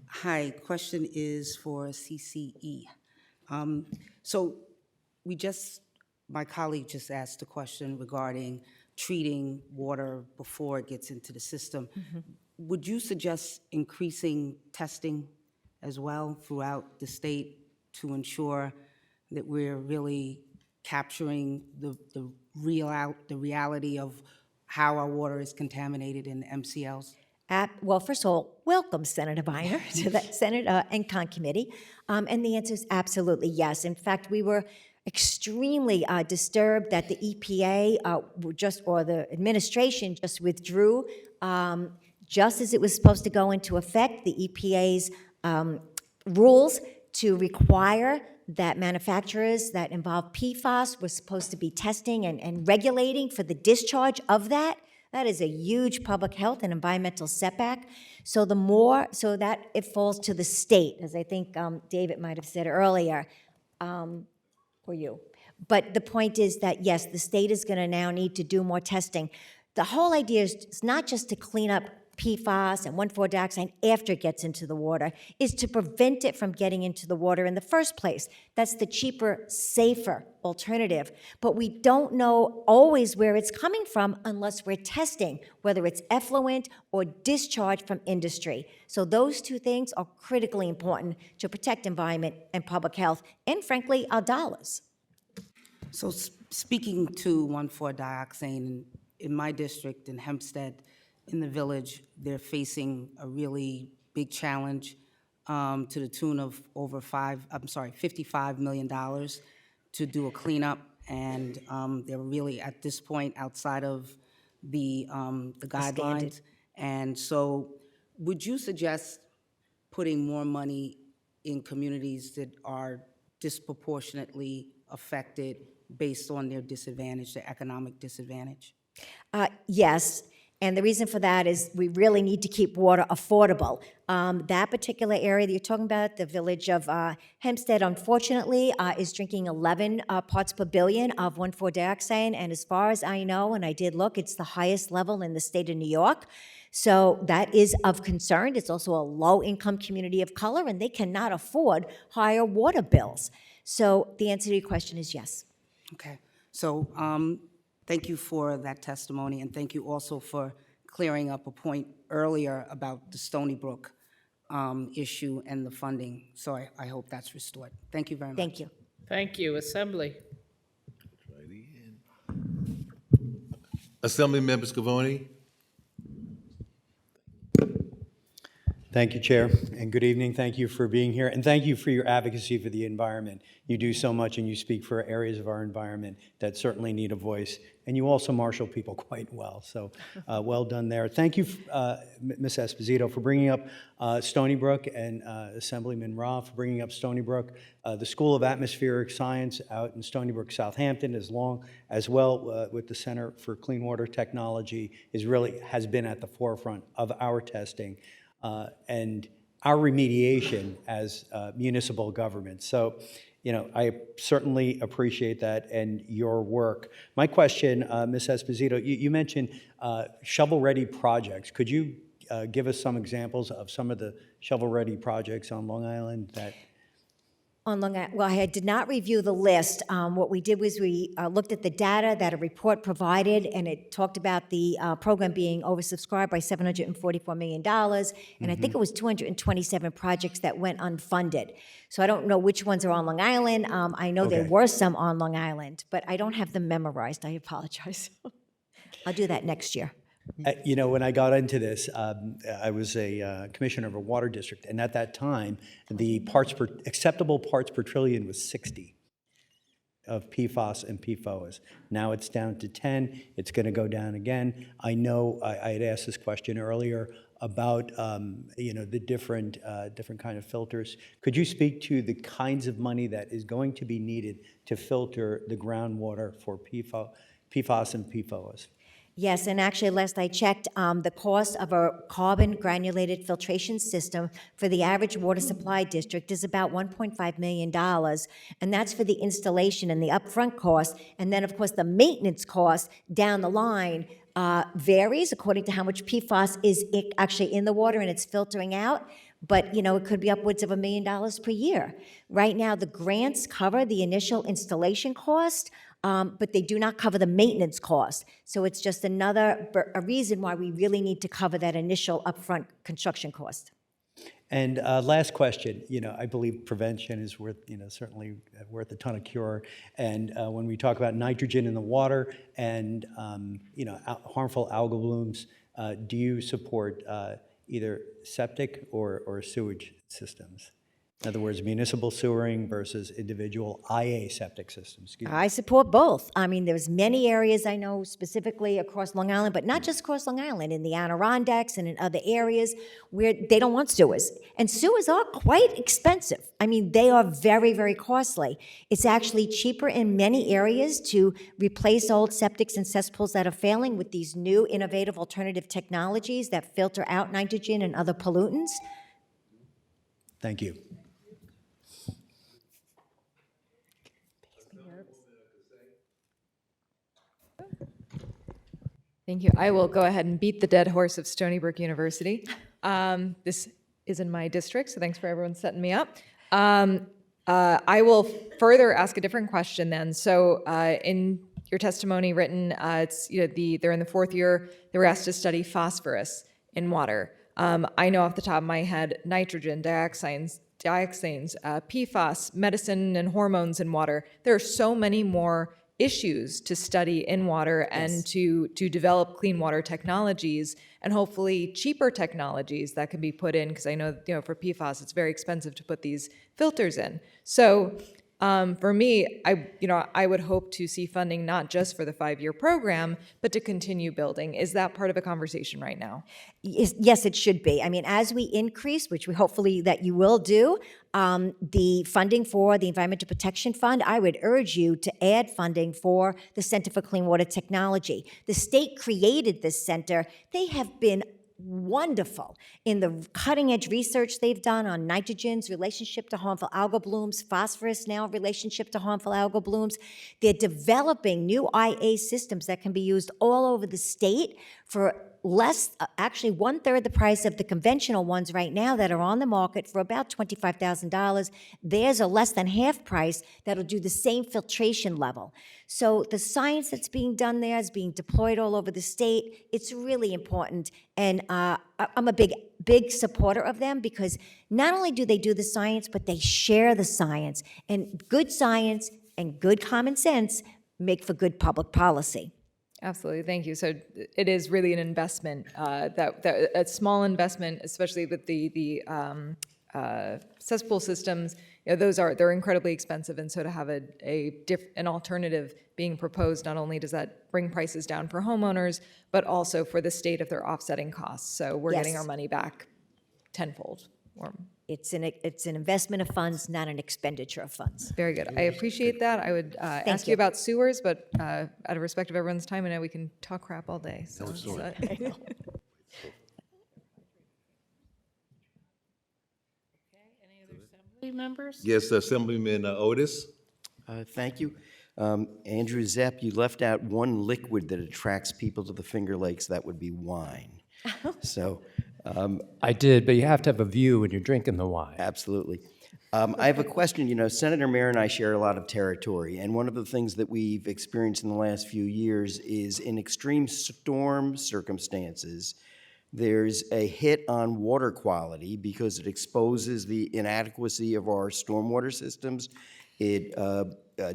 Hi, question is for CCE. So my colleague just asked a question regarding treating water before it gets into the system. Mm-hmm. Would you suggest increasing testing as well throughout the state to ensure that we're really capturing the reality of how our water is contaminated in the MCLs? Well, first of all, welcome, Senator Viner, to that Senate ENCON committee. And the answer is absolutely yes. In fact, we were extremely disturbed that the EPA or the administration just withdrew just as it was supposed to go into effect, the EPA's rules to require that manufacturers that involve PFAS were supposed to be testing and regulating for the discharge of that. That is a huge public health and environmental setback. So that it falls to the state, as I think David might have said earlier, or you. But the point is that, yes, the state is going to now need to do more testing. The whole idea is it's not just to clean up PFAS and 1,4-dioxane after it gets into the water, is to prevent it from getting into the water in the first place. That's the cheaper, safer alternative. But we don't know always where it's coming from unless we're testing, whether it's effluent or discharge from industry. So those two things are critically important to protect environment and public health, and frankly, our dollars. So speaking to 1,4-dioxane, in my district, in Hempstead, in the village, they're facing a really big challenge to the tune of over $55 million to do a cleanup. And they're really, at this point, outside of the guidelines. And so would you suggest putting more money in communities that are disproportionately affected based on their disadvantage, their economic disadvantage? Yes, and the reason for that is we really need to keep water affordable. That particular area that you're talking about, the village of Hempstead, unfortunately, is drinking 11 parts per billion of 1,4-dioxane, and as far as I know, and I did look, it's the highest level in the state of New York. So that is of concern. It's also a low-income community of color, and they cannot afford higher water bills. So the answer to your question is yes. Okay, so thank you for that testimony, and thank you also for clearing up a point earlier about the Stony Brook issue and the funding. So I hope that's restored. Thank you very much. Thank you. Thank you. Assembly. Assemblymember Scavone? Thank you, Chair, and good evening. Thank you for being here, and thank you for your advocacy for the environment. You do so much, and you speak for areas of our environment that certainly need a voice, and you also marshal people quite well, so well done there. Thank you, Ms. Esposito, for bringing up Stony Brook, and Assemblyman Ra for bringing up Stony Brook. The School of Atmospheric Science out in Stony Brook, Southampton, as well with the Center for Clean Water Technology, has been at the forefront of our testing. And our remediation as municipal government. So, I certainly appreciate that and your work. My question, Ms. Esposito, you mentioned shovel-ready projects. Could you give us some examples of some of the shovel-ready projects on Long Island that... On Long Island, well, I did not review the list. What we did was we looked at the data that a report provided, and it talked about the program being oversubscribed by $744 million, and I think it was 227 projects that went unfunded. So I don't know which ones are on Long Island. I know there were some on Long Island, but I don't have them memorized. I apologize. I'll do that next year. When I got into this, I was a commissioner of a water district, and at that time, the acceptable parts per trillion was 60 of PFAS and PFOAs. Now it's down to 10. It's going to go down again. I know I had asked this question earlier about the different kind of filters. Could you speak to the kinds of money that is going to be needed to filter the groundwater for PFAS and PFOAs? Yes, and actually, last I checked, the cost of a carbon granulated filtration system for the average water supply district is about $1.5 million, and that's for the installation and the upfront cost. And then, of course, the maintenance cost down the line varies according to how much PFAS is actually in the water and it's filtering out. But, it could be upwards of $1 million per year. Right now, the grants cover the initial installation cost, but they do not cover the maintenance cost. So it's just a reason why we really need to cover that initial upfront construction cost. And last question, I believe prevention is worth, certainly worth a ton of cure. And when we talk about nitrogen in the water and, harmful algal blooms, do you support either septic or sewage systems? In other words, municipal sewering versus individual IA septic systems. I support both. I mean, there's many areas I know specifically across Long Island, but not just across Long Island, in the Adirondacks and in other areas where they don't want sewers. And sewers are quite expensive. I mean, they are very, very costly. It's actually cheaper in many areas to replace old septics and cesspools that are failing with these new innovative alternative technologies that filter out nitrogen and other pollutants. Thank you. Thank you. I will go ahead and beat the dead horse of Stony Brook University. This is in my district, so thanks for everyone setting me up. I will further ask a different question then. So in your testimony written, it's they're in the 4th year. They were asked to study phosphorus in water. I know off the top of my head, nitrogen, dioxins, PFAS, medicine and hormones in water. There are so many more issues to study in water and to develop clean water technologies and hopefully cheaper technologies that can be put in, because I know for PFAS it's very expensive to put these filters in. So for me, I would hope to see funding not just for the 5-year program, but to continue building. Is that part of a conversation right now? Yes, it should be. I mean, as we increase, which we hopefully that you will do, the funding for the Environmental Protection Fund, I would urge you to add funding for the Center for Clean Water Technology. The state created this center. They have been wonderful in the cutting-edge research they've done on nitrogen's relationship to harmful algal blooms, phosphorus now relationship to harmful algal blooms. They're developing new IA systems that can be used all over the state for less, actually 1/3 the price of the conventional ones right now that are on the market for about $25,000. Theirs are less than half price that'll do the same filtration level. So the science that's being done there is being deployed all over the state. It's really important. And I'm a big supporter of them because not only do they do the science, but they share the science. And good science and good common sense make for good public policy. Absolutely, thank you. So it is really an investment, that a small investment, especially with the cesspool systems. They're incredibly expensive, and so to have an alternative being proposed, not only does that bring prices down for homeowners, but also for the state if they're offsetting costs. So we're getting our money back tenfold. It's an investment of funds, not an expenditure of funds. Very good. I appreciate that. I would ask you about sewers, but out of respect of everyone's time, I know we can talk crap all day. So, Members? Yes, Assemblyman Otis. Thank you. Andrew Zepp, you left out one liquid that attracts people to the Finger Lakes. That would be wine. So I did, but you have to have a view when you're drinking the wine. Absolutely. I have a question. Senator Mayer and I share a lot of territory, and one of the things that we've experienced in the last few years is in extreme storm circumstances, there's a hit on water quality because it exposes the inadequacy of our stormwater systems. It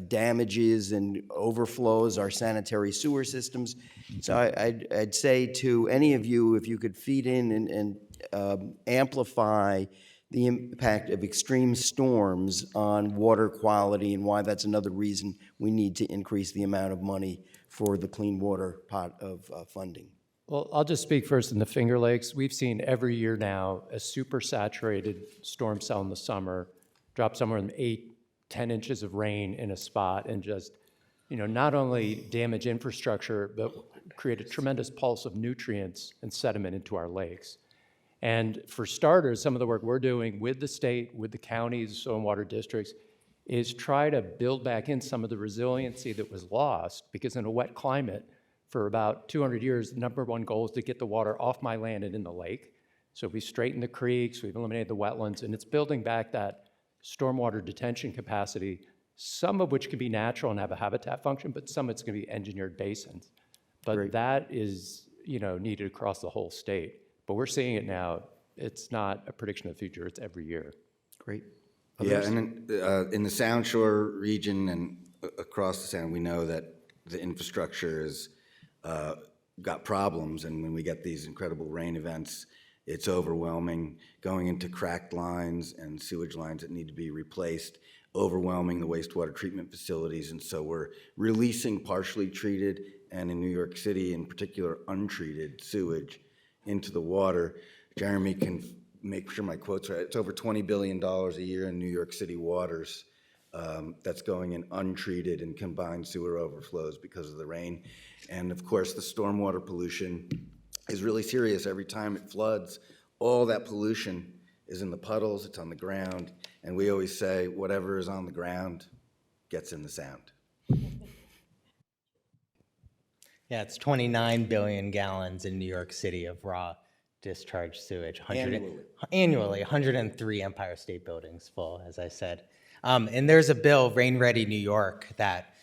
damages and overflows our sanitary sewer systems. So I'd say to any of you, if you could feed in and amplify the impact of extreme storms on water quality and why that's another reason we need to increase the amount of money for the clean water pot of funding. Well, I'll just speak first in the Finger Lakes. We've seen every year now a super saturated storm cell in the summer drop somewhere in 8-10 inches of rain in a spot and just, not only damage infrastructure, but create a tremendous pulse of nutrients and sediment into our lakes. And for starters, some of the work we're doing with the state, with the counties, stormwater districts, is try to build back in some of the resiliency that was lost, because in a wet climate, for about 200 years, the number one goal is to get the water off my land and in the lake. So we straightened the creeks, we've eliminated the wetlands, and it's building back that stormwater detention capacity, some of which can be natural and have a habitat function, but some of it's going to be engineered basins. But that is, needed across the whole state. But we're seeing it now. It's not a prediction of the future, it's every year. Great. Yeah, and in the Sound Shore region and across the Sound, we know that the infrastructure has got problems, and when we get these incredible rain events, it's overwhelming, going into cracked lines and sewage lines that need to be replaced, overwhelming the wastewater treatment facilities, and so we're releasing partially treated, and in New York City in particular, untreated sewage into the water. Jeremy can make sure my quotes are right. It's over $20 billion a year in New York City waters that's going in untreated and combined sewer overflows because of the rain. And of course, the stormwater pollution is really serious. Every time it floods, all that pollution is in the puddles, it's on the ground, and we always say whatever is on the ground gets in the Sound. Yeah, it's 29 billion gallons in New York City of raw discharge sewage. Annually, 103 Empire State Buildings full, as I said. And there's a bill, Rain Ready New York, that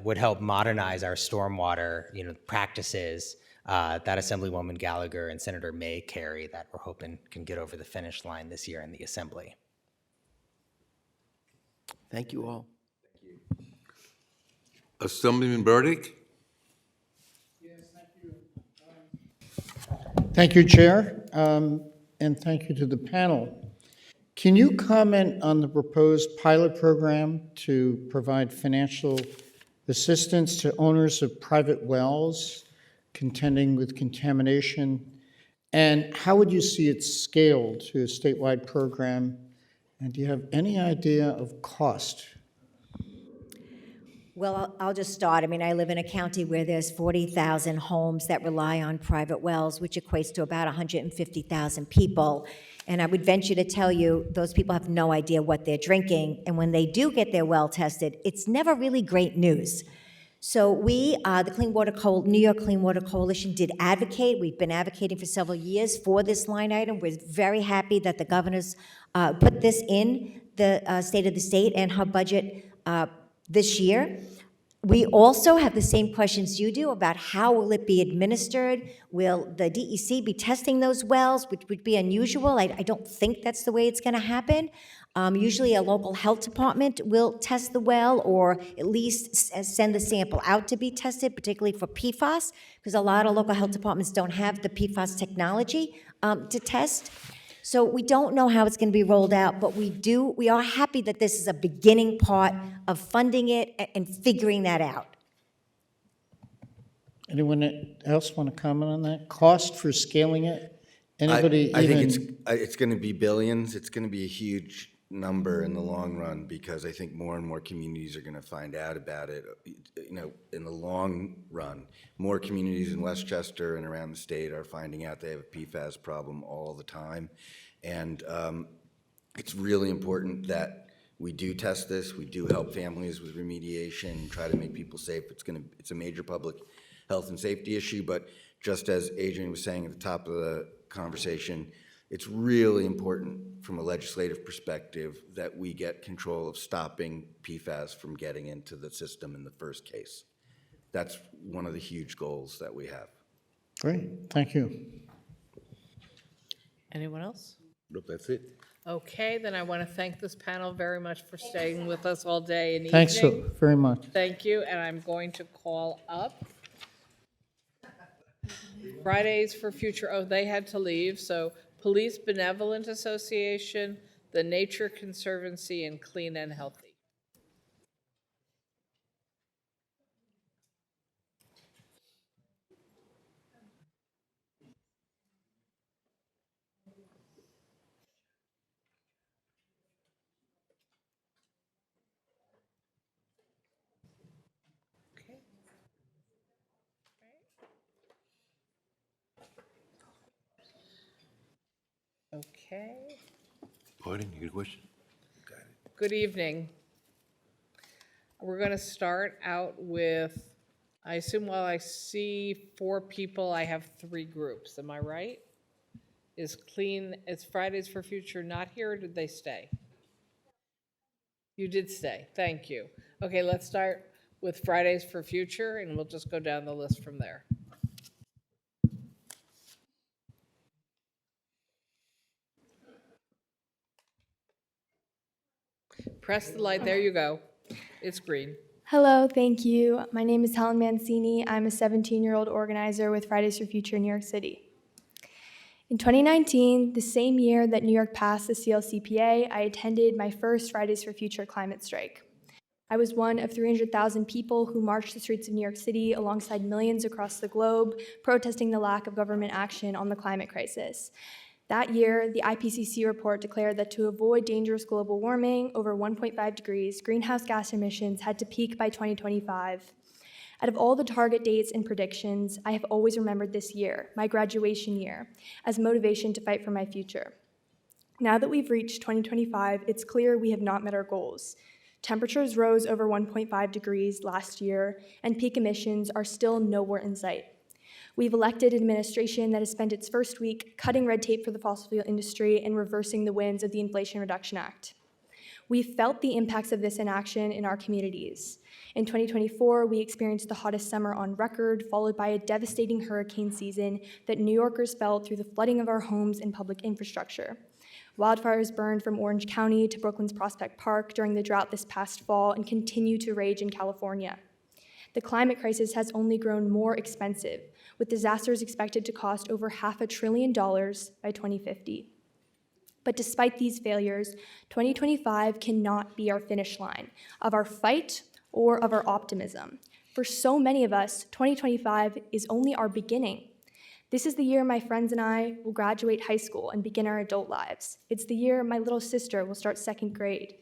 would help modernize our stormwater, practices that Assemblywoman Gallagher and Senator May carry, that we're hoping can get over the finish line this year in the Assembly. Thank you all. Assemblyman Burdick? Thank you, Chair, and thank you to the panel. Can you comment on the proposed pilot program to provide financial assistance to owners of private wells contending with contamination? And how would you see it scaled to a statewide program? And do you have any idea of cost? Well, I'll just start. I mean, I live in a county where there's 40,000 homes that rely on private wells, which equates to about 150,000 people. And I would venture to tell you, those people have no idea what they're drinking. And when they do get their well tested, it's never really great news. So we, the New York Clean Water Coalition, did advocate. We've been advocating for several years for this line item. We're very happy that the governor's put this in the State of the State and her budget this year. We also have the same questions you do about how will it be administered? Will the DEC be testing those wells, which would be unusual? I don't think that's the way it's going to happen. Usually a local health department will test the well, or at least send the sample out to be tested, particularly for PFAS, because a lot of local health departments don't have the PFAS technology to test. So we don't know how it's going to be rolled out, but we are happy that this is a beginning part of funding it and figuring that out. Anyone else want to comment on that? Cost for scaling it? Anybody I even? think it's going to be billions. It's going to be a huge number in the long run, because I think more and more communities are going to find out about it. In the long run, more communities in Westchester and around the state are finding out they have a PFAS problem all the time. And it's really important that we do test this. We do help families with remediation, try to make people safe. It's a major public health and safety issue, but just as Adrian was saying at the top of the conversation, it's really important from a legislative perspective that we get control of stopping PFAS from getting into the system in the first case. That's one of the huge goals that we have. Great, thank you. Anyone else? Nope, that's it. Okay, then I want to thank this panel very much for staying with us all day and evening. Thanks so very much. Thank you, and I'm going to call up Fridays for Future. Oh, they had to leave, so Police Benevolent Association, the Nature Conservancy, and Clean and Healthy. Okay. Pardon, you got a question? Good evening. We're going to start out with, I assume while I see 4 people, I have 3 groups. Am I right? Is Fridays for Future not here, or did they stay? You did stay. Thank you. Okay, let's start with Fridays for Future, and we'll just go down the list from there. Press the light. There you go. It's green. Hello, thank you. My name is Helen Mancini. I'm a 17-year-old organizer with Fridays for Future New York City. In 2019, the same year that New York passed the CLCPA, I attended my first Fridays for Future climate strike. I was one of 300,000 people who marched the streets of New York City alongside millions across the globe, protesting the lack of government action on the climate crisis. That year, the IPCC report declared that to avoid dangerous global warming over 1.5 degrees, greenhouse gas emissions had to peak by 2025. Out of all the target dates and predictions, I have always remembered this year, my graduation year, as motivation to fight for my future. Now that we've reached 2025, it's clear we have not met our goals. Temperatures rose over 1.5 degrees last year, and peak emissions are still nowhere in sight. We've elected an administration that has spent its first week cutting red tape for the fossil fuel industry and reversing the winds of the Inflation Reduction Act. We've felt the impacts of this in action in our communities. In 2024, we experienced the hottest summer on record, followed by a devastating hurricane season that New Yorkers felt through the flooding of our homes and public infrastructure. Wildfires burned from Orange County to Brooklyn's Prospect Park during the drought this past fall and continue to rage in California. The climate crisis has only grown more expensive, with disasters expected to cost over $500 billion by 2050. But despite these failures, 2025 cannot be our finish line of our fight or of our optimism. For so many of us, 2025 is only our beginning. This is the year my friends and I will graduate high school and begin our adult lives. It's the year my little sister will start second grade.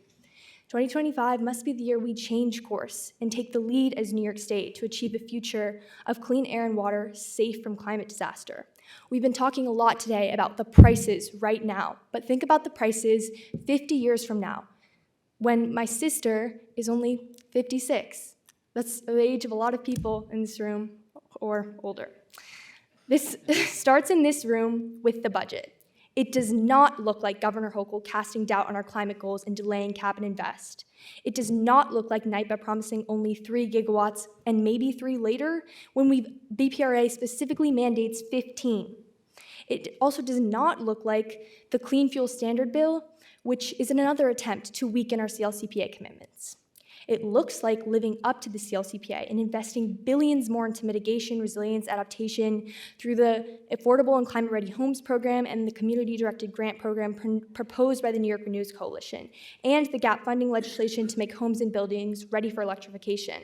2025 must be the year we change course and take the lead as New York State to achieve a future of clean air and water safe from climate disaster. We've been talking a lot today about the prices right now, but think about the prices 50 years from now, when my sister is only 56. That's the age of a lot of people in this room or older. This starts in this room with the budget. It does not look like Governor Hochul casting doubt on our climate goals and delaying Cap and Invest. It does not look like NYPA promising only 3 gigawatts and maybe 3 later when BPRA specifically mandates 15. It also does not look like the Clean Fuel Standard Bill, which is another attempt to weaken our CLCPA commitments. It looks like living up to the CLCPA and investing billions more into mitigation, resilience, adaptation through the Affordable and Climate Ready Homes program and the community-directed grant program proposed by the New York Renews Coalition, and the gap funding legislation to make homes and buildings ready for electrification.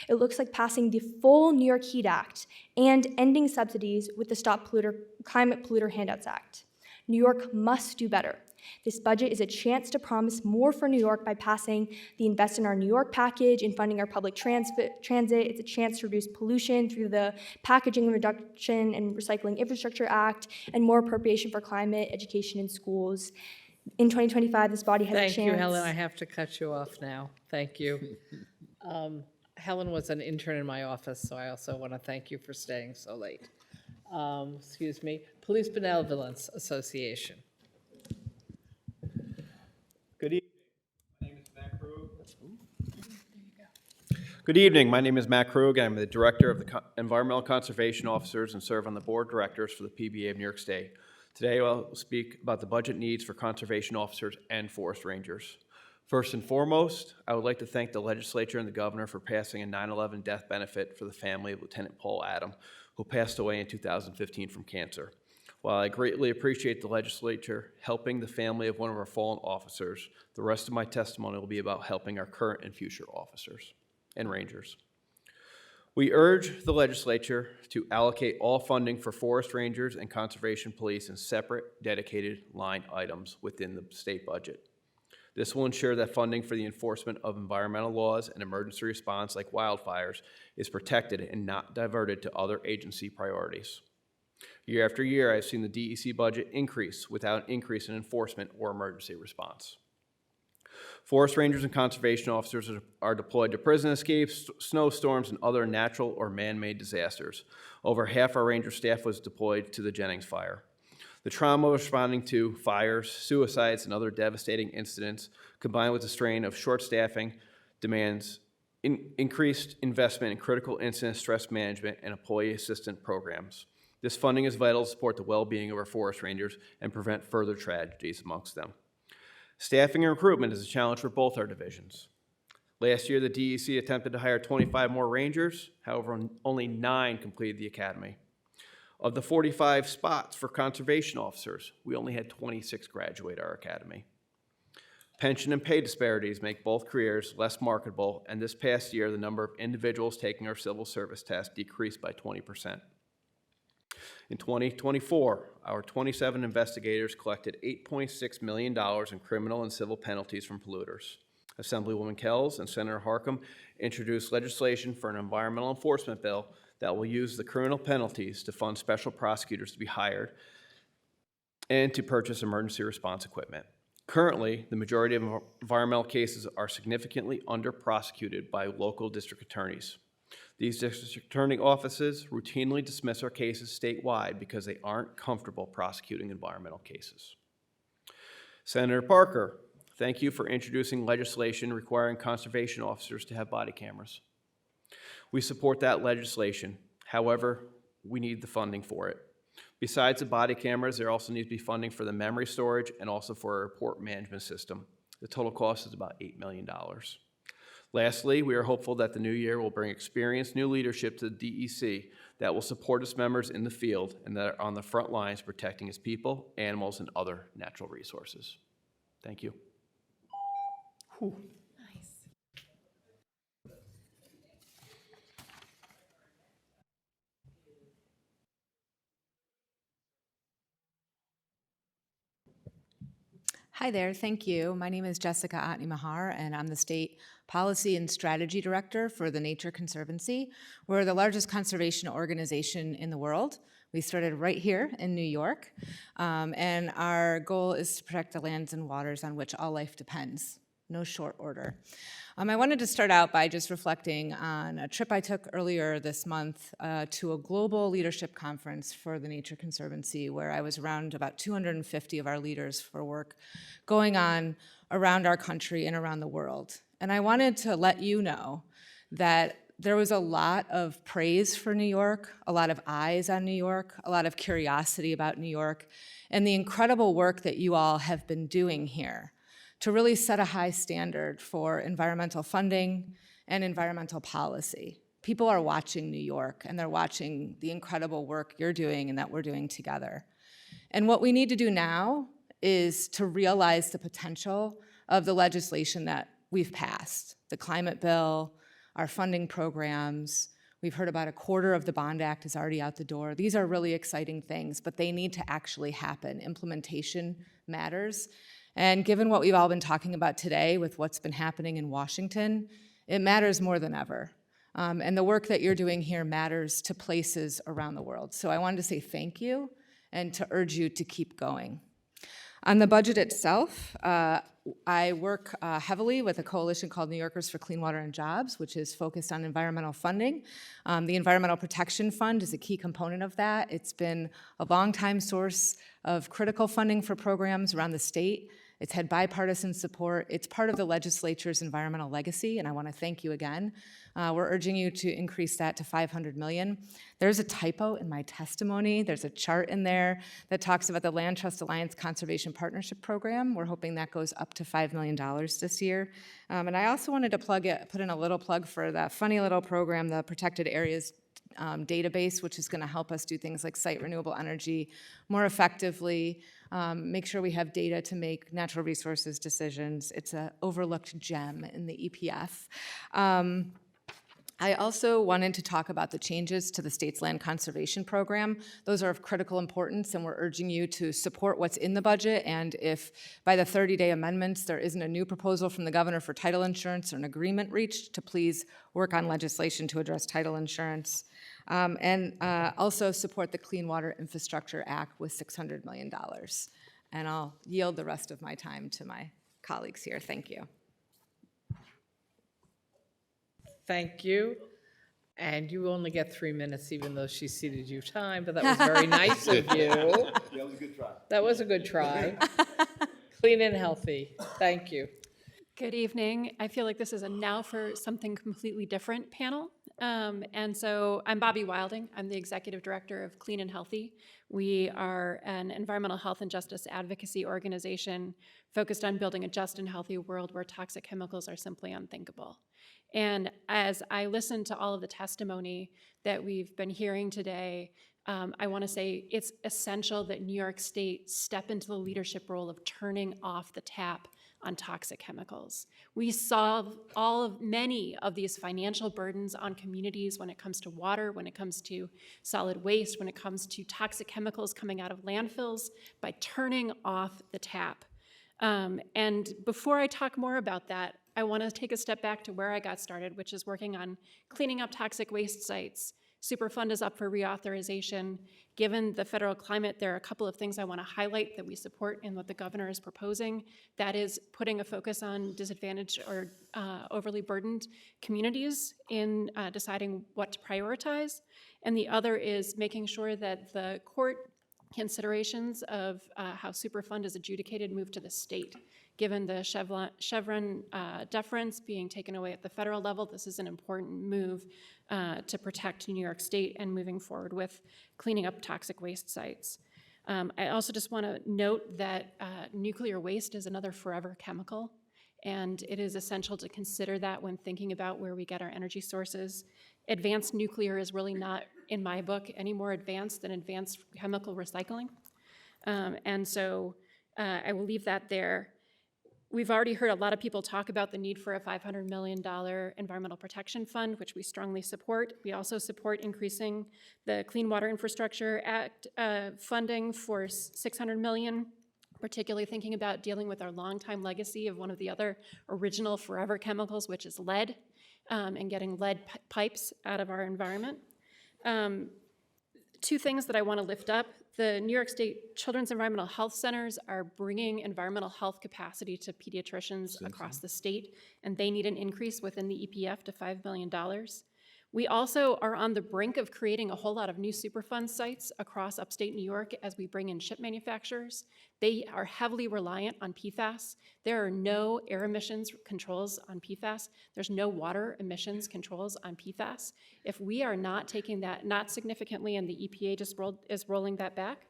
It looks like passing the full New York Heat Act and ending subsidies with the Climate Polluter Handouts Act. New York must do better. This budget is a chance to promise more for New York by passing the Invest in Our New York package and funding our public transit. It's a chance to reduce pollution through the Packaging Reduction and Recycling Infrastructure Act and more appropriation for climate education in schools. In 2025, this body has a chance. Thank you, Helen. I have to cut you off now. Thank you. Helen was an intern in my office, so I also want to thank you for staying so late. Excuse me. Police Benevolence Association. Good evening. My name is Matt Krug. Good evening. My name is Matt Krug. I'm the Director of the Environmental Conservation Officers and serve on the Board of Directors for the PBA of New York State. Today I'll speak about the budget needs for conservation officers and forest rangers. First and foremost, I would like to thank the legislature and the governor for passing a 9/11 death benefit for the family of Lieutenant Paul Adam, who passed away in 2015 from cancer. While I greatly appreciate the legislature helping the family of one of our fallen officers, the rest of my testimony will be about helping our current and future officers and rangers. We urge the legislature to allocate all funding for forest rangers and conservation police in separate, dedicated line items within the state budget. This will ensure that funding for the enforcement of environmental laws and emergency response like wildfires is protected and not diverted to other agency priorities. Year after year, I've seen the DEC budget increase without an increase in enforcement or emergency response. Forest rangers and conservation officers are deployed to prison escapes, snowstorms, and other natural or man-made disasters. Over half our ranger staff was deployed to the Jennings fire. The trauma of responding to fires, suicides, and other devastating incidents, combined with the strain of short staffing, demands increased investment in critical incident stress management and employee assistance programs. This funding is vital to support the well-being of our forest rangers and prevent further tragedies amongst them. Staffing and recruitment is a challenge for both our divisions. Last year, the DEC attempted to hire 25 more rangers. However, only 9 completed the academy. Of the 45 spots for conservation officers, we only had 26 graduate our academy. Pension and pay disparities make both careers less marketable, and this past year, the number of individuals taking our civil service test decreased by 20%. In 2024, our 27 investigators collected $8.6 million in criminal and civil penalties from polluters. Assemblywoman Kells and Senator Harckham introduced legislation for an environmental enforcement bill that will use the criminal penalties to fund special prosecutors to be hired and to purchase emergency response equipment. Currently, the majority of environmental cases are significantly under-prosecuted by local district attorneys. These district attorney offices routinely dismiss our cases statewide because they aren't comfortable prosecuting environmental cases. Senator Parker, thank you for introducing legislation requiring conservation officers to have body cameras. We support that legislation. However, we need the funding for it. Besides the body cameras, there also needs to be funding for the memory storage and also for a report management system. The total cost is about $8 million. Lastly, we are hopeful that the new year will bring experienced new leadership to the DEC that will support its members in the field and that are on the front lines protecting its people, animals, and other natural resources. Thank you. Whew. Hi there, thank you. My name is Jessica Atni Mahar, and I'm the State Policy and Strategy Director for the Nature Conservancy. We're the largest conservation organization in the world. We started right here in New York, and our goal is to protect the lands and waters on which all life depends. No short order. I wanted to start out by just reflecting on a trip I took earlier this month to a global leadership conference for the Nature Conservancy, where I was around about 250 of our leaders for work going on around our country and around the world. And I wanted to let you know that there was a lot of praise for New York, a lot of eyes on New York, a lot of curiosity about New York, and the incredible work that you all have been doing here to really set a high standard for environmental funding and environmental policy. People are watching New York, and they're watching the incredible work you're doing and that we're doing together. And what we need to do now is to realize the potential of the legislation that we've passed, the climate bill, our funding programs. We've heard about a quarter of the Bond Act is already out the door. These are really exciting things, but they need to actually happen. Implementation matters. And given what we've all been talking about today with what's been happening in Washington, it matters more than ever. And the work that you're doing here matters to places around the world. So I wanted to say thank you and to urge you to keep going. On the budget itself, I work heavily with a coalition called New Yorkers for Clean Water and Jobs, which is focused on environmental funding. The Environmental Protection Fund is a key component of that. It's been a long-time source of critical funding for programs around the state. It's had bipartisan support. It's part of the legislature's environmental legacy, and I want to thank you again. We're urging you to increase that to $500 million. There's a typo in my testimony. There's a chart in there that talks about the Land Trust Alliance Conservation Partnership Program. We're hoping that goes up to $5 million this year. And I also wanted to put in a little plug for that funny little program, the Protected Areas database, which is going to help us do things like site renewable energy more effectively, make sure we have data to make natural resources decisions. It's an overlooked gem in the EPF. I also wanted to talk about the changes to the state's land conservation program. Those are of critical importance, and we're urging you to support what's in the budget. And if by the 30-day amendments there isn't a new proposal from the governor for title insurance or an agreement reached, to please work on legislation to address title insurance. And also support the Clean Water Infrastructure Act with $600 million. And I'll yield the rest of my time to my colleagues here. Thank you. Thank you. And you only get 3 minutes, even though she ceded you time, but that was very nice of you. That was a good try. That was a good try. Clean and healthy. Thank you. Good evening. I feel like this is a now for something completely different panel. And so I'm Bobby Wilding. I'm the Executive Director of Clean and Healthy. We are an environmental health and justice advocacy organization focused on building a just and healthy world where toxic chemicals are simply unthinkable. And as I listen to all of the testimony that we've been hearing today, I want to say it's essential that New York State step into the leadership role of turning off the tap on toxic chemicals. We solve many of these financial burdens on communities when it comes to water, when it comes to solid waste, when it comes to toxic chemicals coming out of landfills by turning off the tap. And before I talk more about that, I want to take a step back to where I got started, which is working on cleaning up toxic waste sites, Superfund is up for reauthorization. Given the federal climate, there are a couple of things I want to highlight that we support in what the governor is proposing. That is putting a focus on disadvantaged or overly burdened communities in deciding what to prioritize. And the other is making sure that the court considerations of how Superfund is adjudicated move to the state. Given the Chevron deference being taken away at the federal level, this is an important move to protect New York State and moving forward with cleaning up toxic waste sites. I also just want to note that nuclear waste is another forever chemical, and it is essential to consider that when thinking about where we get our energy sources. Advanced nuclear is really not, in my book, any more advanced than advanced chemical recycling. And so I will leave that there. We've already heard a lot of people talk about the need for a $500 million environmental protection fund, which we strongly support. We also support increasing the Clean Water Infrastructure Act funding for $600 million, particularly thinking about dealing with our longtime legacy of one of the other original forever chemicals, which is lead, and getting lead pipes out of our environment. Two things that I want to lift up. The New York State Children's Environmental Health Centers are bringing environmental health capacity to pediatricians across the state, and they need an increase within the EPF to $5 million. We also are on the brink of creating a whole lot of new Superfund sites across upstate New York as we bring in chip manufacturers. They are heavily reliant on PFAS. There are no air emissions controls on PFAS. There's no water emissions controls on PFAS. If we are not taking that, not significantly, and the EPA just is rolling that back,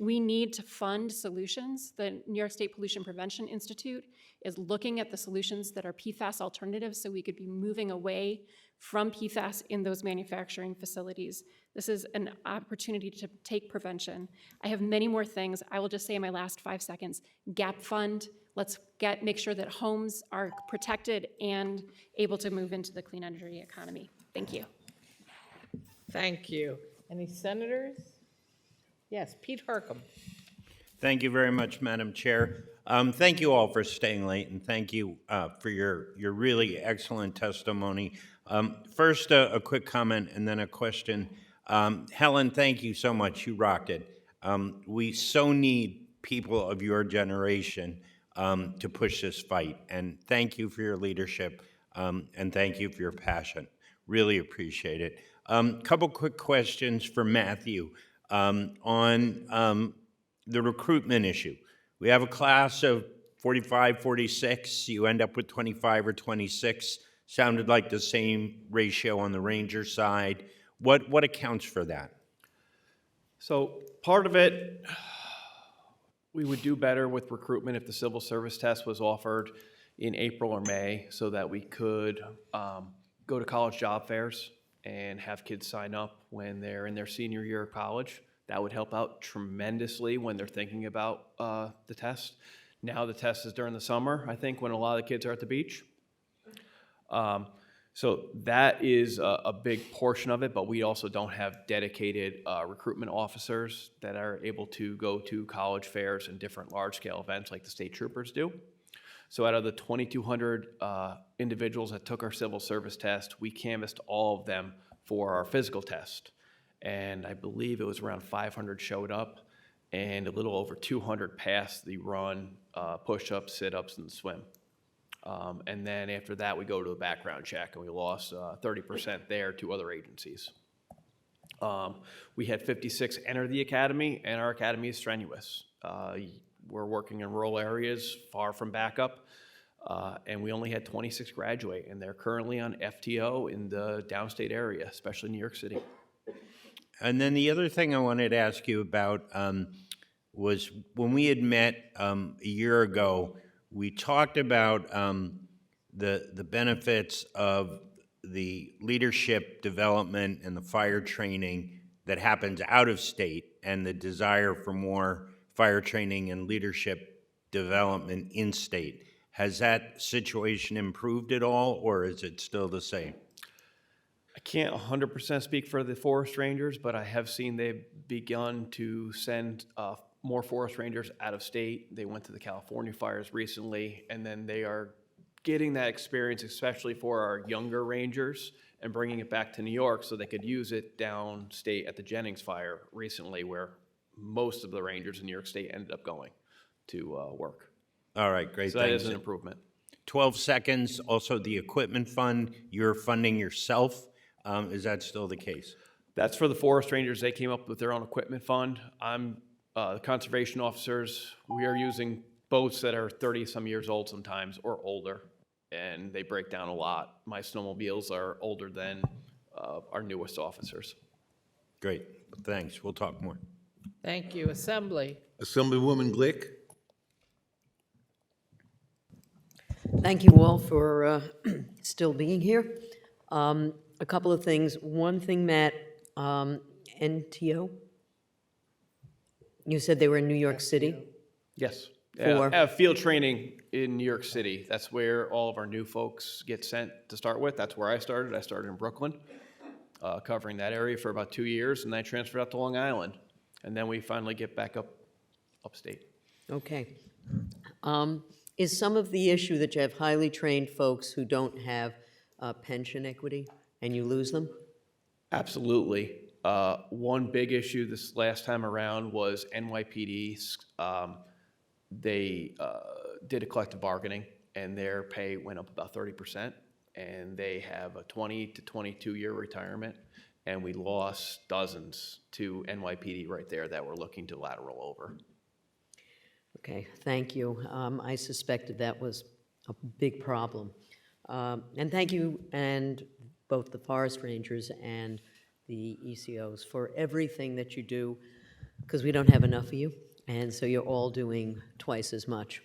we need to fund solutions. The New York State Pollution Prevention Institute is looking at the solutions that are PFAS alternatives, so we could be moving away from PFAS in those manufacturing facilities. This is an opportunity to take prevention. I have many more things. I will just say in my last 5 seconds, GAP fund. Let's make sure that homes are protected and able to move into the clean energy economy. Thank you. Thank you. Any senators? Yes, Pete Harcum. Thank you very much, Madam Chair. Thank you all for staying late, and thank you for your really excellent testimony. First, a quick comment and then a question. Helen, thank you so much. You rocked it. We so need people of your generation to push this fight, and thank you for your leadership, and thank you for your passion. Really appreciate it. Couple quick questions for Matthew on the recruitment issue. We have a class of 45, 46. You end up with 25 or 26. Sounded like the same ratio on the Ranger side. What accounts for that? So part of it, we would do better with recruitment if the civil service test was offered in April or May so that we could go to college job fairs and have kids sign up when they're in their senior year of college. That would help out tremendously when they're thinking about the test. Now the test is during the summer, I think, when a lot of the kids are at the beach. So that is a big portion of it, but we also don't have dedicated recruitment officers that are able to go to college fairs and different large-scale events like the state troopers do. So out of the 2,200 individuals that took our civil service test, we canvassed all of them for our physical test. And I believe it was around 500 showed up, and a little over 200 passed the run, push-ups, sit-ups, and swim. And then after that, we go to a background check, and we lost 30% there to other agencies. We had 56 enter the academy, and our academy is strenuous. We're working in rural areas, far from backup, and we only had 26 graduate, and they're currently on FTO in the downstate area, especially New York City. And then the other thing I wanted to ask you about was when we had met a year ago, we talked about the benefits of the leadership development and the fire training that happens out of state and the desire for more fire training and leadership development in state. Has that situation improved at all, or is it still the same? I can't 100% speak for the forest rangers, but I have seen they've begun to send more forest rangers out of state. They went to the California fires recently, and then they are getting that experience, especially for our younger rangers, and bringing it back to New York so they could use it downstate at the Jennings fire recently, where most of the rangers in New York State ended up going to work. All right, great, So that thanks. is an improvement. 12 seconds, also the equipment fund, you're funding yourself. Is that still the case? That's for the forest rangers. They came up with their own equipment fund. I'm the conservation officers. We are using boats that are 30-some years old sometimes or older, and they break down a lot. My snowmobiles are older than our newest officers. Great, thanks. We'll talk more. Thank you. Assembly. Assemblywoman Glick? Thank you all for still being here. A couple of things. One thing, Matt, NTO, you said they were in New York City? Yes. For? Field training in New York City. That's where all of our new folks get sent to start with. That's where I started. I started in Brooklyn, covering that area for about 2 years, and then I transferred out to Long Island. And then we finally get back upstate. Okay. Is some of the issue that you have highly trained folks who don't have pension equity and you lose them? Absolutely. One big issue this last time around was NYPD. They did a collective bargaining, and their pay went up about 30%, and they have a 20 to 22-year retirement, and we lost dozens to NYPD right there that were looking to lateral over. Okay, thank you. I suspected that was a big problem. And thank you, and both the forest rangers and the ECOs for everything that you do, because we don't have enough of you, and so you're all doing twice as much.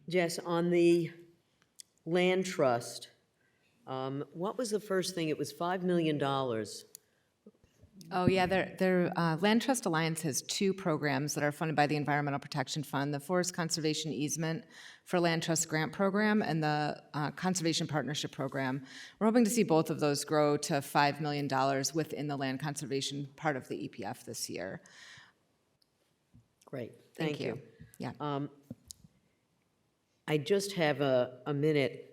Jess, on the land trust, what was the first thing? It was $5 million. Oh, yeah, their Land Trust Alliance has two programs that are funded by the Environmental Protection Fund, the Forest Conservation Easement for Land Trust Grant Program and the Conservation Partnership Program. We're hoping to see both of those grow to $5 million within the land conservation part of the EPF this year. Great, thank you. Yeah. I just have a minute.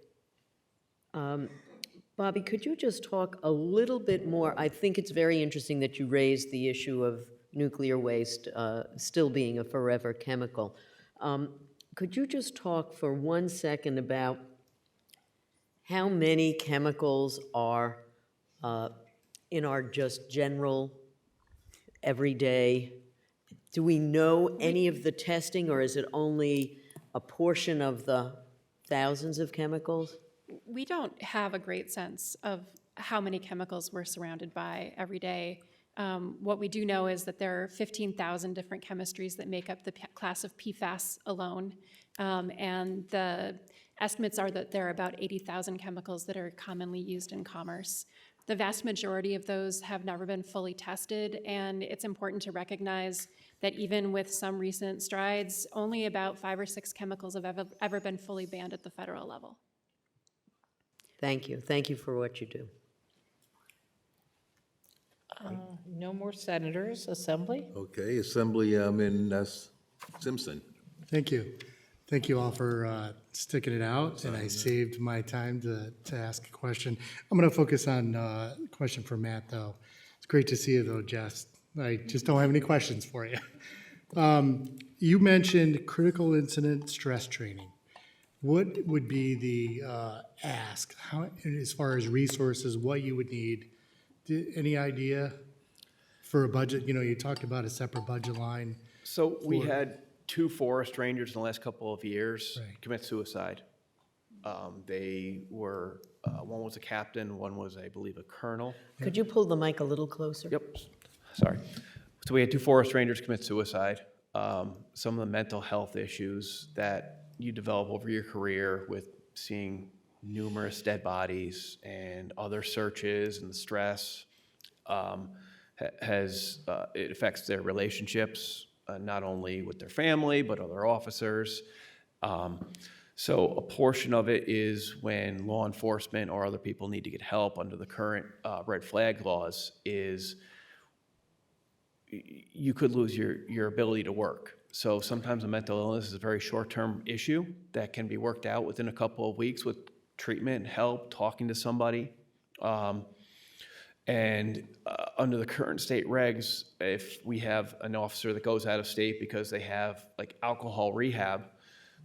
Bobby, could you just talk a little bit more? I think it's very interesting that you raised the issue of nuclear waste still being a forever chemical. Could you just talk for 1 second about how many chemicals are in our just general, everyday? Do we know any of the testing, or is it only a portion of the thousands of chemicals? We don't have a great sense of how many chemicals we're surrounded by every day. What we do know is that there are 15,000 different chemistries that make up the class of PFAS alone. And the estimates are that there are about 80,000 chemicals that are commonly used in commerce. The vast majority of those have never been fully tested, and it's important to recognize that even with some recent strides, only about 5 or 6 chemicals have ever been fully banned at the federal level. Thank you. Thank you for what you do. No more senators. Assembly. Okay, Assemblyman Simpson. Thank you. Thank you all for sticking it out, and I saved my time to ask a question. I'm going to focus on a question for Matt, though. It's great to see you, though, Jess. I just don't have any questions for you. You mentioned critical incident stress training. What would be the ask, how, as far as resources, what you would need? Any idea for a budget? You know, you talked about a separate budget line. So we had 2 forest rangers in the last couple of years commit suicide. They were, one was a captain, one was, I believe, a colonel. Could you pull the mic a little closer? Yep, sorry. So we had 2 forest rangers commit suicide. Some of the mental health issues that you develop over your career with seeing numerous dead bodies and other searches and the stress it affects their relationships, not only with their family, but other officers. So a portion of it is when law enforcement or other people need to get help under the current red flag laws is you could lose your ability to work. So sometimes a mental illness is a very short-term issue that can be worked out within a couple of weeks with treatment, help, talking to somebody. Under the current state regs, if we have an officer that goes out of state because they have like alcohol rehab,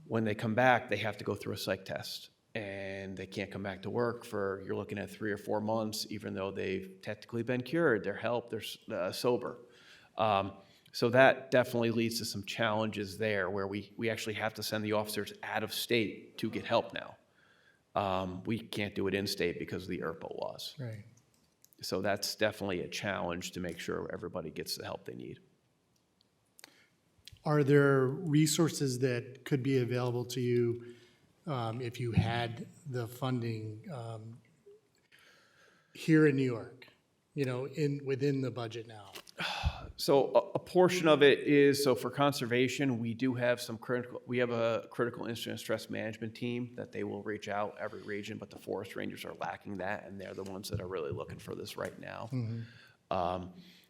when they come back, they have to go through a psych test. And they can't come back to work for, you're looking at 3 or 4 months, even though they've technically been cured, they're helped, they're sober. So that definitely leads to some challenges there where we actually have to send the officers out of state to get help now. We can't do it in state because of the IRPA laws. Right. So that's definitely a challenge to make sure everybody gets the help they need. Are there resources that could be available to you if you had the funding here in New York, within the budget now? So a portion of it is, so for conservation, we do have we have a critical incident stress management team that they will reach out every region, but the forest rangers are lacking that, and they're the ones that are really looking for this right now.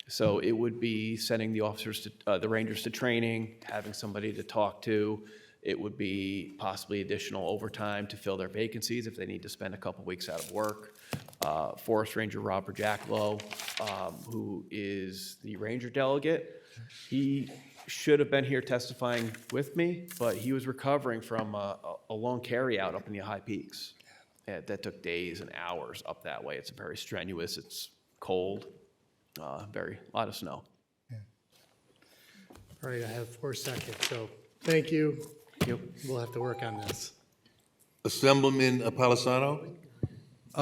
So it would be sending the officers to, the rangers to training, having somebody to talk to. It would be possibly additional overtime to fill their vacancies if they need to spend a couple weeks out of work. Forest Ranger Robert Jacklow, who is the ranger delegate, he should have been here testifying with me, but he was recovering from a long carryout up in the high peaks. That took days and hours up that way. It's very strenuous. It's cold, a lot of snow. All right, I have 4 seconds, so thank you. We'll have to work on this. Assemblyman Palisano?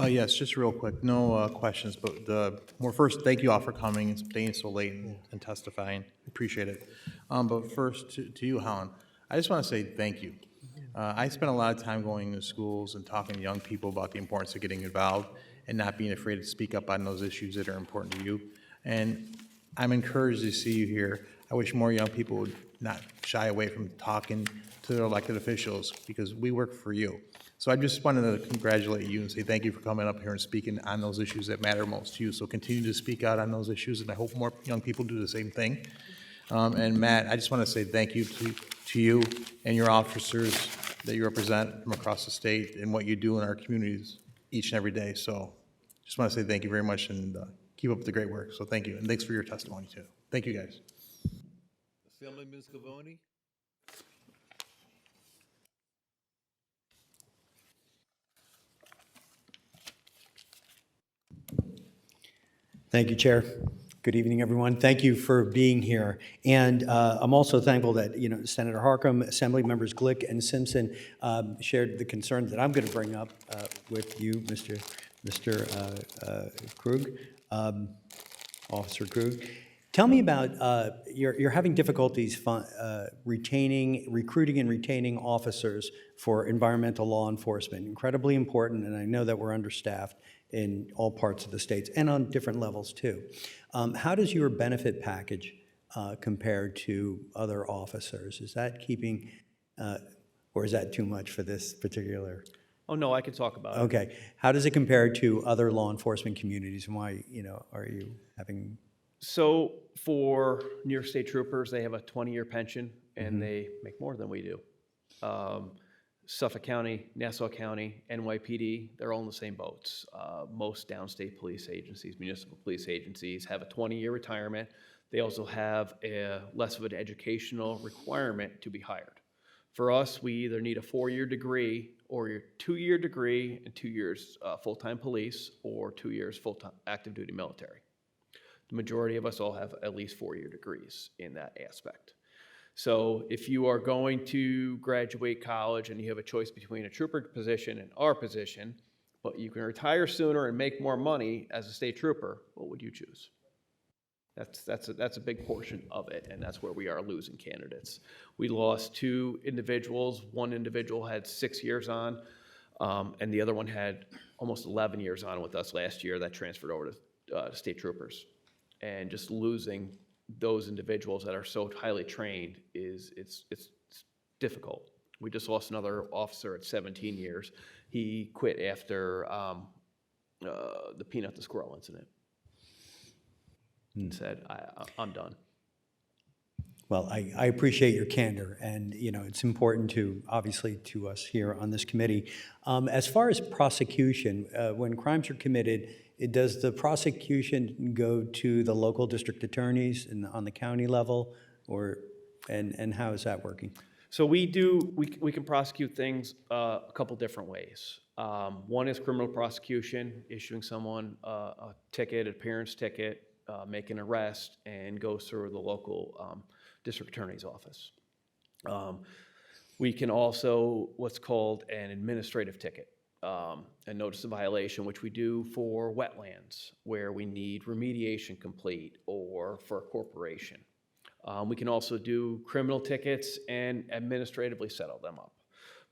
Yes, just real quick, no questions, but first, thank you all for coming and staying so late and testifying. Appreciate it. But first, to you, Helen, I just want to say thank you. I spent a lot of time going to schools and talking to young people about the importance of getting involved and not being afraid to speak up on those issues that are important to you. And I'm encouraged to see you here. I wish more young people would not shy away from talking to their elected officials because we work for you. So I just wanted to congratulate you and say thank you for coming up here and speaking on those issues that matter most to you. So continue to speak out on those issues, and I hope more young people do the same thing. And Matt, I just want to say thank you to you and your officers that you represent from across the state and what you do in our communities each and every day. So just want to say thank you very much and keep up the great work. So thank you, and thanks for your testimony too. Thank you, guys. Assemblyman Scavone? Thank you, Chair. Good evening, everyone. Thank you for being here. And I'm also thankful that, Senator Harckham, Assembly Members Glick and Simpson shared the concerns that I'm going to bring up with you, Mr. Krug, Officer Krug. Tell me about, you're having difficulties recruiting and retaining officers for environmental law enforcement. Incredibly important, and I know that we're understaffed in all parts of the states and on different levels too. How does your benefit package compare to other officers? Is that keeping, or is that too much for this particular? Oh, no, I can talk about it. Okay. How does it compare to other law enforcement communities, and why, are you having? So for New York State Troopers, they have a 20-year pension, and they make more than we do. Suffolk County, Nassau County, NYPD, they're all in the same boats. Most downstate police agencies, municipal police agencies have a 20-year retirement. They also have less of an educational requirement to be hired. For us, we either need a 4-year degree or your 2-year degree and 2 years full-time police or 2 years full-time active duty military. The majority of us all have at least 4-year degrees in that aspect. So if you are going to graduate college and you have a choice between a trooper position and our position, but you can retire sooner and make more money as a state trooper, what would you choose? That's a big portion of it, and that's where we are losing candidates. We lost 2 individuals. One individual had 6 years on, and the other one had almost 11 years on with us last year. That transferred over to state troopers. And just losing those individuals that are so highly trained it's difficult. We just lost another officer at 17 years. He quit after the peanut to squirrel incident and said, I'm done. Well, I appreciate your candor, and, you know, it's important to, obviously, to us here on this committee. As far as prosecution, when crimes are committed, does the prosecution go to the local district attorneys on the county level, or, and how is that working? So we can prosecute things a couple different ways. One is criminal prosecution, issuing someone a ticket, appearance ticket, make an arrest, and goes through the local district attorney's office. We can also what's called an administrative ticket, a notice of violation, which we do for wetlands where we need remediation complete, or for a corporation. We can also do criminal tickets and administratively settle them up.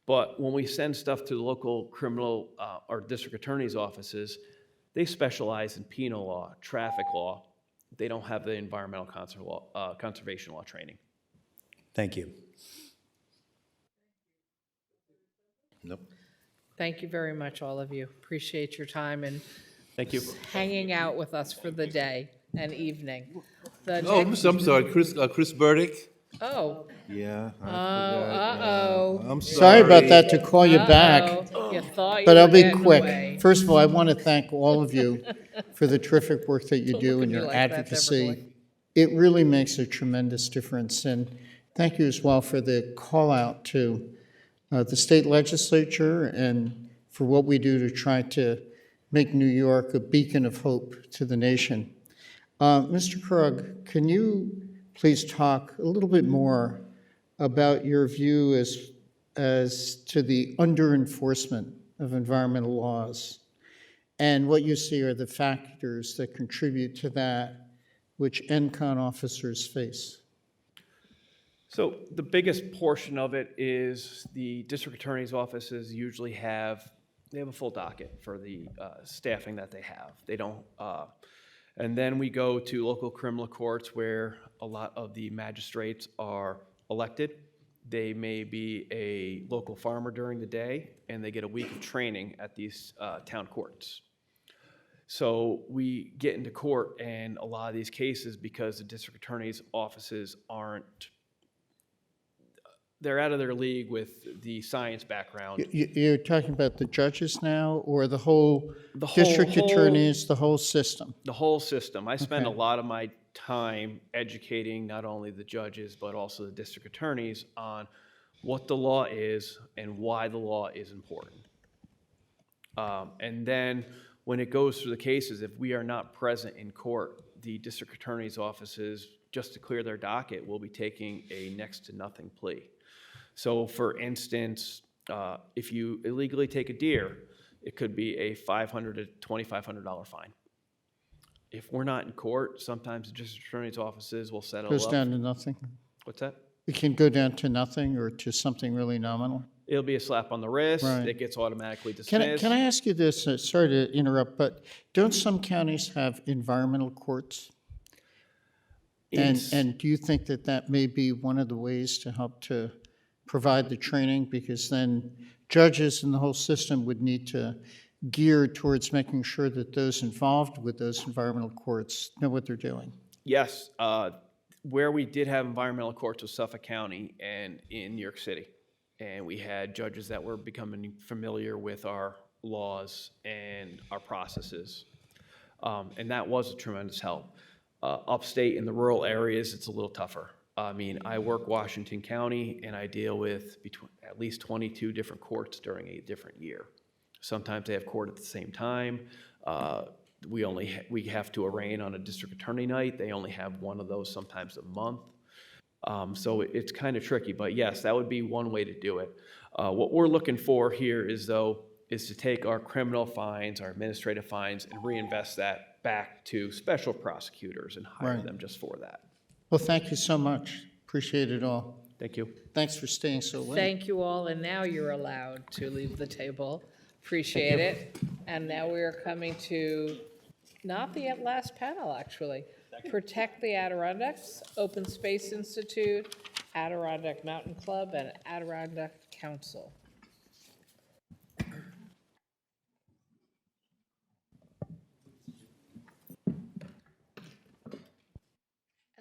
But when we send stuff to the local criminal or district attorney's offices, they specialize in penal law, traffic law. They don't have the environmental conservation law training. Thank you. Nope. Thank you very much, all of you. Appreciate your time and Thank you. hanging out with us for the day and evening. The Oh, next- I'm sorry, Chris Burdick? Oh. Yeah. I Oh, forgot, yeah. uh-oh. I'm Sorry about that to call you back. Uh-oh. You thought you But I'll were be getting quick. away. First of all, I want to thank all of you for the terrific work that you Don't do look at and me your like that, advocacy. Beverly. It really makes a tremendous difference. And thank you as well for the call out to the state legislature and for what we do to try to make New York a beacon of hope to the nation. Mr. Krug, can you please talk a little bit more about your view as to the under-enforcement of environmental laws and what you see are the factors that contribute to that which NCON officers face? So the biggest portion of it is the district attorney's offices usually have a full docket for the staffing that they have. They don't, and then we go to local criminal courts where a lot of the magistrates are elected. They may be a local farmer during the day, and they get a week of training at these town courts. So we get into court, and a lot of these cases, because the district attorney's offices they're out of their league with the science background. You're talking about the judges now, or the whole district attorneys, the whole system? The whole system. I spend a Okay. lot of my time educating not only the judges, but also the district attorneys on what the law is and why the law is important. And then when it goes through the cases, if we are not present in court, the district attorney's offices, just to clear their docket, will be taking a next to nothing plea. So for instance, if you illegally take a deer, it could be a $500 to $2,500 fine. If we're not in court, sometimes the district attorney's offices will settle Goes up. down to nothing? What's that? It can go down to nothing or to something really nominal? It'll be a slap on the wrist. Right. It gets automatically Can dismissed. I ask you this? Sorry to interrupt, but don't some counties have environmental courts? And do you think that that may be one of the ways to help to provide the training? Because then judges and the whole system would need to gear towards making sure that those involved with those environmental courts know what they're doing. Yes, where we did have environmental courts was Suffolk County and in New York City. And we had judges that were becoming familiar with our laws and our processes. And that was a tremendous help. Upstate in the rural areas, it's a little tougher. I mean, I work Washington County and I deal with at least 22 different courts during a different year. Sometimes they have court at the same time. We have to arraign on a district attorney night. They only have one of those sometimes a month. So it's kind of tricky, but yes, that would be one way to do it. What we're looking for here is to take our criminal fines, our administrative fines, and reinvest that back to special prosecutors and hire Right. them just for that. Well, thank you so much. Appreciate it all. Thank you. Thanks for staying so late. Thank you all, and now you're allowed to leave the table. Appreciate it. And now we are coming to, not the last panel, actually. Protect the Adirondacks, Open Space Institute, Adirondack Mountain Club, and Adirondack Council.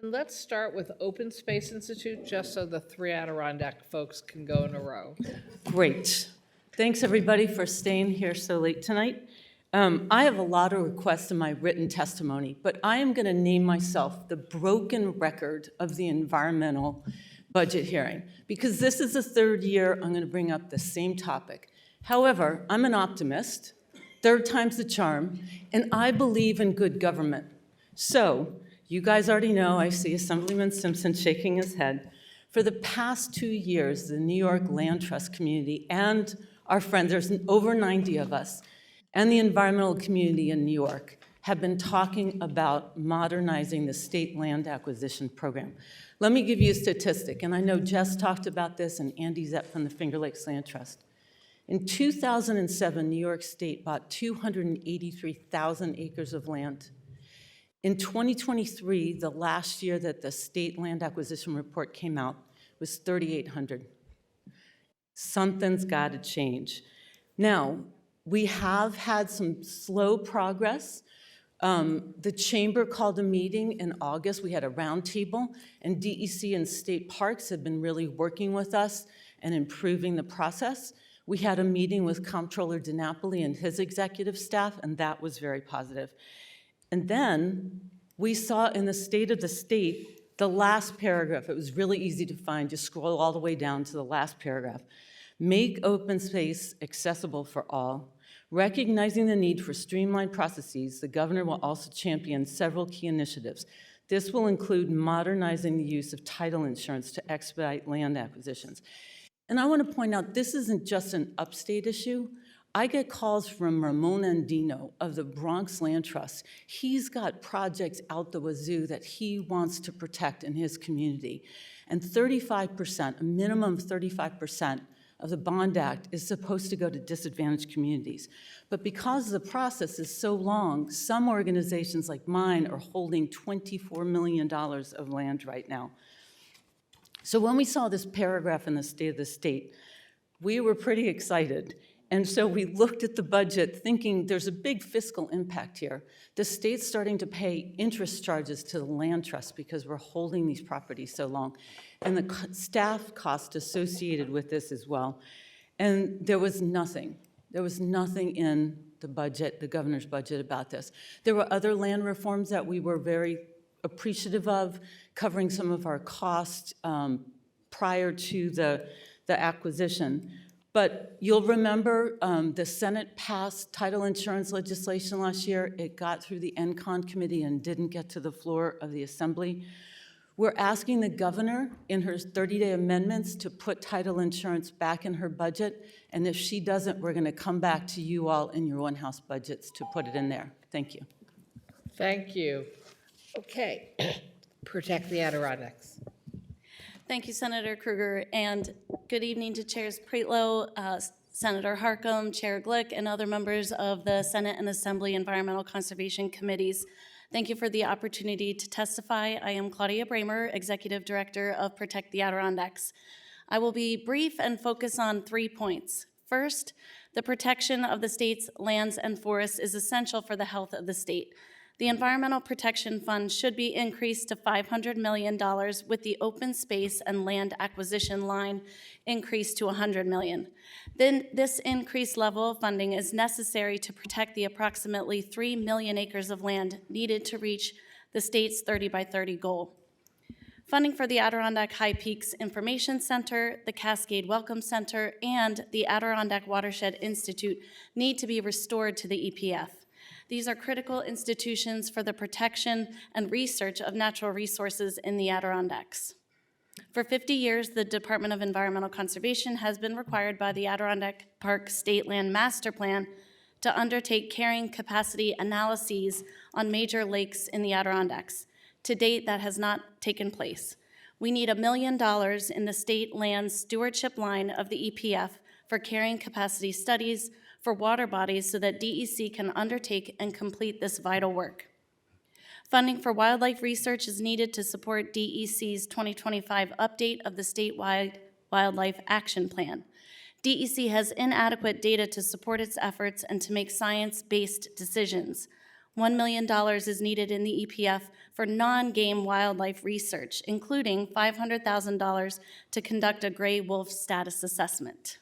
And let's start with Open Space Institute, just so the three Adirondack folks can go in a row. Great. Thanks, everybody, for staying here so late tonight. I have a lot of requests in my written testimony, but I am going to name myself the broken record of the environmental budget hearing, because this is the third year I'm going to bring up the same topic. However, I'm an optimist, third time's the charm, and I believe in good government. So, you guys already know, I see Assemblyman Simpson shaking his head. For the past 2 years, the New York Land Trust community and our friends, there's over 90 of us, and the environmental community in New York have been talking about modernizing the state land acquisition program. Let me give you a statistic, and I know Jess talked about this and Andy Zepp from the Finger Lakes Land Trust. In 2007, New York State bought 283,000 acres of land. In 2023, the last year that the state land acquisition report came out, was 3,800. Something's got to change. Now, we have had some slow progress. The chamber called a meeting in August. We had a roundtable, and DEC and state parks have been really working with us and improving the process. We had a meeting with Comptroller DiNapoli and his executive staff, and that was very positive. And then we saw in the State of the State, the last paragraph, it was really easy to find, just scroll all the way down to the last paragraph. Make open space accessible for all. Recognizing the need for streamlined processes, the governor will also champion several key initiatives. This will include modernizing the use of title insurance to expedite land acquisitions. And I want to point out, this isn't just an upstate issue. I get calls from Ramon Andino of the Bronx Land Trust. He's got projects out the wazoo that he wants to protect in his community. And 35%, a minimum of 35%, of the Bond Act is supposed to go to disadvantaged communities. But because the process is so long, some organizations like mine are holding $24 million of land right now. So when we saw this paragraph in the State of the State, we were pretty excited. And so we looked at the budget thinking there's a big fiscal impact here. The state's starting to pay interest charges to the land trust because we're holding these properties so long, and the staff cost associated with this as well. And there was nothing in the budget, the governor's budget, about this. There were other land reforms that we were very appreciative of, covering some of our costs prior to the acquisition. But you'll remember the Senate passed title insurance legislation last year. It got through the ENCON committee and didn't get to the floor of the Assembly. We're asking the governor in her 30-day amendments to put title insurance back in her budget. And if she doesn't, we're going to come back to you all in your one-house budgets to put it in there. Thank you. Thank you. Okay, Protect the Adirondacks. Thank you, Senator Krueger, and good evening to Chairs Pretlow, Senator Harcum, Chair Glick, and other members of the Senate and Assembly Environmental Conservation Committees. Thank you for the opportunity to testify. I am Claudia Bramer, Executive Director of Protect the Adirondacks. I will be brief and focus on 3 points. First, the protection of the state's lands and forests is essential for the health of the state. The Environmental Protection Fund should be increased to $500 million, with the open space and land acquisition line increased to $100 million. Then this increased level of funding is necessary to protect the approximately 3 million acres of land needed to reach the state's 30 by 30 goal. Funding for the Adirondack High Peaks Information Center, the Cascade Welcome Center, and the Adirondack Watershed Institute need to be restored to the EPF. These are critical institutions for the protection and research of natural resources in the Adirondacks. For 50 years, the Department of Environmental Conservation has been required by the Adirondack Park State Land Master Plan to undertake carrying capacity analyses on major lakes in the Adirondacks. To date, that has not taken place. We need $1 million in the state land stewardship line of the EPF for carrying capacity studies for water bodies so that DEC can undertake and complete this vital work. Funding for wildlife research is needed to support DEC's 2025 update of the statewide Wildlife Action Plan. DEC has inadequate data to support its efforts and to make science-based decisions. $1 million is needed in the EPF for non-game wildlife research, including $500,000 to conduct a gray wolf status assessment.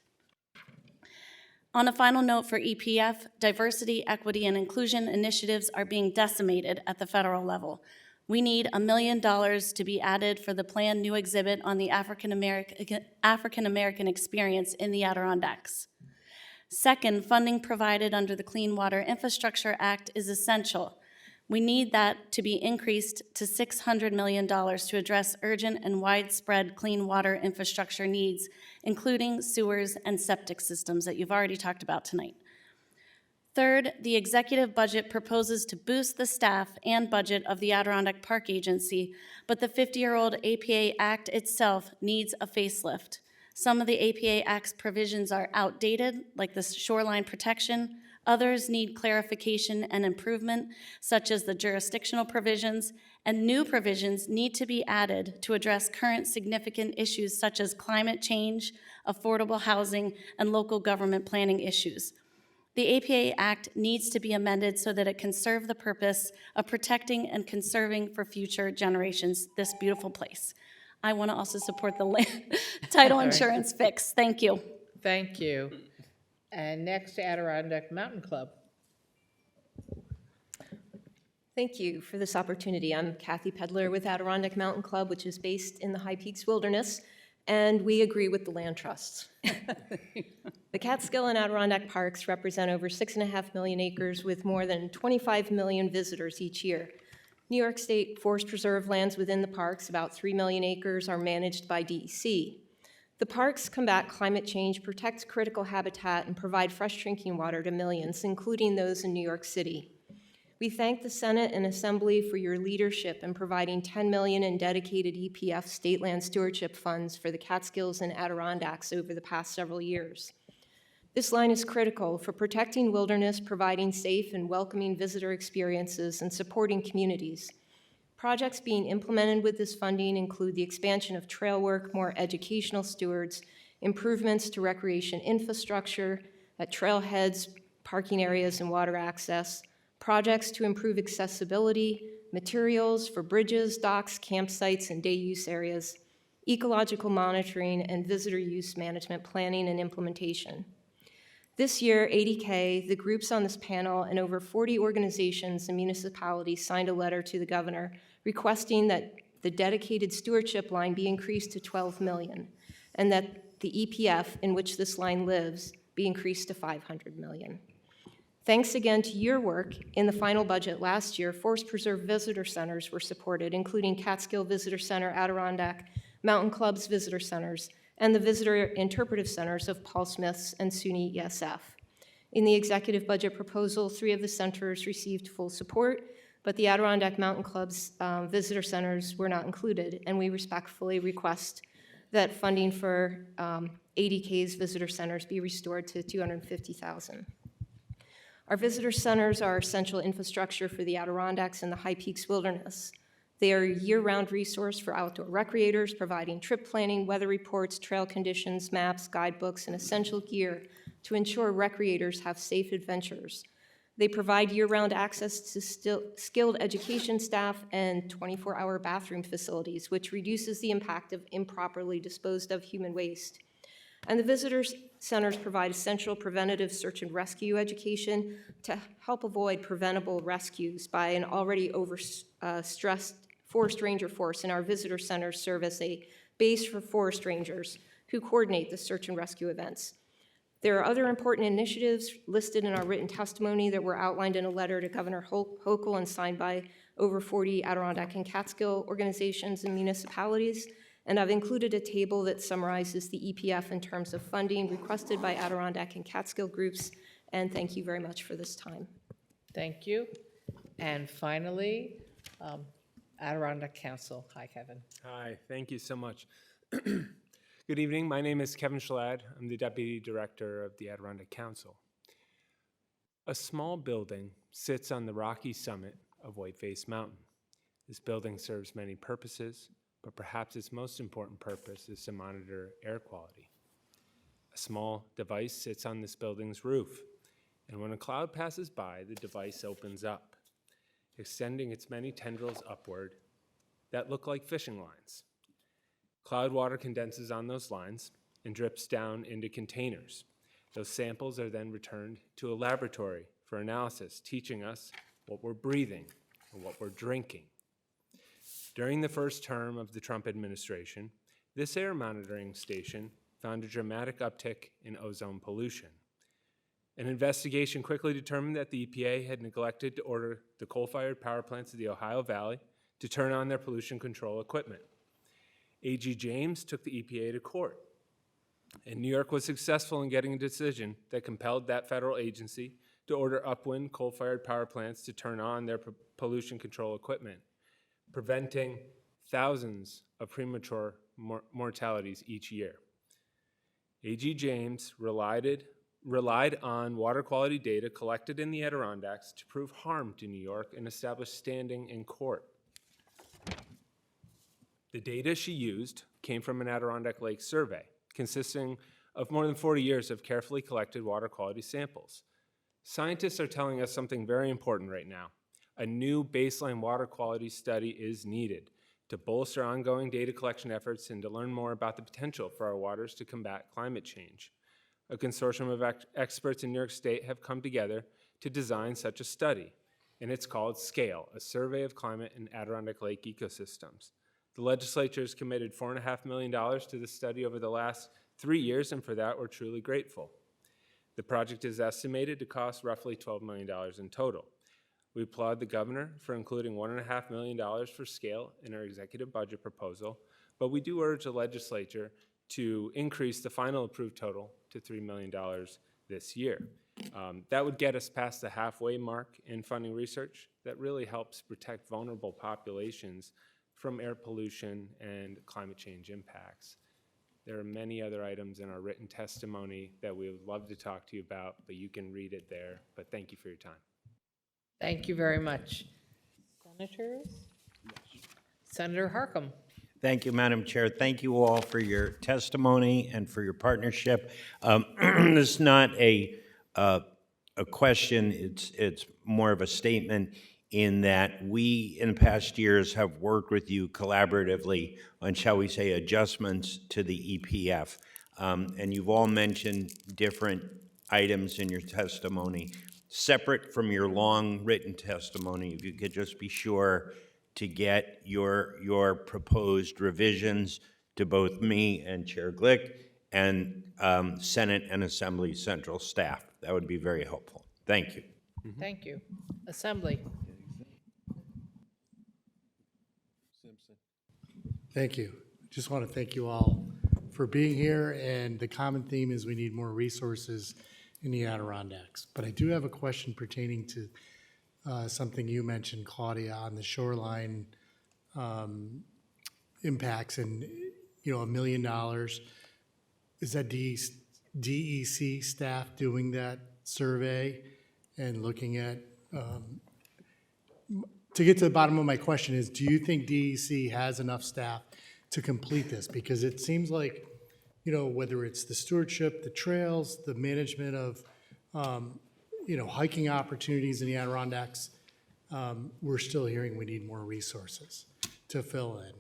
On a final note for EPF, diversity, equity, and inclusion initiatives are being decimated at the federal level. We need $1 million to be added for the planned new exhibit on the African American experience in the Adirondacks. Second, funding provided under the Clean Water Infrastructure Act is essential. We need that to be increased to $600 million to address urgent and widespread clean water infrastructure needs, including sewers and septic systems that you've already talked about tonight. Third, the executive budget proposes to boost the staff and budget of the Adirondack Park Agency, but the 50-year-old APA Act itself needs a facelift. Some of the APA Act's provisions are outdated, like the shoreline protection. Others need clarification and improvement, such as the jurisdictional provisions, and new provisions need to be added to address current significant issues such as climate change, affordable housing, and local government planning issues. The APA Act needs to be amended so that it can serve the purpose of protecting and conserving for future generations this beautiful place. I want to also support the title insurance fix. Thank you. Thank you. And next to Adirondack Mountain Club. Thank you for this opportunity. I'm Kathy Pedler with Adirondack Mountain Club, which is based in the High Peaks Wilderness, and we agree with the land trusts. The Catskill and Adirondack parks represent over 6.5 million acres with more than 25 million visitors each year. New York State Forest Preserve lands within the parks, about 3 million acres, are managed by DEC. The parks combat climate change, protect critical habitat, and provide fresh drinking water to millions, including those in New York City. We thank the Senate and Assembly for your leadership in providing $10 million in dedicated EPF state land stewardship funds for the Catskills and Adirondacks over the past several years. This line is critical for protecting wilderness, providing safe and welcoming visitor experiences, and supporting communities. Projects being implemented with this funding include the expansion of trail work, more educational stewards, improvements to recreation infrastructure at trailheads, parking areas, and water access, projects to improve accessibility, materials for bridges, docks, campsites, and day use areas, ecological monitoring, and visitor use management planning and implementation. This year, ADK, the groups on this panel, and over 40 organizations and municipalities signed a letter to the governor requesting that the dedicated stewardship line be increased to $12 million, and that the EPF in which this line lives be increased to $500 million. Thanks again to your work, in the final budget last year, Forest Preserve visitor centers were supported, including Catskill Visitor Center, Adirondack Mountain Club's visitor centers, and the visitor interpretive centers of Paul Smith's and SUNY ESF. In the executive budget proposal, 3 of the centers received full support, but the Adirondack Mountain Club's visitor centers were not included, and we respectfully request that funding for ADK's visitor centers be restored to $250,000. Our visitor centers are essential infrastructure for the Adirondacks and the High Peaks Wilderness. They are a year-round resource for outdoor recreators, providing trip planning, weather reports, trail conditions, maps, guidebooks, and essential gear to ensure recreators have safe adventures. They provide year-round access to skilled education staff and 24-hour bathroom facilities, which reduces the impact of improperly disposed of human waste. And the visitor centers provide essential preventative search and rescue education to help avoid preventable rescues by an already overstressed forest ranger force, and our visitor centers serve as a base for forest rangers who coordinate the search and rescue events. There are other important initiatives listed in our written testimony that were outlined in a letter to Governor Hochul and signed by over 40 Adirondack and Catskill organizations and municipalities. And I've included a table that summarizes the EPF in terms of funding requested by Adirondack and Catskill groups. And thank you very much for this time. Thank you. And finally, Adirondack Council. Hi, Kevin. Hi, thank you so much. Good evening. My name is Kevin Schlad. I'm the Deputy Director of the Adirondack Council. A small building sits on the rocky summit of Whiteface Mountain. This building serves many purposes, but perhaps its most important purpose is to monitor air quality. A small device sits on this building's roof, and when a cloud passes by, the device opens up. extending its many tendrils upward that look like fishing lines. Cloud water condenses on those lines and drips down into containers. Those samples are then returned to a laboratory for analysis, teaching us what we're breathing and what we're drinking. During the first term of the Trump administration, this air monitoring station found a dramatic uptick in ozone pollution. An investigation quickly determined that the EPA had neglected to order the coal-fired power plants of the Ohio Valley to turn on their pollution control equipment. AG James took the EPA to court, and New York was successful in getting a decision that compelled that federal agency to order Upwind coal-fired power plants to turn on their pollution control equipment, preventing thousands of premature mortalities each year. AG James relied on water quality data collected in the Adirondacks to prove harm to New York and establish standing in court. The data she used came from an Adirondack Lake survey consisting of more than 40 years of carefully collected water quality samples. Scientists are telling us something very important right now. A new baseline water quality study is needed to bolster ongoing data collection efforts and to learn more about the potential for our waters to combat climate change. A consortium of experts in New York State have come together to design such a study, and it's called SCALE, a Survey of Climate and Adirondack Lake Ecosystems. The legislature has committed $4.5 million to the study over the last 3 years, and for that, we're truly grateful. The project is estimated to cost roughly $12 million in total. We applaud the governor for including $1.5 million for SCALE in our executive budget proposal, but we do urge the legislature to increase the final approved total to $3 million this year. That would get us past the halfway mark in funding research that really helps protect vulnerable populations from air pollution and climate change impacts. There are many other items in our written testimony that we would love to talk to you about, but you can read it there. But thank you for your time. Thank you very much. Senators? Senator Harkam. Thank you, Madam Chair. Thank you all for your testimony and for your partnership. This is not a question, it's more of a statement in that we, in the past years, have worked with you collaboratively on, shall we say, adjustments to the EPF. And you've all mentioned different items in your testimony. Separate from your long written testimony, if you could just be sure to get your proposed revisions to both me and Chair Glick and Senate and Assembly Central staff. That would be very helpful. Thank you. Thank you. Assembly. Thank you. Just want to thank you all for being here, and the common theme is we need more resources in the Adirondacks. But I do have a question pertaining to something you mentioned, Claudia, on the shoreline impacts and, $1 million. Is that DEC staff doing that survey and looking at, to get to the bottom of my question is, do you think DEC has enough staff to complete this? Because it seems like, whether it's the stewardship, the trails, the management of, hiking opportunities in the Adirondacks, we're still hearing we need more resources to fill in.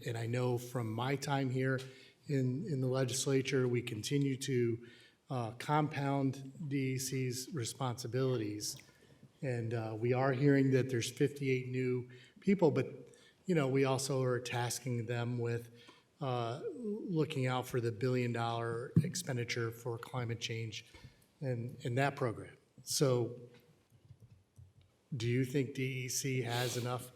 And I know from my time here in the legislature, we continue to compound DEC's responsibilities. And we are hearing that there's 58 new people, but we also are tasking them with looking out for the $1 billion expenditure for climate change and that program. So do you think DEC has enough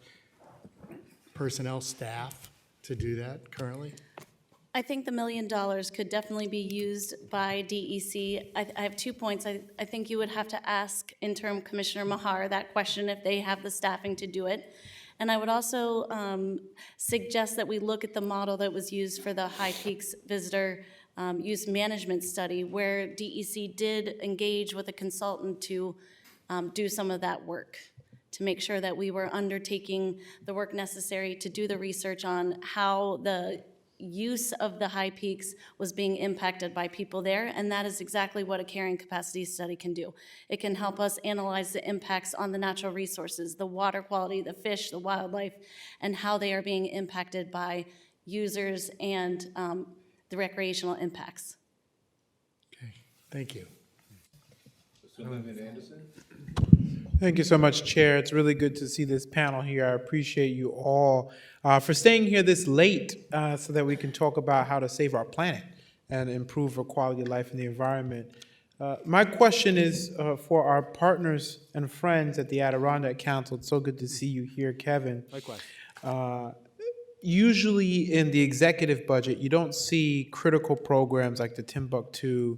personnel staff to do that currently? I think the $1 million could definitely be used by DEC. I have 2 points. I think you would have to ask Interim Commissioner Mahar that question if they have the staffing to do it. And I would also suggest that we look at the model that was used for the High Peaks Visitor Use Management Study, where DEC did engage with a consultant to do some of that work, to make sure that we were undertaking the work necessary to do the research on how the use of the high peaks was being impacted by people there, and that is exactly what a carrying capacity study can do. It can help us analyze the impacts on the natural resources, the water quality, the fish, the wildlife, and how they are being impacted by users and the recreational impacts. Thank you. Assemblyman Anderson? Thank you so much, Chair. It's really good to see this panel here. I appreciate you all for staying here this late so that we can talk about how to save our planet and improve our quality of life in the environment. My question is for our partners and friends at the Adirondack Council. It's so good to see you here, Kevin. Likewise. Usually in the executive budget, you don't see critical programs like the Timbuktu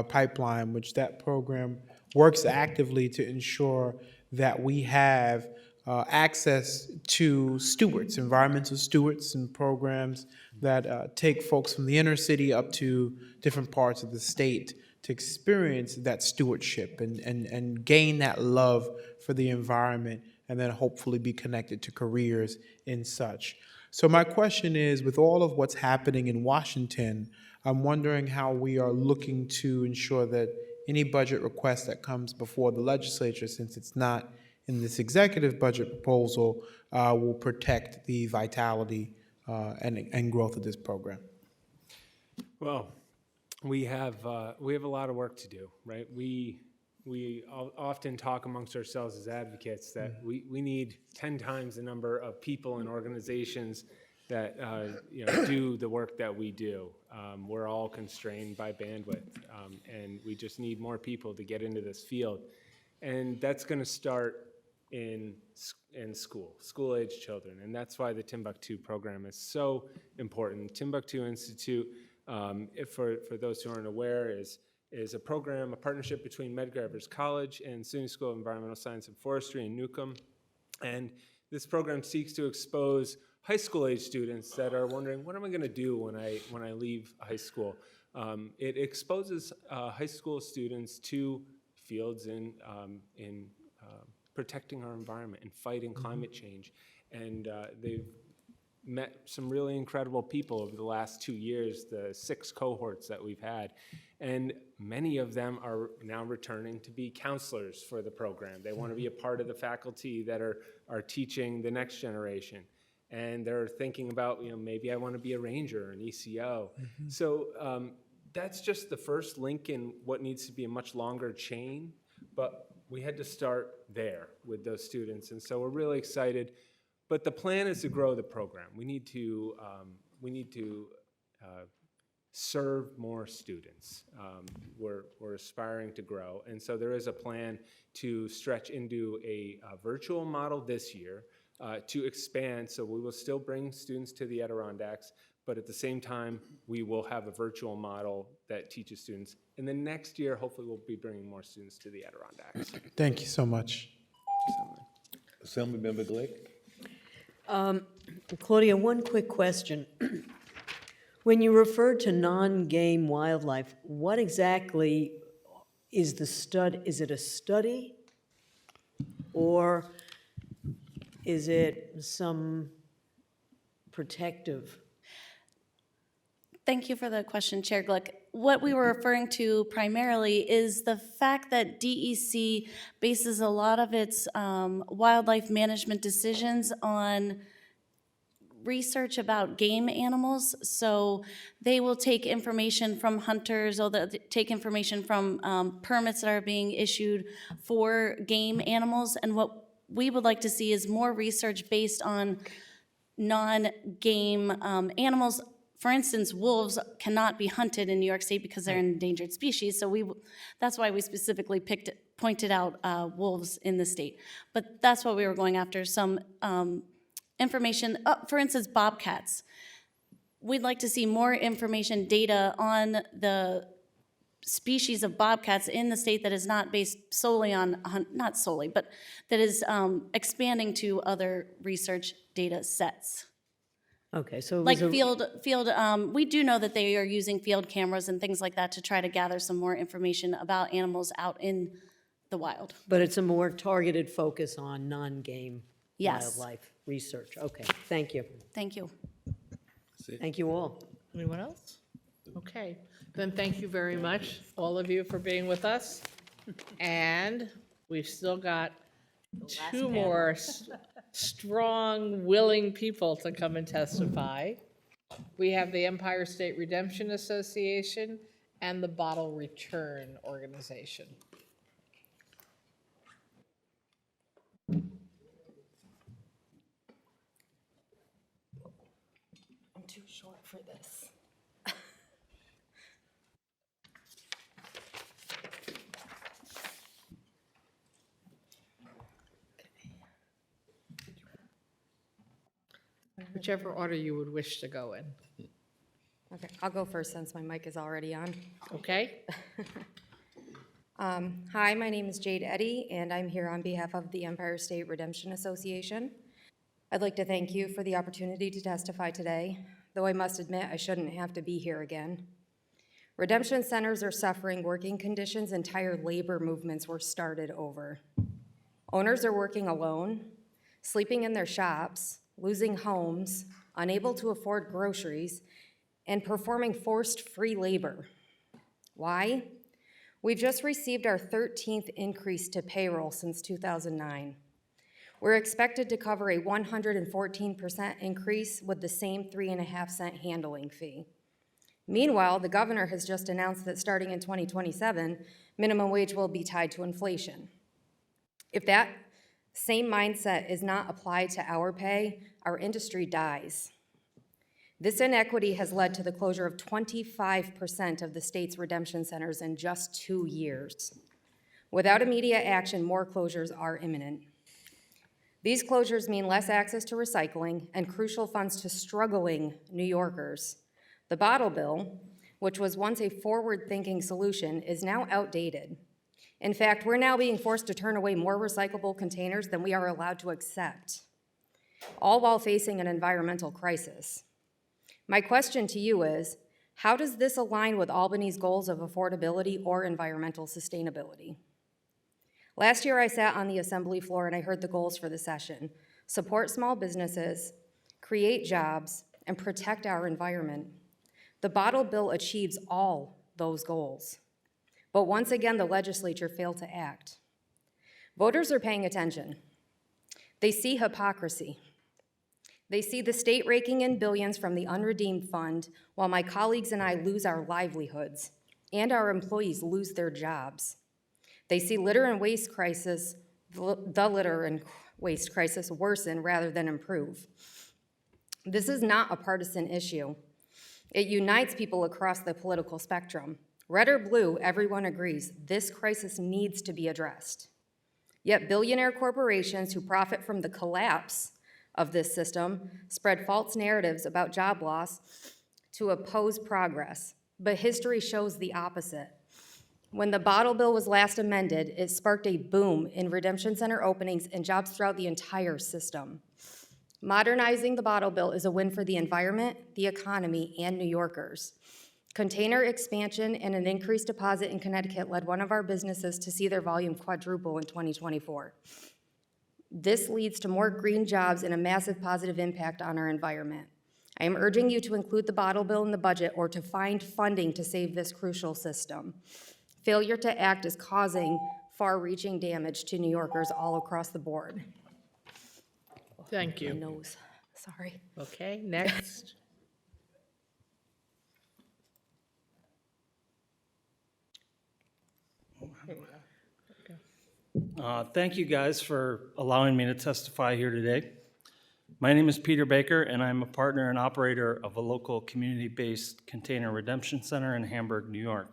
pipeline, which that program works actively to ensure that we have access to stewards, environmental stewards, and programs that take folks from the inner city up to different parts of the state to experience that stewardship and gain that love for the environment, and then hopefully be connected to careers in such. So my question is, with all of what's happening in Washington, I'm wondering how we are looking to ensure that any budget request that comes before the legislature, since it's not in this executive budget proposal, will protect the vitality and growth of this program. Well, we have a lot of work to do, right? We often talk amongst ourselves as advocates that we need 10 times the number of people and organizations that do the work that we do. We're all constrained by bandwidth, and we just need more people to get into this field. And that's going to start in school-age children, and that's why the Timbuktu program is so important. Timbuktu Institute, for those who aren't aware, is a program, a partnership between Medgar Evers College and SUNY School of Environmental Science and Forestry in Newcomb. And this program seeks to expose high school age students that are wondering, what am I going to do when I leave high school? It exposes high school students to fields in protecting our environment and fighting climate change. And they've met some really incredible people over the last 2 years, the 6 cohorts that we've had. And many of them are now returning to be counselors for the program. They want to be a part of the faculty that are teaching the next generation. And they're thinking about, maybe I want to be a ranger or an ECO. So that's just the first link in what needs to be a much longer chain. But we had to start there with those students. And so we're really excited. But the plan is to grow the program. We need to serve more students. We're aspiring to grow. And so there is a plan to stretch into a virtual model this year, to expand. So we will still bring students to the Adirondacks, but at the same time, we will have a virtual model that teaches students. And then next year, hopefully, we'll be bringing more students to the Adirondacks. Thank you so much. Assemblymember Glick? Claudia, one quick question. When you refer to non-game wildlife, what exactly is the study? Is it a study, or is it some protective? Thank you for the question, Chair Glick. What we were referring to primarily is the fact that DEC bases a lot of its wildlife management decisions on research about game animals. So they will take information from hunters, or they'll take information from permits that are being issued for game animals. And what we would like to see is more research based on non-game animals. For instance, wolves cannot be hunted in New York State because they're an endangered species. So that's why we specifically pointed out wolves in the state. But that's what we were going after, some information. For instance, bobcats. We'd like to see more information, data on the species of bobcats in the state that is not based solely on, not solely, but that is expanding to other research data sets. Okay, so Like field, we do know that they are using field cameras and things like that to try to gather some more information about animals out in the wild. But it's a more targeted focus on non-game Yes. wildlife research. Okay, thank you. Thank you. Thank you all. Anyone else? Okay, then thank you very much, all of you, for being with us. And we've still got two more strong, willing people to come and testify. We have the Empire State Redemption Association and the Bottle Return Organization. I'm too short for this. Whichever order you would wish to go in. Okay, I'll go first since my mic is already on. Okay? Hi, my name is Jade Eddy, and I'm here on behalf of the Empire State Redemption Association. I'd like to thank you for the opportunity to testify today, though I must admit I shouldn't have to be here again. Redemption centers are suffering working conditions entire labor movements were started over. Owners are working alone, sleeping in their shops, losing homes, unable to afford groceries, and performing forced free labor. Why? We've just received our 13th increase to payroll since 2009. We're expected to cover a 114% increase with the same 3.5-cent handling fee. Meanwhile, the governor has just announced that starting in 2027, minimum wage will be tied to inflation. If that same mindset is not applied to our pay, our industry dies. This inequity has led to the closure of 25% of the state's redemption centers in just 2 years. Without immediate action, more closures are imminent. These closures mean less access to recycling and crucial funds to struggling New Yorkers. The bottle bill, which was once a forward-thinking solution, is now outdated. In fact, we're now being forced to turn away more recyclable containers than we are allowed to accept, all while facing an environmental crisis. My question to you is, how does this align with Albany's goals of affordability or environmental sustainability? Last year, I sat on the assembly floor and I heard the goals for the session: support small businesses, create jobs, and protect our environment. The bottle bill achieves all those goals. But once again, the legislature failed to act. Voters are paying attention. They see hypocrisy. They see the state raking in billions from the unredeemed fund, while my colleagues and I lose our livelihoods, and our employees lose their jobs. They see litter and waste crisis, the litter and waste crisis worsen rather than improve. This is not a partisan issue. It unites people across the political spectrum. Red or blue, everyone agrees this crisis needs to be addressed. Yet billionaire corporations who profit from the collapse of this system spread false narratives about job loss to oppose progress. But history shows the opposite. When the bottle bill was last amended, it sparked a boom in redemption center openings and jobs throughout the entire system. Modernizing the bottle bill is a win for the environment, the economy, and New Yorkers. Container expansion and an increased deposit in Connecticut led one of our businesses to see their volume quadruple in 2024. This leads to more green jobs and a massive positive impact on our environment. I am urging you to include the bottle bill in the budget or to find funding to save this crucial system. Failure to act is causing far-reaching damage to New Yorkers all across the board. Thank you. My nose, sorry. Okay, next. Thank you guys for allowing me to testify here today. My name is Peter Baker, and I'm a partner and operator of a local community-based container redemption center in Hamburg, New York.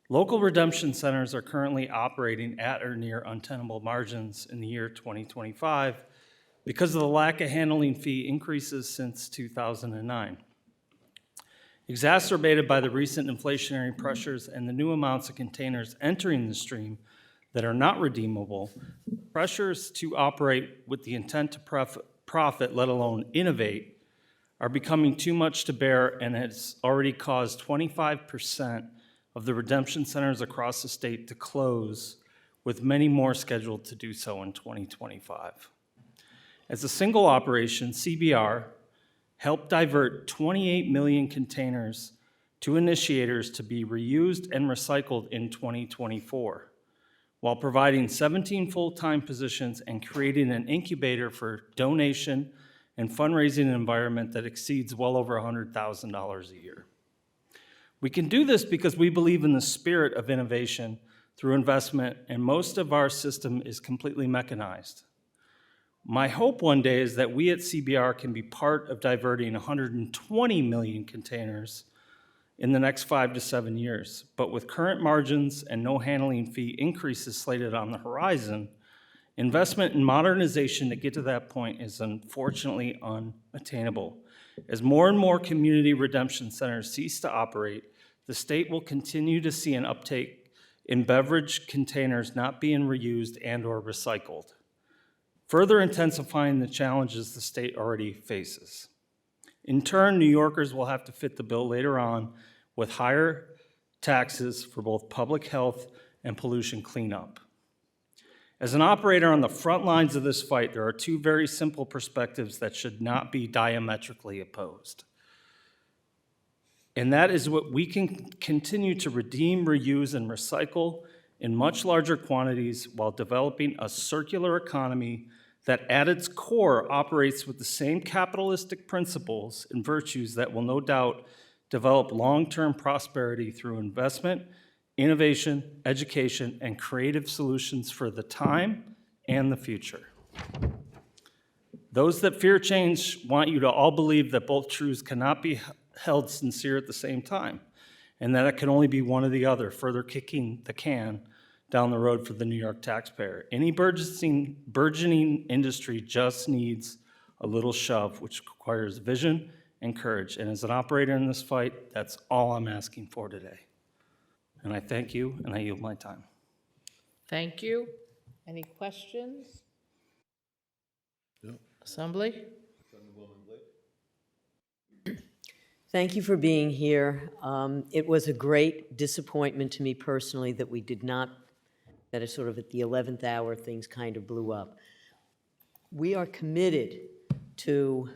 Local redemption centers are currently operating at or near untenable margins in the year 2025 because of the lack of handling fee increases since 2009. Exacerbated by the recent inflationary pressures and the new amounts of containers entering the stream that are not redeemable, pressures to operate with the intent to profit, let alone innovate, are becoming too much to bear and has already caused 25% of the redemption centers across the state to close, with many more scheduled to do so in 2025. As a single operation, CBR helped divert 28 million containers to initiators to be reused and recycled in 2024, while providing 17 full-time positions and creating an incubator for donation and fundraising environment that exceeds well over $100,000 a year. We can do this because we believe in the spirit of innovation through investment, and most of our system is completely mechanized. My hope one day is that we at CBR can be part of diverting 120 million containers in the next 5 to 7 years. But with current margins and no handling fee increases slated on the horizon, investment in modernization to get to that point is unfortunately unattainable. As more and more community redemption centers cease to operate, the state will continue to see an uptake in beverage containers not being reused and/or recycled, further intensifying the challenges the state already faces. In turn, New Yorkers will have to fit the bill later on with higher taxes for both public health and pollution cleanup. As an operator on the front lines of this fight, there are two very simple perspectives that should not be diametrically opposed. And that is what we can continue to redeem, reuse, and recycle in much larger quantities while developing a circular economy that at its core operates with the same capitalistic principles and virtues that will no doubt develop long-term prosperity through investment, innovation, education, and creative solutions for the time and the future. Those that fear change want you to all believe that both truths cannot be held sincere at the same time, and that it can only be one or the other, further kicking the can down the road for the New York taxpayer. Any burgeoning industry just needs a little shove, which requires vision and courage. And as an operator in this fight, that's all I'm asking for today. And I thank you, and I yield my time. Thank you. Any questions? Assembly? Thank you for being here. It was a great disappointment to me personally that we did not, that is sort of at the 11th hour, things kind of blew up. We are committed to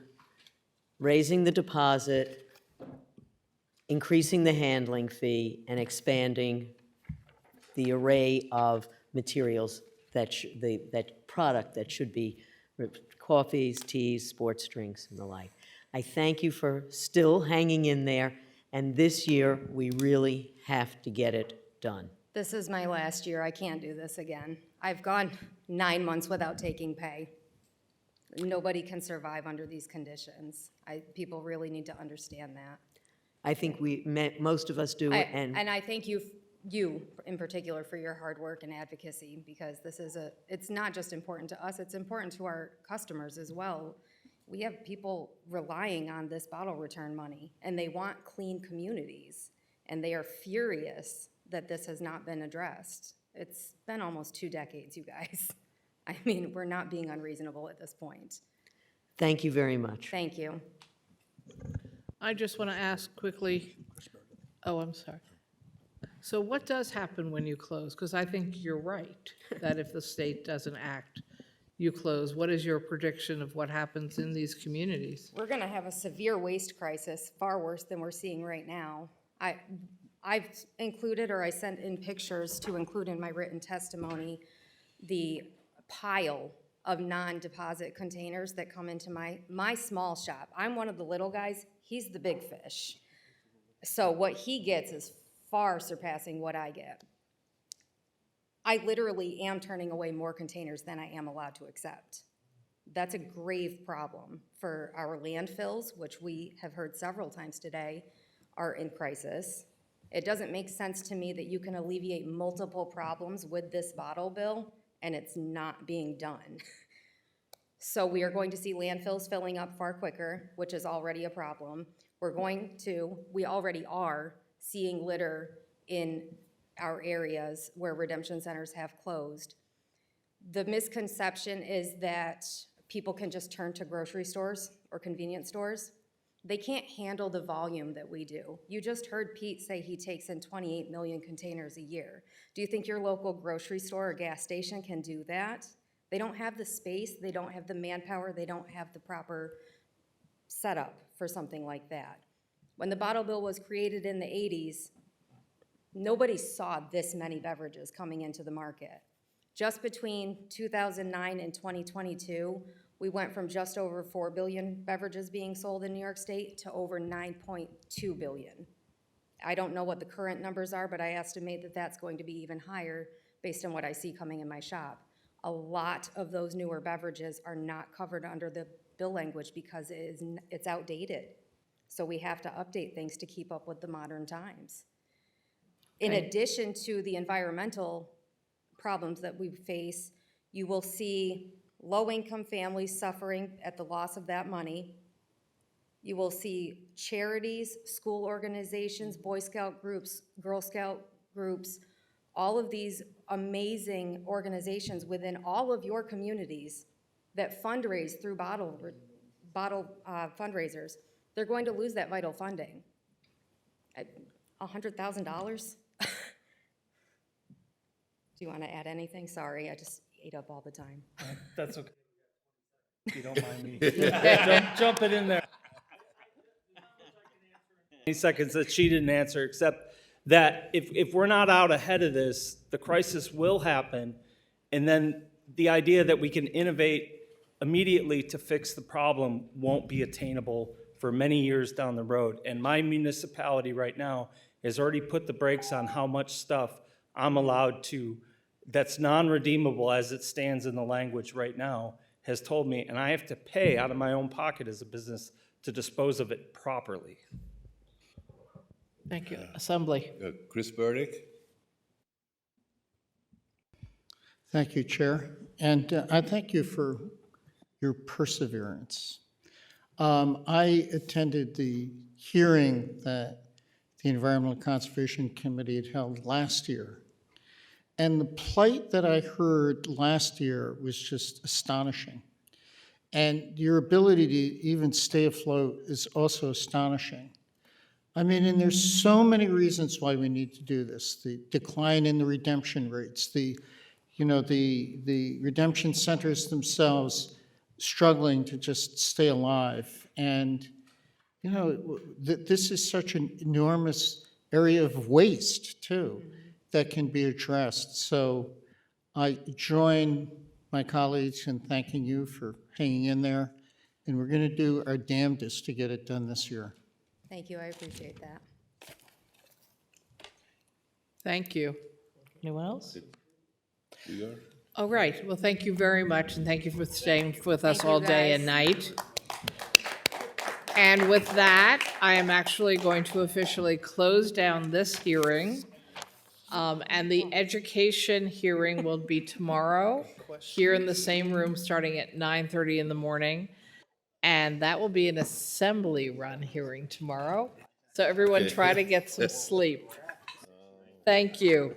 raising the deposit, increasing the handling fee, and expanding the array of materials that product that should be coffees, teas, sports drinks, and the like. I thank you for still hanging in there, and this year we really have to get it done. This is my last year. I can't do this again. I've gone 9 months without taking pay. Nobody can survive under these conditions. People really need to understand that. I think most of us do, And I thank you in particular for your hard work and advocacy, because it's not just important to us, it's important to our customers as well. We have people relying on this bottle return money, and they want clean communities, and they are furious that this has not been addressed. It's been almost 2 decades, you guys. I mean, we're not being unreasonable at this point. Thank you very much. Thank you. I just want to ask quickly, oh, I'm sorry. So what does happen when you close? Because I think you're right, that if the state doesn't act, you close. What is your prediction of what happens in these communities? We're gonna have a severe waste crisis, far worse than we're seeing right now. I've included, or I sent in pictures to include in my written testimony, the pile of non-deposit containers that come into my small shop. I'm one of the little guys, he's the big fish. So what he gets is far surpassing what I get. I literally am turning away more containers than I am allowed to accept. That's a grave problem for our landfills, which we have heard several times today are in crisis. It doesn't make sense to me that you can alleviate multiple problems with this bottle bill and it's not being done. So we are going to see landfills filling up far quicker, which is already a problem. We already are seeing litter in our areas where redemption centers have closed. The misconception is that people can just turn to grocery stores or convenience stores. They can't handle the volume that we do. You just heard Pete say he takes in 28 million containers a year. Do you think your local grocery store or gas station can do that? They don't have the space, they don't have the manpower, they don't have the proper setup for something like that. When the bottle bill was created in the 80s, nobody saw this many beverages coming into the market. Just between 2009 and 2022, we went from just over 4 billion beverages being sold in New York State to over 9.2 billion. I don't know what the current numbers are, but I estimate that that's going to be even higher based on what I see coming in my shop. A lot of those newer beverages are not covered under the bill language because it's outdated. So we have to update things to keep up with the modern times. In addition to the environmental problems that we face, you will see low-income families suffering at the loss of that money. You will see charities, school organizations, Boy Scout groups, Girl Scout groups, all of these amazing organizations within all of your communities that fundraise through bottle fundraisers. They're going to lose that vital funding. $100,000? Do you want to add anything? Sorry, I just ate up all the time. That's okay. If you don't mind me jumping in there. 20 seconds that she didn't answer, except that if we're not out ahead of this, the crisis will happen, and then the idea that we can innovate immediately to fix the problem won't be attainable for many years down the road. And my municipality right now has already put the brakes on how much stuff I'm allowed to, that's non-redeemable as it stands in the language right now, has told me, and I have to pay out of my own pocket as a business to dispose of it properly. Thank you. Assembly. Chris Burdick? Thank you, Chair. And I thank you for your perseverance. I attended the hearing that the Environmental Conservation Committee had held last year. And the plight that I heard last year was just astonishing. And your ability to even stay afloat is also astonishing. I mean, and there's so many reasons why we need to do this. The decline in the redemption rates, the redemption centers themselves struggling to just stay alive. And, this is such an enormous area of waste, too, that can be addressed. So I join my colleagues in thanking you for hanging in there, and we're going to do our damnedest to get it done this year. Thank you, I appreciate that. Thank you. Anyone else? All right, well, thank you very much, and thank you for staying with us Thank you, all day and guys. night. And with that, I am actually going to officially close down this hearing. And the education hearing will be tomorrow, here in the same room, starting at 9:30 in the morning. And that will be an assembly-run hearing tomorrow. So everyone try to get some sleep. Thank you.